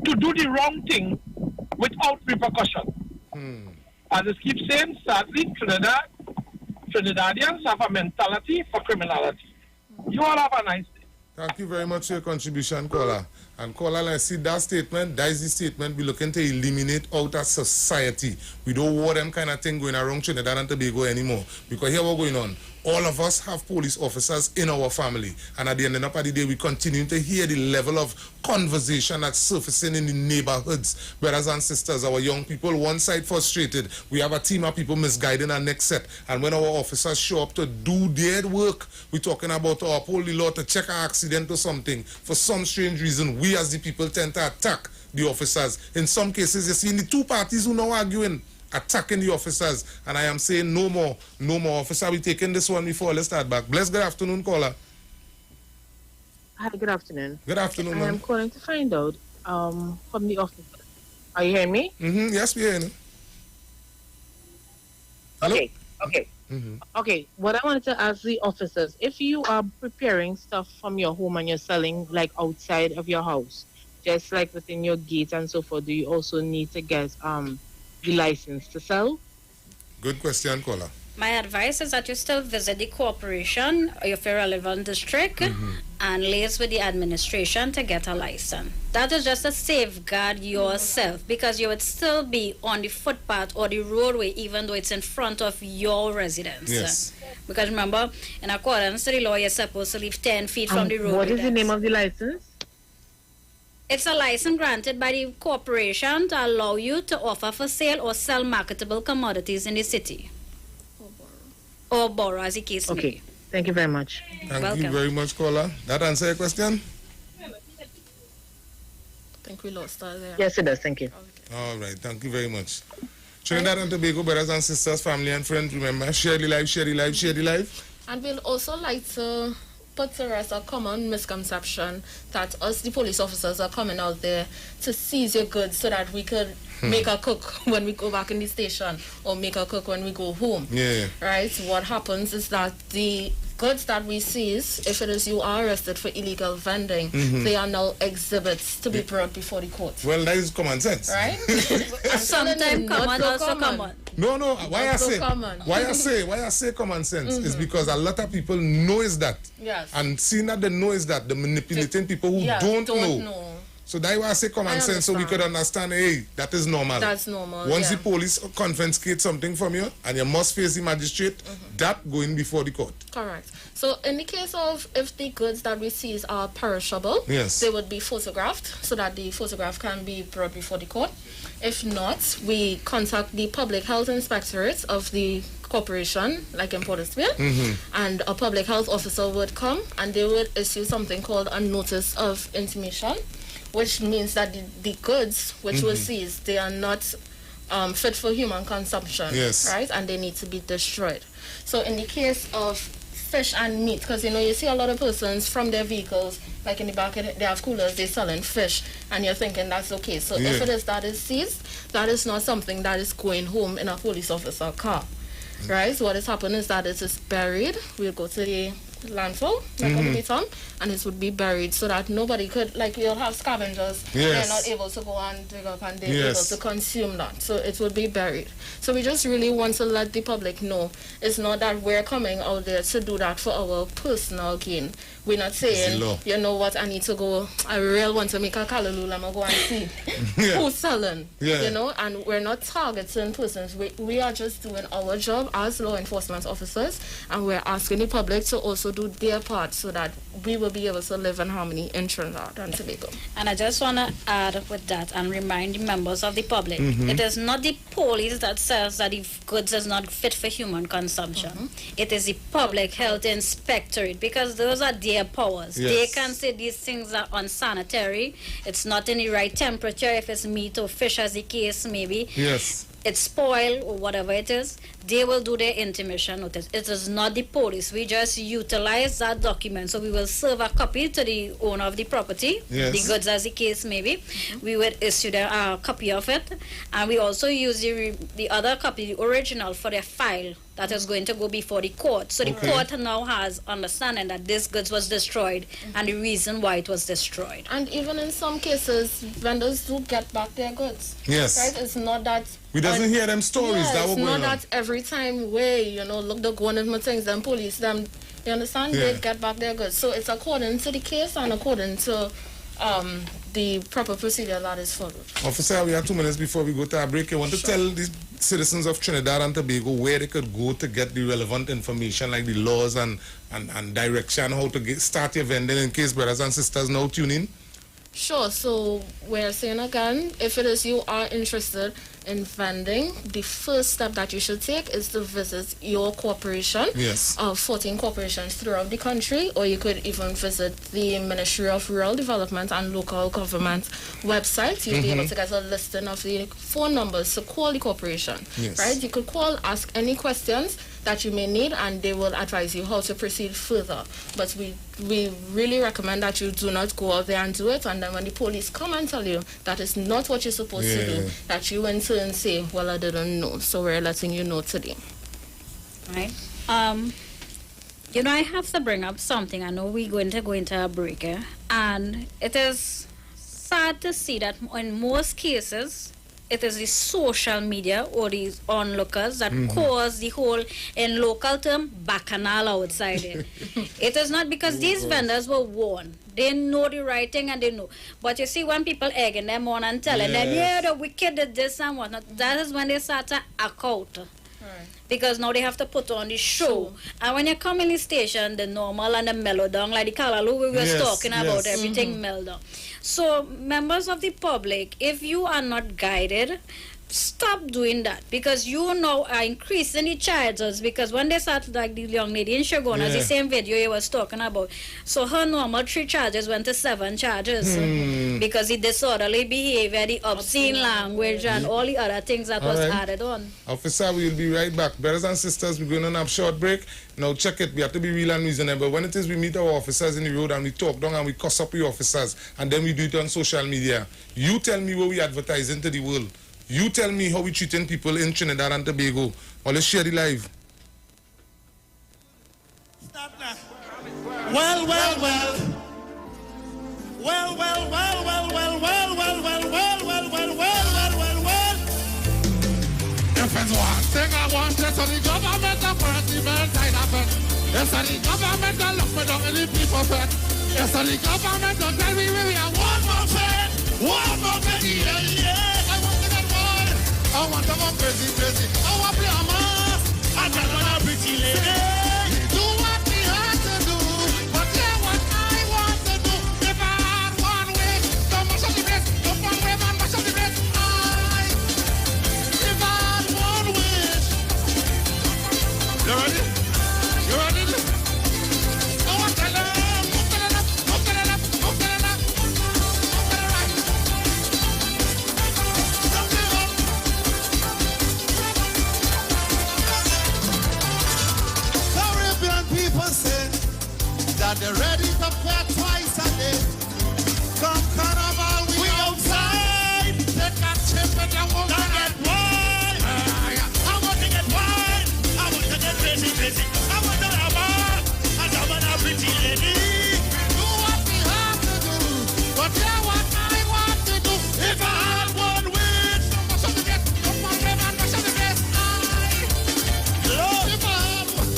to do the wrong thing without repercussion. As I keep saying, sadly, Trinidadians have a mentality for criminality. You all have a nice day. Thank you very much for your contribution, caller. And caller, I see that statement, that is the statement we're looking to eliminate out of society. We don't want them kind of thing going around Trinidad and Tobago anymore. Because here what's going on. All of us have police officers in our family. And at the end of the day, we continue to hear the level of conversation that's surfacing in the neighborhoods. Brothers and sisters, our young people, one side frustrated. We have a team of people misguiding our next set. And when our officers show up to do their work, we're talking about to uphold the law, to check an accident or something. For some strange reason, we as the people tend to attack the officers. In some cases, you see the two parties who now arguing, attacking the officers, and I am saying no more officer. We taking this one before let's start back. Bless, good afternoon, caller. Hi, good afternoon. Good afternoon, I am calling to find out from the officer. Are you hearing me? Yes, we are hearing you. Hello? Okay. Okay, what I wanted to ask the officers, if you are preparing stuff from your home and you're selling like outside of your house, just like within your gate and so forth, do you also need to get the license to sell? Good question, caller. My advice is that you still visit the corporation or your relevant district and liaise with the administration to get a license. That is just to safeguard yourself, because you would still be on the footpath or the roadway even though it's in front of your residence. Yes. Because remember, in accordance to the law, you're supposed to leave 10 feet from the roadway. What is the name of the license? It's a license granted by the corporation to allow you to offer for sale or sell marketable commodities in the city. Or borrow, as the case may be. Okay, thank you very much. Thank you very much, caller. That answer your question? I think we lost her there. Yes, it does. Thank you. All right, thank you very much. Trinidad and Tobago, brothers and sisters, family and friends, remember, share the life, share the life, share the life. And we'll also like to put to rest a common misconception that us, the police officers, are coming out there to seize your goods so that we could make a cook when we go back in the station or make a cook when we go home. Yeah. Right? What happens is that the goods that we seize, if it is you are arrested for illegal vending, they are now exhibits to be brought before the court. Well, that is common sense. Right? Sometimes common, also common. No. Why I say common sense is because a lot of people know is that. Yes. And seeing that they know is that, the manipulating people who don't know. So that's why I say common sense, so we could understand, hey, that is normal. That's normal. Once the police confiscate something from you and you must face the magistrate, that going before the court. Correct. So in the case of if the goods that we seize are perishable, yes, they would be photographed so that the photograph can be brought before the court. If not, we contact the public health inspectorate of the corporation, like in Portersville, and a public health officer would come and they would issue something called a notice of intimation, which means that the goods which were seized, they are not fit for human consumption, right? And they need to be destroyed. So in the case of fish and meat, because you see a lot of persons from their vehicles, like in the back, they have coolers, they're selling fish, and you're thinking that's okay. So if it is that is seized, that is not something that is going home in a police officer car, right? So what has happened is that it is buried. We'll go to the landfill, like on the bottom, and it would be buried so that nobody could, like you'll have scavengers, they're not able to go and dig up and they're able to consume that. So it would be buried. So we just really want to let the public know it's not that we're coming out there to do that for our personal gain. We're not saying, you know what, I need to go, I really want to make a callaloo, I'm going to go and see who's selling, and we're not targeting persons. We are just doing our job as law enforcement officers, and we're asking the public to also do their part so that we will be able to live in harmony in Trinidad and Tobago. And I just want to add with that and remind the members of the public, it is not the police that says that the goods is not fit for human consumption. It is the public health inspectorate, because those are their powers. They can say these things are unsanitary, it's not in the right temperature, if it's meat or fish as the case may be. It's spoiled or whatever it is, they will do their intimation notice. It is not the police. We just utilize that document. So we will serve a copy to the owner of the property, the goods as the case may be. We would issue them a copy of it, and we also use the other copy, the original, for their file that is going to go before the court. So the court now has understanding that this goods was destroyed and the reason why it was destroyed. And even in some cases, vendors do get back their goods. Right? It's not that we doesn't hear them stories that were going on. It's not that every time look, they're going into things, then police them, you understand? They get back their goods. So it's according to the case and according to the proper procedure that is followed. Officer, we have 2 minutes before we go to our break. I want to tell the citizens of Trinidad and Tobago where they could go to get the relevant information, like the laws and direction, how to start your vending, in case brothers and sisters now tune in. Sure. So we're saying again, if it is you are interested in vending, the first step that you should take is to visit your corporation. 14 corporations throughout the country, or you could even visit the Ministry of Rural Development and Local Government website. You'll be able to get a listing of the phone numbers to call the corporation. Right? You could call, ask any questions that you may need, and they will advise you how to proceed further. But we really recommend that you do not go out there and do it, and then when the police come and tell you that is not what you're supposed to do, that you in turn say, well, I didn't know. So we're letting you know today. Right. I have to bring up something. I know we're going to go into a break, and it is sad to see that in most cases, it is the social media or these onlookers that cause the whole, in local term, bacchanal outside it. It is not because these vendors were warned. They know the right thing and they know. But you see, when people egging them on and telling them, the wicked did this and whatnot, that is when they start to act out. Because now they have to put on the show. And when you come in the station, the normal and the mellow down, like the Kalalu we were talking about, everything mellow down. So, members of the public, if you are not guided stop doing that, because you now are increasing the charges, because when they started, like the young lady in Shogun, as the same video you was talking about, so her normal 3 charges went to 7 charges because the disorderly behavior, the obscene language, and all the other things that was added on. Officer, we'll be right back. Brothers and sisters, we're going to have a short break. Now check it, we have to be real and reasonable. When it is we meet our officers in the road and we talk down and we cuss up the officers, and then we do it on social media, you tell me what we advertising to the world. You tell me how we treating people in Trinidad and Tobago. Or let's share the live. Stop now. Well, well, well. Well, well, well, well, well, well, well, well, well, well, well, well, well, well. If it's one thing I want, it's the government to first the man side of it. It's the government to look me down in the people's head. It's the government to tell me we are one more fan. One more fan. Yeah, yeah. I want to go crazy, crazy. I want to play a mask. I just want a pretty lady. Do what we have to do. But yeah, what I want to do. If I had one way, don't mash up the place. Don't one way, man, mash up the place. If I had one wish. You ready? You ready? I want to love. That they're ready to play twice a day. Come carnival, we outside. Take a chip and you won't get wine. I want to get wine. I want to get crazy, crazy. I want to have a and I want a pretty lady. Do what we have to do. But yeah, what I want to do. If I had one wish. Mash up the place. Come on, man, mash up the place. Lord, if I had one.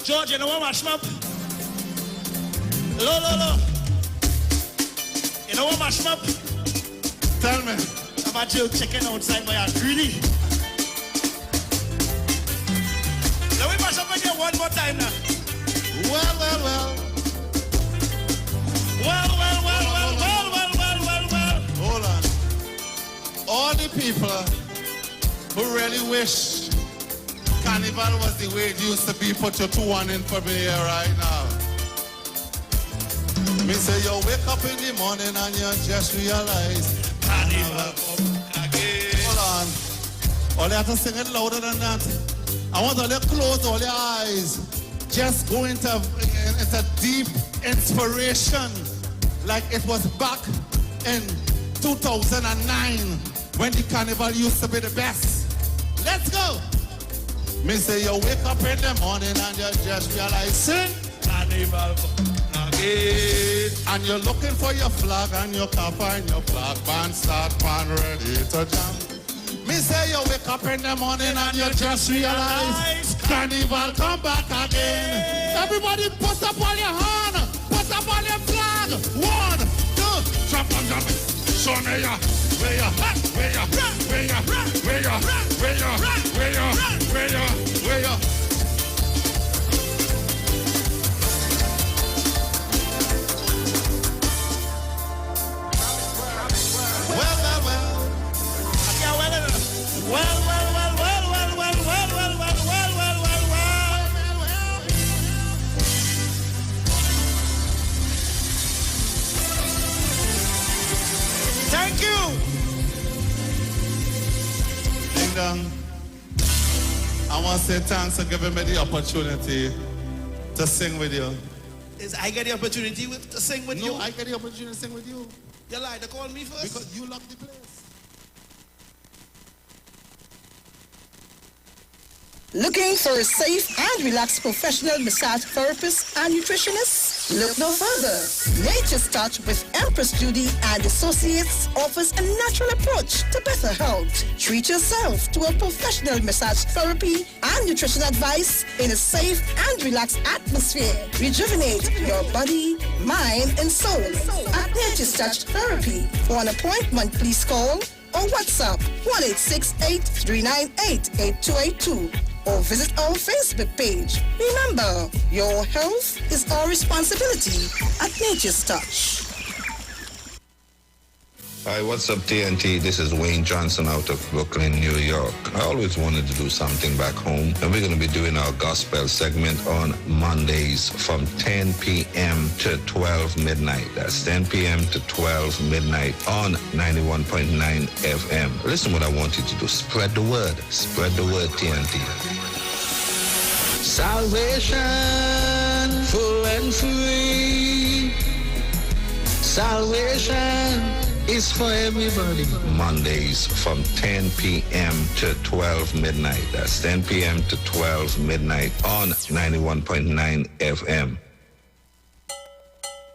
George, you know what mash up? Lo. You know what mash up? Tell me. I'm a jail chicken outside, but you're greedy. Let me mash up again one more time now. Well, well, well. Well, well, well, well, well, well, well, well, well. Hold on. All the people who really wish Carnival was the way it used to be, put your 2-1 in for me here right now. Me say you wake up in the morning and you just realize Carnival come again. Hold on. All you have to sing it louder than that. I want all you close all your eyes. Just go into deep inspiration like it was back in 2009 when the Carnival used to be the best. Let's go. Me say you wake up in the morning and you just realize sin Carnival again. And you're looking for your flag and your cap and your flag band start pan ready to jump. Me say you wake up in the morning and you just realize Carnival come back again. Everybody put up on your hand, put up on your flag. 1, 2, jump on, jump. Show me ya. Where ya? Where ya? Where ya? Where ya? Where ya? Where ya? Where ya? Where ya? Well, well, well. Yeah, well, well, well, well, well, well, well, well, well, well, well, well, well. Thank you. Ding dong. I want to say thanks for giving me the opportunity to sing with you. Is I get the opportunity to sing with you? No, I get the opportunity to sing with you. You lied to call me first? Because you locked the place. Looking for a safe and relaxed professional massage therapist and nutritionist? Look no further. Nature's Touch with Empress Judy and Associates offers a natural approach to better health. Treat yourself to a professional massage therapy and nutrition advice in a safe and relaxed atmosphere. Rejuvenate your body, mind, and soul at Nature's Touch Therapy. For an appointment, please call or WhatsApp 1-868-398-8282 or visit our Facebook page. Remember, your health is our responsibility at Nature's Touch. Hi, what's up, TNT? This is Wayne Johnson out of Brooklyn, New York. I always wanted to do something back home, and we're going to be doing our gospel segment on Mondays from 10 p.m. to 12 midnight. That's 10 p.m. to 12 midnight on 91.9 FM. Listen what I want you to do. Spread the word. Spread the word, TNT. Salvation, full and free. Salvation is for everybody. Mondays from 10 p.m. to 12 midnight. That's 10 p.m. to 12 midnight on 91.9 FM.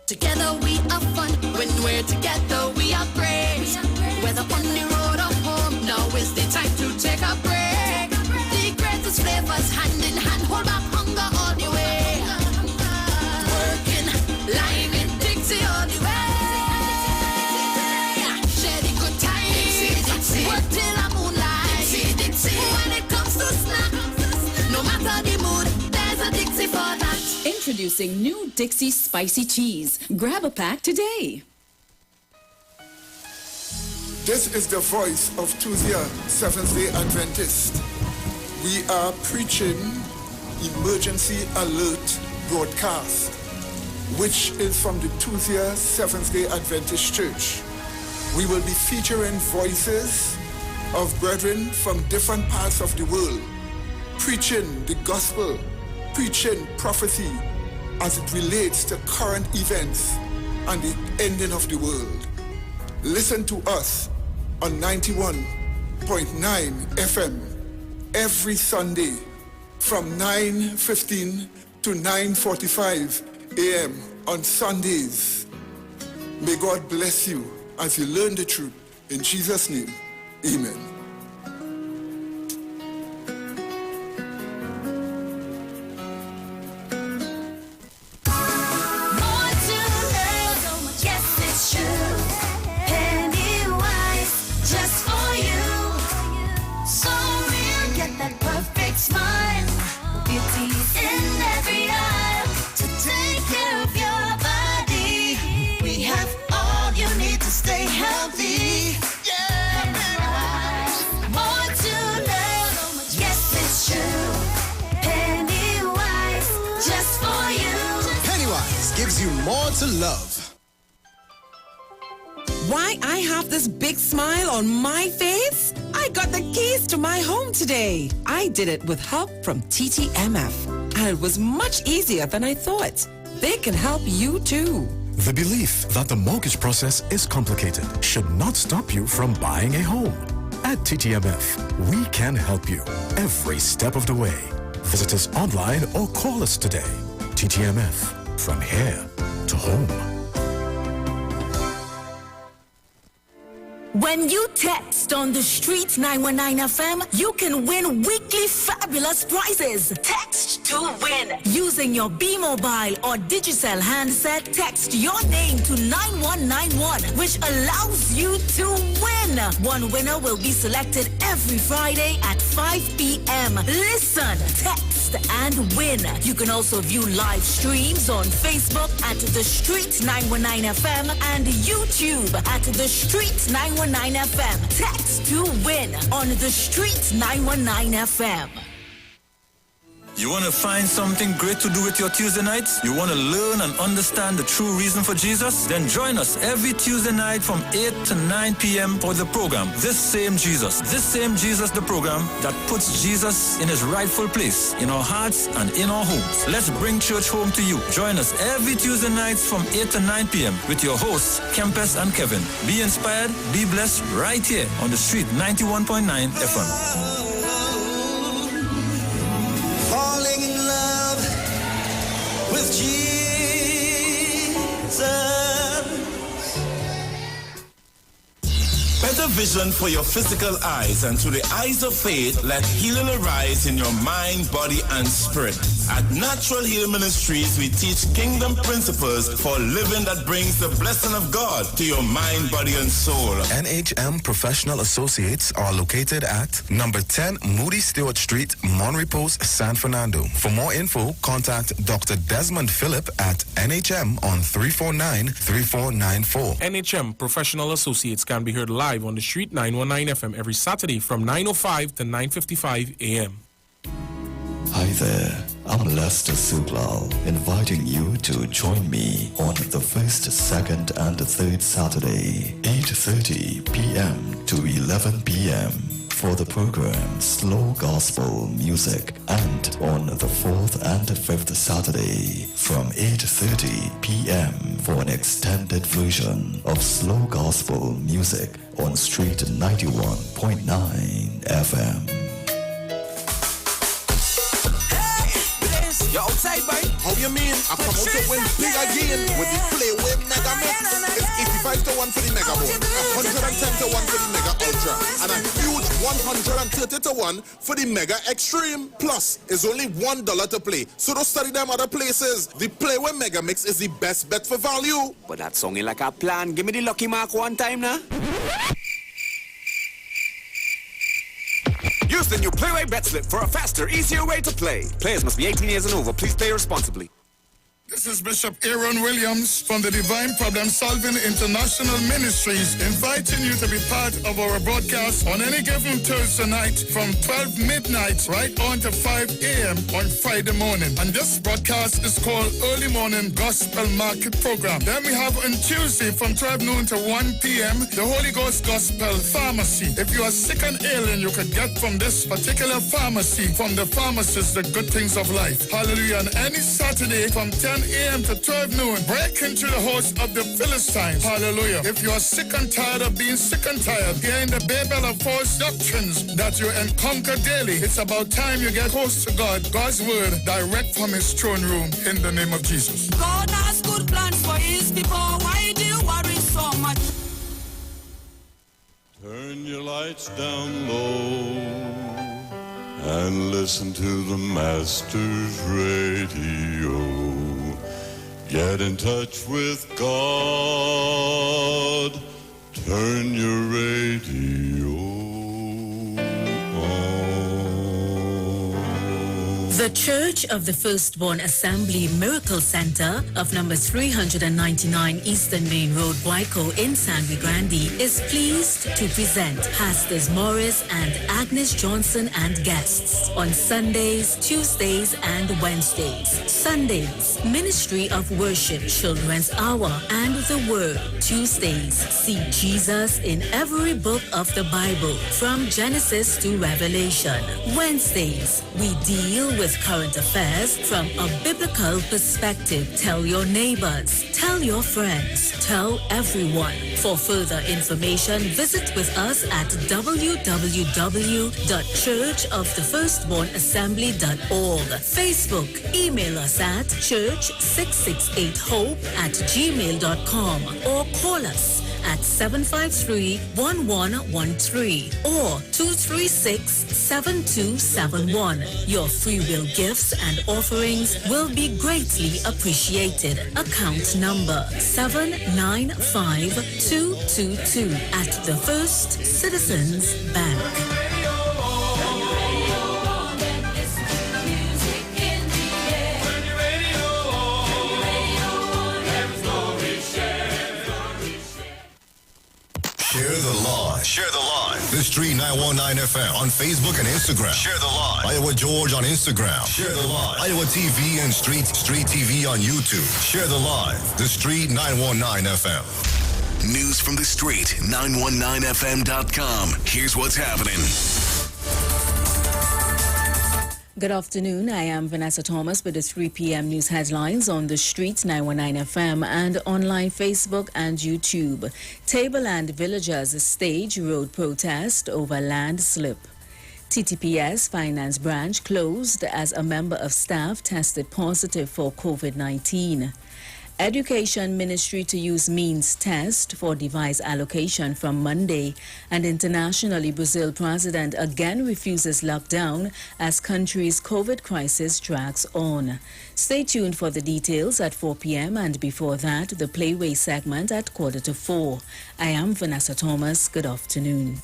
Together we are fun. When we're together we are great. Whether on the road or home, now is the time to take a break. The greatest flavors hand in hand, hold back hunger all the way. Working, lime and Dixie all the way. Share the good times, work till the moonlight. When it comes to snack, no matter the mood, there's a Dixie for that. Introducing new Dixie Spicy Cheese. Grab a pack today. This is the voice of Tuesday Seventh-day Adventist. We are preaching Emergency Alert broadcast, which is from the Tuesday Seventh-day Adventist Church. We will be featuring voices of brethren from different parts of the world, preaching the gospel, preaching prophecy as it relates to current events and the ending of the world. Listen to us on 91.9 FM every Sunday from 9:15 to 9:45 a.m. on Sundays. May God bless you as you learn the truth. In Jesus' name, amen. Smile, beauty in every aisle to take care of your body. We have all you need to stay healthy. More to learn, yes it's true. Pennywise, just for you. Pennywise gives you more to love. Why I have this big smile on my face? I got the keys to my home today. I did it with help from TTMF, and it was much easier than I thought. They can help you too. The belief that the mortgage process is complicated should not stop you from buying a home. At TTMF, we can help you every step of the way. Visit us online or call us today. TTMF, from here to home. When you text on the street 919 FM, you can win weekly fabulous prizes. Text to win. Using your B-Mobile or Digicel handset, text your name to 9191, which allows you to win. One winner will be selected every Friday at 5 p.m. Listen, text and win. You can also view live streams on Facebook at The Street 919 FM and YouTube at The Street 919 FM. Text to win on The Street 919 FM. You want to find something great to do with your Tuesday nights? You want to learn and understand the true reason for Jesus? Then join us every Tuesday night from 8 to 9 p.m. for the program, This Same Jesus, the program that puts Jesus in his rightful place in our hearts and in our homes. Let's bring church home to you. Join us every Tuesday nights from 8 to 9 p.m. with your hosts, Kempes and Kevin. Be inspired, be blessed right here on the Street 91.9 FM. Falling in love with Jesus. Better a vision for your physical eyes, and through the eyes of faith, let healing arise in your mind, body, and spirit. At Natural Heal Ministries, we teach kingdom principles for living that brings the blessing of God to your mind, body, and soul. NHM Professional Associates are located at number 10 Moody Stewart Street, Monterey Post, San Fernando. For more info, contact Dr. Desmond Phillip at NHM on 349-3494. NHM Professional Associates can be heard live on the Street 919 FM every Saturday from 9:05 to 9:55 a.m. Hi there, I'm Lester Suglal, inviting you to join me on the first, second, and third Saturday, 8:30 p.m. to 11 p.m. for the program Slow Gospel Music, and on the fourth and fifth Saturday from 8:30 p.m. for an extended version of Slow Gospel Music on Street 91.9 FM. You outside, boy? How you mean? I come out to win big again with the Playway Mega Mix. It's 85 to 1 for the Mega Bone, 110 to 1 for the Mega Ultra, and a huge 130 to 1 for the Mega Extreme. Plus, it's only $1 to play, so don't study them other places. The Playway Mega Mix is the best bet for value. But that sounding like a plan. Give me the lucky mark one time now. Use the new Playway Bet Slip for a faster, easier way to play. Players must be 18 years and over. Please play responsibly. This is Bishop Aaron Williams from the Divine Problem Solving International Ministries, inviting you to be part of our broadcast on any given Thursday night from 12 midnight right on to 5 a.m. on Friday morning. And this broadcast is called Early Morning Gospel Market Program. Then we have on Tuesday from 12 noon to 1 p.m. the Holy Ghost Gospel Pharmacy. If you are sick and ailing, you can get from this particular pharmacy, from the pharmacist, the good things of life. Hallelujah. And any Saturday from 10 a.m. to 12 noon, break into the house of the Philistines. Hallelujah. If you are sick and tired of being sick and tired, hearing the babel of false doctrines that you encounter daily, it's about time you get close to God, God's word, direct from his throne room, in the name of Jesus. God has good plans for his people. Why do you worry so much? Turn your lights down low and listen to the Master's radio. Get in touch with God. Turn your radio The Church of the Firstborn Assembly Miracle Center of number 399 Eastern Main Road, Guayco in San Luis Grande is pleased to present Pastors Morris and Agnes Johnson and guests on Sundays, Tuesdays, and Wednesdays. Sundays, Ministry of Worship, Children's Hour, and the Word. Tuesdays, see Jesus in every book of the Bible, from Genesis to Revelation. Wednesdays, we deal with current affairs from a biblical perspective. Tell your neighbors, tell your friends, tell everyone. For further information, visit with us at www.churchofthefirstbornassembly.org. Facebook, email us at church668hope@gmail.com or call us at 753-1113 or 236-7271. Your free will gifts and offerings will be greatly appreciated. Account number 795222 at the First Citizens Bank. Share the live. Share the live. The Street 919 FM on Facebook and Instagram. Share the live. Iowa George on Instagram. Share the live. Iowa TV and Street TV on YouTube. Share the live. The Street 919 FM. News from the Street, 919fm.com. Here's what's happening. Good afternoon. I am Vanessa Thomas with the 3 p.m. news headlines on the Street 919 FM and online Facebook and YouTube. Tableland villagers stage road protest over land slip. TTPS Finance Branch closed as a member of staff tested positive for COVID-19. Education Ministry to use means test for device allocation from Monday. And internationally, Brazil president again refuses lockdown as country's COVID crisis drags on. Stay tuned for the details at 4 p.m. and before that, the Playway segment at 3:45. I am Vanessa Thomas. Good afternoon.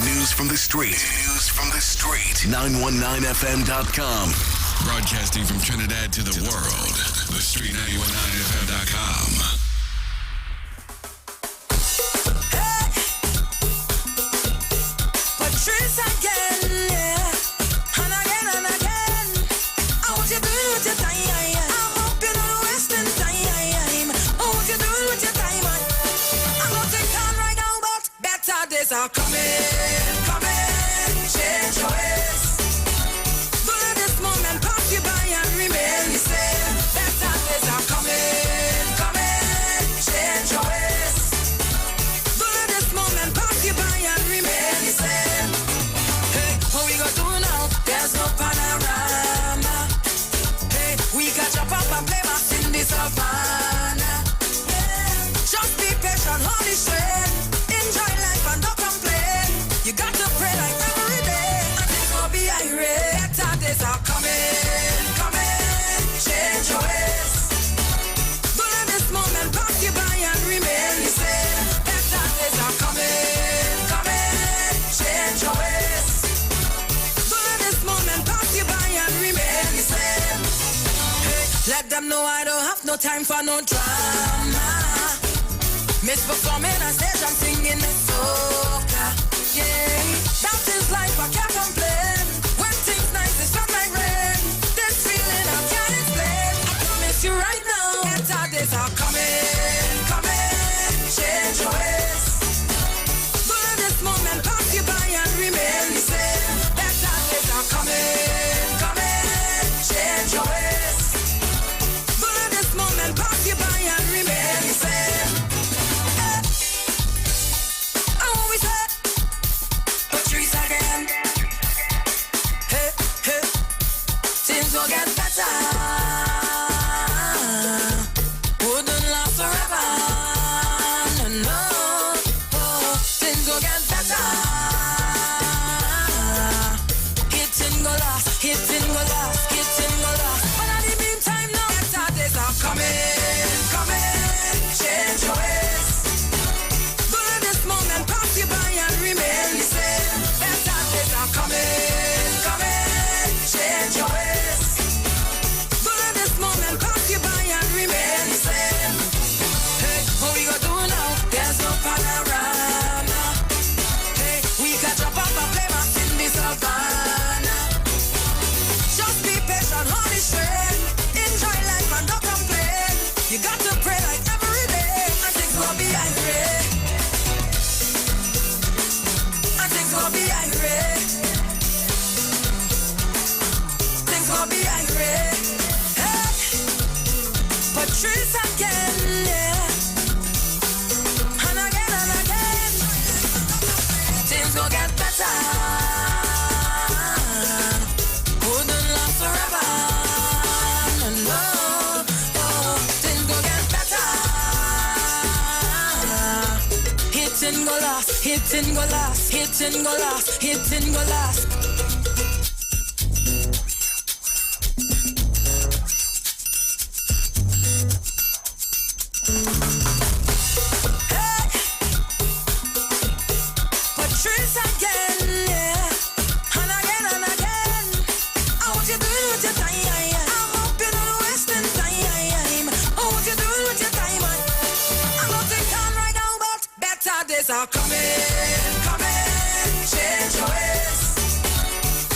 News from the street. News from the street. 919fm.com. Broadcasting from Trinidad to the world. The Street 919fm.com. Patrice again, yeah. And again and again. I want you to do it with your time. I hope you're not wasting time. I want you to do it with your time. I'm not taking time right now, but better days are coming. Change your ways. Don't let this moment pass you by and remain the same. Better days are coming. Change your ways. Don't let this moment pass you by and remain the same. Hey, what we gonna do now? There's no panorama. Hey, we got your papa play bass in the savannah. Hey, just be patient, hold the strength. Enjoy life and don't complain. You got to pray like every day. And things will be irate. Better days are coming. Change your ways. Don't let this moment pass you by and remain the same. Better days are coming. Change your ways. Don't let this moment pass you by and remain the same. Hey, let them know I don't have no time for no drama. Miss performing on stage, I'm singing the soca. Yeah, that is life, I can't complain. When things nice, it's not like rain. This feeling I can't explain. I promise you right now, better days are coming. Change your ways. Don't let this moment pass you by and remain the same. Better days are coming. Change your ways. Don't let this moment pass you by and remain the same. I always said, Patrice again. Hey, things will get better. Wouldn't last forever. No, things will get better. Hitting go last. But in the meantime, now better days are coming. Change your ways. Don't let this moment pass you by and remain the same. Better days are coming. Change your ways. Don't let this moment pass you by and remain the same. Hey, what we gonna do now? There's no panorama. Hey, we got your papa play bass in the savannah. Just be patient, hold it straight. Enjoy life and don't complain. You got to pray like every day. And things will be irate. Things will be irate. Hey, Patrice again, yeah. And again. Things will get better. Wouldn't last forever. No, things will get better. Hitting go last. Hey, Patrice again, yeah. And again. I want you to do it with your time. I hope you're not wasting time. I want you to do it with your time. I'm not taking time right now, but better days are coming. Change your ways.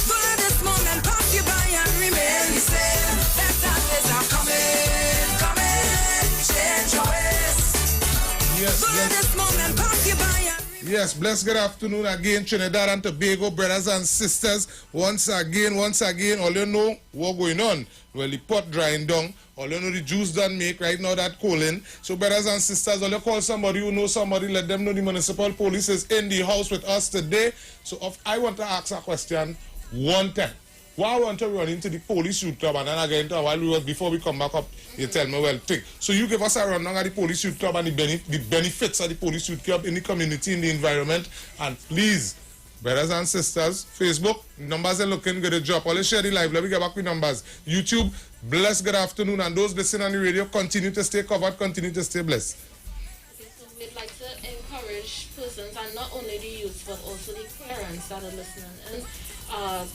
Don't let this moment pass you by and remain the same. Better days are coming. Change your ways. Don't let this moment pass you by and Yes, blessed good afternoon again, Trinidad and Tobago, brothers and sisters. Once again, all you know what going on. Well, the pot drying down. All you know the juice done make right now that cooling. So, brothers and sisters, all you call somebody who knows somebody, let them know the municipal police is in the house with us today. So, I want to ask a question one time. Why I want to run into the police youth club and then again before we come back up, you tell me, well, take. So you give us a rundown of the police youth club and the benefits of the police youth club in the community, in the environment. And please, brothers and sisters, Facebook, numbers are looking good at job. Always share the live. Let me get back with numbers. YouTube, blessed good afternoon. And those listening on the radio, continue to stay covered, continue to stay blessed. Okay, so we'd like to encourage persons, and not only the youth, but also the parents that are listening in.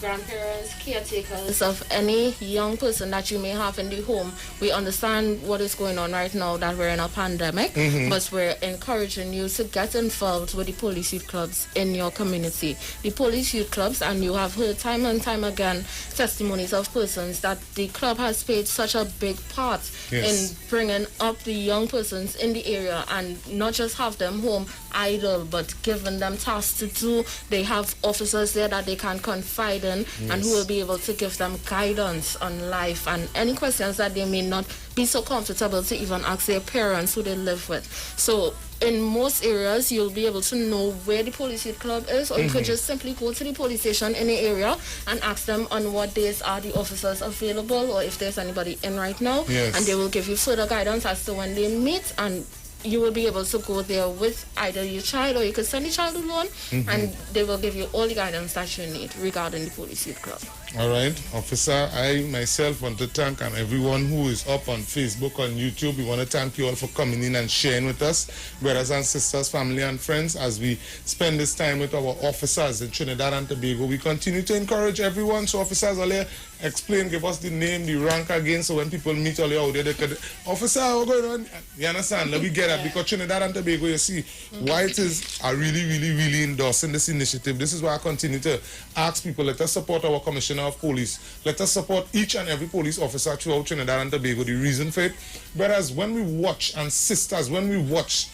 Grandparents, caretakers of any young person that you may have in the home. We understand what is going on right now, that we're in a pandemic, but we're encouraging you to get involved with the police youth clubs in your community. The police youth clubs, and you have heard time and time again testimonies of persons that the club has played such a big part in bringing up the young persons in the area, and not just have them home idle, but giving them tasks to do. They have officers there that they can confide in and who will be able to give them guidance on life and any questions that they may not be so comfortable to even ask their parents who they live with. So in most areas, you'll be able to know where the police youth club is, or you could just simply go to the police station in the area and ask them on what days are the officers available, or if there's anybody in right now, and they will give you further guidance as to when they meet, and you will be able to go there with either your child, or you could send the child alone, and they will give you all the guidance that you need regarding the police youth club. All right, officer, I myself want to thank everyone who is up on Facebook, on YouTube. We want to thank you all for coming in and sharing with us, brothers and sisters, family and friends, as we spend this time with our officers in Trinidad and Tobago. We continue to encourage everyone. So officers, all explain, give us the name, the rank again, so when people meet all out there, they could, officer, what's going on? You understand? Let me get that, because Trinidad and Tobago, you see, why it is really endorsing this initiative. This is why I continue to ask people, let us support our Commissioner of Police. Let us support each and every police officer throughout Trinidad and Tobago. The reason for it, whereas when we watch, and sisters, when we watch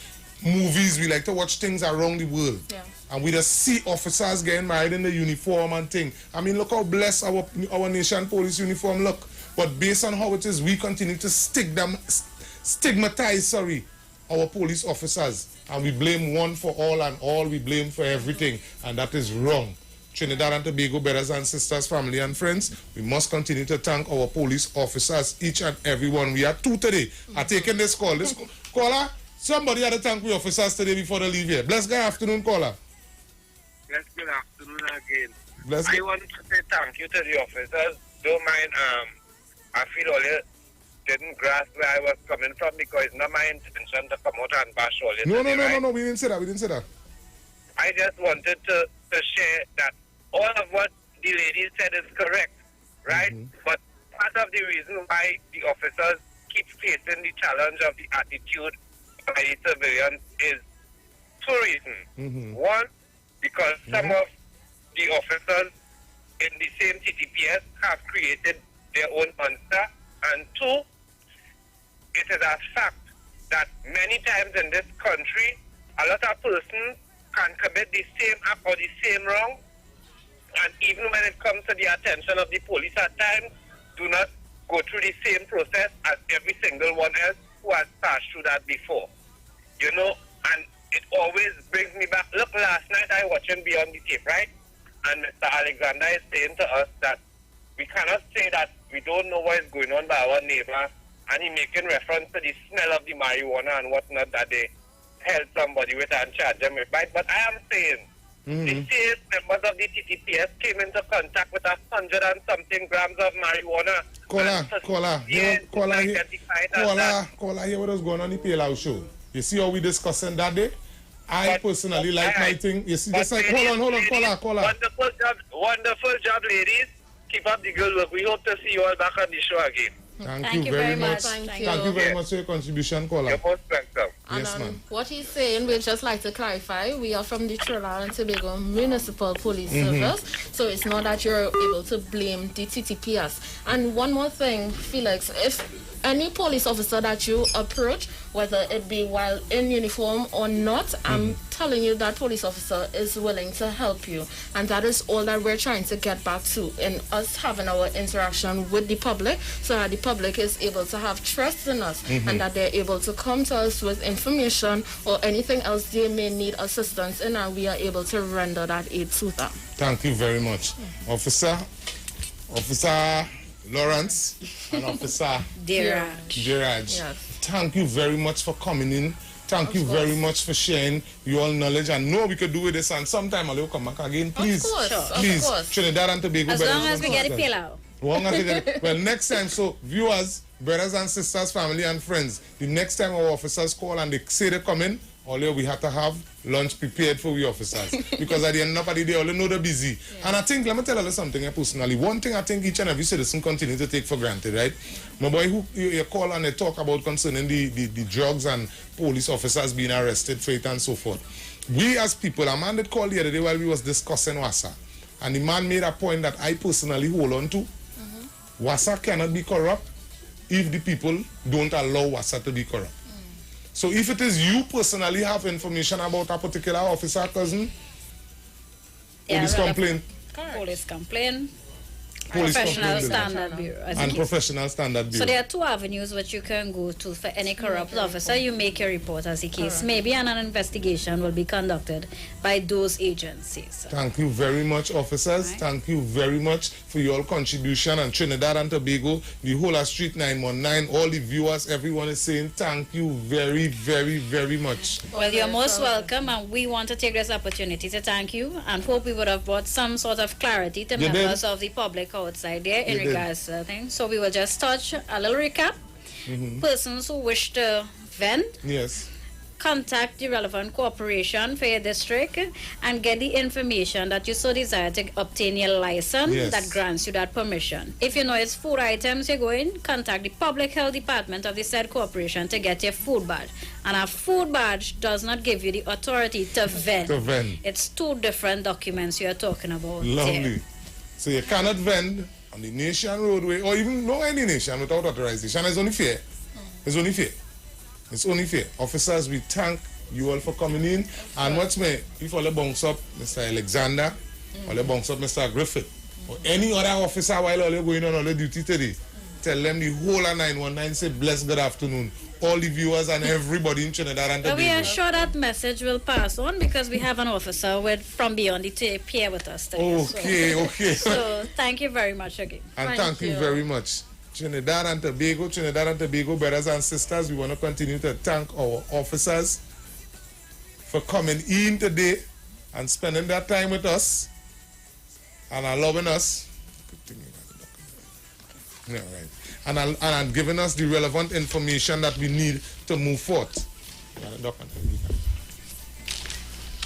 movies, we like to watch things around the world. And we just see officers getting married in the uniform and thing. I mean, look how blessed our nation police uniform look. But based on how it is, we continue to stigmatize our police officers. And we blame one for all, and all we blame for everything. And that is wrong. Trinidad and Tobago, brothers and sisters, family and friends, we must continue to thank our police officers, each and every one. We are two today. I'm taking this call. This caller, somebody had to thank the officers today before they leave here. Bless good afternoon, caller. Bless good afternoon again. Bless I want to say thank you to the officers. Don't mind, I feel all you didn't grasp where I was coming from, because it's not my intention to come out and bash all you. No, we didn't say that. I just wanted to share that all of what the lady said is correct, right? But part of the reason why the officers keep facing the challenge of the attitude by the civilians is two reasons. One, because some of the officers in the same TTPS have created their own monster, and two, it is a fact that many times in this country, a lot of persons can commit the same act or the same wrong, and even when it comes to the attention of the police at times, do not go through the same process as every single one else who has passed through that before. You know, and it always brings me back. Look, last night I watching Beyond the Tape, right? And Mr. Alexander is saying to us that we cannot say that we don't know what is going on by our neighbor, and he making reference to the smell of the marijuana and whatnot that they held somebody with and charged them with, right? But I am saying the same members of the TTPS came into contact with 100 and something grams of marijuana. Caller, hear what was going on in the PLO show. You see how we discussing that day? I personally like my thing. You see, just like, hold on, caller. Wonderful job, ladies. Keep up the good work. We hope to see you all back on the show again. Thank you very much. Thank you very much for your contribution, caller. You're most welcome. Yes, ma'am. What he's saying, we'd just like to clarify, we are from the Trinidad and Tobago Municipal Police Service, so it's not that you're able to blame the TTPS. And one more thing, Felix, if any police officer that you approach, whether it be while in uniform or not, I'm telling you that police officer is willing to help you. And that is all that we're trying to get back to in us having our interaction with the public, so that the public is able to have trust in us and that they're able to come to us with information or anything else they may need assistance in, and we are able to render that aid to them. Thank you very much. Officer Lawrence and Officer Diraj. Yes. Thank you very much for coming in. Thank you very much for sharing your knowledge. And know we could do with this, and sometime I'll come back again. Please, of course, please, of course. Trinidad and Tobago. As long as we get it paid out. Well, next time, so viewers, brothers and sisters, family and friends, the next time our officers call and they say they come in, we have to have lunch prepared for we officers. Because at the end of the day, all know they're busy. Yeah. And I think, let me tell you something personally. One thing I think each and every citizen continue to take for granted, right? My boy, who you call and they talk about concerning the drugs and police officers being arrested for it and so forth. We as people, a man that called the other day while we was discussing WASA, and the man made a point that I personally hold on to. WASA cannot be corrupt if the people don't allow WASA to be corrupt. So if it is you personally have information about a particular officer, cousin, police complaint. Police complaint. Police Professional complaint. Standard Bureau. And Professional Standard Bureau. So there are two avenues which you can go to for any corrupt officer. You make your report as a case maybe, and an investigation will be conducted by those agencies. Thank you very much, officers. Right. Thank you very much for your contribution. And Trinidad and Tobago, the whole of Street 919, all the viewers, everyone is saying thank you very, very, very much. Well, you're most welcome, and we want to take this opportunity to thank you and hope we would have brought some sort of clarity to members of the public outside there in regards to things. So we will just touch a little recap. Persons who wish to vend, contact the relevant corporation for your district and get the information that you so desire to obtain your license that grants you that permission. If you know it's food items you're going, contact the public health department of the said corporation to get your food badge. And a food badge does not give you the authority to vend. It's two different documents you're talking about. Lovely. So you cannot vend on the nation roadway or even no any nation without authorization. It's only fair. It's only fair. It's only fair. Officers, we thank you all for coming in. And what's me, if all the bounce up Mr. Alexander, all the bounce up Mr. Griffith, or any other officer while all going on all the duty today, tell them the whole of 919 say blessed good afternoon. All the viewers and everybody in Trinidad and Tobago. We are sure that message will pass on because we have an officer from beyond the tape here with us today. Okay. So thank you very much again. And thank you very much. Trinidad and Tobago, brothers and sisters, we want to continue to thank our officers for coming in today and spending their time with us and allowing us. Yeah, right. And giving us the relevant information that we need to move forward.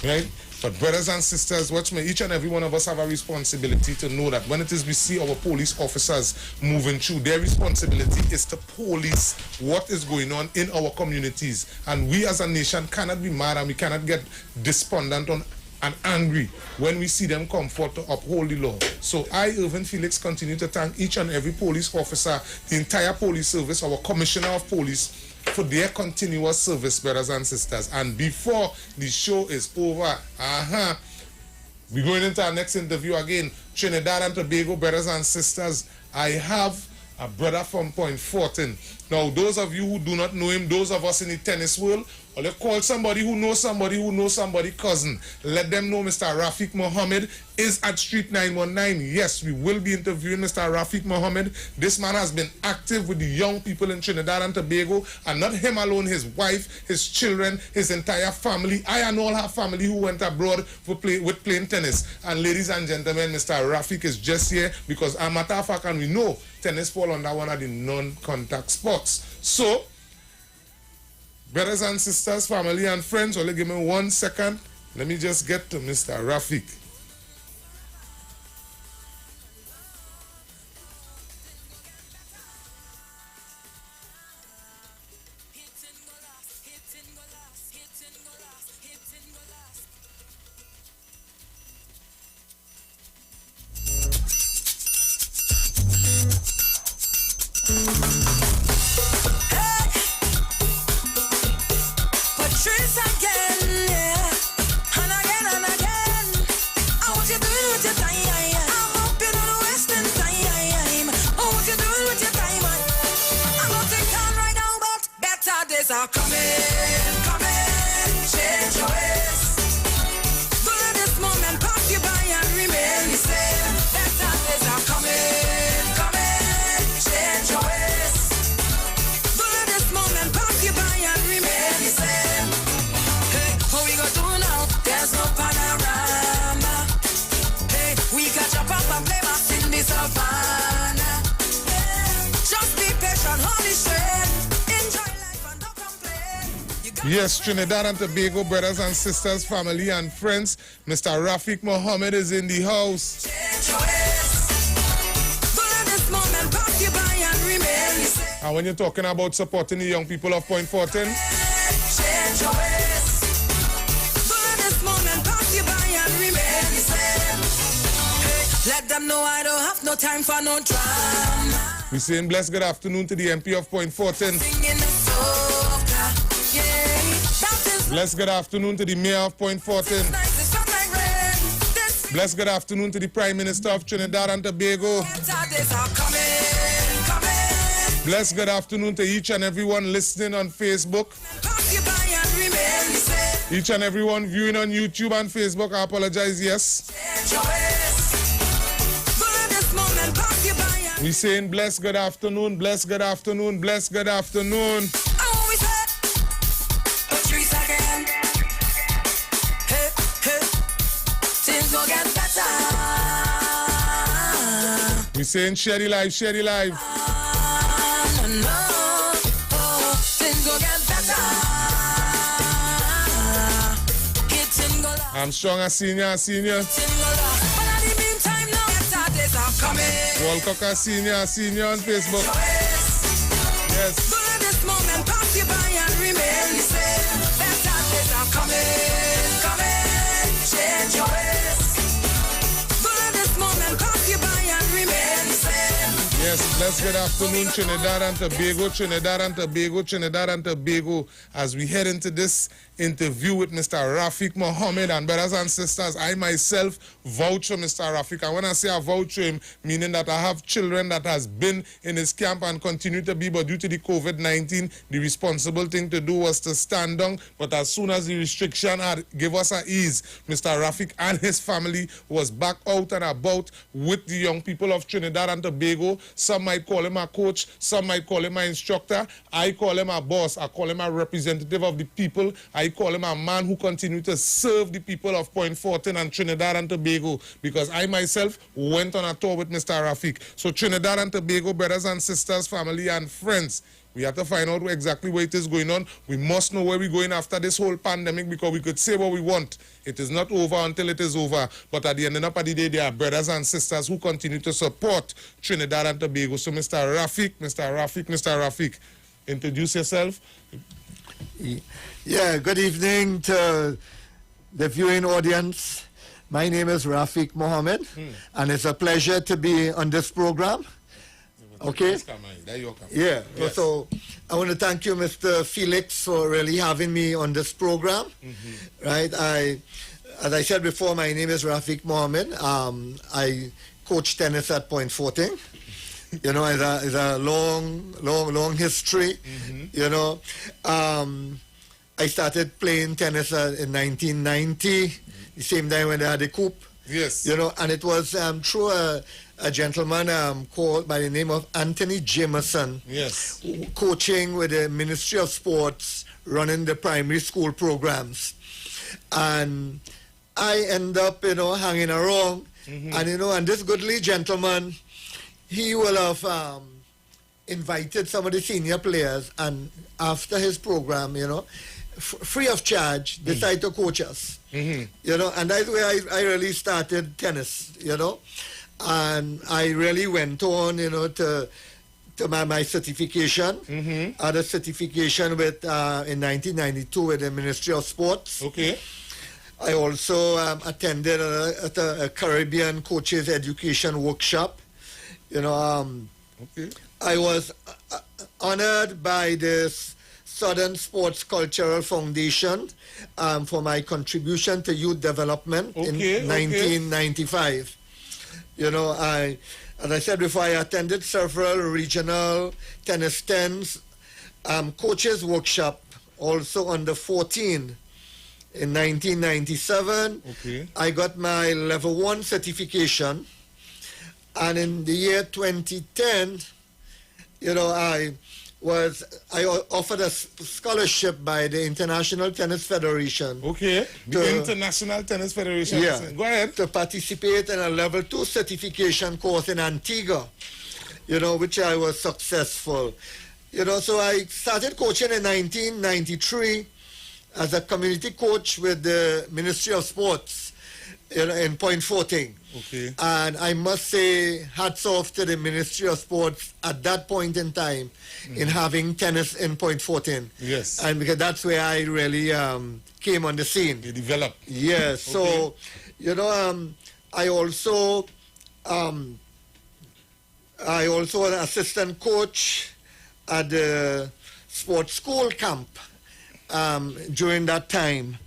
Right? But brothers and sisters, watch me, each and every one of us have a responsibility to know that when it is we see our police officers moving through, their responsibility is to police what is going on in our communities. And we as a nation cannot be mad and we cannot get despondent and angry when we see them come forth to uphold the law. So I, Irvin Felix, continue to thank each and every police officer, the entire police service, our commissioner of police, for their continuous service, brothers and sisters. And before the show is over, we're going into our next interview again. Trinidad and Tobago, brothers and sisters, I have a brother from Point Fortin. Now, those of you who do not know him, those of us in the tennis world, or they call somebody who knows somebody cousin. Let them know Mr. Rafiq Mohammed is at Street 919. Yes, we will be interviewing Mr. Rafiq Mohammed. This man has been active with the young people in Trinidad and Tobago, and not him alone, his wife, his children, his entire family. I and all her family who went abroad with playing tennis. And ladies and gentlemen, Mr. Rafiq is just here because, as a matter of fact, and we know tennis fall under one of the non-contact sports. So, brothers and sisters, family and friends, only give me 1 second. Let me just get to Mr. Rafiq. change your ways. Don't let this moment pass you by and remain the same. Better days are coming, change your ways. Don't let this moment pass you by and remain the same. Hey, what we gonna do now? There's no panorama. Hey, we catch up and play back in the savannah. Just be patient, hold it straight. Enjoy life and don't complain. Yes, Trinidad and Tobago brothers and sisters, family and friends, Mr. Rafiq Mohammed is in the house. Change your ways. Don't let this moment pass you by and remain the same. And when you're talking about supporting the young people of Point Fortin, Change your ways. Don't let this moment pass you by and remain the same. Hey, let them know I don't have no time for no drama. we're saying blessed good afternoon to the MP of Point Fortin. Singing the soca, yeah. That is Blessed good afternoon to the Mayor of Point Fortin. nice, it's not like rain. This Blessed good afternoon to the Prime Minister of Trinidad and Tobago. better days are coming. Blessed good afternoon to each and everyone listening on Facebook. Pass you by and remain the same. Each and everyone viewing on YouTube and Facebook. I apologize, yes. Change your ways. Don't let this moment pass you by and We're saying blessed good afternoon, blessed good afternoon, blessed good afternoon. I always said, Patrice again. Hey, hey, things will get better. We're saying share the live, share the live. No, things will get better. Getting go la, Armstrong, a senior, getting go la. But in the meantime, now better days are coming. Walcock, a senior on Facebook. Yes. Don't let this moment pass you by and remain the same. Better days are coming, change your ways. Don't let this moment pass you by and remain the same. Yes, blessed good afternoon, Trinidad and Tobago, Trinidad and Tobago, Trinidad and Tobago. As we head into this interview with Mr. Rafiq Mohammed, and brothers and sisters, I myself vouch for Mr. Rafiq. And when I say I vouch for him, meaning that I have children that has been in his camp and continue to be, but due to the COVID-19, the responsible thing to do was to stand down. But as soon as the restriction had give us an ease, Mr. Rafiq and his family was back out and about with the young people of Trinidad and Tobago. Some might call him a coach, some might call him an instructor. I call him a boss. I call him a representative of the people. I call him a man who continues to serve the people of Point Fortin and Trinidad and Tobago, because I myself went on a tour with Mr. Rafiq. So Trinidad and Tobago, brothers and sisters, family and friends, we have to find out exactly where it is going on. We must know where we're going after this whole pandemic, because we could say what we want. It is not over until it is over. But at the end of the day, there are brothers and sisters who continue to support Trinidad and Tobago. So Mr. Rafiq, introduce yourself. Yeah, good evening to the viewing audience. My name is Rafiq Mohammed, and it's a pleasure to be on this program. Okay? Yeah, Yes. so I want to thank you, Mr. Felix, for really having me on this program. Right? As I said before, my name is Rafiq Mohammed. I coach tennis at Point Fortin. You know, it's a long history. You know, I started playing tennis in 1990, the same time when they had the coup. Yes. You know, and it was through a gentleman called by the name of Anthony Jameson. Yes. Coaching with the Ministry of Sports, running the primary school programs. And I end up, you know, hanging around. And, you know, and this goodly gentleman, he will have invited some of the senior players, and after his program, you know, free of charge, decide to coach us. You know, and that's where I really started tennis, you know. And I really went on, you know, to my certification. I had a certification with in 1992 with the Ministry of Sports. Okay. I also attended a Caribbean Coaches Education Workshop. You know, okay. I was honored by this Southern Sports Cultural Foundation for my contribution to youth development in 1995. You know, as I said before, I attended several regional tennis coaches workshop also under 14 in 1997. Okay. I got my level 1 certification. And in the year 2010, I offered a scholarship by the International Tennis Federation. Okay. The International Tennis Federation. Yeah. Go ahead. To participate in a level 2 certification course in Antigua, which I was successful. So I started coaching in 1993 as a community coach with the Ministry of Sports in Point Fortin. Okay. And I must say, hats off to the Ministry of Sports at that point in time in having tennis in Point Fortin. Yes. And because that's where I really came on the scene. You developed. Yes. So, I also an assistant coach at the sports school camp during that time.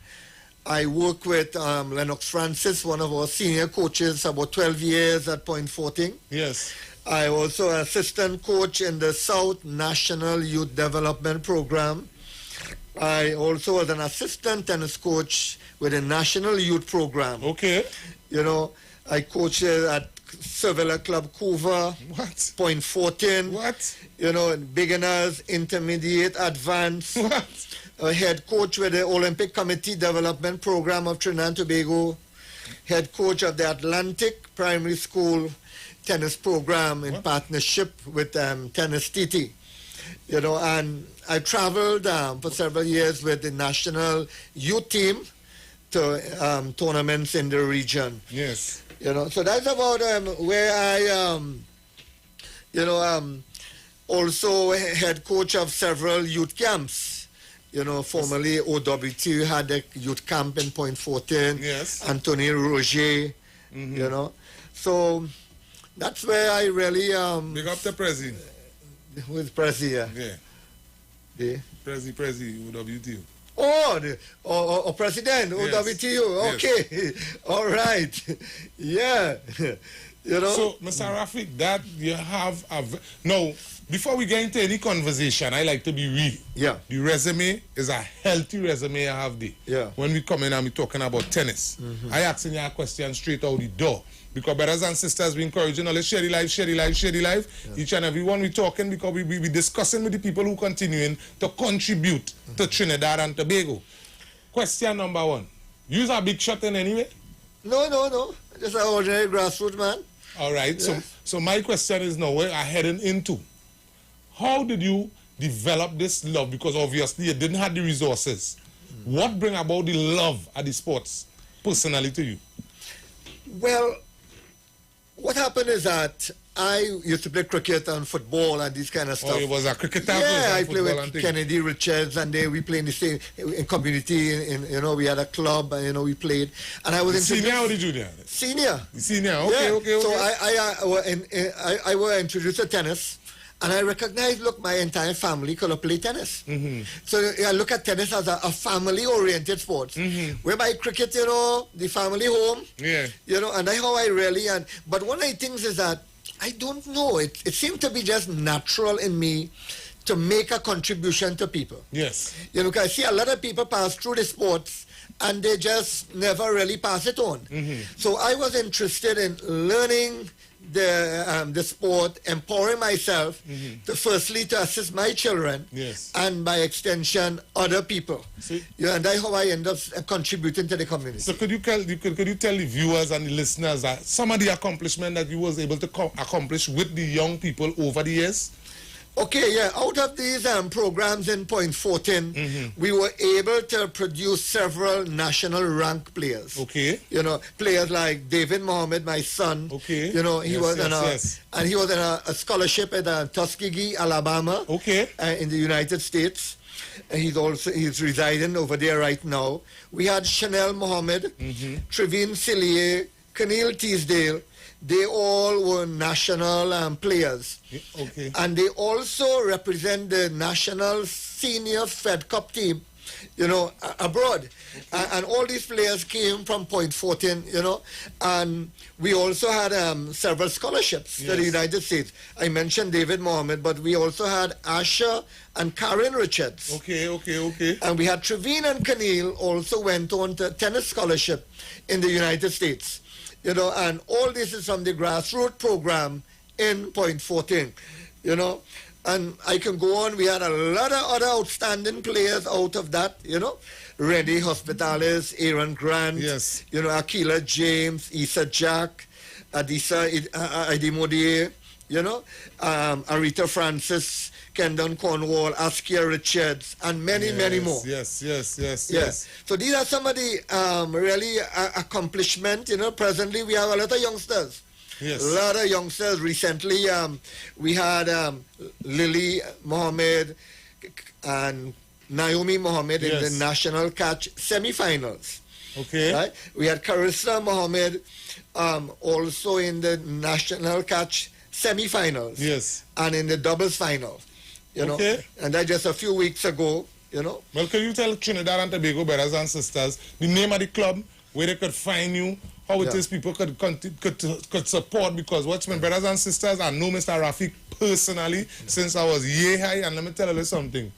I worked with Lennox Francis, one of our senior coaches, about 12 years at Point Fortin. Yes. I also assistant coach in the South National Youth Development Program. I also was an assistant tennis coach with the National Youth Program. Okay. I coached at Sevilla Club Couva. What? Point Fortin. What? Beginners, intermediate, advanced. What? A head coach with the Olympic Committee Development Program of Trinidad and Tobago. Head coach of the Atlantic Primary School Tennis Program in partnership with Tennis TT. And I traveled for several years with the national youth team to tournaments in the region. Yes. So that's about where I, also head coach of several youth camps. Formerly OWT had a youth camp in Point Fortin. Yes. Anthony Roger, So that's where I really... Big up the Prezi. Who is Prezi, yeah? Yeah. Prezi, OWT. Oh, President, OWTU. Okay. All right. Yeah. So, Mr. Rafik, that you have now, before we get into any conversation, I like to be real. Yeah. The resume is a healthy resume I have there. Yeah. When we come in and we talking about tennis, I asking you a question straight out the door. Because brothers and sisters, we encouraging, let's share the life, share the life, share the life. Yeah. Each and every one we talking because we discussing with the people who continuing to contribute to Trinidad and Tobago. Question number 1. You's a big shot in any way? No. Just an ordinary grassroots man. All right. Yeah. So my question is now where I'm heading into. How did you develop this love? Because obviously you didn't have the resources. What bring about the love of the sports personally to you? Well, what happened is that I used to play cricket and football and these kind of stuff. Oh, you was a cricketer? Yeah, I played with Kennedy Richards, and we played in the same in community. We had a club, and we played. And I was senior or the junior? Senior. Senior. Okay. So I was introduced to tennis. And I recognized, look, my entire family could play tennis. So I look at tennis as a family-oriented sport. Whereby cricket, the family home. Yeah. And that's how I really... But one of the things is that, I don't know, it seemed to be just natural in me to make a contribution to people. Yes. Because I see a lot of people pass through the sports and they just never really pass it on. So I was interested in learning the sport, empowering myself to firstly to assist my children, and by extension other people. And that's how I end up contributing to the community. So could you tell the viewers and the listeners that some of the accomplishment that you was able to accomplish with the young people over the years? Okay, yeah. Out of these programs in Point Fortin, we were able to produce several national rank players. Okay. Players like David Mohammed, my son. Okay. He was and he was in a scholarship at Tuskegee, Alabama. Okay. In the United States. And he's residing over there right now. We had Chanel Mohammed, Trevin Cillier, Keneal Teasdale. They all were national players. Okay. And they also represent the national senior Fed Cup team abroad. And all these players came from Point 14, and we also had several scholarships to the United States. I mentioned David Mohammed, but we also had Asher and Karen Richards. Okay. And we had Trevine and Keneal also went on to tennis scholarship in the United States. And all this is from the grassroots program in Point 14, And I can go on. We had a lot of other outstanding players out of that, Reddy Hospitalis, Aaron Grant, Akila James, Issa Jack, Adisa Idimodier, Arita Francis, Kendon Cornwall, Askia Richards, and many more. Yes. So these are some of the really accomplishments. Presently we have a lot of youngsters. Yes. A lot of youngsters. Recently, we had Lily Mohammed and Naomi Mohammed in the national catch semi-finals. Okay. Right? We had Carissa Mohammed also in the national catch semi-finals. Yes. And in the doubles final. Okay. And that just a few weeks ago. Well, can you tell Trinidad and Tobago brothers and sisters the name of the club, where they could find you, how it is people could support? Because what's my brothers and sisters, I know Mr. Rafiq personally since I was year high, and let me tell you something.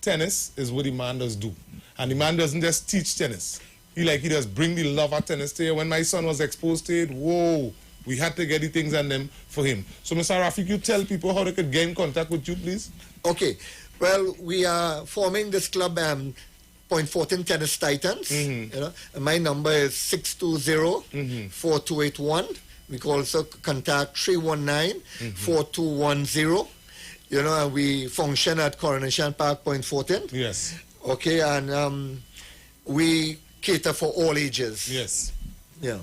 Tennis is what the man does do. And the man doesn't just teach tennis. He just bring the love of tennis to you. When my son was exposed to it, whoa, we had to get the things and them for him. So Mr. Rafiq, you tell people how they could get in contact with you, please. Okay. Well, we are forming this club, Point 14 Tennis Titans. And my number is 620-4281. We can also contact 319-4210. And we function at Coronation Park, Point 14. Yes. Okay, and we cater for all ages. Yes. Yeah.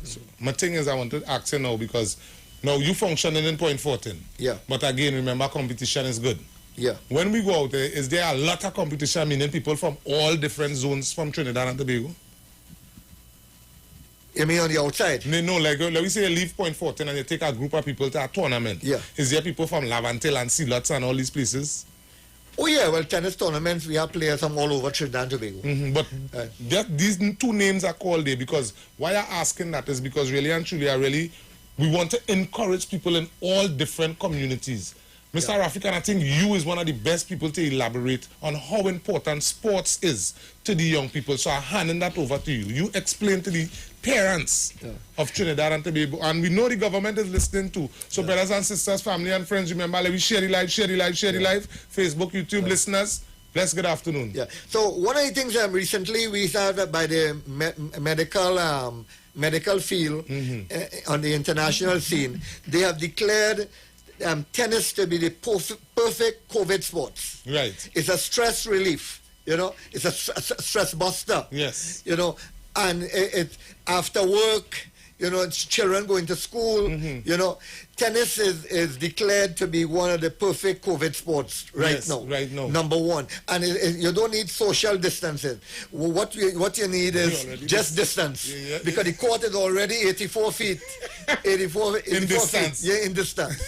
So my thing is, I want to ask you now, because now you functioning in Point 14. Yeah. But again, remember, competition is good. Yeah. When we go out there, is there a lot of competition, meaning people from all different zones from Trinidad and Tobago? You mean on the outside? No, like let me say you leave Point 14 and you take a group of people to a tournament. Yeah. Is there people from Lavantil and Sealots and all these places? Oh yeah, well, tennis tournaments, we have players from all over Trinidad and Tobago. But these two names are called there because why I'm asking that is because really and truly, we want to encourage people in all different communities. Mr. Rafiq, and I think you is one of the best people to elaborate on how important sports is to the young people. So I'm handing that over to you. You explain to the parents of Trinidad and Tobago, and we know the government is listening too. So brothers and sisters, family and friends, remember, let me share the live, Facebook, YouTube listeners. Bless good afternoon. Yeah. So one of the things recently we started by the medical field on the international scene, they have declared tennis to be the perfect COVID sports. Right. It's a stress relief, it's a stress buster. Yes. And it after work, it's children going to school, tennis is declared to be one of the perfect COVID sports right now. Number one. And you don't need social distancing. What you need is just distance. Because the court is already 84 feet. 84 in distance. Feet. Yeah, in distance.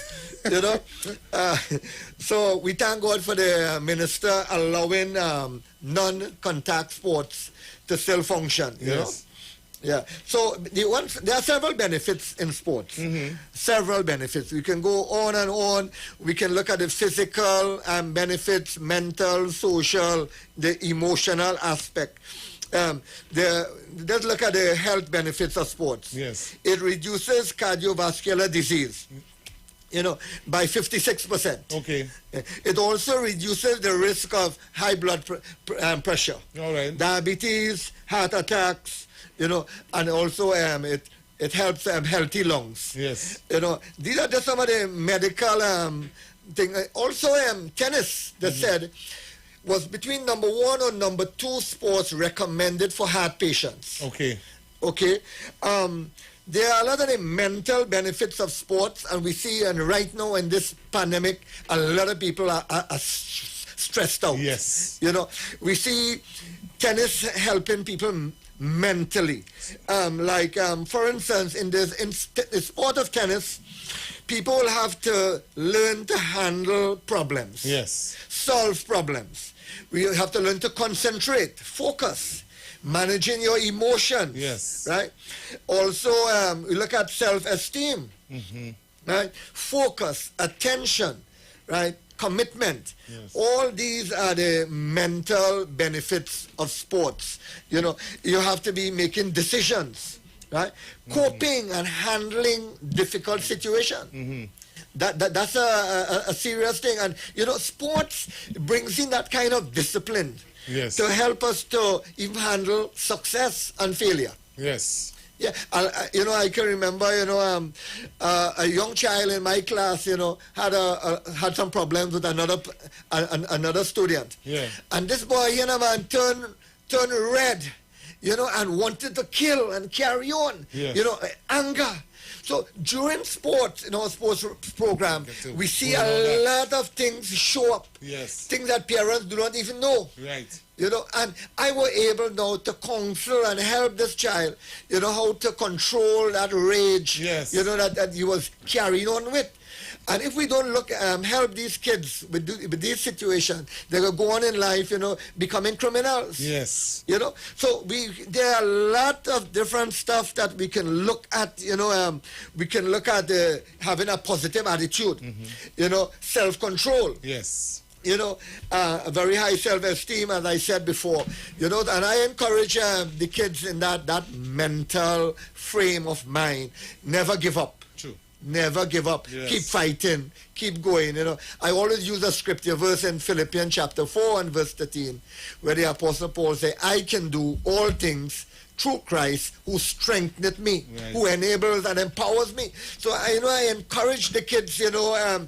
So we thank God for the minister allowing non-contact sports to still function. You know? Yeah. So there are several benefits in sports. Several benefits. We can go on and on. We can look at the physical benefits, mental, social, the emotional aspect. Let's look at the health benefits of sports. Yes. It reduces cardiovascular disease, by 56%. Okay. It also reduces the risk of high blood pressure. All right. Diabetes, heart attacks, and also it helps healthy lungs. Yes. These are just some of the medical things. Also, tennis, they said, was between number 1 or number 2 sports recommended for heart patients. Okay. Okay. There are a lot of the mental benefits of sports, and we see, and right now in this pandemic, a lot of people are stressed out. Yes. We see tennis helping people mentally. For instance, in the sport of tennis, people will have to learn to handle problems. Yes. Solve problems. We have to learn to concentrate, focus, managing your emotions. Yes. Right? Also, we look at self-esteem. Right? Focus, attention, right? Commitment. Yes. All these are the mental benefits of sports. You know, you have to be making decisions, right? Coping and handling difficult situations. That's a serious thing. And, you know, sports brings in that kind of discipline to help us to even handle success and failure. Yes. Yeah, you know, I can remember, you know, a young child in my class, you know, had some problems with another student. Yeah. And this boy, you know, man, turned red, you know, and wanted to kill and carry on. Yes. You know, anger. So during sports, in our sports program, we see a lot of things show up. Yes. Things that parents do not even know. Right. You know, and I was able now to counsel and help this child, you know, how to control that rage, you know, that he was carrying on with. And if we don't help these kids with these situations, they will go on in life, you know, becoming criminals. Yes. You know, so there are a lot of different stuff that we can look at, you know, we can look at having a positive attitude, you know, self-control. Yes. You know, a very high self-esteem, as I said before. You know, and I encourage the kids in that mental frame of mind. Never give up. True. Never give up. Yes. Keep fighting. Keep going. You know, I always use a scripture verse in Philippians chapter 4 and verse 13, where the Apostle Paul says, I can do all things through Christ who strengtheneth me, who enables and empowers me. So I encourage the kids, you know,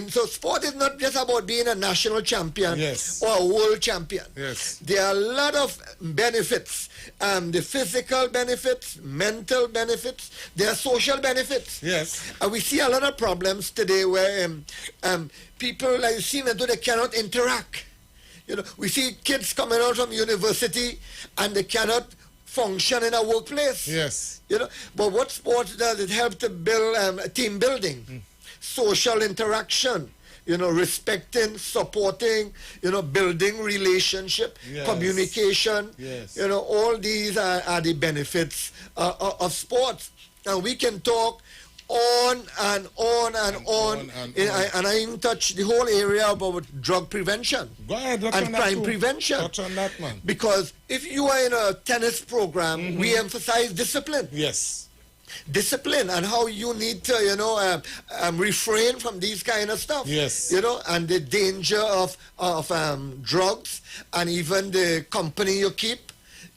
so sport is not just about being a national champion or a world champion. Yes. There are a lot of benefits, the physical benefits, mental benefits, there are social benefits. Yes. And we see a lot of problems today where people, like, seem as though they cannot interact. You know, we see kids coming out from university and they cannot function in a workplace. Yes. You know, but what sports does, it helps to build team building, social interaction, you know, respecting, supporting, you know, building relationship, communication. Yes. You know, all these are the benefits of sports. And we can talk on and on and on. And I even touch the whole area about drug prevention and crime prevention. Touch on that, man. Because if you are in a tennis program, we emphasize discipline. Yes. Discipline and how you need to, you know, refrain from these kind of stuff. Yes. You know, and the danger of drugs and even the company you keep.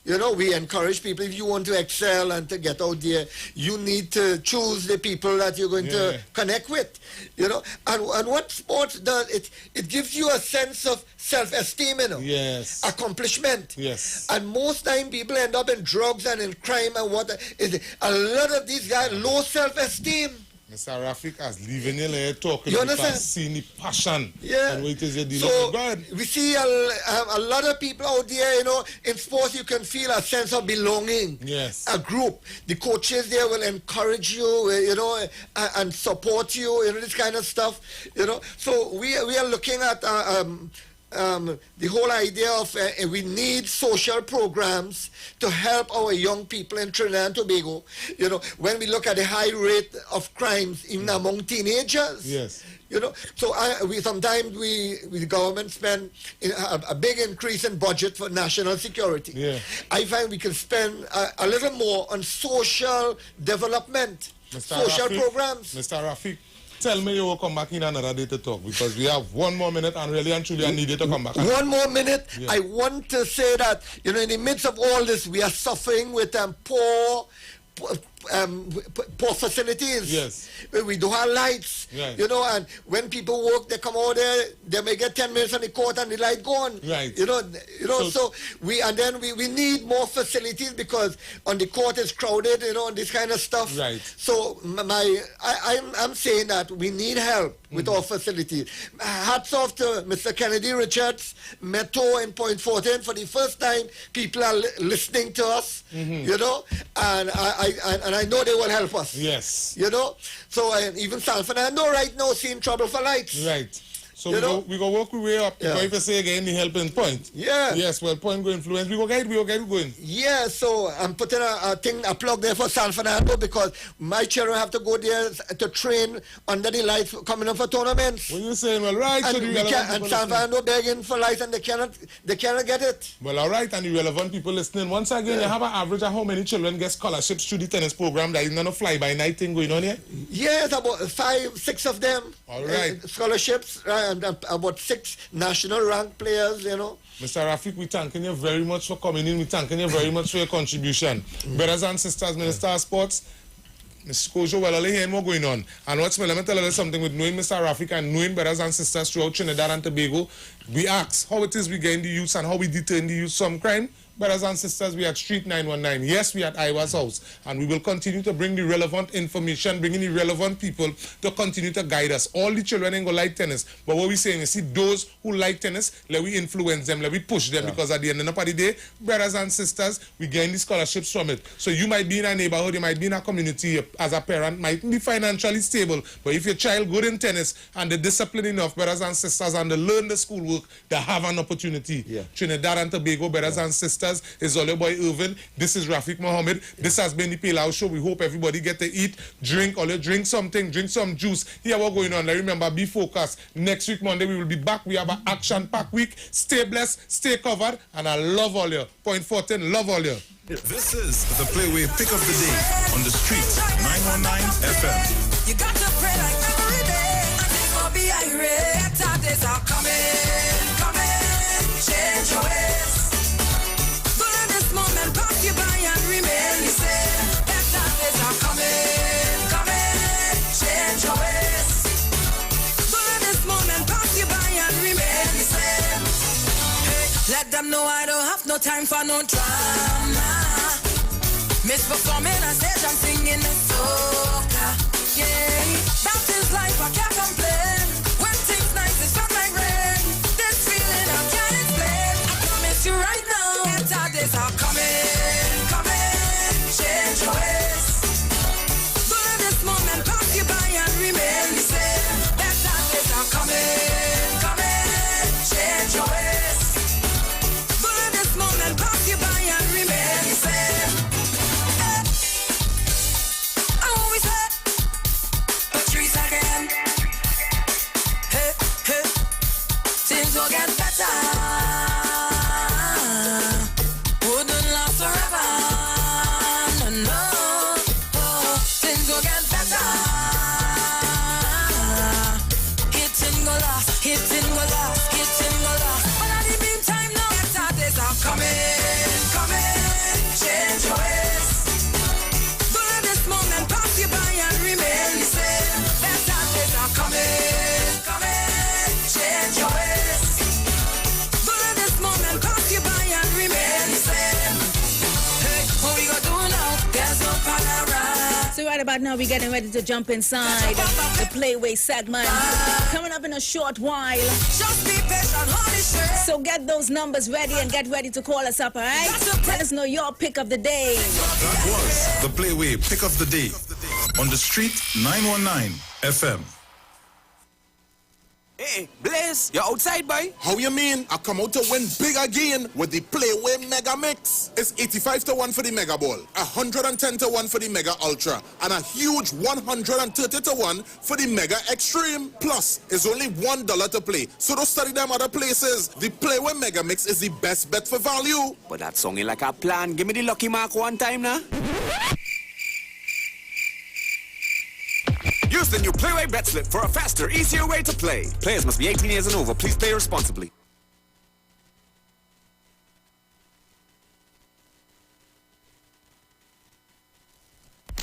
You know, we encourage people, if you want to excel and to get out there, you need to choose the people that you're going to connect with. You know, and what sports does, it gives you a sense of self-esteem, you know. Yes. Accomplishment. Yes. And most time people end up in drugs and in crime and what. A lot of these guys, low self-esteem. Mr. Rafik, as leaving you there talking, You understand? seeing the passion. Yeah. And what it is you're dealing So with. Go ahead. we see a lot of people out there, you know, in sports you can feel a sense of belonging. Yes. A group. The coaches there will encourage you, you know, and support you, you know, this kind of stuff, you know. So we are looking at the whole idea of we need social programs to help our young people in Trinidad and Tobago. You know, when we look at the high rate of crimes even among teenagers. Yes. You know, so sometimes the government spend a big increase in budget for national security. Yeah. I find we can spend a little more on social development, social programs. Mr. Rafik, tell me you will come back in another day to talk, because we have 1 more minute and really and truly I need you to come back. 1 more minute. Yeah. I want to say that, you know, in the midst of all this, we are suffering with poor facilities. Yes. We don't have lights. Right. You know, and when people work, they come out there, they may get 10 minutes on the court and the light gone. Right. You know, so we need more facilities, because on the court it's crowded, you know, and this kind of stuff. Right. So I'm saying that we need help with our facilities. Hats off to Mr. Kennedy Richards, Metro in Point 14. For the first time, people are listening to us, you know, and and I know they will help us. Yes. You know? So even San Fernando right now seeing trouble for lights. Right. So we go work our way up. Yeah. Because if you say again the helping point. Yeah. Yes, well, point go influence. We go get going. Yeah, so I'm putting a plug there for San Fernando because my children have to go there to train under the lights coming up for tournaments. What you saying? Well, right. And, so and San Fernando begging for lights and they cannot get it. Well, all right, and the relevant people listening. Once again, you have an average of how many children get scholarships through the tennis program. That is not a fly-by-night thing going on here? Yes, about 5, 6 of them. All right. Scholarships, and about 6 national rank players, you know. Mr. Rafiq, we thanking you very much for coming in. We thanking you very much for your contribution. Brothers and sisters, Minister of Sports, Mr. Kojo, well, all hearing what going on. And what's me, let me tell you something with knowing Mr. Rafiq and knowing brothers and sisters throughout Trinidad and Tobago, we ask how it is we gain the youth and how we detain the youth from crime. Brothers and sisters, we at Street 919. Yes, we at IWER's house. And we will continue to bring the relevant information, bringing the relevant people to continue to guide us. All the children ain't going to like tennis. But what we saying is, see, those who like tennis, let we influence them, let we push them. Because at the end of the day, brothers and sisters, we gain the scholarships from it. So you might be in a neighborhood, you might be in a community as a parent, might be financially stable. But if your child good in tennis and they discipline enough, brothers and sisters, and they learn the schoolwork, they have an opportunity. Trinidad and Tobago, brothers and sisters, is all your boy Irvin. This is Rafiq Mohammed. This has been the Pale Show. We hope everybody get to eat, drink, or drink something, drink some juice. Here what going on. Now remember, be focused. Next week, Monday, we will be back. We have an action-packed week. Stay blessed, stay covered, and I love all you. Point 14, love all you. This is the Playway Pick of the Day on the street, 919 FM. You got to pray like every day, and it's gonna be irate. Better days are coming, change your ways. Moment pass you by and remain the same. Better days are coming, change your ways. But at this moment pass you by and remain the same. Hey, let them know I don't have no time for no drama. Misperforming on stage, I'm singing the soca. Yeah, that is life, I can't complain. When things nice, it's not like rain. This feeling I can't explain. I promise you right now. Better days are coming, change your ways. But at this moment, pass you by and remain the same. Better days are coming, change your ways. But at this moment, pass you by and remain the same. I always say, trees again. Hey, things will get better. So right about now, we're getting ready to jump inside the Playway segment. Coming up in a short while. So get those numbers ready and get ready to call us up, all right? Let us know your pick of the day. That was the Playway Pick of the Day on the street, 919 FM. Hey, Blaze, you're outside, boy? How you mean? I come out to win big again with the Playway Mega Mix. It's 85-1 for the Mega Ball, 110-1 for the Mega Ultra, and a huge 130-1 for the Mega Extreme. Plus, it's only $1 to play, so don't study them other places. The Playway Mega Mix is the best bet for value. But that song ain't like a plan. Give me the lucky mark one time now. Use the new Playway Bet Slip for a faster, easier way to play. Players must be 18 years and over. Please play responsibly.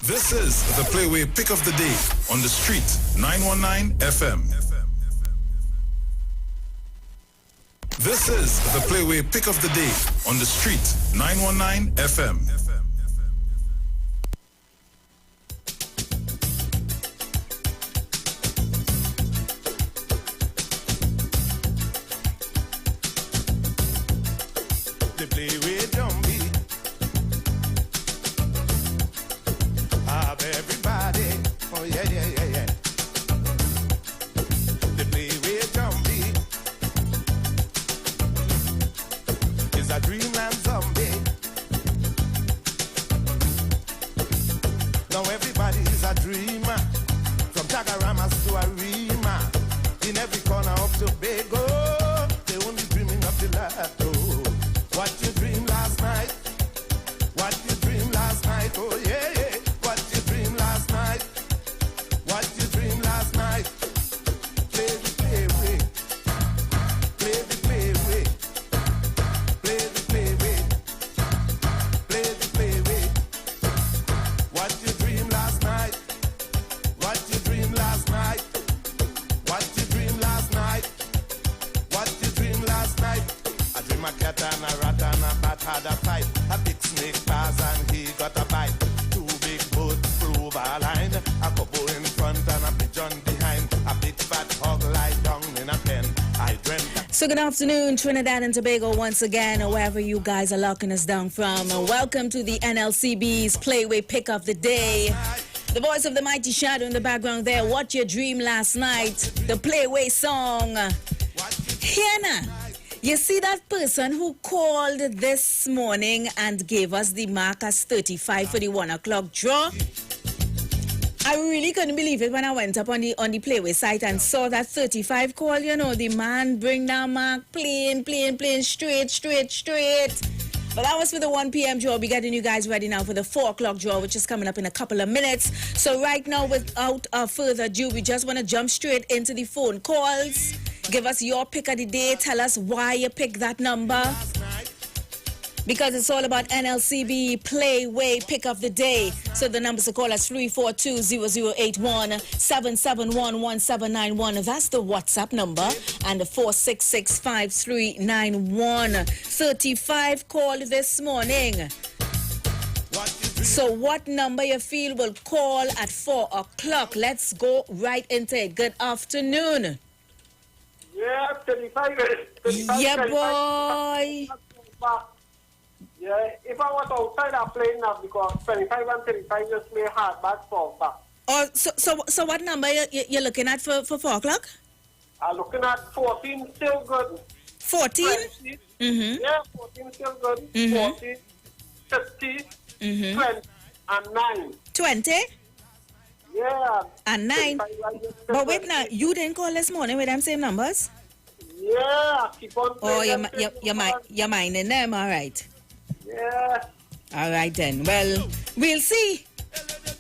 This is the Playway Pick of the Day on the street, 919 FM. This is the Playway Pick of the Day on the street, 919 FM. So good afternoon, Trinidad and Tobago, once again, wherever you guys are locking us down from. Welcome to the NLCB's Playway Pick of the Day. The voice of the mighty shadow in the background there. What your dream last night? The Playway song. Hannah, you see that person who called this morning and gave us the mark as 35 for the 1 o'clock draw? I really couldn't believe it when I went up on the Playway site and saw that 35 call. You know, the man bring down mark, plain, straight. But that was for the 1 p.m. draw. We're getting you guys ready now for the 4 o'clock draw, which is coming up in a couple of minutes. So right now, without further ado, we just want to jump straight into the phone calls. Give us your pick of the day. Tell us why you picked that number. Because it's all about NLCB Playway Pick of the Day. So the numbers to call us 342-0081, 771-1791. That's the WhatsApp number. And the 466-5391. 35 called this morning. So what number you feel will call at 4 o'clock? Let's go right into it. Good afternoon. Yeah, 35. Yeah, boy. Yeah, if I was outside, I'm playing now because 25 and 35 just play hard back, for back. Oh, so what number you're looking at for 4 o'clock? I'm looking at 14, still good. 14? Mm-hmm. Yeah, 14 still good. Mm-hmm. 14, 50, 20, and 9. 20? Yeah. And 9? But wait now, you didn't call this morning with them same numbers? Yeah, I keep on playing. Oh, you're minding them, all right. Yeah. All right then. Well, we'll see.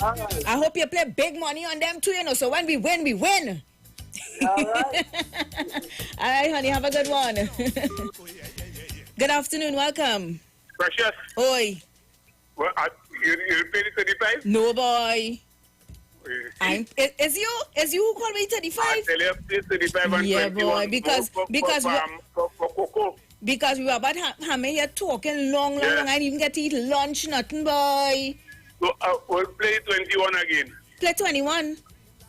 All right. I hope you play big money on them too, you know, so when we win, we win. All right. All right, honey, have a good one. Good afternoon, welcome. Precious. Oi. Well, you pay the 35? No, boy. Is you who called me 35? I tell you, play 35 and yeah, 21. boy, because for Coco. Because we were about having here talking long. I didn't even get to eat lunch, nothing, boy. So we'll play 21 again. Play 21?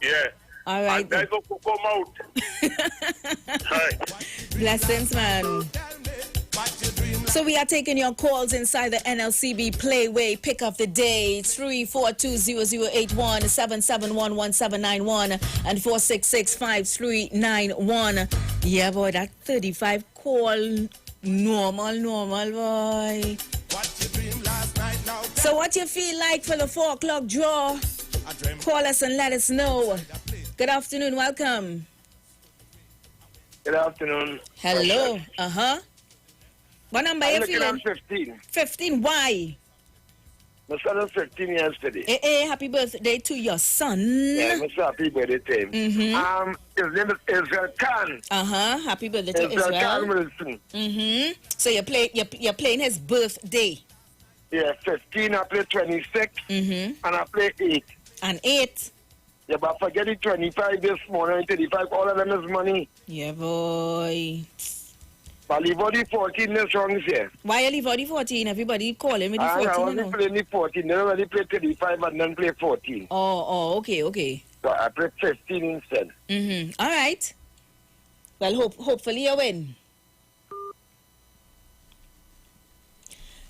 Yeah. All right. And that's for Coco mouth. All right. Blessings, man. So we are taking your calls inside the NLCB Playway Pick of the Day. 342-0081, 771-1791, and 466-5391. Yeah, boy, that 35 call, normal, boy. So what you feel like for the 4 o'clock draw? Call us and let us know. Good afternoon, welcome. Good afternoon. Hello, What number are you feeling? 15. 15, why? My son was 15 yesterday. Hey, happy birthday to your son. Yeah, my son, happy birthday to him. Mm-hmm. His name is Israel Khan. Happy birthday to Israel Israel. Khan Wilson. Mm-hmm. So you're playing his birthday. Yeah, 15, I play 26, and I play 8. And 8? Yeah, but forget it, 25 this morning, 35, all of them is money. Yeah, boy. But leave out the 14 this songs here. Why you leave out the 14? Everybody calling with the 14. I only play the 14. They already play 35 and then play 14. Oh, okay. So I play 15 instead. All right. Well, hopefully you win.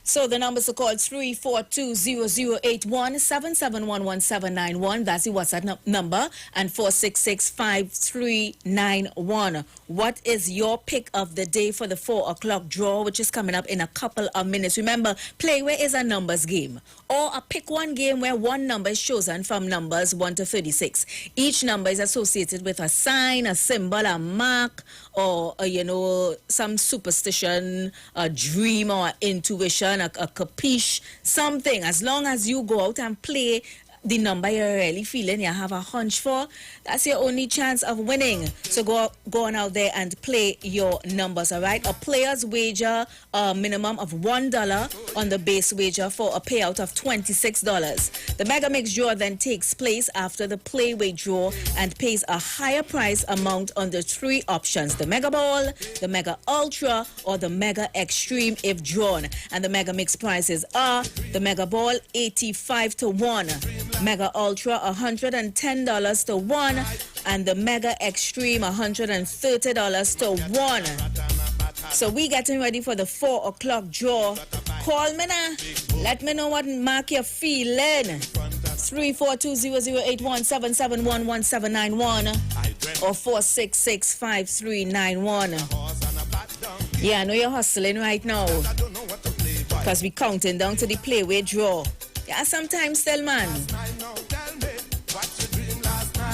So the numbers are called 342-0081, 771-1791. That's the WhatsApp number. And 466-5391. What is your pick of the day for the 4 o'clock draw, which is coming up in a couple of minutes? Remember, Playway is a numbers game, or a pick one game where one number is chosen from numbers 1 to 36. Each number is associated with a sign, a symbol, a mark, or some superstition, a dream, or intuition, a capiche, something. As long as you go out and play the number you're really feeling, you have a hunch for, that's your only chance of winning. So go on out there and play your numbers, all right? A player's wager a minimum of $1 on the base wager for a payout of $26. The Mega Mix draw then takes place after the Playway draw and pays a higher price amount on the 3 options: the Mega Ball, the Mega Ultra, or the Mega Extreme if drawn. And the Mega Mix prices are the Mega Ball 85 to 1, Mega Ultra $110 to 1, and the Mega Extreme $130 to 1. So we getting ready for the 4 o'clock draw. Call me now. Let me know what mark you're feeling. 342-0081-771-1791 or 466-5391. Yeah, I know you're hustling right now because we're counting down to the playway draw. Yeah, sometimes tell man.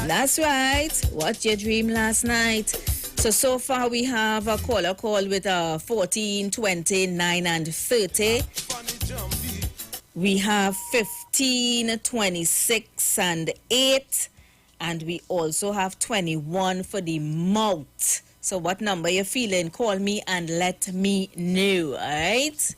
That's right. What's your dream last night? So far we have a caller call with 14, 20, 9 and 30. We have 15, 26 and 8. And we also have 21 for the mouth. So what number you're feeling? Call me and let me know, all right?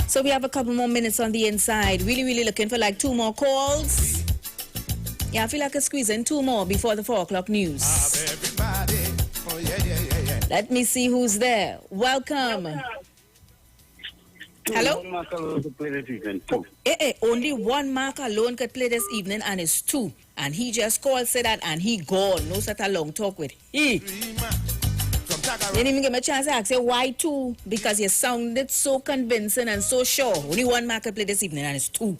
So we have a couple more minutes on the inside. Really looking for like 2 more calls. Yeah, I feel like I squeeze in 2 more before the 4 o'clock news. Let me see who's there. Welcome. Hello? Only 1 mark alone could play this evening and it's 2. And he just called, said that, and he gone. No such a long talk with he. You didn't even give me a chance to ask you why 2, because you sounded so convincing and so sure. Only 1 mark could play this evening and it's 2.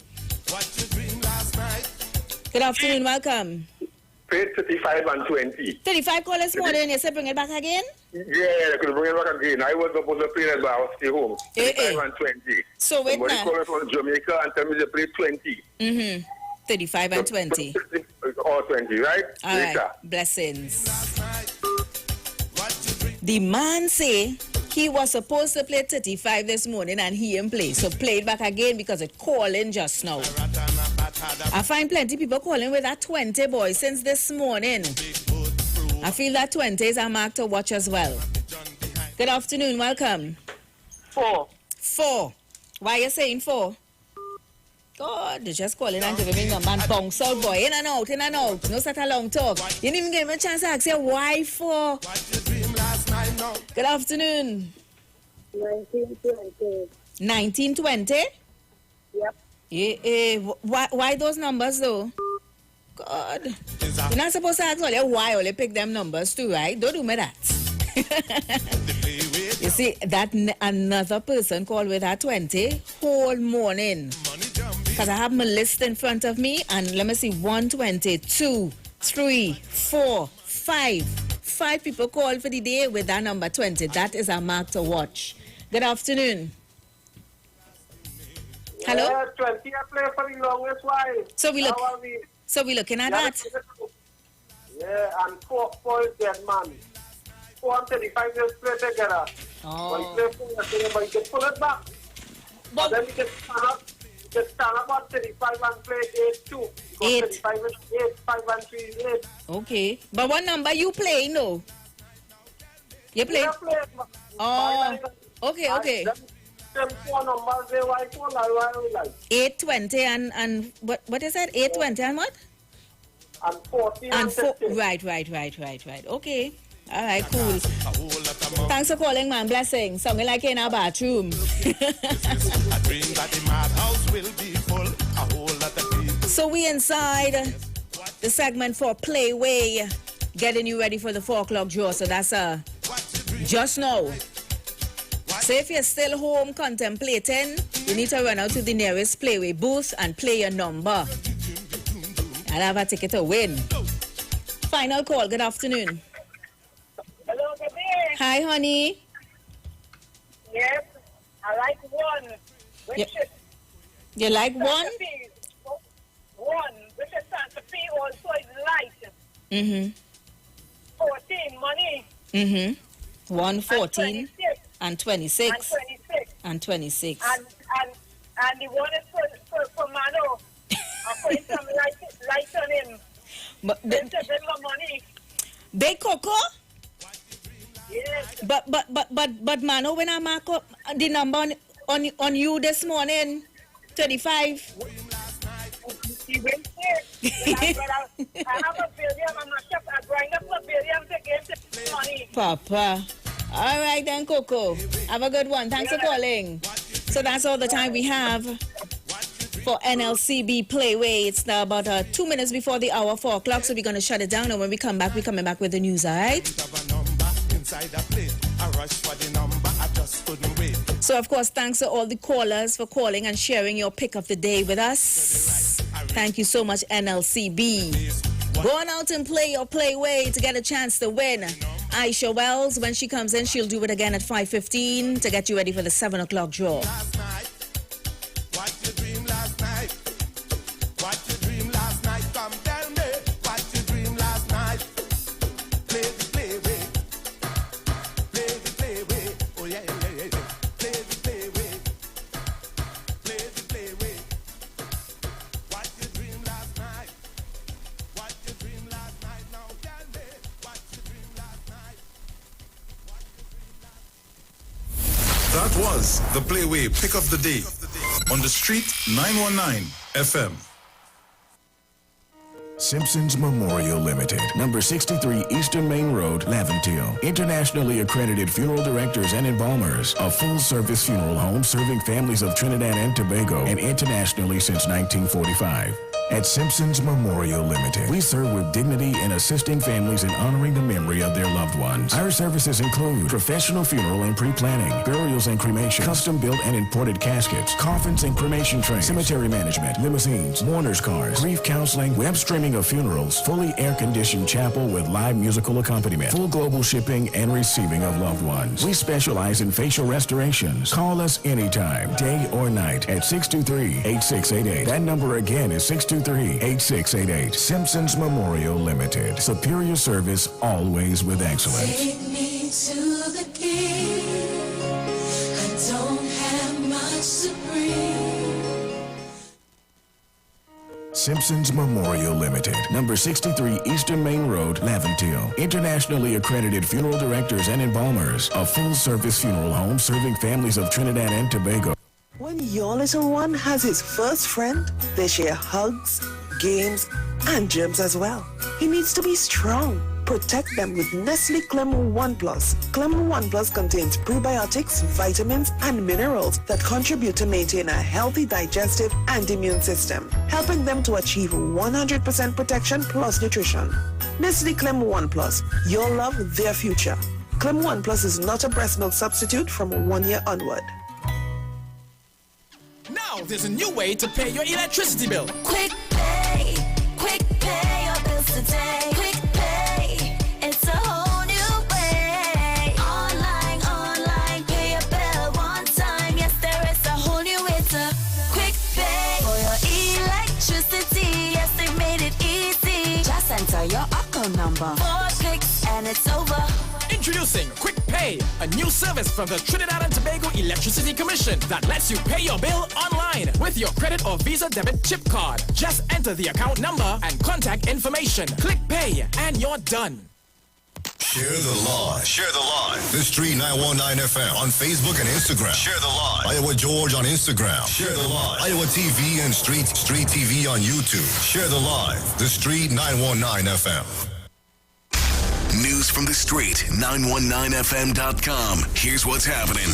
Good afternoon, welcome. Page 35 and 20. 35 call this morning, you said bring it back again? Yeah, I could bring it back again. I was supposed to play that, but I was stay home. 35 and 20. So wait now. Somebody called me from Jamaica and tell me to play 20. 35 and 20. Or 20, right? All right, blessings. The man say he was supposed to play 35 this morning and he didn't play. So play it back again because it calling just now. I find plenty people calling with that 20 boy since this morning. I feel that 20 is a mark to watch as well. Good afternoon, welcome. 4. 4. Why are you saying 4? God, they just calling and giving me number and bounce out boy. In and out, in and out. No such a long talk. You didn't even give me a chance to ask you why 4. Good afternoon. 1920. 1920? Yep. Why those numbers though? God. You're not supposed to ask all your why only pick them numbers too, right? Don't do me that. You see, that another person called with her 20 whole morning. Because I have my list in front of me and let me see, 120, 2, 3, 4, 5. 5 people called for the day with that number 20. That is a mark to watch. Good afternoon. Hello? Yeah, 20 I play for the longest while. So we looking at that. Yeah, and 4 is dead man. 4 and 35 just play together. Oh. But you play but you can pull it back. But then you can stand up on 35 and play 8 too. 8. 35 is 8, 5 and 3 is 8. Okay. But what number you play, no? You play? Oh. Okay. Them 4 numbers, they why 820 and what is that? 820 and what? And 14 and 15. Right. Okay. All right, cool. Thanks for calling, man. Blessings. Something like in our bathroom. So we inside the segment for Playway, getting you ready for the 4 o'clock draw. So that's just now. So if you're still home contemplating, you need to run out to the nearest Playway booth and play your number. I'll have a ticket to win. Final call. Good afternoon. Hello, baby. Hi, honey. Yes, I like 1. Which is You like 1? 1, which is Santa Fe also is light. 14, money. 1, 14, and 26. And 26. And 26. And the one is for Mano. I'm putting some light on him. But give him my money. Big Coco? Yes. But Mano, when I mark up the number on you this morning, 35. He went there. I have a billion. I'm not sure. I grind up a billion to give him money. Papa. All right then, Coco. Have a good one. Thanks for calling. So that's all the time we have for NLCB Playway. It's now about 2 minutes before the hour, 4 o'clock, so we're going to shut it down. And when we come back, we're coming back with the news, all right? So, of course, thanks to all the callers for calling and sharing your pick of the day with us. Thank you so much, NLCB. Go on out and play your Playway to get a chance to win. Aisha Wells, when she comes in, she'll do it again at 5:15 to get you ready for the 7 o'clock draw. That was the Playway Pick of the Day on the Street 919 FM. Simpsons Memorial Limited, number 63 Eastern Main Road, Laventille. Internationally accredited funeral directors and embalmers. A full-service funeral home serving families of Trinidad and Tobago and internationally since 1945. At Simpsons Memorial Limited, we serve with dignity in assisting families in honoring the memory of their loved ones. Our services include professional funeral and pre-planning, burials and cremation, custom-built and imported caskets, coffins and cremation trays, cemetery management, limousines, mourners cars, grief counseling, web streaming of funerals, fully air-conditioned chapel with live musical accompaniment, full global shipping and receiving of loved ones. We specialize in facial restorations. Call us anytime, day or night, at 623-8688. That number again is 623-8688. Simpsons Memorial Limited. Superior service, always with excellence. Take me to the king. I don't have much to bring. Simpsons Memorial Limited, number 63 Eastern Main Road, Laventille. Internationally accredited funeral directors and embalmers. A full-service funeral home serving families of Trinidad and Tobago. When your little one has his first friend, they share hugs, games, and germs as well. He needs to be strong. Protect them with Nestle Clem 1 Plus. Clem 1 Plus contains prebiotics, vitamins, and minerals that contribute to maintain a healthy digestive and immune system, helping them to achieve 100% protection plus nutrition. Nestle Clem 1 Plus. Your love, their future. Clem 1 Plus is not a breast milk substitute from 1 year onward. Now there's a new way to pay your electricity bill. Quick pay your bills today. Quick pay, it's a whole new way. Online, pay your bill one time. Yes, there is a whole new way to quick pay for your electricity. Yes, they made it easy. Just enter your account number. 4 clicks and it's over. Introducing Quick Pay, a new service from the Trinidad and Tobago Electricity Commission that lets you pay your bill online with your credit or Visa debit chip card. Just enter the account number and contact information. Click Pay and you're done. Share the live. Share the live. The Street 919 FM on Facebook and Instagram. Share the live. Iowa George on Instagram. Share the live. Iowa TV and Street TV on YouTube. Share the live. The Street 919 FM. News from the street, 919fm.com. Here's what's happening.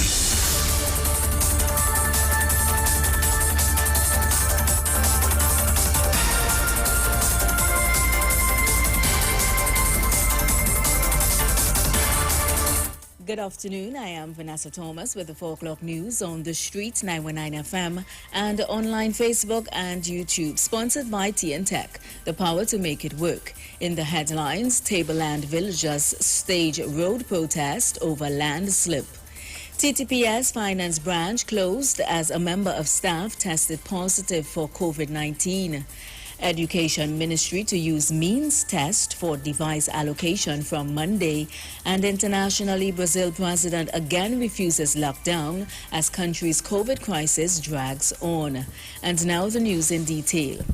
Good afternoon. I am Vanessa Thomas with the 4 o'clock news on the street 919 FM and online Facebook and YouTube. Sponsored by TN Tech, the power to make it work. In the headlines, Tableland villagers stage road protest over land slip. TTPS Finance branch closed as a member of staff tested positive for COVID-19. Education Ministry to use means test for device allocation from Monday. And internationally, Brazil president again refuses lockdown as country's COVID crisis drags on. And now the news in detail.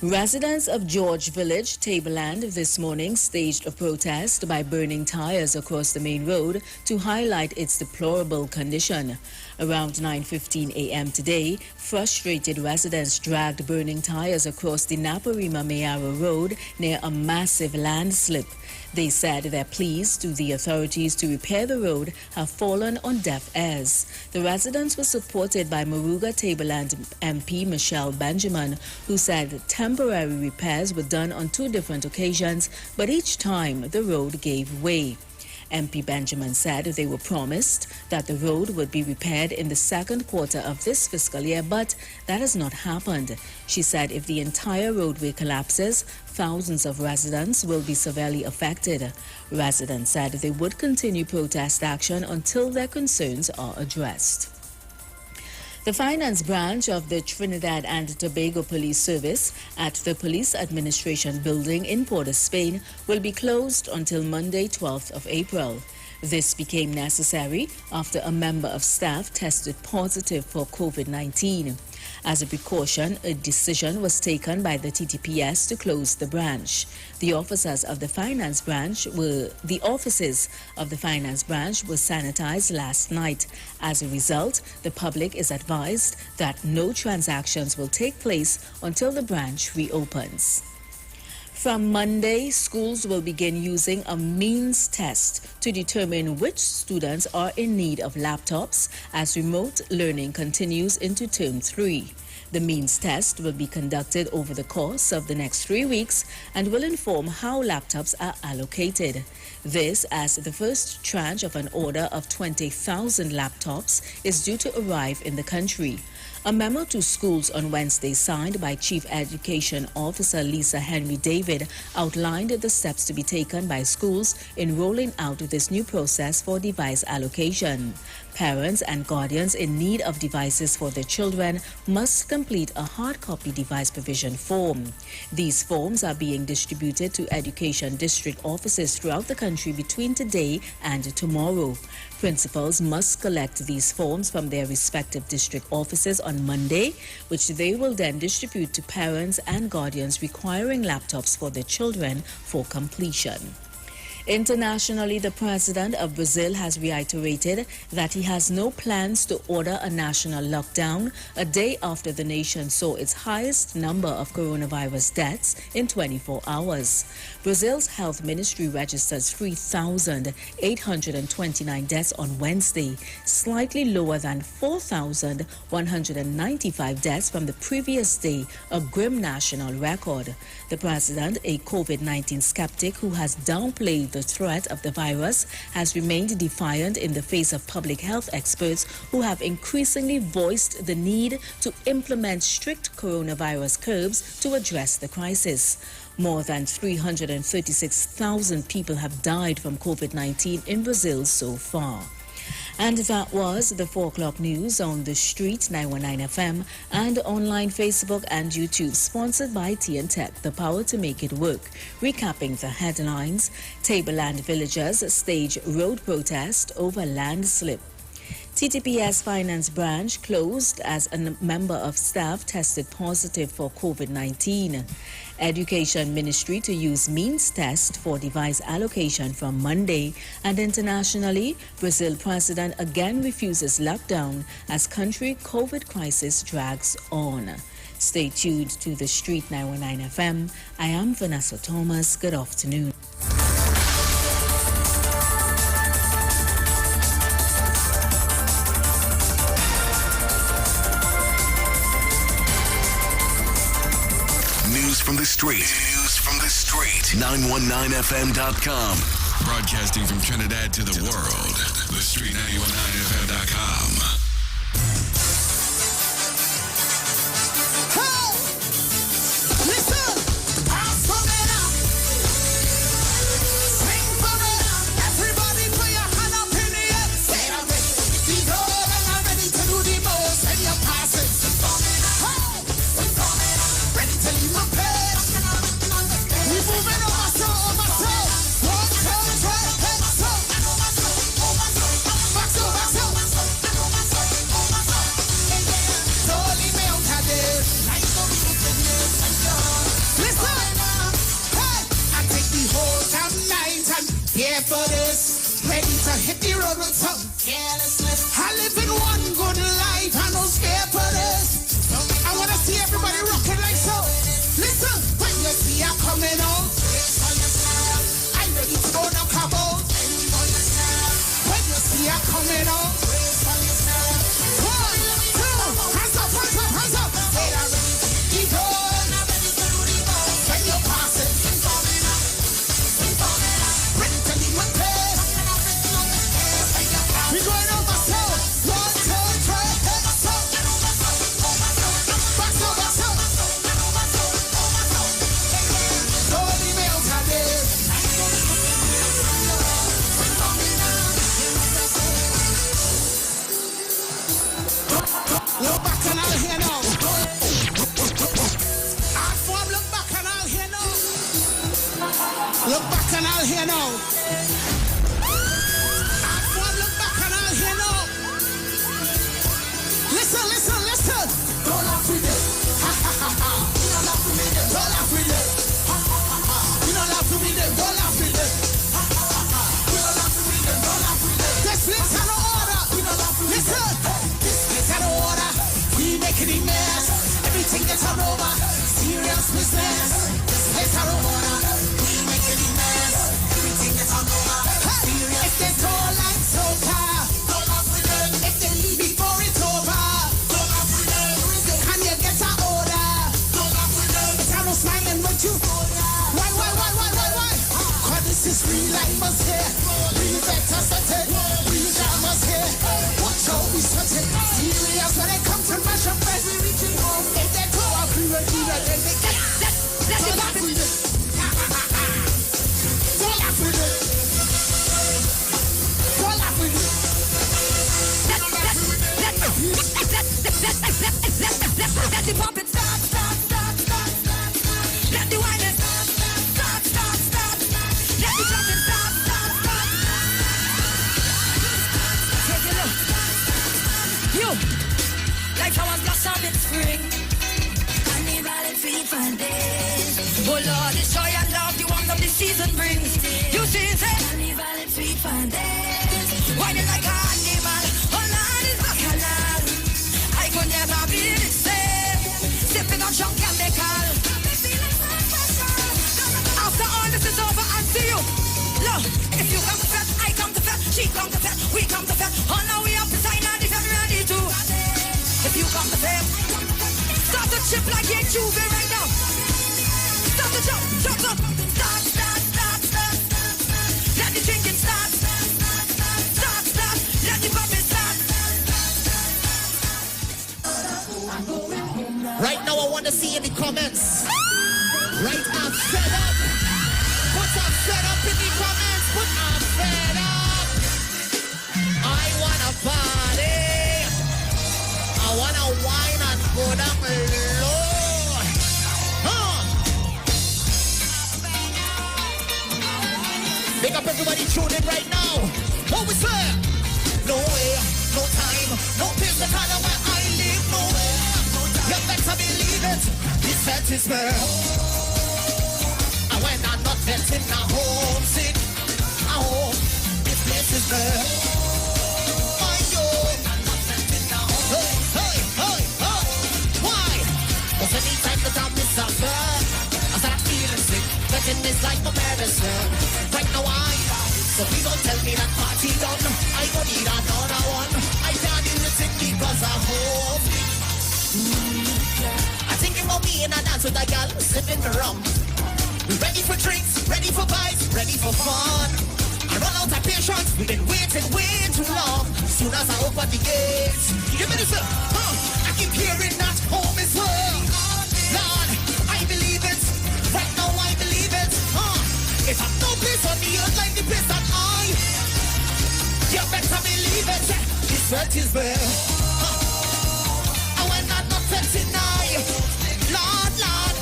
Residents of George Village, Tableland, this morning staged a protest by burning tires across the main road to highlight its deplorable condition. Around 9:15 a.m. today, frustrated residents dragged burning tires across the Naparima Mayara Road near a massive landslip. They said their pleas to the authorities to repair the road have fallen on deaf ears. The residents were supported by Moruga Tableland MP Michelle Benjamin, who said temporary repairs were done on 2 different occasions, but each time the road gave way. MP Benjamin said they were promised that the road would be repaired in the second quarter of this fiscal year, but that has not happened. She said if the entire roadway collapses, thousands of residents will be severely affected. Residents said they would continue protest action until their concerns are addressed. The finance branch of the Trinidad and Tobago Police Service at the Police Administration Building in Port-of-Spain will be closed until Monday, 12th of April. This became necessary after a member of staff tested positive for COVID-19. As a precaution, a decision was taken by the TTPS to close the branch. The offices of the finance branch were sanitized last night. As a result, the public is advised that no transactions will take place until the branch reopens. From Monday, schools will begin using a means test to determine which students are in need of laptops as remote learning continues into Term 3. The means test will be conducted over the course of the next 3 weeks and will inform how laptops are allocated. This as the first tranche of an order of 20,000 laptops is due to arrive in the country. A memo to schools on Wednesday signed by Chief Education Officer Lisa Henry David outlined the steps to be taken by schools in rolling out this new process for device allocation. Parents and guardians in need of devices for their children must complete a hard copy device provision form. These forms are being distributed to education district offices throughout the country between today and tomorrow. Principals must collect these forms from their respective district offices on Monday, which they will then distribute to parents and guardians requiring laptops for their children for completion. Internationally, the president of Brazil has reiterated that he has no plans to order a national lockdown a day after the nation saw its highest number of coronavirus deaths in 24 hours. Brazil's health ministry registered 3,829 deaths on Wednesday, slightly lower than 4,195 deaths from the previous day, a grim national record. The president, a COVID-19 skeptic who has downplayed the threat of the virus, has remained defiant in the face of public health experts who have increasingly voiced the need to implement strict coronavirus curbs to address the crisis. More than 336,000 people have died from COVID-19 in Brazil so far. And that was the 4 o'clock news on the street 919 FM and online Facebook and YouTube, sponsored by TNTech, the power to make it work. Recapping the headlines: Tableland villagers stage road protest over landslip. TTPS Finance Branch closed as a member of staff tested positive for COVID-19. Education Ministry to use means test for device allocation from Monday. And internationally, Brazil president again refuses lockdown as country COVID crisis drags on. Stay tuned to the Street 919 FM. I am Vanessa Thomas. Good afternoon. News from the street. News from the street. 919fm.com. Broadcasting from Trinidad to the world. The Street 919fm.com. For this, ready to hit the road with some carelessness. I live in one good life, I no scared for this. I wanna see everybody rocking like so. Listen, when you see her coming on, I'm ready to coming out. One, two, hands up, hands up, hands up. When you pass it, we're going over south. 1, 2, 3, over south. Back up, back up. Holy males are there. Look back and I'll hear now. Form, look back and I'll hear now. Look back and I'll hear now. Form, look back and I'll hear now. Listen, listen, listen. Don't laugh with it. Ha ha ha ha. You don't laugh with it. Don't laugh with it. Ha ha ha ha. You don't laugh with it. Don't laugh with it. Ha ha ha ha. You don't laugh with it. Don't laugh with it. This lives out of order. You don't laugh with it. Listen. This lives out of order. We making it mess. Everything gets on over. Serious business. This lives out of order. We making it mess. Everything gets on over. Serious. If they don't like soca, don't laugh with it. If they leave before it's over, don't laugh with it. Can you get an order? Don't laugh with it. It's not no smiling with you. Why? Cause this is real atmosphere. Real better set it. Real dramas here. Watch out, we set it. Serious when it comes to mash up bed. We reaching home. If they go up, we will do that. Then they get let it laugh with it. Don't laugh with it. Don't laugh with it. Let the pumping start. Let the whining start. Let the jumping start. Take a look. You, like I was blossom in spring. Carnival and free fun days. Oh Lord, it's joy and love the warmth of the season brings. You see it? Carnival and free fun days. Whining like an animal. Oh Lord, it's bacchanal. I could never be the same. Sipping on strong chemical. After all this is over, I see you. Look, if you come to fed, I come to fed, she come to fed, we come to fed. Oh now we have to sign on if I'm ready to. If you come to fed, start to chip like you're Juve right now. Start to jump up. Start. Let the drinking start. Start. Let the popping start. Right now I want to see in the comments. Right now, fed up. Put some fed up in the comments. Put I'm fed up. I wanna party. I wanna wine and go down low. Big up everybody tuning right now. What we say? No way, no time, no place to kind of where I live. No way. You better believe it. This set is me. When I'm not venting a homesick, a home, this place is there. My God, hey, why? Cause anytime that I'm suffer, I start feeling sick, getting this like my medicine. Right now so please don't tell me that party done. I go need another one. I can't do it because I'm homesick. I think about me in a dance with a girl, sipping the rum. Ready for drinks, ready for vibes, ready for fun. I run out of patience, we've been waiting way too long. Soon as I open the gates, give me this up. I keep hearing that home is home. Lord, I believe it. Right now I believe it. If I'm no place on the earth like the place that you better believe it. This world is real. And when I'm not deny, Lord,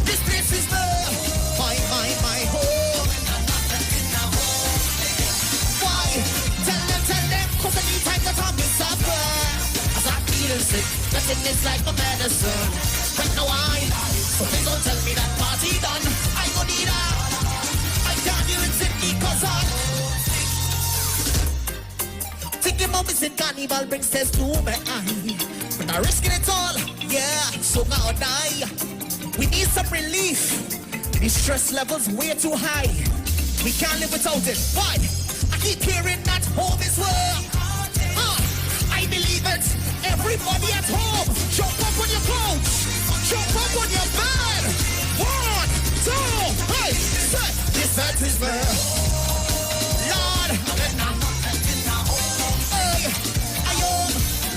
this place is real. My home. Why? Tell them, cause anytime that I'm in suffer, as I feel sick, nothing is like my medicine. Right now so please don't tell me that party done. I go need I can't do it simply cause thinking about missing carnival brings tears to my eye. But I'm risking it all, yeah, so now die. We need some relief. The stress level's way too high. We can't live without it. Why? I keep hearing that home is work. Everybody at home, jump up on your couch, jump up on your bed. 1, 2, hey, say, this earth is there. Lord, hey, ayo,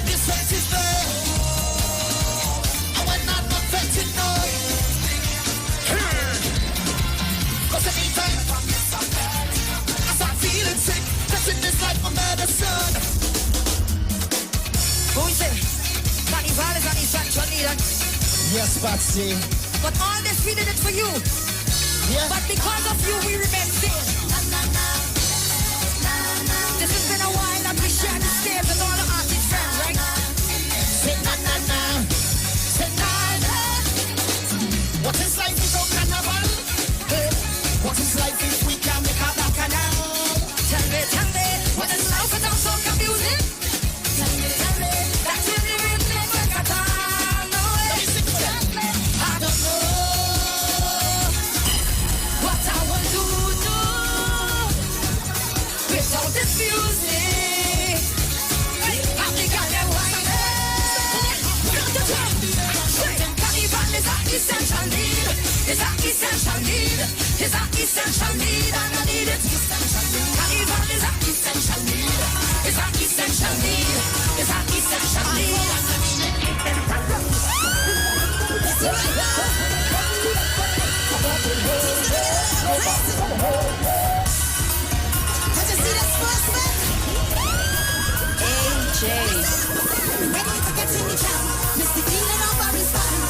this earth is there. I will not affect it, no. Cause anytime I start feeling sick, touching this like my medicine. Who is it? Carnival is an essential need. Yes, Patsy. But all this we did it for you. Yeah. But because of you, we remain safe. This has been a while that we share the stage with all the artist friends, right? Say na na na. Say na na. What is life without carnival? Hey. What is life if we can make a bacchanal? Tell me, what is life without soca music? Tell me, that will be real like a time. No way. I don't know what I will do without this music. I think I am whining. Carnival is an essential need. It's an essential need. It's an essential need. And I need it. Carnival is an essential need. It's an essential need. It's an essential need. AJ. Ready to get in the jam. Mr. Feeling of our respond.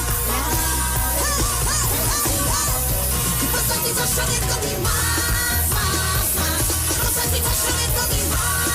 Because I think I should it go be mass. Because I think I should it go be mass.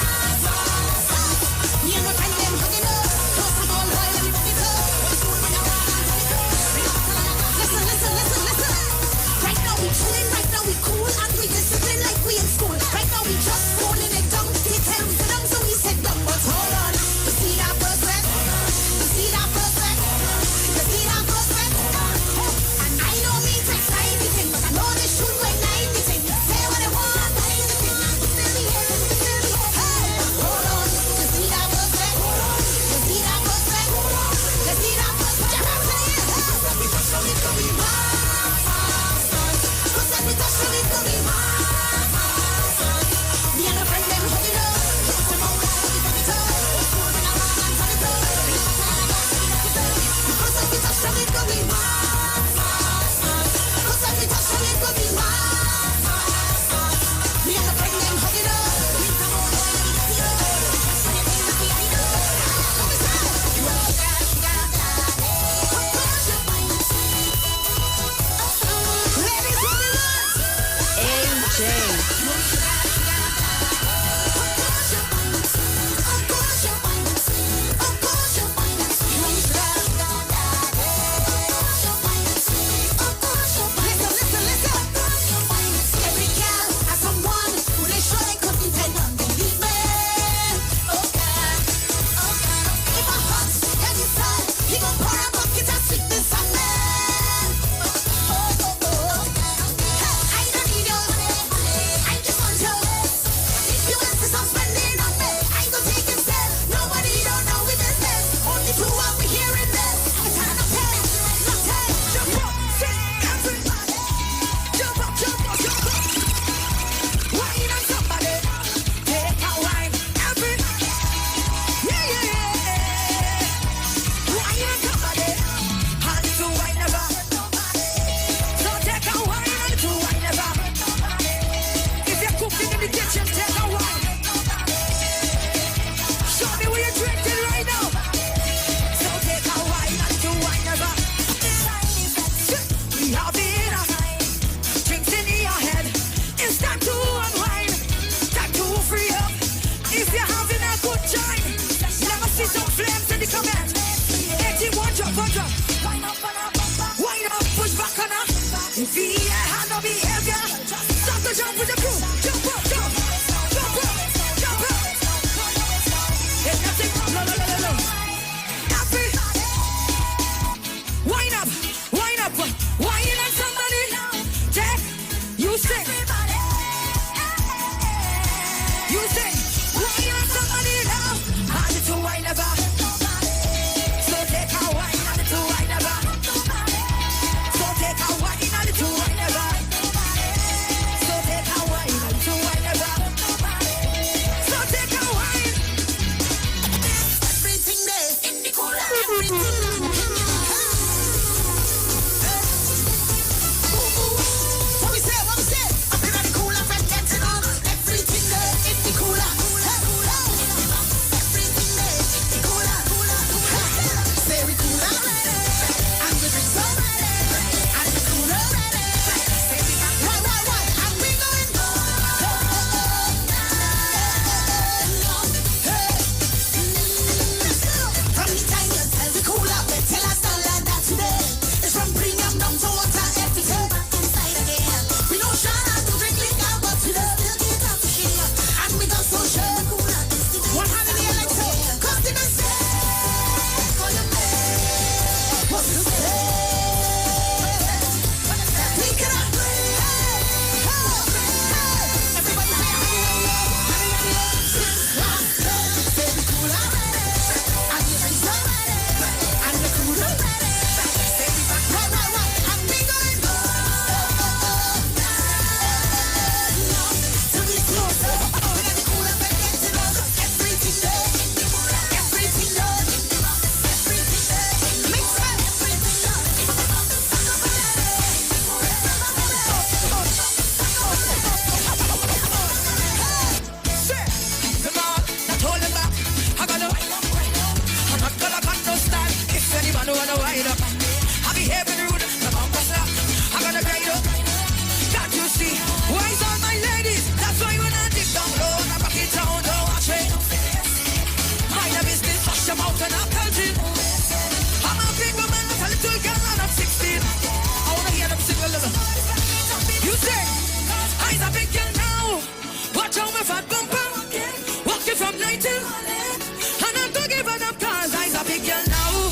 from 90. And I'm not giving up cause I's a big girl now.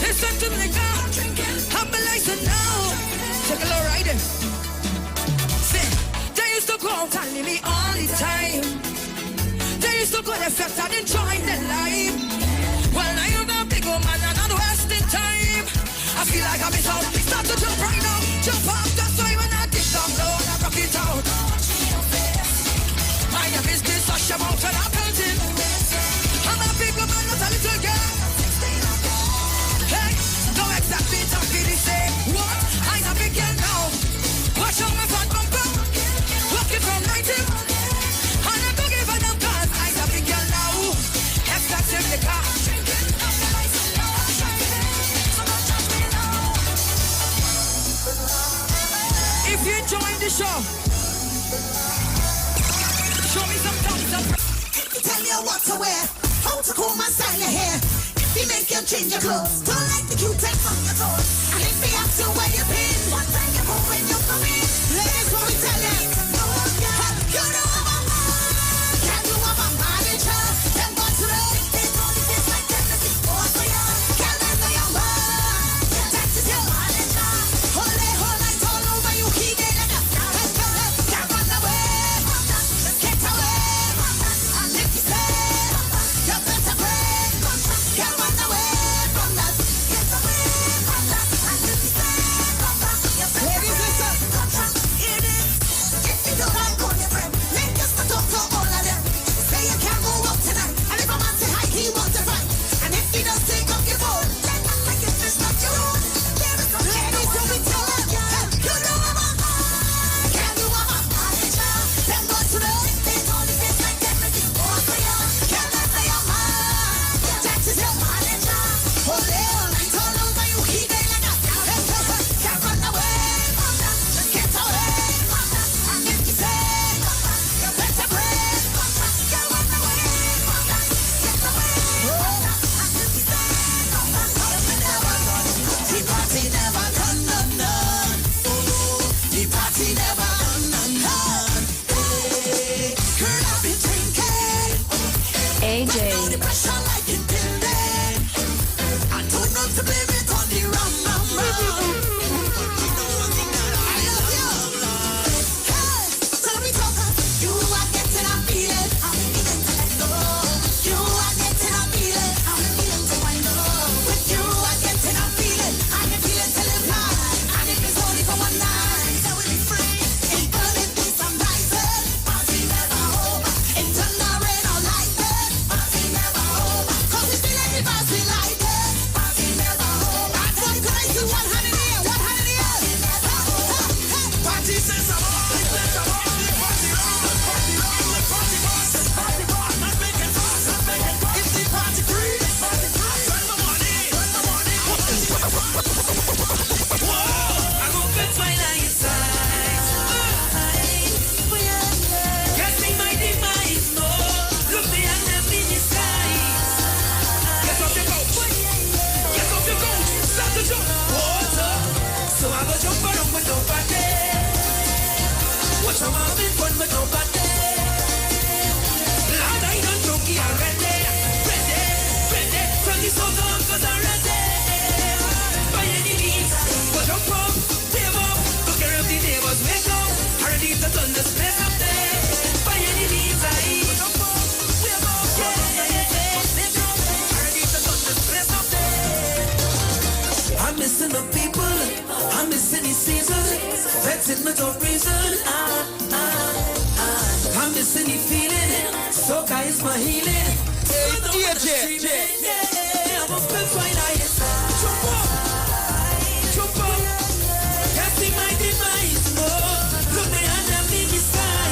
Listen to me now. I'm a license now. Take a low ride. See, they used to go out and leave me all the time. They used to go to fest and enjoy their life. Well, now you're a big old man and I'm wasting time. I feel like I'm missing out. Start to jump right now. Jump off, that's why when I dig down low and I rock it out. Mind your business, hush your mouth and I'm counting. I'm a big old man, not a little girl. Hey, don't exactly talk to the same. What? I'm a big girl now. Watch out my front bumper. Walking from 90. And I don't give a damn cause I'm a big girl now. F-Tax in the car. If you enjoying the show, show me some thumbs up. Tell me what to wear, how to comb and style your hair. If you make you change your clothes, don't like the cute text on your toes. And if you have to wear your pin, what time you move when you come in. Ladies, what we tell you, you know I'm a man. Can you have a manager? Them boys ready, they know the face like them, this is for you. Can them know your man? That is your manager. Hold it all over you, he did it. Can't run away from that, get away from that. And if you say, you better break contract. Can't run away from that, get away from that. And if you say, you better break contract. It is, if you don't like on your friend, make us the talk to all of them. Say you can't go out tonight, and if a man say hi, he wants to fight. And if he does take up your phone, then act like if it's not your own. There is no ladies who we tell them, you know I'm a man. Can you have a manager? Them boys to know, they know the face like them, this is for you. Can them say your man? That is your manager. Hold it all over you, he they like us. Can't run away from that, get away from that. And if you say, you better break contract. Can't run away from that, get away from that. And if you say, the party never done, none. The party never done. Hey, girl, I've been drinking. AJ. Right now the pressure like it building. I don't know to blame it on the rum. I love you. Hey, tell me talker. You are getting a feeling. I'm feeling to let go. You are getting a feeling. I'm feeling to wind up. With you are getting a feeling. I'm feeling to live life. And if it's only for one night, so we'll be free. Ain't burning peace, I'm rising. Party never over. Ain't thunder, rain or lightning. Party never over. 'Cause we feel every vibes we like it. Party never over. I don't crazy, one hand in the air, one hand in the air. Party says I'm on. Party on. Party boss. Party boss. Not making fuss. It's the party free. Turn the money. Whoa, I go fit while I inside. Guessing my demise, no. Look behind them in the sky. Get off your couch. Get off your couch. Start to jump. Water. So I go jump around with nobody. Watch how I'm having fun with nobody. Lord, I done drunky already. Ready. From the soul on, 'cause I'm ready. By any means, go jump up, wave up, look around the neighbors, wake up. I ready to turn this place up there. By any means, I jump up, wave up, yeah. I ready to turn this place up there. I'm missing the people, I'm missing the season. Vexing without reason. I'm missing the feeling. Soca is my healing. I'm a split while I jump up. Casting my demise, no. Look behind them in the sky.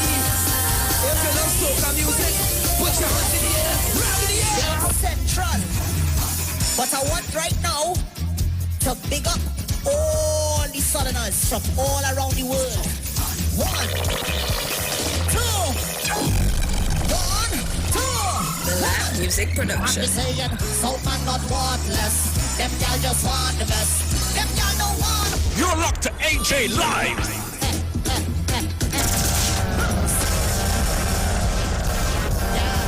If you love soca music, put your hands in the air. Rock in the air. Central. But I want right now to big up all the southerners from all around the world. 1, 2. 1, 2. Black Music Production. I'm just saying, South man not worthless. Them y'all just want the best. Them y'all don't want. You're locked to AJ Live. Yeah.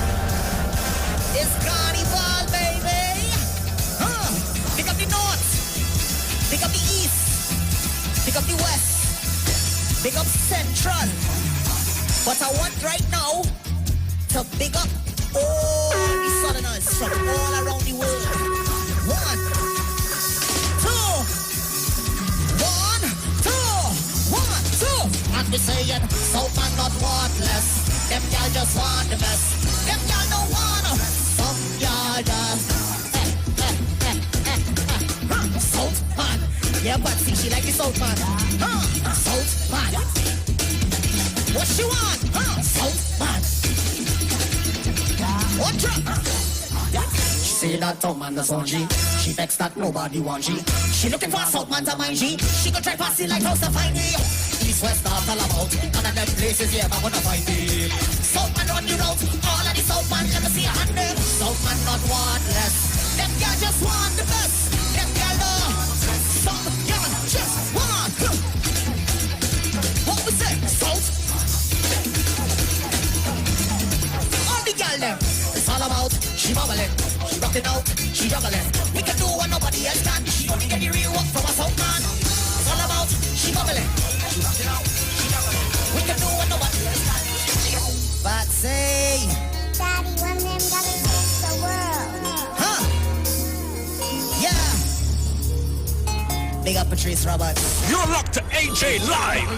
But I want right now to big up all the southerners from all around the world. 1, 2, 1, 2, 1, 2. And we saying, South man not want less. Them y'all just want the best. Them y'all don't want some y'all just. South man. Yeah, but see, she like the South man. South man. What she want? South man. What drop? She say that South man does want G. She vexed that nobody want G. She looking for a South man to mind G. She go try pass it like house to find me. East, west, north, all about. None of them places, yeah, but wanna find me. South man run the route. All of the South man, let me see a hand them. South man not want less. Them girl just want the best. Them girl some girl just want. What we say? South. All the girl them. It's all about. She bubbling. She rocking out. She juggling. We can do what nobody else can. She only get the real work from a South man. It's all about. She bubbling. She rocking out. She juggling. We can do what nobody else can. But say, Daddy, one of them gotta take the world. Huh? Yeah. Big up Patrice Roberts. You're locked to AJ Live.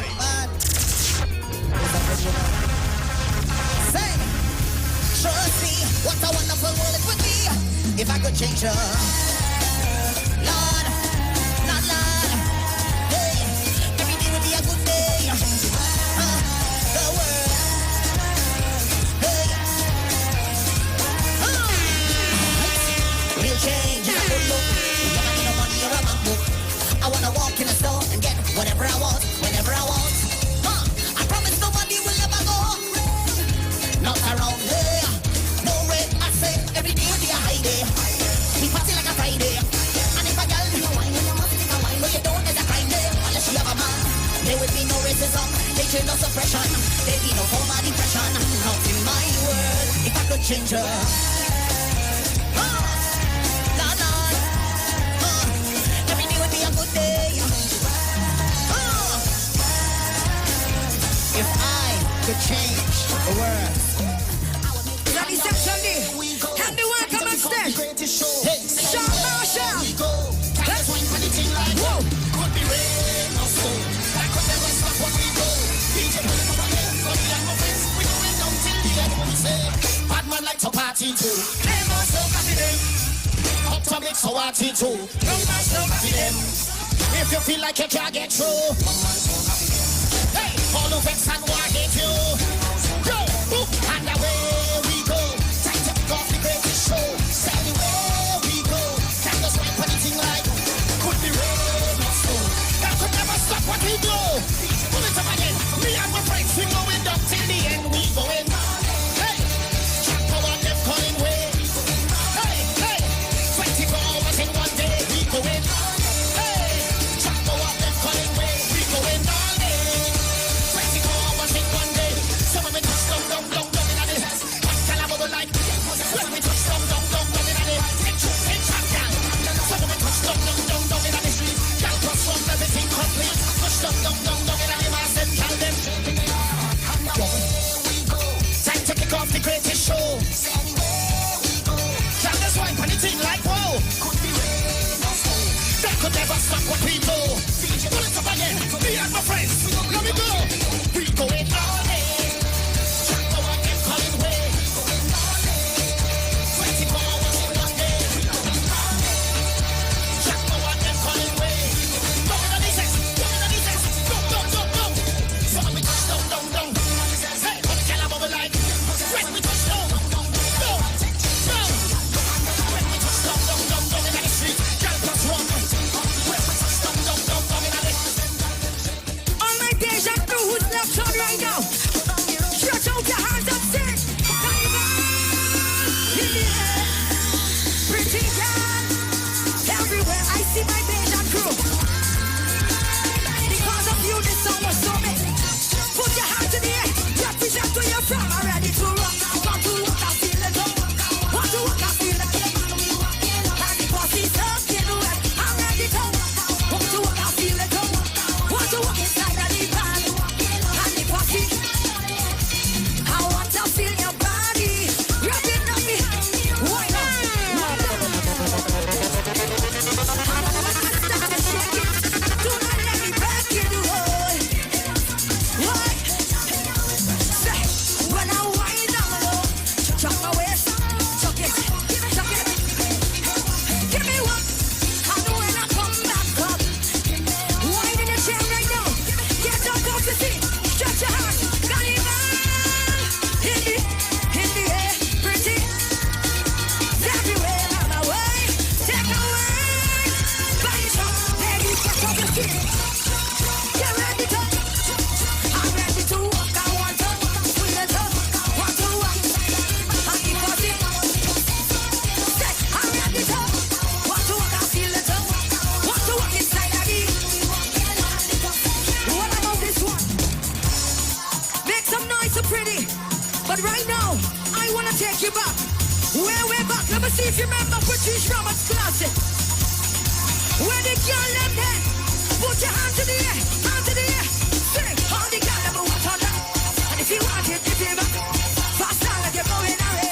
Say, trust me, what a wonderful world it would be if I could change her. Lord, not Lord. Hey, every day would be a good day. The world. Hey. Real change, a good look. You don't need no money or a MacBook. I wanna walk in a store and get whatever I want, whenever I want. I promise nobody will ever go. Not around here. No way, I say every day will be a high day. We party like a Friday. And if a girl you wine, you must take a wine. But you don't need a crime day unless you have a man. There will be no racism, there no suppression. There be no form of depression. Not in my world, if I could change her. Every day would be a good day. If I could change the world. Ready, set, Sunday. Can the work come and stay? Hey, Sean Marshall. Whoa. Could be rain or snow. I could never stop when we go. DJ put it on my head, but we are no friends. We going down till the end. We say, bad man like to party too. They must know copy them. Up to mix so party too. They must know copy them. If you feel like you can't get through. Hey, all who vex and war hate you. Go, boop, and away we go. Time to kick off the greatest show. Say anywhere we go. Time to swipe anything like. Could be rain or snow. That could never stop what we do. Pull it up again. Me and my friends, we going down till the end. We going. Hey, Jack Power, them calling way. Hey, hey, 24 hours in one day. We going. Hey, Jack Power, them calling way. We going all day. 24 hours in one day. Some of it touch down in the head. One caliber like. Some of it touch down in the head. Take shot down. Some of it touch down in the street. Gal cross from everything complete. Touch down in the mass and tell them. Time to kick off the greatest show. Gal just wipe anything like whoa. That could never stop what we do. Pull it up again. Me and my friends. Let me go. We going all day. Jack Power, them calling way. 24 hours in one day. Jack Power, them calling way. Go in the distance. Go. So when we touch down. Hey, what can I bubble like? When we touch down. Go. When we touch down in the street. Girl plus one. When we touch down in the. All right, Deja, Way back, let me see if you remember British Roberts classic. Where the girl them there? Put your hands in the air, hands in the air. Say, all the girl them watch on that. And if you want it, give it back. Fast down like you're going away.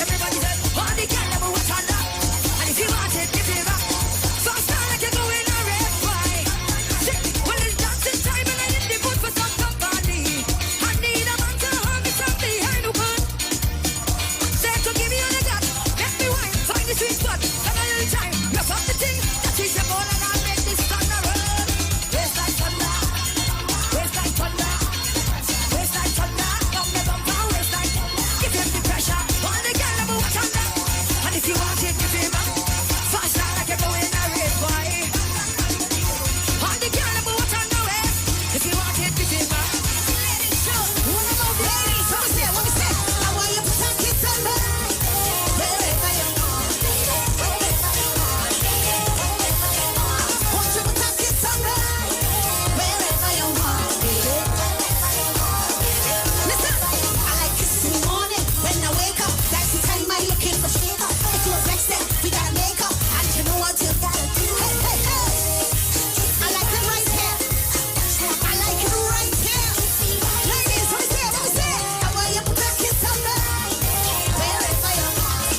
Everybody say, all the girl them watch on that. And if you want it, give it back. Fast down like you're going away. Why? Say, well it's dancing time and I in the mood for some company. I need a man to hold me from behind the one. Say to give me all I got. Let me wine, find the sweet spot. And a little time, rough up the thing. That is the ball and I'll make this thunder roll. Waist like thunder. Waist like thunder. Waist like thunder. Bump the bumper, waist like. Give him the pressure. All the girl never watch on that. And if you want it, give him back. Fast down like you're going a race, boy. All the girl never watch on the waist. If you want it, give him back. Let it show. What about ladies? What we say? What we say? I want you to take it on me. Wherever you want. Want you to take it on me. Wherever you want. Listen, I like kiss in the morning when I wake up. That's the time I look in for shade up. If you're vexed, then we gotta make up. And you know what you gotta do. Hey, hey, hey. I like it right here. I like it right here. Ladies, what we say? What we say? I want you to take it on me. Wherever you want.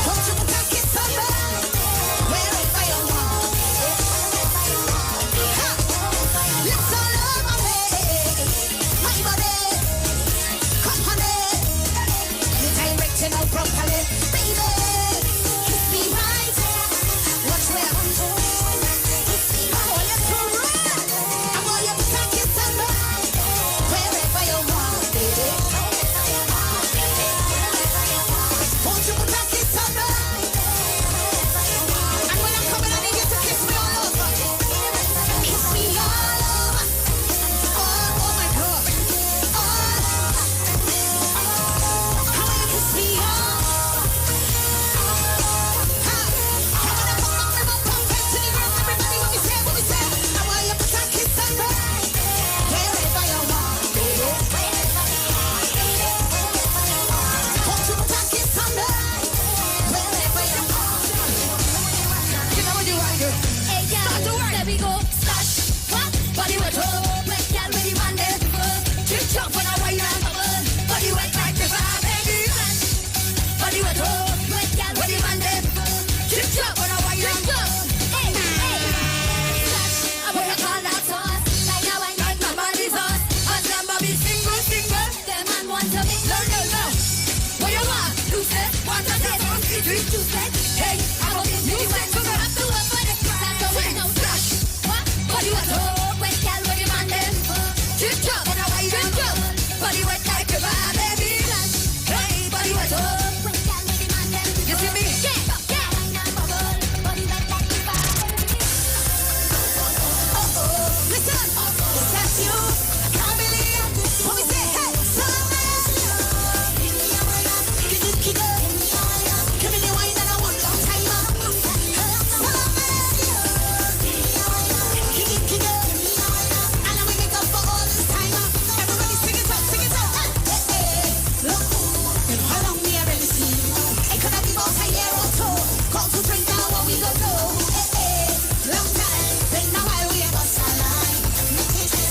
Want you to take it on me. Wherever you want. Ha! Let's all over me. My body. Come honey. The direction out properly. Baby. Kiss me right here. Watch where I'm going. I want you to run. I want you to take it on me. Wherever you want, baby. Want you to take it on me. And when I'm coming, I need you to kiss me all over. Kiss me all over. Oh my God. How will you kiss me all? What we say? I want you to take it on me. Wherever you want, baby. Want you to take it on me. Wherever you want. You know what you want, girl. Hey, Start to girl, work. there we go. Slash. What? Body wet, oh. Wet girl with the man there. Chip chop when I wine and bubble. Body wet like the fire, baby. Body wet, oh. Wet girl When the man there. Chip chop when I wine and bubble. Hey, hey. Slash. I wanna call that sauce. Like now I Like my body's hot. And number be single, single. the man want to be No, no, no. What you want? You said, want to say something to you said. Hey, I'm a big you said, so have to work for the crack. So we know Slash. what? Body wet, oh. Wet girl with the man there. Chip chop when I wine and bubble. Body wet like the fire, baby. Hey, body wet, oh. Wet girl with the man there. You see me? Yeah, yeah. Wine and bubble. Body wet like the fire. Listen, is that you? I can't believe what we say. Hey, give me the wine and I want long time. And we make up for all this time. Everybody sing it out, sing it out. Hey, hey, look, how long we already see? It could have been about a year or two. Call to drink now what we go do. Hey, hey, long time. Then now I we bust a line.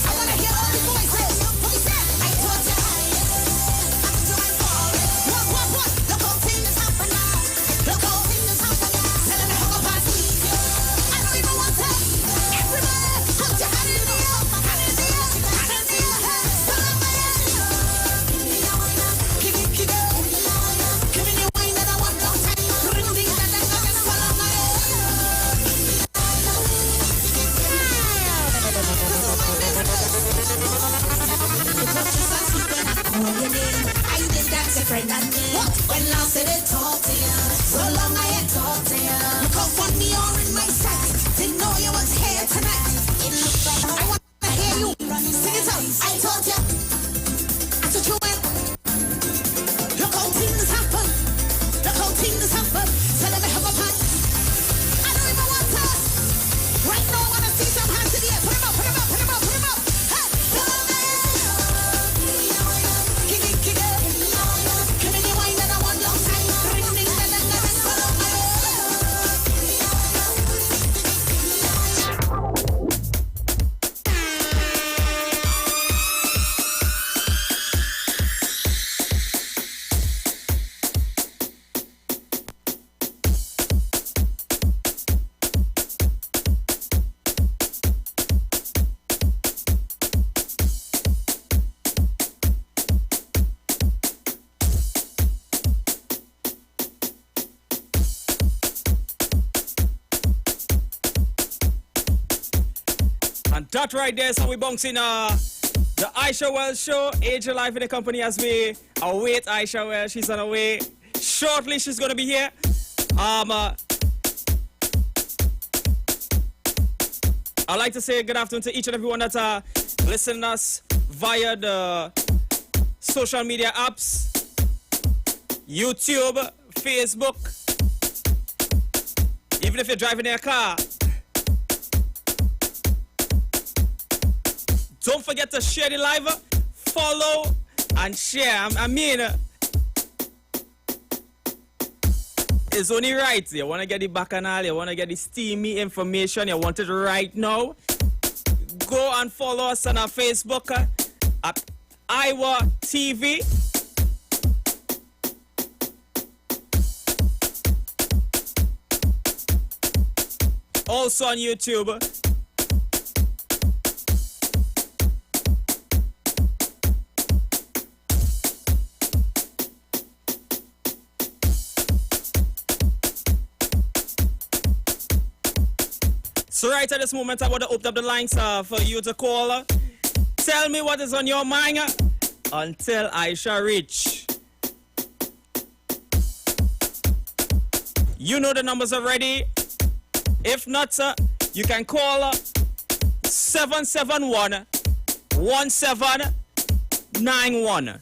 I wanna hear all the voices. What we say? I told ya. What? Look how things happen now. Look how things happen now. Tell them how about sweet. I don't even want to. Everybody, put your hand in the air. Hand in the air. Hand in the air. Give me the wine that I want long time. Ring ding da da da da. Follow my I did dance a friend and me. What? When last did it talk to you? So long I ain't talked to you. You come on me or in my sight. Didn't know you was here tonight. It looks like I want to hear you. Sing it out. I told you. I told you when. Look how things happen. Look how things happen. Tell them I have a plan. I don't even want to. Right now I want to see some hands in the air. Put them up, put them up, put them up, put them up. Hey, And that right there is how we bounce in the Aisha Wells show. AJ Live in the company as we await Aisha Wells. She's on her way. Shortly, she's going to be here. I'd like to say good afternoon to each and everyone that's listening to us via the social media apps, YouTube, Facebook. Even if you're driving in a car, don't forget to share the live, follow, and share. I mean, it's only right. You want to get the bacchanal, you want to get the steamy information, you want it right now. Go and follow us on our Facebook at IWER TV. Also on YouTube. So right at this moment, I want to open up the lines for you to call. Tell me what is on your mind until Aisha reach. You know the numbers already. If not, you can call 771-1791.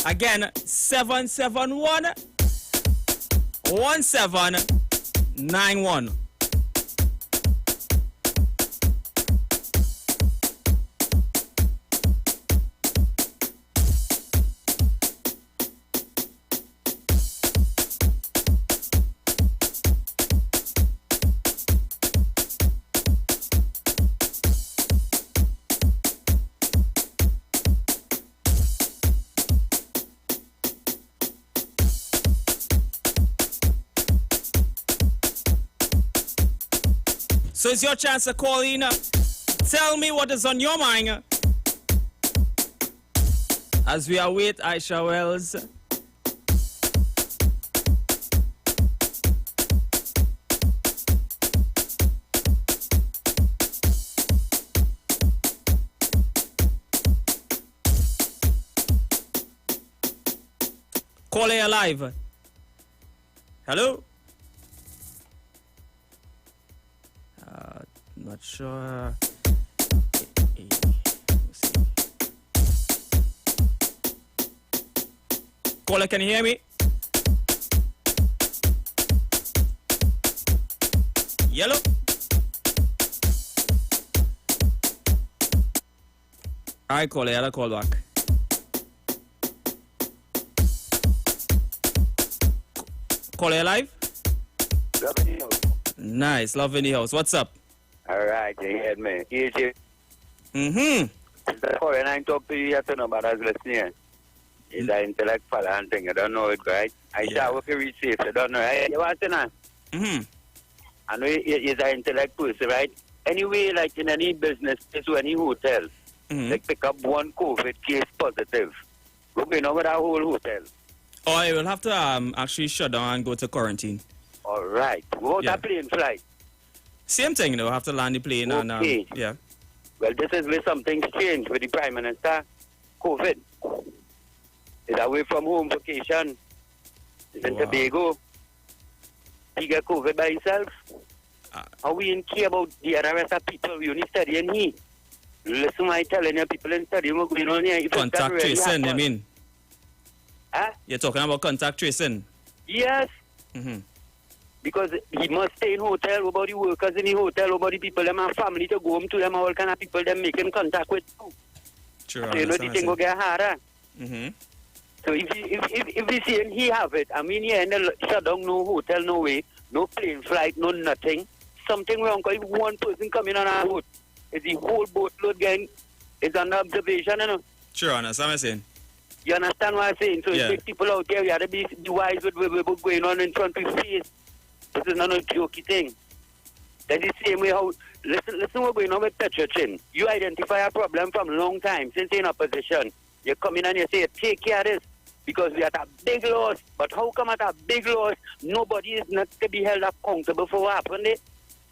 Again, 771-1791. So it's your chance to call in. Tell me what is on your mind as we await Aisha Wells. Call her live. Hello? Not sure. Caller, can you hear me? Yellow. Alright, caller, I'll call back. Caller live? Nice, love in the house. What's up? All right, you heard me. AJ. Mm-hmm. When I talk to you, you have to know about us listening. It's an intellectual and thing. I don't know it, right? I shall work very safe. I don't know. You want to know? Mm-hmm. I know he's an intellectual, right? Anyway, like in any business place or any hotel, like pick up one COVID case positive. We're going over that whole hotel. Oh, I will have to actually shut down and go to quarantine. All right. What about the plane flight? Same thing, you know, have to land the plane and yeah. Well, this is where something's changed with the Prime Minister. COVID. It's away from home vacation. It's in Tobago. He get COVID by himself. How we in care about the other rest of people? We only studying here. Listen, I telling you, people in studying what's going on here. Contact tracing, you mean? Huh? You're talking about contact tracing? Yes. Mm-hmm. Because he must stay in hotel, about the workers in the hotel, about the people, them and family to go home to them, all kind of people them making contact with too. Sure, so you know the thing will get harder. Mm-hmm. So if we see he have it, I mean, yeah, in the shutdown, no hotel, no way, no plane flight, no nothing. Something wrong, because if one person coming on our boat, is the whole boatload getting, is under observation, you know. Sure, I understand what I'm saying. You understand what I'm saying? So yeah. If people out there, we have to be wise with what's going on in front of your face. This is not a jokey thing. That's the same way how, listen what's going on with Petrochin. You identify a problem from a long time, since you're in opposition. You come in and you say, take care of this, because we are at a big loss. But how come at a big loss, nobody is not to be held accountable for what happened there?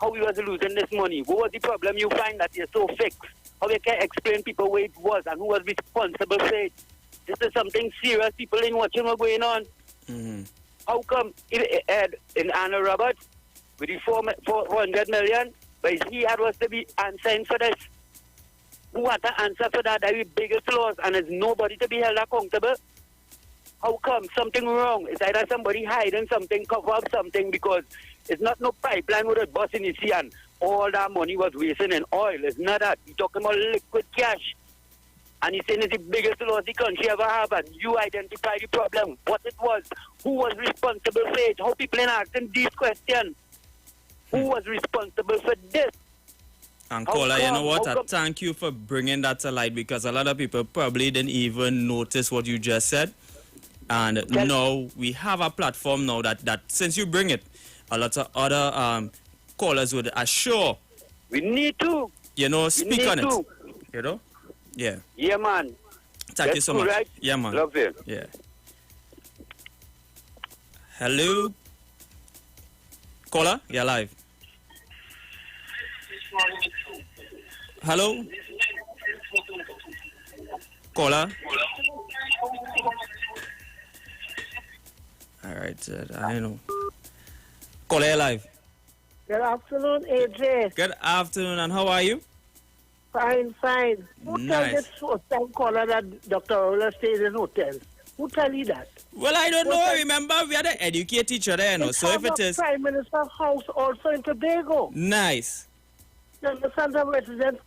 how we was losing this money? What was the problem you find that you're so fixed? How you can explain people where it was and who was responsible for it? This is something serious. People ain't watching what's going on. How come in Anna Robert with the 400 million, but he had was to be answering for this? Who had to answer for that? That is the biggest loss, and there's nobody to be held accountable. How come? Something wrong. It's either somebody hiding something, cover up something, because it's not no pipeline with a bus in the sea and all that money was wasting in oil. It's not that. We're talking about liquid cash. And he's saying it's the biggest loss the country ever have, and you identify the problem, what it was, who was responsible for it, how people are asking these questions. Who was responsible for this? And caller, you know what? I thank you for bringing that to light, because a lot of people probably didn't even notice what you just said. And now we have a platform now that since you bring it, a lot of other callers would assure. We need to. You know, speak on it. You know? Yeah. Yeah, man. Thank you so much. Right? Yeah, man. Love you. Yeah. Hello? Caller, you're live. Hello? Caller? All right, I know. Caller, you're live. Good afternoon, AJ. Good afternoon, and how are you? Fine, fine. Who tell this first-time caller that Dr. Ola stays in hotels? Who tell you that? Well, I don't know. Remember, we had to educate each other, you know. So if it is... Prime Minister's house also in Tobago. Nice. You understand the resident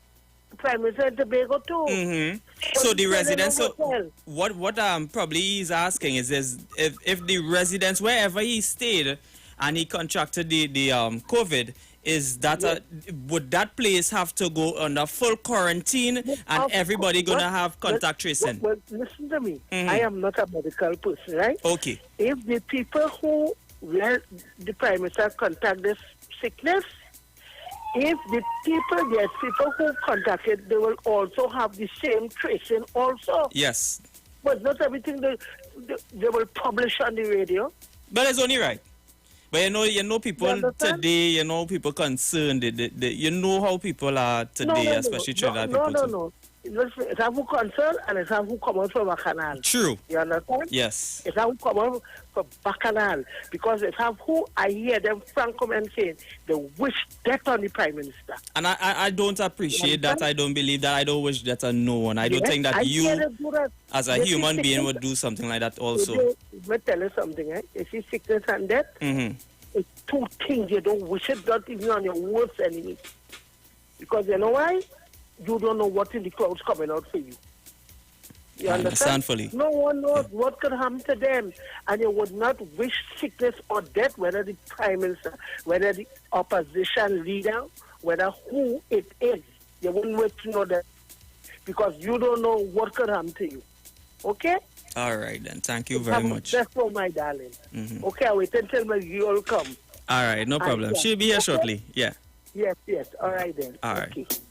Prime Minister in Tobago too. Mm-hmm. So the residents... So what probably he's asking is if the residents, wherever he stayed, and he contracted the COVID, is that would that place have to go under full quarantine and everybody gonna have contact tracing? Well, listen to me. I am not a medical person, right? Okay. If the people where the Prime Minister contact this sickness, if the there's people who contacted, they will also have the same tracing also. Yes. But not everything they will publish on the radio. But it's only right. But you know people today, people concerned. You know how people are today, especially Trinidad people. No. It's how who concerned and it's how who come out from Bacchanal. True. You understand? Yes. It's how who come out from Bacchanal. Because it's how who I hear them frank come and saying they wish death on the Prime Minister. And I don't appreciate that. I don't believe that. I don't wish that on no one. I don't think that you, as a human being, would do something like that also. Let me tell you something, eh? You see sickness and death, it's two things you don't wish it, not even on your worst enemy. Because you know why? You don't know what in the clouds coming out for you. You understand? Fully. No one knows what could happen to them. And you would not wish sickness or death, whether the Prime Minister, whether the opposition leader, whether who it is. You wouldn't wait to know that. Because you don't know what could happen to you. Okay? All right, then. Thank you very much. That's all, my darling. Okay, I'll wait until my girl come. All right, no problem. She'll be here shortly. Yeah. Yes. All right, then. All right.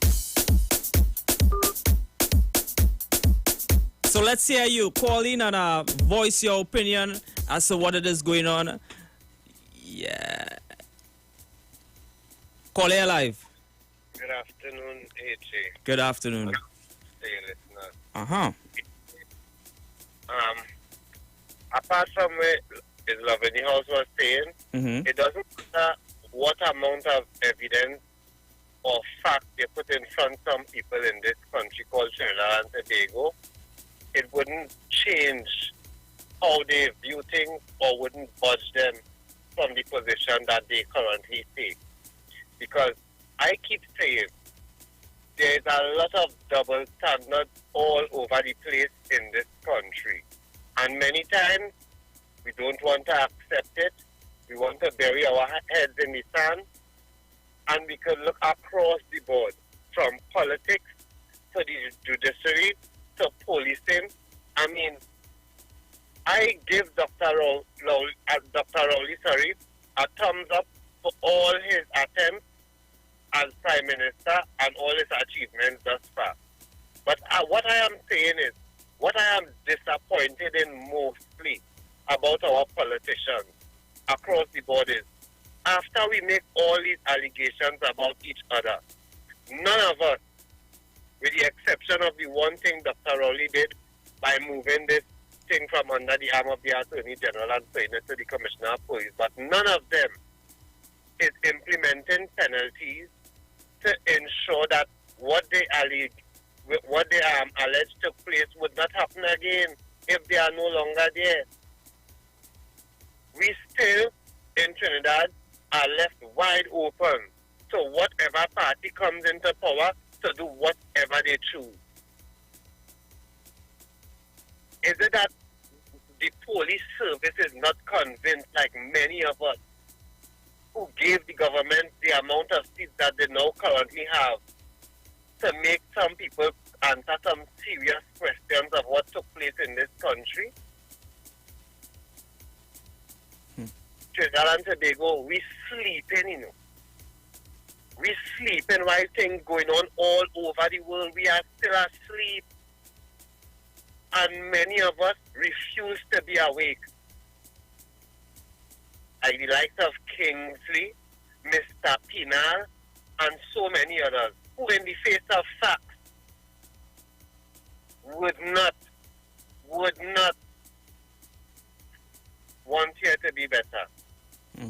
So let's hear you call in and voice your opinion as to what it is going on. Yeah. Call here live. Good afternoon, AJ. Good afternoon. Hey, listener. Uh-huh. Apart from what his love in the house was saying, it doesn't matter what amount of evidence or fact they put in front of some people in this country called Trinidad and Tobago. It wouldn't change how they view things or wouldn't budge them from the position that they currently take. Because I keep saying there's a lot of double standards all over the place in this country. And many times we don't want to accept it. We want to bury our heads in the sand. And we can look across the board from politics to the judiciary to policing. I mean, I give Dr. Rowley, a thumbs up for all his attempts as Prime Minister and all his achievements thus far. But what I am saying is, what I am disappointed in mostly about our politicians across the board is after we make all these allegations about each other, none of us, with the exception of the one thing Dr. Rowley did by moving this thing from under the arm of the Attorney General and putting it to the Commissioner of Police, but none of them is implementing penalties to ensure that what they allege took place would not happen again if they are no longer there. We still, in Trinidad, are left wide open to whatever party comes into power to do whatever they choose. Is it that the police service is not convinced, like many of us, who gave the government the amount of seats that they now currently have, to make some people answer some serious questions of what took place in this country? Trinidad and Tobago, we sleeping, you know. We sleeping while things going on all over the world. We are still asleep. And many of us refuse to be awake. Like the likes of Kingsley, Mr. Pinal, and so many others, who in the face of facts would not want here to be better.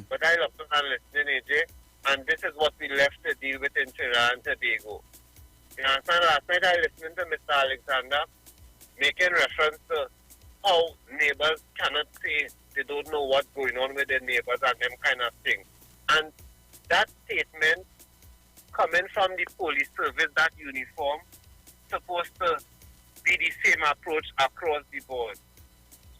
But I love to listening, AJ, and this is what we left to deal with in Trinidad and Tobago. You understand? Last night I listened to Mr. Alexander making reference to how neighbors cannot say they don't know what's going on with their neighbors and them kind of thing. And that statement coming from the police service, that uniform, supposed to be the same approach across the board.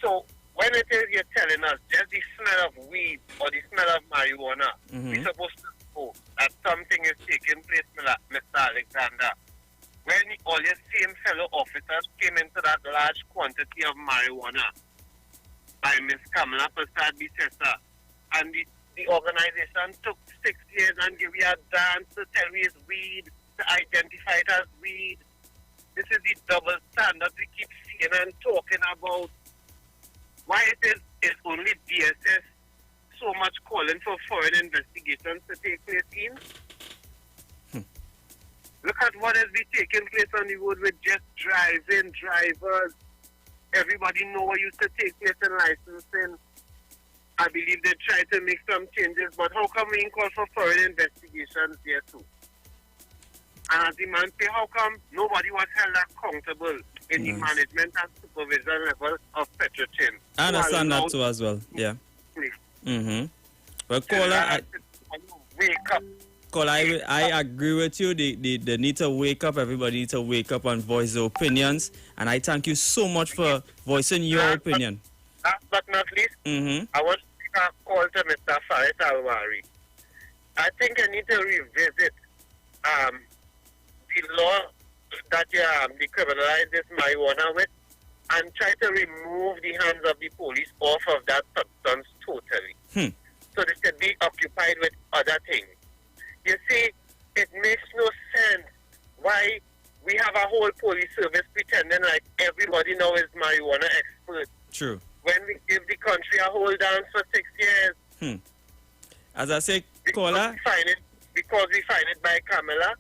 So when it is you're telling us just the smell of weed or the smell of marijuana, we're supposed to know that something is taking place, Mr. Alexander. When all your same fellow officers came into that large quantity of marijuana by Miss Kamala Prasad Bisesa, and the organization took 6 years and gave you a dance to tell me it's weed, to identify it as weed. This is the double standard we keep seeing and talking about. Why it is only DSS so much calling for foreign investigations to take place in? Look at what has been taking place on the road with just driving drivers. Everybody know what used to take place in licensing. I believe they tried to make some changes, but how come we call for foreign investigations there too? And as the man say, how come nobody was held accountable in the management and supervision level of Petrochem? I understand that too as well, yeah. Well, Caller, wake up. Caller, I agree with you. They need to wake up. Everybody needs to wake up and voice their opinions. And I thank you so much for voicing your opinion. Last but not least, I want to make a call to Mr. Farid Alwari. I think I need to revisit the law that decriminalize this marijuana with, and try to remove the hands of the police off of that substance totally. So they should be occupied with other things. You see, it makes no sense why we have a whole police service pretending like everybody now is marijuana expert. True. When we give the country a whole dance for 6 years. As I say, Caller, because we find it by Kamala,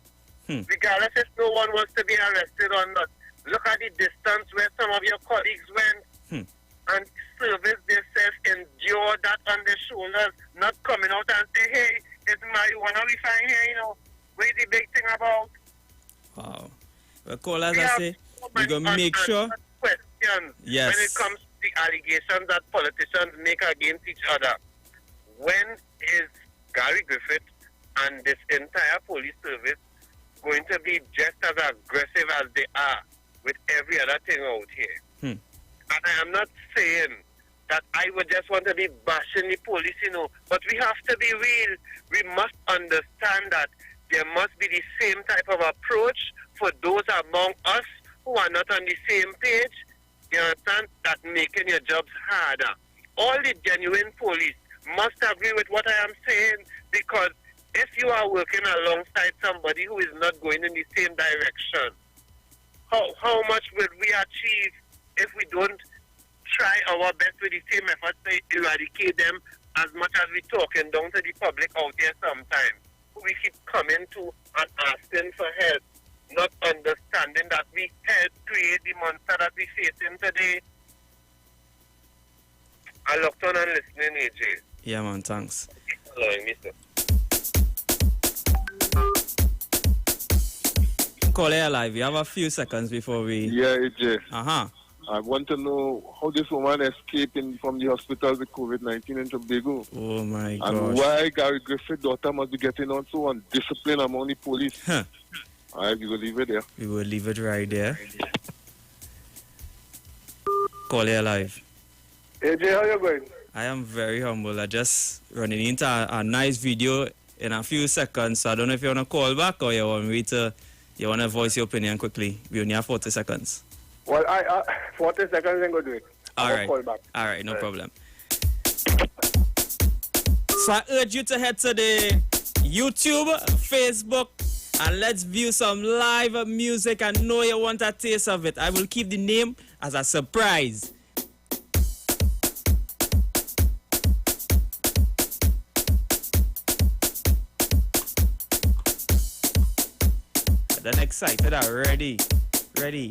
regardless if no one wants to be arrested or not. Look at the distance where some of your colleagues went and service themselves, endure that on their shoulders, not coming out and say, hey, it's marijuana we find here, you know. What is the big thing about? Wow. Well, Caller, as I say, we're going to make sure. Questions when it comes to the allegations that politicians make against each other. When is Gary Griffith and this entire police service going to be just as aggressive as they are with every other thing out here? And I am not saying that I would just want to be bashing the police, you know, but we have to be real. We must understand that there must be the same type of approach for those among us who are not on the same page. You understand? That making your jobs harder. All the genuine police must agree with what I am saying, because if you are working alongside somebody who is not going in the same direction, how much will we achieve if we don't try our best with the same efforts to eradicate them as much as we talking down to the public out there sometimes, we keep coming to and asking for help, not understanding that we help create the monster that we facing today. I looked on and listening, AJ. Yeah, man, thanks. Allowing me, sir. Call it alive. You have a few seconds before we... Yeah, AJ. Uh-huh. I want to know how this woman escaped from the hospital with COVID-19 in Tobago. Oh, my God. And why Gary Griffith's daughter must be getting on so undisciplined among the police. Huh. All right, we will leave it there. We will leave it right there. Call it alive. AJ, how you going? I am very humble. I just running into a nice video in a few seconds. So I don't know if you want to call back or you want me to... You want to voice your opinion quickly. We only have 40 seconds. Well, 40 seconds I'm going to do it. All right. Call back. All right, no problem. So I urge you to head to the YouTube, Facebook, and let's view some live music. I know you want a taste of it. I will keep the name as a surprise. Then excited already. Ready.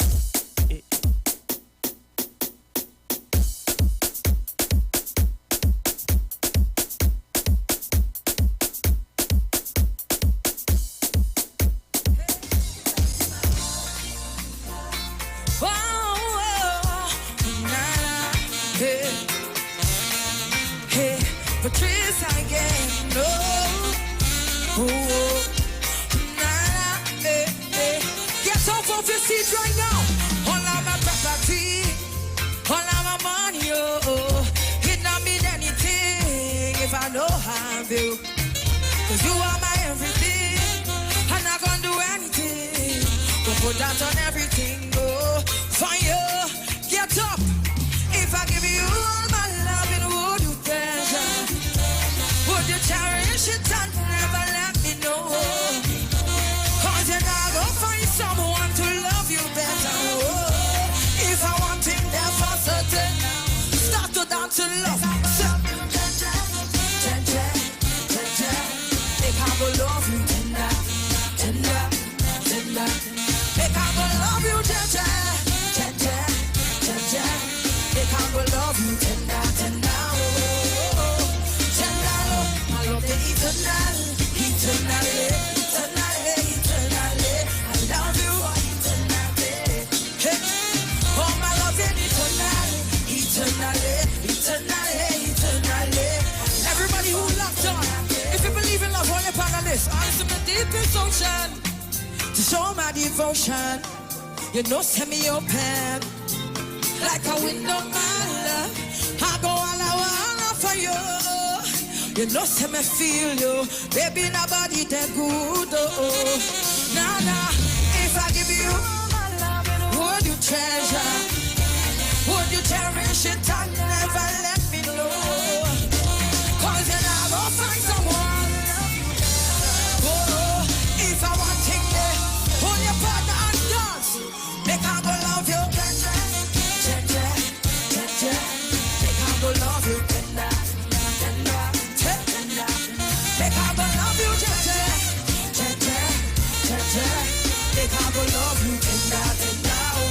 Patrice again, no. Get off of your seat right now. All of my property, all of my money, it not mean anything if I don't have you. Cause you are my everything, I'm not gonna do anything. Go put that on everything, for you. Get up. If I give you all my love, and would you treasure? Would you cherish it and never let me know? Cause you're not gonna find someone to love you better. If I want it there for certain, start to dance to love. Make I go love you tender, tender, tender. Make I go love you tender, tender, tender. Make I go love you tender, tender, oh, tender, oh. I love the eternal, eternally, eternally, eternally. I love you eternally. Hey, oh my love is eternal, eternally, eternally, eternally. Everybody who locked on, if you believe in love, hold your part on this. I am the deepest ocean to show my devotion. You know, send me open. Like a window, my love, I go all I wanna for you. You know, see me feel you, baby, nobody that good, Nah, nah, if I give you my love, would you treasure? Would you cherish it and never let me know? Cause you're not gonna find someone. Oh, if I want it, yeah, hold your partner and dance. Make I go love you. Make I go love you tender, tender, tender. Make I go love you tender, tender, tender. Make I go love you tender, tender, oh,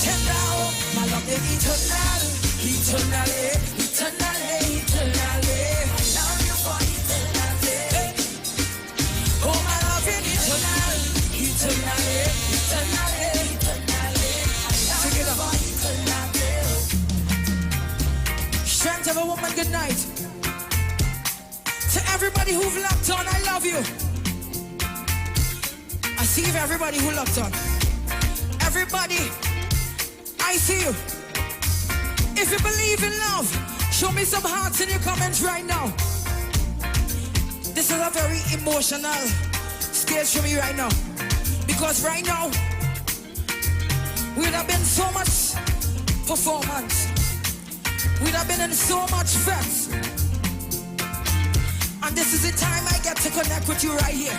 tender, oh. My love is eternal, eternally, eternally, eternally. I love you for eternity. Oh, my love is eternal, eternally, eternally, eternally. I love you for eternity. Strength of a woman, good night. To everybody who've locked on, I love you. I see everybody who locked on. Everybody, I see you. If you believe in love, show me some hearts in your comments right now. This is a very emotional stage for me right now. Because right now, we'd have been so much performance. We'd have been in so much stress. And this is the time I get to connect with you right here.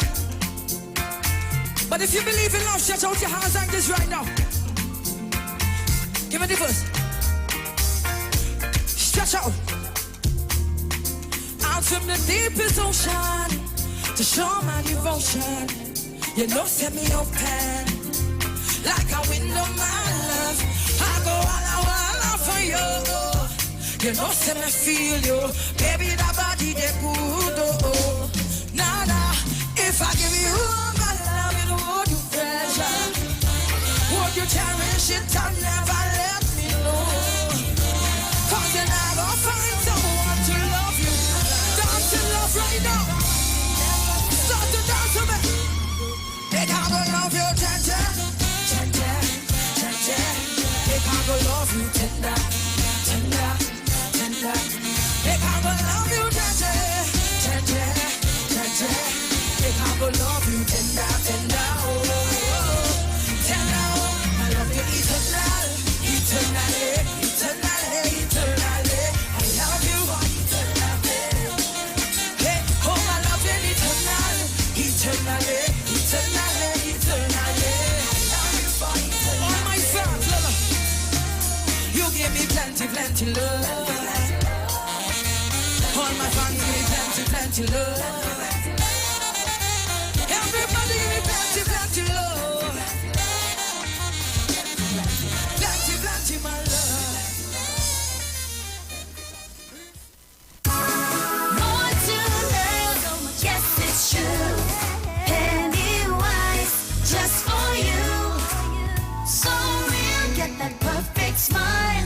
But if you believe in love, stretch out your hands like this right now. Give me the verse. Stretch out. from the deepest ocean to show my devotion. You know, set me open like a window, my love. I go all for you. You know, set me feel you, baby. That body they good. Oh. Nah, nah. If I give you all my love, it would you treasure. Would you cherish it and never let me know? Cause then I go find someone to love you. Dance to love right now. Start to dance to me. They can't go love you tender, tender, tender. They can't go love you tender, tender, tender. They can't go love you tender, tender, tender. They can't go love you tender, tender. Oh, tender. I love you eternal, eternally, eternally, eternally. I love you eternally. Hey, oh, I love you eternal, eternally, eternally, eternally. I love you for eternally. All my fans, love. You give me plenty, plenty love. All my fans give me plenty, plenty love. Everybody give me plenty, plenty love. Plenty, plenty, my love. More to love, yes it's true. Pennywise, just for you. So real, get that perfect smile.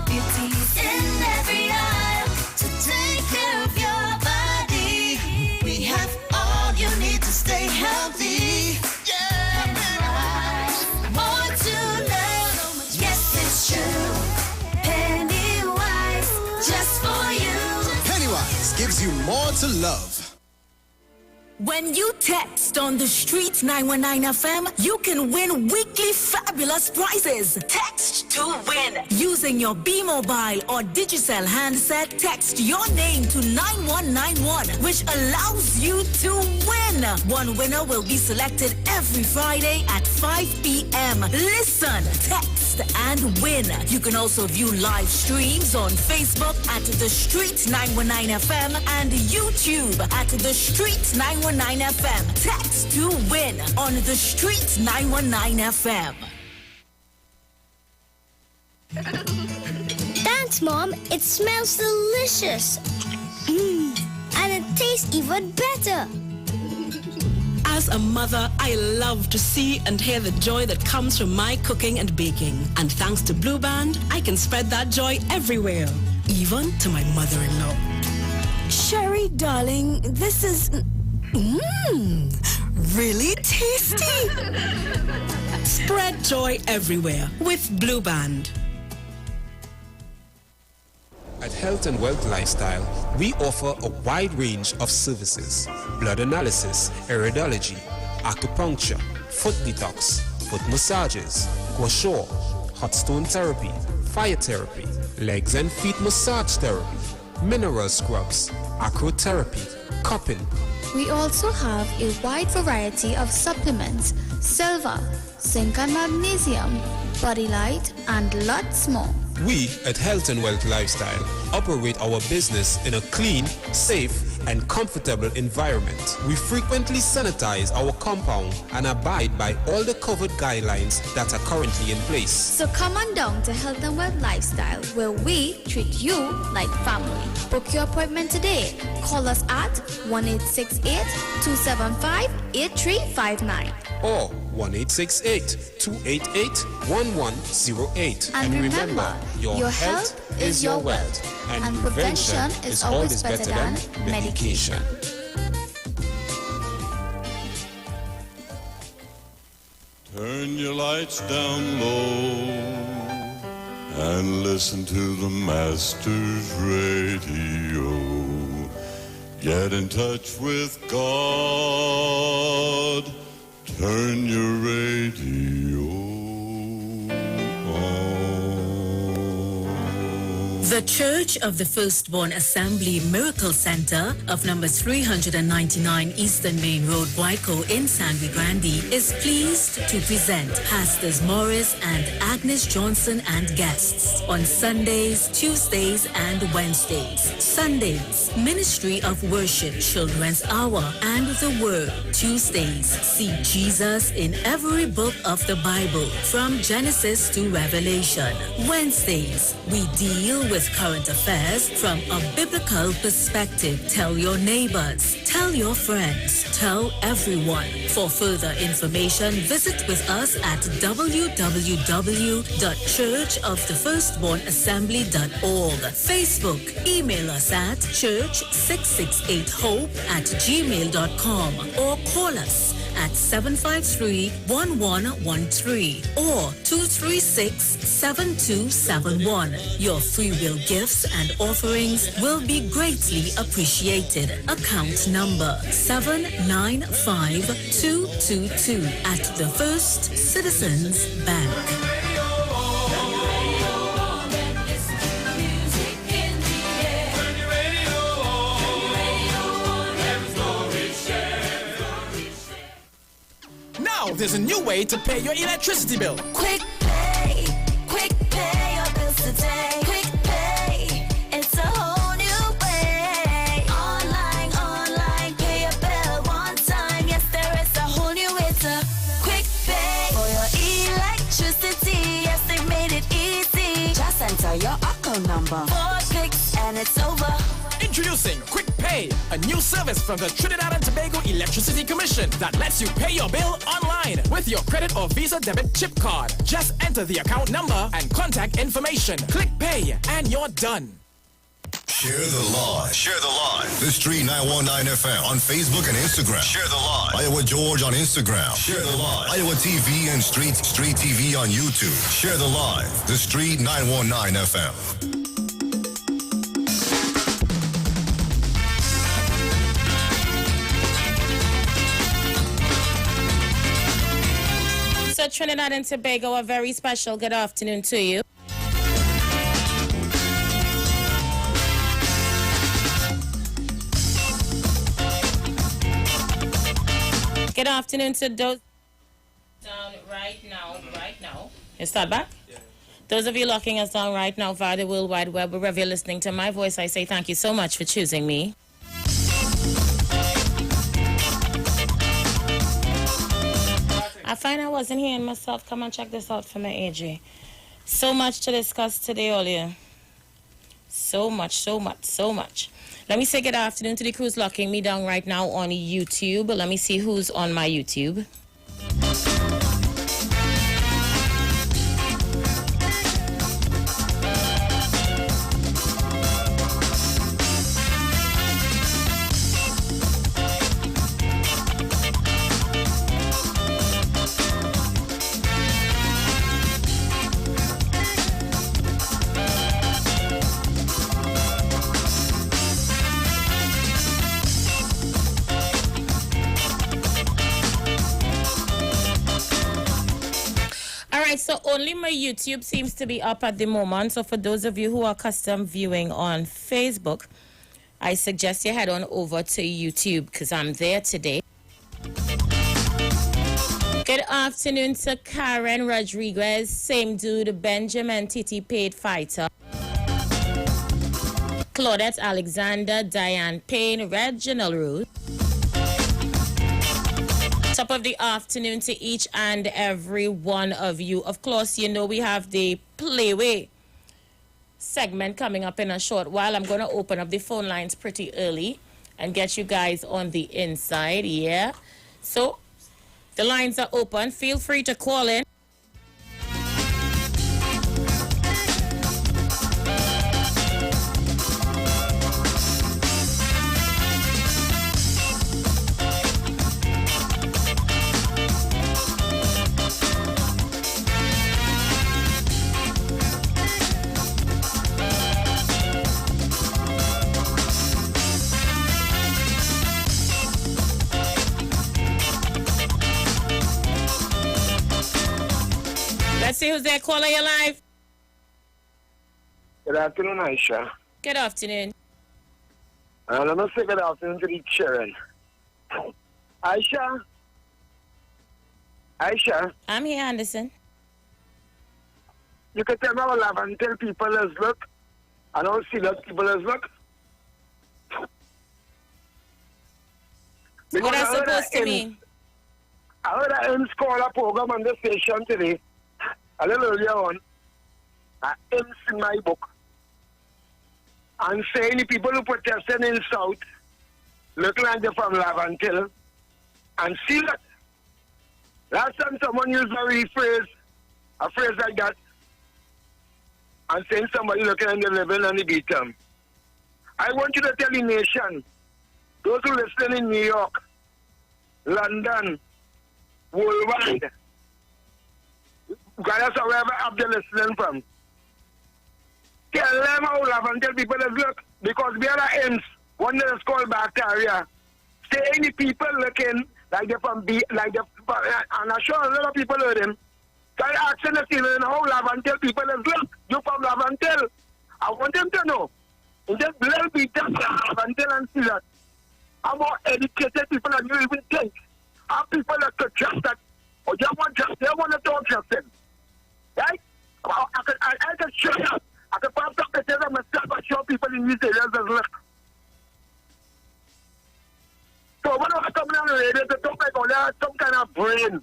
Beauty's in every aisle. To take care of your body, we have all you need to stay healthy. Yeah, more to love, yes it's true. Pennywise, just for you. Pennywise gives you more to love. When you text on the streets 919 FM, you can win weekly fabulous prizes. Text to win. Using your B-Mobile or Digicel handset, text your name to 9191, which allows you to win. One winner will be selected every Friday at 5 p.m. Listen, text and win. You can also view live streams on Facebook at The Streets 919 FM and YouTube at The Streets 919 FM. Text to win on The Streets 919 FM. Thanks, Mom. It smells delicious. And it tastes even better. As a mother, I love to see and hear the joy that comes from my cooking and baking. And thanks to Blue Band, I can spread that joy everywhere, even to my mother-in-law. Sherry, darling, this is... really tasty. Spread joy everywhere with Blue Band. At Health and Wealth Lifestyle, we offer a wide range of services: blood analysis, iridology, acupuncture, foot detox, foot massages, gua sha, hot stone therapy, fire therapy, legs and feet massage therapy, mineral scrubs, acrotherapy, cupping. We also have a wide variety of supplements: silver, zinc and magnesium, body light, and lots more. We at Health and Wealth Lifestyle operate our business in a clean, safe, and comfortable environment. We frequently sanitize our compound and abide by all the COVID guidelines that are currently in place. So come on down to Health and Wealth Lifestyle, where we treat you like family. Book your appointment today. Call us at 1-868-275-8359. Or 1-868-288-1108. And remember, your health is your wealth. And prevention is always better than medication. Turn your lights down low and listen to the Master's radio. Get in touch with God. Turn your radio on. The Church of the Firstborn Assembly Miracle Center of number 399 Eastern Main Road, Guayco in Sangre Grande is pleased to present Pastors Morris and Agnes Johnson and guests on Sundays, Tuesdays, and Wednesdays. Sundays, Ministry of Worship, Children's Hour, and the Word. Tuesdays, see Jesus in every book of the Bible, from Genesis to Revelation. Wednesdays, we deal with current affairs from a biblical perspective. Tell your neighbors, tell your friends, tell everyone. For further information, visit with us at www.churchofthefirstbornassembly.org. Facebook, email us at church668hope@gmail.com or call us at 753-1113 or 236-7271. Your free will gifts and offerings will be greatly appreciated. Account number 795222 at the First Citizens Bank. Now there's a new way to pay your electricity bill. Quick pay your bills today. Quick pay, it's a whole new way. Online, pay your bill one time. Yes, there is a whole new way to quick pay for your electricity. Yes, they made it easy. Just enter your account number. 4 clicks and it's over. Introducing Quick Pay, a new service from the Trinidad and Tobago Electricity Commission that lets you pay your bill online with your credit or Visa debit chip card. Just enter the account number and contact information. Click Pay and you're done. Share the live. Share the live. The Street 919 FM on Facebook and Instagram. Share the live. Iowa George on Instagram. Share the live. Iowa TV and Street TV on YouTube. Share the live. The Street 919 FM. So Trinidad and Tobago, a very special good afternoon to you. Good afternoon to those down right now. You start back? Yeah. Those of you locking us down right now via the World Wide Web, wherever you're listening to my voice, I say thank you so much for choosing me. I find I wasn't hearing myself. Come and check this out for my AJ. So much to discuss today, Olia. So much. Let me say good afternoon to the crews locking me down right now on YouTube. Let me see who's on my YouTube. So only my YouTube seems to be up at the moment. So for those of you who are custom viewing on Facebook, I suggest you head on over to YouTube because I'm there today. Good afternoon to Karen Rodriguez, same dude, Benjamin Titi Paid Fighter, Claudette Alexander, Diane Payne, Reginald Ruth. Top of the afternoon to each and every one of you. Of course, you know we have the Playway segment coming up in a short while. I'm going to open up the phone lines pretty early and get you guys on the inside, yeah? So, the lines are open. Feel free to call in. Let's see who's there. Caller, you live. Good afternoon, Aisha. Good afternoon. And I must say good afternoon to the children. Aisha? I'm here, Anderson. You can tell me how Lavantel people is look and how serious people is look. What Because that's supposed to mean? I heard that IMS call a program on the station today, a little earlier on, IMS in my book, and saying the people who protested in South look like they're from Lavantel, and see that. Last time someone used a phrase like that, and saying somebody looking at the level and the beatum. I want you to tell the nation, those who listen in New York, London, worldwide, regardless of wherever they're listening from, tell them how Lavantel people is look, because we are ends, one that is called bacteria. Say any people looking like they're from and I'm sure a lot of people heard him. So I asked him how Lavantel people is look. You from Lavantel? I want them to know. And just let me tell Lavantel and see that. How more educated people than you even think. How people that could trust that, or they want to talk trusting. Right? I can show you. I can pop up pictures of myself and show people in these areas as look. So when I come on the radio to talk like only some kind of brain,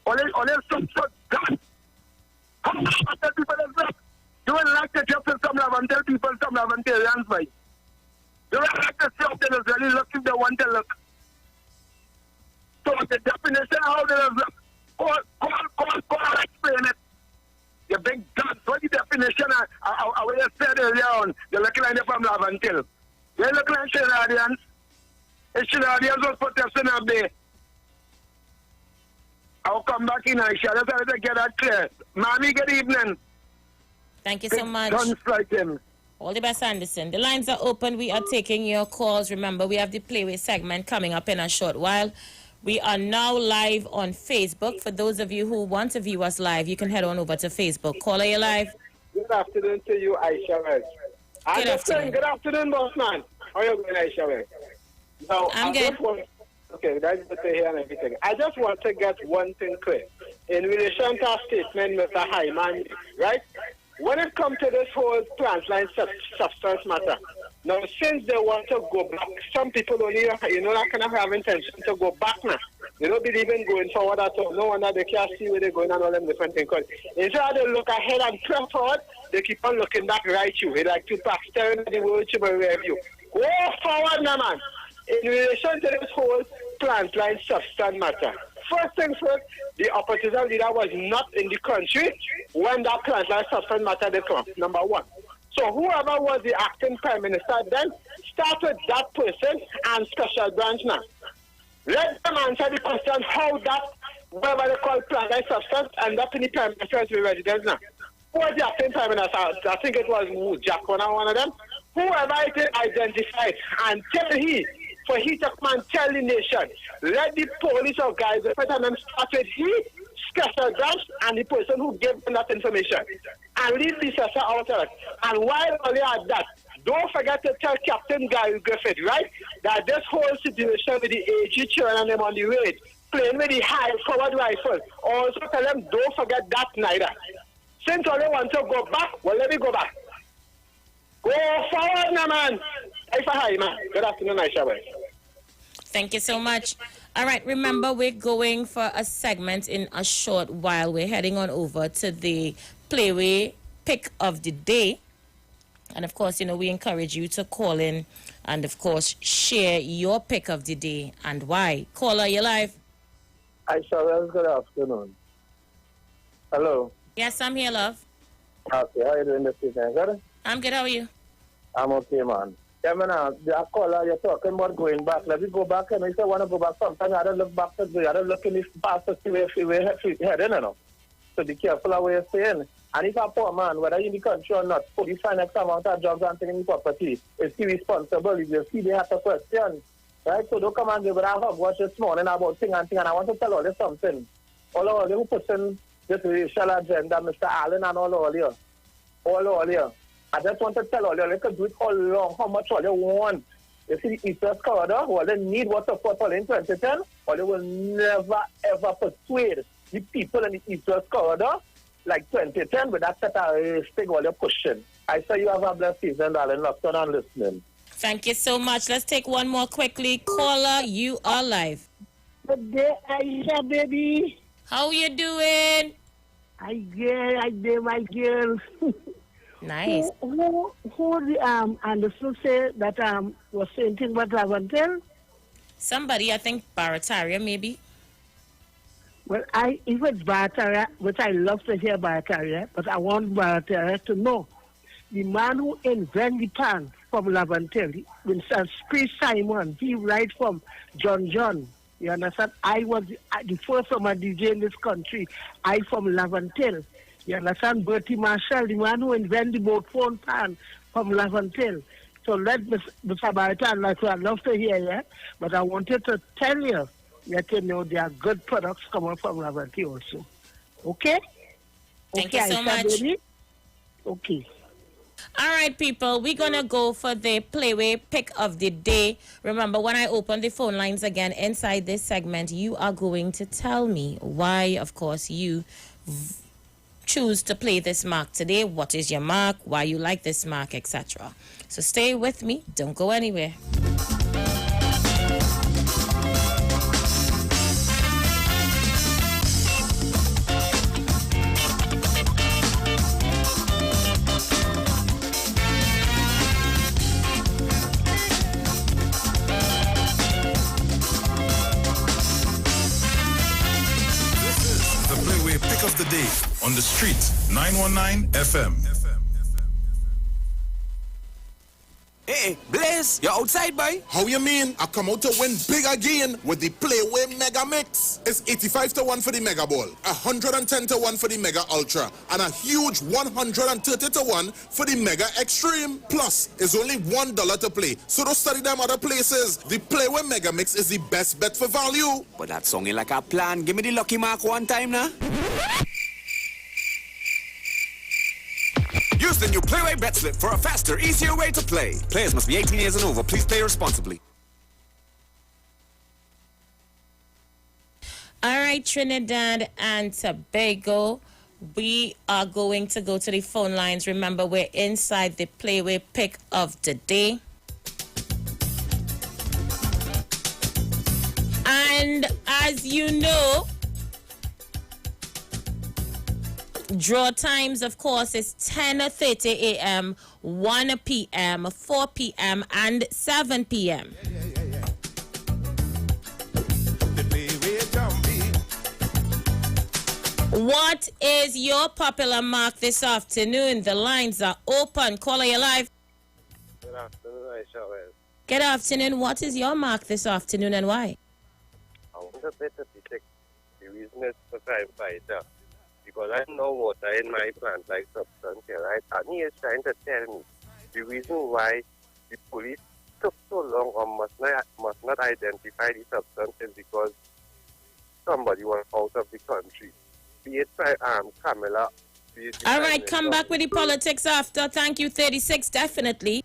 only some sort of gun. How Lavantel people is look? You would like to just some Lavantel people, some Lavantelians, right? You would like to see how they is really look if they want to look. So the definition of how they is look, call, explain it. You big guns. What the definition of what you said earlier on? You're looking like they're from Lavantel. You look like Trinidadians. The Trinidadians was protesting up there. I'll come back in, Aisha. Let's have to get that clear. Mommy, good evening. Thank you so much. Guns like him. All the best, Anderson. The lines are open. We are taking your calls. Remember, we have the Playway segment coming up in a short while. We are now live on Facebook. For those of you who want to view us live, you can head on over to Facebook. Caller, you live. Good afternoon to you, Aisha. Good afternoon. Good afternoon, boss man. How are you going, Aisha? Now, I'm good. Okay, that's good to hear and everything. I just want to get one thing clear. In relation to our statement, Mr. Hyman, right? When it comes to this whole plant line substance matter, now since they want to go back, some people only, not kind of have intention to go back now. They don't believe in going forward at all. No wonder they can't see where they're going and all them different things. Instead of look ahead and press forward, they keep on looking back right you. They like to pass, staring at the world to review. Go forward now, man. In relation to this whole plant line substance matter, first things first, the opposition leader was not in the country when that plant line substance matter did come, number one. So whoever was the acting prime minister then, start with that person and special branch now. Let them answer the question how that, whatever they call plant line substance, and that in the prime minister's residence now. Who was the acting prime minister? I think it was Jack, one of them. Whoever it is identified and tell for he to come and tell the nation, let the police or guys, the person them start with special branch and the person who gave them that information. And leave the sister out of it. And while only at that, don't forget to tell Captain Guy Griffith, right, that this whole situation with the AG children and them on the raid, playing with the high forward rifle, also tell them don't forget that neither. Since all they want to go back, well, let me go back. Go forward now, man. Hi, man. Good afternoon, Aisha. Thank you so much. All right, remember, we're going for a segment in a short while. We're heading on over to the Playway Pick of the Day. And, of course, we encourage you to call in and, of course, share your pick of the day and why. Caller, you live. Aisha, good afternoon. Hello. Yes, I'm here, love. Okay, how are you doing this evening? Good? I'm good. How are you? I'm okay, man. Yeah, man, the caller, you're talking about going back. Let me go back. And if I want to go back, sometimes I don't look back to the I don't look in this past to see where head in, So be careful of what you're saying. And if a poor man, whether in the country or not, put the finest amount of jobs and taking property, is he responsible? If you see, they have to question. Right? So don't come and give it a hug watch this morning about thing. And I want to tell all you something. All you who pushing this racial agenda, Mr. Allen and all here. I just want to tell all you can do it how long, how much all you want. You see the Eastern corridor, all they need was support all in 2010, or they will never ever persuade the people in the Eastern corridor like 2010 with that set of thing all you're pushing. I say you have a blessed season, darling. Locked on and listening. Thank you so much. Let's take one more quickly. Caller, you are live. Good day, Aisha, baby. How you doing? I did, my girl. Nice. Who Anderson say that was saying thing about Lavantel? Somebody, I think Barataria, maybe. Well, if it's Barataria, which I love to hear Barataria, but I want Barataria to know the man who invented the pants from Lavantel, Winston Simon, he right from John. You understand? I was the first summer DJ in this country. I from Lavantel. You understand? Bertie Marshall, the man who invented the boat phone pan from Lavantel. So let Mr. Baratan, like I'd love to hear you, but I wanted to tell you, let you know there are good products coming from Lavantel also. Okay? Thank you so much. Baby? Okay. All right, people, we're going to go for the Playway pick of the day. Remember, when I open the phone lines again inside this segment, you are going to tell me why, of course, you choose to play this mark today. What is your mark? Why you like this mark, etc. So stay with me. Don't go anywhere. Of the day on the street 919 FM. Hey, Blaze, you're outside, boy? How you mean? I come out to win big again with the Playway Mega Mix. It's 85 to 1 for the Mega Ball, 110 to 1 for the Mega Ultra, and a huge 130 to 1 for the Mega Extreme. Plus, it's only $1 to play, so don't study them other places. The Playway Mega Mix is the best bet for value. But that sounding like a plan. Give me the lucky mark one time now. Use the new Playway Bet Slip for a faster, easier way to play. Players must be 18 years and over. Please play responsibly. All right, Trinidad and Tobago, we are going to go to the phone lines. Remember, we're inside the Playway pick of the day. And as you know, draw times, of course, is 10:30 a.m., 1 p.m., 4 p.m., and 7 p.m. What is your popular mark this afternoon? The lines are open. Caller, you live. Good afternoon, Aisha. Good afternoon. What is your mark this afternoon and why? I want to bet the reason is for crime fighter. Because I know water in my plant like substance here, right? And he is trying to tell me the reason why the police took so long or must not identify the substance is because somebody was out of the country. Be it by Camilla. All right, come back with the politics after. Thank you, 36, definitely.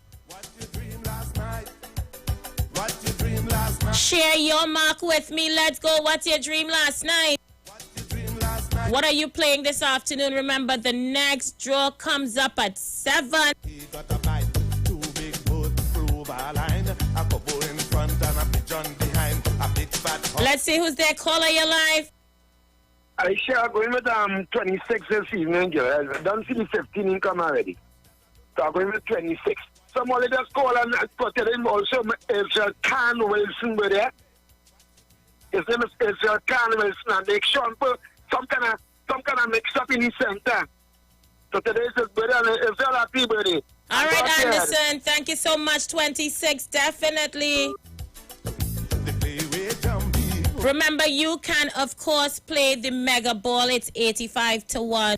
Share your mark with me. Let's go. What's your dream last night? What are you playing this afternoon? Remember, the next draw comes up at 7. Let's see who's there. Caller, you live. I share going with 26 this evening, girl. I don't see the 15 income already. So I'm going with 26. Somebody just call and put it in also. It's Khan Wilson with it. His name is Khan Wilson, and they Sean put some kind of mix up in the center. So today is his birthday, and it's a happy birthday. All right, Anderson. Thank you so much. 26, definitely. Remember, you can, of course, play the Mega Ball. It's 85 to 1.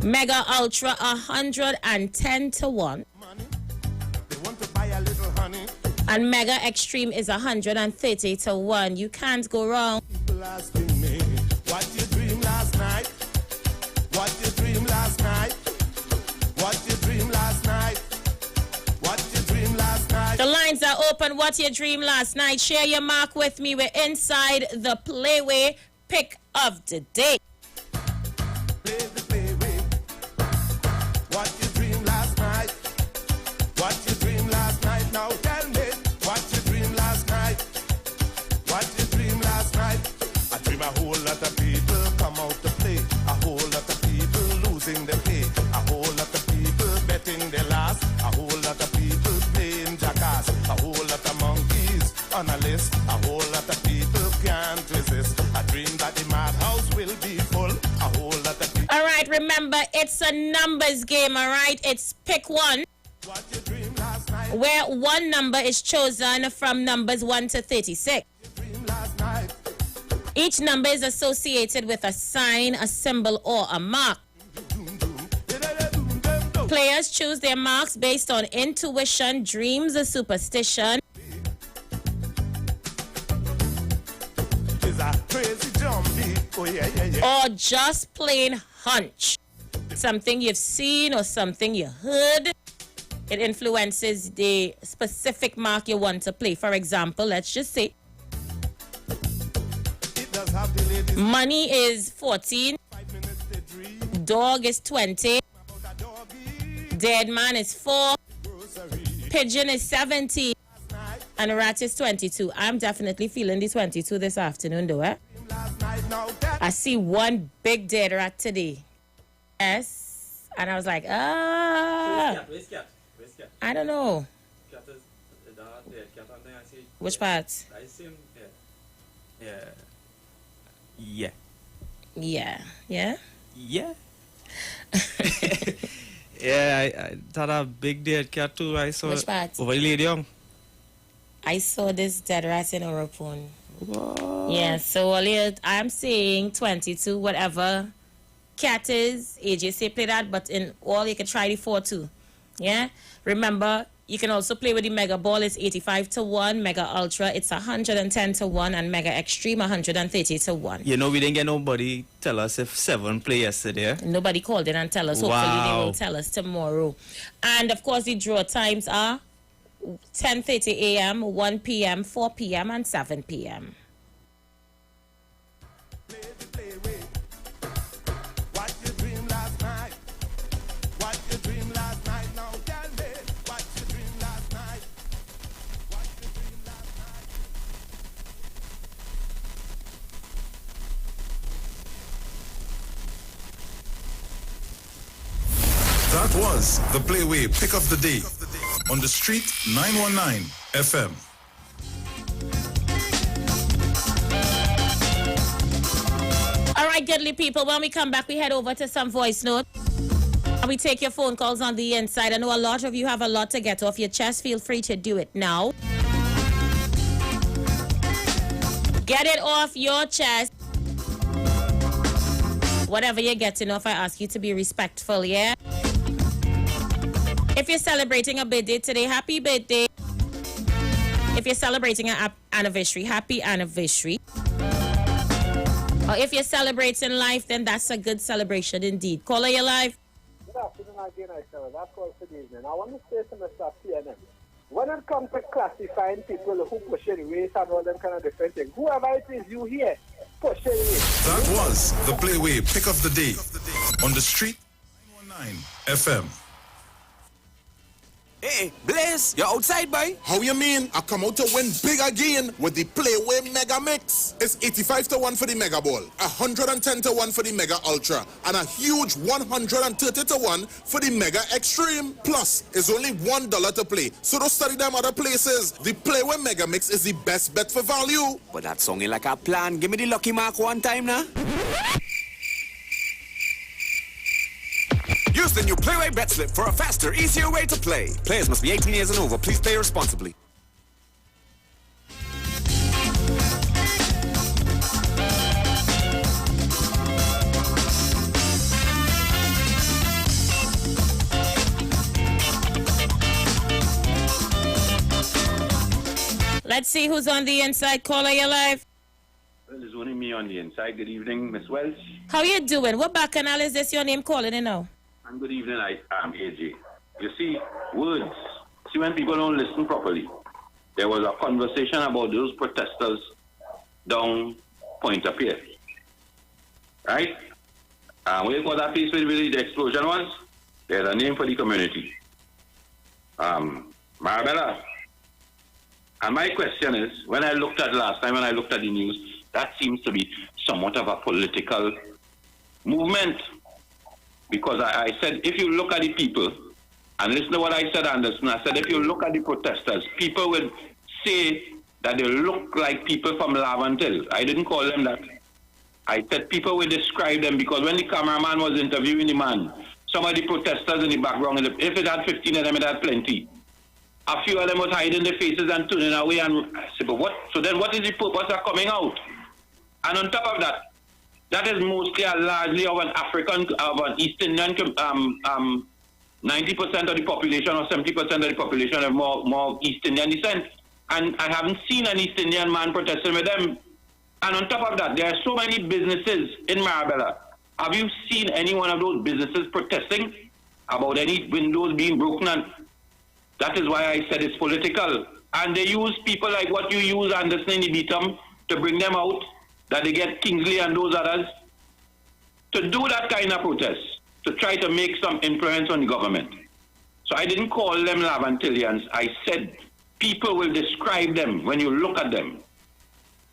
Mega Ultra, 110 to 1. And Mega Extreme is 130 to 1. You can't go wrong. What you dream last night? What you dream last night? open What You Dream Last Night. Share your mark with me. We're inside the Playway Pick of the Day. What you dream last night? What you dream last night? Now tell me what you dream last night. What you dream last night? I dream a whole lot of people come out to play. A whole lot of people losing their pay. A whole lot of people betting their last. A whole lot of people playing jackass. A whole lot of monkeys on a list. A whole lot of people can't resist. I dream that the madhouse will be full. A whole lot of people. All right, remember, it's a numbers game, all right? It's pick one, where one number is chosen from numbers 1 to 36. Each number is associated with a sign, a symbol, or a mark. Players choose their marks based on intuition, dreams, or superstition. Or just plain hunch. Something you've seen or something you heard. It influences the specific mark you want to play. For example, let's just say money is 14, dog is 20, dead man is 4, pigeon is 17, and rat is 22. I'm definitely feeling the 22 this afternoon, though. I see one big dead rat today. Yes. And I was like, Where's cat? I don't know. Cat is dead cat on there. I see. Which part? I see him. Yeah. Yeah. Yeah. Yeah? Yeah. Yeah, I thought a big dead cat too. I saw Which part? over Lady Young. I saw this dead rat in our phone. Yeah, so I'm saying 22, whatever cat is. AJ say play that, but in all you can try the 4 too. Yeah? Remember, you can also play with the Mega Ball. It's 85 to 1. Mega Ultra, it's 110 to 1. And Mega Extreme, 130 to 1. You know, we didn't get nobody tell us if 7 play yesterday. Nobody called in and tell us. Hopefully they will tell us tomorrow. And of course, the draw times are 10:30 a.m., 1 p.m., 4 p.m., and 7 p.m. That was the Playway Pick of the Day on the Street 919 FM. All right, goodly people, when we come back, we head over to some voice notes. And we take your phone calls on the inside. I know a lot of you have a lot to get off your chest. Feel free to do it now. Get it off your chest. Whatever you're getting off, I ask you to be respectful, yeah? If you're celebrating a birthday today, happy birthday. If you're celebrating an anniversary, happy anniversary. Or if you're celebrating life, then that's a good celebration indeed. Caller, your life. Good afternoon again, that's all for the evening. I want to say to Mr. PNM, when it comes to classifying people who push in race and all them kind of different things, whoever it is you hear, push in race. That was the Playway Pick of the Day on the Street 919 FM. Hey, Blaze, you're outside, boy? How you mean? I come out to win big again with the Playway Mega Mix. It's 85 to 1 for the Mega Ball, 110 to 1 for the Mega Ultra, and a huge 130 to 1 for the Mega Extreme. Plus, it's only $1 to play, so don't study them other places. The Playway Mega Mix is the best bet for value. But that sounding like a plan. Give me the lucky mark one time now. Use the new Playway Bet Slip for a faster, easier way to play. Players must be 18 years and over. Please play responsibly. Let's see who's on the inside. Caller, you live. Well, there's only me on the inside. Good evening, Miss Welch. How you doing? What bacchanal is this your name calling in now? And good evening, I'm AJ. You see, words. See, when people don't listen properly, there was a conversation about those protesters down Point-a-Pierre. Right? Where was that place where the explosion was? There's a name for the community. Marabella. And my question is, when I looked at last time, when I looked at the news, that seems to be somewhat of a political movement. Because I said, if you look at the people, and listen to what I said, Anderson, I said, if you look at the protesters, people will say that they look like people from Laventille. I didn't call them that. I said people will describe them because when the cameraman was interviewing the man, some of the protesters in the background, if it had 15 of them, it had plenty. A few of them was hiding their faces and turning away. And I said, but what? So then what is the purpose of coming out? And on top of that, that is mostly largely of an African, of an East Indian, 90% of the population or 70% of the population have more East Indian descent. And I haven't seen an East Indian man protesting with them. And on top of that, there are so many businesses in Marabella. Have you seen any one of those businesses protesting about any windows being broken? And that is why I said it's political. And they use people like what you use, Anderson, in the Beatum, to bring them out, that they get Kingsley and those others, to do that kind of protest, to try to make some influence on the government. So I didn't call them Lavantillians. I said people will describe them when you look at them,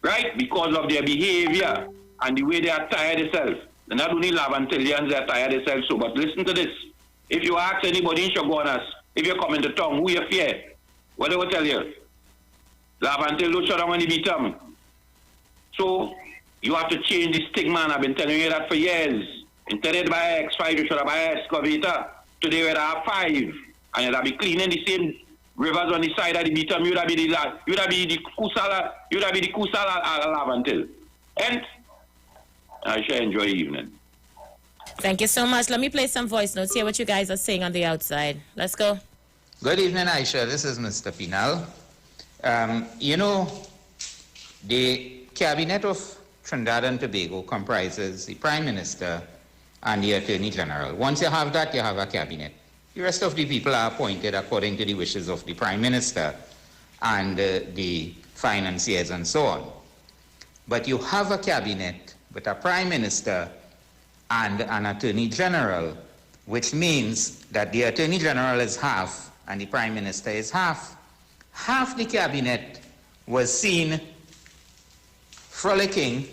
right? Because of their behavior and the way they attire themselves. They're not only Lavantillians, they attire themselves so. But listen to this. If you ask anybody in Shogunas, if you come into town, who you fear? What they will tell you? Lavantil don't shut down when they beat them. So you have to change the stigma, and I've been telling you that for years. Instead of buy X5, you should have buy an excavator. Today we'd have 5. And you'd have be cleaning the same rivers on the side of the beatum. You'd have be the Kusala Lavantil. And I shall enjoy the evening. Thank you so much. Let me play some voice notes, hear what you guys are saying on the outside. Let's go. Good evening, Aisha. This is Mr. Pinal. You know, the Cabinet of Trinidad and Tobago comprises the Prime Minister and the Attorney General. Once you have that, you have a cabinet. The rest of the people are appointed according to the wishes of the Prime Minister and the financiers and so on. But you have a cabinet with a Prime Minister and an Attorney General, which means that the Attorney General is half and the Prime Minister is half. Half the cabinet was seen frolicking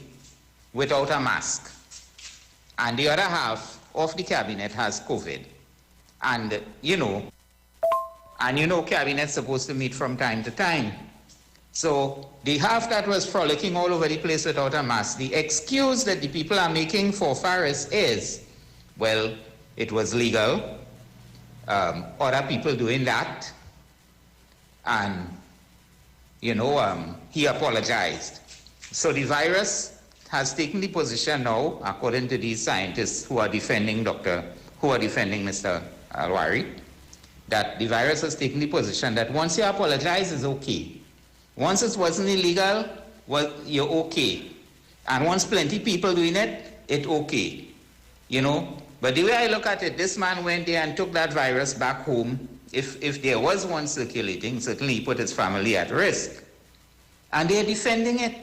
without a mask, and the other half of the cabinet has COVID. And you know, cabinet's supposed to meet from time to time. So the half that was frolicking all over the place without a mask, the excuse that the people are making for Faris is, well, it was legal, other people doing that, and he apologized. So the virus has taken the position now, according to these scientists who are defending Mr. Alwari, that the virus has taken the position that once you apologize is okay. Once it wasn't illegal, well, you're okay. And once plenty people doing it, it's okay. But the way I look at it, this man went there and took that virus back home. If there was one circulating, certainly he put his family at risk. And they're defending it.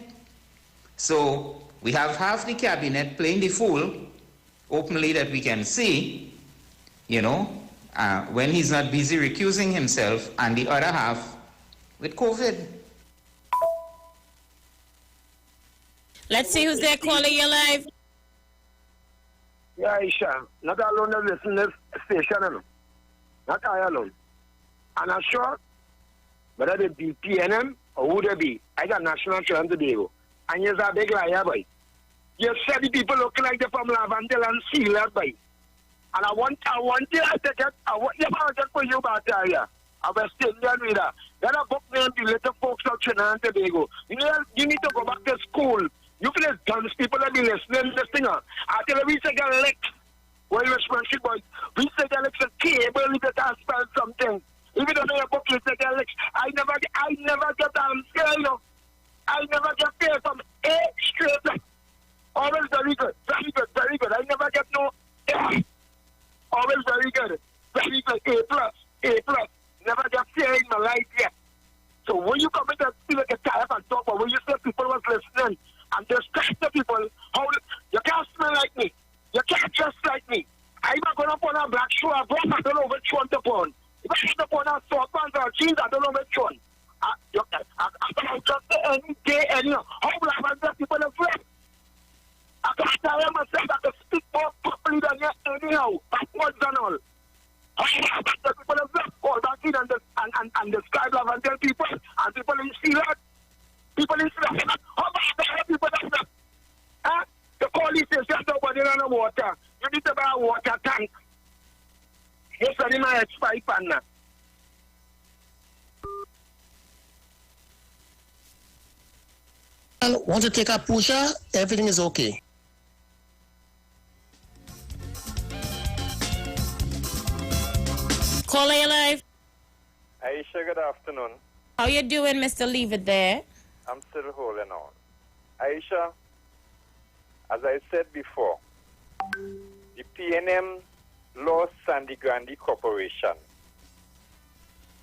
So we have half the cabinet playing the fool openly that we can see, when he's not busy recusing himself, and the other half with COVID. Let's see who's there calling you live. Yeah, Aisha. Not alone the listeners station, not I alone. And I'm sure whether they be PNM or who they be, I got National Trinidad and Tobago. And you're a big liar, boy. You said the people look like they're from Laventille and Sealer, boy. And I want you to get, for you about area. I was still there with that. Then I book me and the little folks of Trinidad and Tobago. You need to go back to school. You feel guns, people that be listening to this thing. I tell you, we say get licked. Well, responsible, boy. We say get licked a cable, we get to spell something. Even though your book, you say get licked. I never get scared, I never get paid from A straight. Always very good, very good, very good. I never get no A. Always very good, very good. A plus. Never get paid in my life yet. So when you come pound to pound. If I eat the pound of salt pans or cheese, I don't know which one. I just any day, anyhow. How will I have the people in front? I can't tell them myself that to speak more properly than you anyhow. Backwards and all. I have the people in front call back in and describe love and tell people, and people in Sealand, people in Sealand, how about the people that huh? The police is just nobody in the water. You need to buy a water tank. Yes, I need my H5 pan now. Want to take a pusher? Everything is okay. Caller, you live. Aisha, good afternoon. How you doing, Mr. Leave It There? I'm still holding on. Aisha, as I said before, the PNM lost Sandy Grande Corporation.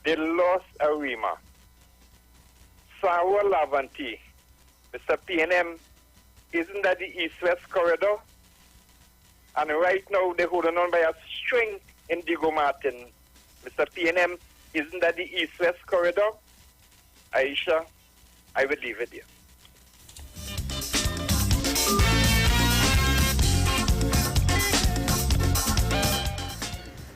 They lost Arima. Sarwa Lavanti, Mr. PNM, isn't that the East-West corridor? And right now they're holding on by a string in Diego Martin. Mr. PNM, isn't that the East-West corridor? Aisha, I will leave it here.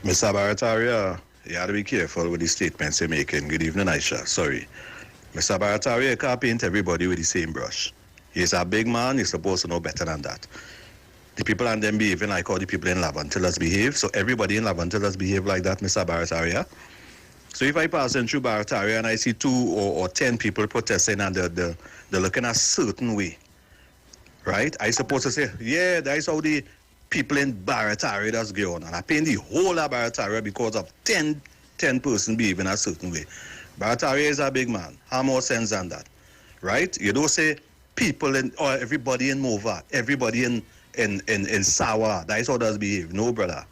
Mr. Barataria, you have to be careful with the statements you're making. Good evening, Aisha. Sorry. Mr. Barataria, you can't paint everybody with the same brush. He's a big man. He's supposed to know better than that. The people and them behaving like all the people in Lavantillas behave. So everybody in Lavantillas behave like that, Mr. Barataria. So if I pass in through Barataria and I see 2 or 10 people protesting and they're looking a certain way, right? I supposed to say, yeah, that's how the people in Barataria that's going on. I paint the whole of Barataria because of 10 person behaving a certain way. Barataria is a big man. How more sense than that, right? You don't say people in or everybody in Mova, everybody in Sawa. That's how does behave. No, brother.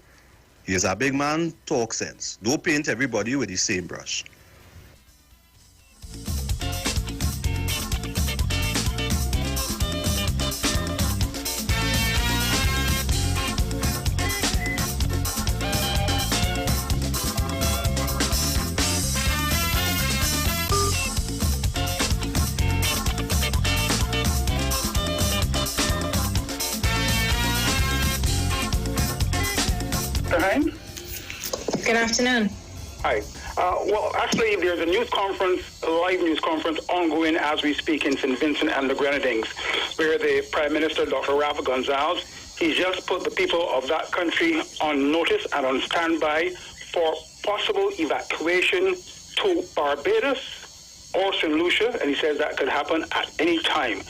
He's a big man. Talk sense. Don't paint everybody with the same brush. Good afternoon. Hi. Well, actually, there's a news conference, a live news conference ongoing as we speak in St. Vincent and the Grenadines, where the Prime Minister, Dr. Rafa Gonzalez, he just put the people of that country on notice and on standby for possible evacuation to Barbados or St. Lucia, and he says that could happen at any time.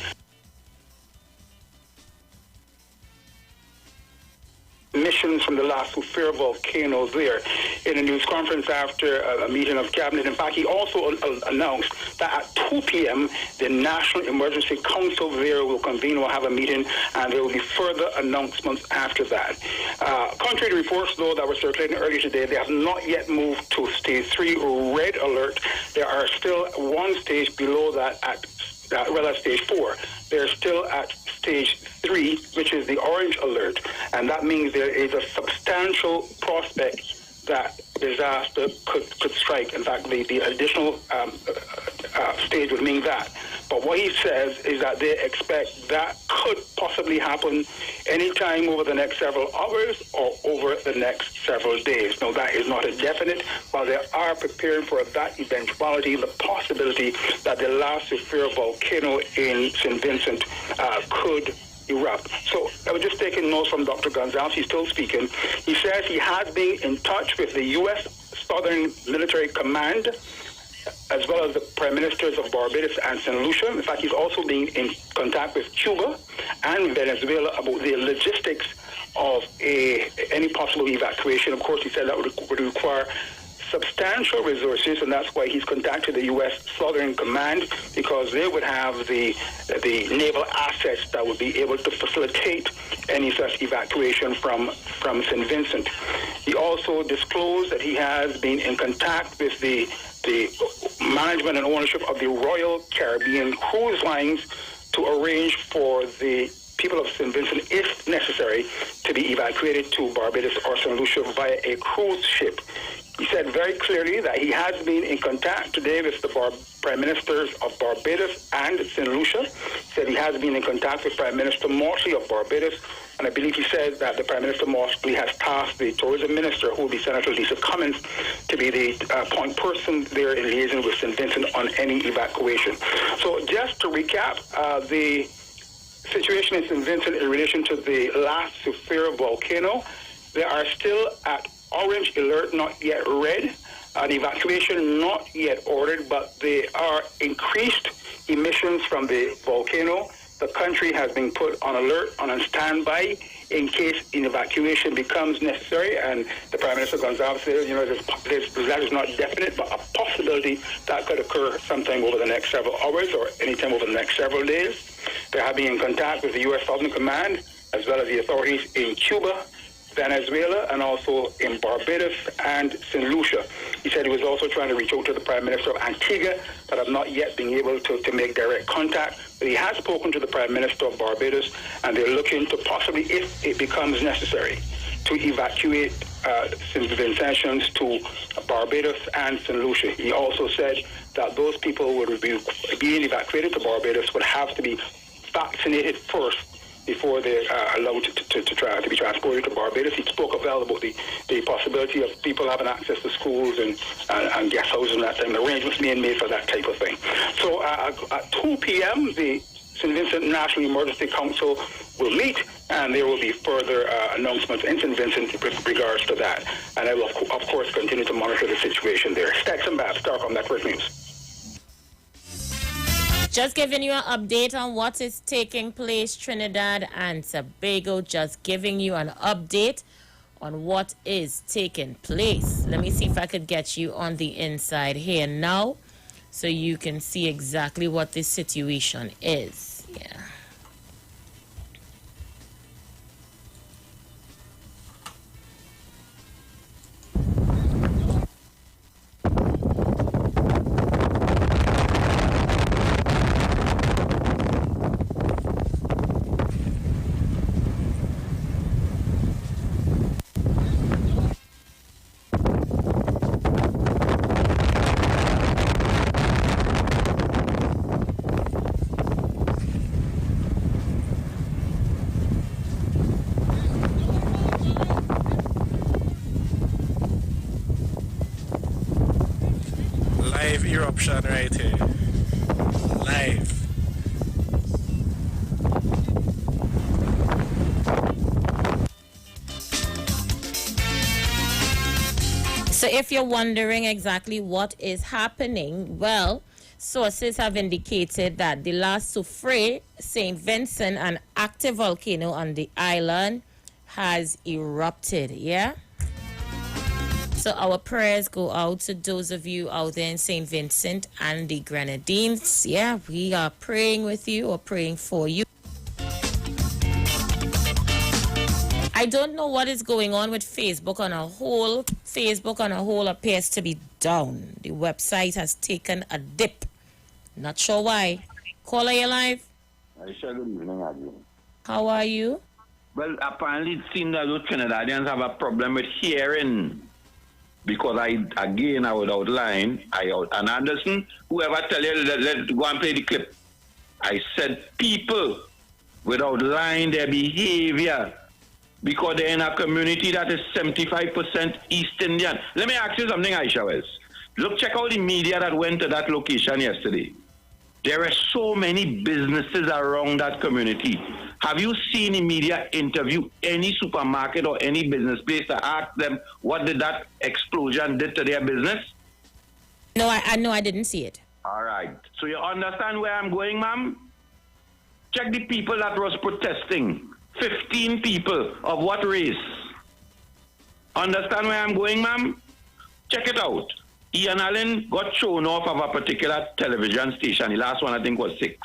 Emissions from the last Ufira volcano there in a news conference after a meeting of cabinet. In fact, he also announced that at 2 p.m. the National Emergency Council there will convene, will have a meeting, and there will be further announcements after that. Contrary to reports, though, that were circulating earlier today, they have not yet moved to stage 3 red alert. There are still one stage below that at stage 4. They're still at stage 3, which is the orange alert, and that means there is a substantial prospect that disaster could strike. In fact, the additional stage would mean that. But what he says is that they expect that could possibly happen anytime over the next several hours or over the next several days. Now, that is not a definite, but they are preparing for that eventuality, the possibility that the last Ufira volcano in St. Vincent could erupt. So I was just taking notes from Dr. Gonzalez. He's still speaking. He says he has been in touch with the U.S. Southern Military Command, as well as the Prime Ministers of Barbados and St. Lucia. In fact, he's also been in contact with Cuba and Venezuela about the logistics of any possible evacuation. Of course, he said that would require substantial resources, and that's why he's contacted the U.S. Southern Command, because they would have the naval assets that would be able to facilitate any such evacuation from St. Vincent. He also disclosed that he has been in contact with the management and ownership of the Royal Caribbean Cruise Lines to arrange for the people of St. Vincent, if necessary, to be evacuated to Barbados or St. Lucia via a cruise ship. said very clearly that he has been in contact today with the Prime Ministers of Barbados and St. Lucia. He said he has been in contact with Prime Minister Morsley of Barbados, and I believe he said that the Prime Minister Morsley has tasked the Tourism Minister, who will be Senator Lisa Cummins, to be the point person there in liaison with St. Vincent on any evacuation. So just to recap, the situation in St. Vincent in relation to the last Soufriere volcano, they are still at orange alert, not yet red. An evacuation not yet ordered, but they are increased emissions from the volcano. The country has been put on alert, on standby, in case an evacuation becomes necessary. And the Prime Minister Gonzalez said, that is not definite, but a possibility that could occur sometime over the next several hours or anytime over the next several days. They have been in contact with the U.S. Southern Command, as well as the authorities in Cuba, Venezuela, and also in Barbados and St. Lucia. He said he was also trying to reach out to the Prime Minister of Antigua, but have not yet been able to make direct contact. But he has spoken to the Prime Minister of Barbados, and they're looking to possibly, if it becomes necessary, to evacuate St. Vincentians to Barbados and St. Lucia. He also said that those people who would be being evacuated to Barbados would have to be vaccinated first before they're allowed to be transported to Barbados. He spoke about the possibility of people having access to schools and guest houses and that type of arrangements being made for that type of thing. So at 2 p.m., the St. Vincent National Emergency Council will meet, and there will be further announcements in St. Vincent with regards to that. And I will, of course, continue to monitor the situation there. Stetson Babb, Starcom Network News. Just giving you an update on what is taking place, Trinidad and Tobago. Just giving you an update on what is taking place. Let me see if I could get you on the inside here now so you can see exactly what this situation is. Yeah. Eruption right here. Live. So if you're wondering exactly what is happening, well, sources have indicated that the last Soufriere, St. Vincent, an active volcano on the island, has erupted, yeah? So our prayers go out to those of you out there in St. Vincent and the Grenadines. Yeah, we are praying with you or praying for you. I don't know what is going on with Facebook on a whole. Facebook on a whole appears to be down. The website has taken a dip. Not sure why. Caller, you live? Aisha, good evening, again. How are you? Well, apparently it seems that those Trinidadians have a problem with hearing. Because I would outline, and Anderson, whoever tell you, let's go and play the clip. I said people would outline their behavior because they're in a community that is 75% East Indian. Let me ask you something, Aisha Wells. Look, check out the media that went to that location yesterday. There are so many businesses around that community. Have you seen the media interview any supermarket or any business place to ask them what did that explosion did to their business? No, I didn't see it. All right. So you understand where I'm going, ma'am? Check the people that was protesting. 15 people of what race? Understand where I'm going, ma'am? Check it out. Ian Allen got shown off of a particular television station. The last one, I think, was 6.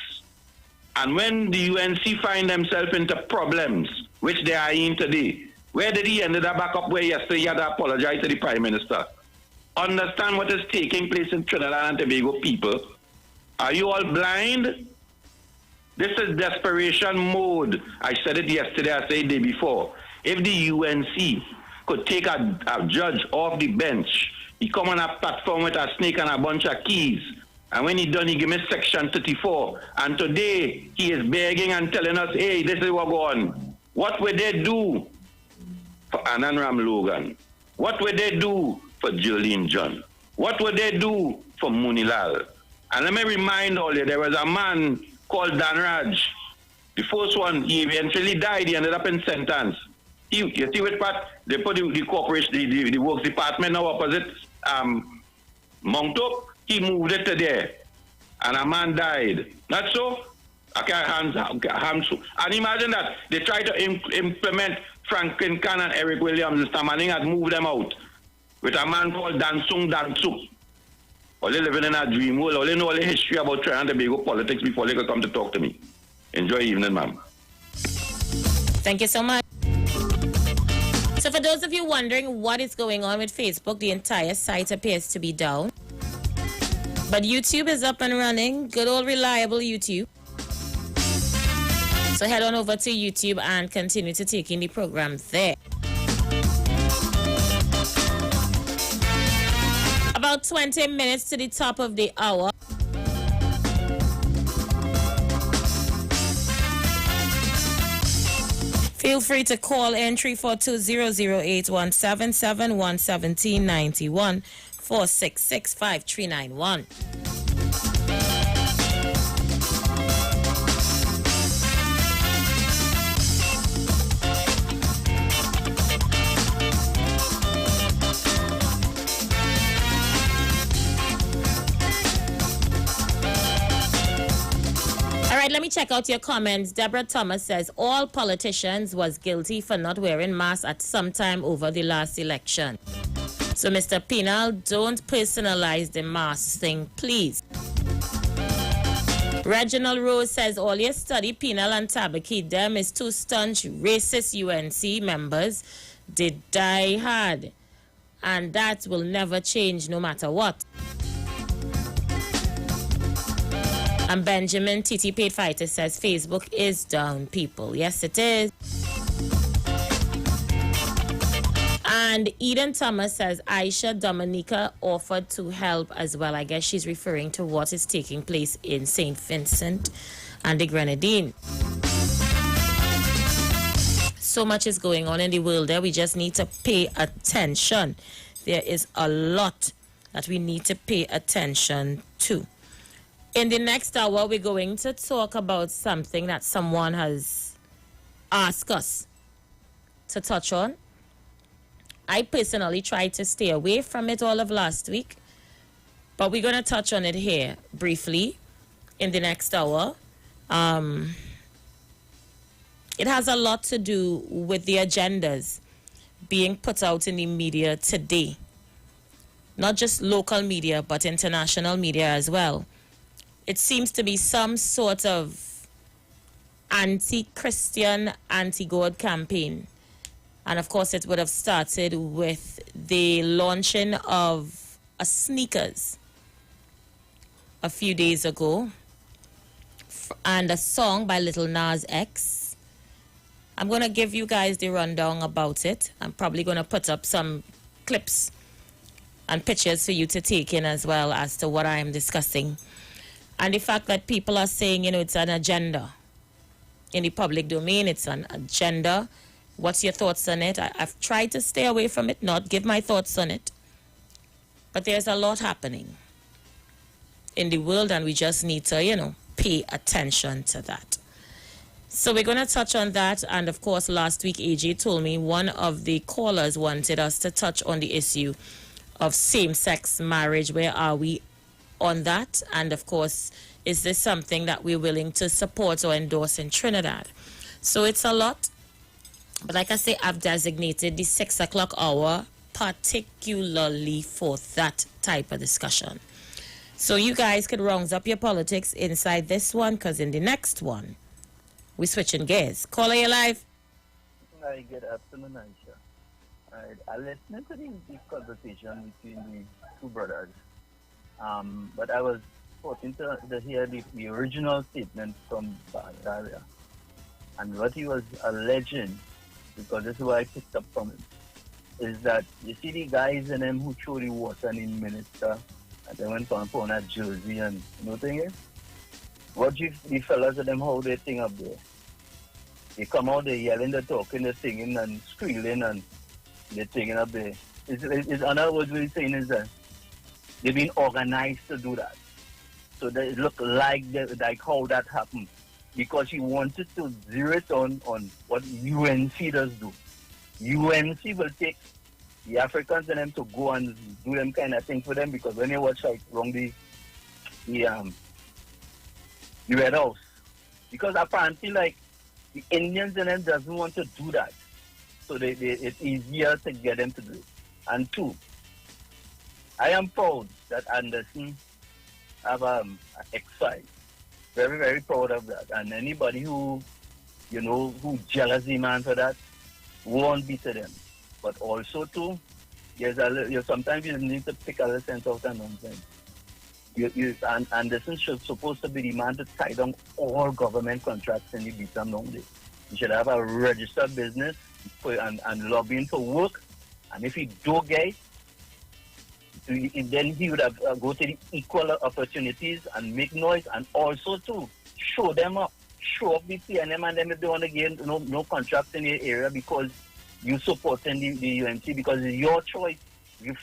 And when the UNC find themselves into problems, which they are in today, where did he ended up back up where yesterday he had to apologize to the Prime Minister? Understand what is taking place in Trinidad and Tobago, people. Are you all blind? This is desperation mode. I said it yesterday, I said it the day before. If the UNC could take a judge off the bench He come on a platform with a snake and a bunch of keys. And when he done, he give me section 34. And today, he is begging and telling us, hey, this is what go on. What will they do for Ananram Logan? What will they do for Jolene John? What will they do for Munilal? And let me remind all you, there was a man called Dan Raj. The first one, he eventually died. He ended up in sentence. You see which part? They put the corporation, the works department now opposite Mount Up. He moved it to there. And a man died. Not so? And imagine that. They tried to implement Franklin Khan and Eric Williams. Mr. Manning had moved them out with a man called Dansung Dansuk. All they living in a dream world. All they know all the history about Trinidad and Tobago politics before they could come to talk to me. Enjoy evening, ma'am. Thank you so much. So for those of you wondering what is going on with Facebook, the entire site appears to be down. But YouTube is up and running. Good old reliable YouTube. So head on over to YouTube and continue to take in the program there. About 20 minutes to the top of the hour. Feel free to call in 342-008-177-11791 466-5391. Let me check out your comments. Deborah Thomas says all politicians was guilty for not wearing masks at some time over the last election. So Mr. Penal, don't personalize the mask thing, please. Reginald Rose says all your study Penal and Tabaki them is two staunch racist UNC members. They die hard. And that will never change no matter what. And Benjamin TT Paid Fighter says Facebook is down, people. Yes, it is. And Eden Thomas says Aisha Dominica offered to help as well. I guess she's referring to what is taking place in St. Vincent and the Grenadine. So much is going on in the world there. We just need to pay attention. There is a lot that we need to pay attention to. In the next hour, we're going to talk about something that someone has asked us to touch on. I personally tried to stay away from it all of last week, but we're going to touch on it here briefly in the next hour. It has a lot to do with the agendas being put out in the media today. Not just local media, but international media as well. It seems to be some sort of anti-Christian, anti-God campaign. And of course, it would have started with the launching of a sneakers a few days ago and a song by Little Nas X. I'm going to give you guys the rundown about it. I'm probably going to put up some clips and pictures for you to take in as well as to what I am discussing. And the fact that people are saying, you know, it's an agenda. In the public domain, it's an agenda. What's your thoughts on it? I've tried to stay away from it, not give my thoughts on it. But there's a lot happening in the world, and we just need to, you know, pay attention to that. So we're going to touch on that. And, of course, last week, AJ told me one of the callers wanted us to touch on the issue of same-sex marriage. Where are we on that? And of course, is this something that we're willing to support or endorse in Trinidad? So it's a lot, but like I say, I've designated the 6 o'clock hour particularly for that type of discussion. So you guys could round up your politics inside this one, because in the next one we're switching gears. Caller, you live. Hi, good afternoon, Aisha. Alright, I listened to the conversation between the two brothers. But I was hoping to hear the original statement from Badaria and what he was alleging, because this is what I picked up from him. is that you see the guys and them who throw the water in the minister and they went on that jersey and you know thing is? What if the fellas of them how they thing up there? They come out there yelling, they're talking, they're singing and squealing and they're singing up there. It's another word we're saying is that they've been organized to do that. So they look like how that happened. Because he wanted to zero it on what UNC does do. UNC will take the Africans and them to go and do them kind of thing for them because when you watch like wrong the Red House. Because apparently like the Indians and them doesn't want to do that. So it's easier to get them to do it. And two, I am proud that Anderson have X5. Very, very proud of that. And anybody who jealousy man for that won't be to them. But also too, sometimes you need to pick a little sense out of nonsense. Anderson should supposed to be the man to tie down all government contracts in the Vietnam nowadays. He should have a registered business and lobbying for work. And if he do get it, then he would have go to the equal opportunities and make noise and also to show them up. Show up the PNM and then if they want to get no contracts in the area because you supporting the UNC because it's your choice